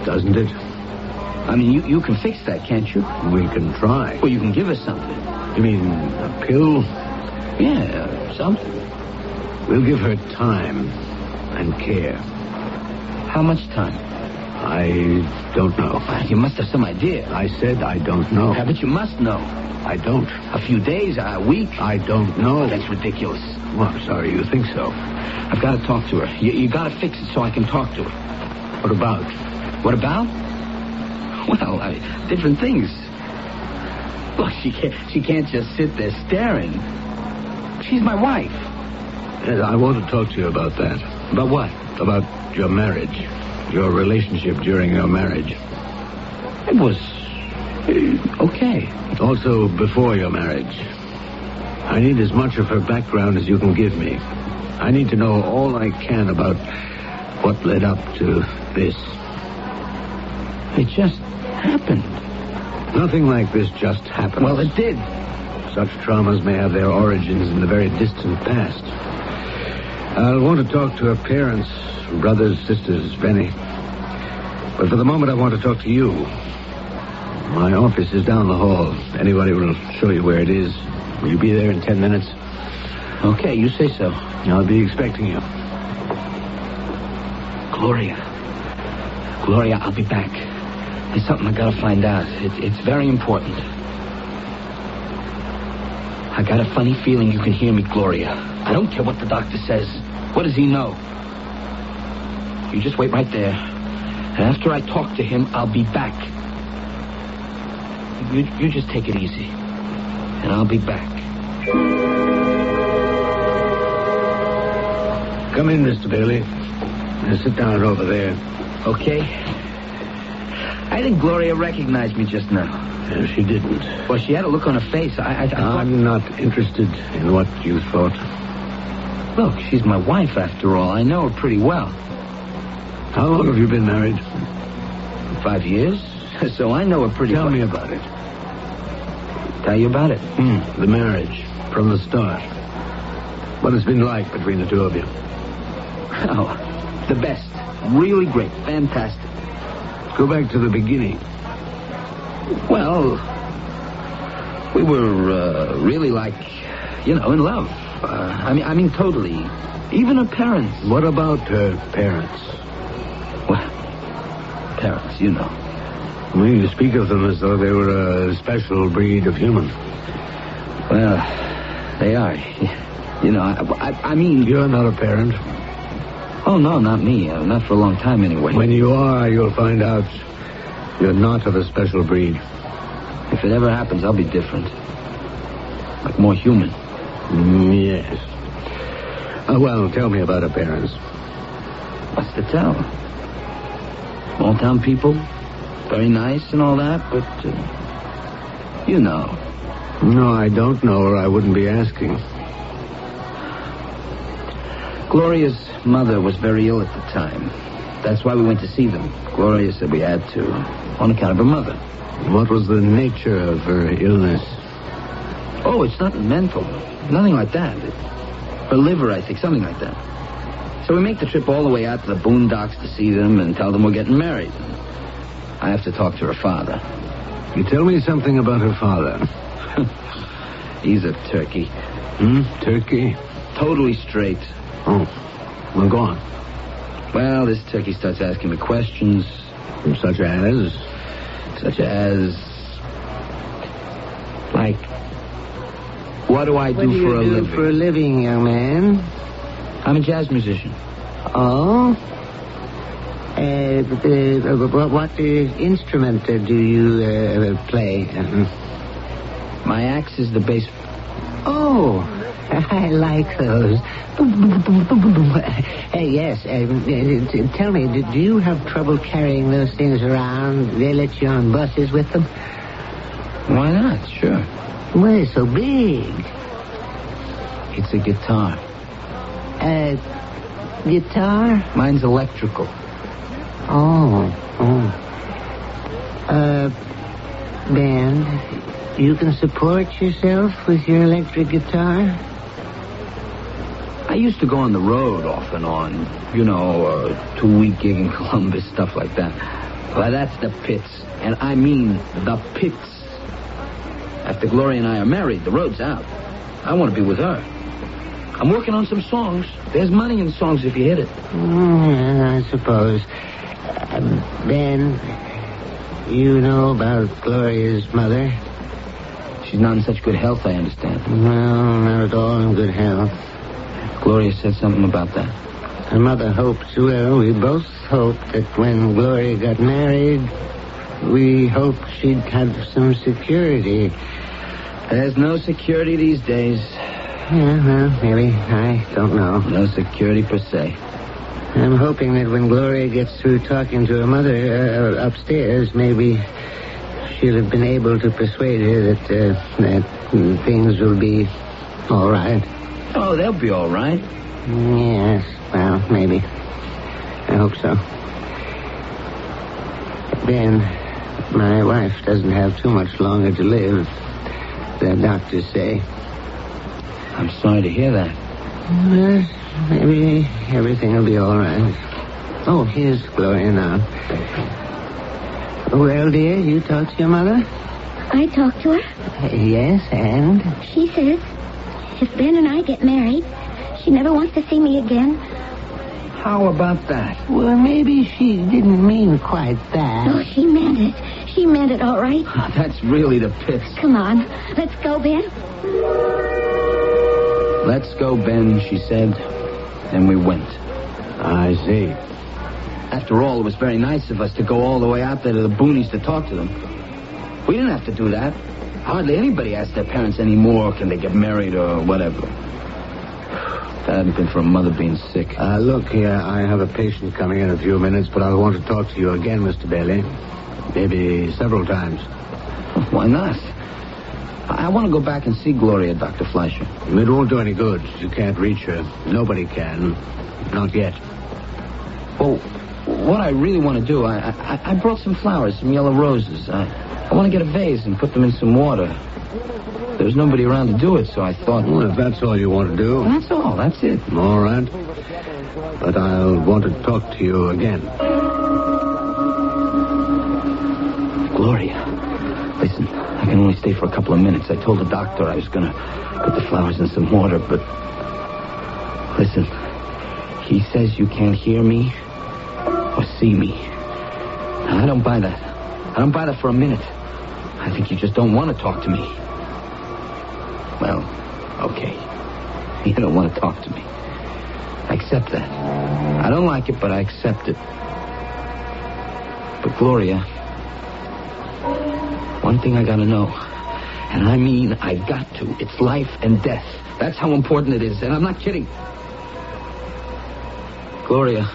Speaker 20: doesn't it?
Speaker 1: I mean, you can fix that, can't you?
Speaker 20: We can try.
Speaker 1: Well, you can give us something.
Speaker 20: You mean a pill?
Speaker 1: Yeah, something.
Speaker 20: We'll give her time and care.
Speaker 1: How much time?
Speaker 20: I don't know.
Speaker 1: You must have some idea.
Speaker 20: I said I don't know.
Speaker 1: Yeah, but you must know.
Speaker 20: I don't.
Speaker 1: A few days, a week?
Speaker 20: I don't know.
Speaker 1: Oh, that's ridiculous.
Speaker 20: Well, I'm sorry you think so.
Speaker 1: I've got to talk to her. You got to fix it so I can talk to her.
Speaker 20: What about?
Speaker 1: What about? Well, different things. Look, she can't just sit there staring. She's my wife.
Speaker 20: Yes, I want to talk to you about that.
Speaker 1: About what?
Speaker 20: About your marriage. Your relationship during your marriage.
Speaker 1: It was... okay.
Speaker 20: Also, before your marriage. I need as much of her background as you can give me. I need to know all I can about what led up to this.
Speaker 1: It just happened.
Speaker 20: Nothing like this just happened.
Speaker 1: Well, it did.
Speaker 20: Such traumas may have their origins in the very distant past. I'll want to talk to her parents, brothers, sisters, Benny. But for the moment, I want to talk to you. My office is down the hall. Anybody will show you where it is. Will you be there in 10 minutes?
Speaker 1: Okay, you say so.
Speaker 20: I'll be expecting you.
Speaker 13: Gloria, I'll be back. There's something I gotta find out. It's very important. I got a funny feeling you can hear me, Gloria. I don't care what the doctor says. What does he know? You just wait right there. And after I talk to him, I'll be back. You just take it easy. And I'll be back.
Speaker 20: Come in, Mr. Bailey. Now sit down over there.
Speaker 13: Okay. I think Gloria recognized me just now.
Speaker 20: She didn't.
Speaker 13: Well, she had a look on her face.
Speaker 20: I'm not interested in what you thought.
Speaker 13: Look, she's my wife, after all. I know her pretty well.
Speaker 20: How long have you been married?
Speaker 13: 5 years. So I know her pretty well.
Speaker 20: Tell me about it.
Speaker 13: Tell you about it?
Speaker 20: The marriage, from the start. What it's been like between the two of you.
Speaker 13: Oh, the best. Really great. Fantastic.
Speaker 20: Go back to the beginning.
Speaker 13: Well, we were really like, in love. I mean, totally. Even her parents.
Speaker 20: What about her parents?
Speaker 13: Well, parents, you know.
Speaker 20: Well, you speak of them as though they were a special breed of human.
Speaker 13: Well, they are. I mean...
Speaker 20: You're not a parent.
Speaker 13: Oh, no, not me. Not for a long time, anyway.
Speaker 20: When you are, you'll find out you're not of a special breed.
Speaker 13: If it ever happens, I'll be different. Like more human.
Speaker 20: Yes. Well, tell me about her parents.
Speaker 13: What's to tell? Small-town people. Very nice and all that, but... you know.
Speaker 20: No, I don't know, or I wouldn't be asking.
Speaker 13: Gloria's mother was very ill at the time. That's why we went to see them. Gloria said we had to, on account of her mother.
Speaker 20: What was the nature of her illness?
Speaker 13: Oh, it's nothing mental. Nothing like that. Her liver, I think, something like that. So we make the trip all the way out to the boondocks to see them and tell them we're getting married. I have to talk to her father.
Speaker 20: You tell me something about her father.
Speaker 13: He's a turkey.
Speaker 20: Turkey?
Speaker 13: Totally straight.
Speaker 20: Oh, well, go on.
Speaker 13: Well, this turkey starts asking me questions.
Speaker 20: Such as?
Speaker 13: Like, what do I do for a living?
Speaker 19: What do you do for a living, young man?
Speaker 13: I'm a jazz musician.
Speaker 19: Oh? What instrument do you play?
Speaker 13: My axe is the bass.
Speaker 19: Oh, I like those. Yes, tell me, do you have trouble carrying those things around? They let you on buses with them?
Speaker 13: Why not? Sure.
Speaker 19: Well, it's so big.
Speaker 13: It's a guitar.
Speaker 19: Guitar?
Speaker 13: Mine's electrical.
Speaker 19: Oh. Band, you can support yourself with your electric guitar?
Speaker 13: I used to go on the road off and on, 2-week gig in Columbus, stuff like that. Well, that's the pits, and I mean the pits. After Gloria and I are married, the road's out. I want to be with her. I'm working on some songs. There's money in songs if you hit it.
Speaker 19: I suppose. Ben, you know about Gloria's mother?
Speaker 13: She's not in such good health, I understand.
Speaker 19: No, not at all in good health.
Speaker 13: Gloria said something about that.
Speaker 19: Her mother hoped, well, we both hoped that when Gloria got married, we hoped she'd have some security.
Speaker 13: There's no security these days.
Speaker 19: Yeah, well, maybe. I don't know.
Speaker 13: No security per se.
Speaker 19: I'm hoping that when Gloria gets through talking to her mother upstairs, maybe she'll have been able to persuade her that things will be all right.
Speaker 13: Oh, they'll be all right.
Speaker 19: Yes, well, maybe. I hope so. Ben, my wife doesn't have too much longer to live, the doctors say.
Speaker 13: I'm sorry to hear that.
Speaker 19: Maybe everything will be all right. Oh, here's Gloria now. Well, dear, you talked to your mother?
Speaker 21: I talked to her.
Speaker 19: Yes, and?
Speaker 21: She says if Ben and I get married, she never wants to see me again.
Speaker 13: How about that?
Speaker 2: Well, maybe she didn't mean quite that.
Speaker 14: Oh, she meant it. She meant it all right.
Speaker 13: That's really the pits.
Speaker 14: Come on. Let's go, Ben.
Speaker 13: Let's go, Ben, she said. And we went.
Speaker 20: I see.
Speaker 13: After all, it was very nice of us to go all the way out there to the boonies to talk to them. We didn't have to do that. Hardly anybody asks their parents anymore, can they get married or whatever. If that hadn't been for a mother being sick.
Speaker 20: Look here, I have a patient coming in a few minutes, but I'll want to talk to you again, Mr. Bailey. Maybe several times.
Speaker 13: Why not? I want to go back and see Gloria, Dr. Fleischer.
Speaker 20: It won't do any good. You can't reach her. Nobody can. Not yet.
Speaker 13: Well, what I really want to do, I brought some flowers, some yellow roses. I want to get a vase and put them in some water. There was nobody around to do it, so I thought...
Speaker 20: Well, if that's all you want to do...
Speaker 13: That's all. That's it.
Speaker 20: All right. But I'll want to talk to you again.
Speaker 13: Gloria, listen, I can only stay for a couple of minutes. I told the doctor I was going to put the flowers in some water, but... Listen, he says you can't hear me or see me. Now, I don't buy that. I don't buy that for a minute. I think you just don't want to talk to me. Well, okay. You don't want to talk to me. I accept that. I don't like it, but I accept it. But Gloria, one thing I gotta know, and I mean I got to. It's life and death. That's how important it is, and I'm not kidding. Gloria,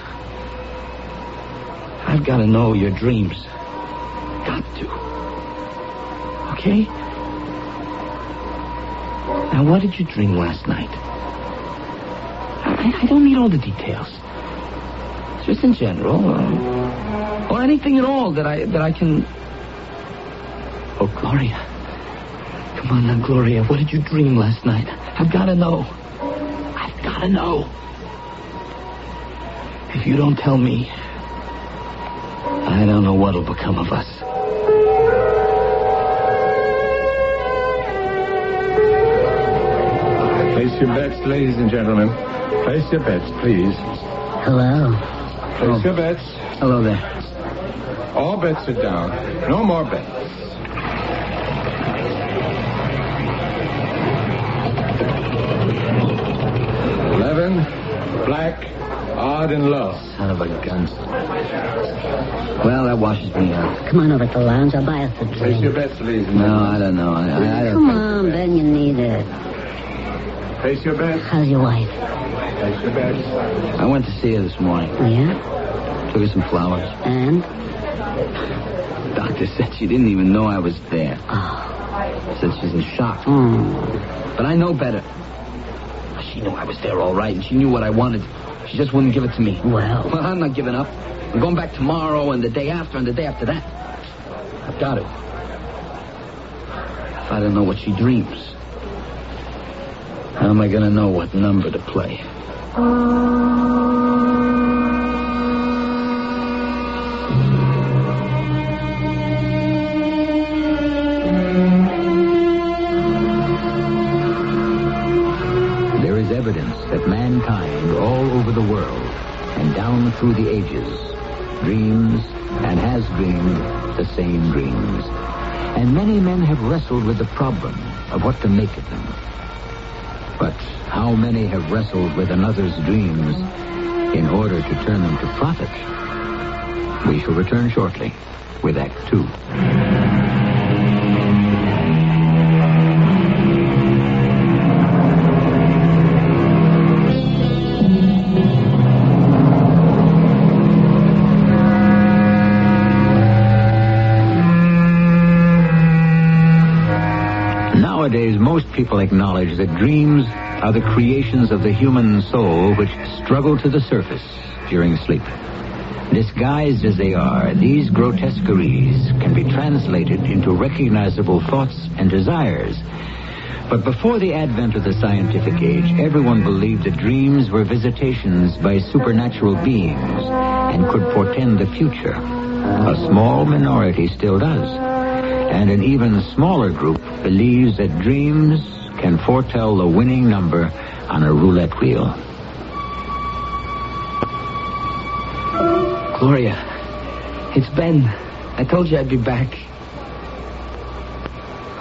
Speaker 13: I've got to know your dreams. Got to. Okay? Now, what did you dream last night? I don't need all the details. Just in general, or anything at all that I can... Oh, Gloria. Come on now, Gloria. What did you dream last night? I've got to know. I've got to know. If you don't tell me, I don't know what'll become of us.
Speaker 8: Place your bets, ladies and gentlemen. Place your bets, please.
Speaker 14: Hello.
Speaker 8: Place your bets.
Speaker 13: Hello there.
Speaker 8: All bets are down. No more bets. Black, odd, and low.
Speaker 13: Son of a gun. Well, that washes me out.
Speaker 14: Come on over to the lounge. I'll buy us a drink.
Speaker 8: Place your bets, ladies and
Speaker 13: No,
Speaker 8: gentlemen.
Speaker 13: I don't know. I don't
Speaker 14: Come on, Ben, you need it.
Speaker 8: Place your bets.
Speaker 14: How's your wife?
Speaker 8: Place your bets.
Speaker 13: I went to see her this morning.
Speaker 14: Yeah?
Speaker 13: Took her some flowers.
Speaker 14: And?
Speaker 13: Doctor said she didn't even know I was there.
Speaker 14: Oh.
Speaker 13: Said she's in shock. But I know better. She knew I was there all right, and she knew what I wanted. She just wouldn't give it to me.
Speaker 14: Well,
Speaker 13: I'm not giving up. I'm going back tomorrow and the day after and the day after that. I've got to. If I don't know what she dreams, how am I going to know what number to play?
Speaker 16: Evidence that mankind all over the world and down through the ages dreams and has dreamed the same dreams. And many men have wrestled with the problem of what to make of them. But how many have wrestled with another's dreams in order to turn them to profit? We shall return shortly with Act 2. Nowadays, most people acknowledge that dreams are the creations of the human soul which struggle to the surface during sleep. Disguised as they are, these grotesqueries can be translated into recognizable thoughts and desires. But before the advent of the scientific age, everyone believed that dreams were visitations by supernatural beings and could portend the future. A small minority still does. And an even smaller group believes that dreams can foretell the winning number on a roulette wheel.
Speaker 13: Gloria, it's Ben. I told you I'd be back.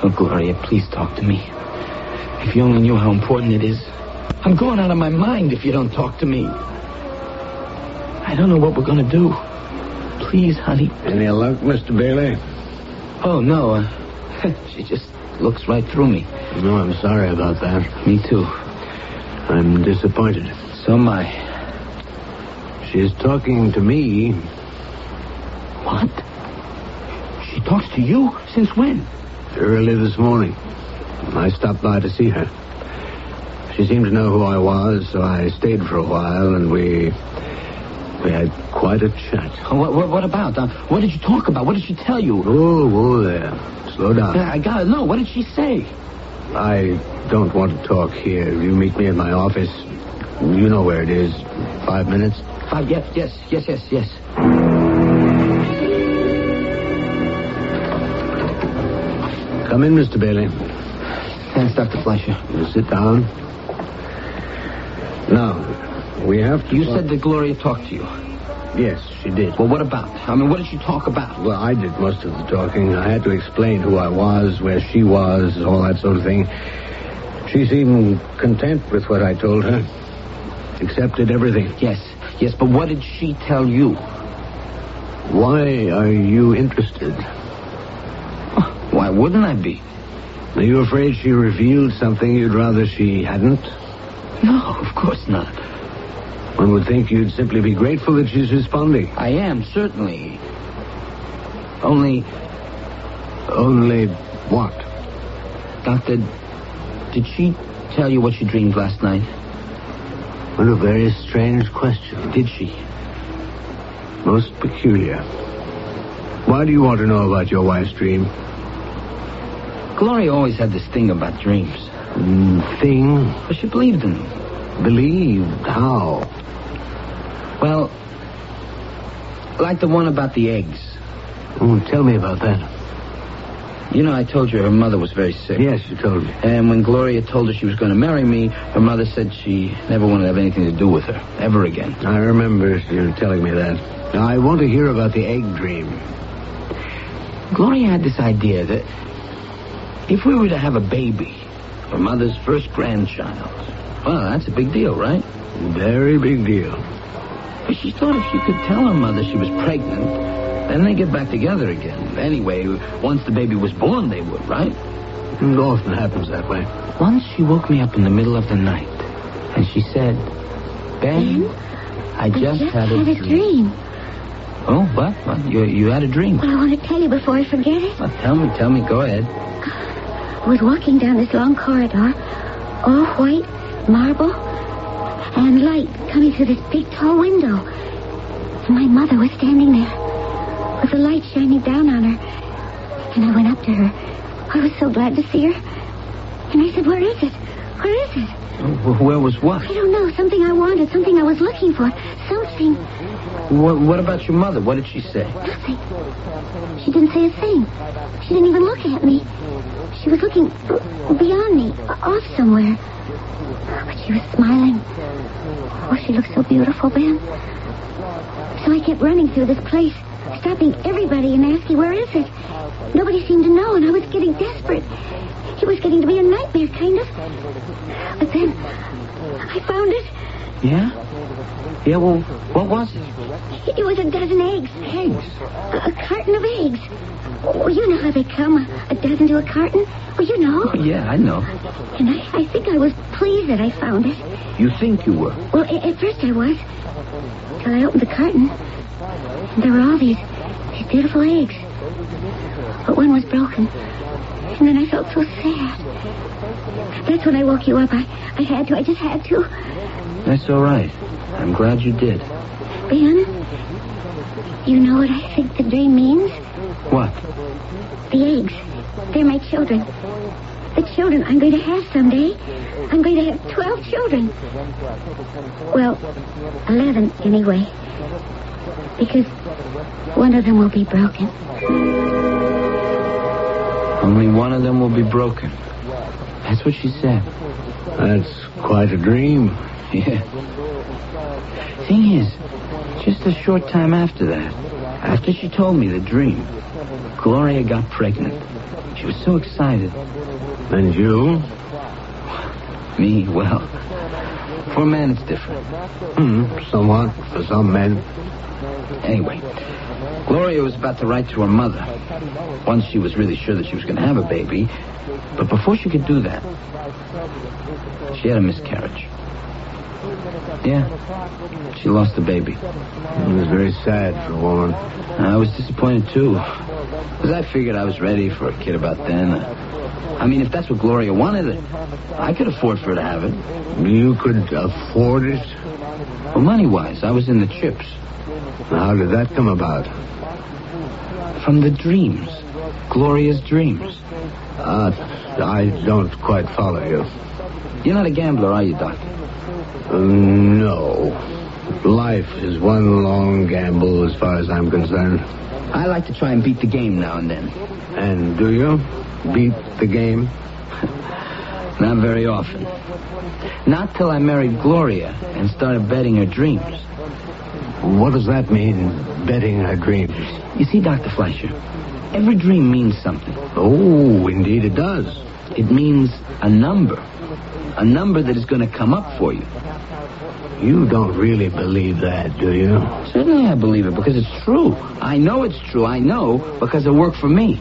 Speaker 13: Oh, Gloria, please talk to me. If you only knew how important it is. I'm going out of my mind if you don't talk to me. I don't know what we're going to do. Please, honey.
Speaker 20: Any luck, Mr. Bailey?
Speaker 13: Oh, no. She just looks right through me.
Speaker 20: No, I'm sorry about that.
Speaker 13: Me too.
Speaker 20: I'm disappointed.
Speaker 13: So am I.
Speaker 20: She's talking to me.
Speaker 13: What? She talks to you? Since when?
Speaker 20: Early this morning. I stopped by to see her. She seemed to know who I was, so I stayed for a while, and we had quite a chat.
Speaker 13: Oh, what about? What did you talk about? What did she tell you?
Speaker 20: Oh, there. Slow down.
Speaker 13: I gotta know. What did she say?
Speaker 20: I don't want to talk here. You meet me in my office. You know where it is. 5 minutes?
Speaker 13: Yes.
Speaker 20: Come in, Mr. Bailey.
Speaker 13: Thanks, Dr. Fleischer.
Speaker 20: You sit down. Now, we have to...
Speaker 13: You said that Gloria talked to you.
Speaker 20: Yes, she did.
Speaker 13: Well, what about? I mean, what did she talk about?
Speaker 20: Well, I did most of the talking. I had to explain who I was, where she was, all that sort of thing. She seemed content with what I told her. Accepted everything.
Speaker 13: Yes, but what did she tell you?
Speaker 20: Why are you interested?
Speaker 13: Why wouldn't I be?
Speaker 20: Are you afraid she revealed something you'd rather she hadn't?
Speaker 13: No, of course not.
Speaker 20: One would think you'd simply be grateful that she's responding.
Speaker 13: I am, certainly. Only
Speaker 20: what?
Speaker 13: Doctor, did she tell you what she dreamed last night?
Speaker 20: What a very strange question.
Speaker 13: Did she?
Speaker 20: Most peculiar. Why do you want to know about your wife's dream?
Speaker 13: Gloria always had this thing about dreams.
Speaker 20: Thing?
Speaker 13: But she believed in them.
Speaker 20: Believed? How?
Speaker 13: Well, like the one about the eggs.
Speaker 20: Oh, tell me about that.
Speaker 13: You know, I told you her mother was very sick.
Speaker 20: Yes, you told me.
Speaker 13: And when Gloria told her she was going to marry me, her mother said she never wanted to have anything to do with her, ever again.
Speaker 20: I remember you telling me that. Now, I want to hear about the egg dream.
Speaker 13: Gloria had this idea that if we were to have a baby, her mother's first grandchild, well, that's a big deal, right?
Speaker 20: Very big deal.
Speaker 13: But she thought if she could tell her mother she was pregnant, then they'd get back together again. Anyway, once the baby was born, they would, right?
Speaker 20: It often happens that way.
Speaker 13: Once she woke me up in the middle of the night, and she said, Ben, I just had a dream. Oh, what? You had a dream?
Speaker 14: Well, I want to tell you before I forget it.
Speaker 13: Well, tell me. Go ahead.
Speaker 14: I was walking down this long corridor, all white, marble, and light coming through this big, tall window. And my mother was standing there with the light shining down on her. And I went up to her. I was so glad to see her. And I said, where is it? Where is it?
Speaker 13: Where was what?
Speaker 14: I don't know. Something I wanted. Something I was looking for. Something.
Speaker 13: What about your mother? What did she say?
Speaker 14: Nothing. She didn't say a thing. She didn't even look at me. She was looking beyond me, off somewhere. But she was smiling. Oh, she looked so beautiful, Ben. So I kept running through this place, stopping everybody and asking, where is it? Nobody seemed to know, and I was getting desperate. It was getting to be a nightmare, kind of. But then, I found it.
Speaker 13: Yeah? Yeah, well, what was it?
Speaker 14: It was a dozen eggs.
Speaker 13: Eggs?
Speaker 14: A carton of eggs. Oh, you know how they come, a dozen to a carton. Well, you know.
Speaker 13: Oh, yeah, I know.
Speaker 14: And I think I was pleased that I found it.
Speaker 13: You think you were?
Speaker 14: Well, at first I was. Till I opened the carton. And there were all these beautiful eggs. But one was broken. And then I felt so sad. That's when I woke you up. I just had to.
Speaker 13: That's all right. I'm glad you did.
Speaker 14: Ben, you know what I think the dream means?
Speaker 13: What?
Speaker 14: The eggs. They're my children. The children I'm going to have someday. I'm going to have 12 children. Well, 11 anyway. Because one of them will be broken.
Speaker 13: Only one of them will be broken. That's what she said.
Speaker 20: That's quite a dream.
Speaker 13: Yeah. Thing is, just a short time after that, after she told me the dream, Gloria got pregnant. She was so excited.
Speaker 20: And you?
Speaker 13: Me, well, for a man it's different.
Speaker 20: Somewhat, for some men.
Speaker 13: Anyway, Gloria was about to write to her mother. Once she was really sure that she was going to have a baby. But before she could do that, she had a miscarriage. Yeah, she lost the baby.
Speaker 20: It was very sad for a woman.
Speaker 13: I was disappointed, too. Because I figured I was ready for a kid about then. I mean, if that's what Gloria wanted, I could afford for her to have it.
Speaker 20: You could afford it?
Speaker 13: Well, money-wise, I was in the chips.
Speaker 20: How did that come about?
Speaker 13: From the dreams. Gloria's dreams.
Speaker 20: I don't quite follow you.
Speaker 13: You're not a gambler, are you, Doc?
Speaker 20: No. Life is one long gamble as far as I'm concerned.
Speaker 13: I like to try and beat the game now and then.
Speaker 20: And do you? Beat the game?
Speaker 13: Not very often. Not till I married Gloria and started betting her dreams.
Speaker 20: What does that mean, betting her dreams?
Speaker 13: You see, Dr. Fleischer, every dream means something.
Speaker 20: Oh, indeed it does.
Speaker 13: It means a number. A number that is going to come up for you.
Speaker 20: You don't really believe that, do you?
Speaker 13: Certainly I believe it, because it's true. I know it's true. I know because it worked for me.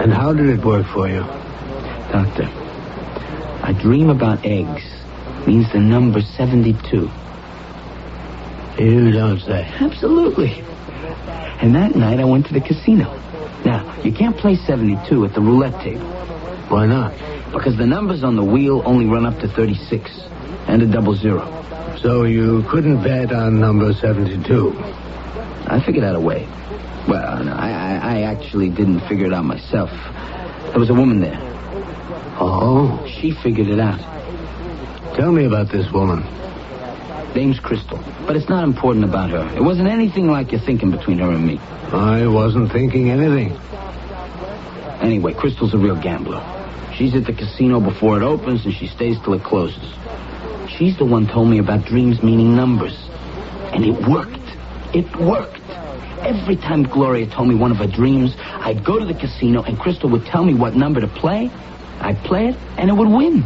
Speaker 20: And how did it work for you?
Speaker 13: Doctor, a dream about eggs means the number 72.
Speaker 20: You don't say.
Speaker 13: Absolutely. And that night I went to the casino. Now, you can't play 72 at the roulette table.
Speaker 20: Why not?
Speaker 13: Because the numbers on the wheel only run up to 36 and a 00.
Speaker 20: So you couldn't bet on number 72?
Speaker 13: I figured out a way. Well, no, I actually didn't figure it out myself. There was a woman there.
Speaker 20: Oh?
Speaker 13: She figured it out.
Speaker 20: Tell me about this woman.
Speaker 13: Name's Crystal. But it's not important about her. It wasn't anything like you're thinking between her and me.
Speaker 20: I wasn't thinking anything.
Speaker 13: Anyway, Crystal's a real gambler. She's at the casino before it opens, and she stays till it closes. She's the one told me about dreams meaning numbers. And it worked. It worked. Every time Gloria told me one of her dreams, I'd go to the casino, and Crystal would tell me what number to play. I'd play it, and it would win.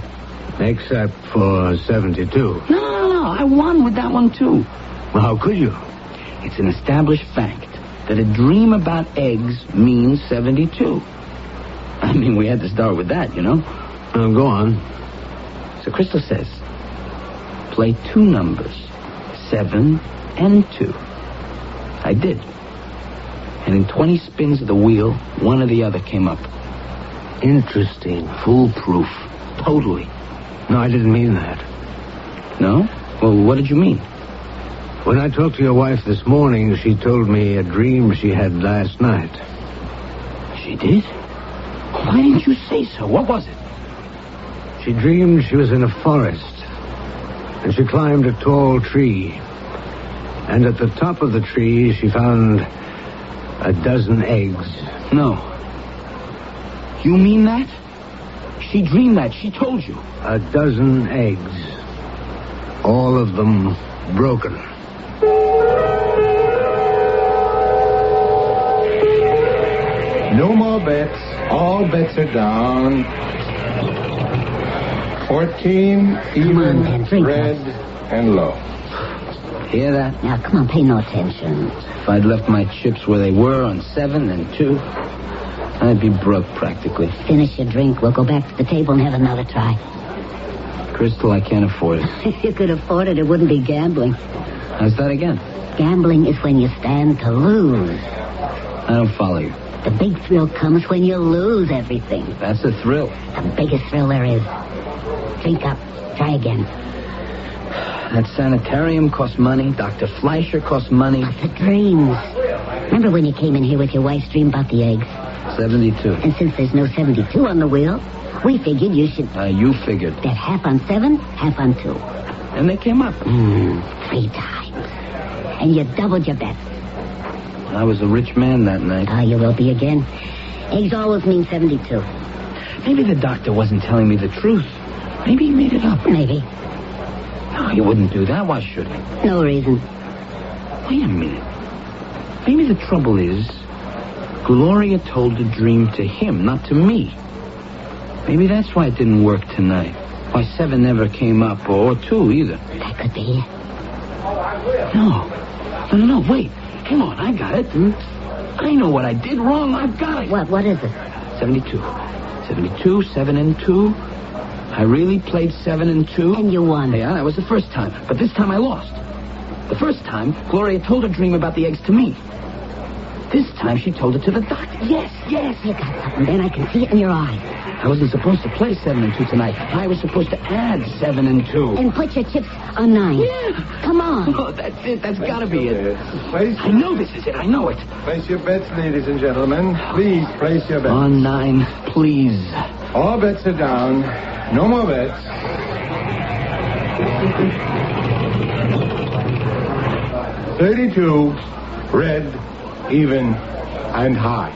Speaker 20: Except for 72.
Speaker 13: No. I won with that one, too.
Speaker 20: Well, how could you?
Speaker 13: It's an established fact that a dream about eggs means 72. I mean, we had to start with that, you know?
Speaker 20: Go on.
Speaker 13: So Crystal says, play two numbers, 7 and 2. I did. And in 20 spins of the wheel, one or the other came up.
Speaker 20: Interesting.
Speaker 13: Foolproof. Totally.
Speaker 20: No, I didn't mean that.
Speaker 13: No? Well, what did you mean?
Speaker 20: When I talked to your wife this morning, she told me a dream she had last night.
Speaker 13: She did? Why didn't you say so? What was it?
Speaker 20: She dreamed she was in a forest, and she climbed a tall tree. And at the top of the tree, she found a dozen eggs.
Speaker 13: No. You mean that? She dreamed that. She told you.
Speaker 20: A dozen eggs. All of them broken.
Speaker 6: No more bets. All bets are down. 14, even, red, and low.
Speaker 13: Hear that?
Speaker 21: Now, come on, pay no attention.
Speaker 13: If I'd left my chips where they were on 7 and 2, I'd be broke practically.
Speaker 21: Finish your drink. We'll go back to the table and have another try.
Speaker 13: Crystal, I can't afford it.
Speaker 21: If you could afford it, it wouldn't be gambling.
Speaker 13: How's that again?
Speaker 21: Gambling is when you stand to lose.
Speaker 13: I don't follow you.
Speaker 21: The big thrill comes when you lose everything.
Speaker 13: That's a thrill.
Speaker 21: The biggest thrill there is. Drink up. Try again.
Speaker 13: That sanitarium costs money. Dr. Fleischer costs money.
Speaker 21: But the dreams. Remember when you came in here with your wife's dream about the eggs?
Speaker 13: 72.
Speaker 21: And since there's no 72 on the wheel, we figured you should...
Speaker 13: You figured.
Speaker 21: Bet half on 7, half on 2.
Speaker 13: And they came up.
Speaker 21: 3 times. And you doubled your bet.
Speaker 13: I was a rich man that night.
Speaker 21: You will be again. Eggs always mean 72.
Speaker 13: Maybe the doctor wasn't telling me the truth. Maybe he made it up.
Speaker 21: Maybe.
Speaker 13: No, he wouldn't do that. Why should he?
Speaker 21: No reason.
Speaker 13: Wait a minute. Maybe the trouble is Gloria told the dream to him, not to me. Maybe that's why it didn't work tonight. Why 7 never came up, or 2 either.
Speaker 21: That could be.
Speaker 13: No, wait. Hang on, I got it. I know what I did wrong. I've got it.
Speaker 21: What is it?
Speaker 13: 72. 72, 7 and 2. I really played 7 and 2.
Speaker 21: And you won.
Speaker 13: Yeah, that was the first time. But this time I lost. The first time, Gloria told her dream about the eggs to me. This time she told it to the doctor.
Speaker 21: Yes. You got something, Ben. I can see it in your eye.
Speaker 13: I wasn't supposed to play 7 and 2 tonight. I was supposed to add 7 and 2.
Speaker 21: And put your chips on 9.
Speaker 13: Yeah.
Speaker 21: Come on.
Speaker 13: Oh, that's it. That's got to be it. I know this is it. I know it.
Speaker 6: Place your bets, ladies and gentlemen. Please place your bets.
Speaker 13: On 9, please.
Speaker 6: All bets are down. No more bets. 32, red, even, and high.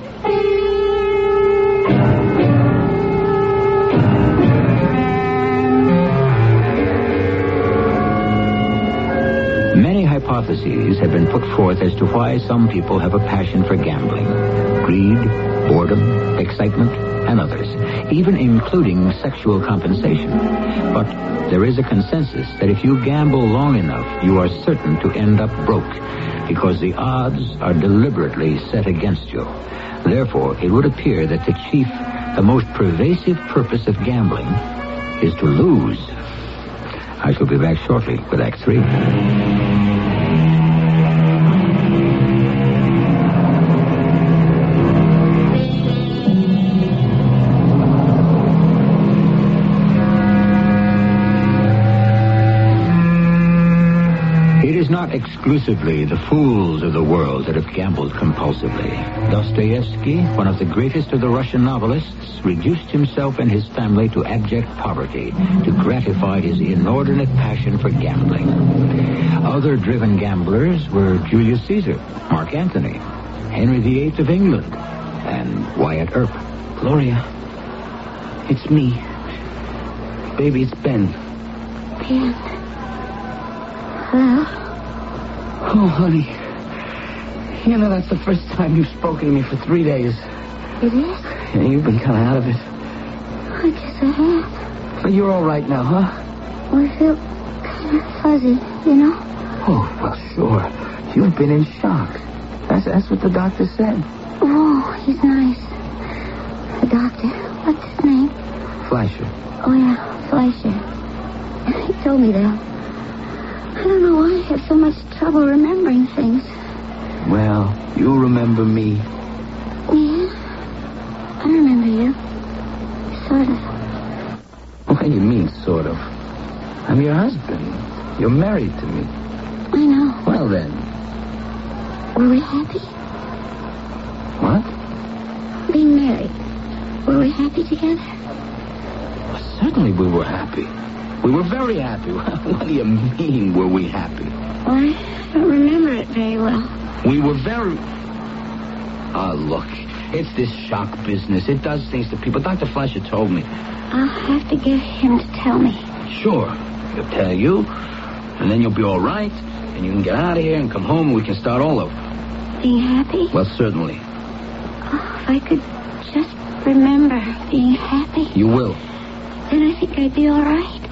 Speaker 16: Many hypotheses have been put forth as to why some people have a passion for gambling. Greed, boredom, excitement, and others, even including sexual compensation. But there is a consensus that if you gamble long enough, you are certain to end up broke, because the odds are deliberately set against you. Therefore, it would appear that the most pervasive purpose of gambling is to lose. I shall be back shortly with Act 3. Not exclusively the fools of the world that have gambled compulsively. Dostoevsky, one of the greatest of the Russian novelists, reduced himself and his family to abject poverty to gratify his inordinate passion for gambling. Other driven gamblers were Julius Caesar, Mark Antony, Henry VIII of England, and Wyatt Earp.
Speaker 13: Gloria, it's me. Baby, it's Ben.
Speaker 21: Ben. Hello?
Speaker 13: Oh, honey. You know, that's the first time you've spoken to me for 3 days.
Speaker 21: It is?
Speaker 13: Yeah, you've been kind of out of it.
Speaker 21: I guess I have.
Speaker 13: But you're all right now, huh?
Speaker 21: Well, I feel kind of fuzzy, you know?
Speaker 13: Oh, well, sure. You've been in shock. That's what the doctor said.
Speaker 21: Oh, he's nice. The doctor. What's his name?
Speaker 13: Fleischer.
Speaker 21: Oh, yeah, Fleischer. He told me that. I don't know why I have so much trouble remembering things.
Speaker 13: Well, you remember me.
Speaker 21: Yeah, I remember you. Sort of.
Speaker 13: What do you mean, sort of? I'm your husband. You're married to me.
Speaker 21: I know.
Speaker 13: Well, then.
Speaker 21: Were we happy?
Speaker 13: What?
Speaker 21: Being married. Were we happy together?
Speaker 13: Well, certainly we were happy. We were very happy. What do you mean, were we happy?
Speaker 21: Well, I don't remember it very well.
Speaker 13: We were very... Oh, look. It's this shock business. It does things to people. Dr. Fleischer told me.
Speaker 21: I'll have to get him to tell me.
Speaker 13: Sure. He'll tell you. And then you'll be all right. And you can get out of here and come home and we can start all over.
Speaker 21: Being happy?
Speaker 13: Well, certainly.
Speaker 21: Oh, if I could just remember being happy.
Speaker 13: You will.
Speaker 21: Then I think I'd be all right.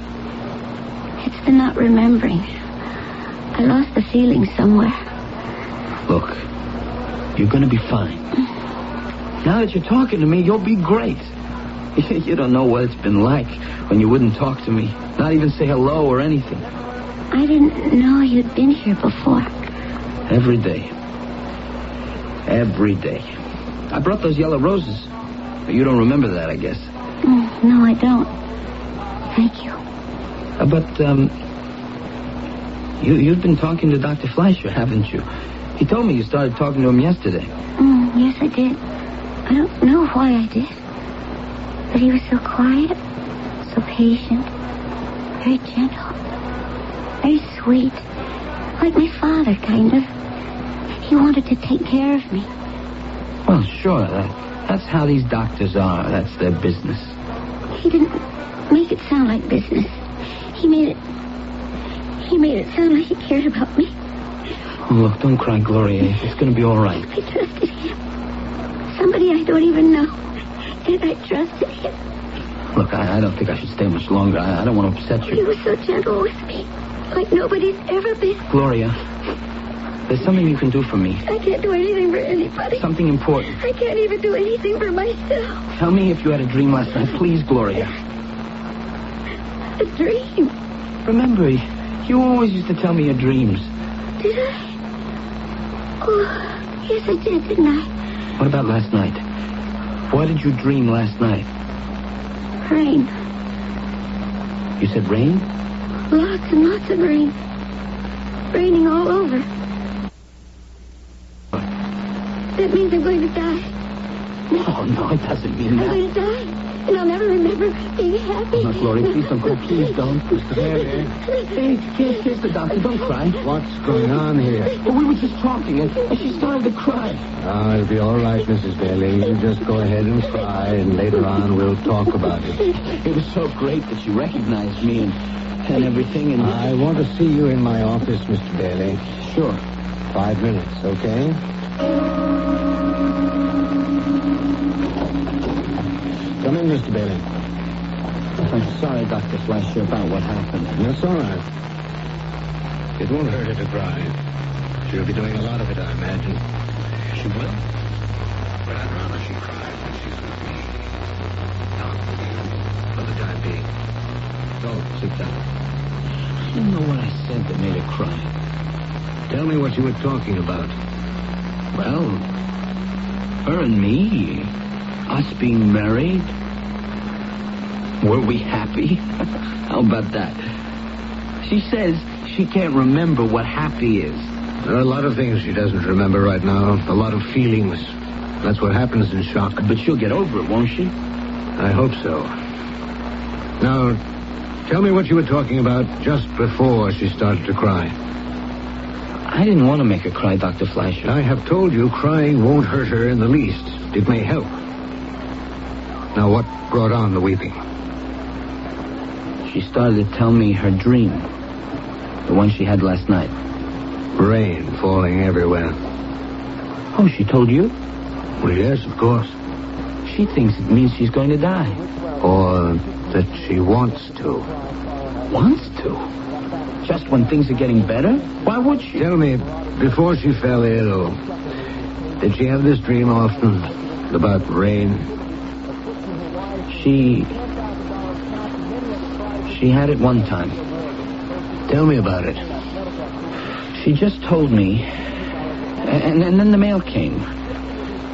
Speaker 21: It's the not remembering. I lost the feeling somewhere.
Speaker 13: Look, you're going to be fine. Now that you're talking to me, you'll be great. You don't know what it's been like when you wouldn't talk to me. Not even say hello or anything.
Speaker 21: I didn't know you'd been here before.
Speaker 13: Every day. Every day. I brought those yellow roses. But you don't remember that, I guess.
Speaker 21: No, I don't. Thank you.
Speaker 13: But you've been talking to Dr. Fleischer, haven't you? He told me you started talking to him yesterday.
Speaker 21: Yes, I did. I don't know why I did. But he was so quiet, so patient, very gentle, very sweet. Like my father, kind of. He wanted to take care of me.
Speaker 13: Well, sure. That's how these doctors are. That's their business.
Speaker 21: He didn't make it sound like business. He made it sound like he cared about me.
Speaker 13: Oh, look, don't cry, Gloria. It's going to be all right.
Speaker 21: I trusted him. Somebody I don't even know. And I trusted him.
Speaker 13: Look, I don't think I should stay much longer. I don't want to upset you.
Speaker 21: He was so gentle with me. Like nobody's ever been.
Speaker 13: Gloria, there's something you can do for me.
Speaker 21: I can't do anything for anybody.
Speaker 13: Something important.
Speaker 21: I can't even do anything for myself.
Speaker 13: Tell me if you had a dream last night. Please, Gloria.
Speaker 21: A dream?
Speaker 13: Remember, you always used to tell me your dreams.
Speaker 21: Did I? Oh, yes, I did, didn't I?
Speaker 13: What about last night? What did you dream last night?
Speaker 21: Rain.
Speaker 13: You said rain?
Speaker 21: Lots and lots of rain. Raining all over. That means I'm going to die.
Speaker 13: No, it doesn't mean that.
Speaker 21: I'm going to die. And I'll never remember being happy.
Speaker 13: No, Gloria, please don't go. Please don't. Hey, kiss the doctor. Don't cry.
Speaker 20: What's going on here?
Speaker 13: Well, we were just talking, and she started to cry.
Speaker 20: It'll be all right, Mrs. Bailey. You just go ahead and cry, and later on we'll talk about it.
Speaker 13: It was so great that she recognized me and everything, and...
Speaker 20: I want to see you in my office, Mr. Bailey.
Speaker 13: Sure.
Speaker 20: 5 minutes, okay? Come in, Mr. Bailey.
Speaker 13: I'm sorry, Dr. Fleischer, about what happened.
Speaker 20: That's all right. It won't hurt her to cry. She'll be doing a lot of it, I imagine. She will? But I'd rather she cried when she's with me. Not with you, for the time being. Don't sit down.
Speaker 13: I don't know what I said that made her cry.
Speaker 20: Tell me what you were talking about.
Speaker 13: Well, her and me, us being married. Were we happy? How about that? She says she can't remember what happy is.
Speaker 20: There are a lot of things she doesn't remember right now. A lot of feelings. That's what happens in shock.
Speaker 13: But she'll get over it, won't she?
Speaker 20: I hope so. Now, tell me what you were talking about just before she started to cry.
Speaker 13: I didn't want to make her cry, Dr. Fleischer.
Speaker 20: I have told you crying won't hurt her in the least. It may help. Now, what brought on the weeping?
Speaker 13: She started to tell me her dream. The one she had last night.
Speaker 20: Rain falling everywhere.
Speaker 13: Oh, she told you?
Speaker 20: Well, yes, of course.
Speaker 13: She thinks it means she's going to die.
Speaker 20: Or that she wants to.
Speaker 13: Wants to? Just when things are getting better? Why would she?
Speaker 20: Tell me, before she fell ill, did she have this dream often about rain?
Speaker 13: She had it one time.
Speaker 20: Tell me about it.
Speaker 13: She just told me, and then the mail came.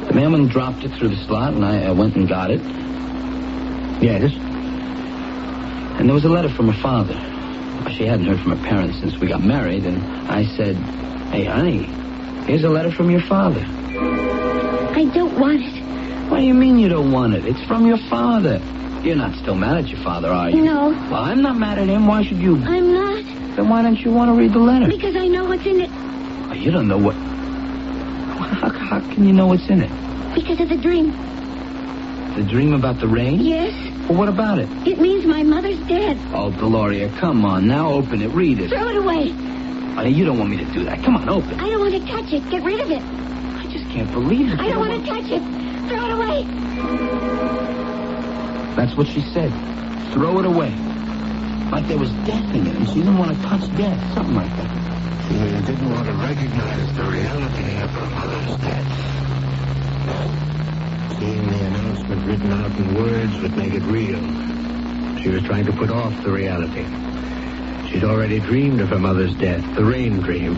Speaker 13: The mailman dropped it through the slot, and I went and got it.
Speaker 20: Yes?
Speaker 13: And there was a letter from her father. She hadn't heard from her parents since we got married, and I said, "Hey, honey, here's a letter from your father."
Speaker 21: I don't want it.
Speaker 13: What do you mean you don't want it? It's from your father. You're not still mad at your father, are you?
Speaker 21: No.
Speaker 13: Well, I'm not mad at him. Why should you?
Speaker 21: I'm not.
Speaker 13: Then why don't you want to read the letter?
Speaker 21: Because I know what's in it.
Speaker 13: Oh, you don't know what... How can you know what's in it?
Speaker 21: Because of the dream.
Speaker 13: The dream about the rain?
Speaker 21: Yes.
Speaker 13: Well, what about it?
Speaker 21: It means my mother's dead.
Speaker 13: Oh, Gloria, come on. Now open it. Read it.
Speaker 21: Throw it away.
Speaker 13: Honey, you don't want me to do that. Come on, open it.
Speaker 21: I don't want to touch it. Get rid of it.
Speaker 13: I just can't believe it.
Speaker 21: I don't want to touch it. Throw it away.
Speaker 13: That's what she said. Throw it away. Like there was death in it, and she didn't want to touch death. Something like that.
Speaker 20: She didn't want to recognize the reality of her mother's death. Seeing the announcement written out in words would make it real. She was trying to put off the reality. She'd already dreamed of her mother's death, the rain dream.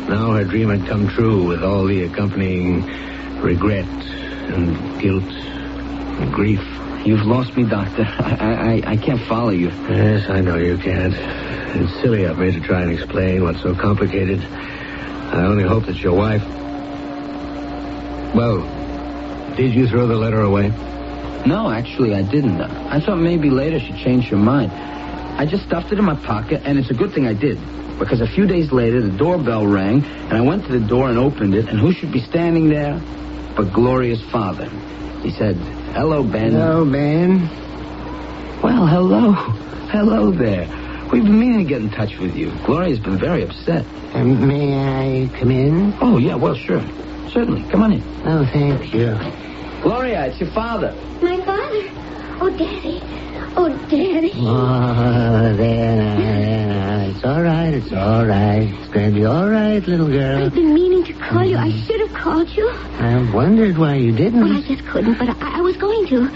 Speaker 20: Now her dream had come true with all the accompanying regret and guilt and grief.
Speaker 13: You've lost me, Doctor. I can't follow you.
Speaker 20: Yes, I know you can't. It's silly of me to try and explain what's so complicated. I only hope that your wife... Well, did you throw the letter away?
Speaker 13: No, actually, I didn't. I thought maybe later she'd change her mind. I just stuffed it in my pocket, and it's a good thing I did. Because a few days later, the doorbell rang, and I went to the door and opened it, and who should be standing there but Gloria's father. He said, "Hello, Ben."
Speaker 20: Hello, Ben.
Speaker 13: Well, hello. Hello there. We've been meaning to get in touch with you. Gloria's been very upset.
Speaker 2: May I come in?
Speaker 13: Oh, yeah, well, sure. Certainly. Come on in.
Speaker 2: Oh, thank you.
Speaker 13: Gloria, it's your father.
Speaker 21: My father? Oh, Daddy. Oh, Daddy.
Speaker 2: Oh, there. It's all right. It's all right. It's going to be all right, little girl.
Speaker 21: I've been meaning to call you. I should have called you.
Speaker 2: I wondered why you didn't.
Speaker 21: Well, I just couldn't, but I was going to.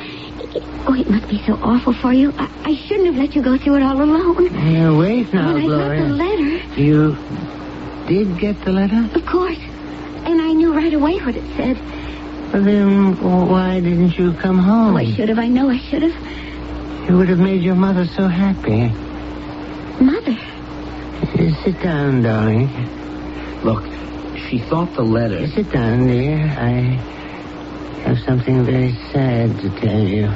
Speaker 21: Oh, it must be so awful for you. I shouldn't have let you go through it all alone.
Speaker 2: Yeah, wait now,
Speaker 21: when
Speaker 2: Gloria.
Speaker 21: I got the letter.
Speaker 2: You did get the letter?
Speaker 21: Of course. And I knew right away what it said.
Speaker 2: Well, then why didn't you come home?
Speaker 21: Oh, I should have. I know I should have.
Speaker 2: You would have made your mother so happy.
Speaker 21: Mother?
Speaker 2: Sit down, darling.
Speaker 13: Look, she thought the letter...
Speaker 2: Sit down, dear. I have something very sad to tell you.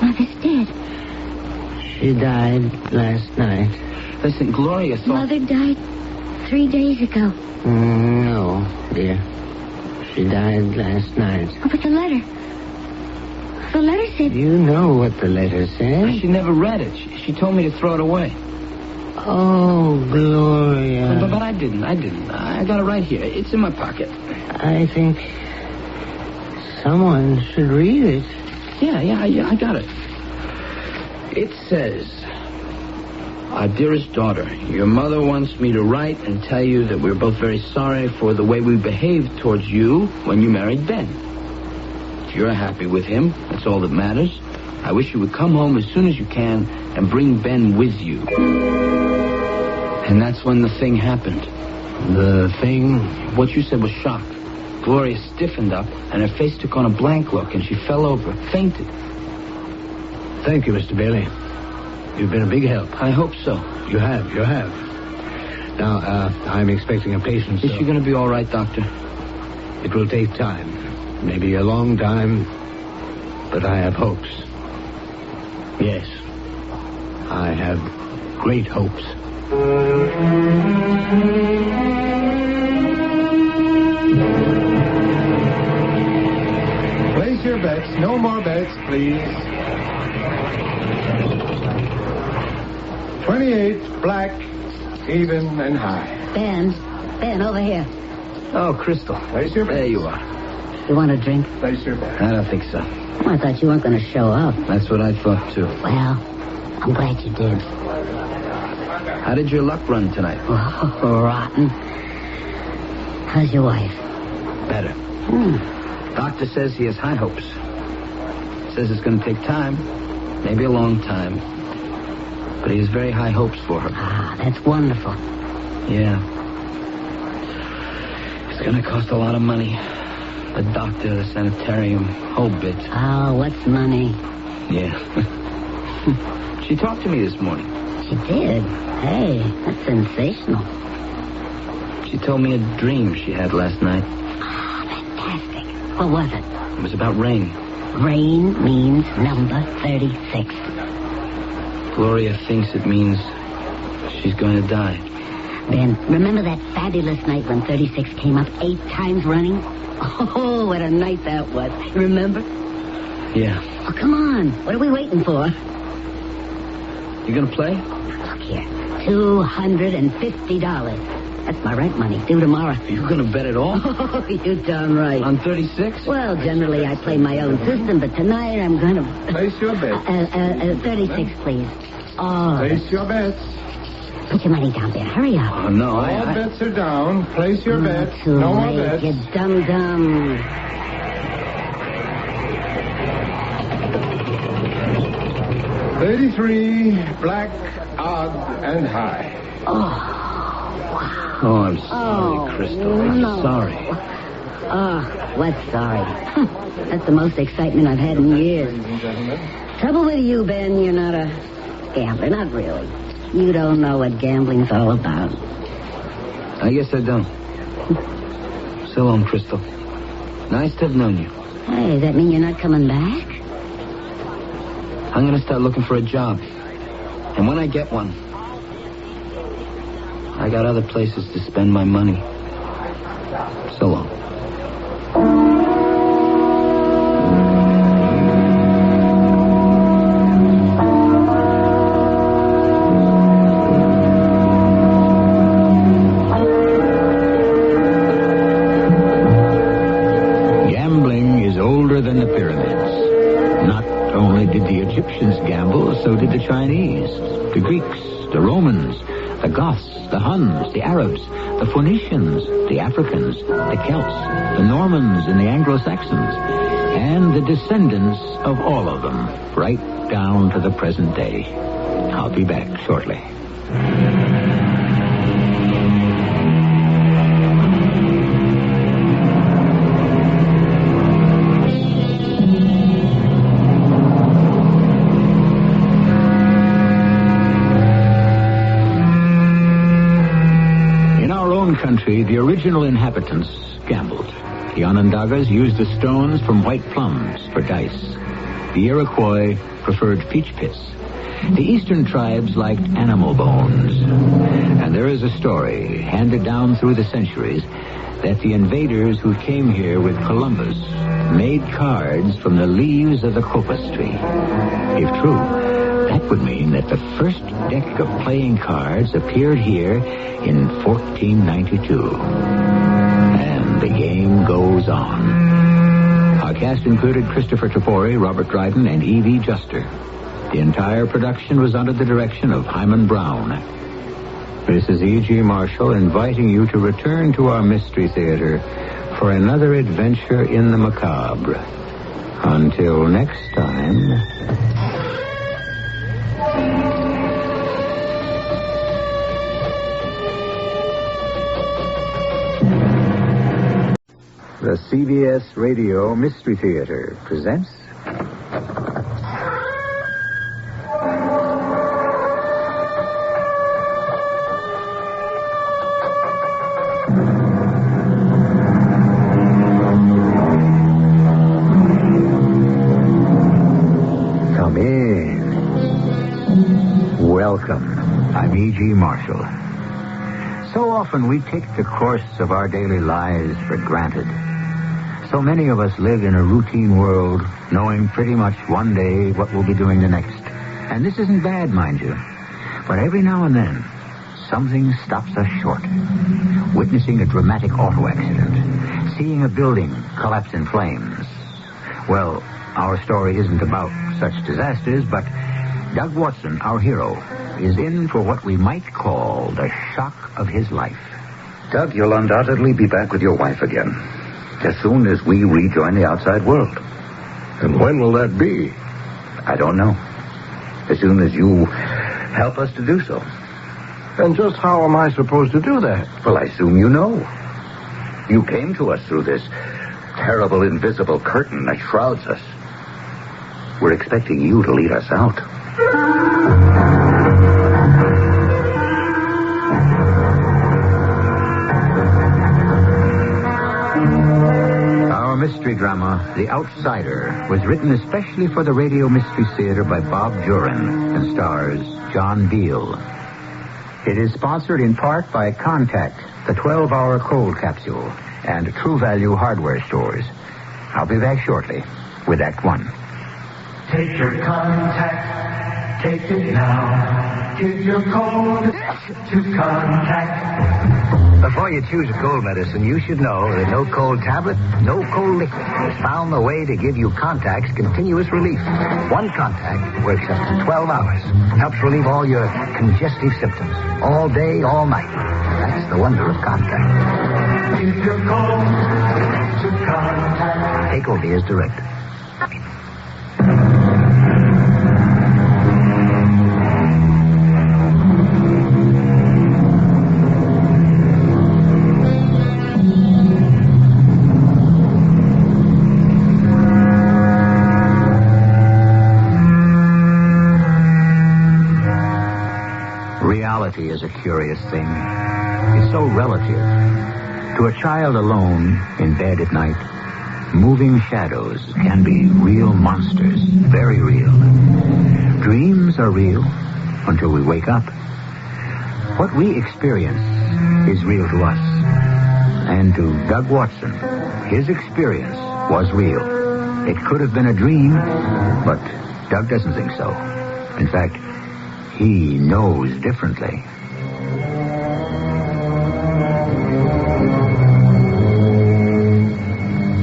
Speaker 21: Mother's dead.
Speaker 2: She died last night.
Speaker 13: Listen, Gloria thought...
Speaker 21: Mother died 3 days ago.
Speaker 2: No, dear. She died last night.
Speaker 21: Oh, but the letter... The letter said...
Speaker 2: You know what the letter said.
Speaker 13: She never read it. She told me to throw it away.
Speaker 2: Oh, Gloria.
Speaker 13: But I didn't. I got it right here. It's in my pocket.
Speaker 2: I think someone should read it.
Speaker 13: Yeah, I got it. It says, Our dearest daughter, your mother wants me to write and tell you that we're both very sorry for the way we behaved towards you when you married Ben. If you're happy with him, that's all that matters. I wish you would come home as soon as you can and bring Ben with you. And that's when the thing happened.
Speaker 2: The thing?
Speaker 13: What you said was shock. Gloria stiffened up, and her face took on a blank look, and she fell over, fainted.
Speaker 20: Thank you, Mr. Bailey. You've been a big help.
Speaker 13: I hope so.
Speaker 20: You have. Now, I'm expecting a patient.
Speaker 13: Is she going to be all right, Doctor?
Speaker 20: It will take time. Maybe a long time, but I have hopes. Yes, I have great hopes.
Speaker 6: Place your bets. No more bets, please. 28, black, even, and high.
Speaker 21: Ben, over here.
Speaker 13: Oh, Crystal.
Speaker 6: Place your bets.
Speaker 13: There you are.
Speaker 21: You want a drink?
Speaker 6: Place your bets.
Speaker 13: I don't think so.
Speaker 21: Oh, I thought you weren't going to show up.
Speaker 13: That's what I thought, too.
Speaker 21: Well, I'm glad you did.
Speaker 13: How did your luck run tonight?
Speaker 21: Oh, rotten. How's your wife?
Speaker 13: Better. Doctor says he has high hopes. Says it's going to take time. Maybe a long time. But he has very high hopes for her.
Speaker 21: Ah, that's wonderful.
Speaker 13: Yeah. It's going to cost a lot of money. The doctor, the sanitarium, whole bit.
Speaker 21: Oh, what's money?
Speaker 13: Yeah. She talked to me this morning.
Speaker 21: She did? Hey, that's sensational.
Speaker 13: She told me a dream she had last night.
Speaker 21: Oh, fantastic. What was it?
Speaker 13: It was about rain.
Speaker 21: Rain means number 36.
Speaker 13: Gloria thinks it means she's going to die.
Speaker 21: Ben, remember that fabulous night when 36 came up 8 times running? Oh, what a night that was. Remember?
Speaker 13: Yeah.
Speaker 21: Oh, come on. What are we waiting for?
Speaker 13: You going to play?
Speaker 21: Look here. $250. That's my rent money. Due tomorrow.
Speaker 13: You're going to bet it all?
Speaker 21: Oh, you're darn right.
Speaker 13: On 36?
Speaker 21: Well, generally I play my own system, but tonight I'm going to...
Speaker 6: Place your bets.
Speaker 21: 36, please. Oh.
Speaker 6: Place your bets.
Speaker 21: Put your money down there. Hurry up.
Speaker 13: Oh, no.
Speaker 6: All bets are down. Place your bets.
Speaker 21: Too
Speaker 6: No more
Speaker 21: late,
Speaker 6: bets.
Speaker 21: you dum-dum.
Speaker 6: $33, black, odd, and high.
Speaker 13: Oh, I'm sorry, Crystal. I'm sorry.
Speaker 21: Oh, what's sorry? That's the most excitement I've had in years. Trouble with you, Ben, you're not a gambler. Not really. You don't know what gambling's all about.
Speaker 13: I guess I don't. So long, Crystal. Nice to have known you.
Speaker 21: Hey, does that mean you're not coming back?
Speaker 13: I'm going to start looking for a job. And when I get one, I got other places to spend my money. So long.
Speaker 16: Goths, the Huns, the Arabs, the Phoenicians, the Africans, the Celts, the Normans, and the Anglo-Saxons, and the descendants of all of them, right down to the present day. I'll be back shortly.
Speaker 2: Country, the original inhabitants gambled. The Onondagas used the stones from white plums for dice. The Iroquois preferred peach pits. The eastern tribes liked animal bones. And there is a story, handed down through the centuries, that the invaders who came here with Columbus made cards from the leaves of the copus tree. If true, that would mean that the first deck of playing cards appeared here in 1492. And the game goes on. Our cast included Christopher Toporri, Robert Dryden, and E.V. Juster. The entire production was under the direction of Himan Brown. This is E.G. Marshall inviting you to return to our Mystery Theater for another adventure in the macabre. Until next time...
Speaker 16: The CBS Radio Mystery Theater presents... Come in. Welcome. I'm E.G. Marshall. So often we take the course of our daily lives for granted. So many of us live in a routine world, knowing pretty much one day what we'll be doing the next. And this isn't bad, mind you. But every now and then, something stops us short. Witnessing a dramatic auto accident. Seeing a building collapse in flames. Well, our story isn't about such disasters, but Doug Watson, our hero, is in for what we might call the shock of his life.
Speaker 3: Doug, you'll undoubtedly be back with your wife again. As soon as we rejoin the outside world.
Speaker 1: And when will that be?
Speaker 3: I don't know. As soon as you help us to do so.
Speaker 1: And just how am I supposed to do that?
Speaker 3: Well, I assume you know. You came to us through this terrible invisible curtain that shrouds us. We're expecting you to lead us out.
Speaker 16: Mystery drama, The Outsider, was written especially for the Radio Mystery Theater by Bob Jurin and stars John Beal. It is sponsored in part by Contact, the 12-hour cold capsule, and True Value hardware stores. I'll be back shortly with Act One.
Speaker 10: Take your Contact, take it now. Give your cold to Contact.
Speaker 13: Before you choose a cold medicine, you should know that no cold tablet, no cold liquid has found the way to give you Contact's continuous relief. One Contact works up to 12 hours. Helps relieve all your congestive symptoms. All day, all night. That's the wonder of Contact.
Speaker 10: Give your cold to Contact.
Speaker 13: Take only as directed.
Speaker 16: Reality is a curious thing. It's so relative. To a child alone in bed at night, moving shadows can be real monsters, very real. Dreams are real until we wake up. What we experience is real to us. And to Doug Watson, his experience was real. It could have been a dream, but Doug doesn't think so. In fact, he knows differently.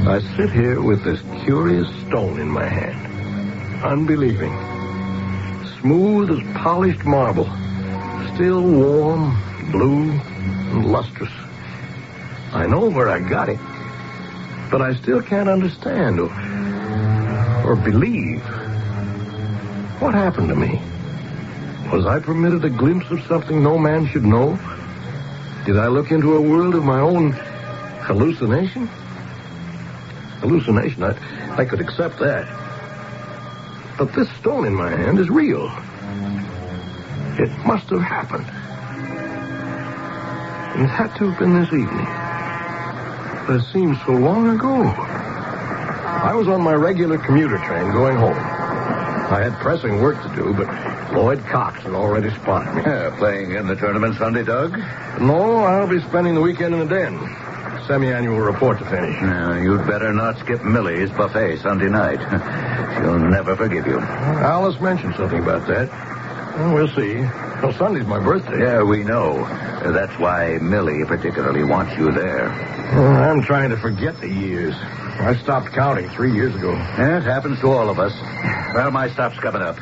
Speaker 1: I sit here with this curious stone in my hand, unbelieving, smooth as polished marble, still warm,
Speaker 9: blue and lustrous. I know where I got it, but I still can't understand or believe. What happened to me? Was I permitted a glimpse of something no man should know? Did I look into a world of my own hallucination? Hallucination, I could accept that. But this stone in my hand is real. It must have happened. And it had to have been this evening. But it seems so long ago. I was on my regular commuter train going home. I had pressing work to do, but Lloyd Cox had already spotted me.
Speaker 11: Playing in the tournament Sunday, Doug?
Speaker 9: No, I'll be spending the weekend in the den. Semi-annual report to finish.
Speaker 11: You'd better not skip Millie's buffet Sunday night. She'll never forgive you.
Speaker 9: Alice mentioned something about that. Well, we'll see. Well, Sunday's my birthday.
Speaker 11: Yeah, we know. That's why Millie particularly wants you there.
Speaker 9: I'm trying to forget the years. I stopped counting 3 years ago.
Speaker 11: Yeah, it happens to all of us. Well, my stop's coming up.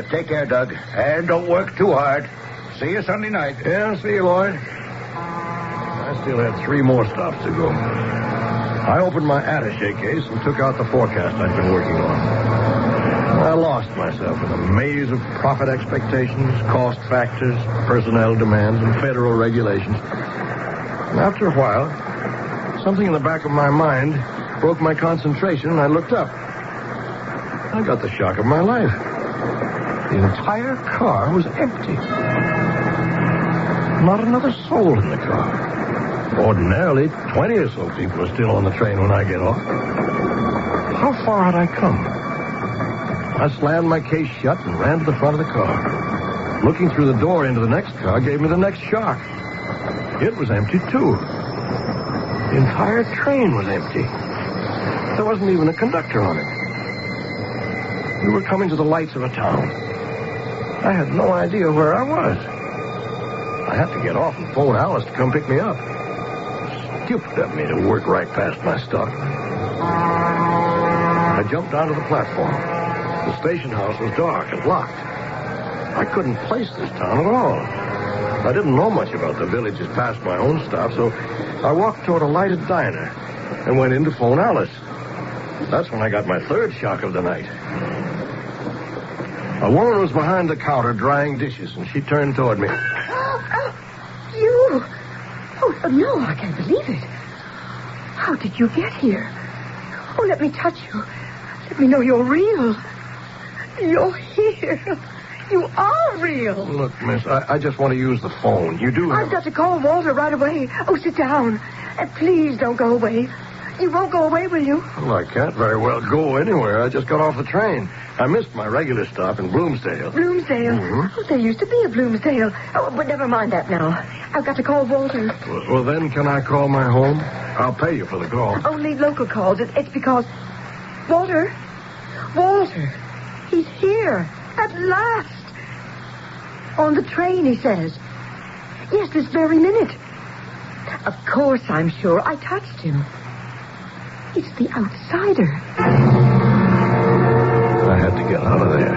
Speaker 11: Take care, Doug. And don't work too hard. See you Sunday night.
Speaker 9: Yeah, see you, Lloyd. I still had 3 more stops to go. I opened my attaché case and took out the forecast I'd been working on. I lost myself in a maze of profit expectations, cost factors, personnel demands, and federal regulations. And after a while, something in the back of my mind broke my concentration, and I looked up. I got the shock of my life. The entire car was empty. Not another soul in the car. Ordinarily, 20 or so people are still on the train when I get off. How far had I come? I slammed my case shut and ran to the front of the car. Looking through the door into the next car gave me the next shock. It was empty, too. The entire train was empty. There wasn't even a conductor on it. We were coming to the lights of a town. I had no idea where I was. I had to get off and phone Alice to come pick me up. Stupid of me to work right past my stop. I jumped onto the platform. The station house was dark and locked. I couldn't place this town at all. I didn't know much about the villages past my own stop, so I walked toward a lighted diner and went in to phone Alice. That's when I got my third shock of the night. A woman was behind the counter drying dishes, and she turned toward me.
Speaker 24: You? Oh, no, I can't believe it. How did you get here? Oh, let me touch you. Let me know you're real. You're here. You are real.
Speaker 9: Look, miss, I just want to use the phone. You do have...
Speaker 24: I've got to call Walter right away. Oh, sit down. And please don't go away. You won't go away, will you?
Speaker 9: Well, I can't very well go anywhere. I just got off the train. I missed my regular stop in Bloomsdale.
Speaker 24: Bloomsdale?
Speaker 9: Mm-hmm.
Speaker 24: Oh, there used to be a Bloomsdale. Oh, but never mind that now. I've got to call Walter.
Speaker 9: Well, then, can I call my home? I'll pay you for the call.
Speaker 24: Only local calls. It's because... Walter? Walter. He's here. At last. On the train, he says. Yes, this very minute. Of course, I'm sure. I touched him. It's the outsider.
Speaker 9: I had to get out of there.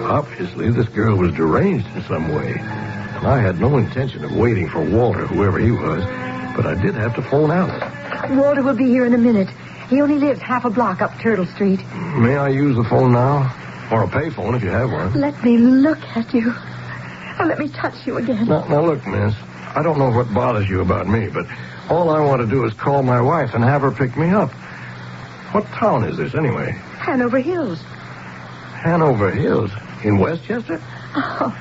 Speaker 9: Obviously, this girl was deranged in some way. And I had no intention of waiting for Walter, whoever he was. But I did have to phone Alice.
Speaker 24: Walter will be here in a minute. He only lives half a block up Turtle Street.
Speaker 9: May I use the phone now? Or a payphone if you have one.
Speaker 24: Let me look at you. Oh, let me touch you again.
Speaker 9: Now, look, miss. I don't know what bothers you about me, but all I want to do is call my wife and have her pick me up. What town is this, anyway?
Speaker 24: Hanover Hills.
Speaker 9: Hanover Hills? In Westchester?
Speaker 24: Oh,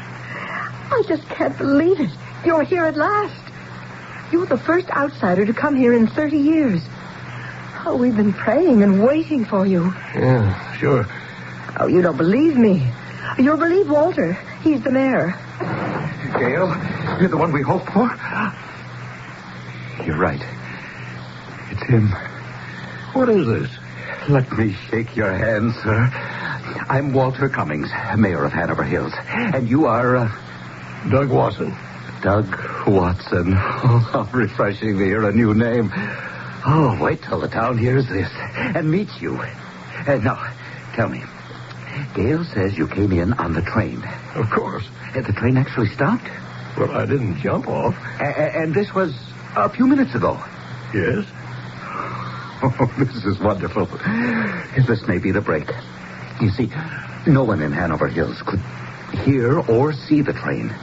Speaker 24: I just can't believe it. You're here at last. You're the first outsider to come here in 30 years. Oh, we've been praying and waiting for you.
Speaker 9: Yeah, sure.
Speaker 24: Oh, you don't believe me. You'll believe Walter. He's the mayor.
Speaker 11: Gail, you're the one we hoped for? You're right. It's him.
Speaker 9: What is this?
Speaker 11: Let me shake your hand, sir. I'm Walter Cummings, mayor of Hanover Hills. And you are...
Speaker 9: Doug Watson.
Speaker 11: Doug Watson. Oh, how refreshing to hear a new name. Oh, wait till the town hears this and meets you. Now, tell me. Gail says you came in on the train.
Speaker 9: Of course.
Speaker 11: The train actually stopped?
Speaker 9: Well, I didn't jump off.
Speaker 7: And this was a few minutes ago.
Speaker 9: Yes?
Speaker 7: Oh, this is wonderful. This may be the break. You see, no one in Hanover Hills could hear or see the train.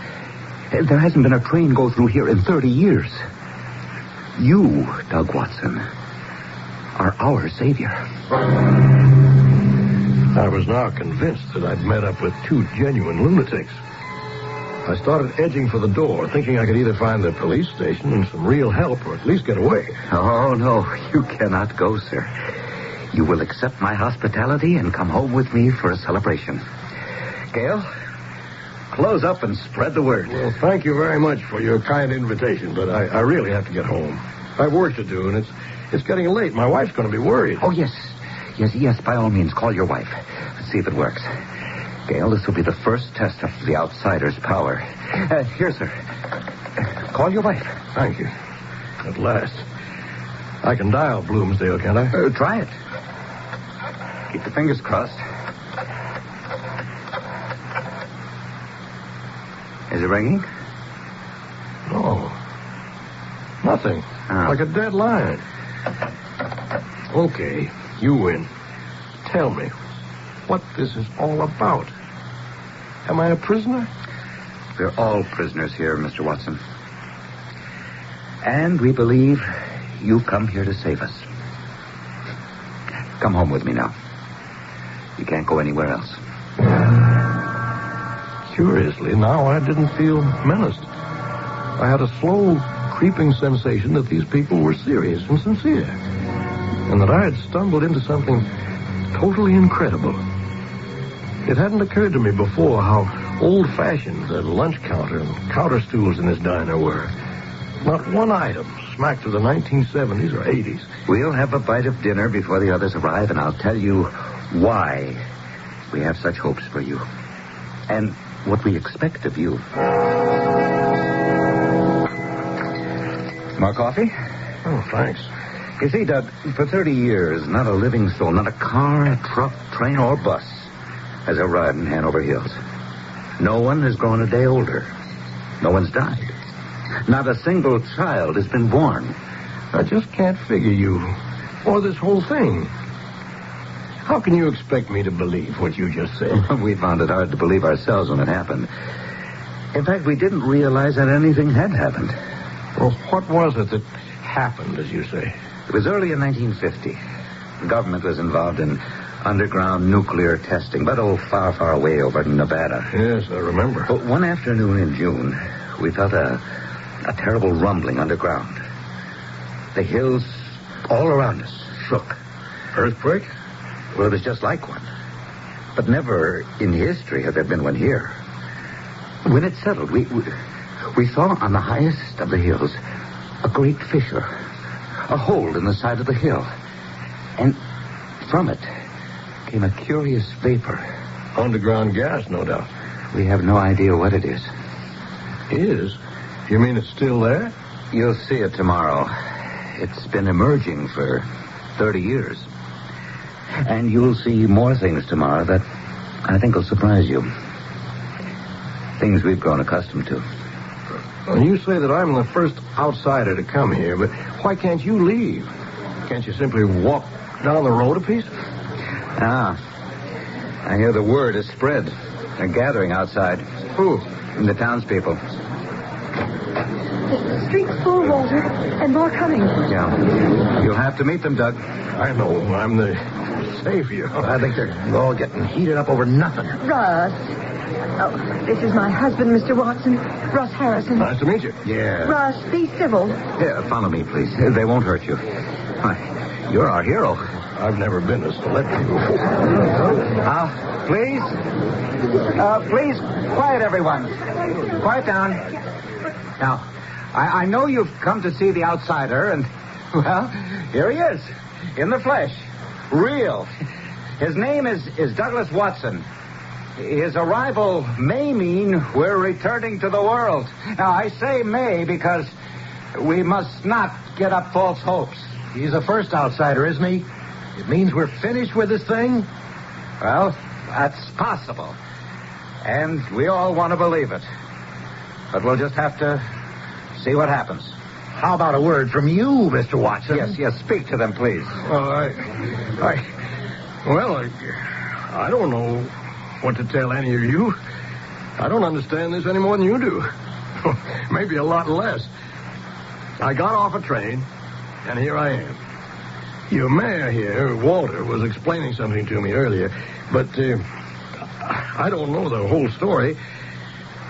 Speaker 7: There hasn't been a train go through here in 30 years. You, Doug Watson, are our savior.
Speaker 9: I was now convinced that I'd met up with two genuine lunatics. I started edging for the door, thinking I could either find the police station and some real help or at least get away.
Speaker 7: Oh, no, you cannot go, sir. You will accept my hospitality and come home with me for a celebration. Gail, close up and spread the word.
Speaker 9: Well, thank you very much for your kind invitation, but I really have to get home. I have work to do, and it's getting late. My wife's going to be worried.
Speaker 7: Oh, yes. Yes, by all means, call your wife. Let's see if it works. Gail, this will be the first test of the outsider's power. Here, sir. Call your wife.
Speaker 9: Thank you. At last. I can dial Bloomsdale, can't I?
Speaker 7: Try it. Keep your fingers crossed. Is it ringing?
Speaker 9: No. Nothing.
Speaker 7: Oh.
Speaker 9: Like a dead line. Okay, you win. Tell me what this is all about. Am I a prisoner?
Speaker 7: We're all prisoners here, Mr. Watson. And we believe you've come here to save us. Come home with me now. You can't go anywhere else.
Speaker 9: Curiously, now I didn't feel menaced. I had a slow, creeping sensation that these people were serious and sincere, and that I had stumbled into something totally incredible. It hadn't occurred to me before how old-fashioned the lunch counter and counter stools in this diner were. Not one item smacked of the 1970s or 80s.
Speaker 7: We'll have a bite of dinner before the others arrive, and I'll tell you why we have such hopes for you. And what we expect of you. More coffee?
Speaker 9: Oh, thanks.
Speaker 7: You see, Doug, for 30 years, not a living soul, not a car, truck, train, or bus has arrived in Hanover Hills. No one has grown a day older. No one's died. Not a single child has been born.
Speaker 9: I just can't figure you or this whole thing. How can you expect me to believe what you just said?
Speaker 7: We found it hard to believe ourselves when it happened. In fact, we didn't realize that anything had happened.
Speaker 9: Well, what was it that happened, as you say?
Speaker 7: It was early in 1950. The government was involved in underground nuclear testing, but far, far away over in Nevada.
Speaker 9: Yes, I remember.
Speaker 7: But one afternoon in June, we felt a terrible rumbling underground. The hills all around us shook.
Speaker 9: Earthquake?
Speaker 7: Well, it was just like one. But never in history had there been one here. When it settled, we saw on the highest of the hills a great fissure, a hole in the side of the hill. And from it came a curious vapor.
Speaker 9: Underground gas, no doubt.
Speaker 7: We have no idea what it is.
Speaker 9: Is? You mean it's still there?
Speaker 7: You'll see it tomorrow. It's been emerging for 30 years. And you'll see more things tomorrow that I think will surprise you. Things we've grown accustomed to.
Speaker 9: Well, you say that I'm the first outsider to come here, but why can't you leave? Can't you simply walk down the road a piece?
Speaker 7: I hear the word is spread. They're gathering outside.
Speaker 9: Who?
Speaker 7: The townspeople.
Speaker 24: The street's full, Walter, and more coming.
Speaker 7: Yeah. You'll have to meet them, Doug.
Speaker 9: I know. I'm the savior.
Speaker 7: I think they're all getting heated up over nothing.
Speaker 24: Russ. Oh, this is my husband, Mr. Watson. Russ Harrison.
Speaker 9: Nice to meet you.
Speaker 7: Yeah.
Speaker 24: Russ, be civil.
Speaker 7: Here, follow me, please. They won't hurt you. Why, you're our hero.
Speaker 9: I've never been a celebrity before.
Speaker 7: Please. Please, quiet, everyone. Quiet down. Now, I know you've come to see the outsider, and, well, here he is, in the flesh. Real. His name is Douglas Watson. His arrival may mean we're returning to the world. Now, I say may because we must not get up false hopes.
Speaker 12: He's the first outsider, isn't he? It means we're finished with this thing?
Speaker 7: Well, that's possible. And we all want to believe it. But we'll just have to see what happens.
Speaker 12: How about a word from you, Mr. Watson?
Speaker 7: Yes, speak to them, please.
Speaker 9: Well, I don't know what to tell any of you. I don't understand this any more than you do. Maybe a lot less. I got off a train, and here I am. Your mayor here, Walter, was explaining something to me earlier, but I don't know the whole story.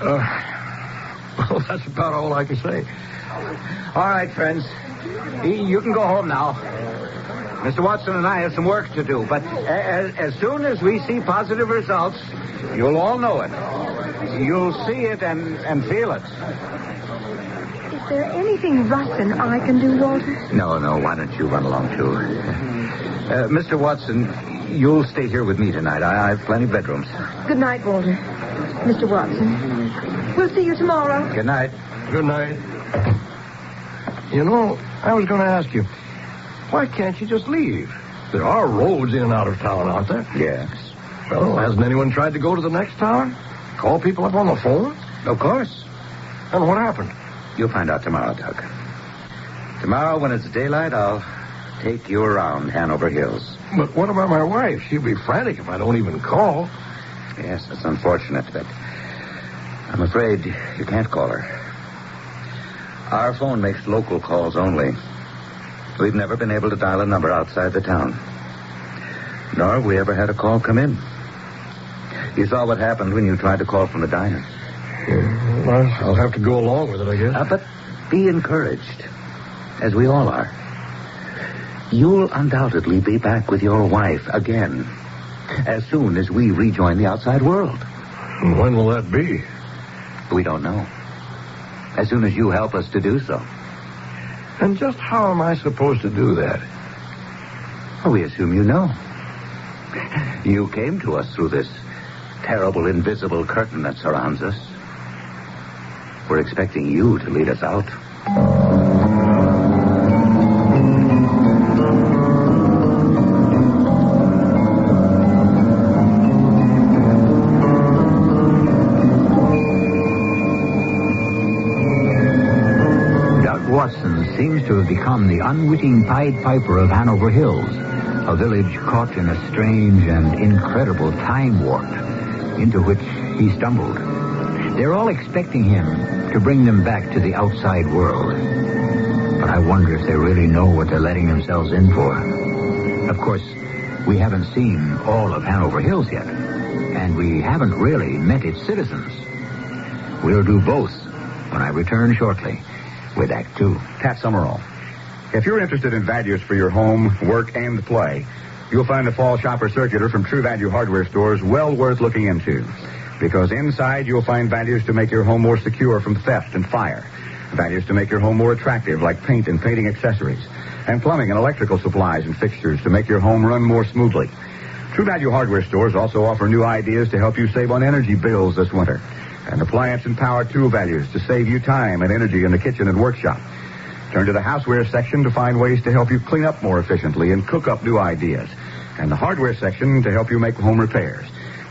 Speaker 9: Well, that's about all I can say.
Speaker 7: All right, friends. You can go home now. Mr. Watson and I have some work to do, but as soon as we see positive results, you'll all know it. You'll see it and feel it.
Speaker 24: Is there anything Russ and I can do, Walter?
Speaker 7: No. Why don't you run along, too? Mr. Watson, you'll stay here with me tonight. I have plenty of bedrooms.
Speaker 24: Good night, Walter. Mr. Watson. We'll see you tomorrow.
Speaker 7: Good night.
Speaker 9: Good night. You know, I was going to ask you, why can't you just leave? There are roads in and out of town, aren't there?
Speaker 7: Yes.
Speaker 9: Well, hasn't anyone tried to go to the next town? Call people up on the phone?
Speaker 7: Of course.
Speaker 9: And what happened?
Speaker 7: You'll find out tomorrow, Doug. Tomorrow, when it's daylight, I'll take you around Hanover Hills.
Speaker 9: But what about my wife? She'll be frantic if I don't even call.
Speaker 7: Yes, it's unfortunate, but I'm afraid you can't call her. Our phone makes local calls only. We've never been able to dial a number outside the town. Nor have we ever had a call come in. You saw what happened when you tried to call from the diner.
Speaker 9: Well, I'll have to go along with it, I guess.
Speaker 7: But be encouraged, as we all are. You'll undoubtedly be back with your wife again, as soon as we rejoin the outside world.
Speaker 9: When will that be?
Speaker 7: We don't know. As soon as you help us to do so.
Speaker 9: And just how am I supposed to do that?
Speaker 7: Well, we assume you know. You came to us through this terrible invisible curtain that surrounds us. We're expecting you to lead us out.
Speaker 2: Seems to have become the unwitting Pied Piper of Hanover Hills, a village caught in a strange and incredible time warp into which he stumbled. They're all expecting him to bring them back to the outside world. But I wonder if they really know what they're letting themselves in for. Of course, we haven't seen all of Hanover Hills yet, and we haven't really met its citizens. We'll do both when I return shortly with Act 2.
Speaker 15: Pat Summerall. If you're interested in values for your home, work, and play, you'll find the Fall Shopper Circular from True Value Hardware Stores well worth looking into. Because inside you'll find values to make your home more secure from theft and fire. Values to make your home more attractive, like paint and painting accessories. And plumbing and electrical supplies and fixtures to make your home run more smoothly. True Value Hardware Stores also offer new ideas to help you save on energy bills this winter. And appliance and power tool values to save you time and energy in the kitchen and workshop. Turn to the houseware section to find ways to help you clean up more efficiently and cook up new ideas. And the hardware section to help you make home repairs.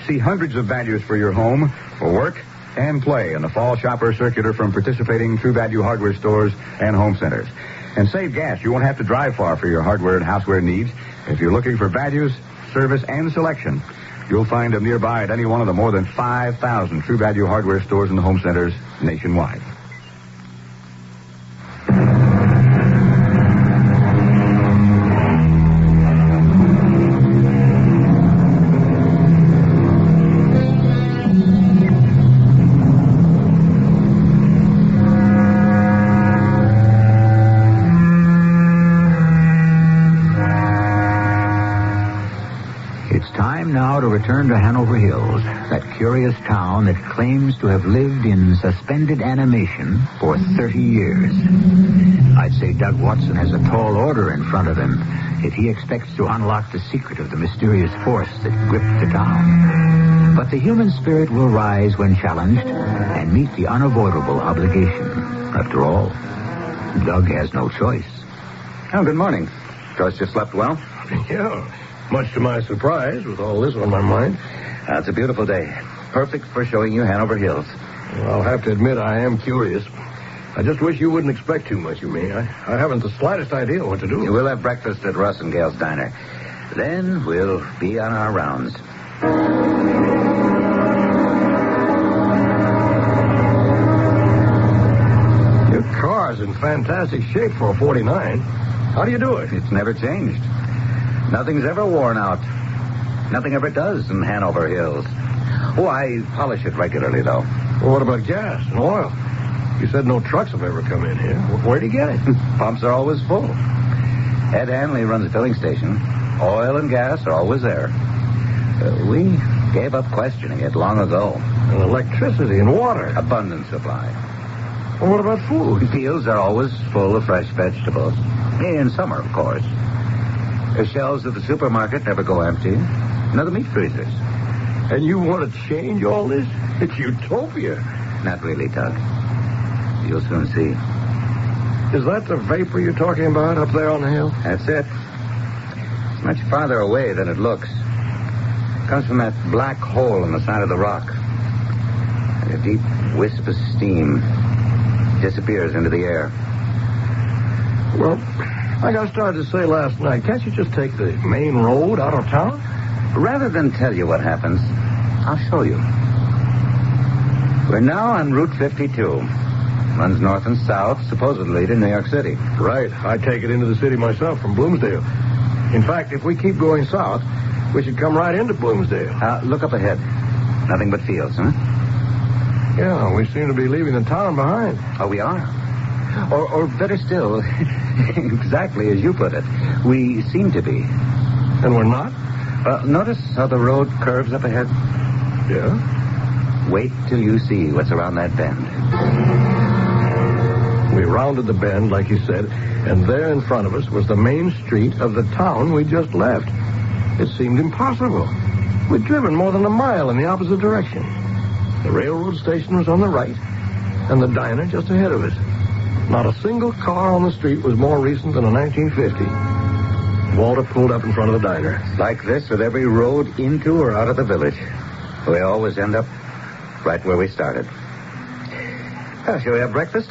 Speaker 15: See hundreds of values for your home, for work, and play in the Fall Shopper Circular from participating True Value Hardware Stores and home centers. And save gas. You won't have to drive far for your hardware and houseware needs. If you're looking for values, service, and selection, you'll find them nearby at any one of the more than 5,000 True Value Hardware Stores and home centers nationwide.
Speaker 2: Now to return to Hanover Hills, that curious town that claims to have lived in suspended animation for 30 years. I'd say Doug Watson has a tall order in front of him if he expects to unlock the secret of the mysterious force that gripped the town. But the human spirit will rise when challenged and meet the unavoidable obligation. After all, Doug has no choice.
Speaker 7: Oh, good morning. Trust you slept well?
Speaker 9: Yeah. Much to my surprise, with all this on my mind.
Speaker 7: It's a beautiful day. Perfect for showing you Hanover Hills.
Speaker 9: Well, I'll have to admit I am curious. I just wish you wouldn't expect too much of me. I haven't the slightest idea what to do.
Speaker 7: We'll have breakfast at Russ and Gale's diner. Then we'll be on our rounds.
Speaker 9: Your car's in fantastic shape for a 49. How do you do it?
Speaker 7: It's never changed. Nothing's ever worn out. Nothing ever does in Hanover Hills. Oh, I polish it regularly, though.
Speaker 9: Well, what about gas and oil? You said no trucks have ever come in here. Where do you get it?
Speaker 7: Pumps are always full. Ed Hanley runs a filling station. Oil and gas are always there. We gave up questioning it long ago.
Speaker 9: And electricity and water.
Speaker 7: Abundant supply.
Speaker 9: Well, what about food?
Speaker 7: Fields are always full of fresh vegetables. In summer, of course. The shelves at the supermarket never go empty. Nor the meat freezers.
Speaker 9: And you want to change all this? It's utopia.
Speaker 7: Not really, Tug. You'll soon see.
Speaker 9: Is that the vapor you're talking about up there on the hill?
Speaker 7: That's it. It's much farther away than it looks. It comes from that black hole in the side of the rock. And a deep wisp of steam disappears into the air.
Speaker 9: Well, like I started to say last night, can't you just take the main road out of town?
Speaker 7: Rather than tell you what happens, I'll show you. We're now on Route 52. Runs north and south, supposedly to New York City.
Speaker 9: Right. I take it into the city myself from Bloomsdale. In fact, if we keep going south, we should come right into Bloomsdale.
Speaker 7: Look up ahead. Nothing but fields, huh?
Speaker 9: Yeah, we seem to be leaving the town behind.
Speaker 7: Oh, we are? Or better still, exactly as you put it, we seem to be.
Speaker 9: And we're not?
Speaker 7: Notice how the road curves up ahead?
Speaker 9: Yeah.
Speaker 7: Wait till you see what's around that bend.
Speaker 9: We rounded the bend, like you said, and there in front of us was the main street of the town we just left. It seemed impossible. We'd driven more than a mile in the opposite direction. The railroad station was on the right, and the diner just ahead of us. Not a single car on the street was more recent than a 1950. Walter pulled up in front of the diner.
Speaker 7: Like this with every road into or out of the village. We always end up right where we started. Well, shall we have breakfast?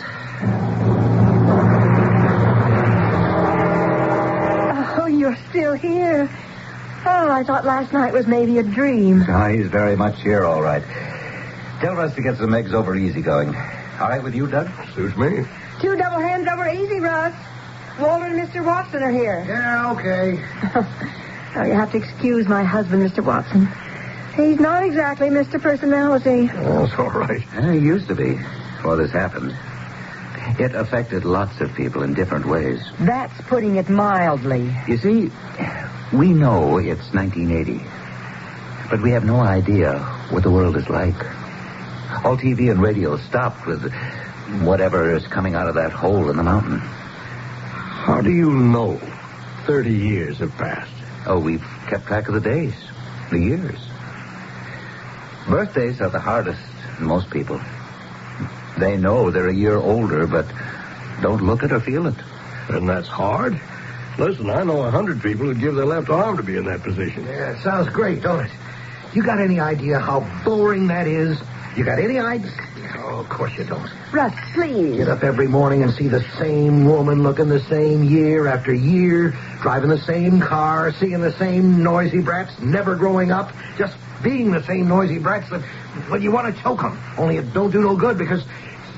Speaker 21: Oh, you're still here. Oh, I thought last night was maybe a dream.
Speaker 7: Oh, he's very much here, all right. Tell Russ to get some eggs over easy going. All right with you, Doug?
Speaker 9: Suits me.
Speaker 21: 2 double hands over easy, Russ. Walter and Mr. Watson are here.
Speaker 12: Yeah, okay.
Speaker 21: Oh, you have to excuse my husband, Mr. Watson. He's not exactly Mr. Personality.
Speaker 9: Oh, it's all right.
Speaker 7: He used to be before this happened. It affected lots of people in different ways.
Speaker 5: That's putting it mildly.
Speaker 7: You see, we know it's 1980, but we have no idea what the world is like. All TV and radio stopped with whatever is coming out of that hole in the mountain.
Speaker 9: How do you know 30 years have passed?
Speaker 7: Oh, we've kept track of the days, the years. Birthdays are the hardest in most people. They know they're a year older, but don't look it or feel it.
Speaker 9: And that's hard? Listen, I know 100 people who'd give their left arm to be in that position.
Speaker 12: Yeah, it sounds great, don't it? You got any idea how boring that is? You got any idea? Oh, of course you don't.
Speaker 21: Russ, please.
Speaker 12: Get up every morning and see the same woman looking the same year after year, driving the same car, seeing the same noisy brats, never growing up, just being the same noisy brats that, well, you want to choke them. Only it don't do no good because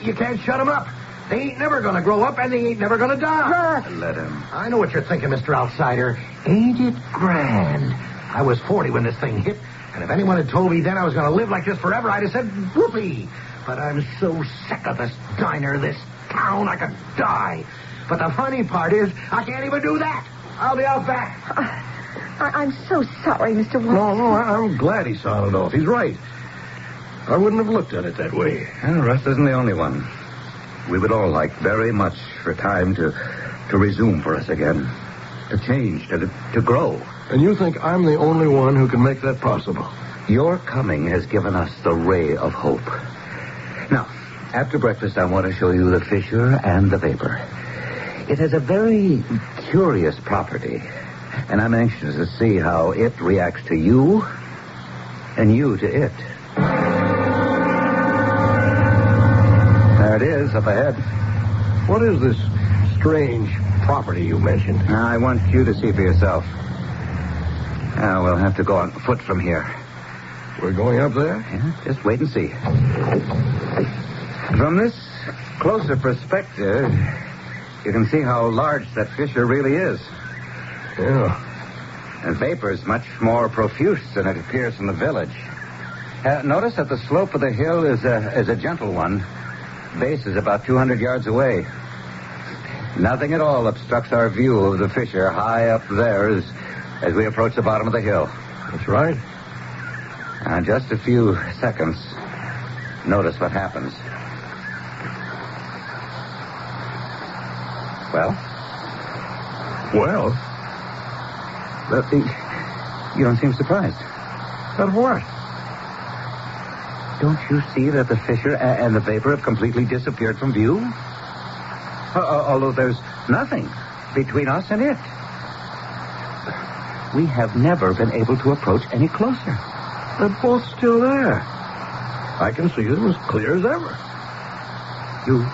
Speaker 12: you can't shut them up. They ain't never going to grow up, and they ain't never going to die.
Speaker 21: Russ.
Speaker 7: Let him.
Speaker 12: I know what you're thinking, Mr. Outsider. Ain't it grand? I was 40 when this thing hit, and if anyone had told me then I was going to live like this forever, I'd have said, whoopee. But I'm so sick of this diner, this town, I could die. But the funny part is, I can't even do that. I'll be out back.
Speaker 21: I'm so sorry, Mr. Watson.
Speaker 9: No, I'm glad he sounded off. He's right. I wouldn't have looked at it that way.
Speaker 7: And Russ isn't the only one. We would all like very much for time to resume for us again. To change, to grow.
Speaker 9: And you think I'm the only one who can make that possible?
Speaker 7: Your coming has given us the ray of hope. Now, after breakfast, I want to show you the fissure and the vapor. It has a very curious property, and I'm anxious to see how it reacts to you and you to it.
Speaker 9: up ahead. What is this strange property you mentioned?
Speaker 7: I want you to see for yourself. We'll have to go on foot from here.
Speaker 9: We're going up there?
Speaker 7: Yeah, just wait and see. From this closer perspective, you can see how large that fissure really is.
Speaker 9: Yeah.
Speaker 7: And vapor is much more profuse than it appears from the village. Notice that the slope of the hill is a gentle one. Base is about 200 yards away. Nothing at all obstructs our view of the fissure high up there as we approach the bottom of the hill.
Speaker 9: That's right.
Speaker 7: Just a few seconds. Notice what happens. Well? You don't seem surprised.
Speaker 9: At what?
Speaker 7: Don't you see that the fissure and the vapor have completely disappeared from view? Although there's nothing between us and it. We have never been able to approach any closer.
Speaker 9: They're both still there. I can see them as clear as ever.
Speaker 7: You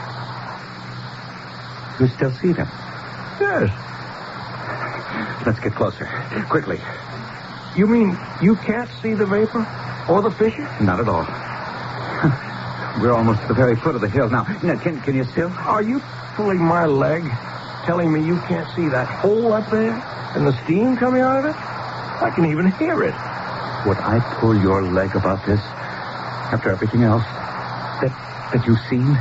Speaker 7: still see them?
Speaker 9: Yes.
Speaker 7: Let's get closer. Quickly.
Speaker 9: You mean you can't see the vapor or the fissure?
Speaker 7: Not at all. We're almost at the very foot of the hill now. Can you still?
Speaker 9: Are you pulling my leg, telling me you can't see that hole up there and the steam coming out of it? I can even hear it.
Speaker 7: Would I pull your leg about this after everything else that you've seen?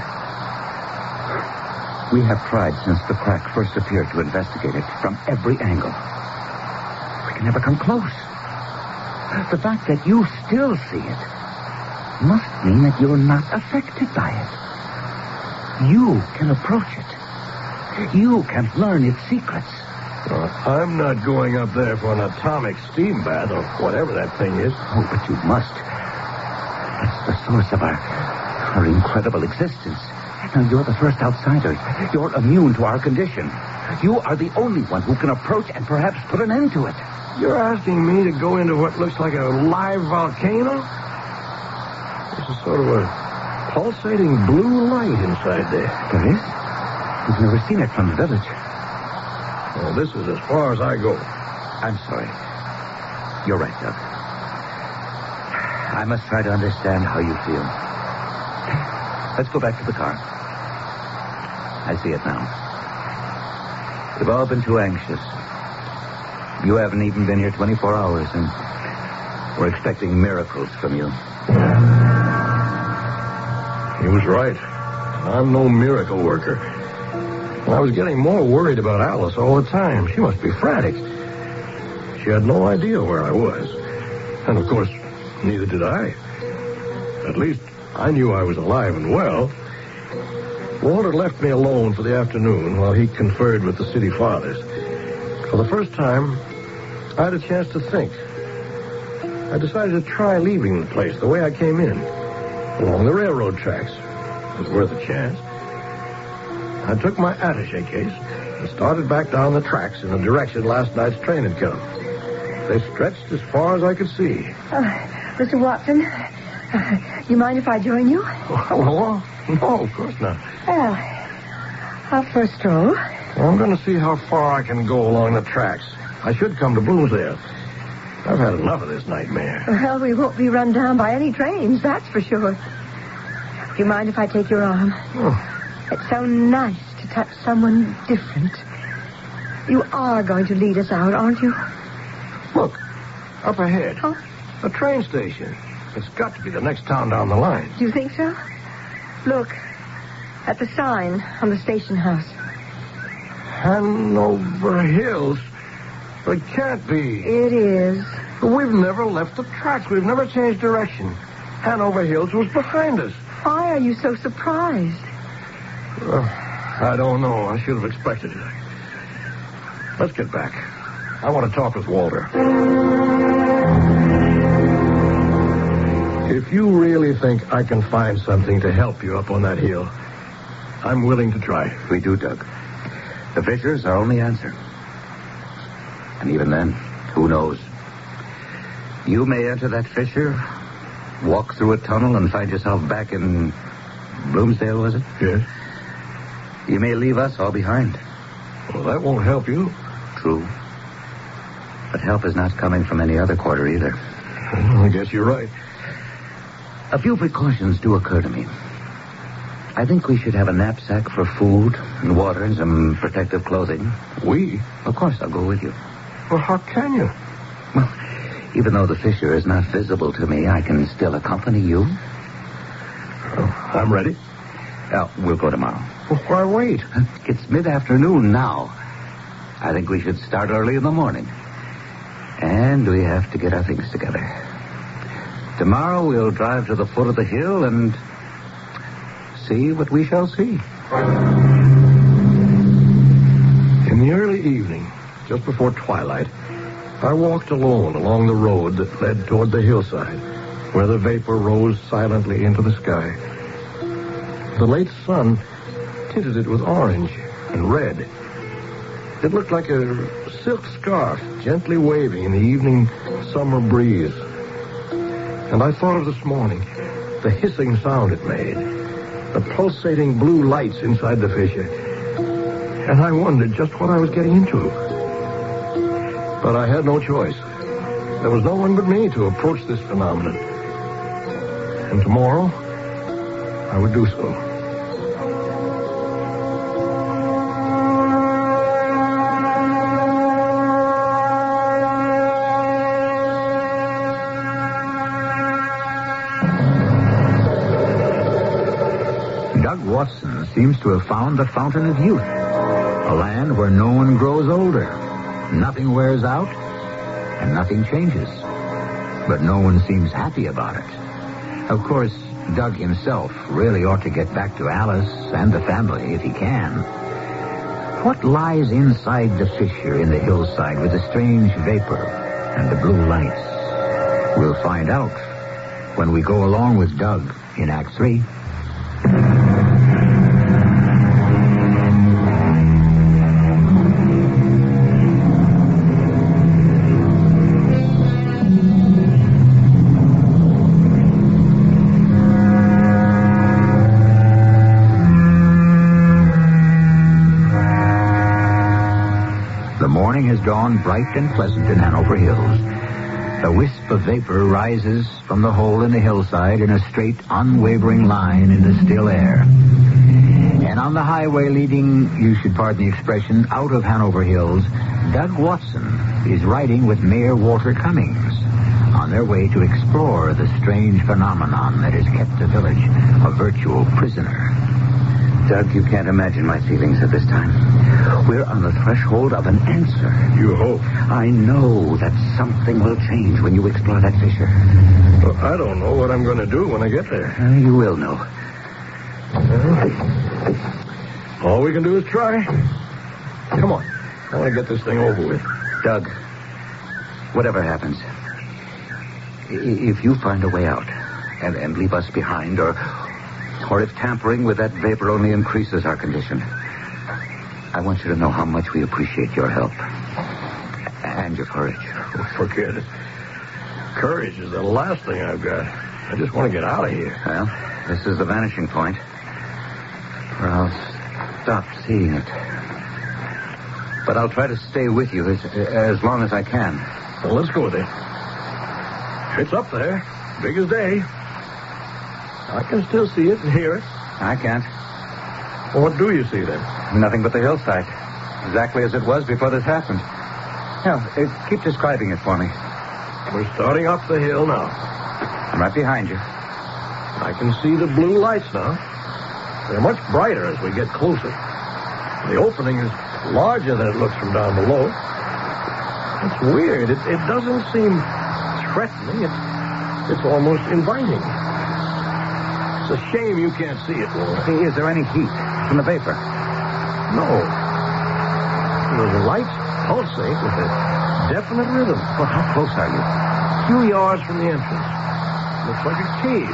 Speaker 7: We have tried since the crack first appeared to investigate it from every angle. We can never come close. The fact that you still see it must mean that you're not affected by it. You can approach it. You can learn its secrets.
Speaker 9: I'm not going up there for an atomic steam bath or whatever that thing is.
Speaker 7: Oh, but you must. That's the source of our incredible existence. Now, you're the first outsider. You're immune to our condition. You are the only one who can approach and perhaps put an end to it.
Speaker 9: You're asking me to go into what looks like a live volcano? There's a sort of a pulsating blue light inside there.
Speaker 7: There is? We've never seen it from the village.
Speaker 9: Well, this is as far as I go.
Speaker 7: I'm sorry. You're right, Doug. I must try to understand how you feel. Let's go back to the car. I see it now. We've all been too anxious. You haven't even been here 24 hours, and we're expecting miracles from you.
Speaker 9: He was right. I'm no miracle worker. I was getting more worried about Alice all the time. She must be frantic. She had no idea where I was. And, of course, neither did I. At least, I knew I was alive and well. Walter left me alone for the afternoon while he conferred with the city fathers. For the first time, I had a chance to think. I decided to try leaving the place the way I came in, along the railroad tracks. It was worth a chance. I took my attaché case and started back down the tracks in the direction last night's train had come. They stretched as far as I could see.
Speaker 24: Mr. Watson, you mind if I join you?
Speaker 9: Oh, no, of course not.
Speaker 24: Well, I'll first stroll.
Speaker 9: I'm going to see how far I can go along the tracks. I should come to Bloomsdale. I've had enough of this nightmare.
Speaker 24: Well, we won't be run down by any trains, that's for sure. Do you mind if I take your arm?
Speaker 9: Oh.
Speaker 24: It's so nice to touch someone different. You are going to lead us out, aren't you?
Speaker 9: Look, up ahead.
Speaker 24: Oh?
Speaker 9: A train station. It's got to be the next town down the line.
Speaker 24: Do you think so? Look, at the sign on the station house.
Speaker 9: Hanover Hills? It can't be.
Speaker 24: It is.
Speaker 9: We've never left the tracks. We've never changed direction. Hanover Hills was behind us.
Speaker 24: Why are you so surprised?
Speaker 9: I don't know. I should have expected it. Let's get back. I want to talk with Walter. If you really think I can find something to help you up on that hill, I'm willing to try.
Speaker 7: We do, Doug. The fissure's our only answer. And even then, who knows? You may enter that fissure, walk through a tunnel, and find yourself back in Bloomsdale, was it?
Speaker 9: Yes.
Speaker 7: You may leave us all behind.
Speaker 9: Well, that won't help you.
Speaker 7: True. But help is not coming from any other quarter either.
Speaker 9: Well, I guess you're right.
Speaker 7: A few precautions do occur to me. I think we should have a knapsack for food and water and some protective clothing.
Speaker 9: We?
Speaker 7: Of course, I'll go with you.
Speaker 9: Well, how can you?
Speaker 7: Well, even though the fissure is not visible to me, I can still accompany you.
Speaker 9: Oh, I'm ready.
Speaker 7: We'll go tomorrow.
Speaker 9: Well, why wait?
Speaker 7: It's mid-afternoon now. I think we should start early in the morning. And we have to get our things together. Tomorrow we'll drive to the foot of the hill and see what we shall see.
Speaker 9: In the early evening, just before twilight, I walked alone along the road that led toward the hillside, where the vapor rose silently into the sky. The late sun tinted it with orange and red. It looked like a silk scarf gently waving in the evening summer breeze. And I thought of this morning, the hissing sound it made, the pulsating blue lights inside the fissure. And I wondered just what I was getting into. But I had no choice. There was no one but me to approach this phenomenon. And tomorrow, I would do so.
Speaker 16: Doug Watson seems to have found the fountain of youth, a land where no one grows older, nothing wears out, and nothing changes. But no one seems happy about it. Of course, Doug himself really ought to get back to Alice and the family if he can. What lies inside the fissure in the hillside with the strange vapor and the blue lights? We'll find out when we go along with Doug in Act 3. The morning has dawned bright and pleasant in Hanover Hills. A wisp of vapor rises from the hole in the hillside in a straight, unwavering line in the still air. And on the highway leading, you should pardon the expression, out of Hanover Hills, Doug Watson is riding with Mayor Walter Cummings on their way to explore the strange phenomenon that has kept the village a virtual prisoner.
Speaker 7: Doug, you can't imagine my feelings at this time. We're on the threshold of an answer.
Speaker 9: You hope.
Speaker 7: I know that something will change when you explore that fissure.
Speaker 9: Well, I don't know what I'm going to do when I get there.
Speaker 7: You will know.
Speaker 9: All we can do is try. Come on. I want to get this thing over with.
Speaker 7: Doug, whatever happens, if you find a way out and leave us behind, or if tampering with that vapor only increases our condition, I want you to know how much we appreciate your help. And your courage.
Speaker 9: Oh, forget it. Courage is the last thing I've got. I just want to get out of here.
Speaker 7: Well, this is the vanishing point, or I'll stop seeing it. But I'll try to stay with you as long as I can.
Speaker 9: Well, let's go then. It's up there. Big as day. I can still see it and hear it.
Speaker 7: I can't.
Speaker 9: Well, what do you see then?
Speaker 7: Nothing but the hillside. Exactly as it was before this happened. Now, keep describing it for me.
Speaker 9: We're starting up the hill now.
Speaker 7: I'm right behind you.
Speaker 9: I can see the blue lights now. They're much brighter as we get closer. The opening is larger than it looks from down below. It's weird. It doesn't seem threatening. It's almost inviting. It's a shame you can't see it, Walter.
Speaker 7: Is there any heat from the vapor?
Speaker 9: No. The lights pulsate with a definite rhythm.
Speaker 7: Well, how close are you?
Speaker 9: A few yards from the entrance. Looks like a cave.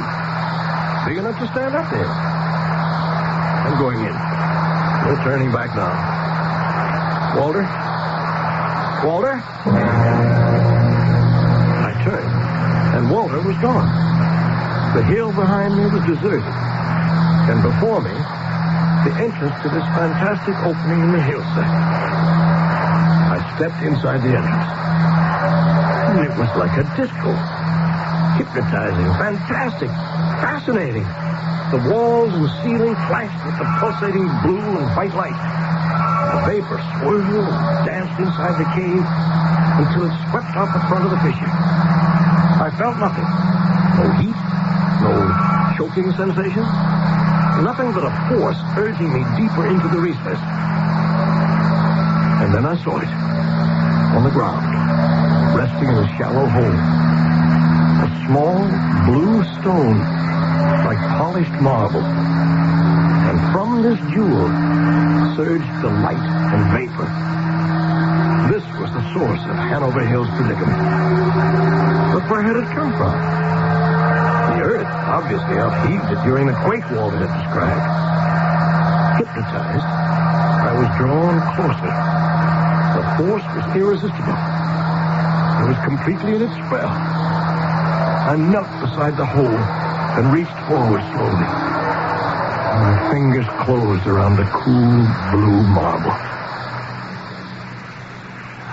Speaker 9: Big enough to stand up in. I'm going in. No turning back now. Walter? Walter? I turned, and Walter was gone. The hill behind me was deserted. And before me, the the entrance to this fantastic opening in the hillside. I stepped inside the entrance. And it was like a disco. Hypnotizing, fantastic, fascinating. The walls and ceiling flashed with the pulsating blue and white light. The vapor swirled and danced inside the cave until it swept off the front of the fissure. I felt nothing. No heat, no choking sensation. Nothing but a force urging me deeper into the recess. And then I saw it. On the ground, resting in a shallow hole. A small blue stone, like polished marble. And from this jewel surged the light and vapor. This was the source of Hanover Hill's predicament. But where had it come from? The earth obviously upheaved it during the quake Walter had described. Hypnotized, I was drawn closer. The force was irresistible. I was completely in its spell. I knelt beside the hole and reached forward slowly. My fingers closed around the cool blue marble.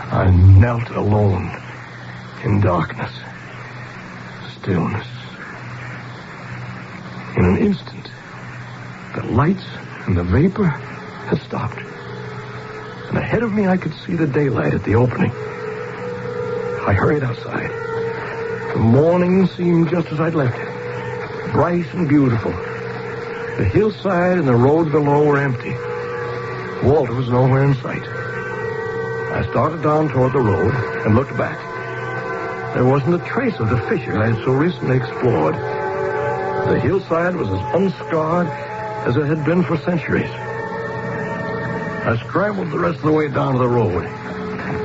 Speaker 9: I knelt alone in darkness, stillness. In an instant, the lights and the vapor had stopped. And ahead of me, I could see the daylight at the opening. I hurried outside. The morning seemed just as I'd left it, bright and beautiful. The hillside and the road below were empty. Walter was nowhere in sight. I started down toward the road and looked back. There wasn't a trace of the fissure I had so recently explored. The hillside was as unscarred as it had been for centuries. I scrambled the rest of the way down to the road.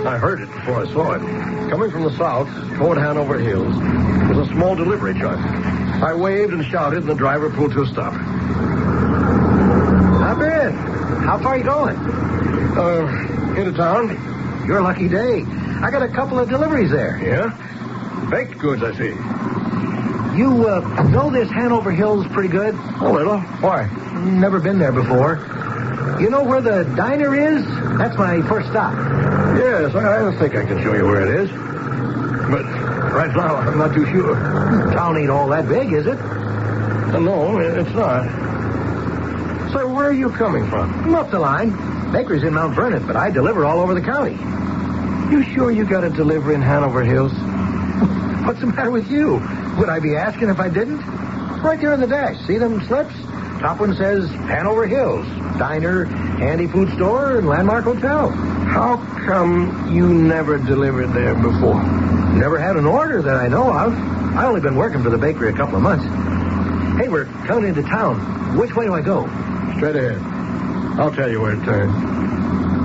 Speaker 9: I heard it before I saw it. Coming from the south toward Hanover Hills was a small delivery truck. I waved and shouted, and the driver pulled to a stop.
Speaker 12: Not bad. How far are you going?
Speaker 9: Into town.
Speaker 12: Your lucky day. I got a couple of deliveries there.
Speaker 9: Yeah? Baked goods, I see.
Speaker 12: You know this Hanover Hills pretty good?
Speaker 9: A little. Why?
Speaker 12: Never been there before. You know where the diner is? That's my first stop.
Speaker 9: Yes, I think I can show you where it is. But right now, I'm not too sure.
Speaker 12: Town ain't all that big, is it?
Speaker 9: No, it's not. So where are you coming from?
Speaker 12: I'm up the line. Bakery's in Mount Vernon, but I deliver all over the county.
Speaker 9: You sure you got a delivery in Hanover Hills?
Speaker 12: What's the matter with you? Would I be asking if I didn't? Right there on the dash. See them slips? Top one says Hanover Hills. Diner, handy food store, and landmark hotel.
Speaker 9: How come you never delivered there before?
Speaker 12: Never had an order that I know of. I only been working for the bakery a couple of months. Hey, we're coming into town. Which way do I go?
Speaker 9: Straight ahead. I'll tell you where to turn.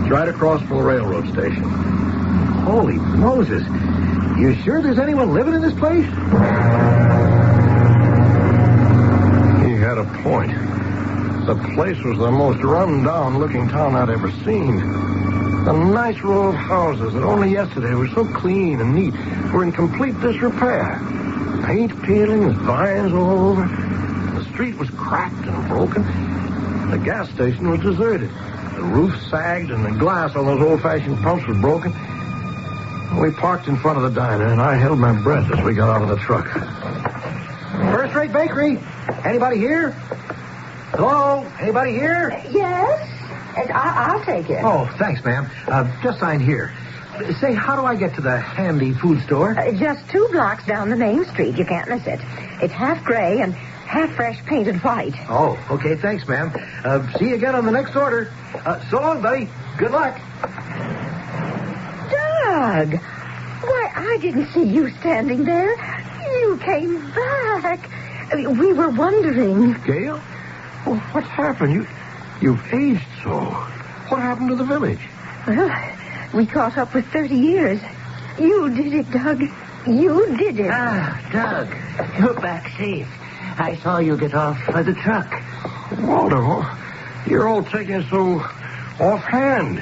Speaker 9: It's right across from the railroad station.
Speaker 12: Holy Moses. You sure there's anyone living in this place?
Speaker 9: He had a point. The place was the most run-down-looking town I'd ever seen. A nice row of houses that only yesterday were so clean and neat were in complete disrepair. Paint peeling with vines all over. The street was cracked and broken. The gas station was deserted. The roof sagged and the glass on those old-fashioned pumps was broken. We parked in front of the diner, and I held my breath as we got out of the truck.
Speaker 12: First-rate bakery. Anybody here? Hello? Anybody here?
Speaker 4: Yes. I'll take it.
Speaker 12: Oh, thanks, ma'am. Just sign here. Say, how do I get to the handy food store?
Speaker 4: Just 2 blocks down the main street. You can't miss it. It's half gray and half fresh painted white.
Speaker 12: Oh, okay. Thanks, ma'am. See you again on the next order. So long, buddy. Good luck.
Speaker 4: Doug! Why, I didn't see you standing there. You came back. We were wondering.
Speaker 9: Gail? Well, what's happened? You've aged so. What happened to the village?
Speaker 4: Well, we caught up with 30 years. You did it, Doug. You did it.
Speaker 2: Ah, Doug, you're back safe. I saw you get off the truck.
Speaker 9: Walter, you're all taking it so offhand.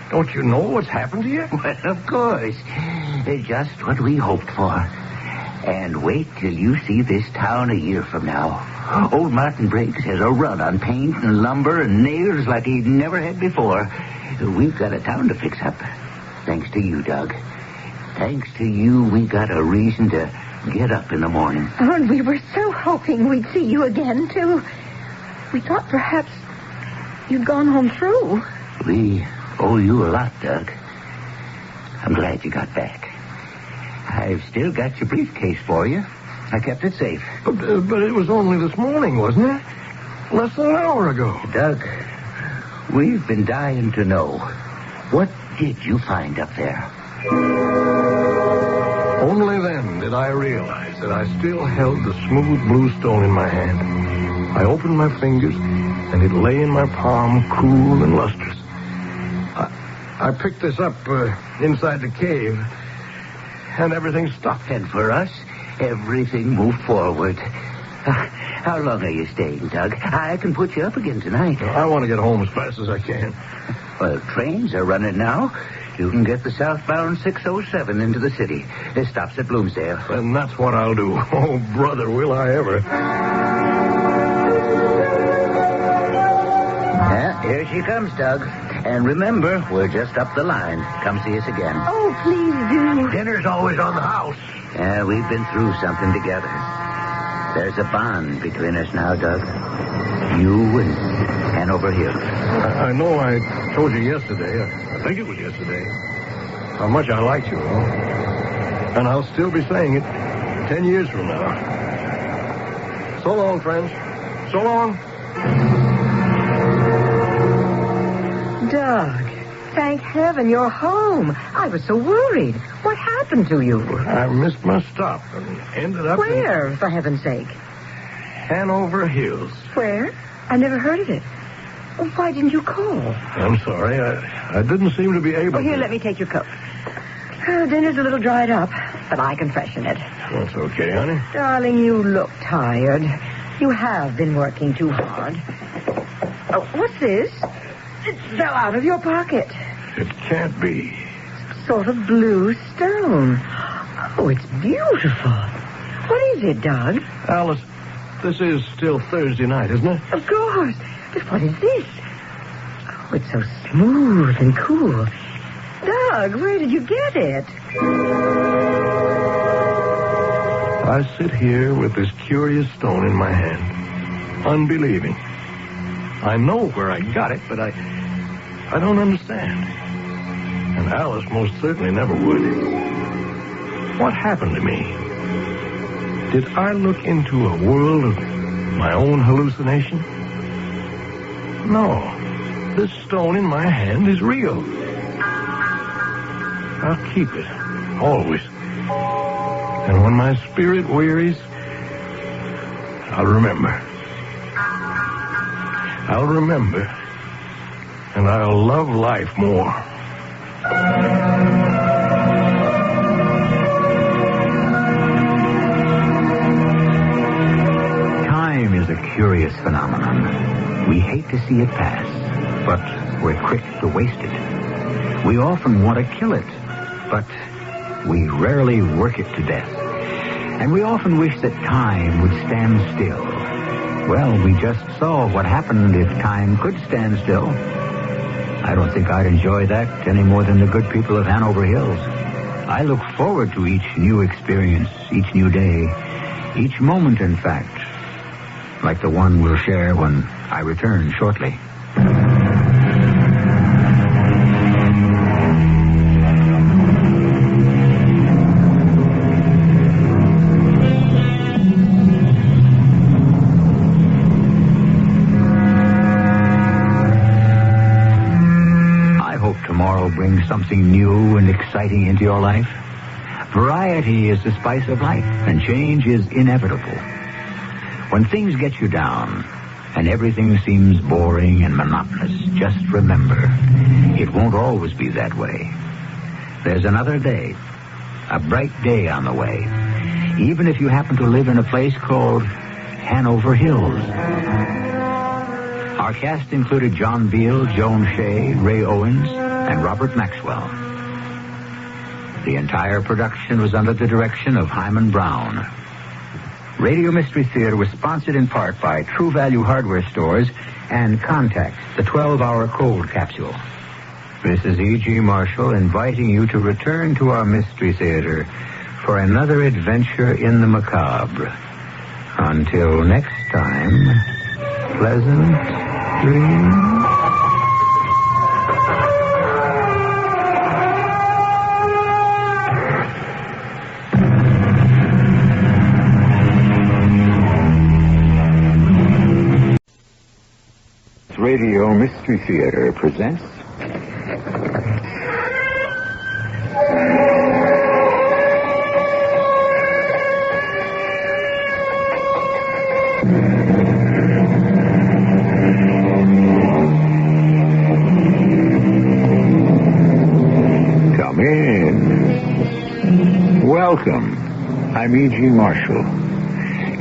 Speaker 9: Don't you know what's happened to you?
Speaker 2: Well, of course. Just what we hoped for.
Speaker 17: And wait till you see this town a year from now. Old Martin Briggs has a run on paint and lumber and nails like he'd never had before. We've got a town to fix up. Thanks to you, Doug. Thanks to you, we got a reason to get up in the morning.
Speaker 21: Oh, and we were so hoping we'd see you again, too. We thought perhaps you'd gone home through.
Speaker 17: We owe you a lot, Doug. I'm glad you got back. I've still got your briefcase for you. I kept it safe.
Speaker 9: But it was only this morning, wasn't it? Less than an hour ago.
Speaker 17: Doug, we've been dying to know. What did you find up there?
Speaker 9: Only then did I realize that I still held the smooth blue stone in my hand. I opened my fingers, and it lay in my palm, cool and lustrous. I picked this up inside the cave, and everything stopped.
Speaker 17: And for us, everything moved forward. How long are you staying, Doug? I can put you up again tonight.
Speaker 9: I want to get home as fast as I can.
Speaker 17: Well, trains are running now. You can get the southbound 607 into the city. It stops at Bloomsdale.
Speaker 9: And that's what I'll do. Oh, brother, will I ever.
Speaker 17: Here she comes, Doug. And remember, we're just up the line. Come see us again.
Speaker 21: Oh, please do.
Speaker 9: Dinner's always on the house.
Speaker 17: Yeah, we've been through something together. There's a bond between us now, Doug. You and Hanover Hill.
Speaker 9: I know I told you yesterday, I think it was yesterday, how much I liked you. And I'll still be saying it 10 years from now. So long, friends. So long.
Speaker 5: Doug, thank heaven you're home. I was so worried. What happened to you?
Speaker 9: I missed my stop and ended up
Speaker 5: Where, for heaven's sake?
Speaker 9: Hanover Hills.
Speaker 5: Where? I never heard of it. Well, why didn't you call?
Speaker 9: I'm sorry. I didn't seem to be able
Speaker 5: Here,
Speaker 9: to.
Speaker 5: let me take your coat. Dinner's a little dried up, but I can freshen it.
Speaker 9: That's okay, honey.
Speaker 5: Darling, you look tired. You have been working too hard. Oh, what's this? It fell out of your pocket.
Speaker 9: It can't be.
Speaker 5: Sort of blue stone. Oh, it's beautiful. What is it, Doug?
Speaker 9: Alice, this is still Thursday night, isn't it?
Speaker 5: Of course. But what is this? Oh, it's so smooth and cool. Doug, where did you get it?
Speaker 9: I sit here with this curious stone in my hand, unbelieving. I know where I got it, but I don't understand. And Alice most certainly never would. What happened to me? Did I look into a world of my own hallucination? No. This stone in my hand is real. I'll keep it, always. And when my spirit wearies, I'll remember. I'll remember, and I'll love life more.
Speaker 16: Time is a curious phenomenon. We hate to see it pass, but we're quick to waste it. We often want to kill it, but we rarely work it to death. And we often wish that time would stand still. Well, we just saw what happened if time could stand still. I don't think I'd enjoy that any more than the good people of Hanover Hills. I look forward to each new experience, each new day, each moment, in fact, like the one we'll share when I return shortly. Bring something new and exciting into your life. Variety is the spice of life, and change is inevitable. When things get you down and everything seems boring and monotonous, just remember, it won't always be that way. There's another day, a bright day on the way, even if you happen to live in a place called Hanover Hills. Our cast included John Beale, Joan Shea, Ray Owens, and Robert Maxwell.
Speaker 7: The entire production was under the direction of Himan Brown. Radio Mystery Theater was sponsored in part by True Value Hardware Stores and Contact, the 12-hour cold capsule. This is E.G. Marshall inviting you to return to our Mystery Theater for another adventure in the macabre. Until next time, pleasant dreams.
Speaker 8: Radio Mystery Theater presents Come in. Welcome. I'm E.G. Marshall.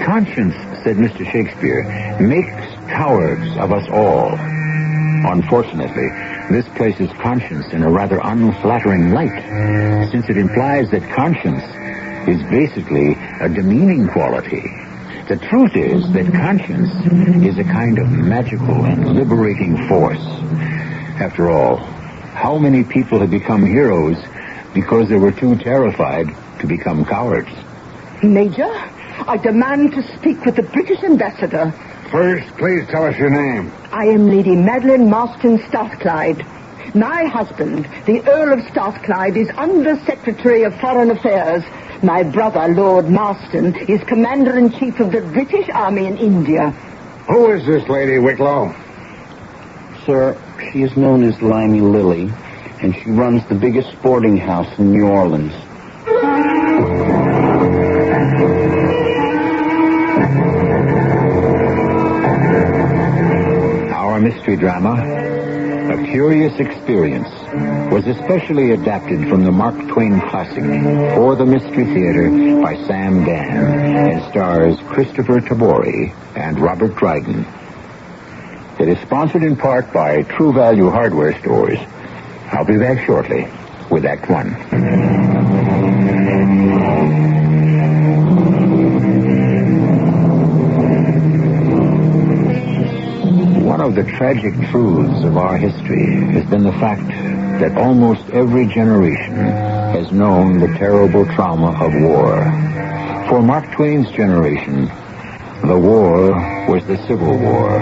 Speaker 8: Conscience, said Mr. Shakespeare, makes cowards of us all. Unfortunately, this places conscience in a rather unflattering light, since it implies that conscience is basically a demeaning quality. The truth is that conscience is a kind of magical and liberating force. After all, how many people have become heroes because they were too terrified to become cowards?
Speaker 18: Major, I demand to speak with the British ambassador.
Speaker 9: First, please tell us your name.
Speaker 18: I am Lady Madeline Marston Strathclyde. My husband, the Earl of Strathclyde, is Under-Secretary of Foreign Affairs. My brother, Lord Marston, is Commander-in-Chief of the British Army in India.
Speaker 9: Who is this lady, Wicklow?
Speaker 13: Sir, she is known as Limey Lily, and she runs the biggest sporting house in New Orleans.
Speaker 8: Our mystery drama, A Curious Experience, was especially adapted from the Mark Twain classic For the Mystery Theater by Sam Dan and stars Christopher Tabori and Robert Dryden. It is sponsored in part by True Value Hardware Stores. I'll be back shortly with Act One. One of the tragic truths of our history has been the fact that almost every generation has known the terrible trauma of war. For Mark Twain's generation, the war was the Civil War.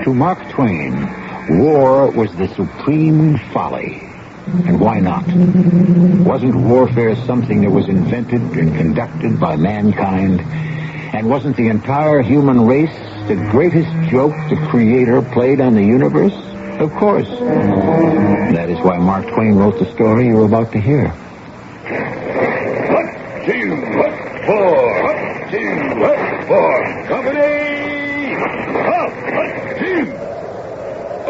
Speaker 8: To Mark Twain, war was the supreme folly. And why not? Wasn't warfare something that was invented and conducted by mankind? And wasn't the entire human race the greatest joke the Creator played on the universe? Of course. That is why Mark Twain wrote the story you're about to hear.
Speaker 9: 1, 2, 4, 1, 2, 4. Company! Up! 1, 2.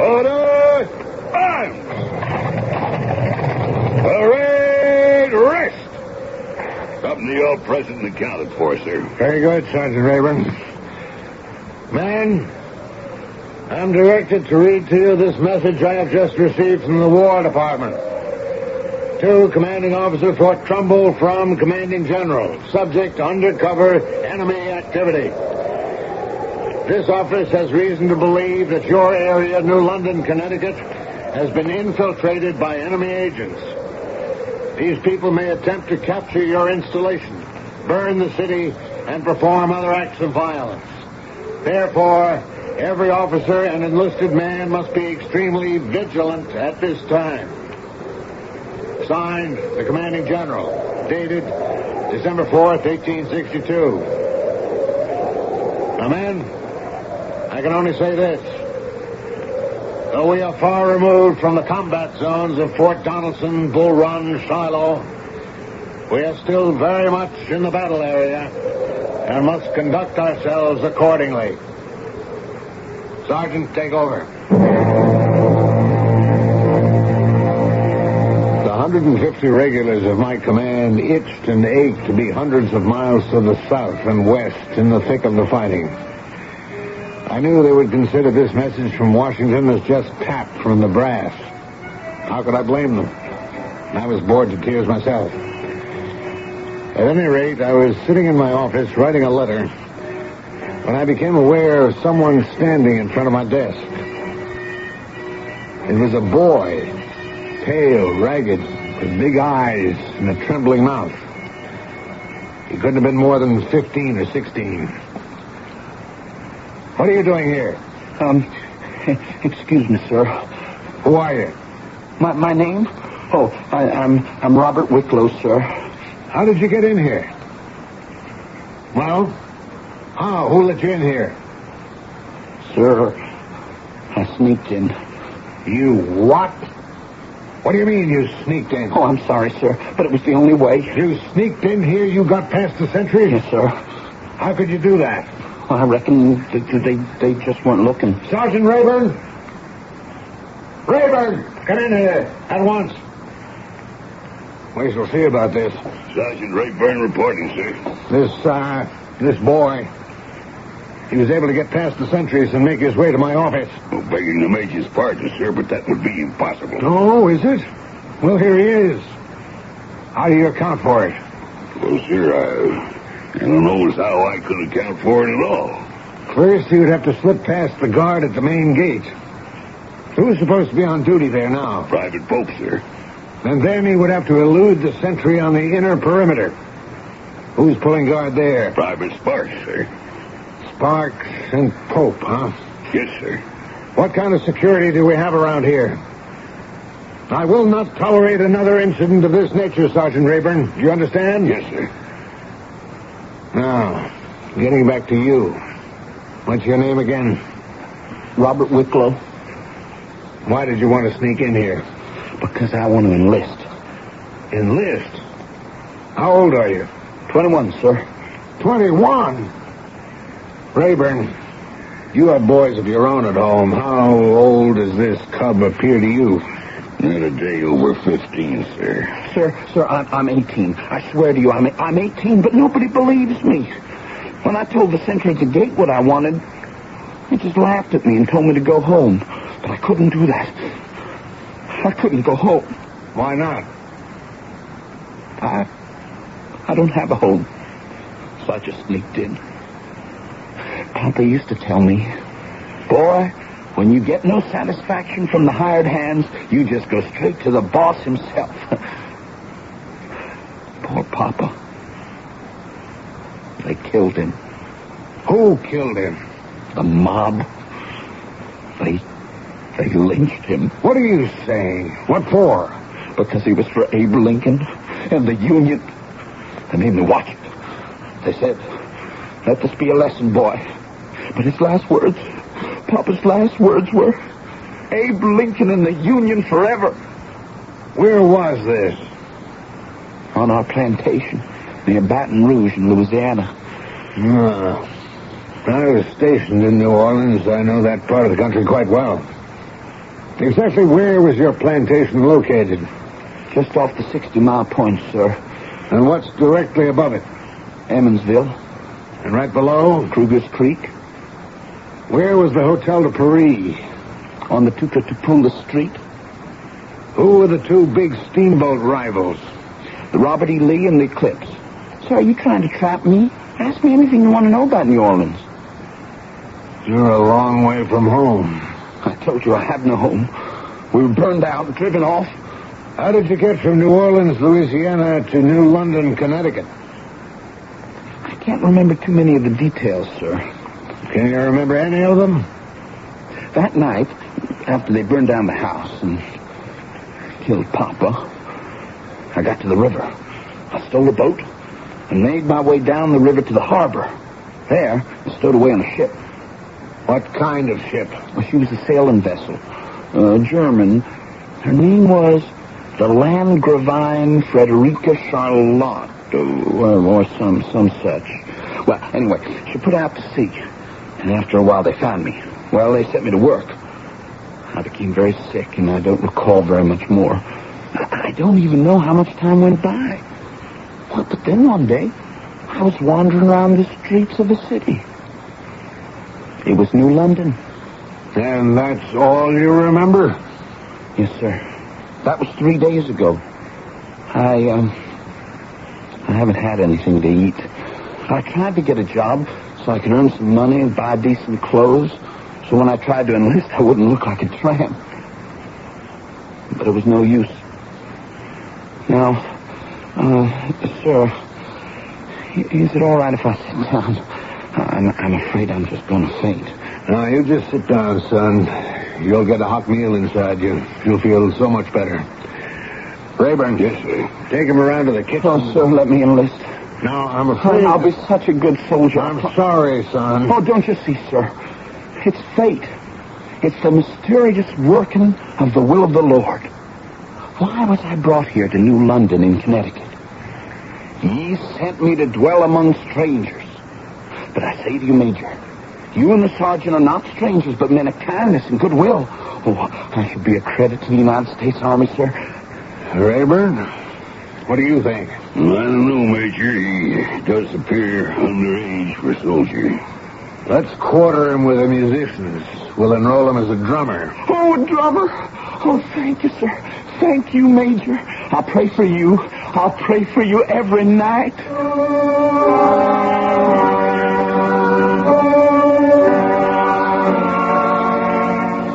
Speaker 9: Order! Arms! Parade! Rest! Something you're present and accounted for, sir.
Speaker 12: Very good, Sergeant Rayburn. Men, I'm directed to read to you this message I have just received from the War Department. To Commanding Officer Fort Trumbull from Commanding General. Subject undercover enemy activity. This office has reason to believe that your area, New London, Connecticut, has been infiltrated by enemy agents. These people may attempt to capture your installation, burn the city, and perform other acts of violence. Therefore, every officer and enlisted man must be extremely vigilant at this time. Signed, the Commanding General. Dated December 4th, 1862. Now, men, I can only say this. Though we are far removed from the combat zones of Fort Donelson, Bull Run, Shiloh, we are still very much in the battle area and must conduct ourselves accordingly. Sergeant, take over.
Speaker 9: The 150 regulars of my command itched and ached to be hundreds of miles to the south and west in the thick of the fighting. I knew they would consider this message from Washington as just pap from the brass. How could I blame them?
Speaker 14: I was bored to tears myself. At any rate, I was sitting in my office writing a letter when I became aware of someone standing in front of my desk. It was a boy, pale, ragged, with big eyes and a trembling mouth. He couldn't have been more than 15 or 16. What are you doing here?
Speaker 19: Excuse me, sir.
Speaker 14: Who are you?
Speaker 19: My name? Oh, I'm Robert Wicklow, sir.
Speaker 14: How did you get in here? Well, how? Who let you in here?
Speaker 19: Sir, I sneaked in.
Speaker 14: You what? What do you mean you sneaked in?
Speaker 19: Oh, I'm sorry, sir, but it was the only way.
Speaker 14: You sneaked in here? You got past the sentry?
Speaker 19: Yes, sir.
Speaker 14: How could you do that?
Speaker 19: Well, I reckon they just weren't looking.
Speaker 14: Sergeant Rayburn? Rayburn, come in here at once. We shall see about this.
Speaker 22: Sergeant Rayburn reporting, sir.
Speaker 14: This boy, he was able to get past the sentries and make his way to my office.
Speaker 22: Well, begging the major's pardon, sir, but that would be impossible.
Speaker 14: Oh, is it? Well, here he is. How do you account for it?
Speaker 22: Well, sir, I don't know as how I could account for it at all.
Speaker 14: First, he would have to slip past the guard at the main gate. Who's supposed to be on duty there now?
Speaker 22: Private Pope, sir.
Speaker 14: And then he would have to elude the sentry on the inner perimeter. Who's pulling guard there?
Speaker 22: Private Sparks, sir.
Speaker 14: Sparks and Pope, huh?
Speaker 22: Yes, sir.
Speaker 14: What kind of security do we have around here? I will not tolerate another incident of this nature, Sergeant Rayburn. Do you understand?
Speaker 22: Yes, sir.
Speaker 14: Now, getting back to you. What's your name again?
Speaker 19: Robert Wicklow.
Speaker 14: Why did you want to sneak in here?
Speaker 19: Because I want to enlist.
Speaker 14: Enlist? How old are you?
Speaker 19: 21, sir.
Speaker 14: 21? Rayburn, you have boys of your own at home. How old does this cub appear to you?
Speaker 22: Not a day over 15, sir.
Speaker 19: Sir, I'm 18. I swear to you, I'm 18, but nobody believes me. When I told the sentry at the gate what I wanted, he just laughed at me and told me to go home. But I couldn't do that. I couldn't go home.
Speaker 14: Why not?
Speaker 19: I don't have a home. So I just sneaked in. Papa used to tell me, boy, when you get no satisfaction from the hired hands, you just go straight to the boss himself. Poor Papa. They killed him.
Speaker 14: Who killed him?
Speaker 19: The mob. They lynched him.
Speaker 14: What are you saying? What for?
Speaker 19: Because he was for Abe Lincoln and the Union. They made me watch it. They said, let this be a lesson, boy. But his last words, Papa's last words were, Abe Lincoln and the Union forever.
Speaker 14: Where was this?
Speaker 19: On our plantation, near Baton Rouge in Louisiana.
Speaker 14: I was stationed in New Orleans. I know that part of the country quite well. Exactly where was your plantation located?
Speaker 19: Just off the 60-mile point, sir.
Speaker 14: And what's directly above it?
Speaker 19: Emmonsville.
Speaker 14: And right below?
Speaker 19: Kruger's Creek.
Speaker 14: Where was the Hotel de Paris?
Speaker 19: On the Tutatapula Street.
Speaker 14: Who were the two big steamboat rivals?
Speaker 19: The Robert E. Lee and the Eclipse. Sir, are you trying to trap me? Ask me anything you want to know about New Orleans.
Speaker 14: You're a long way from home.
Speaker 19: I told you I have no home. We were burned out, driven off.
Speaker 14: How did you get from New Orleans, Louisiana, to New London, Connecticut?
Speaker 19: I can't remember too many of the details, sir.
Speaker 14: Can you remember any of them?
Speaker 19: That night, after they burned down the house and killed Papa, I got to the river. I stole a boat and made my way down the river to the harbor. There, I stowed away on a ship.
Speaker 14: What kind of ship?
Speaker 19: Well, she was a sailing vessel. German. Her name was the Landgravine Frederica Charlotte, or some such. Well, anyway, she put out to sea, and after a while they found me. Well, they set me to work. I became very sick, and I don't recall very much more. I don't even know how much time went by. Well, but then one day, I was wandering around the streets of the city. It was New London.
Speaker 14: And that's all you remember?
Speaker 19: Yes, sir. That was 3 days ago. I haven't had anything to eat. I tried to get a job so I could earn some money and buy decent clothes, so when I tried to enlist, I wouldn't look like a tramp. But it was no use. Now, sir, is it all right if I sit down? I'm afraid I'm just going to faint.
Speaker 14: Now, you just sit down, son. You'll get a hot meal inside you. You'll feel so much better. Rayburn.
Speaker 22: Yes, sir.
Speaker 14: Take him around to the kitchen.
Speaker 19: Oh, sir, let me enlist.
Speaker 14: No, I'm afraid...
Speaker 19: I'll be such a good soldier.
Speaker 14: I'm sorry, son.
Speaker 19: Oh, don't you see, sir? It's fate. It's the mysterious working of the will of the Lord. Why was I brought here to New London in Connecticut? He sent me to dwell among strangers. But I say to you, Major, you and the sergeant are not strangers, but men of kindness and goodwill. Oh, I should be a credit to the United States Army, sir.
Speaker 14: Rayburn, what do you think?
Speaker 22: Well, I don't know, Major. He does appear underage for a soldier.
Speaker 14: Let's quarter him with the musicians. We'll enroll him as a drummer.
Speaker 19: Oh, a drummer? Oh, thank you, sir. Thank you, Major. I'll pray for you. I'll pray for you every night.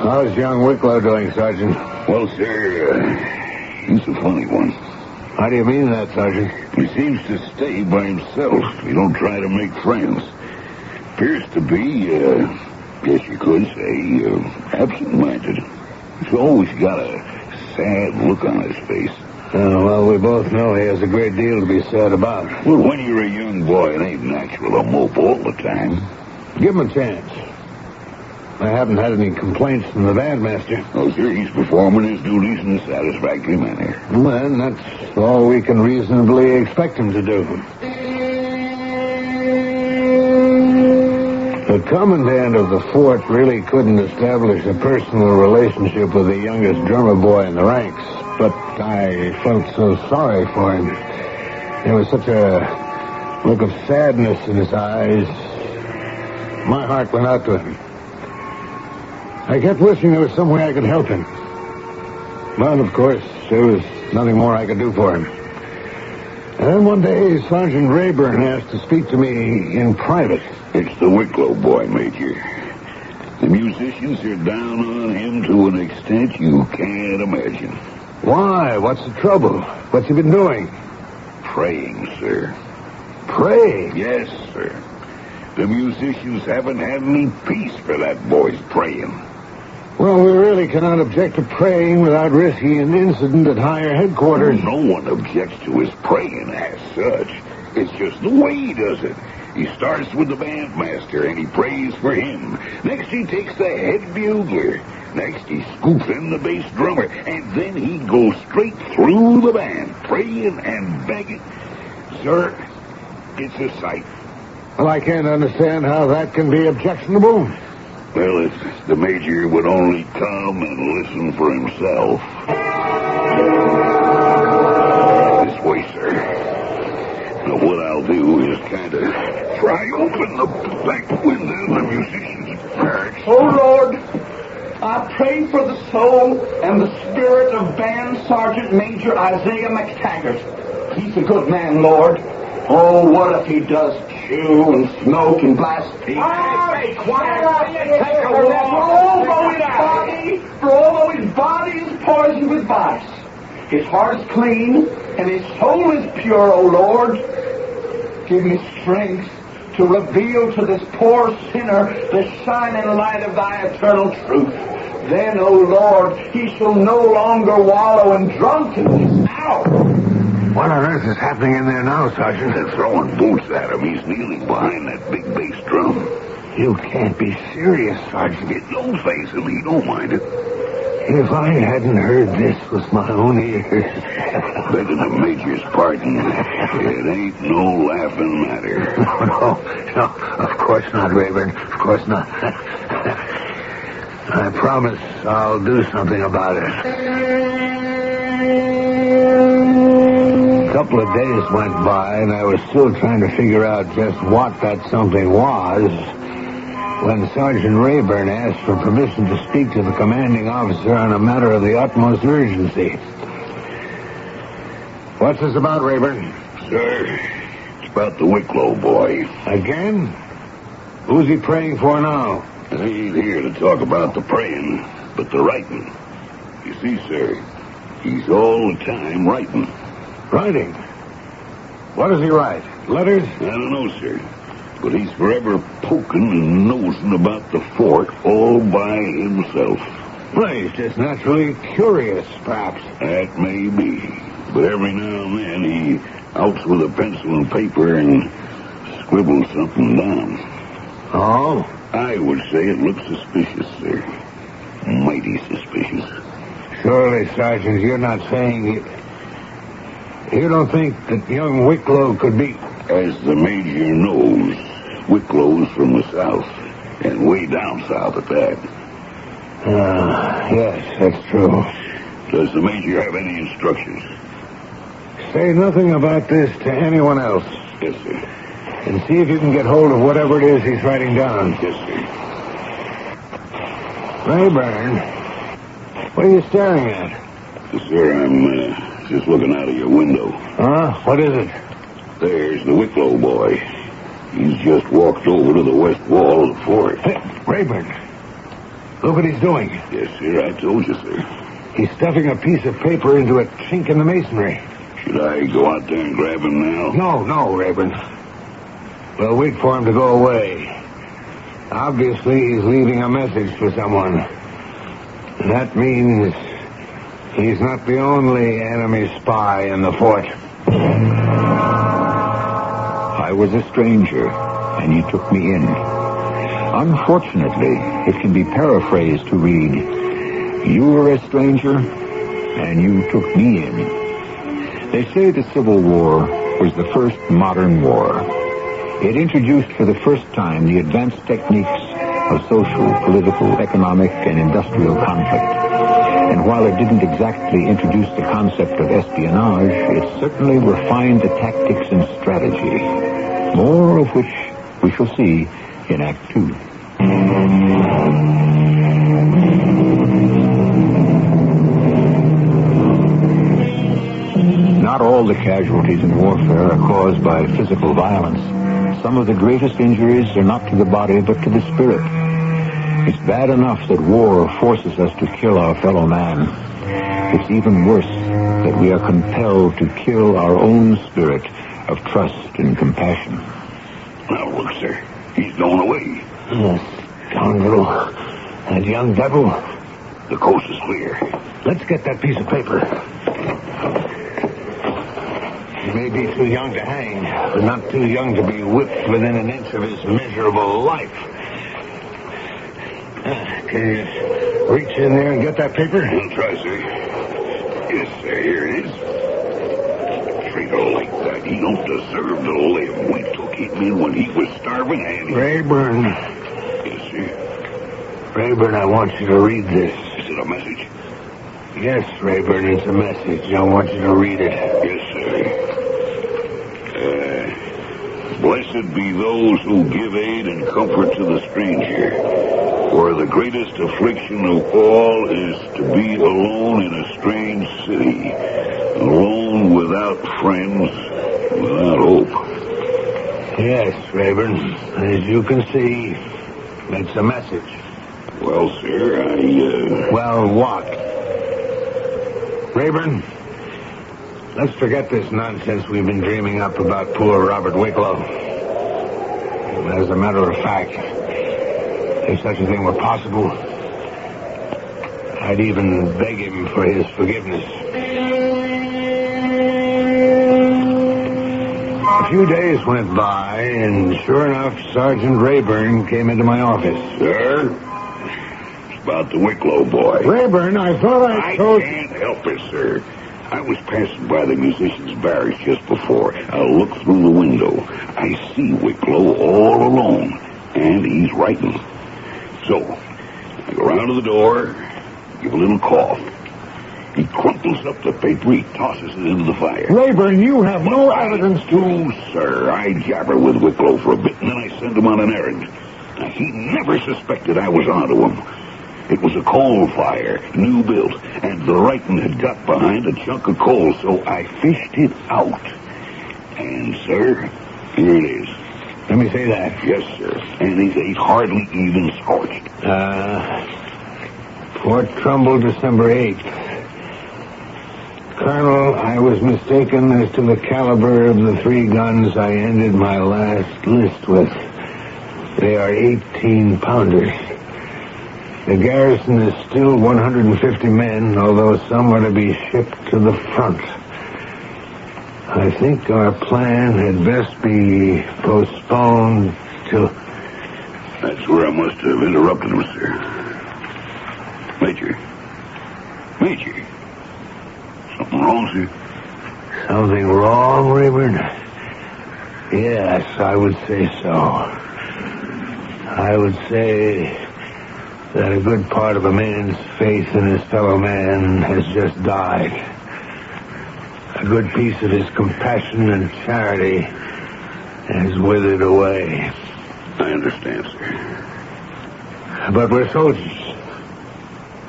Speaker 14: How's young Wicklow doing, Sergeant?
Speaker 22: Well, sir, he's a funny one.
Speaker 14: How do you mean that, Sergeant?
Speaker 22: He seems to stay by himself. He don't try to make friends. Appears to be, guess you could say, absent-minded. He's always got a sad look on his face.
Speaker 14: Well, we both know he has a great deal to be sad about.
Speaker 22: Well, when you're a young boy, it ain't natural to mope all the time.
Speaker 14: Give him a chance. I haven't had any complaints from the bandmaster.
Speaker 22: Oh, sir, he's performing his duties in a satisfactory manner.
Speaker 14: Well, that's all we can reasonably expect him to do. The commandant of the fort really couldn't establish a personal relationship with the youngest drummer boy in the ranks, but I felt so sorry for him. There was such a look of sadness in his eyes. My heart went out to him. I kept wishing there was some way I could help him. But, of course, there was nothing more I could do for him. And then one day, Sergeant Rayburn asked to speak to me in private.
Speaker 22: It's the Wicklow boy, Major. The musicians are down on him to an extent you can't imagine.
Speaker 14: Why? What's the trouble? What's he been doing?
Speaker 22: Praying, sir.
Speaker 14: Praying?
Speaker 22: Yes, sir. The musicians haven't had any peace for that boy's praying.
Speaker 14: Well, we really cannot object to praying without risking an incident at higher headquarters.
Speaker 22: No one objects to his praying as such. It's just the way he does it. He starts with the bandmaster, and he prays for him. Next, he takes the head bugler. Next, he scoops in the bass drummer. And then he goes straight through the band, praying and begging. Sir, it's a sight.
Speaker 14: Well, I can't understand how that can be objectionable.
Speaker 22: Well, if the Major would only come and listen for himself. This way, sir. Now, what I'll do is kind of pry open the back window of the musician's barracks.
Speaker 19: Oh, Lord, I pray for the soul and the spirit of Band Sergeant Major Isaiah McTaggart. He's a good man, Lord. Oh, what if he does chew and smoke and blaspheme?
Speaker 10: Hey, quiet.
Speaker 19: Take a walk. For although his body is poisoned with vice, his heart is clean and his soul is pure, O Lord. Give me strength to reveal to this poor sinner the shining light of thy eternal truth. Then, O Lord, he shall no longer wallow in drunkenness. Now!
Speaker 14: What on earth is happening in there now, Sergeant?
Speaker 22: They're throwing boots at him. He's kneeling behind that big bass drum.
Speaker 14: You can't be serious, Sergeant.
Speaker 22: It don't face him. He don't mind it.
Speaker 14: If I hadn't heard this with my own ears...
Speaker 22: Begging the Major's pardon, it ain't no laughing matter.
Speaker 14: No, of course not, Rayburn. Of course not. I promise I'll do something about it. A couple of days went by, and I was still trying to figure out just what that something was when Sergeant Rayburn asked for permission to speak to the commanding officer on a matter of the utmost urgency. What's this about, Rayburn?
Speaker 22: Sir, it's about the Wicklow boy.
Speaker 14: Again? Who's he praying for now?
Speaker 22: I ain't here to talk about the praying, but the writing. You see, sir, he's all the time writing.
Speaker 14: Writing? What does he write? Letters?
Speaker 22: I don't know, sir. But he's forever poking and nosing about the fort all by himself.
Speaker 14: Well, he's just naturally curious, perhaps.
Speaker 22: That may be. But every now and then he outs with a pencil and paper and scribbles something down.
Speaker 14: Oh?
Speaker 22: I would say it looks suspicious, sir. Mighty suspicious.
Speaker 14: Surely, Sergeant, you're not saying you don't think that young Wicklow could be...
Speaker 22: As the Major knows, Wicklow's from the south, and way down south at that.
Speaker 14: Yes, that's true.
Speaker 22: Does the Major have any instructions?
Speaker 14: Say nothing about this to anyone else.
Speaker 22: Yes, sir.
Speaker 14: And see if you can get hold of whatever it is he's writing down.
Speaker 22: Yes, sir.
Speaker 14: Rayburn, what are you staring at?
Speaker 22: Yes, sir, I'm just looking out of your window.
Speaker 14: Huh? What is it?
Speaker 22: There's the Wicklow boy. He's just walked over to the west wall of the fort.
Speaker 14: Hey, Rayburn, look what he's doing.
Speaker 22: Yes, sir, I told you, sir.
Speaker 14: He's stuffing a piece of paper into a chink in the masonry.
Speaker 22: Should I go out there and grab him now?
Speaker 14: No, Rayburn. We'll wait for him to go away. Obviously, he's leaving a message for someone. And that means he's not the only enemy spy in the fort.
Speaker 8: I was a stranger, and you took me in. Unfortunately, it can be paraphrased to read, you were a stranger, and you took me in. They say the Civil War was the first modern war. It introduced for the first time the advanced techniques of social, political, economic, and industrial conflict. And while it didn't exactly introduce the concept of espionage, it certainly refined the tactics and strategy. More of which we shall see in Act 2. Not all the casualties in warfare are caused by physical violence. Some of the greatest injuries are not to the body, but to the spirit. It's bad enough that war forces us to kill our fellow man. It's even worse that we are compelled to kill our own spirit of trust and compassion.
Speaker 22: Now, look, sir. He's going away.
Speaker 14: Scoundrel. That young devil.
Speaker 22: The coast is clear.
Speaker 14: Let's get that piece of paper. He may be too young to hang, but not too young to be whipped within an inch of his miserable life. Can you reach in there and get that paper?
Speaker 22: I'll try, sir. Yes, sir, here it is. Treat her like that. He don't deserve to live. We took him in when he was starving and...
Speaker 14: Rayburn.
Speaker 22: Yes, sir.
Speaker 14: Rayburn, I want you to read this.
Speaker 22: Is it a message?
Speaker 14: Yes, Rayburn, it's a message. I want you to read it.
Speaker 22: Yes, sir. Blessed be those who give aid and comfort to the stranger. For the greatest affliction of all is to be alone in a strange city, alone without friends, without hope.
Speaker 14: Yes, Rayburn. As you can see, it's a message.
Speaker 22: Well, sir,
Speaker 14: Well, what? Rayburn, let's forget this nonsense we've been dreaming up about poor Robert Wicklow. As a matter of fact, if such a thing were possible, I'd even beg him for his forgiveness. A few days went by, and sure enough, Sergeant Rayburn came into my office.
Speaker 22: Sir? It's about the Wicklow boy.
Speaker 14: Rayburn, I thought I told...
Speaker 22: I can't help it, sir. I was passing by the musicians' barracks just before. I looked through the window. I see Wicklow all alone, and he's writing. So, I go round to the door, give a little cough. He crumples up the paper, he tosses it into the fire.
Speaker 14: Rayburn, you have no evidence to...
Speaker 22: Oh, sir, I jabber with Wicklow for a bit, and then I send him on an errand. Now, he never suspected I was onto him. It was a coal fire, new built, and the writing had got behind a chunk of coal, so I fished it out. And, sir, here it is.
Speaker 14: Let me say that.
Speaker 22: Yes, sir. And it ain't hardly even scorched.
Speaker 14: Fort Trumbull, December 8th. Colonel, I was mistaken as to the caliber of the 3 guns I ended my last list with. They are 18-pounders. The garrison is still 150 men, although some are to be shipped to the front. I think our plan had best be postponed till...
Speaker 22: That's where I must have interrupted him, sir. Major. Something wrong, sir?
Speaker 14: Something wrong, Rayburn? Yes, I would say so. I would say that a good part of a man's faith in his fellow man has just died. A good piece of his compassion and charity has withered away.
Speaker 22: I understand, sir.
Speaker 14: But we're soldiers.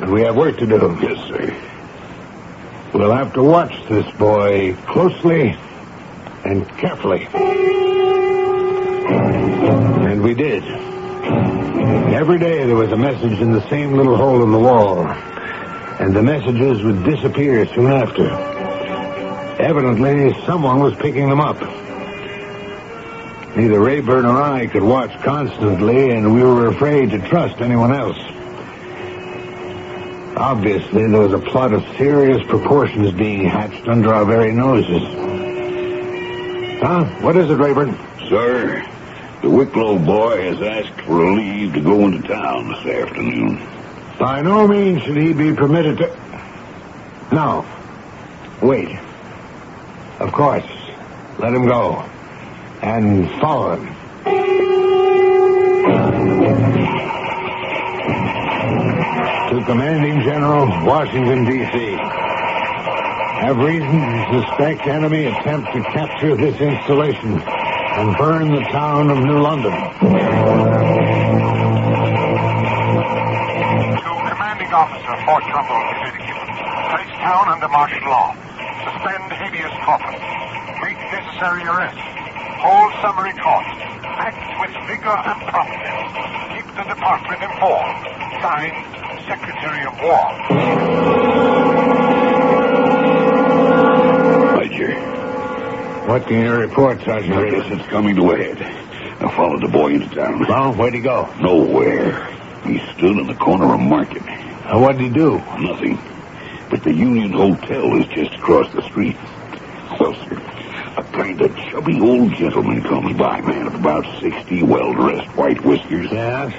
Speaker 14: And we have work to do.
Speaker 22: Yes, sir.
Speaker 14: We'll have to watch this boy closely and carefully. And we did. Every day there was a message in the same little hole in the wall. And the messages would disappear soon after. Evidently, someone was picking them up. Neither Rayburn or I could watch constantly, and we were afraid to trust anyone else. Obviously, there was a plot of serious proportions being hatched under our very noses. Huh? What is it, Rayburn?
Speaker 22: Sir, the Wicklow boy has asked for a leave to go into town this afternoon.
Speaker 14: By no means should he be permitted to... No. Wait. Of course. Let him go. And follow him. To Commanding General, Washington, D.C. Have reason to suspect enemy attempt to capture this installation and burn the town of New London.
Speaker 3: To Commanding Officer, Fort Trumbull, Connecticut. Place town under martial law. Suspend habeas corpus. Make necessary arrests. Hold summary court. Act with vigor and promptness. Keep the department informed. Signed, Secretary of War.
Speaker 22: Major.
Speaker 14: What can you report, Sergeant?
Speaker 22: I guess it's coming to a head. I followed the boy into town.
Speaker 14: Well, where'd he go?
Speaker 22: Nowhere. He stood in the corner of Market.
Speaker 14: What'd he do?
Speaker 22: Nothing. But the Union Hotel is just across the street. Well, sir, a kind of chubby old gentleman comes by, man of about 60, well-dressed, white whiskers.
Speaker 14: Yes?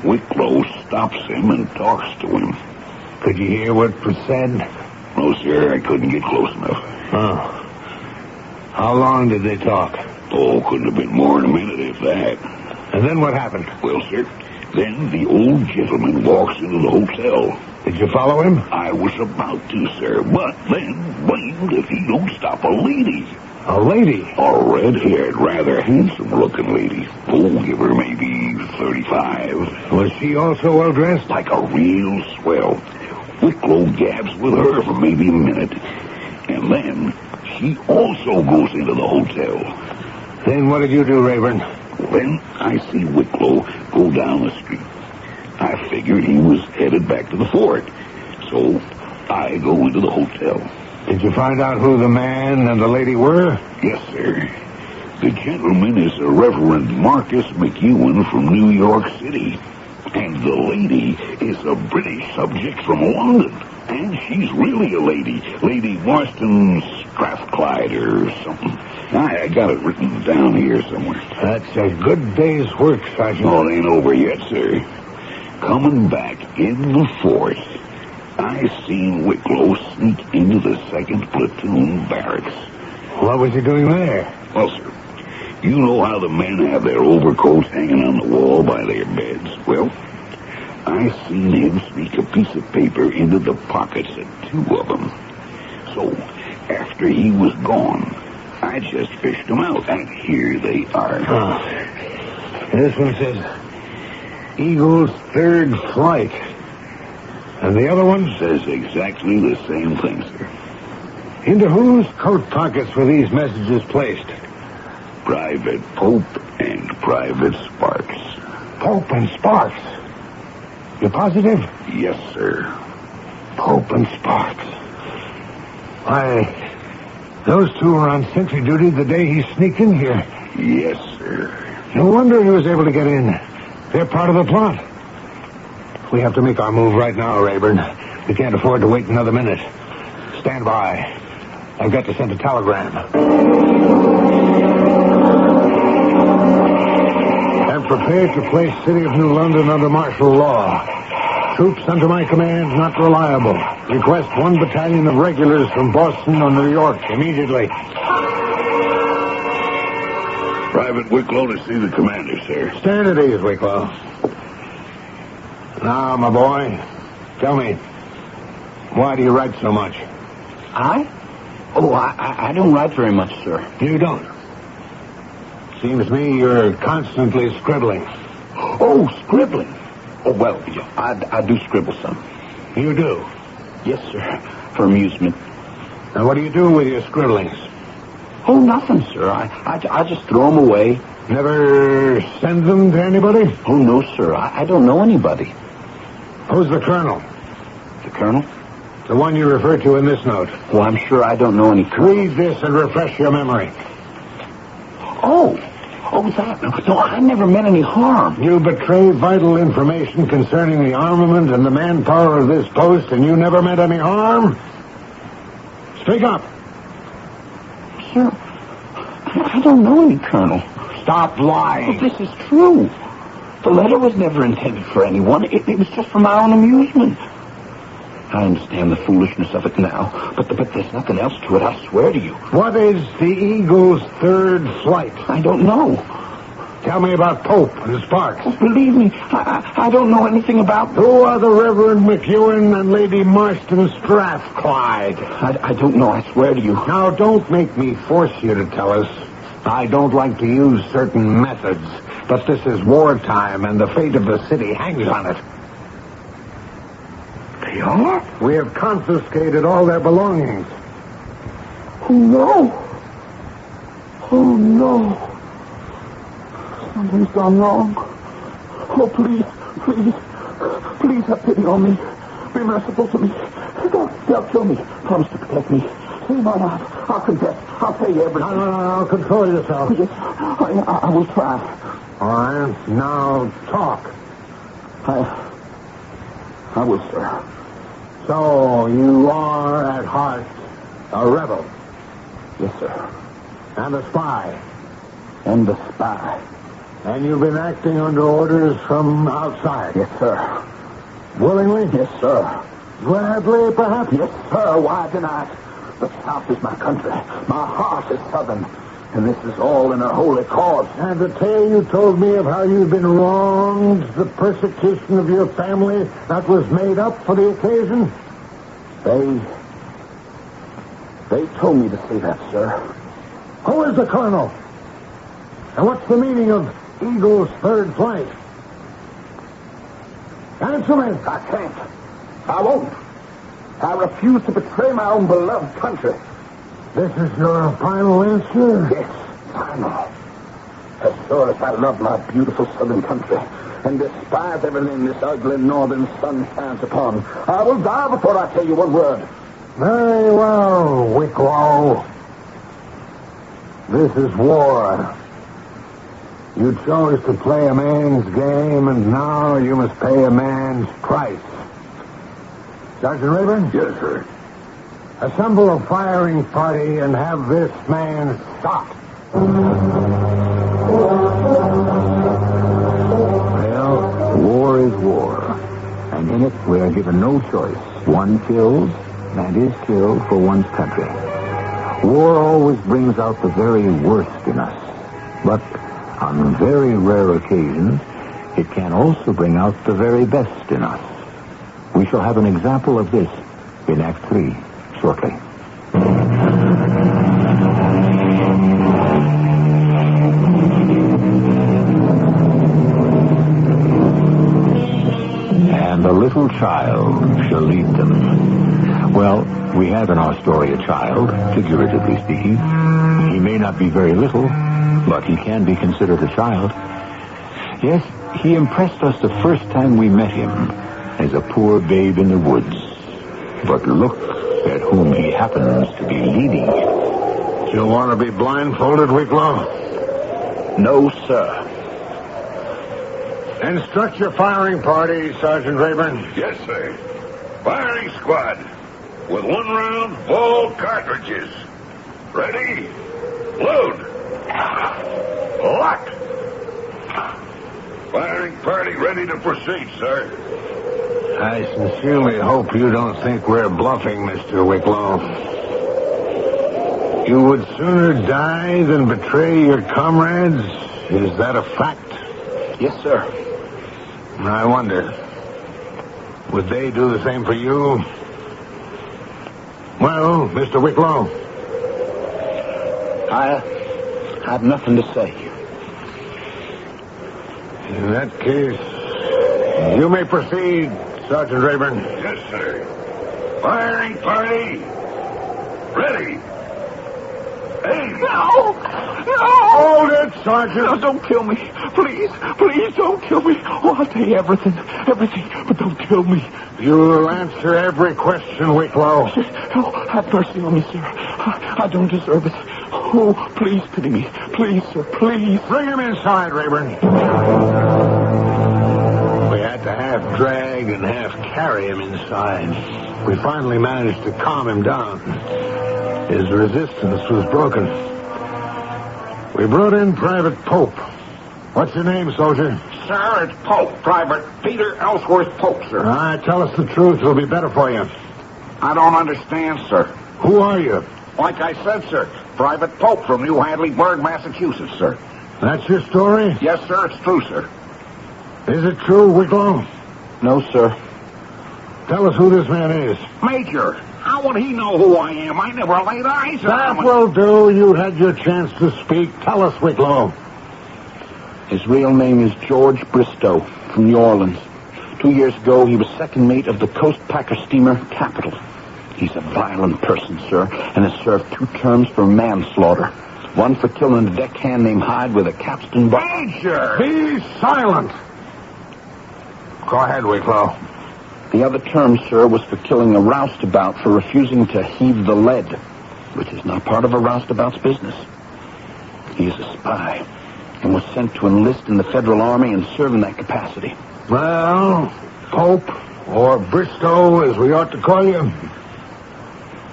Speaker 22: Wicklow stops him and talks to him.
Speaker 14: Could you hear what was said?
Speaker 22: No, sir, I couldn't get close enough.
Speaker 14: Oh. How long did they talk?
Speaker 22: Oh, couldn't have been more than a minute, if that.
Speaker 14: And then what happened?
Speaker 22: Well, sir, then the old gentleman walks into the hotel.
Speaker 14: Did you follow him?
Speaker 22: I was about to, sir, but then blamed if he don't stop a lady.
Speaker 14: A lady?
Speaker 22: A red-haired, rather handsome-looking lady. Oh, give her maybe 35.
Speaker 14: Was she also well-dressed?
Speaker 22: Like a real swell. Wicklow gabs with her for maybe a minute. And then she also goes into the hotel.
Speaker 14: Then what did you do, Rayburn?
Speaker 22: Then I see Wicklow go down the street. I figured he was headed back to the fort. So I go into the hotel.
Speaker 14: Did you find out who the man and the lady were?
Speaker 22: Yes, sir. The gentleman is a Reverend Marcus McEwen from New York City. And the lady is a British subject from London. And she's really a lady. Lady Marston Strathclyde or something. I got it written down here somewhere.
Speaker 14: That's a good day's work, Sergeant.
Speaker 22: Oh, it ain't over yet, sir. Coming back in the fort, I seen Wicklow sneak into the 2nd Platoon barracks.
Speaker 14: What was he doing there?
Speaker 22: Well, sir, you know how the men have their overcoats hanging on the wall by their beds? Well, I seen him sneak a piece of paper into the pockets of 2 of them. So, after he was gone, I just fished them out, and here they are.
Speaker 14: Oh. This one says, Eagle's 3rd flight. And the other one?
Speaker 22: Says exactly the same thing, sir.
Speaker 14: Into whose coat pockets were these messages placed?
Speaker 22: Private Pope and Private Sparks.
Speaker 14: Pope and Sparks? You positive?
Speaker 22: Yes, sir.
Speaker 14: Pope and Sparks. Why, those two were on sentry duty the day he sneaked in here.
Speaker 22: Yes, sir.
Speaker 14: No wonder he was able to get in. They're part of the plot. We have to make our move right now, Rayburn. We can't afford to wait another minute. Stand by. I've got to send a telegram. I'm prepared to place City of New London under martial law. Troops under my command not reliable. Request 1 battalion of regulars from Boston or New York immediately.
Speaker 22: Private Wicklow to see the commander, sir.
Speaker 14: Stand at ease, Wicklow. Now, my boy, tell me, why do you write so much?
Speaker 19: I? Oh, I don't write very much, sir.
Speaker 14: You don't? Seems to me you're constantly scribbling.
Speaker 19: Oh, scribbling. Oh, well, yeah, I do scribble some.
Speaker 14: You do?
Speaker 19: Yes, sir, for amusement.
Speaker 14: Now, what do you do with your scribblings?
Speaker 19: Oh, nothing, sir. I just throw them away.
Speaker 14: Never send them to anybody?
Speaker 19: Oh, no, sir. I don't know anybody.
Speaker 14: Who's the colonel?
Speaker 19: The colonel?
Speaker 14: The one you refer to in this note.
Speaker 19: Well, I'm sure I don't know any colonel.
Speaker 14: Read this and refresh your memory.
Speaker 19: Oh, that? No, I never meant any harm.
Speaker 14: You betray vital information concerning the armament and the manpower of this post, and you never meant any harm? Speak up.
Speaker 19: Sir, I don't know any colonel.
Speaker 14: Stop lying.
Speaker 19: Well, this is true. The letter was never intended for anyone. It was just for my own amusement. I understand the foolishness of it now, but there's nothing else to it, I swear to you.
Speaker 14: What is the Eagle's third flight?
Speaker 19: I don't know.
Speaker 14: Tell me about Pope and Sparks.
Speaker 19: Oh, believe me, I don't know anything about them.
Speaker 14: Who are the Reverend McEwen and Lady Marston Strathclyde?
Speaker 19: I don't know, I swear to you.
Speaker 14: Now, don't make me force you to tell us. I don't like to use certain methods, but this is wartime, and the fate of the city hangs on it.
Speaker 19: They are?
Speaker 14: We have confiscated all their belongings.
Speaker 19: Oh, no. Oh, no. Something's gone wrong. Oh, please have pity on me. Be merciful to me. Don't kill me. Promise to protect me. Say my life. I'll confess. I'll tell you everything.
Speaker 14: No. Control yourself.
Speaker 19: Yes, I will try.
Speaker 14: All right. Now, talk.
Speaker 19: I will, sir.
Speaker 14: So, you are, at heart, a rebel?
Speaker 19: Yes, sir.
Speaker 14: And a spy?
Speaker 19: And a spy.
Speaker 14: And you've been acting under orders from outside?
Speaker 19: Yes, sir.
Speaker 14: Willingly?
Speaker 19: Yes, sir.
Speaker 14: Gladly, perhaps?
Speaker 19: Yes, sir. Why deny it? The South is my country. My heart is Southern. And this is all in a holy cause.
Speaker 14: And the tale you told me of how you've been wronged, the persecution of your family, that was made up for the occasion?
Speaker 19: They told me to say that, sir.
Speaker 14: Who is the colonel? And what's the meaning of Eagle's third flight? Answer me.
Speaker 19: I can't. I won't. I refuse to betray my own beloved country.
Speaker 14: This is your final answer?
Speaker 19: Yes, final. As sure as I love my beautiful southern country and despise everything this ugly northern sun shines upon, I will die before I tell you one word.
Speaker 14: Very well, Wicklow. This is war. You chose to play a man's game, and now you must pay a man's price. Sergeant Rayburn?
Speaker 22: Yes, sir.
Speaker 14: Assemble a firing party and have this man shot.
Speaker 16: Well, war is war. And in it, we are given no choice. One kills and is killed for one's country. War always brings out the very worst in us. But on very rare occasions, it can also bring out the very best in us. We shall have an example of this in Act 3 shortly. And a little
Speaker 8: child shall lead them. Well, we have in our story a child, figuratively speaking. He may not be very little, but he can be considered a child. Yes, he impressed us the first time we met him as a poor babe in the woods. But look at whom he happens to be leading.
Speaker 14: You want to be blindfolded, Wicklow?
Speaker 19: No, sir.
Speaker 14: Instruct your firing party, Sergeant Rayburn.
Speaker 22: Yes, sir. Firing squad. With 1 round, full cartridges. Ready? Load. Lock. Firing party ready to proceed, sir.
Speaker 14: I sincerely hope you don't think we're bluffing, Mr. Wicklow. You would sooner die than betray your comrades? Is that a fact?
Speaker 19: Yes, sir.
Speaker 14: I wonder, would they do the same for you? Well, Mr. Wicklow?
Speaker 19: I have nothing to say.
Speaker 14: In that case, you may proceed, Sergeant Rayburn.
Speaker 22: Yes, sir. Firing party. Ready. Aim.
Speaker 19: No!
Speaker 14: Hold it, Sergeant.
Speaker 19: No, don't kill me. Please, please don't kill me. Oh, I'll tell you everything, but don't kill me.
Speaker 14: You'll answer every question, Wicklow.
Speaker 19: Oh, have mercy on me, sir. I don't deserve it. Oh, please pity me. Please, sir, please.
Speaker 14: Bring him inside, Rayburn. We had to half drag and half carry him inside. We finally managed to calm him down. His resistance was broken. We brought in Private Pope. What's your name, soldier?
Speaker 22: Sir, it's Pope. Private Peter Ellsworth Pope, sir.
Speaker 14: Tell us the truth. It'll be better for you.
Speaker 22: I don't understand, sir.
Speaker 14: Who are you?
Speaker 22: Like I said, sir, Private Pope from New Hadleyburg, Massachusetts, sir.
Speaker 14: That's your story?
Speaker 22: Yes, sir, it's true, sir.
Speaker 14: Is it true, Wicklow?
Speaker 19: No, sir.
Speaker 14: Tell us who this man is.
Speaker 22: Major, how would he know who I am? I never laid eyes on him.
Speaker 14: That will do. You had your chance to speak. Tell us, Wicklow.
Speaker 19: His real name is George Bristow, from New Orleans. 2 years ago, he was second mate of the Coast Packer steamer Capital. He's a violent person, sir, and has served 2 terms for manslaughter. One for killing a deckhand named Hyde with a capstan bar.
Speaker 22: Major!
Speaker 14: Be silent! Go ahead, Wicklow.
Speaker 19: The other term, sir, was for killing a roustabout for refusing to heave the lead, which is not part of a roustabout's business. He is a spy and was sent to enlist in the Federal Army and serve in that capacity.
Speaker 14: Well, Pope, or Bristow, as we ought to call you,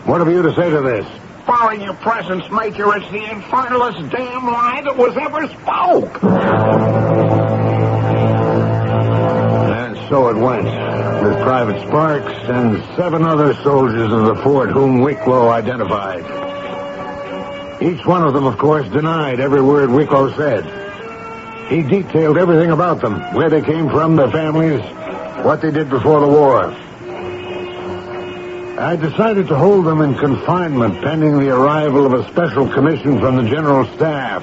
Speaker 14: what have you to say to this?
Speaker 22: Following your presence, Major, it's the infernalest damn lie that was ever spoke.
Speaker 14: And so it went, with Private Sparks and 7 other soldiers of the fort whom Wicklow identified. Each one of them, of course, denied every word Wicklow said. He detailed everything about them, where they came from, their families, what they did before the war. I decided to hold them in confinement pending the arrival of a special commission from the General Staff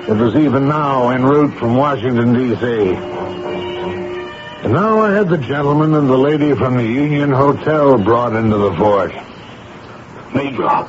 Speaker 14: that was even now en route from Washington, D.C. And now I had the gentleman and the lady from the Union Hotel brought into the fort.
Speaker 19: Major,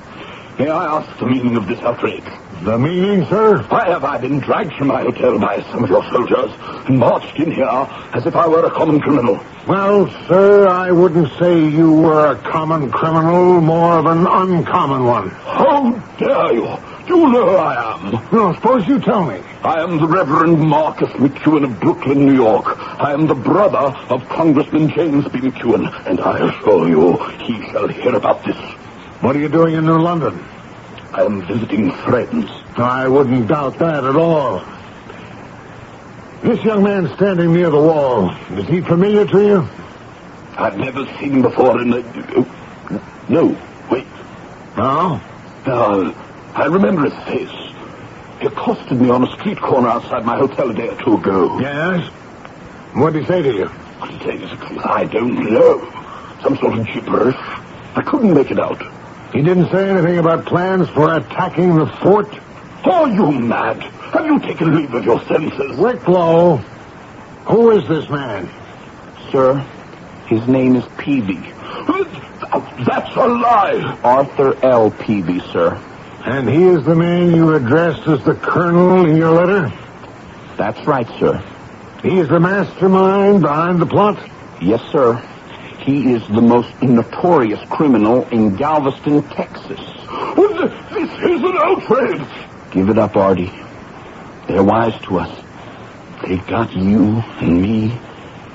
Speaker 19: may I ask the meaning of this outrage?
Speaker 14: The meaning, sir?
Speaker 19: Why have I been dragged from my hotel by some of your soldiers and marched in here as if I were a common criminal?
Speaker 14: Well, sir, I wouldn't say you were a common criminal, more of an uncommon one.
Speaker 19: How dare you? Do you know who I am?
Speaker 14: No, suppose you tell me.
Speaker 19: I am the Reverend Marcus McEwen of Brooklyn, New York. I am the brother of Congressman James B. McEwen, and I assure you he shall hear about this.
Speaker 14: What are you doing in New London?
Speaker 19: I am visiting friends.
Speaker 14: I wouldn't doubt that at all. This young man standing near the wall, is he familiar to you?
Speaker 19: I've never seen him before in the... No, wait.
Speaker 14: No?
Speaker 19: I remember his face. He accosted me on a street corner outside my hotel a day or 2 ago.
Speaker 14: Yes? What did he say to you?
Speaker 19: What did he say to you? I don't know. Some sort of gibberish. I couldn't make it out.
Speaker 14: He didn't say anything about plans for attacking the fort?
Speaker 19: Are you mad? Have you taken leave of your senses?
Speaker 14: Wicklow, who is this man?
Speaker 19: Sir, His name is Peavy.
Speaker 22: That's a lie.
Speaker 19: Arthur L. Peavy, sir.
Speaker 14: And he is the man you addressed as the Colonel in your letter?
Speaker 19: That's right, sir.
Speaker 14: He is the mastermind behind the plot?
Speaker 19: Yes, sir. He is the most notorious criminal in Galveston, Texas.
Speaker 22: This is an outrage.
Speaker 19: Give it up, Artie. They're wise to us. They've got you and me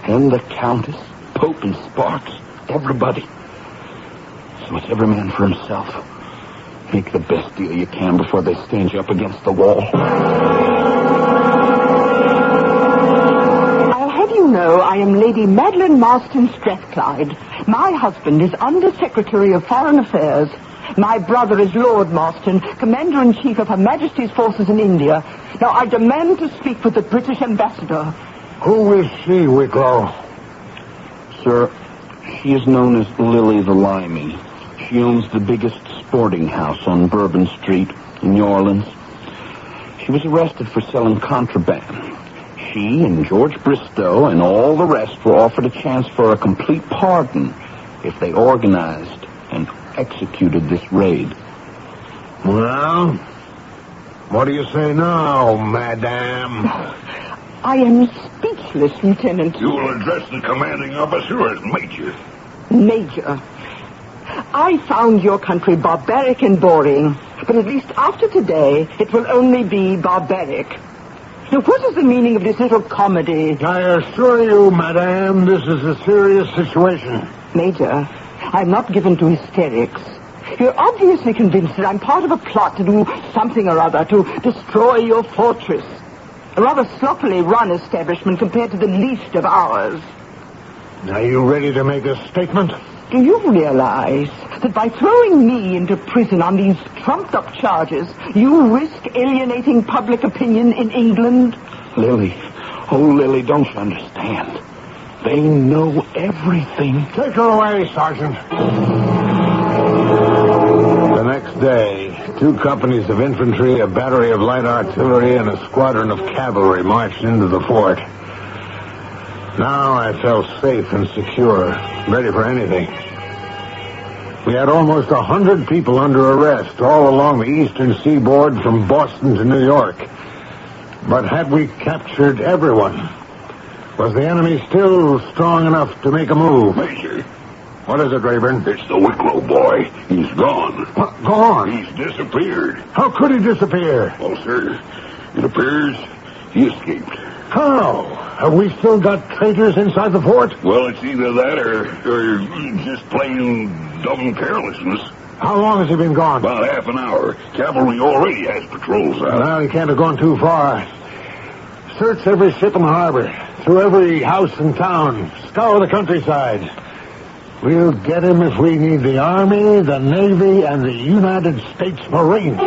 Speaker 19: and the Countess, Pope and Sparks, everybody. So it's every man for himself. Make the best deal you can before they stand you up against the wall.
Speaker 18: I'll have you know I am Lady Madeline Marston Strathclyde. My husband is Under-Secretary of Foreign Affairs. My brother is Lord Marston, Commander-in-Chief of Her Majesty's forces in India. Now, I demand to speak with the British ambassador.
Speaker 14: Who is she, Wicklow?
Speaker 19: Sir, she is known as Lily the Limey. She owns the biggest sporting house on Bourbon Street in New Orleans. She was arrested for selling contraband. She and George Bristow and all the rest were offered a chance for a complete pardon if they organized and executed this raid.
Speaker 14: Well, what do you say now, madame?
Speaker 18: I am speechless, Lieutenant.
Speaker 22: You will address the commanding officer as Major.
Speaker 18: Major. I found your country barbaric and boring, but at least after today, it will only be barbaric. Now, what is the meaning of this little comedy?
Speaker 14: I assure you, madame, this is a serious situation.
Speaker 18: Major, I'm not given to hysterics. You're obviously convinced that I'm part of a plot to do something or other, to destroy your fortress. A rather sloppily run establishment compared to the least of ours.
Speaker 14: Are you ready to make a statement?
Speaker 18: Do you realize that by throwing me into prison on these trumped-up charges, you risk alienating public opinion in England?
Speaker 19: Lily, oh, Lily, don't you understand? They know everything.
Speaker 14: Take her away, Sergeant. The next day, 2 companies of infantry, a battery of light artillery, and a squadron of cavalry marched into the fort. Now I felt safe and secure, ready for anything. We had almost 100 people under arrest all along the eastern seaboard from Boston to New York. But had we captured everyone? Was the enemy still strong enough to make a move?
Speaker 22: Major.
Speaker 14: What is it, Rayburn?
Speaker 22: It's the Wicklow boy. He's gone.
Speaker 14: What? Gone?
Speaker 22: He's disappeared.
Speaker 14: How could he disappear?
Speaker 22: Well, sir, it appears he escaped.
Speaker 14: How? Have we still got traitors inside the fort?
Speaker 22: Well, it's either that or just plain dumb carelessness.
Speaker 14: How long has he been gone?
Speaker 22: About half an hour. Cavalry already has patrols out.
Speaker 14: Well, he can't have gone too far. Search every ship in the harbor, through every house in town, scour the countryside. We'll get him if we need the Army, the Navy, and the United States Marines.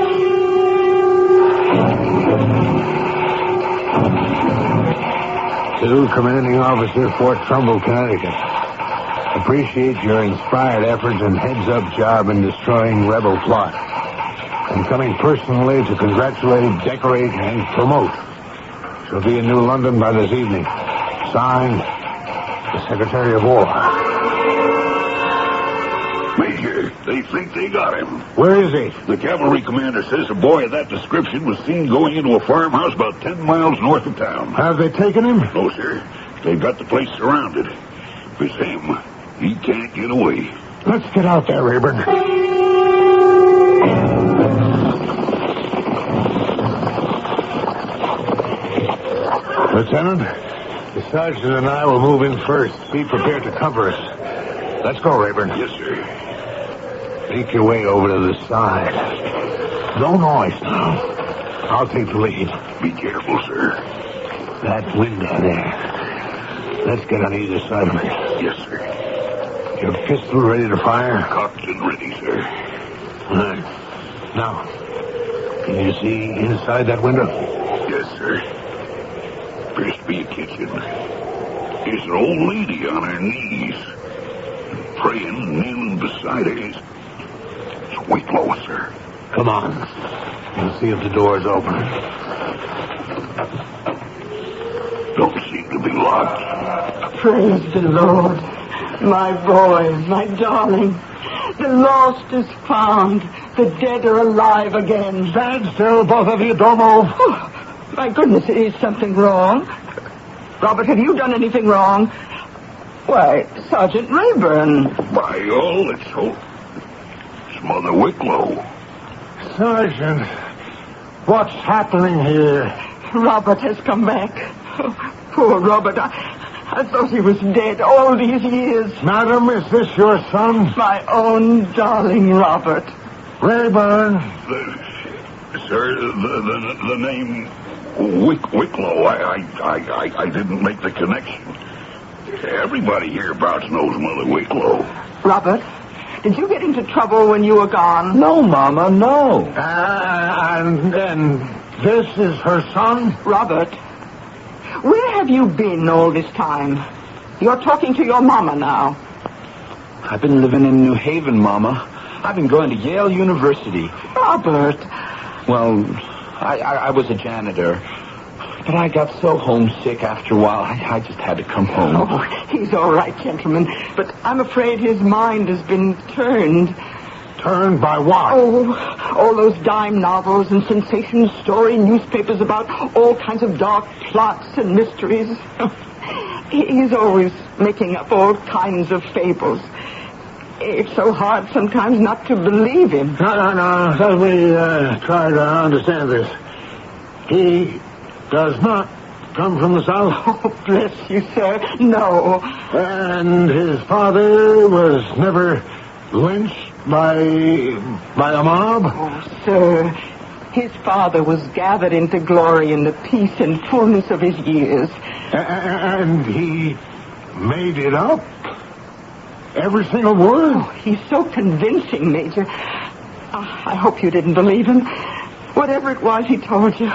Speaker 14: To Commanding Officer, Fort Trumbull, Connecticut. Appreciate your inspired efforts and heads-up job in destroying rebel plot. I'm coming personally to congratulate, decorate, and promote. She'll be in New London by this evening. Signed, the Secretary of War.
Speaker 22: Major, they think they got him.
Speaker 14: Where is he?
Speaker 22: The cavalry commander says a boy of that description was seen going into a farmhouse about 10 miles north of town.
Speaker 14: Have they taken him?
Speaker 22: No, sir. They've got the place surrounded. If it's him, he can't get away.
Speaker 14: Let's get out there, Rayburn. Lieutenant, the sergeant and I will move in first. Be prepared to cover us. Let's go, Rayburn.
Speaker 22: Yes, sir.
Speaker 14: Make your way over to the side. No noise now. I'll take the lead.
Speaker 22: Be careful, sir.
Speaker 14: That window there. Let's get on either side of it.
Speaker 22: Yes, sir.
Speaker 14: Your pistol ready to fire?
Speaker 22: Cocked and ready, sir.
Speaker 14: All right. Now, can you see inside that window?
Speaker 22: Yes, sir. Appears to be a kitchen. There's an old lady on her knees. Praying, kneeling beside her. It's Wicklow, sir.
Speaker 14: Come on. We'll see if the door's open.
Speaker 22: Don't seem to be locked.
Speaker 18: Praise the Lord.
Speaker 5: My boy, my darling. The lost is found. The dead are alive again.
Speaker 9: Stand still, both of you. Don't move.
Speaker 5: Oh, my goodness, is something wrong? Robert, have you done anything wrong? Why, Sergeant Rayburn.
Speaker 22: By all that's so... It's Mother Wicklow.
Speaker 9: Sergeant, what's happening here?
Speaker 5: Robert has come back. Oh, poor Robert. I thought he was dead all these years.
Speaker 9: Madam, is this your son?
Speaker 5: My own darling Robert.
Speaker 9: Rayburn.
Speaker 22: Sir, the name Wicklow, I didn't make the connection. Everybody hereabouts knows Mother Wicklow.
Speaker 5: Robert, did you get into trouble when you were gone?
Speaker 13: No, Mama, no.
Speaker 9: And this is her son?
Speaker 5: Robert, where have you been all this time? You're talking to your mama now.
Speaker 13: I've been living in New Haven, Mama. I've been going to Yale University.
Speaker 5: Robert.
Speaker 13: Well, I was a janitor. But I got so homesick after a while, I just had to come home.
Speaker 5: Oh, he's all right, gentlemen. But I'm afraid his mind has been turned.
Speaker 9: Turned by what?
Speaker 5: Oh, all those dime novels and sensation story newspapers about all kinds of dark plots and mysteries. He's always making up all kinds of fables. It's so hard sometimes not to believe him.
Speaker 9: No. Let me try to understand this. He does not come from the South?
Speaker 5: Oh, bless you, sir. No.
Speaker 9: And his father was never lynched by a mob?
Speaker 5: Oh, sir, his father was gathered into glory in the peace and fullness of his years.
Speaker 9: And he made it up? Every single word?
Speaker 5: Oh, he's so convincing, Major. I hope you didn't believe him. Whatever it was he told you.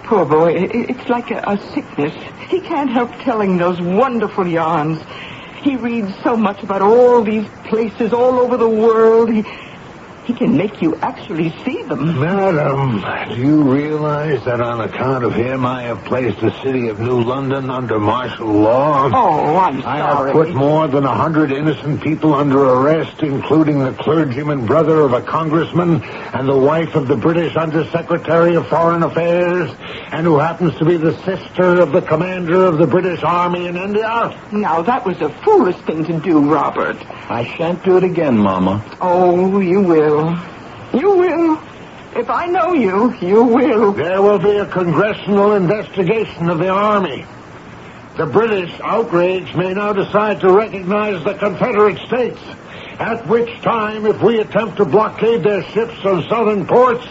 Speaker 5: Poor boy, it's like a sickness. He can't help telling those wonderful yarns. He reads so much about all these places all over the world. He can make you actually see them.
Speaker 14: Madam, do you realize that on account of him I have placed the city of New London under martial law?
Speaker 5: Oh, I'm sorry.
Speaker 14: I have put more than 100 innocent people under arrest, including the clergyman brother of a congressman and the wife of the British Undersecretary of Foreign Affairs, and who happens to be the sister of the commander of the British Army in India.
Speaker 5: Now, that was a foolish thing to do, Robert.
Speaker 13: I shan't do it again, Mama.
Speaker 5: Oh, you will. You will. If I know you, you will.
Speaker 9: There will be a congressional investigation of the Army. The British, outraged, may now decide to recognize the Confederate States, at which time, if we attempt to blockade their ships on southern ports,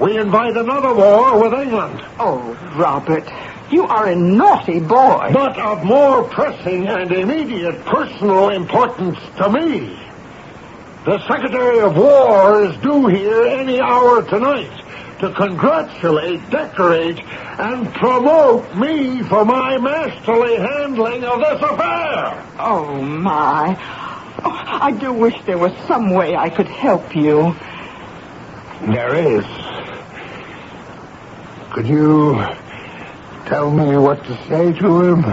Speaker 9: we invite another war with England.
Speaker 5: Oh, Robert, you are a naughty boy.
Speaker 9: But of more pressing and immediate personal importance to me. The Secretary of War is due here any hour tonight to congratulate, decorate, and promote me for my masterly handling of this affair.
Speaker 5: Oh, my. Oh, I do wish there was some way I could help you.
Speaker 9: There is. Could you tell me what to say to him?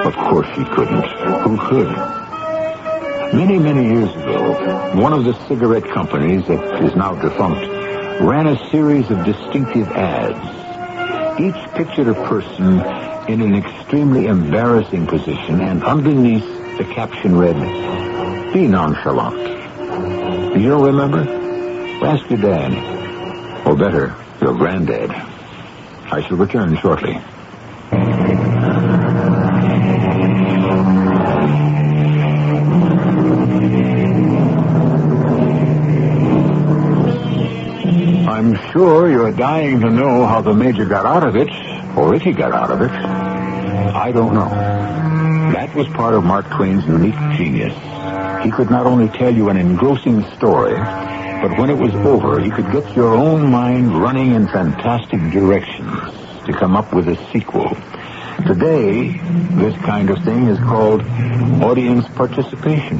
Speaker 8: Of course she couldn't. Who could? Many, many years ago, one of the cigarette companies that is now defunct ran a series of distinctive ads. Each pictured a person in an extremely embarrassing position, and underneath the caption read, "Be nonchalant." Do you remember? Ask your dad. Or better, your granddad. I shall return shortly. I'm sure you're dying to know how the Major got out of it, or if he got out of it. I don't know. That was part of Mark Twain's unique genius. He could not only tell you an engrossing story, but when it was over, he could get your own mind running in fantastic directions to come up with a sequel. Today, this kind of thing is called audience participation.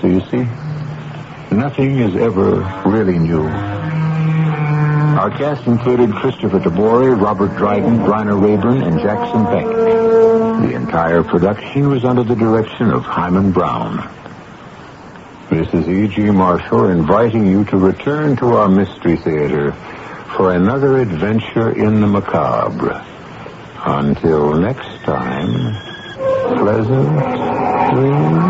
Speaker 8: So you see, nothing is ever really new. Our cast included Christopher Tabori, Robert Dryden, Bryna Rayburn, and Jackson Beck. The entire production was under the direction of Himan Brown. This is E.G. Marshall inviting you to return to our Mystery Theater for another adventure in the macabre. Until next time, pleasant dreams.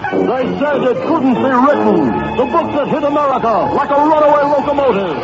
Speaker 9: They said it couldn't be written. The book that hit America like a runaway locomotive.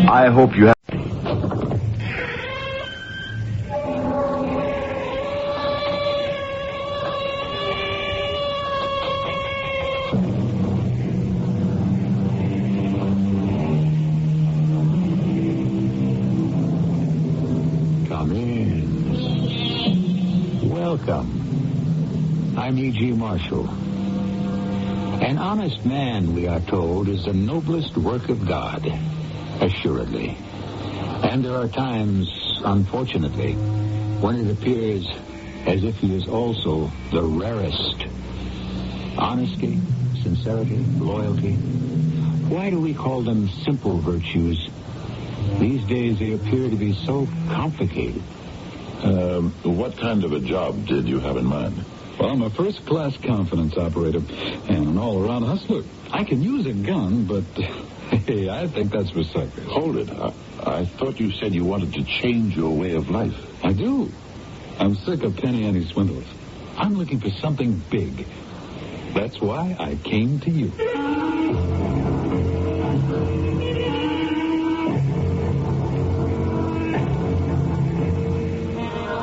Speaker 11: I hope you have...
Speaker 8: Come in. Welcome. I'm E.G. Marshall. An honest man, we are told, is the noblest work of God. Assuredly. And there are times, unfortunately, when it appears as if he is also the rarest. Honesty, sincerity, loyalty. Why do we call them simple virtues? These days they appear to be so complicated.
Speaker 1: What kind of a job did you have in mind?
Speaker 6: Well, I'm a first-class confidence operator and an all-around hustler. I can use a gun, but... Hey, I think that's for suckers.
Speaker 1: Hold it. I thought you said you wanted to change your way of life.
Speaker 6: I do. I'm sick of penny ante swindlers. I'm looking for something big. That's why I came to you.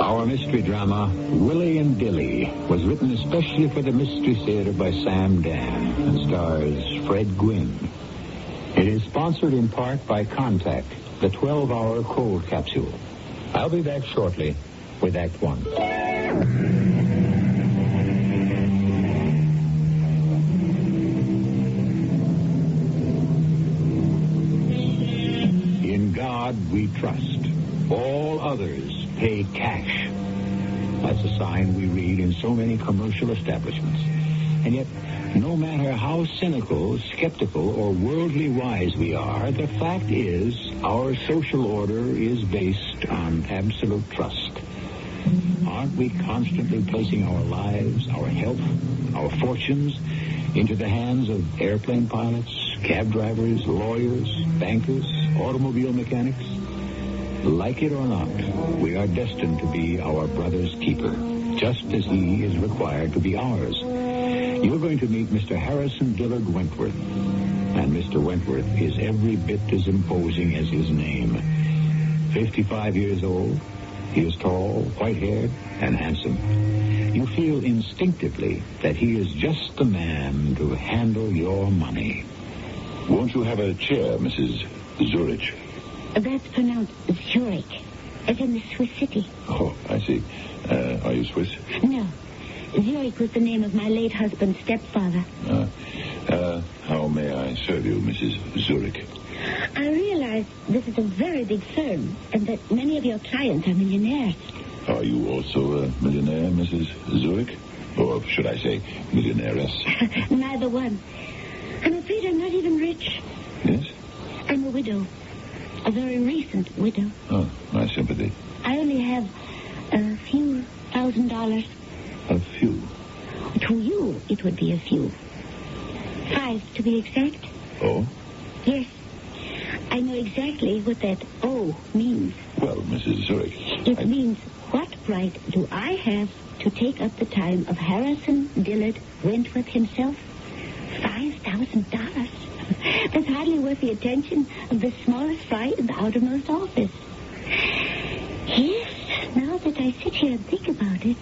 Speaker 8: Our mystery drama, Willy Dilly, was written especially for the Mystery Theater by Sam Dan and stars Fred Gwynne. It is sponsored in part by Contact, the 12-hour cold capsule. I'll be back shortly with Act One. In God we trust. All others pay cash. That's a sign we read in so many commercial establishments. And yet, no matter how cynical, skeptical, or worldly wise we are, the fact is our social order is based on absolute trust. Aren't we constantly placing our lives, our health, our fortunes into the hands of airplane pilots, cab drivers, lawyers, bankers, automobile mechanics? Like it or not, we are destined to be our brother's keeper, just as he is required to be ours. You're going to meet Mr. Harrison Dillard Wentworth. And Mr. Wentworth is every bit as imposing as his name. 55 years old. He is tall, white-haired, and handsome. You feel instinctively that he is just the man to handle your money.
Speaker 1: Won't you have a chair, Mrs. Zurich?
Speaker 21: That's pronounced Zurich, as in the Swiss city.
Speaker 1: Oh, I see. Are you Swiss?
Speaker 21: No. Zurich was the name of my late husband's stepfather.
Speaker 1: How may I serve you, Mrs. Zurich?
Speaker 21: I realize this is a very big firm, and that many of your clients are millionaires.
Speaker 1: Are you also a millionaire, Mrs. Zurich? Or should I say, millionairess?
Speaker 21: Neither one. I'm afraid I'm not even rich.
Speaker 1: Yes?
Speaker 21: I'm a widow. A very recent widow.
Speaker 1: Oh, my sympathy.
Speaker 21: I only have a few $1,000.
Speaker 1: A few?
Speaker 21: To you, it would be a few. 5, to be exact.
Speaker 1: Oh?
Speaker 21: Yes. I know exactly what that O means.
Speaker 1: Well, Mrs. Zurich...
Speaker 21: It means, what right do I have to take up the time of Harrison Dillard Wentworth himself? $5,000. That's hardly worth the attention of the smallest fry in the outermost office. Yes, now that I sit here and think about it,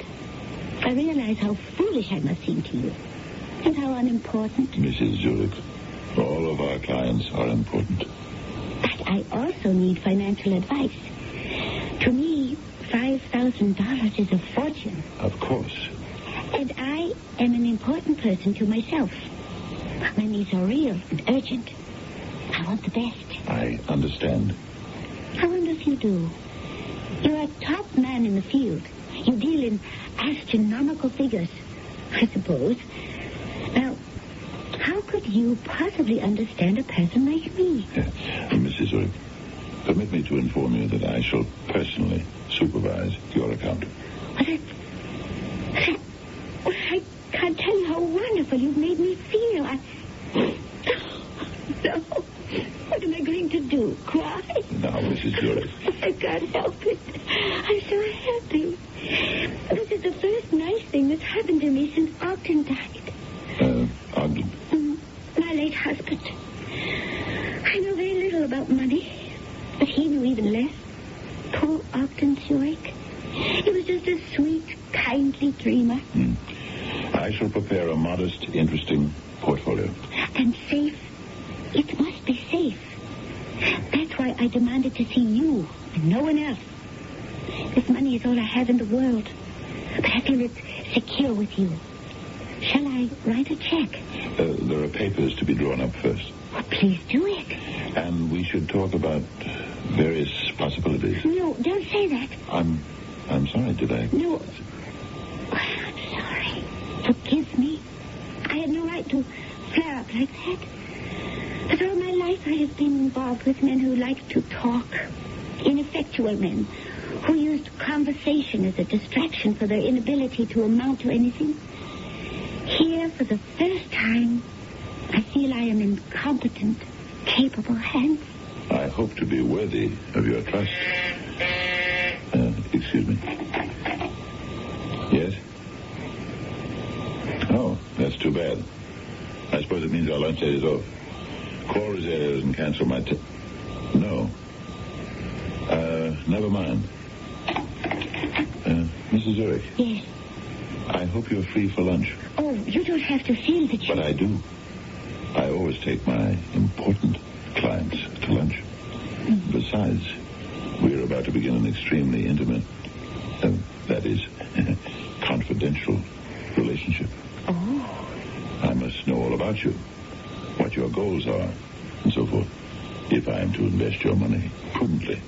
Speaker 21: I realize how foolish I must seem to you, and how unimportant.
Speaker 1: Mrs. Zurich, all of our clients are important.
Speaker 21: But I also need financial advice. To me, $5,000 is a fortune.
Speaker 1: Of course.
Speaker 21: And I am an important person to myself. My needs are real and urgent. I want the best.
Speaker 1: I understand.
Speaker 21: I wonder if you do. You're a top man in the field. You deal in astronomical figures, I suppose. Now, how could you possibly understand a person like me?
Speaker 1: Mrs. Zurich, permit me to inform you that I shall personally supervise your account.
Speaker 21: I can't tell you how wonderful you've made me feel. No. What am I going to do? Cry?
Speaker 1: Now, Mrs. Zurich.
Speaker 21: I can't help it. I'm so happy. This is the first nice thing that's happened to me since Ogden died.
Speaker 1: Ogden?
Speaker 21: My late husband. I know very little about money, but he knew even less. Poor Ogden Zurich. He was just a sweet, kindly dreamer.
Speaker 1: I shall prepare a modest, interesting portfolio.
Speaker 21: And safe. It must be safe. That's why I demanded to see you and no one else. This money is all I have in the world. But I feel it's secure with you. Shall I write a check?
Speaker 1: There are papers to be drawn up first.
Speaker 21: Well, please do it.
Speaker 1: And we should talk about various possibilities.
Speaker 21: No, don't say that.
Speaker 1: I'm sorry, did I?
Speaker 21: No. I'm sorry. Forgive me. I had no right to flare up like that. But all my life I have been involved with men who like to talk. Ineffectual men who used conversation as a distraction for their inability to amount to anything. Here, for the first time, I feel I am in competent, capable hands.
Speaker 1: I hope to be worthy of your trust. Excuse me. Yes? Oh, that's too bad. I suppose it means our lunch date is off. Call reserves and cancel my No. Never mind. Mrs. Zurich.
Speaker 21: Yes?
Speaker 1: I hope you're free for lunch.
Speaker 21: Oh, you don't have to feel that you...
Speaker 1: But I do. I always take my important clients to lunch. Besides, we're about to begin an extremely intimate, that is, confidential relationship.
Speaker 21: Oh.
Speaker 1: I must know all about you, what your goals are, and so forth, if I am to invest your money prudently.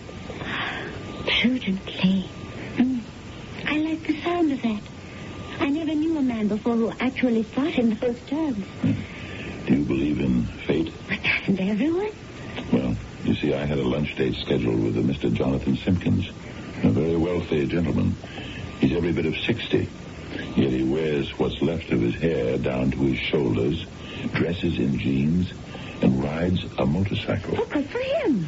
Speaker 21: Prudently? I like the sound of that. I never knew a man before who actually thought in those terms.
Speaker 1: Do you believe in fate?
Speaker 21: But doesn't everyone?
Speaker 1: Well, you see, I had a lunch date scheduled with a Mr. Jonathan Simpkins, a very wealthy gentleman. He's every bit of 60, yet he wears what's left of his hair down to his shoulders, dresses in jeans, and rides a motorcycle.
Speaker 21: Oh, good for him.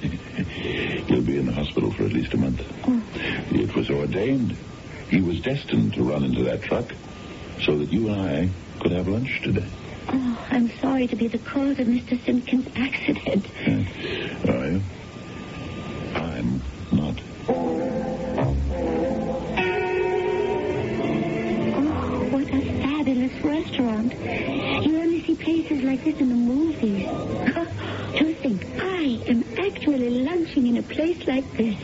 Speaker 1: He'll be in the hospital for at least a month. Oh. It was ordained. He was destined to run into that truck so that you and I could have lunch today.
Speaker 21: Oh, I'm sorry to be the cause of Mr. Simpkins' accident.
Speaker 1: Are you? I'm not.
Speaker 21: Oh, what a fabulous restaurant. You only see places like this in the movies. To think, I am actually lunching in a place like this.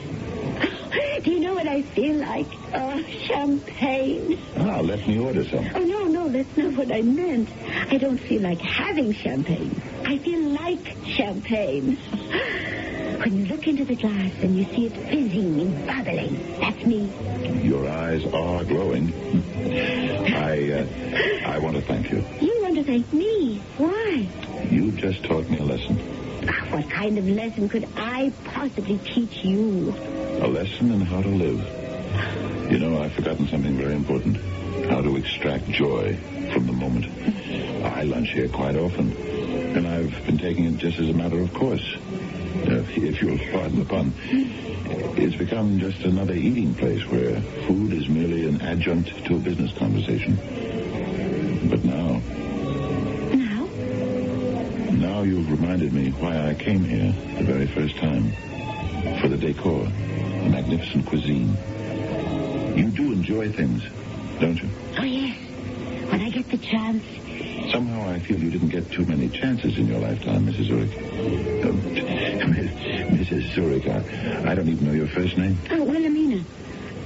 Speaker 21: Do you know what I feel like? Oh, champagne.
Speaker 1: Ah, let me order some.
Speaker 21: Oh, no, that's not what I meant. I don't feel like having champagne. I feel like champagne. When you look into the glass and you see it fizzing and bubbling, that's me.
Speaker 1: Your eyes are glowing. I want to thank you.
Speaker 21: You want to thank me? Why?
Speaker 1: You just taught me a lesson.
Speaker 21: What kind of lesson could I possibly teach you?
Speaker 1: A lesson in how to live. You know, I've forgotten something very important. How to extract joy from the moment. I lunch here quite often, and I've been taking it just as a matter of course. If you'll pardon the pun. It's become just another eating place where food is merely an adjunct to a business conversation. But now... Now you've reminded me why I came here the very first time. For the decor, the magnificent cuisine. You do enjoy things, don't you?
Speaker 21: Oh, yes. When I get the chance.
Speaker 1: Somehow I feel you didn't get too many chances in your lifetime, Mrs. Zurich. Mrs. Zurich, I don't even know your first name.
Speaker 21: Oh, Wilhelmina.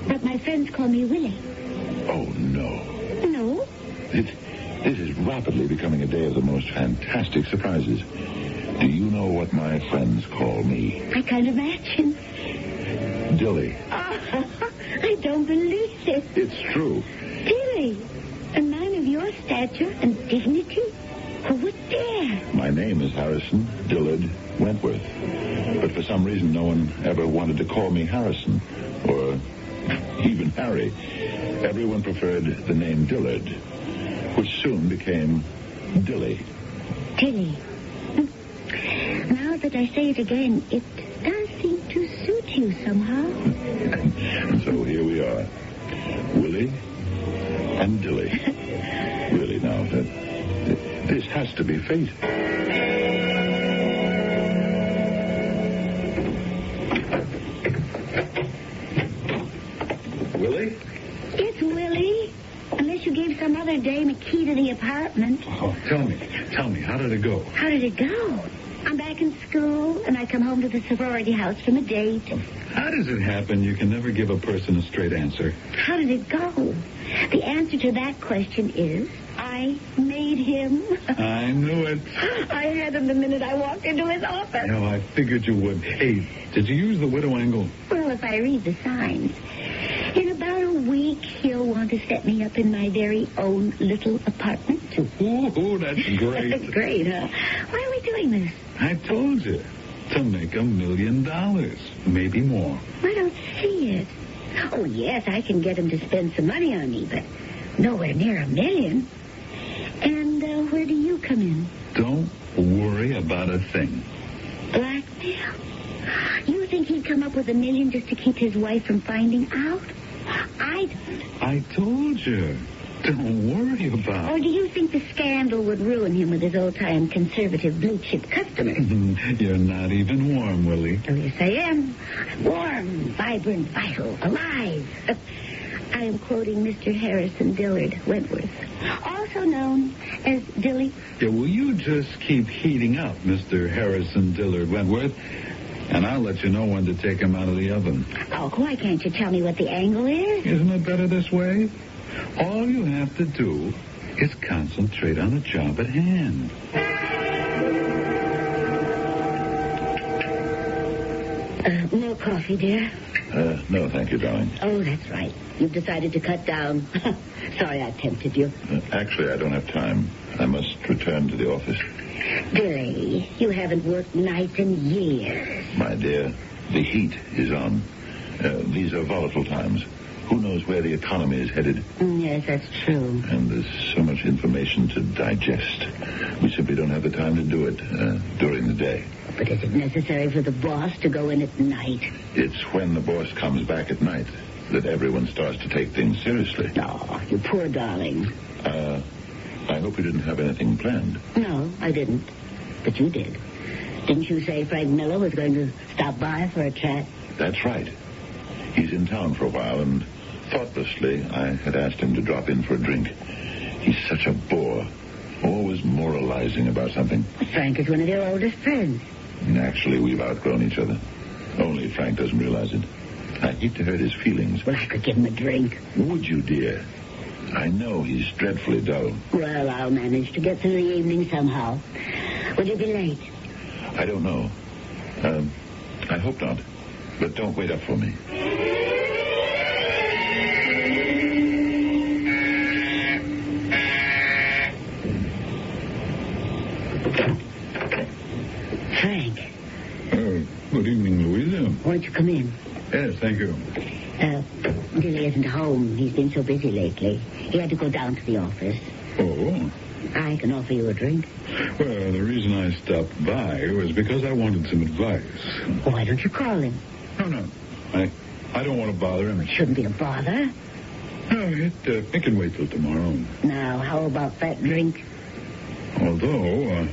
Speaker 21: But my friends call me Willie.
Speaker 1: Oh, no.
Speaker 21: No?
Speaker 1: This is rapidly becoming a day of the most fantastic surprises. Do you know what my friends call me?
Speaker 21: I can't imagine.
Speaker 1: Dilly.
Speaker 21: Oh, I don't believe it.
Speaker 1: It's true.
Speaker 21: Dilly? A man of your stature and dignity? Who would dare?
Speaker 1: My name is Harrison Dillard Wentworth. But for some reason, no one ever wanted to call me Harrison. Or even Harry. Everyone preferred the name Dillard, which soon became Dilly.
Speaker 21: Dilly. Now that I say it again, it does seem to suit you somehow.
Speaker 1: And so here we are. Willie and Dilly. Really now, this has to be fate. Willie?
Speaker 21: It's Willie. Unless you gave some other dame a key to the apartment.
Speaker 6: Oh, tell me, how did it go?
Speaker 21: How did it go? I'm back in school, and I come home to the sorority house from a date.
Speaker 6: How does it happen you can never give a person a straight answer?
Speaker 21: How did it go? The answer to that question is, I made him.
Speaker 6: I knew it.
Speaker 21: I had him the minute I walked into his office.
Speaker 6: No, I figured you would. Hey, did you use the widow angle?
Speaker 21: Well, if I read the signs. In about a week, he'll want to set me up in my very own little apartment.
Speaker 6: Ooh, that's great.
Speaker 21: Great, huh? Why are we doing this?
Speaker 6: I told you. To make $1 million. Maybe more.
Speaker 21: I don't see it. Oh, yes, I can get him to spend some money on me, but nowhere near $1 million. And where do you come in?
Speaker 6: Don't worry about a thing.
Speaker 21: Blackmail? You think he'd come up with $1 million just to keep his wife from finding out? I don't.
Speaker 6: I told you. Don't worry about
Speaker 21: Or do you think the scandal would ruin him with his old-time conservative blue-chip customers?
Speaker 6: You're not even warm, Willie.
Speaker 21: Oh, yes, I am. Warm, vibrant, vital, alive. I am quoting Mr. Harrison Dillard Wentworth, also known as Dilly.
Speaker 6: Yeah, will you just keep heating up, Mr. Harrison Dillard Wentworth? And I'll let you know when to take him out of the oven.
Speaker 21: Oh, why can't you tell me what the angle is?
Speaker 6: Isn't it better this way? All you have to do is concentrate on the job at hand.
Speaker 21: More coffee, dear?
Speaker 1: No, thank you, darling.
Speaker 21: Oh, that's right. You've decided to cut down. Sorry I tempted you.
Speaker 1: Actually, I don't have time. I must return to the office.
Speaker 21: Dilly, you haven't worked nights in years.
Speaker 1: My dear, the heat is on. These are volatile times. Who knows where the economy is headed?
Speaker 21: Yes, that's true.
Speaker 1: And there's so much information to digest. We simply don't have the time to do it during the day.
Speaker 21: But is it necessary for the boss to go in at night?
Speaker 1: It's when the boss comes back at night that everyone starts to take things seriously.
Speaker 21: Oh, you poor darling.
Speaker 1: I hope you didn't have anything planned.
Speaker 21: No, I didn't. But you did. Didn't you say Frank Miller was going to stop by for a chat?
Speaker 1: That's right. He's in town for a while, and thoughtlessly, I had asked him to drop in for a drink. He's such a bore, always moralizing about something.
Speaker 21: Frank is one of your oldest friends.
Speaker 1: Actually, we've outgrown each other. Only Frank doesn't realize it. I hate to hurt his feelings.
Speaker 21: Well, I could give him a drink.
Speaker 1: Would you, dear? I know he's dreadfully dull.
Speaker 21: Well, I'll manage to get through the evening somehow. Will you be late?
Speaker 1: I don't know. I hope not. But don't wait up for me.
Speaker 21: Frank.
Speaker 6: Good evening, Louisa.
Speaker 21: Won't you come in?
Speaker 6: Yes, thank you.
Speaker 21: Dilly isn't home. He's been so busy lately. He had to go down to the office.
Speaker 6: Oh?
Speaker 21: I can offer you a drink.
Speaker 6: Well, the reason I stopped by was because I wanted some advice.
Speaker 21: Why don't you call him?
Speaker 6: No. I don't want to bother him.
Speaker 21: It shouldn't be a bother.
Speaker 6: No, it can wait till tomorrow.
Speaker 21: Now, how about that drink?
Speaker 6: Although,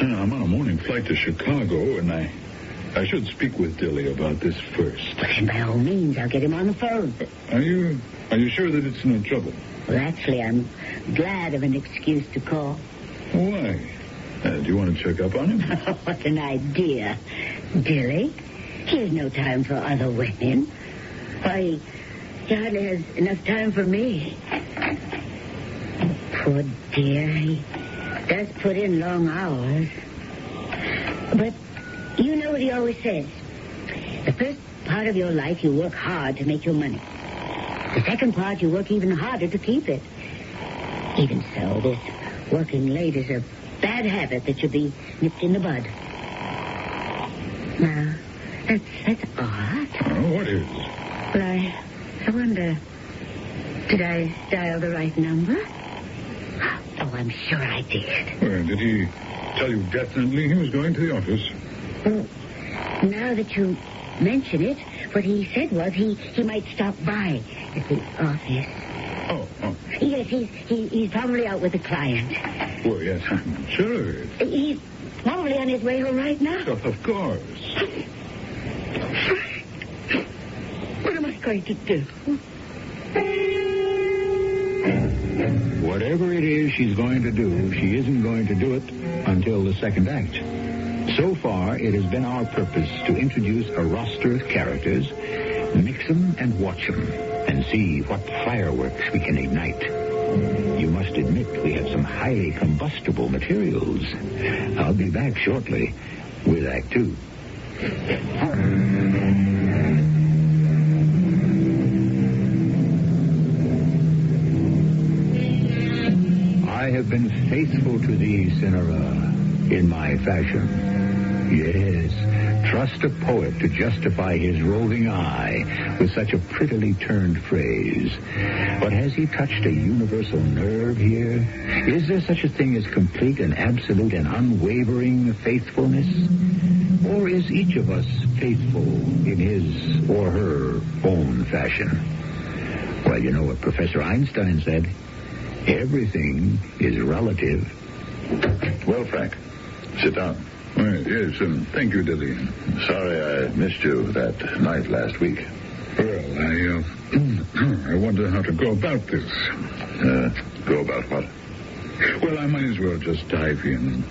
Speaker 6: I'm on a morning flight to Chicago, and I should speak with Dilly about this first.
Speaker 21: Well, then by all means, I'll get him on the phone.
Speaker 6: Are you sure that it's no trouble?
Speaker 21: Well, actually, I'm glad of an excuse to call.
Speaker 6: Why? Do you want to check up on him?
Speaker 21: Oh, what an idea. Dilly, he has no time for other women. Why, he hardly has enough time for me. Poor dear, he does put in long hours. But you know what he always says. The first part of your life, you work hard to make your money. The second part, you work even harder to keep it. Even so, this working late is a bad habit that should be nipped in the bud. Now, that's odd.
Speaker 6: Oh, what is?
Speaker 21: Well, I wonder, did I dial the right number? Oh, I'm sure I did.
Speaker 6: Well, did he tell you definitely he was going to the office?
Speaker 21: Well, now that you mention it, what he said was he might stop by at the office.
Speaker 6: Oh.
Speaker 21: Yes, he's probably out with a client.
Speaker 6: Well, yes, I'm sure.
Speaker 21: He's probably on his way home right now.
Speaker 6: Of course.
Speaker 21: What am I going to do?
Speaker 8: Whatever it is she's going to do, she isn't going to do it until the second act. So far, it has been our purpose to introduce a roster of characters, mix them and watch them, and see what fireworks we can ignite. You must admit we have some highly combustible materials. I'll be back shortly with Act 2. I have been faithful to thee, Cinera, in my fashion. Yes, trust a poet to justify his roving eye with such a prettily turned phrase. But has he touched a universal nerve here? Is there such a thing as complete and absolute and unwavering faithfulness? Or is each of us faithful in his or her own fashion? Well, you know what Professor Einstein said. Everything is relative.
Speaker 1: Well, Frank, sit down.
Speaker 6: Well, yes, and thank you, Dilly.
Speaker 1: Sorry I missed you that night last week.
Speaker 6: Well, I wonder how to go about this.
Speaker 1: Go about what?
Speaker 6: Well, I might as well just dive in.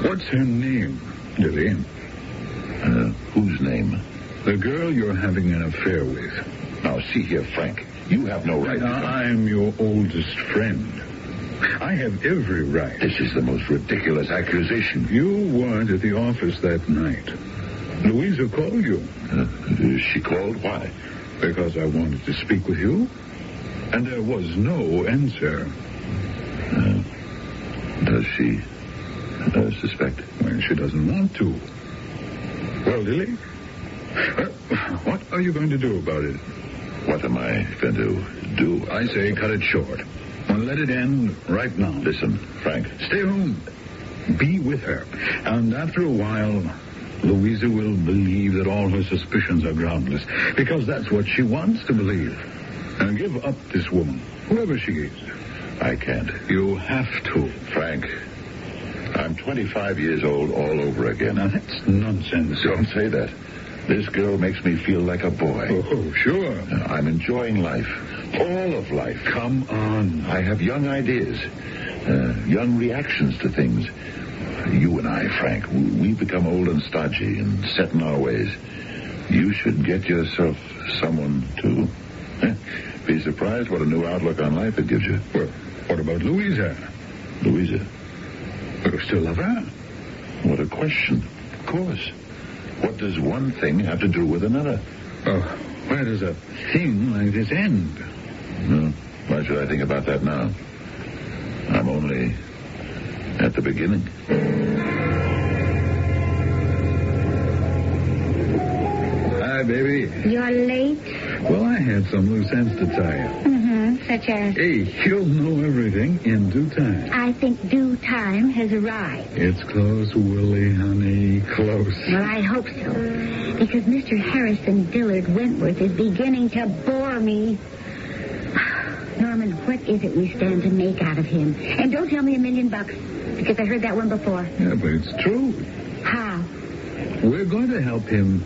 Speaker 6: What's her name, Dilly?
Speaker 1: Whose name?
Speaker 6: The girl you're having an affair with.
Speaker 1: Now, see here, Frank. You have no right to...
Speaker 6: I'm your oldest friend. I have every right.
Speaker 1: This is the most ridiculous accusation.
Speaker 6: You weren't at the office that night. Louisa called you.
Speaker 1: She called? Why?
Speaker 6: Because I wanted to speak with you. And there was no answer.
Speaker 1: Does she suspect?
Speaker 6: Well, she doesn't want to. Well, Dilly, what are you going to do about it?
Speaker 1: What am I going to do?
Speaker 6: I say cut it short. Well, let it end right now.
Speaker 1: Listen, Frank.
Speaker 6: Stay home. Be with her. And after a while, Louisa will believe that all her suspicions are groundless. Because that's what she wants to believe. And give up this woman, whoever she is.
Speaker 1: I can't.
Speaker 6: You have to.
Speaker 1: Frank, I'm 25 years old all over again.
Speaker 6: Now, that's nonsense.
Speaker 1: Don't say that. This girl makes me feel like a boy.
Speaker 6: Oh, sure.
Speaker 1: I'm enjoying life. All of life.
Speaker 6: Come on.
Speaker 1: I have young ideas. Young reactions to things. You and I, Frank, we've become old and stodgy and set in our ways. You should get yourself someone, too. Be surprised what a new outlook on life it gives you.
Speaker 6: Well, what about Louisa?
Speaker 1: Louisa?
Speaker 6: You still love her?
Speaker 1: What a question. Of course. What does one thing have to do with another?
Speaker 6: Oh, where does a thing like this end?
Speaker 1: Why should I think about that now? I'm only at the beginning. Hi, baby.
Speaker 21: You're late?
Speaker 6: Well, I had some loose ends to tie.
Speaker 21: Such as?
Speaker 6: Hey, you'll know everything in due time.
Speaker 21: I think due time has arrived.
Speaker 6: It's close, Willie, honey, close.
Speaker 21: Well, I hope so. Because Mr. Harrison Dillard Wentworth is beginning to bore me. What is it we stand to make out of him? And don't tell me $1 million, because I heard that one before.
Speaker 6: Yeah, but it's true.
Speaker 21: How?
Speaker 6: We're going to help him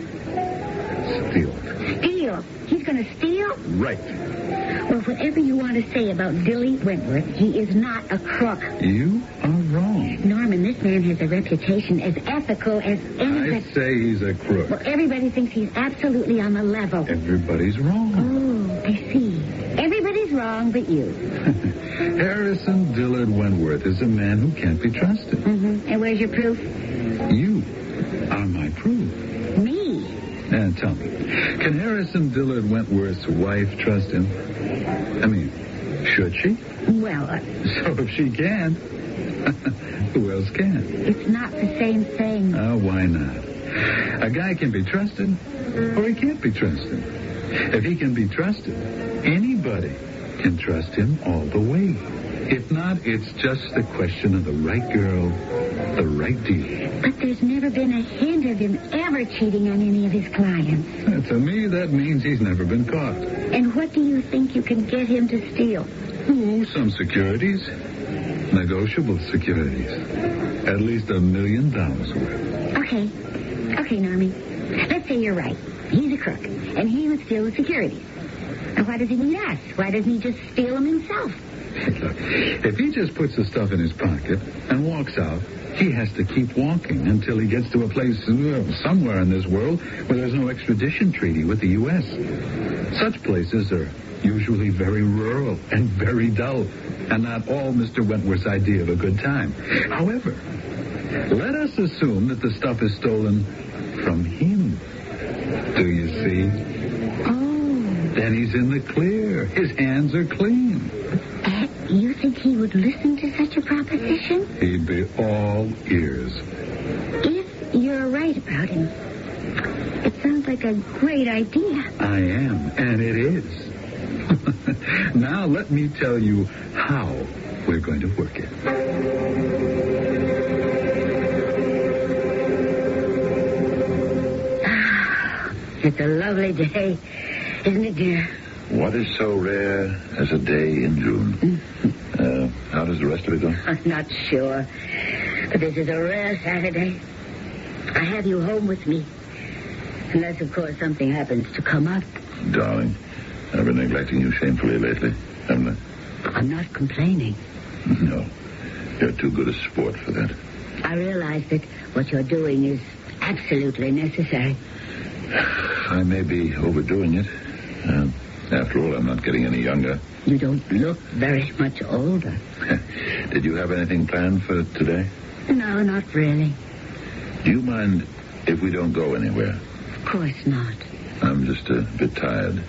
Speaker 6: steal.
Speaker 21: Steal? He's going to steal?
Speaker 6: Right.
Speaker 21: Well, whatever you want to say about Dilly Wentworth, he is not a crook.
Speaker 6: You are wrong.
Speaker 21: Norman, this man has a reputation as ethical as anybody.
Speaker 6: I say he's a crook.
Speaker 21: Well, everybody thinks he's absolutely on the level.
Speaker 6: Everybody's wrong.
Speaker 21: Oh, I see. Everybody's wrong but you.
Speaker 6: Harrison Dillard Wentworth is a man who can't be trusted.
Speaker 21: Mm-hmm. And where's your proof?
Speaker 6: You are my proof.
Speaker 21: Me?
Speaker 6: Now, tell me, can Harrison Dillard Wentworth's wife trust him? I mean, should she?
Speaker 21: Well,
Speaker 6: So if she can, who else can?
Speaker 21: it's not the same thing.
Speaker 6: Oh, why not? A guy can be trusted, or he can't be trusted. If he can be trusted, anybody can trust him all the way. If not, it's just a question of the right girl, the right deal.
Speaker 21: But there's never been a hint of him ever cheating on any of his clients.
Speaker 6: To me, that means he's never been caught.
Speaker 21: And what do you think you can get him to steal?
Speaker 6: Oh, some securities. Negotiable securities. At least $1 million worth.
Speaker 21: Okay, Normie. Let's say you're right. He's a crook, and he would steal the securities. And why does he need us? Why doesn't he just steal them himself?
Speaker 6: Look, if he just puts the stuff in his pocket and walks out, he has to keep walking until he gets to a place somewhere in this world where there's no extradition treaty with the U.S. Such places are usually very rural and very dull, and not all Mr. Wentworth's idea of a good time. However, let us assume that the stuff is stolen from him. Do you see?
Speaker 21: Oh.
Speaker 6: Then he's in the clear. His hands are clean.
Speaker 21: You think he would listen to such a proposition?
Speaker 6: He'd be all ears.
Speaker 21: If you're right about him. It sounds like a great idea.
Speaker 6: I am, and it is. Now let me tell you how we're going to work it.
Speaker 21: It's a lovely day, isn't it, dear?
Speaker 1: What is so rare as a day in June? How does the rest of it go?
Speaker 21: I'm not sure. But this is a rare Saturday. I have you home with me. Unless, of course, something happens to come up.
Speaker 1: Darling, I've been neglecting you shamefully lately, haven't I?
Speaker 21: I'm not complaining.
Speaker 1: No. You're too good a sport for that.
Speaker 21: I realize that what you're doing is absolutely necessary.
Speaker 1: I may be overdoing it. After all, I'm not getting any younger.
Speaker 21: You don't look very much older.
Speaker 1: Did you have anything planned for today?
Speaker 21: No, not really.
Speaker 1: Do you mind if we don't go anywhere?
Speaker 21: Of course not.
Speaker 1: I'm just a bit tired.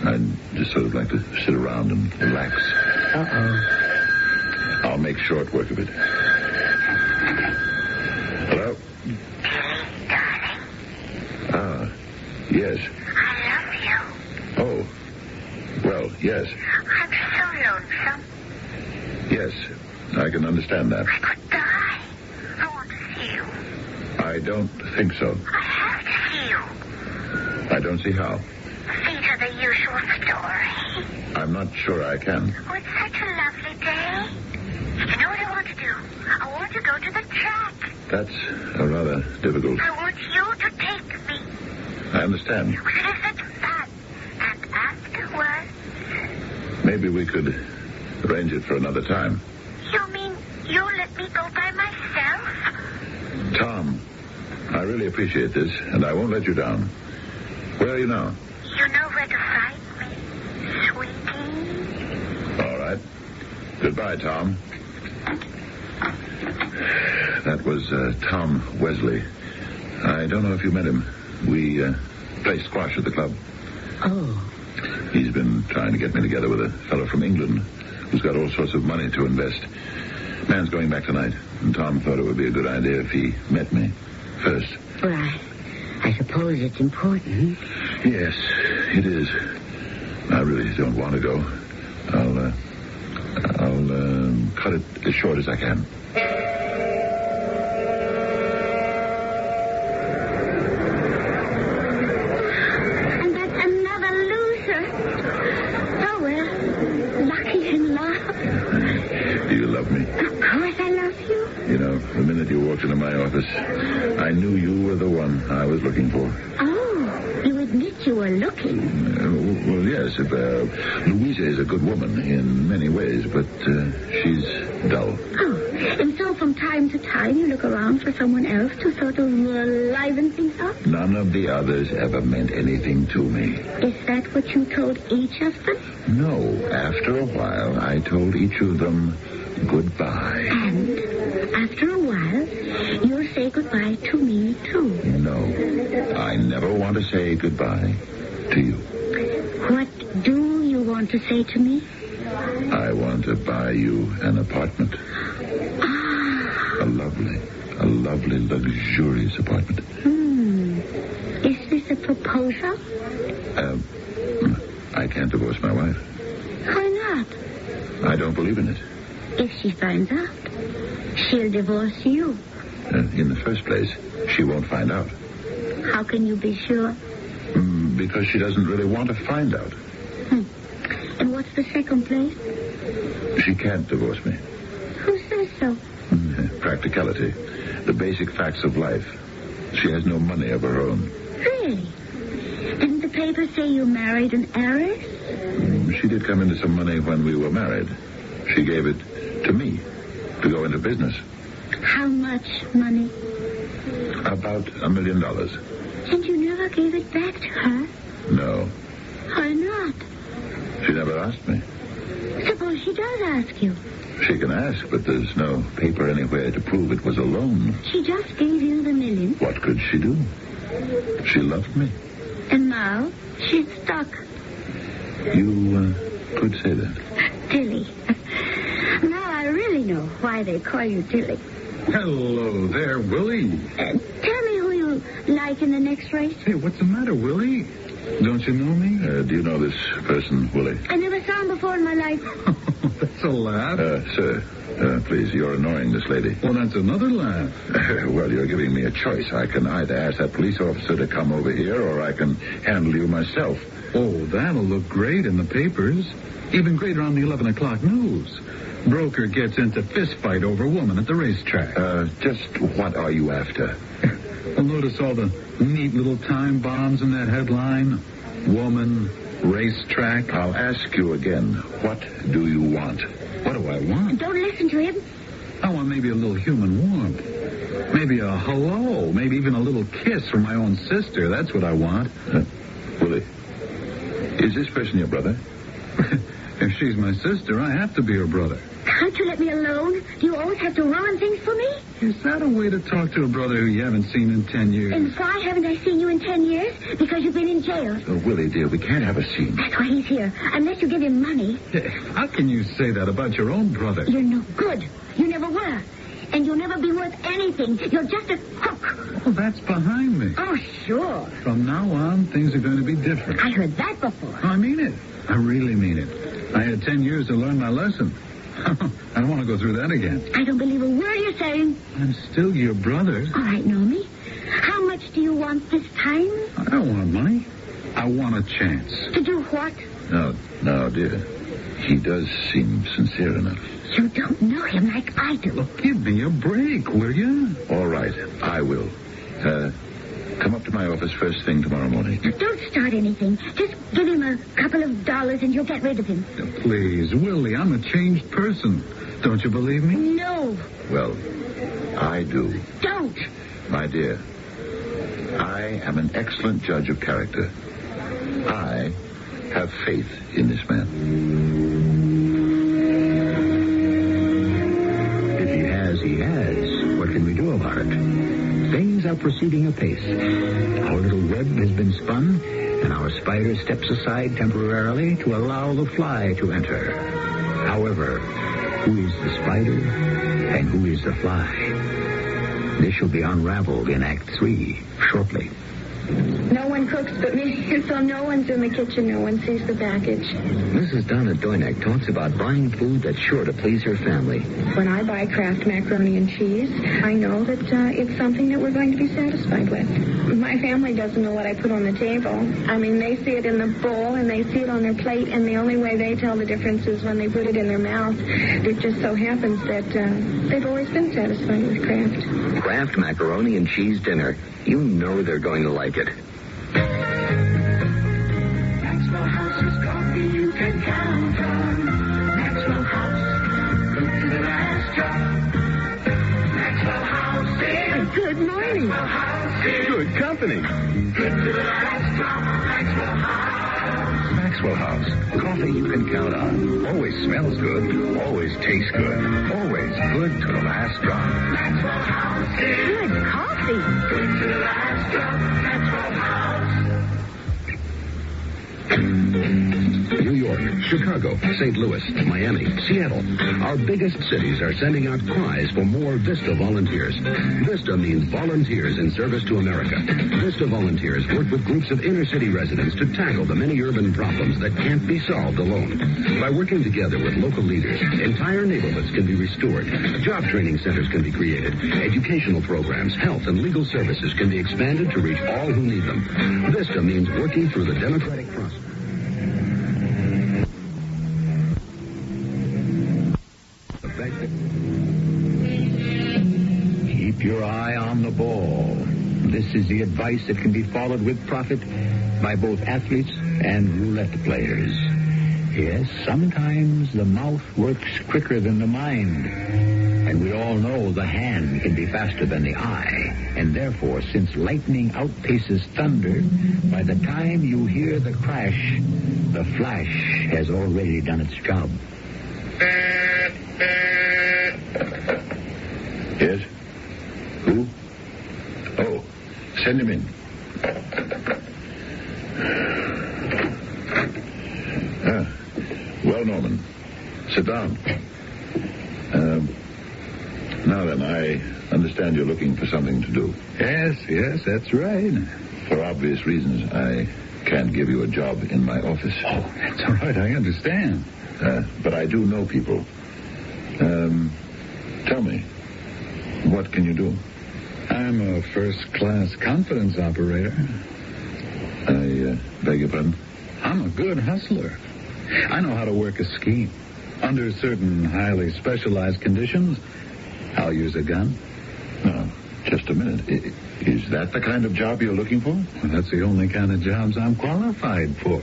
Speaker 1: I'd just sort of like to sit around and relax.
Speaker 21: Uh-oh.
Speaker 1: I'll make short work of it. Hello? Ah, yes.
Speaker 21: I love you.
Speaker 1: Oh, well, yes.
Speaker 21: I'm so lonesome.
Speaker 1: Yes, I can understand that.
Speaker 21: I could die. I want to see you.
Speaker 1: I don't think so.
Speaker 21: I have to see you.
Speaker 1: I don't see how.
Speaker 21: See to the usual story.
Speaker 1: I'm not sure I can.
Speaker 21: Oh, it's such a lovely day. You know what I want to do? I want to go to the track.
Speaker 1: That's rather difficult.
Speaker 21: I want you to take me.
Speaker 1: I understand.
Speaker 21: It is such fun. And afterwards...
Speaker 1: Maybe we could arrange it for another time.
Speaker 21: You mean you'll let me go by myself?
Speaker 1: Tom, I really appreciate this, and I won't let you down. Where are you now?
Speaker 21: You know where to find me, sweetie.
Speaker 1: All right. Goodbye, Tom. That was Tom Wesley. I don't know if you met him. We play squash at the club.
Speaker 21: Oh.
Speaker 1: He's been trying to get me together with a fellow from England who's got all sorts of money to invest. Man's going back tonight, and Tom thought it would be a good idea if he met me first.
Speaker 21: Well, I suppose it's important.
Speaker 1: Yes, it is. I really don't want to go. I'll cut it as short as I can.
Speaker 21: And that's another loser. Oh, well, lucky and
Speaker 1: love me.
Speaker 21: Of course I love you.
Speaker 1: You know, the minute you walked into my office, I knew you were the one I was looking for.
Speaker 21: Oh, you admit you were looking.
Speaker 1: Well, yes. Louisa is a good woman in many ways, but she's dull.
Speaker 21: Oh, and so from time to time you look around for someone else to sort of liven things up?
Speaker 1: None of the others ever meant anything to me.
Speaker 21: Is that what you told each of them?
Speaker 1: No. After a while, I told each of them goodbye.
Speaker 21: And after a while, you'll say goodbye to me, too.
Speaker 1: No. I never want to say goodbye to you.
Speaker 21: What do you want to say to me?
Speaker 1: I want to buy you an apartment. A lovely, luxurious apartment.
Speaker 21: Is this a proposal?
Speaker 1: I can't divorce my wife.
Speaker 21: Why not?
Speaker 1: I don't believe in it.
Speaker 21: If she finds out, she'll divorce you.
Speaker 1: In the first place, she won't find out.
Speaker 21: How can you be sure?
Speaker 1: Because she doesn't really want to find out.
Speaker 21: And what's the second place?
Speaker 1: She can't divorce me.
Speaker 21: Who says so?
Speaker 1: Practicality. The basic facts of life. She has no money of her own.
Speaker 21: Really? Didn't the papers say you married an heiress?
Speaker 1: She did come into some money when we were married. She gave it to me to go into business.
Speaker 21: How much money?
Speaker 1: About $1 million.
Speaker 21: And you never gave it back to her?
Speaker 1: No.
Speaker 21: Why not?
Speaker 1: She never asked me.
Speaker 21: Suppose she does ask you.
Speaker 1: She can ask, but there's no paper anywhere to prove it was a loan.
Speaker 21: She just gave you the $1 million.
Speaker 1: What could she do? She loved me.
Speaker 21: And now she's stuck.
Speaker 1: You could say that.
Speaker 21: Dilly. Now I really know why they call you Dilly.
Speaker 6: Hello there, Willie.
Speaker 21: Tell me who you like in the next race.
Speaker 6: Hey, what's the matter, Willie? Don't you know me?
Speaker 1: Do you know this person, Willie?
Speaker 21: I never saw him before in my life.
Speaker 6: That's a laugh.
Speaker 1: Sir, please, you're annoying this lady.
Speaker 6: Well, that's another laugh.
Speaker 1: Well, you're giving me a choice. I can either ask that police officer to come over here, or I can handle you myself.
Speaker 6: Oh, that'll look great in the papers. Even greater on the 11 o'clock news. Broker gets into fist fight over woman at the racetrack.
Speaker 1: Just what are you after?
Speaker 6: Well, notice all the neat little time bombs in that headline. Woman, racetrack.
Speaker 1: I'll ask you again. What do you want?
Speaker 6: What do I want?
Speaker 21: Don't listen to him.
Speaker 6: I want maybe a little human warmth. Maybe a hello. Maybe even a little kiss from my own sister. That's what I want.
Speaker 1: Willie, is this person your brother?
Speaker 6: If she's my sister, I have to be her brother.
Speaker 21: Can't you let me alone? Do you always have to ruin things for me?
Speaker 6: Is that a way to talk to a brother who you haven't seen in 10 years?
Speaker 21: And why haven't I seen you in 10 years? Because you've been in jail.
Speaker 1: Oh, Willie, dear, we can't have a scene.
Speaker 21: That's why he's here. Unless you give him money.
Speaker 6: How can you say that about your own brother?
Speaker 21: You're no good. You never were. And you'll never be worth anything. You're just a crook.
Speaker 6: Oh, that's behind me.
Speaker 21: Oh, sure.
Speaker 6: From now on, things are going to be different.
Speaker 21: I heard that before.
Speaker 6: I mean it. I really mean it. I had 10 years to learn my lesson. I don't want to go through that again.
Speaker 21: I don't believe a word you're saying.
Speaker 6: I'm still your brother.
Speaker 21: All right, Naomi. How much do you want this time?
Speaker 6: I don't want money. I want a chance.
Speaker 21: To do what?
Speaker 1: No, dear. He does seem sincere enough.
Speaker 21: You don't know him like I do.
Speaker 6: Look, give me a break, will you?
Speaker 1: All right, I will. Come up to my office first thing tomorrow morning.
Speaker 21: Don't start anything. Just give him a couple of dollars and you'll get rid of him.
Speaker 6: Please, Willie, I'm a changed person. Don't you believe me?
Speaker 21: No.
Speaker 1: Well, I do.
Speaker 21: Don't.
Speaker 1: My dear, I am an excellent judge of character. I have faith in this man.
Speaker 8: If he has, he has. What can we do about it? Things are proceeding apace. Our little web has been spun, and our spider steps aside temporarily to allow the fly to enter. However, who is the spider and who is the fly? This shall be unraveled in Act 3 shortly.
Speaker 15: No one cooks but me, so no one's in the kitchen. No one sees the package.
Speaker 20: Mrs. Donna Doynek talks about buying food that's sure to please her family.
Speaker 15: When I buy Kraft macaroni and cheese, I know that it's something that we're going to be satisfied with. My family doesn't know what I put on the table. I mean, they see it in the bowl and they see it on their plate, and the only way they tell the difference is when they put it in their mouth. It just so happens that they've always been satisfied with Kraft.
Speaker 20: Kraft macaroni and cheese dinner. You know they're going to like it.
Speaker 10: Maxwell House is coffee you can count on. Maxwell House, good to the last drop. Maxwell House is
Speaker 15: good morning.
Speaker 10: Maxwell House is
Speaker 23: good company.
Speaker 10: Good to the last drop. Maxwell House.
Speaker 23: Maxwell House, coffee you can count on. Always smells good. Always tastes good. Always good to the last drop.
Speaker 10: Maxwell House is
Speaker 15: good coffee.
Speaker 10: Good to the last drop. Maxwell House.
Speaker 23: New York, Chicago, St. Louis, Miami, Seattle. Our biggest cities are sending out cries for more VISTA volunteers. VISTA means Volunteers in Service to America. VISTA volunteers work with groups of inner-city residents to tackle the many urban problems that can't be solved alone. By working together with local leaders, entire neighborhoods can be restored. Job training centers can be created. Educational programs, health, and legal services can be expanded to reach all who need them. VISTA means working through the democratic process.
Speaker 8: Keep your eye on the ball. This is the advice that can be followed with profit by both athletes and roulette players. Yes, sometimes the mouth works quicker than the mind. And we all know the hand can be faster than the eye. And therefore, since lightning outpaces thunder, by the time you hear the crash, the flash has already done its job.
Speaker 1: Yes? Who? Oh, send him in. Well, Norman, sit down. Now then, I understand you're looking for something to do.
Speaker 8: Yes, that's right.
Speaker 1: For obvious reasons, I can't give you a job in my office.
Speaker 8: Oh, that's all right, I understand.
Speaker 1: But I do know people. Tell me, what can you do?
Speaker 8: I'm a first-class confidence operator.
Speaker 1: I beg your pardon?
Speaker 8: I'm a good hustler. I know how to work a scheme. Under certain highly specialized conditions, I'll use a gun.
Speaker 1: No, just a minute. Is that the kind of job you're looking for?
Speaker 8: Well, that's the only kind of jobs I'm qualified for.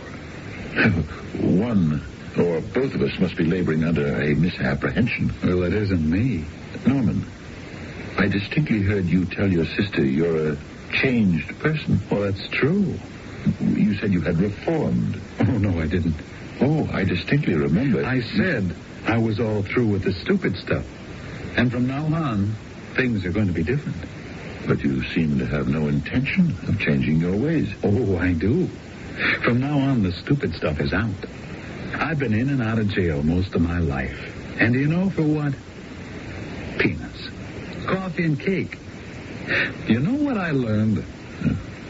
Speaker 1: One or both of us must be laboring under a misapprehension.
Speaker 8: Well, it isn't me.
Speaker 1: Norman, I distinctly heard you tell your sister you're a changed person.
Speaker 8: Well, that's true.
Speaker 1: You said you had reformed.
Speaker 8: Oh, no, I didn't.
Speaker 1: Oh, I distinctly remember.
Speaker 8: I said I was all through with the stupid stuff. And from now on, things are going to be different.
Speaker 1: But you seem to have no intention of changing your ways.
Speaker 8: Oh, I do. From now on, the stupid stuff is out. I've been in and out of jail most of my life. And do you know for what? Peanuts. Coffee and cake. You know what I learned?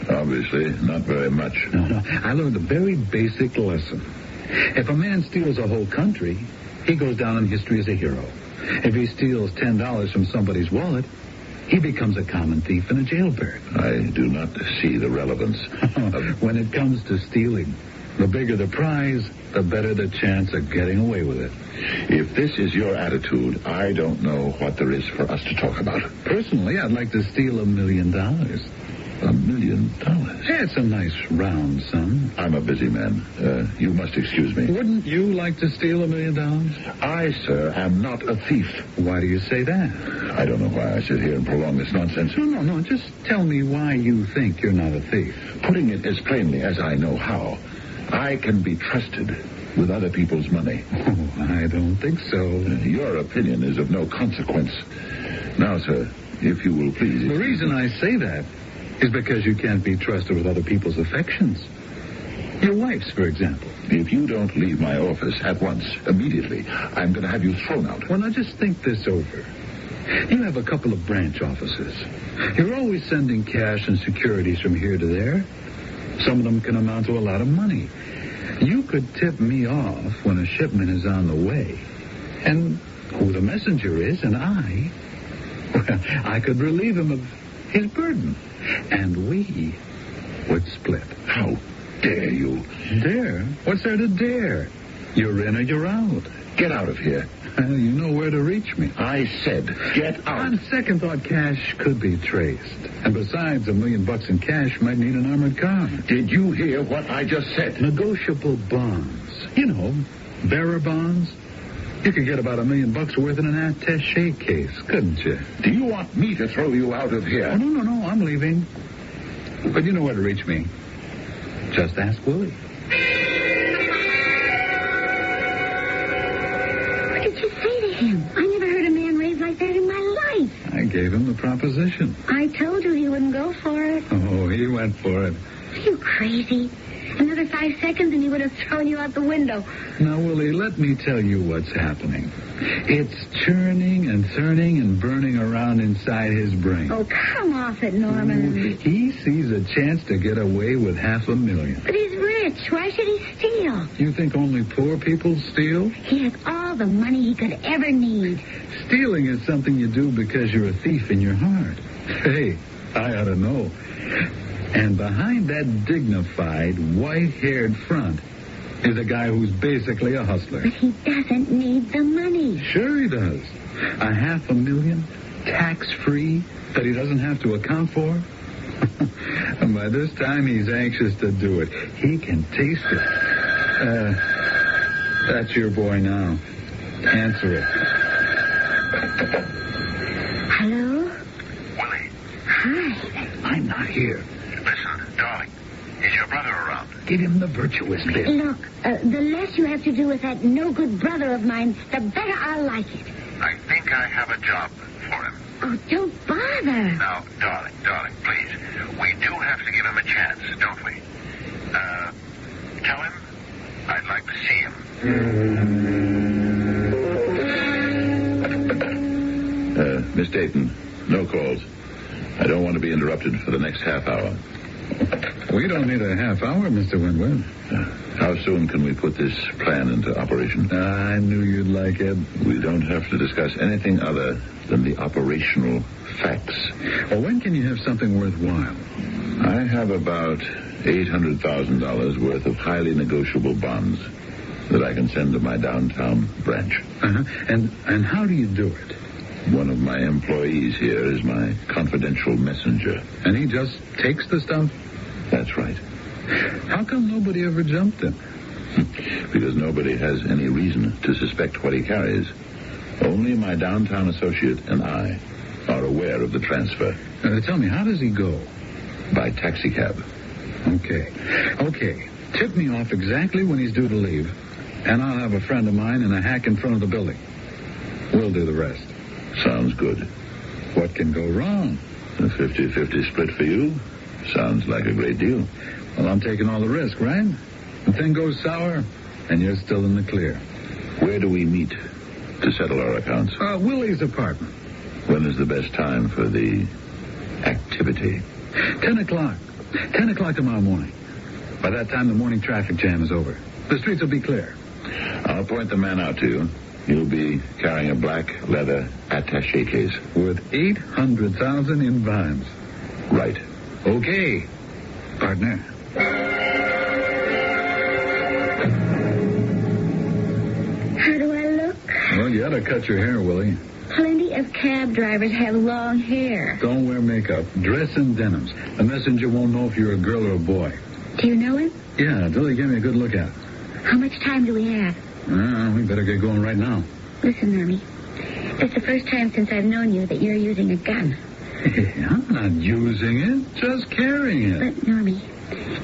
Speaker 1: Obviously, not very much.
Speaker 8: No. I learned a very basic lesson. If a man steals a whole country, he goes down in history as a hero. If he steals $10 from somebody's wallet, he becomes a common thief and a jailbird.
Speaker 1: I do not see the relevance.
Speaker 8: When it comes to stealing, the bigger the prize, the better the chance of getting away with it.
Speaker 1: If this is your attitude, I don't know what there is for us to talk about.
Speaker 8: Personally, I'd like to steal $1 million.
Speaker 1: $1 million?
Speaker 8: Yeah, it's a nice round sum.
Speaker 1: I'm a busy man. You must excuse me.
Speaker 8: Wouldn't you like to steal $1 million?
Speaker 1: I, sir, am not a thief.
Speaker 8: Why do you say that?
Speaker 1: I don't know why I sit here and prolong this nonsense.
Speaker 8: No. Just tell me why you think you're not a thief.
Speaker 1: Putting it as plainly as I know how, I can be trusted with other people's money.
Speaker 8: Oh, I don't think so.
Speaker 1: Your opinion is of no consequence. Now, sir, if you will please...
Speaker 8: The reason I say that is because you can't be trusted with other people's affections. Your wife's, for example.
Speaker 1: If you don't leave my office at once, immediately, I'm going to have you thrown out.
Speaker 8: Well, now just think this over.
Speaker 6: You have a couple of branch offices. You're always sending cash and securities from here to there. Some of them can amount to a lot of money. You could tip me off when a shipment is on the way. And who the messenger is, and I could relieve him of his burden. And we would split.
Speaker 1: How dare you?
Speaker 6: Dare? What's there to dare? You're in or you're out.
Speaker 1: Get out of here.
Speaker 6: You know where to reach me.
Speaker 1: I said, get out.
Speaker 6: On second thought, cash could be traced. And besides, $1 million in cash might need an armored car.
Speaker 1: Did you hear what I just said?
Speaker 6: Negotiable bonds. You know, bearer bonds. You could get about $1 million worth in an attaché case, couldn't you?
Speaker 1: Do you want me to throw you out of here?
Speaker 6: Oh, no, I'm leaving. But you know where to reach me. Just ask Willie.
Speaker 21: What did you say to him? I never heard a man rave like that in my life.
Speaker 6: I gave him the proposition.
Speaker 21: I told you he wouldn't go for it.
Speaker 6: Oh, he went for it.
Speaker 21: Are you crazy? Another 5 seconds and he would have thrown you out the window.
Speaker 6: Now, Willie, let me tell you what's happening. It's churning and turning and burning around inside his brain.
Speaker 21: Oh, come off it, Norman.
Speaker 6: He sees a chance to get away with $500,000.
Speaker 21: But he's rich. Why should he steal?
Speaker 6: You think only poor people steal?
Speaker 21: He has all the money he could ever need.
Speaker 6: Stealing is something you do because you're a thief in your heart. Hey, I ought to know. And behind that dignified, white-haired front is a guy who's basically a hustler.
Speaker 21: But he doesn't need the money.
Speaker 6: Sure he does. $500,000, tax-free, that he doesn't have to account for. And by this time, he's anxious to do it. He can taste it. That's your boy now. Answer it.
Speaker 21: Hello?
Speaker 3: Willie.
Speaker 21: Hi.
Speaker 6: I'm not here.
Speaker 3: Listen, darling. Is your brother around?
Speaker 6: Give him the virtuous bit.
Speaker 21: Look, the less you have to do with that no-good brother of mine, the better I'll like it.
Speaker 3: I think I have a job for him.
Speaker 21: Oh, don't bother.
Speaker 3: Now, darling, please. We do have to give him a chance, don't we? Tell him I'd like to see him.
Speaker 1: Miss Dayton, no calls. I don't want to be interrupted for the next half hour.
Speaker 6: We don't need a half hour, Mr. Winwood.
Speaker 1: How soon can we put this plan into operation?
Speaker 6: I knew you'd like it.
Speaker 1: We don't have to discuss anything other than the operational facts.
Speaker 6: Well, when can you have something worthwhile?
Speaker 1: I have about $800,000 worth of highly negotiable bonds that I can send to my downtown branch.
Speaker 6: Uh-huh. And how do you do it?
Speaker 1: One of my employees here is my confidential messenger.
Speaker 6: And he just takes the stuff?
Speaker 1: That's right.
Speaker 6: How come nobody ever jumped him?
Speaker 1: Because nobody has any reason to suspect what he carries. Only my downtown associate and I are aware of the transfer.
Speaker 6: Tell me, how does he go?
Speaker 1: By taxicab.
Speaker 6: Okay. Tip me off exactly when he's due to leave, and I'll have a friend of mine in a hack in front of the building. We'll do the rest.
Speaker 1: Sounds good.
Speaker 6: What can go wrong?
Speaker 1: A 50-50 split for you? Sounds like a great deal.
Speaker 6: Well, I'm taking all the risk, right? The thing goes sour, and you're still in the clear.
Speaker 1: Where do we meet to settle our accounts?
Speaker 6: Willie's apartment.
Speaker 1: When is the best time for the activity?
Speaker 6: 10 o'clock. 10 o'clock tomorrow morning. By that time, the morning traffic jam is over. The streets will be clear.
Speaker 1: I'll point the man out to you. He'll be carrying a black leather attaché case.
Speaker 6: With $800,000 in bonds.
Speaker 1: Right.
Speaker 6: Okay, partner.
Speaker 21: How do I look?
Speaker 6: Well, you ought to cut your hair, Willie.
Speaker 21: Plenty of cab drivers have long hair.
Speaker 6: Don't wear makeup. Dress in denims. The messenger won't know if you're a girl or a boy.
Speaker 21: Do you know him?
Speaker 6: Yeah, until you give me a good look at it.
Speaker 21: How much time do we have?
Speaker 6: We better get going right now.
Speaker 21: Listen, Normie. It's the first time since I've known you that you're using a gun.
Speaker 6: Hey, I'm not using it, just carrying it.
Speaker 21: But, Normie,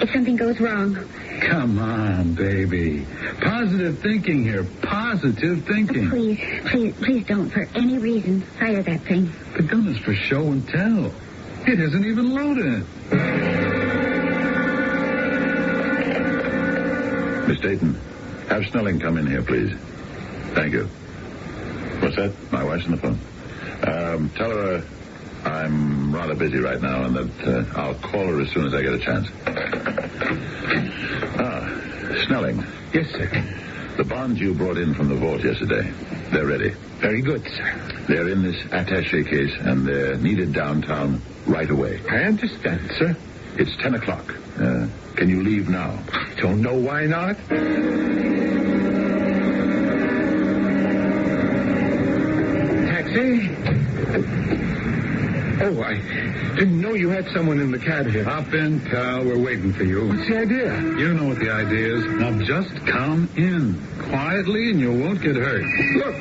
Speaker 21: if something goes wrong...
Speaker 6: Come on, baby. Positive thinking here. Positive thinking.
Speaker 21: Oh, please don't, for any reason, fire that thing.
Speaker 6: The gun is for show and tell. It isn't even loaded.
Speaker 1: Miss Dayton, have Snelling come in here, please. Thank you. What's that? My wife's on the phone. Tell her I'm rather busy right now and that I'll call her as soon as I get a chance. Snelling.
Speaker 8: Yes, sir.
Speaker 1: The bonds you brought in from the vault yesterday, they're ready.
Speaker 8: Very good, sir.
Speaker 1: They're in this attaché case, and they're needed downtown right away.
Speaker 8: I understand, sir.
Speaker 1: It's 10 o'clock. Can you leave now?
Speaker 8: I don't know why not. Taxi? Oh, I didn't know you had someone in the cab here.
Speaker 6: Hop in, pal. We're waiting for you.
Speaker 8: What's the idea?
Speaker 6: You know what the idea is. Now just come in. Quietly, and you won't get hurt.
Speaker 8: Look,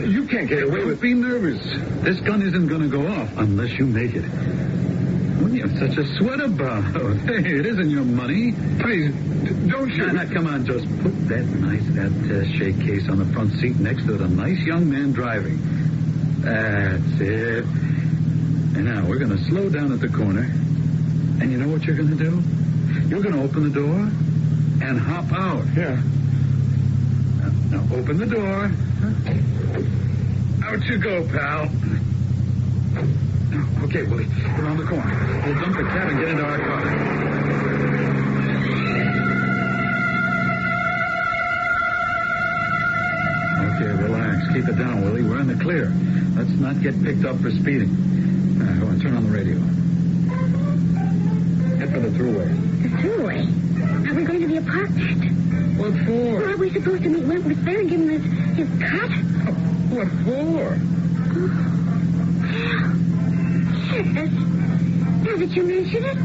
Speaker 8: you can't get away with...
Speaker 6: Don't be nervous. This gun isn't going to go off unless you make it. What are you such a sweat about? Hey, it isn't your money.
Speaker 8: Please, don't shoot.
Speaker 6: Now, come on, just put that nice attaché case on the front seat next to the nice young man driving. That's it. And now we're going to slow down at the corner. And you know what you're going to do? You're going to open the door and hop out.
Speaker 8: Yeah.
Speaker 6: Now open the door. Out you go, pal. Okay, Willie, around the corner. We'll dump the cab and get into our car. Okay, relax. Keep it down, Willie. We're in the clear. Let's not get picked up for speeding. Go on, turn on the radio. Head for the thruway.
Speaker 21: The thruway? Are we going to the apartment?
Speaker 6: What for?
Speaker 21: Are we supposed to meet Wentworth there and give him his cut?
Speaker 6: What for?
Speaker 21: Yes. Now that you mention it,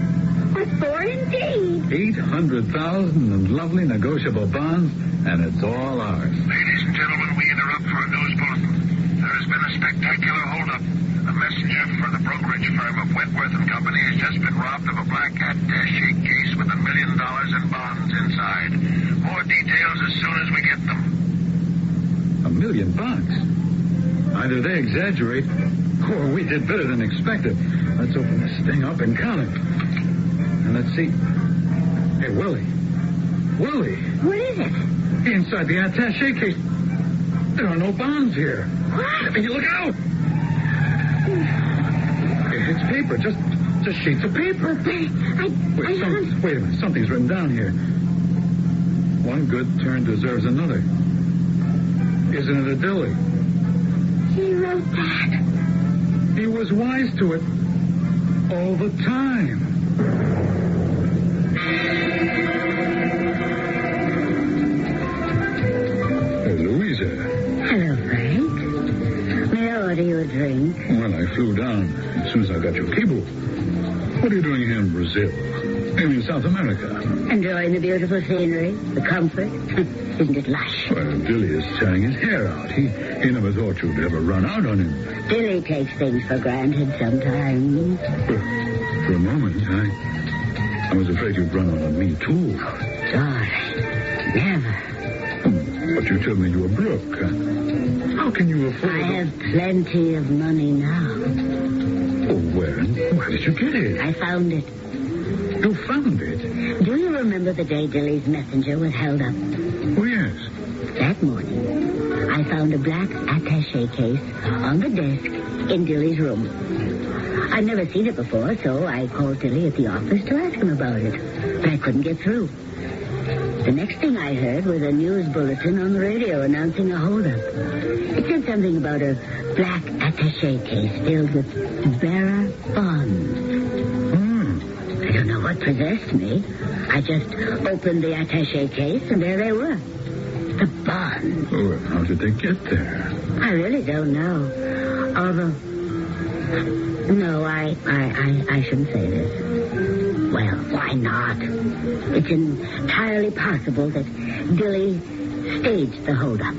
Speaker 21: what for indeed?
Speaker 6: 800,000 in lovely negotiable bonds, and it's all ours.
Speaker 3: Ladies and gentlemen, we interrupt for a news bulletin. There has been a spectacular holdup. A messenger for the brokerage firm of Wentworth and Company has just been robbed of a black attaché case with $1 million in bonds inside. More details as soon as we get them.
Speaker 6: $1 million? Either they exaggerate, or we did better than expected. Let's open this thing up and count it. And let's see. Hey, Willie. Willie!
Speaker 21: What is it?
Speaker 6: Inside the attaché case, there are no bonds here.
Speaker 21: What?
Speaker 6: Hey, look out! It's paper, just sheets of paper. Wait a minute, something's written down here. One good turn deserves another. Isn't it a Dilly?
Speaker 21: He wrote that.
Speaker 6: He was wise to it all the time. Hey, Louisa.
Speaker 21: Hello, Frank. May I order you a drink?
Speaker 6: Well, I flew down as soon as I got your cable. What are you doing here in Brazil? Maybe in South America?
Speaker 21: Enjoying the beautiful scenery, the comfort. Isn't it lush?
Speaker 6: Well, Dilly is tearing his hair out. He never thought you'd ever run out on him.
Speaker 21: Dilly takes things for granted sometimes.
Speaker 6: For a moment, I was afraid you'd run out on me, too.
Speaker 21: Sorry. Never.
Speaker 6: But you told me you were broke. How can you afford...
Speaker 21: I have plenty of money now.
Speaker 6: Oh, where did you get it?
Speaker 21: I found it.
Speaker 6: You found it?
Speaker 21: Do you remember the day Dilly's messenger was held up?
Speaker 6: Oh, yes.
Speaker 21: That morning, I found a black attaché case on the desk in Dilly's room. I'd never seen it before, so I called Dilly at the office to ask him about it. But I couldn't get through. The next thing I heard was a news bulletin on the radio announcing a holdup. It said something about a black attaché case filled with bearer bonds. I don't know what possessed me. I just opened the attaché case, and there they were. The bonds.
Speaker 6: Oh, how did they get there?
Speaker 21: I really don't know. Although... No, I shouldn't say this. Well, why not? It's entirely possible that Dilly staged the holdup.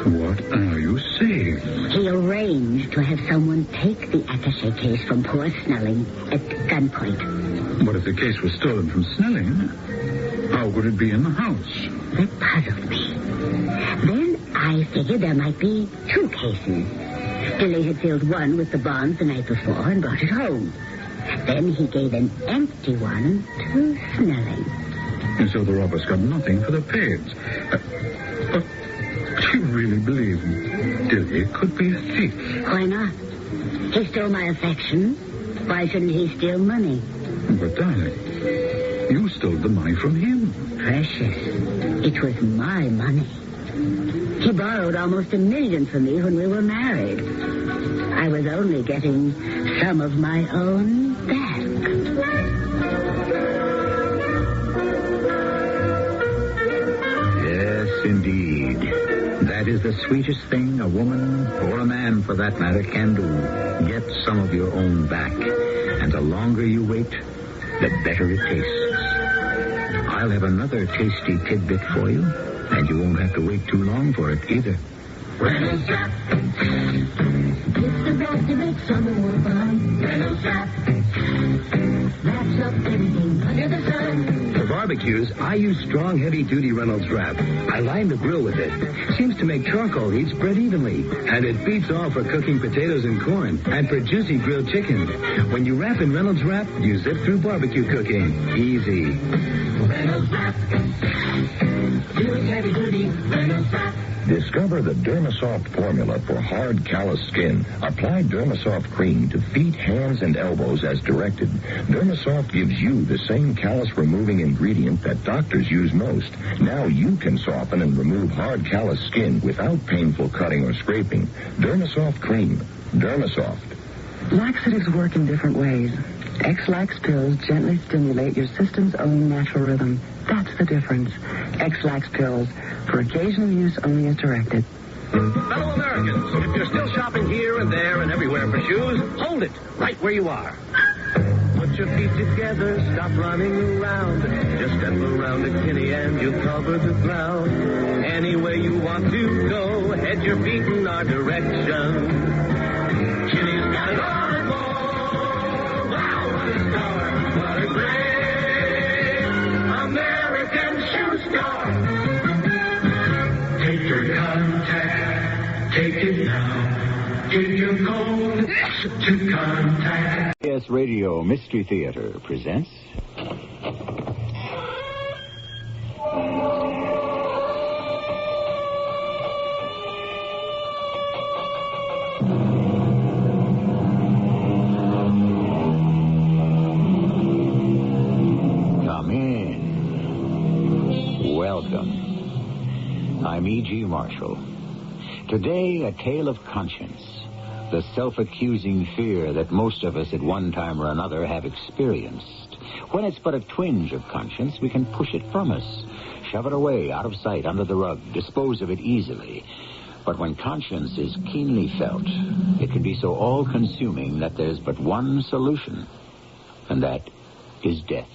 Speaker 6: What are you saying?
Speaker 21: He arranged to have someone take the attaché case from poor Snelling at gunpoint.
Speaker 6: What if the case was stolen from Snelling? How would it be in the house?
Speaker 21: That puzzled me. Then I figured there might be two cases. Dilly had filled one with the bonds the night before and brought it home. Then he gave an empty one to Snelling.
Speaker 6: And so the robbers got nothing for the pains. But you really believe Dilly could be a thief?
Speaker 21: Why not?
Speaker 2: He stole my affection. Why shouldn't he steal money?
Speaker 6: But, darling, you stole the money from him.
Speaker 2: Precious. It was my money. He borrowed almost $1 million from me when we were married. I was only getting some of my own back.
Speaker 8: Yes, indeed. That is the sweetest thing a woman, or a man for that matter, can do. Get some of your own back. And the longer you wait, the better it tastes. I'll have another tasty tidbit for you, and you won't have to wait too long for it either.
Speaker 10: Reynolds Wrap. It's the best to make summer more fun. Reynolds Wrap. Wraps up everything under the sun.
Speaker 4: For barbecues, I use strong, heavy-duty Reynolds Wrap. I line the grill with it. Seems to make charcoal heat spread evenly. And it beats all for cooking potatoes and corn. And for juicy grilled chicken. When you wrap in Reynolds Wrap, you zip through barbecue cooking. Easy.
Speaker 10: Reynolds Wrap. Doing heavy-duty Reynolds Wrap.
Speaker 23: Discover the Dermasoft formula for hard, callous skin. Apply Dermasoft cream to feet, hands, and elbows as directed. Dermasoft gives you the same callus-removing ingredient that doctors use most. Now you can soften and remove hard, callous skin without painful cutting or scraping. Dermasoft cream. Dermasoft.
Speaker 17: Laxatives work in different ways. X-Lax pills gently stimulate your system's own natural rhythm. That's the difference. X-Lax pills, for occasional use only as directed.
Speaker 4: Fellow Americans, if you're still shopping here and there and everywhere for shoes, hold it right where you are. Put your feet together, stop running around. Just step around the kinney and you'll cover the ground. Anywhere you want to go, head your feet in our direction. Kinney's got it all and more. Wow, what a store, what a great American shoe store.
Speaker 10: Take your contact, take it now. Give your code to contact.
Speaker 16: CBS Radio Mystery Theater presents... Come in. Welcome. I'm E.G. Marshall. Today, a tale of conscience. The self-accusing fear that most of us at one time or another have experienced. When it's but a twinge of conscience, we can push it from us, shove it away, out of sight, under the rug, dispose of it easily. But when conscience is keenly felt, it can be so all-consuming that there's but one solution, and that is death.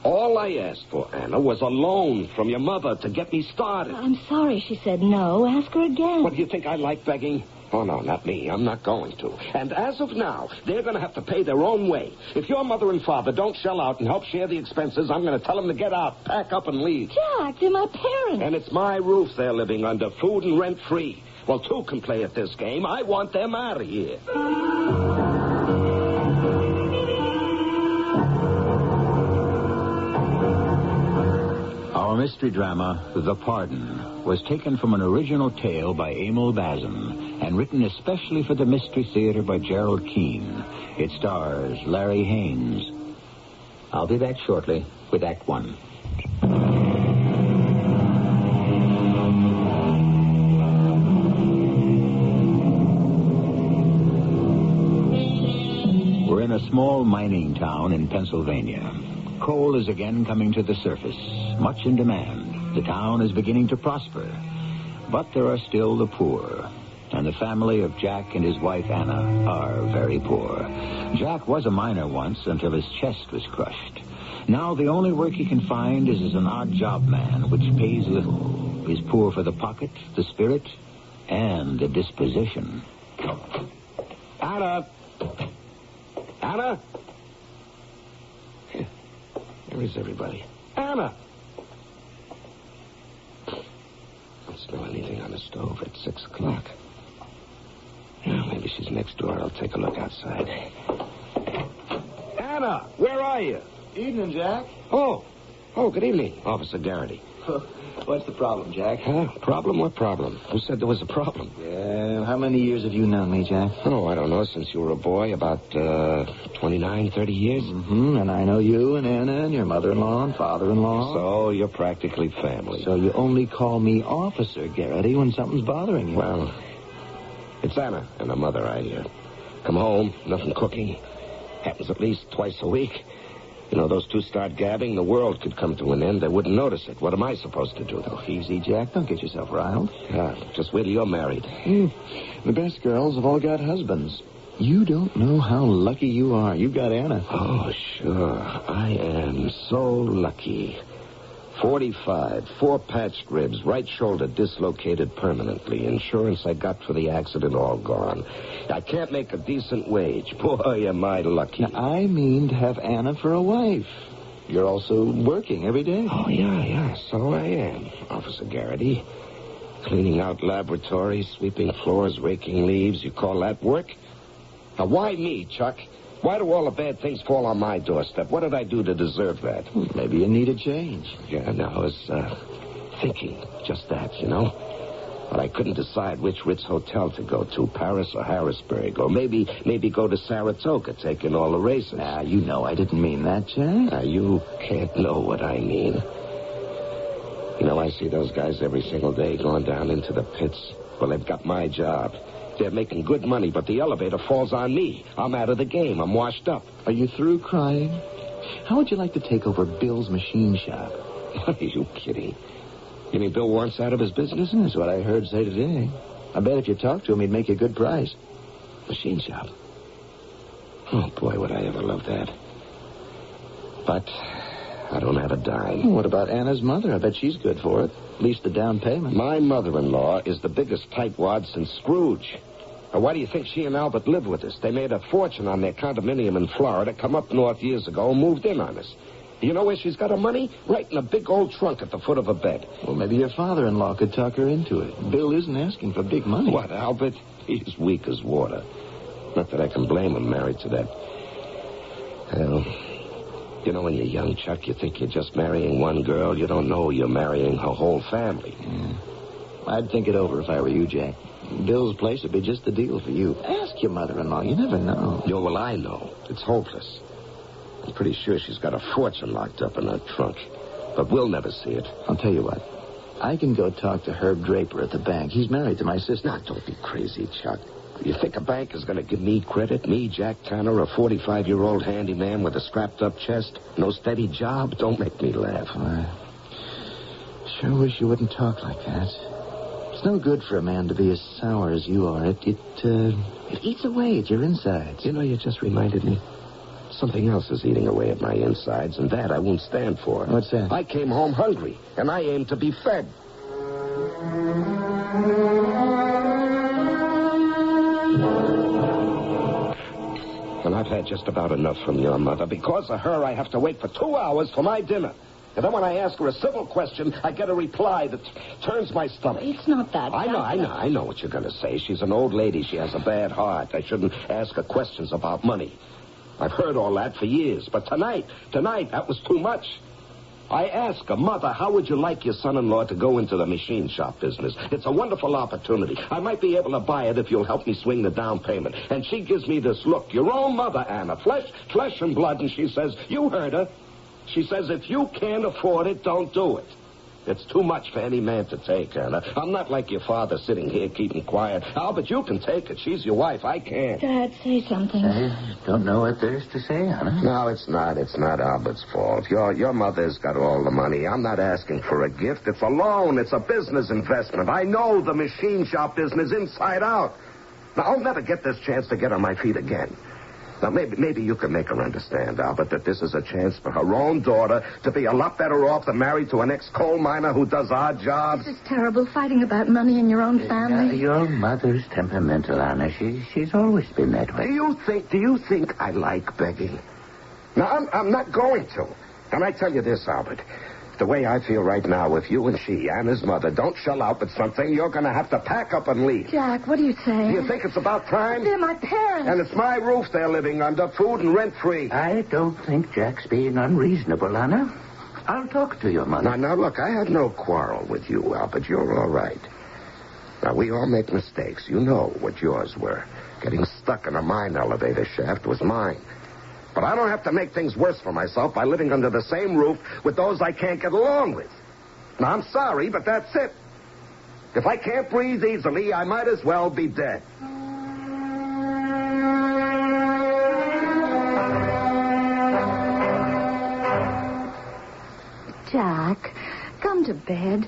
Speaker 24: All I asked for, Anna, was a loan from your mother to get me started.
Speaker 21: I'm sorry she said no. Ask her again.
Speaker 24: What, do you think I like begging? Oh, no, not me. I'm not going to. And as of now, they're going to have to pay their own way. If your mother and father don't shell out and help share the expenses, I'm going to tell them to get out, pack up, and leave.
Speaker 21: Jack, they're my parents.
Speaker 24: And it's my roof they're living under, food and rent free. Well, two can play at this game. I want them out of here.
Speaker 16: Our mystery drama, The Pardon, was taken from an original tale by Emil Bazin and written especially for the Mystery Theater by Gerald Keane. It stars Larry Haynes. I'll be back shortly with Act One. We're in a small mining town in Pennsylvania. Coal is again coming to the surface, much in demand. The town is beginning to prosper. But there are still the poor. And the family of Jack and his wife Anna are very poor. Jack was a miner once until his chest was crushed. Now the only work he can find is as an odd job man, which pays little. Is poor for the pocket, the spirit, and the disposition.
Speaker 24: Anna! Anna! Where is everybody? Anna! Don't smell anything on the stove at 6 o'clock. Well, maybe she's next door. I'll take a look outside. Anna! Where are you?
Speaker 25: Evening, Jack.
Speaker 24: Oh, good evening, Officer Garrity.
Speaker 7: What's the problem, Jack?
Speaker 24: Huh? Problem? What problem? Who said there was a problem?
Speaker 7: Yeah, how many years have you known me, Jack?
Speaker 24: Oh, I don't know. Since you were a boy, about 29, 30 years.
Speaker 7: Mm-hmm. And I know you and Anna and your mother-in-law and father-in-law.
Speaker 24: So you're practically family.
Speaker 7: So you only call me Officer Garrity when something's bothering you.
Speaker 24: Well, it's Anna and her mother. I come home, nothing cooking. Happens at least twice a week. You know, those two start gabbing, the world could come to an end. They wouldn't notice it. What am I supposed to do?
Speaker 7: Oh, easy, Jack. Don't get yourself riled.
Speaker 24: Just wait till you're married.
Speaker 7: The best girls have all got husbands. You don't know how lucky you are. You got Anna.
Speaker 24: Oh, sure. I am so lucky. 45, 4 patched ribs, right shoulder dislocated permanently. Insurance I got for the accident all gone. I can't make a decent wage. Boy, am I lucky.
Speaker 7: Now, I mean to have Anna for a wife. You're also working every day.
Speaker 24: Oh, yeah, so I am, Officer Garrity. Cleaning out laboratories, sweeping floors, raking leaves. You call that work? Now, why me, Chuck? Why do all the bad things fall on my doorstep? What did I do to deserve that?
Speaker 7: Maybe you need a change.
Speaker 24: Yeah, no, I was thinking just that, you know. But I couldn't decide which Ritz hotel to go to, Paris or Harrisburg. Or maybe go to Saratoga, take in all the races.
Speaker 7: You know I didn't mean that, Jack.
Speaker 24: You can't know what I mean. You know, I see those guys every single day going down into the pits. Well, they've got my job. They're making good money, but the elevator falls on me. I'm out of the game. I'm washed up.
Speaker 7: Are you through crying? How would you like to take over Bill's machine shop?
Speaker 24: Are you kidding? You mean Bill wants out of his business?
Speaker 7: That's what I heard say today. I bet if you talked to him, he'd make you a good price.
Speaker 24: Machine shop? Oh, boy, would I ever love that. But I don't have a dime.
Speaker 7: What about Anna's mother? I bet she's good for it. At least the down payment.
Speaker 24: My mother-in-law is the biggest tightwad since Scrooge. Now, why do you think she and Albert live with us? They made a fortune on their condominium in Florida, come up north years ago, and moved in on us. You know where she's got her money? Right in a big old trunk at the foot of her bed.
Speaker 7: Well, maybe your father-in-law could talk her into it. Bill isn't asking for big money.
Speaker 24: What, Albert? He's weak as water. Not that I can blame him, married to that. Well, you know, when you're young, Chuck, you think you're just marrying one girl. You don't know you're marrying her whole family.
Speaker 7: Yeah. I'd think it over if I were you, Jack. Bill's place would be just the deal for you. Ask your mother-in-law. You never know.
Speaker 24: Yeah, well, I know. It's hopeless. I'm pretty sure she's got a fortune locked up in her trunk. But we'll never see it.
Speaker 7: I'll tell you what. I can go talk to Herb Draper at the bank. He's married to my sister.
Speaker 24: Now, don't be crazy, Chuck. You think a bank is going to give me credit? Me, Jack Tanner, a 45-year-old handyman with a strapped-up chest? No steady job? Don't make me laugh.
Speaker 7: I sure wish you wouldn't talk like that. It's no good for a man to be as sour as you are. It eats away at your insides.
Speaker 24: You know, you just reminded me. Something else is eating away at my insides, and that I won't stand for.
Speaker 7: What's that?
Speaker 24: I came home hungry, and I aim to be fed. And I've had just about enough from your mother. Because of her, I have to wait for 2 hours for my dinner. And then when I ask her a civil question, I get a reply that turns my stomach.
Speaker 21: It's not that.
Speaker 24: I know what you're going to say. She's an old lady. She has a bad heart. I shouldn't ask her questions about money. I've heard all that for years. But tonight, that was too much. I asked her, Mother, how would you like your son-in-law to go into the machine shop business? It's a wonderful opportunity. I might be able to buy it if you'll help me swing the down payment. And she gives me this look. Your own mother, Anna, flesh and blood. And she says, you heard her. She says, if you can't afford it, don't do it. It's too much for any man to take, Anna. I'm not like your father sitting here keeping quiet. Albert, you can take it. She's your wife. I can't.
Speaker 21: Dad, say something.
Speaker 16: I don't know what there is to say, Anna.
Speaker 24: No, it's not. It's not Albert's fault. Your mother's got all the money. I'm not asking for a gift. It's a loan. It's a business investment. I know the machine shop business inside out. Now, I'll never get this chance to get on my feet again. Now, maybe you can make her understand, Albert, that this is a chance for her own daughter to be a lot better off than married to an ex-coal miner who does odd jobs.
Speaker 21: This is terrible, fighting about money in your own family.
Speaker 16: Your mother's temperamental, Anna. She's always been that way.
Speaker 24: Do you think I like begging? Now, I'm not going to. And I tell you this, Albert. The way I feel right now, if you and she, Anna's mother, don't shell out with something, you're going to have to pack up and leave.
Speaker 21: Jack, what are you saying?
Speaker 24: Do you think it's about time?
Speaker 21: They're my parents.
Speaker 24: And it's my roof they're living under, food and rent-free.
Speaker 16: I don't think Jack's being unreasonable, Anna. I'll talk to your mother.
Speaker 24: Now, look, I have no quarrel with you, Albert. You're all right. Now, we all make mistakes. You know what yours were. Getting stuck in a mine elevator shaft was mine. But I don't have to make things worse for myself by living under the same roof with those I can't get along with. Now, I'm sorry, but that's it. If I can't breathe easily, I might as well be dead.
Speaker 12: Jack, come to bed.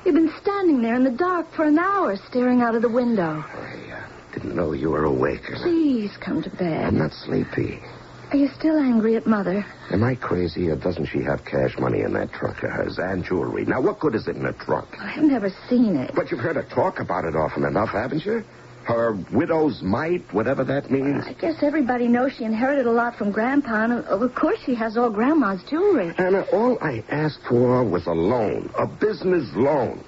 Speaker 12: You've been standing there in the dark for an hour staring out of the window.
Speaker 24: I didn't know you were awake.
Speaker 12: Please come to bed.
Speaker 24: I'm not sleepy.
Speaker 12: Are you still angry at Mother?
Speaker 24: Am I crazy, or doesn't she have cash money in that trunk of hers and jewelry? Now, what good is it in a trunk?
Speaker 12: I've never seen it.
Speaker 24: But you've heard her talk about it often enough, haven't you? Her widow's mite, whatever that means.
Speaker 12: I guess everybody knows she inherited a lot from Grandpa, and of course she has all Grandma's jewelry.
Speaker 24: Anna, all I asked for was a loan, a business loan.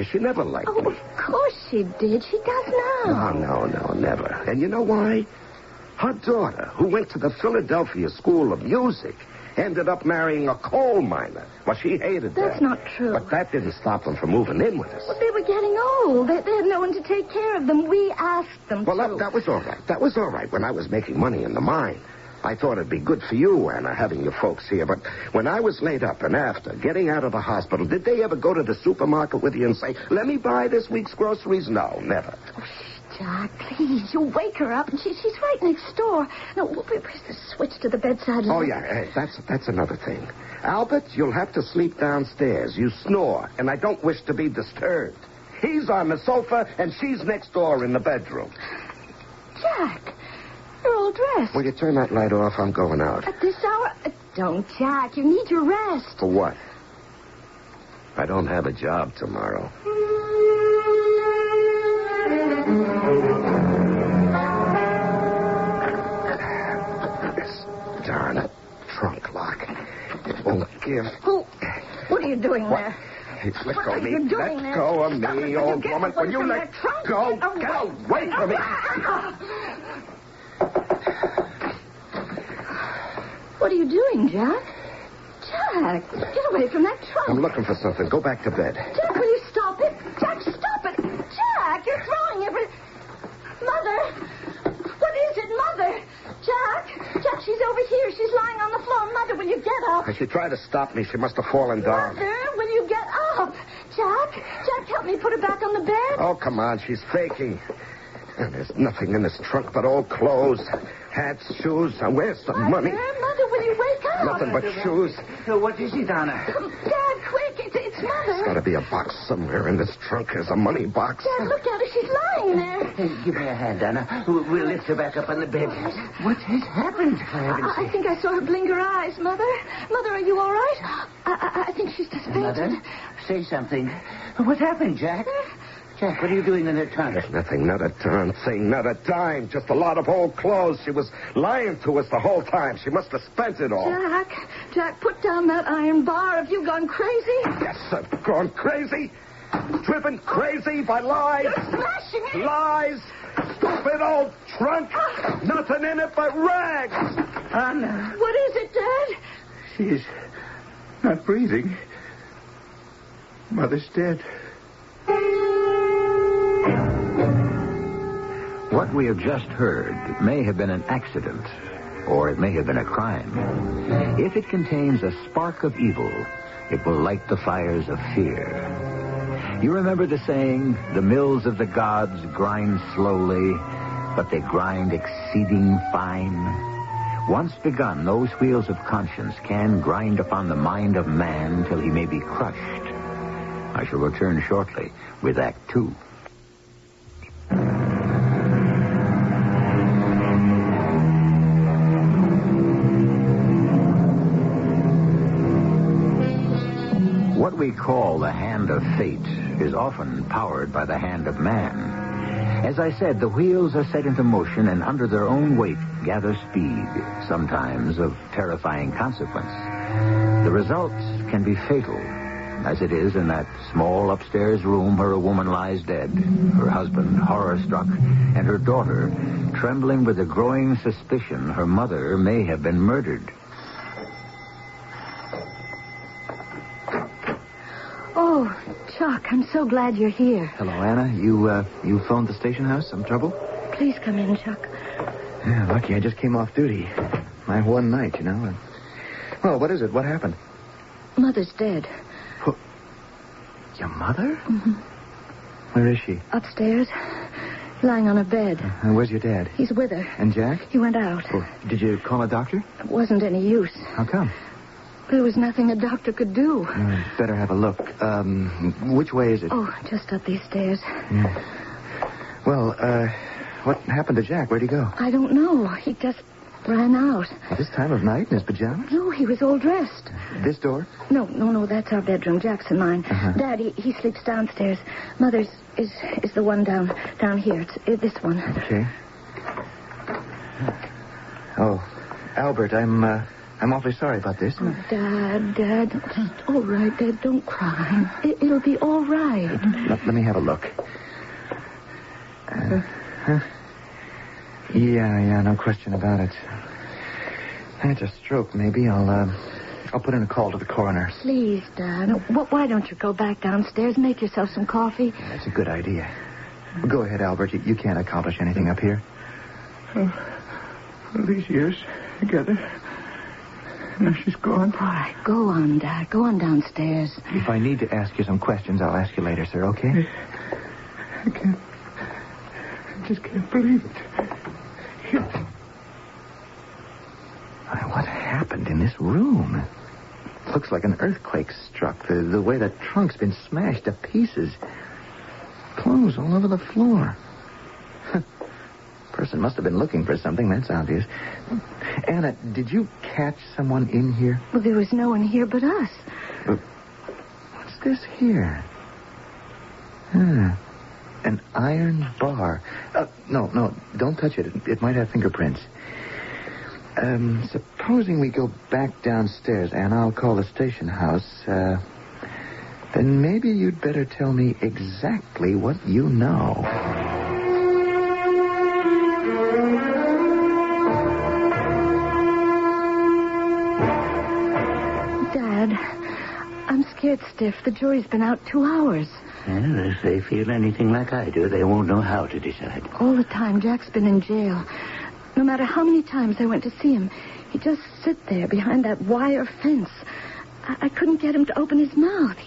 Speaker 24: She never liked me.
Speaker 12: Of course she did. She does now.
Speaker 24: No, never. And you know why? Her daughter, who went to the Philadelphia School of Music, ended up marrying a coal miner. Well, she hated that.
Speaker 12: That's not true.
Speaker 24: But that didn't stop them from moving in with us.
Speaker 12: Well, they were getting old. They had no one to take care of them. We asked them
Speaker 24: to. Well, that was all right. That was all right when I was making money in the mine. I thought it'd be good for you, Anna, having your folks here. But when I was laid up and after, getting out of the hospital, did they ever go to the supermarket with you and say, let me buy this week's groceries? No, never.
Speaker 12: Oh, Jack, please, you wake her up, and she's right next door. No, where's the switch to the bedside lamp?
Speaker 24: Oh, yeah, hey, that's another thing. Albert, you'll have to sleep downstairs. You snore, and I don't wish to be disturbed. He's on the sofa, and she's next door in the bedroom.
Speaker 12: Jack, you're all dressed.
Speaker 24: Will you turn that light off? I'm going out.
Speaker 12: At this hour? Don't, Jack. You need your rest.
Speaker 24: For what? I don't have a job tomorrow. This darn trunk lock. It won't give.
Speaker 12: What are you doing there?
Speaker 24: Hey, let go of me.
Speaker 12: Let
Speaker 24: go of me, old woman. When you let go, get away from me.
Speaker 12: What are you doing, Jack? Jack, get away from that trunk.
Speaker 24: I'm looking for something. Go back to bed.
Speaker 12: Jack, will you stop it? Jack, stop it. Jack, you're throwing everything. Mother! What is it, Mother? Jack, she's over here. She's lying on the floor. Mother, will you get up?
Speaker 24: If she tried to stop me, she must have fallen down.
Speaker 12: Mother, will you get up? Jack, help me put her back on the bed.
Speaker 24: Oh, come on. She's faking. And there's nothing in this trunk but old clothes, hats, shoes. And where's the money?
Speaker 12: Mother, will you wake up?
Speaker 24: Nothing but shoes.
Speaker 16: What is it, Anna?
Speaker 12: Dad, quick. It's Mother.
Speaker 24: There's got to be a box somewhere in this trunk. There's a money box.
Speaker 12: Dad, look at her. She's lying there.
Speaker 16: Hey, give me a hand, Anna. We'll lift her back up on the bed. What has happened?
Speaker 12: I think I saw her blink her eyes, Mother. Mother, are you all right? I think she's just fainted.
Speaker 16: Mother, say something. What happened, Jack? Jack, what are you doing in that trunk?
Speaker 24: Nothing, not a darn thing, not a dime. Just a lot of old clothes. She was lying to us the whole time. She must have spent it all.
Speaker 12: Jack, put down that iron bar. Have you gone crazy?
Speaker 24: Yes, I've gone crazy. Driven crazy by lies.
Speaker 12: You're smashing it.
Speaker 24: Lies. Stupid old trunk. Nothing in it but rags.
Speaker 16: Anna.
Speaker 12: What is it, Dad?
Speaker 16: She's not breathing. Mother's dead.
Speaker 8: What we have just heard may have been an accident, or it may have been a crime. If it contains a spark of evil, it will light the fires of fear. You remember the saying, the mills of the gods grind slowly, but they grind exceeding fine? Once begun, those wheels of conscience can grind upon the mind of man till he may be crushed. I shall return shortly with Act 2. What we call the hand of fate is often powered by the hand of man. As I said, the wheels are set into motion and under their own weight gather speed, sometimes of terrifying consequence. The result can be fatal, as it is in that small upstairs room where a woman lies dead, her husband horror-struck, and her daughter trembling with a growing suspicion her mother may have been murdered.
Speaker 12: Oh, Chuck, I'm so glad you're here.
Speaker 7: Hello, Anna. You phoned the station house? Some trouble?
Speaker 12: Please come in, Chuck.
Speaker 7: Yeah, lucky I just came off duty. My one night, you know. Well, what is it? What happened?
Speaker 12: Mother's dead.
Speaker 7: Your mother?
Speaker 12: Mm-hmm.
Speaker 7: Where is she?
Speaker 12: Upstairs, lying on a bed.
Speaker 7: Where's your dad?
Speaker 12: He's with her.
Speaker 7: And Jack?
Speaker 12: He went out.
Speaker 7: Oh, did you call a doctor?
Speaker 12: It wasn't any use.
Speaker 7: How come?
Speaker 12: There was nothing a doctor could do.
Speaker 7: Better have a look. Which way is it?
Speaker 12: Oh, just up these stairs.
Speaker 7: Yeah. Well, what happened to Jack? Where'd he go?
Speaker 12: I don't know. He just ran out.
Speaker 7: At this time of night in his pajamas?
Speaker 12: No, he was all dressed.
Speaker 7: This door?
Speaker 12: No, that's our bedroom. Jack's and mine. Dad, he sleeps downstairs. Mother's is the one down here. It's this one.
Speaker 7: Okay. Oh, Albert, I'm awfully sorry about this.
Speaker 12: Oh, Dad, it's all right, Dad. Don't cry. It'll be all right.
Speaker 7: Let me have a look. Yeah, no question about it. It's a stroke, maybe. I'll put in a call to the coroner.
Speaker 12: Please, Dad. Why don't you go back downstairs and make yourself some coffee?
Speaker 7: That's a good idea. Go ahead, Albert. You can't accomplish anything up here.
Speaker 14: All these years together. Now she's gone.
Speaker 12: All right, go on, Dad. Go on downstairs.
Speaker 7: If I need to ask you some questions, I'll ask you later, sir, okay?
Speaker 14: I just can't believe it.
Speaker 7: What happened in this room? Looks like an earthquake struck. The way the trunk's been smashed to pieces. Clothes all over the floor. Person must have been looking for something, that's obvious. Anna, did you catch someone in here?
Speaker 12: Well, there was no one here but us.
Speaker 7: What's this here? An iron bar. No, don't touch it. It might have fingerprints. Supposing we go back downstairs, Anna, I'll call the station house. Then maybe you'd better tell me exactly what you know.
Speaker 12: Dad, I'm scared stiff. The jury's been out 2 hours.
Speaker 18: Well, if they feel anything like I do, they won't know how to decide.
Speaker 12: All the time, Jack's been in jail. No matter how many times I went to see him, he'd just sit there behind that wire fence. I couldn't get him to open his mouth.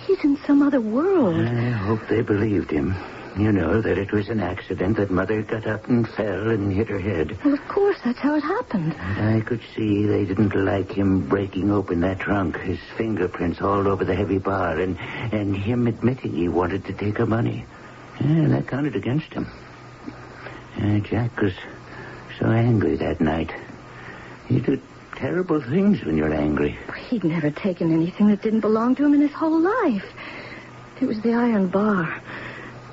Speaker 12: He's in some other world.
Speaker 18: I hope they believed him. You know, that it was an accident, that Mother got up and fell and hit her head.
Speaker 12: Well, of course, that's how it happened.
Speaker 18: I could see they didn't like him breaking open that trunk, his fingerprints all over the heavy bar, and him admitting he wanted to take her money. Yeah, that counted against him. Jack was so angry that night. You do terrible things when you're angry.
Speaker 12: He'd never taken anything that didn't belong to him in his whole life. It was the iron bar.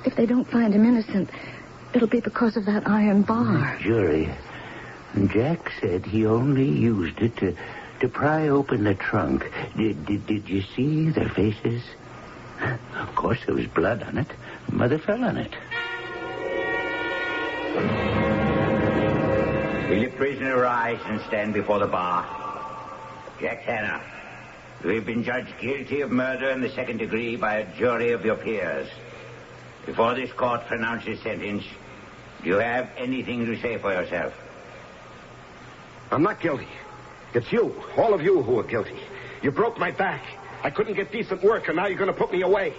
Speaker 12: If they don't find him innocent, it'll be because of that iron bar.
Speaker 18: The jury. And Jack said he only used it to pry open the trunk. Did you see their faces? Of course, there was blood on it. Mother fell on it.
Speaker 19: Will the prisoner rise and stand before the bar? Jack Tanner, you have been judged guilty of murder in the second degree by a jury of your peers. Before this court pronounces sentence, do you have anything to say for yourself?
Speaker 24: I'm not guilty. It's you, all of you, who are guilty. You broke my back. I couldn't get decent work, and now you're going to put me away.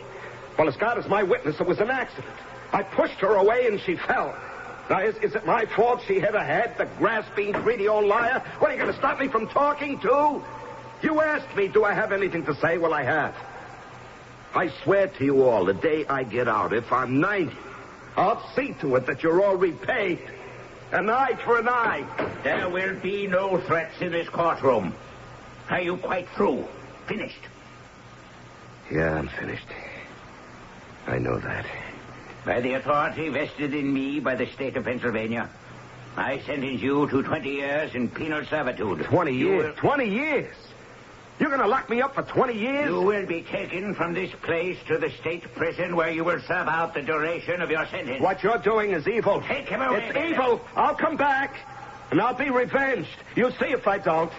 Speaker 24: Well, as God is my witness, it was an accident. I pushed her away, and she fell. Now, is it my fault she hit her head, the grasping, greedy old liar? What, are you going to stop me from talking, too? You asked me, do I have anything to say? Well, I have. I swear to you all, the day I get out, if I'm 90, I'll see to it that you're all repaid. An eye for an eye.
Speaker 19: There will be no threats in this courtroom. Are you quite through? Finished?
Speaker 24: Yeah, I'm finished. I know that.
Speaker 19: By the authority vested in me by the state of Pennsylvania, I sentence you to 20 years in penal servitude.
Speaker 24: 20 years? 20 years? You're going to lock me up for 20 years?
Speaker 19: You will be taken from this place to the state prison where you will serve out the duration of your sentence.
Speaker 24: What you're doing is evil.
Speaker 19: Take him away.
Speaker 24: It's evil. I'll come back, and I'll be revenged. You'll see if I don't.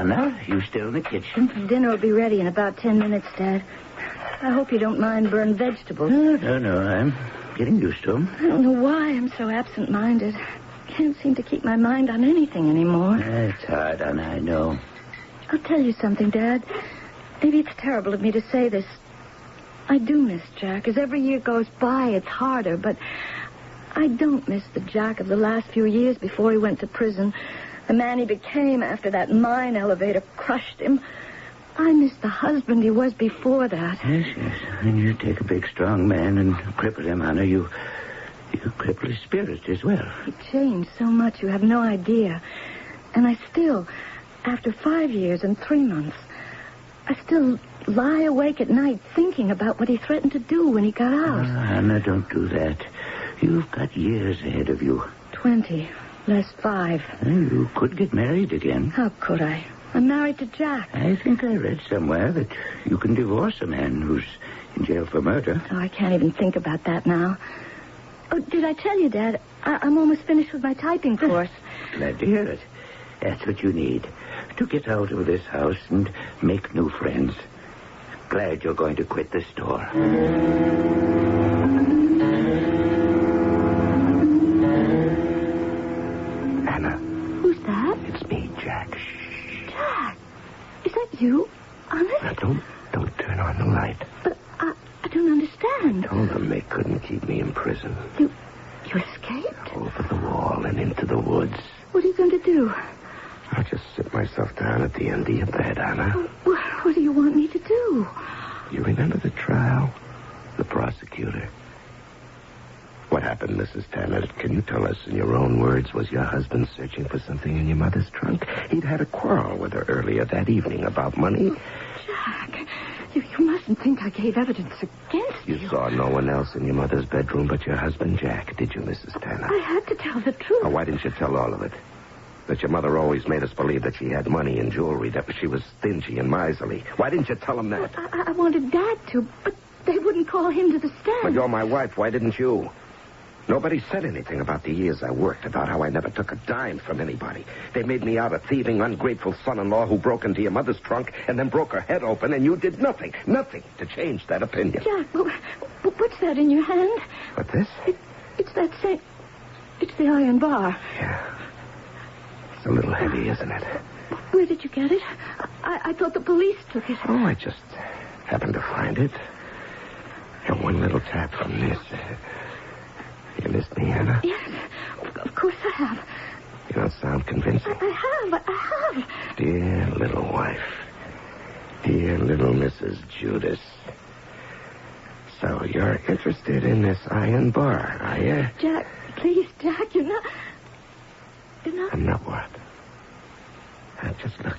Speaker 18: Anna, you still in the kitchen?
Speaker 12: Dinner will be ready in about 10 minutes, Dad. I hope you don't mind burned vegetables.
Speaker 18: No. I'm getting used to them.
Speaker 12: I don't know why I'm so absent-minded. Can't seem to keep my mind on anything anymore.
Speaker 18: It's hard, Anna, I know.
Speaker 12: I'll tell you something, Dad. Maybe it's terrible of me to say this. I do miss Jack. As every year goes by, it's harder, but I don't miss the Jack of the last few years before he went to prison. The man he became after that mine elevator crushed him. I miss the husband he was before that.
Speaker 18: Yes. And you take a big, strong man and cripple him, Anna. You cripple his spirit as well.
Speaker 12: He changed so much, you have no idea. And I still, after 5 years and 3 months, I still lie awake at night thinking about what he threatened to do when he got out.
Speaker 18: Anna, don't do that. You've got years ahead of you.
Speaker 12: 20, less 5.
Speaker 18: You could get married again.
Speaker 12: How could I? I'm married to Jack.
Speaker 18: I think I read somewhere that you can divorce a man who's in jail for murder.
Speaker 12: Oh, I can't even think about that now. Oh, did I tell you, Dad? I'm almost finished with my typing course.
Speaker 18: Glad to hear it. That's what you need. To get out of this house and make new friends. Glad you're going to quit the store. Anna.
Speaker 12: Who's that?
Speaker 18: It's me, Jack. Shh.
Speaker 12: Jack? Is that you? Honest?
Speaker 18: Now, don't turn on the light.
Speaker 12: But I don't understand.
Speaker 18: I told them they couldn't keep me in prison.
Speaker 12: You escaped?
Speaker 18: Over the wall and into the woods.
Speaker 12: What are you going to do?
Speaker 18: I'll just sit myself down at the end of your bed, Anna.
Speaker 12: What do you want me to do?
Speaker 18: You remember the trial? The prosecutor? What happened, Mrs. Tanner? Can you tell us in your own words? Was your husband searching for something in your mother's trunk? He'd had a quarrel with her earlier that evening about money.
Speaker 12: Jack, you mustn't think I gave evidence against you.
Speaker 18: You saw no one else in your mother's bedroom but your husband, Jack, did you, Mrs. Tanner?
Speaker 12: I had to tell the truth.
Speaker 18: Oh, why didn't you tell all of it? That your mother always made us believe that she had money and jewelry, that she was stingy and miserly. Why didn't you tell him that?
Speaker 12: I wanted Dad to, but they wouldn't call him to the stand.
Speaker 18: But you're my wife. Why didn't you? Nobody said anything about the years I worked, about how I never took a dime from anybody. They made me out a thieving, ungrateful son-in-law who broke into your mother's trunk and then broke her head open, and you did nothing to change that opinion.
Speaker 12: Jack, what's that in your hand?
Speaker 18: What, this?
Speaker 12: It's that same... It's the iron bar.
Speaker 18: Yeah. It's a little heavy, isn't it?
Speaker 12: Where did you get it? I thought the police took it.
Speaker 18: Oh, I just happened to find it. And one little tap from this. You missed me, Anna?
Speaker 12: Yes, of course I have.
Speaker 18: You don't sound convincing.
Speaker 12: I have.
Speaker 18: Dear little wife. Dear little Mrs. Judas. So you're interested in this iron bar, are you?
Speaker 12: Jack, please, Jack, you're not...
Speaker 18: I'm not what? Just look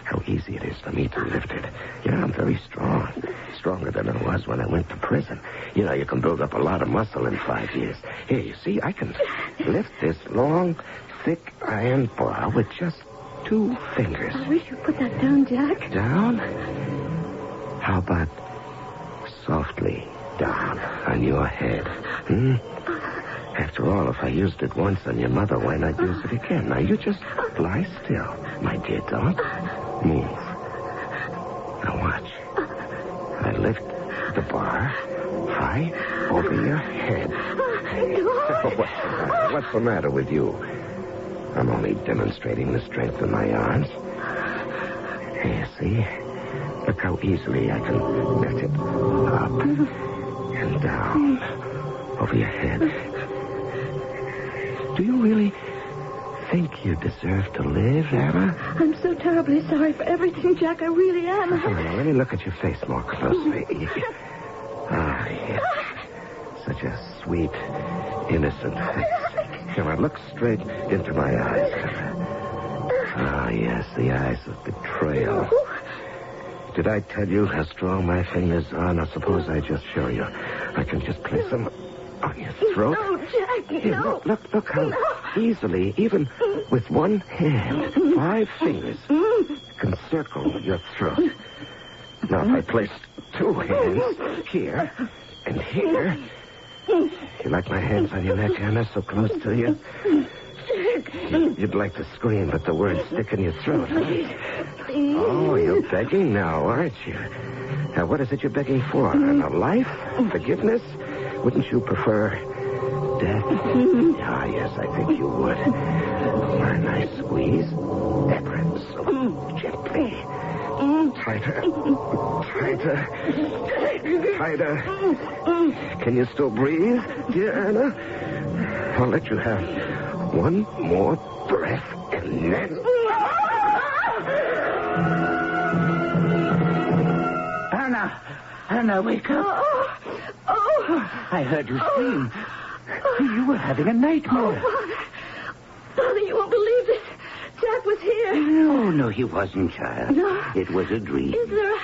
Speaker 18: how easy it is for me to lift it. Yeah, I'm very strong. Stronger than I was when I went to prison. You know, you can build up a lot of muscle in 5 years. Here, you see, I can lift this long, thick iron bar with just 2 fingers.
Speaker 12: I wish you'd put that down, Jack.
Speaker 18: Down? How about softly down on your head? After all, if I used it once on your mother, why not use it again? Now, you just lie still, my dear. Don't move. Now, watch. I lift the bar high over your head. What's the matter with you? I'm only demonstrating the strength of my arms. Here, see? Look how easily I can lift it up and down over your head. Do you really think you deserve to live, Anna?
Speaker 12: I'm so terribly sorry for everything, Jack. I really am.
Speaker 18: Now, let me look at your face more closely. Ah, yes. Such a sweet, innocent face. Come on, look straight into my eyes. Ah, yes, the eyes of betrayal. Did I tell you how strong my fingers are? Now, suppose I just show you. I can just place them on your throat.
Speaker 12: No, Jack,
Speaker 18: Here,
Speaker 12: no.
Speaker 18: Look how easily, even with one hand, 5 fingers can circle your throat. Now, if I place 2 hands here and here... You like my hands on your neck, Anna, so close to you?
Speaker 7: You'd like to scream, but the words stick in your throat.
Speaker 12: Please.
Speaker 7: Oh, you're begging now, aren't you? Now, what is it you're begging for? A life? Forgiveness? Wouldn't you prefer death? Ah, yes, I think you would. For a nice squeeze? Ever so gently. Tighter. Tighter. Can you still breathe, dear Anna? I'll let you have one more breath and then...
Speaker 18: Anna, wake up. I heard you scream. You were having a nightmare.
Speaker 12: Father, you won't believe this. Jack was here.
Speaker 18: No, he wasn't, child.
Speaker 12: No.
Speaker 18: It was a dream.
Speaker 12: Is there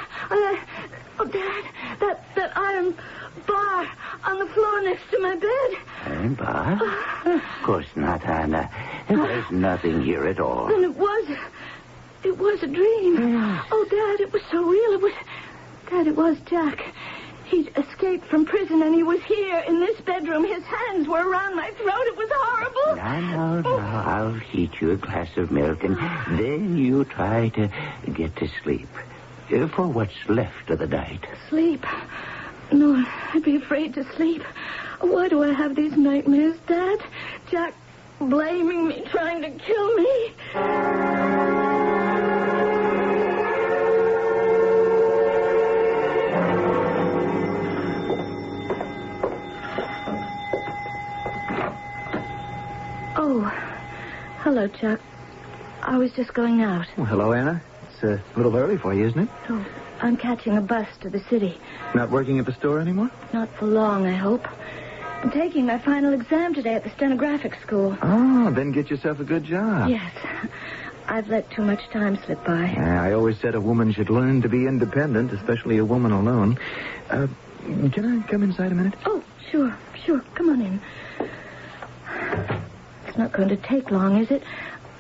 Speaker 12: Dad, that iron bar on the floor next to my bed?
Speaker 18: Iron bar? Of course not, Anna. There's nothing here at all.
Speaker 12: Then it was a dream. Oh, Dad, it was so real. Dad, it was Jack. He'd escaped from prison, and he was here in this bedroom. His hands were around my throat. It was horrible.
Speaker 18: Now, I'll heat you a glass of milk, and then you try to get to sleep. For what's left of the night.
Speaker 12: Sleep? No, I'd be afraid to sleep. Why do I have these nightmares, Dad? Jack blaming me, trying to kill me. Oh, hello, Chuck. I was just going out.
Speaker 7: Well, hello, Anna. It's a little early for you, isn't it?
Speaker 12: Oh, I'm catching a bus to the city.
Speaker 7: Not working at the store anymore?
Speaker 12: Not for long, I hope. I'm taking my final exam today at the stenographic school.
Speaker 7: Oh, then get yourself a good job.
Speaker 12: Yes. I've let too much time slip by.
Speaker 7: I always said a woman should learn to be independent, especially a woman alone. Can I come inside a minute?
Speaker 12: Oh, sure. Come on in. It's not going to take long, is it?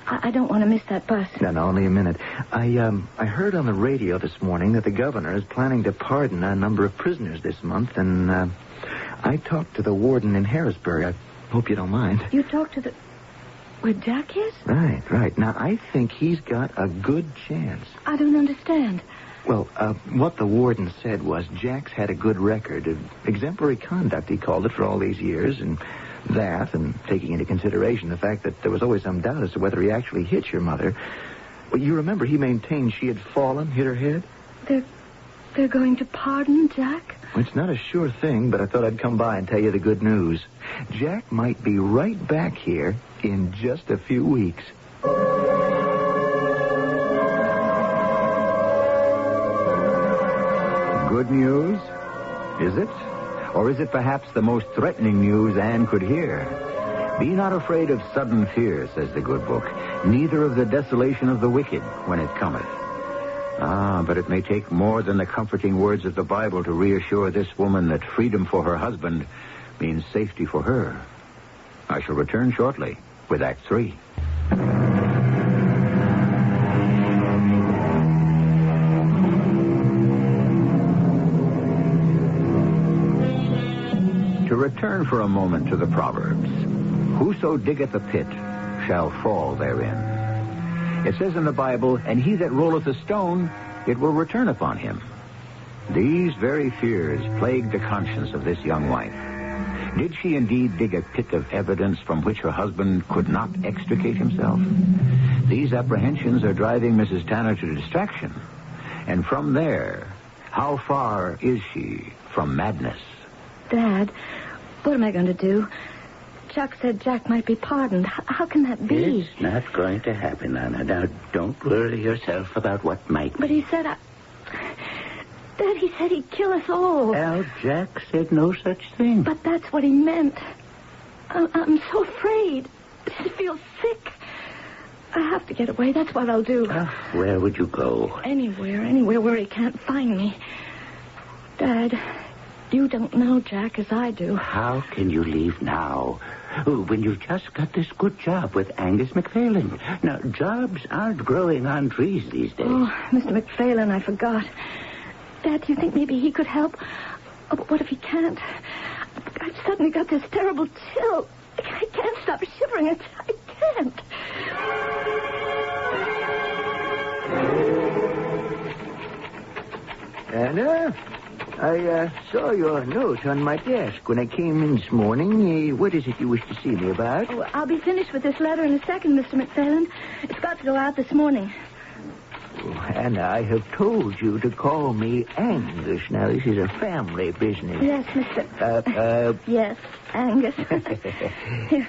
Speaker 12: I don't want to miss that bus.
Speaker 7: No, only a minute. I heard on the radio this morning that the governor is planning to pardon a number of prisoners this month, and I talked to the warden in Harrisburg. I hope you don't mind.
Speaker 12: You talked to the... where Jack is?
Speaker 7: Right. Now, I think he's got a good chance.
Speaker 12: I don't understand.
Speaker 7: Well, what the warden said was Jack's had a good record of exemplary conduct, he called it, for all these years, and taking into consideration the fact that there was always some doubt as to whether he actually hit your mother. Well, you remember he maintained she had fallen, hit her head?
Speaker 12: They're going to pardon Jack?
Speaker 7: Well, it's not a sure thing, but I thought I'd come by and tell you the good news. Jack might be right back here in just a few weeks.
Speaker 8: Good news? Is it? Or is it perhaps the most threatening news Anne could hear? Be not afraid of sudden fear, says the good book, neither of the desolation of the wicked when it cometh. But it may take more than the comforting words of the Bible to reassure this woman that freedom for her husband means safety for her. I shall return shortly with Act 3. To return for a moment to the Proverbs. Whoso diggeth a pit shall fall therein. It says in the Bible, and he that rolleth a stone, it will return upon him. These very fears plagued the conscience of this young wife. Did she indeed dig a pit of evidence from which her husband could not extricate himself? These apprehensions are driving Mrs. Tanner to distraction. And from there, how far is she from madness?
Speaker 12: Dad, what am I going to do? Chuck said Jack might be pardoned. How can that be?
Speaker 18: It's not going to happen, Anna. Now, don't worry yourself about what might be.
Speaker 12: But he said... Dad, he said he'd kill us all.
Speaker 18: Al, Jack said no such thing.
Speaker 12: But that's what he meant. I'm so afraid. I feel sick. I have to get away. That's what I'll do.
Speaker 18: Where would you go?
Speaker 12: Anywhere where he can't find me. Dad, you don't know Jack as I do.
Speaker 18: How can you leave now? When you've just got this good job with Angus McPhailen. Now, jobs aren't growing on trees these days.
Speaker 12: Oh, Mr. McPhailen, I forgot. Dad, do you think maybe he could help? Oh, but what if he can't? I've suddenly got this terrible chill. I can't stop shivering. I can't.
Speaker 5: Anna, I saw your note on my desk when I came in this morning. What is it you wish to see me about?
Speaker 12: Oh, I'll be finished with this letter in a second, Mr. McPherson. It's got to go out this morning.
Speaker 5: Oh, Anna, I have told you to call me Angus. Now, this is a family business.
Speaker 12: Yes, Mr. Yes, Angus. Here,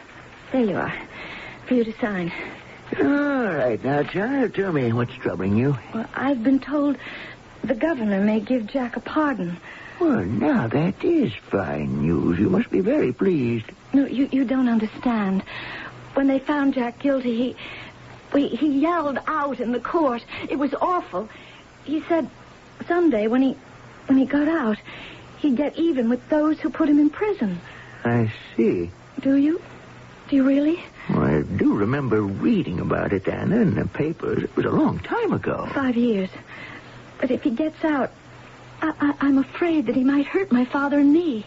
Speaker 12: there you are, for you to sign.
Speaker 5: All right. Now, child, tell me what's troubling you.
Speaker 12: Well, I've been told the governor may give Jack a pardon.
Speaker 5: Well, now, that is fine news. You must be very pleased.
Speaker 12: No, you don't understand. When they found Jack guilty, he yelled out in the court. It was awful. He said someday when he got out, he'd get even with those who put him in prison.
Speaker 5: I see.
Speaker 12: Do you? Do you really?
Speaker 5: Well, I do remember reading about it, Anna, in the papers. It was a long time ago.
Speaker 12: 5 years. But if he gets out, I'm afraid that he might hurt my father and me.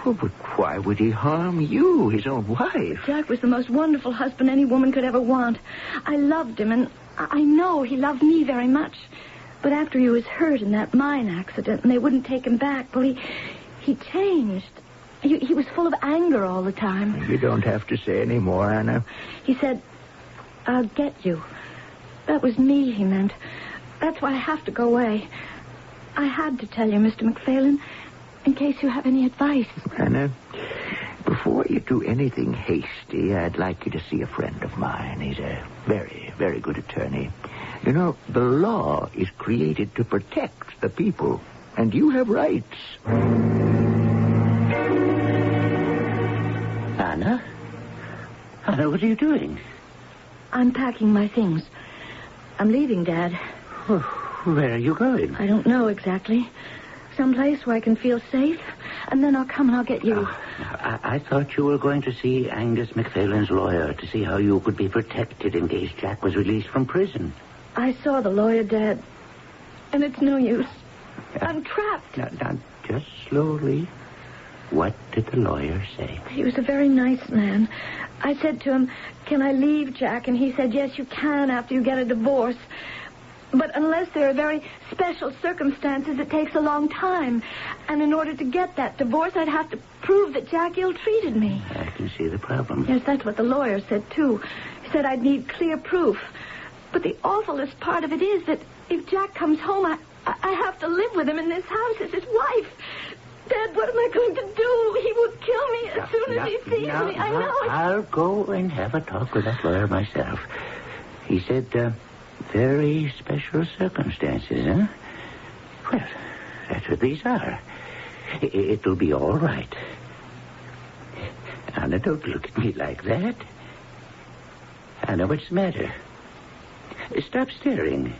Speaker 5: Oh, but why would he harm you, his own wife?
Speaker 12: Jack was the most wonderful husband any woman could ever want. I loved him, and I know he loved me very much. But after he was hurt in that mine accident and they wouldn't take him back, well, he changed. He was full of anger all the time.
Speaker 5: You don't have to say any more, Anna.
Speaker 12: He said, I'll get you. That was me, he meant. That's why I have to go away. I had to tell you, Mr. McPherson, in case you have any advice.
Speaker 5: Anna, before you do anything hasty, I'd like you to see a friend of mine. He's a very, very good attorney. You know, the law is created to protect the people, and you have rights.
Speaker 18: Anna? Anna, what are you doing?
Speaker 12: I'm packing my things. I'm leaving, Dad.
Speaker 18: Where are you going?
Speaker 12: I don't know exactly. Someplace where I can feel safe, and then I'll come and I'll get you.
Speaker 18: I thought you were going to see Angus McPherson's lawyer to see how you could be protected in case Jack was released from prison.
Speaker 12: I saw the lawyer, Dad, and it's no use. I'm trapped.
Speaker 18: Now, just slowly. What did the lawyer say?
Speaker 12: He was a very nice man. I said to him, can I leave, Jack? And he said, yes, you can after you get a divorce. But unless there are very special circumstances, it takes a long time. And in order to get that divorce, I'd have to prove that Jack ill-treated me.
Speaker 18: I can see the problem.
Speaker 12: Yes, that's what the lawyer said, too. He said I'd need clear proof. But the awfulest part of it is that if Jack comes home, I have to live with him in this house as his wife. Dad, what am I going to do? He will kill me as soon as he sees me. I know it.
Speaker 18: I'll go and have a talk with that lawyer myself. He said, very special circumstances, huh? Well, that's what these are. It'll be all right. Anna, don't look at me like that. Anna, what's the matter? Stop staring.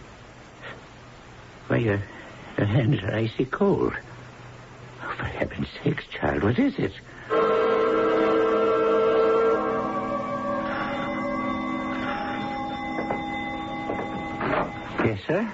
Speaker 18: Why, your hands are icy cold. Oh, for heaven's sakes, child, what is it? Yes, sir?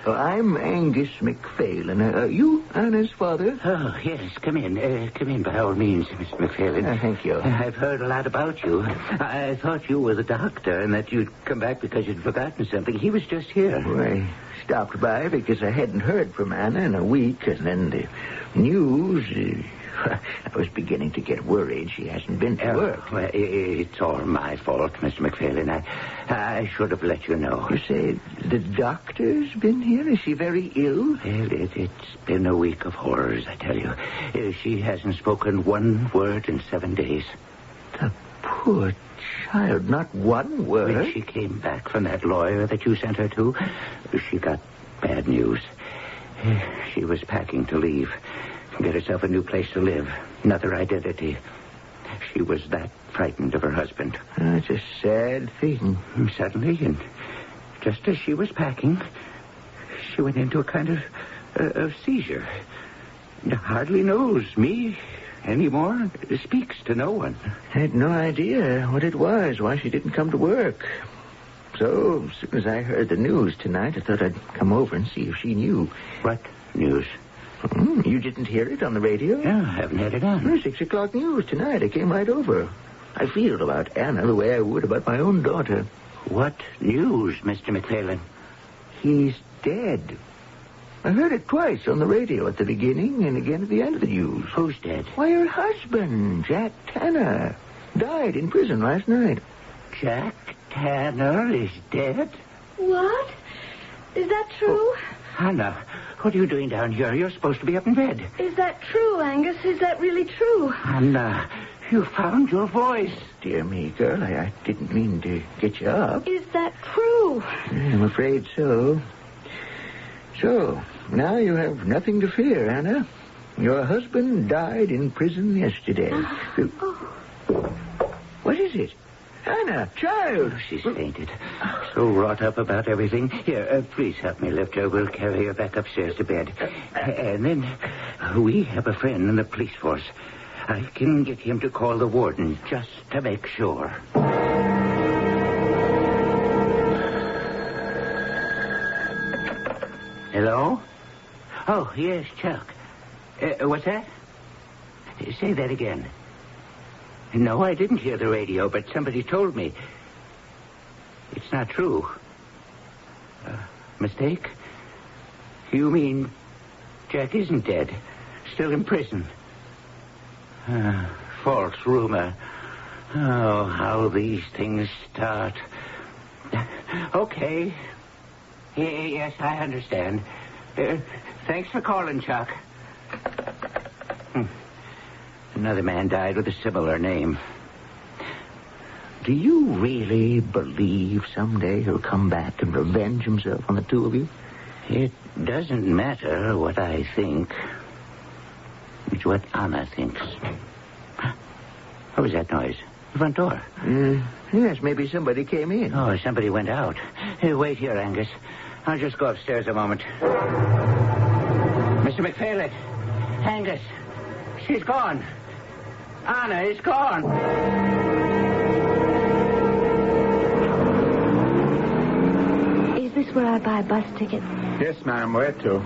Speaker 5: I'm Angus McPherson. You Anna's father?
Speaker 18: Oh, yes. Come in by all means, Mr. McPherson.
Speaker 5: Thank you.
Speaker 18: I've heard a lot about you. I thought you were the doctor and that you'd come back because you'd forgotten something. He was just here.
Speaker 5: Well, I stopped by because I hadn't heard from Anna in a week, and then the news... I was beginning to get worried she hasn't been to work.
Speaker 18: Well, it's all my fault, Mr. McPherson. I should have let you know.
Speaker 5: You say the doctor's been here? Is she very ill?
Speaker 18: Well, it's been a week of horrors, I tell you. She hasn't spoken one word in 7 days.
Speaker 5: The poor child, not one word?
Speaker 18: When she came back from that lawyer that you sent her to, she got bad news. She was packing to leave. Get herself a new place to live. Another identity. She was that frightened of her husband.
Speaker 5: That's a sad thing.
Speaker 18: Suddenly, and just as she was packing, she went into a kind of seizure. Hardly knows me anymore. Speaks to no one.
Speaker 5: I had no idea what it was, why she didn't come to work. So, as soon as I heard the news tonight, I thought I'd come over and see if she knew.
Speaker 18: What news?
Speaker 5: You didn't hear it on the radio?
Speaker 18: Yeah, I haven't had it on.
Speaker 5: 6 o'clock news tonight. I came right over. I feel about Anna the way I would about my own daughter.
Speaker 18: What news, Mr. McPhail?
Speaker 5: He's dead. I heard it twice on the radio at the beginning and again at the end of the news.
Speaker 18: Who's dead?
Speaker 5: Why, her husband, Jack Tanner, died in prison last night.
Speaker 18: Jack Tanner is dead?
Speaker 12: What? Is that true?
Speaker 18: Anna, what are you doing down here? You're supposed to be up in bed.
Speaker 12: Is that true, Angus? Is that really true?
Speaker 18: Anna, you found your voice.
Speaker 5: Dear me, girl, I didn't mean to get you up.
Speaker 12: Is that true?
Speaker 5: I'm afraid so. So, now you have nothing to fear, Anna. Your husband died in prison yesterday. What is it? Anna, child.
Speaker 18: She's fainted. So wrought up about everything. Here, please help me lift her. We'll carry her back upstairs to bed. And then we have a friend in the police force. I can get him to call the warden just to make sure. Hello? Oh, yes, Chuck. What's that? Say that again. No, I didn't hear the radio, but somebody told me. It's not true. Mistake? You mean Jack isn't dead? Still in prison? False rumor. Oh, how these things start. Okay. Yes, I understand. Thanks for calling, Chuck. Another man died with a similar name.
Speaker 5: Do you really believe someday he'll come back and revenge himself on the two of you?
Speaker 18: It doesn't matter what I think. It's what Anna thinks. What was that noise? The front door.
Speaker 5: Yes, maybe somebody came in.
Speaker 18: Oh, somebody went out. Hey, wait here, Angus. I'll just go upstairs a moment. Mr. McPhail, Angus, she's gone. Anna is gone.
Speaker 21: Is this where I buy a bus ticket?
Speaker 14: Yes, ma'am. Where to?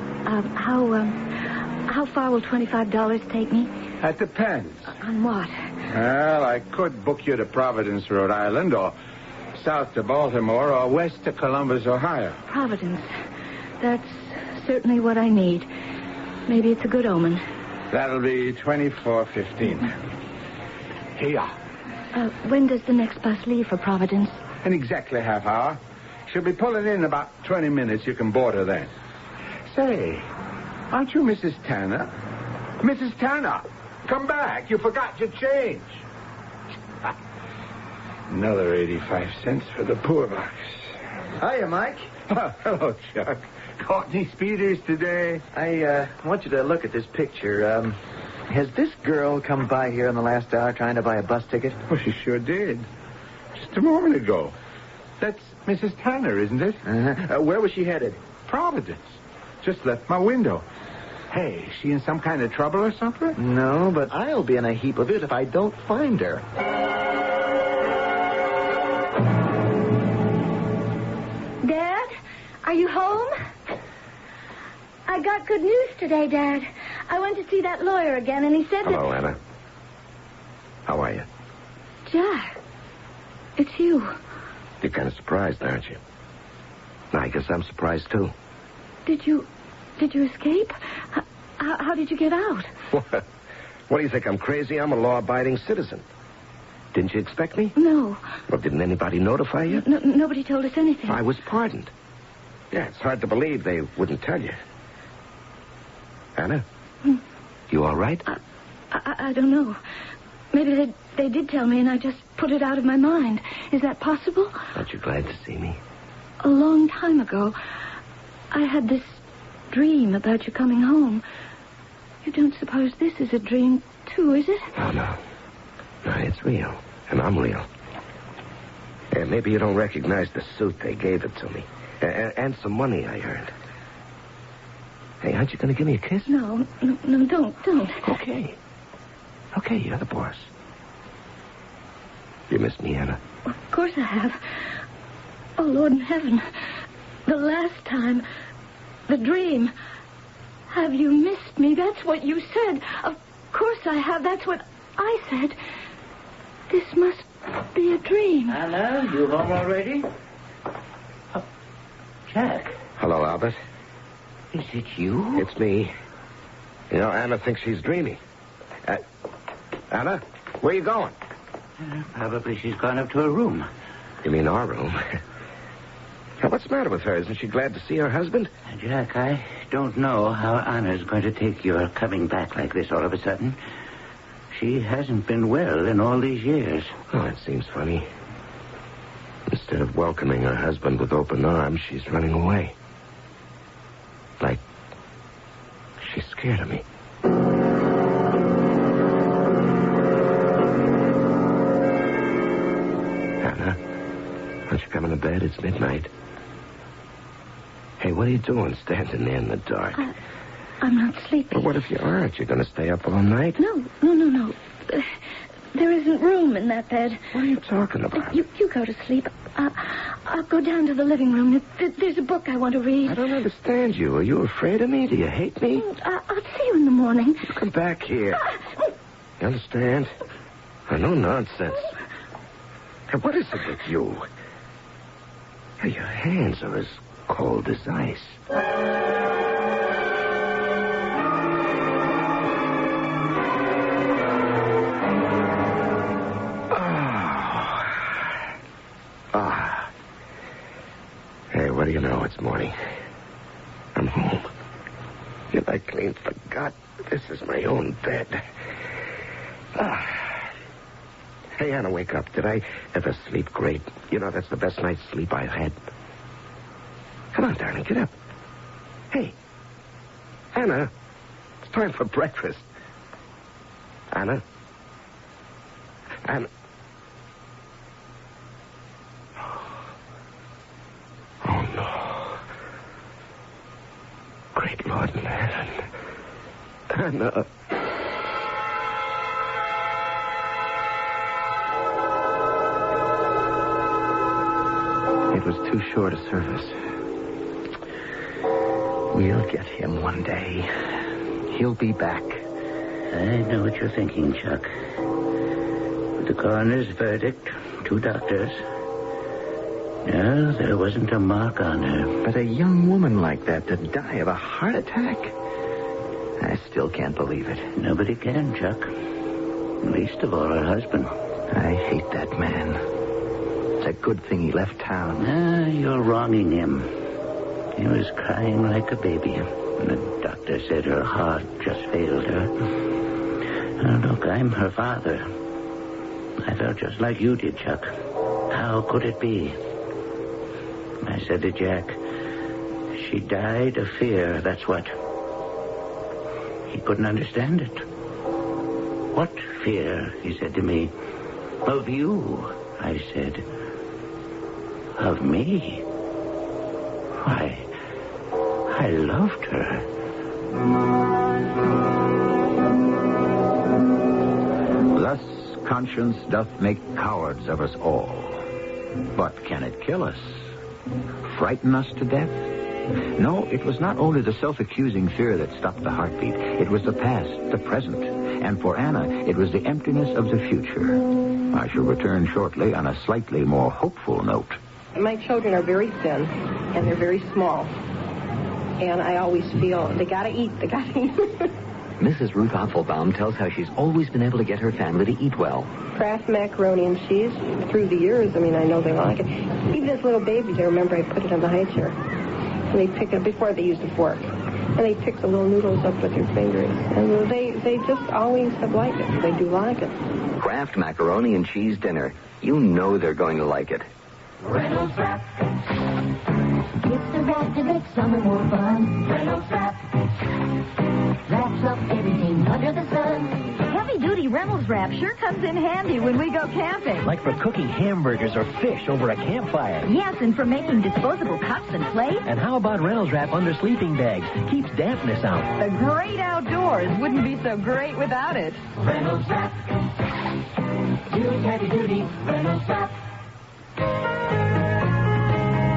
Speaker 21: How far will $25 take me?
Speaker 14: That depends.
Speaker 21: On what?
Speaker 14: Well, I could book you to Providence, Rhode Island, or south to Baltimore, or west to Columbus, Ohio.
Speaker 21: Providence. That's certainly what I need. Maybe it's a good omen.
Speaker 14: That'll be $24.15. Here.
Speaker 21: When does the next bus leave for Providence?
Speaker 14: In exactly half hour. She'll be pulling in about 20 minutes. You can board her then. Say, aren't you Mrs. Tanner? Mrs. Tanner, come back. You forgot your change. Another 85 cents for the poor box.
Speaker 9: Hiya, Mike.
Speaker 14: Hello, Chuck. Caught any speeders today?
Speaker 9: I want you to look at this picture. Has this girl come by here in the last hour trying to buy a bus ticket?
Speaker 14: Well, she sure did. Just a moment ago. That's Mrs. Tanner, isn't it?
Speaker 9: Where was she headed?
Speaker 14: Providence. Just left my window. Hey, is she in some kind of trouble or something?
Speaker 9: No, but I'll be in a heap of it if I don't find her.
Speaker 12: Dad, are you home? I got good news today, Dad. I went to see that lawyer again, and he said
Speaker 24: Hello, Anna. How are you?
Speaker 21: Jack, it's you.
Speaker 24: You're kind of surprised, aren't you? I guess I'm surprised, too.
Speaker 21: Did you escape? How did you get out?
Speaker 24: What do you think? I'm crazy? I'm a law-abiding citizen. Didn't you expect me?
Speaker 21: No.
Speaker 24: Well, didn't anybody notify you?
Speaker 21: Nobody told us anything.
Speaker 24: I was pardoned. Yeah, it's hard to believe they wouldn't tell you. Anna? You all right?
Speaker 21: I don't know. Maybe they did tell me, and I just put it out of my mind. Is that possible?
Speaker 24: Aren't you glad to see me?
Speaker 21: A long time ago, I had this dream about you coming home. You don't suppose this is a dream, too, is it?
Speaker 24: Oh, no. No, it's real. And I'm real. Maybe you don't recognize the suit. They gave it to me. And some money I earned. Hey, aren't you going to give me a kiss?
Speaker 21: No, don't.
Speaker 24: Okay. Okay, you're the boss. You miss me, Anna?
Speaker 21: Of course I have. Oh, Lord in heaven. The last time. The dream. Have you missed me? That's what you said. Of course I have. That's what I said.
Speaker 12: This must be a dream.
Speaker 18: Anna, you home already? Oh, Jack.
Speaker 7: Hello, Albert.
Speaker 18: Is it you?
Speaker 7: It's me. You know, Anna thinks she's dreaming. Anna, where are you going?
Speaker 18: Probably she's gone up to her room.
Speaker 7: You mean our room? Now, what's the matter with her? Isn't she glad to see her husband?
Speaker 18: Jack, I don't know how Anna's going to take your coming back like this all of a sudden. She hasn't been well in all these years.
Speaker 7: Oh, it seems funny. Instead of welcoming her husband with open arms, she's running away. Like she's scared of me. Anna, won't you come into bed? It's midnight. Hey, what are you doing standing there in the dark?
Speaker 12: I'm not sleeping.
Speaker 7: Well, what if you aren't? You're going to stay up all night?
Speaker 12: No. There isn't room in that bed.
Speaker 7: What are you talking about?
Speaker 12: You go to sleep. I'll go down to the living room. There's a book I want to read.
Speaker 7: I don't understand you. Are you afraid of me? Do you hate me?
Speaker 12: I'll see you in the morning.
Speaker 7: You come back here. You understand? No nonsense. Hey, what is it with you? Hey, your hands are as cold as ice. Hey, what do you know? It's morning. I'm home. Yet I clean forgot this is my own bed. Hey, Anna, wake up. Did I ever sleep great? You know, that's the best night's sleep I've had. Come on, darling, get up. Hey, Anna, it's time for breakfast. Anna? Anna? Oh, no. Great Lord in heaven. Anna.
Speaker 9: It was too short a service. We'll get him one day. He'll be back.
Speaker 18: I know what you're thinking, Chuck. With the coroner's verdict, 2 doctors. No, there wasn't a mark on her.
Speaker 9: But a young woman like that to die of a heart attack? I still can't believe it.
Speaker 18: Nobody can, Chuck. Least of all her husband.
Speaker 9: I hate that man. It's a good thing he left town.
Speaker 18: You're wronging him. He was crying like a baby. And the doctor said her heart just failed her. Now, look, I'm her father. I felt just like you did, Chuck. How could it be? I said to Jack, she died of fear, that's what. He couldn't understand it. What fear, he said to me. Of you, I said. Of me? Why, I loved her.
Speaker 16: Thus conscience doth make cowards of us all. But can it kill us? Frighten us to death? No, it was not only the self-accusing fear that stopped the heartbeat. It was the past, the present. And for Anna, it was the emptiness of the future. I shall return shortly on a slightly more hopeful note.
Speaker 11: My children are very thin, and they're very small. And I always feel, they gotta eat.
Speaker 9: Mrs. Ruth Opfelbaum tells how she's always been able to get her family to eat well.
Speaker 11: Kraft macaroni and cheese, through the years, I mean, I know they like it. Even as little babies, I remember I put it on the high chair. And they pick it, before they used a fork. And they pick the little noodles up with their fingers. And they just always have liked it. They do like it.
Speaker 9: Kraft macaroni and cheese dinner. You know they're going to like it.
Speaker 10: Reynolds Wrap. It's the wrap that makes summer more fun. Reynolds Wrap. Wraps up everything under the sun.
Speaker 13: Heavy-duty Reynolds Wrap sure comes in handy when we go camping.
Speaker 20: Like for cooking hamburgers or fish over a campfire.
Speaker 13: Yes, and for making disposable cups and plates.
Speaker 20: And how about Reynolds Wrap under sleeping bags? Keeps dampness out.
Speaker 13: The great outdoors wouldn't be so great without it.
Speaker 10: Reynolds Wrap. Use heavy-duty Reynolds Wrap.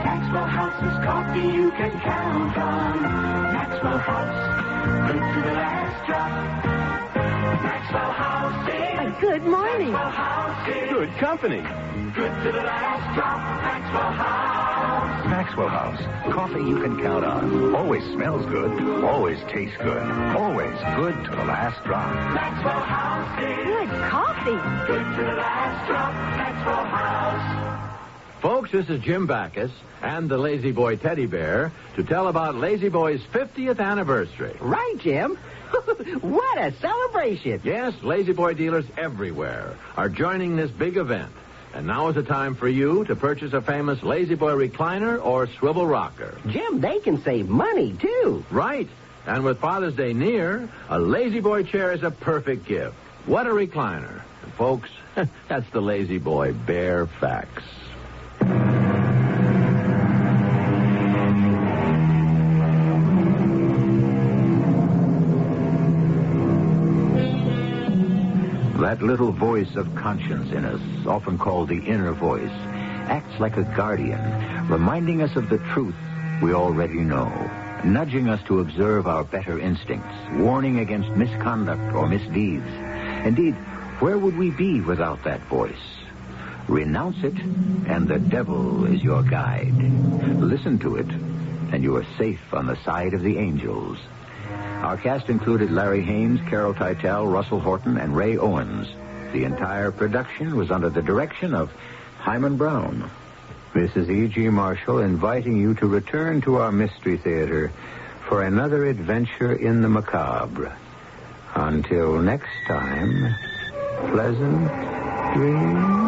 Speaker 10: Maxwell House's coffee you can count on. Maxwell House, good to the last drop. Maxwell Housing.
Speaker 13: Good morning.
Speaker 10: Maxwell Housing.
Speaker 4: Good company.
Speaker 10: Good to the last drop. Maxwell House.
Speaker 1: Maxwell House. Coffee you can count on. Always smells good. Always tastes good. Always good to the last drop.
Speaker 10: Maxwell Housing.
Speaker 13: Good coffee.
Speaker 10: Good to the last drop. Maxwell House.
Speaker 4: Folks, this is Jim Backus and the Lazy Boy Teddy Bear to tell about Lazy Boy's 50th anniversary.
Speaker 3: Right, Jim. What a celebration.
Speaker 4: Yes, Lazy Boy dealers everywhere are joining this big event. And now is the time for you to purchase a famous Lazy Boy recliner or swivel rocker.
Speaker 3: Jim, they can save money, too.
Speaker 4: Right. And with Father's Day near, a Lazy Boy chair is a perfect gift. What a recliner. And folks, that's the Lazy Boy bare facts.
Speaker 8: That little voice of conscience in us, often called the inner voice, acts like a guardian, reminding us of the truth we already know, nudging us to observe our better instincts, warning against misconduct or misdeeds. Indeed, where would we be without that voice? Renounce it, and the devil is your guide. Listen to it, and you are safe on the side of the angels. Our cast included Larry Haynes, Carol Teitel, Russell Horton, and Ray Owens. The entire production was under the direction of Himan Brown. This is E.G. Marshall inviting you to return to our Mystery Theater for another adventure in the macabre. Until next time, pleasant dreams.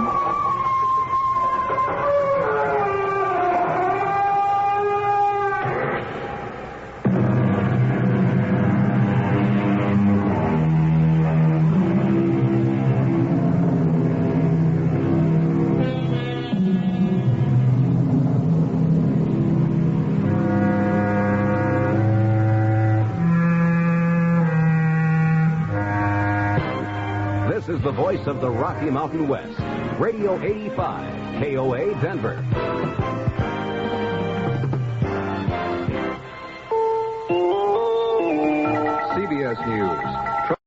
Speaker 15: This is the voice of the Rocky Mountain West. Radio 85, KOA Denver.
Speaker 22: CBS News.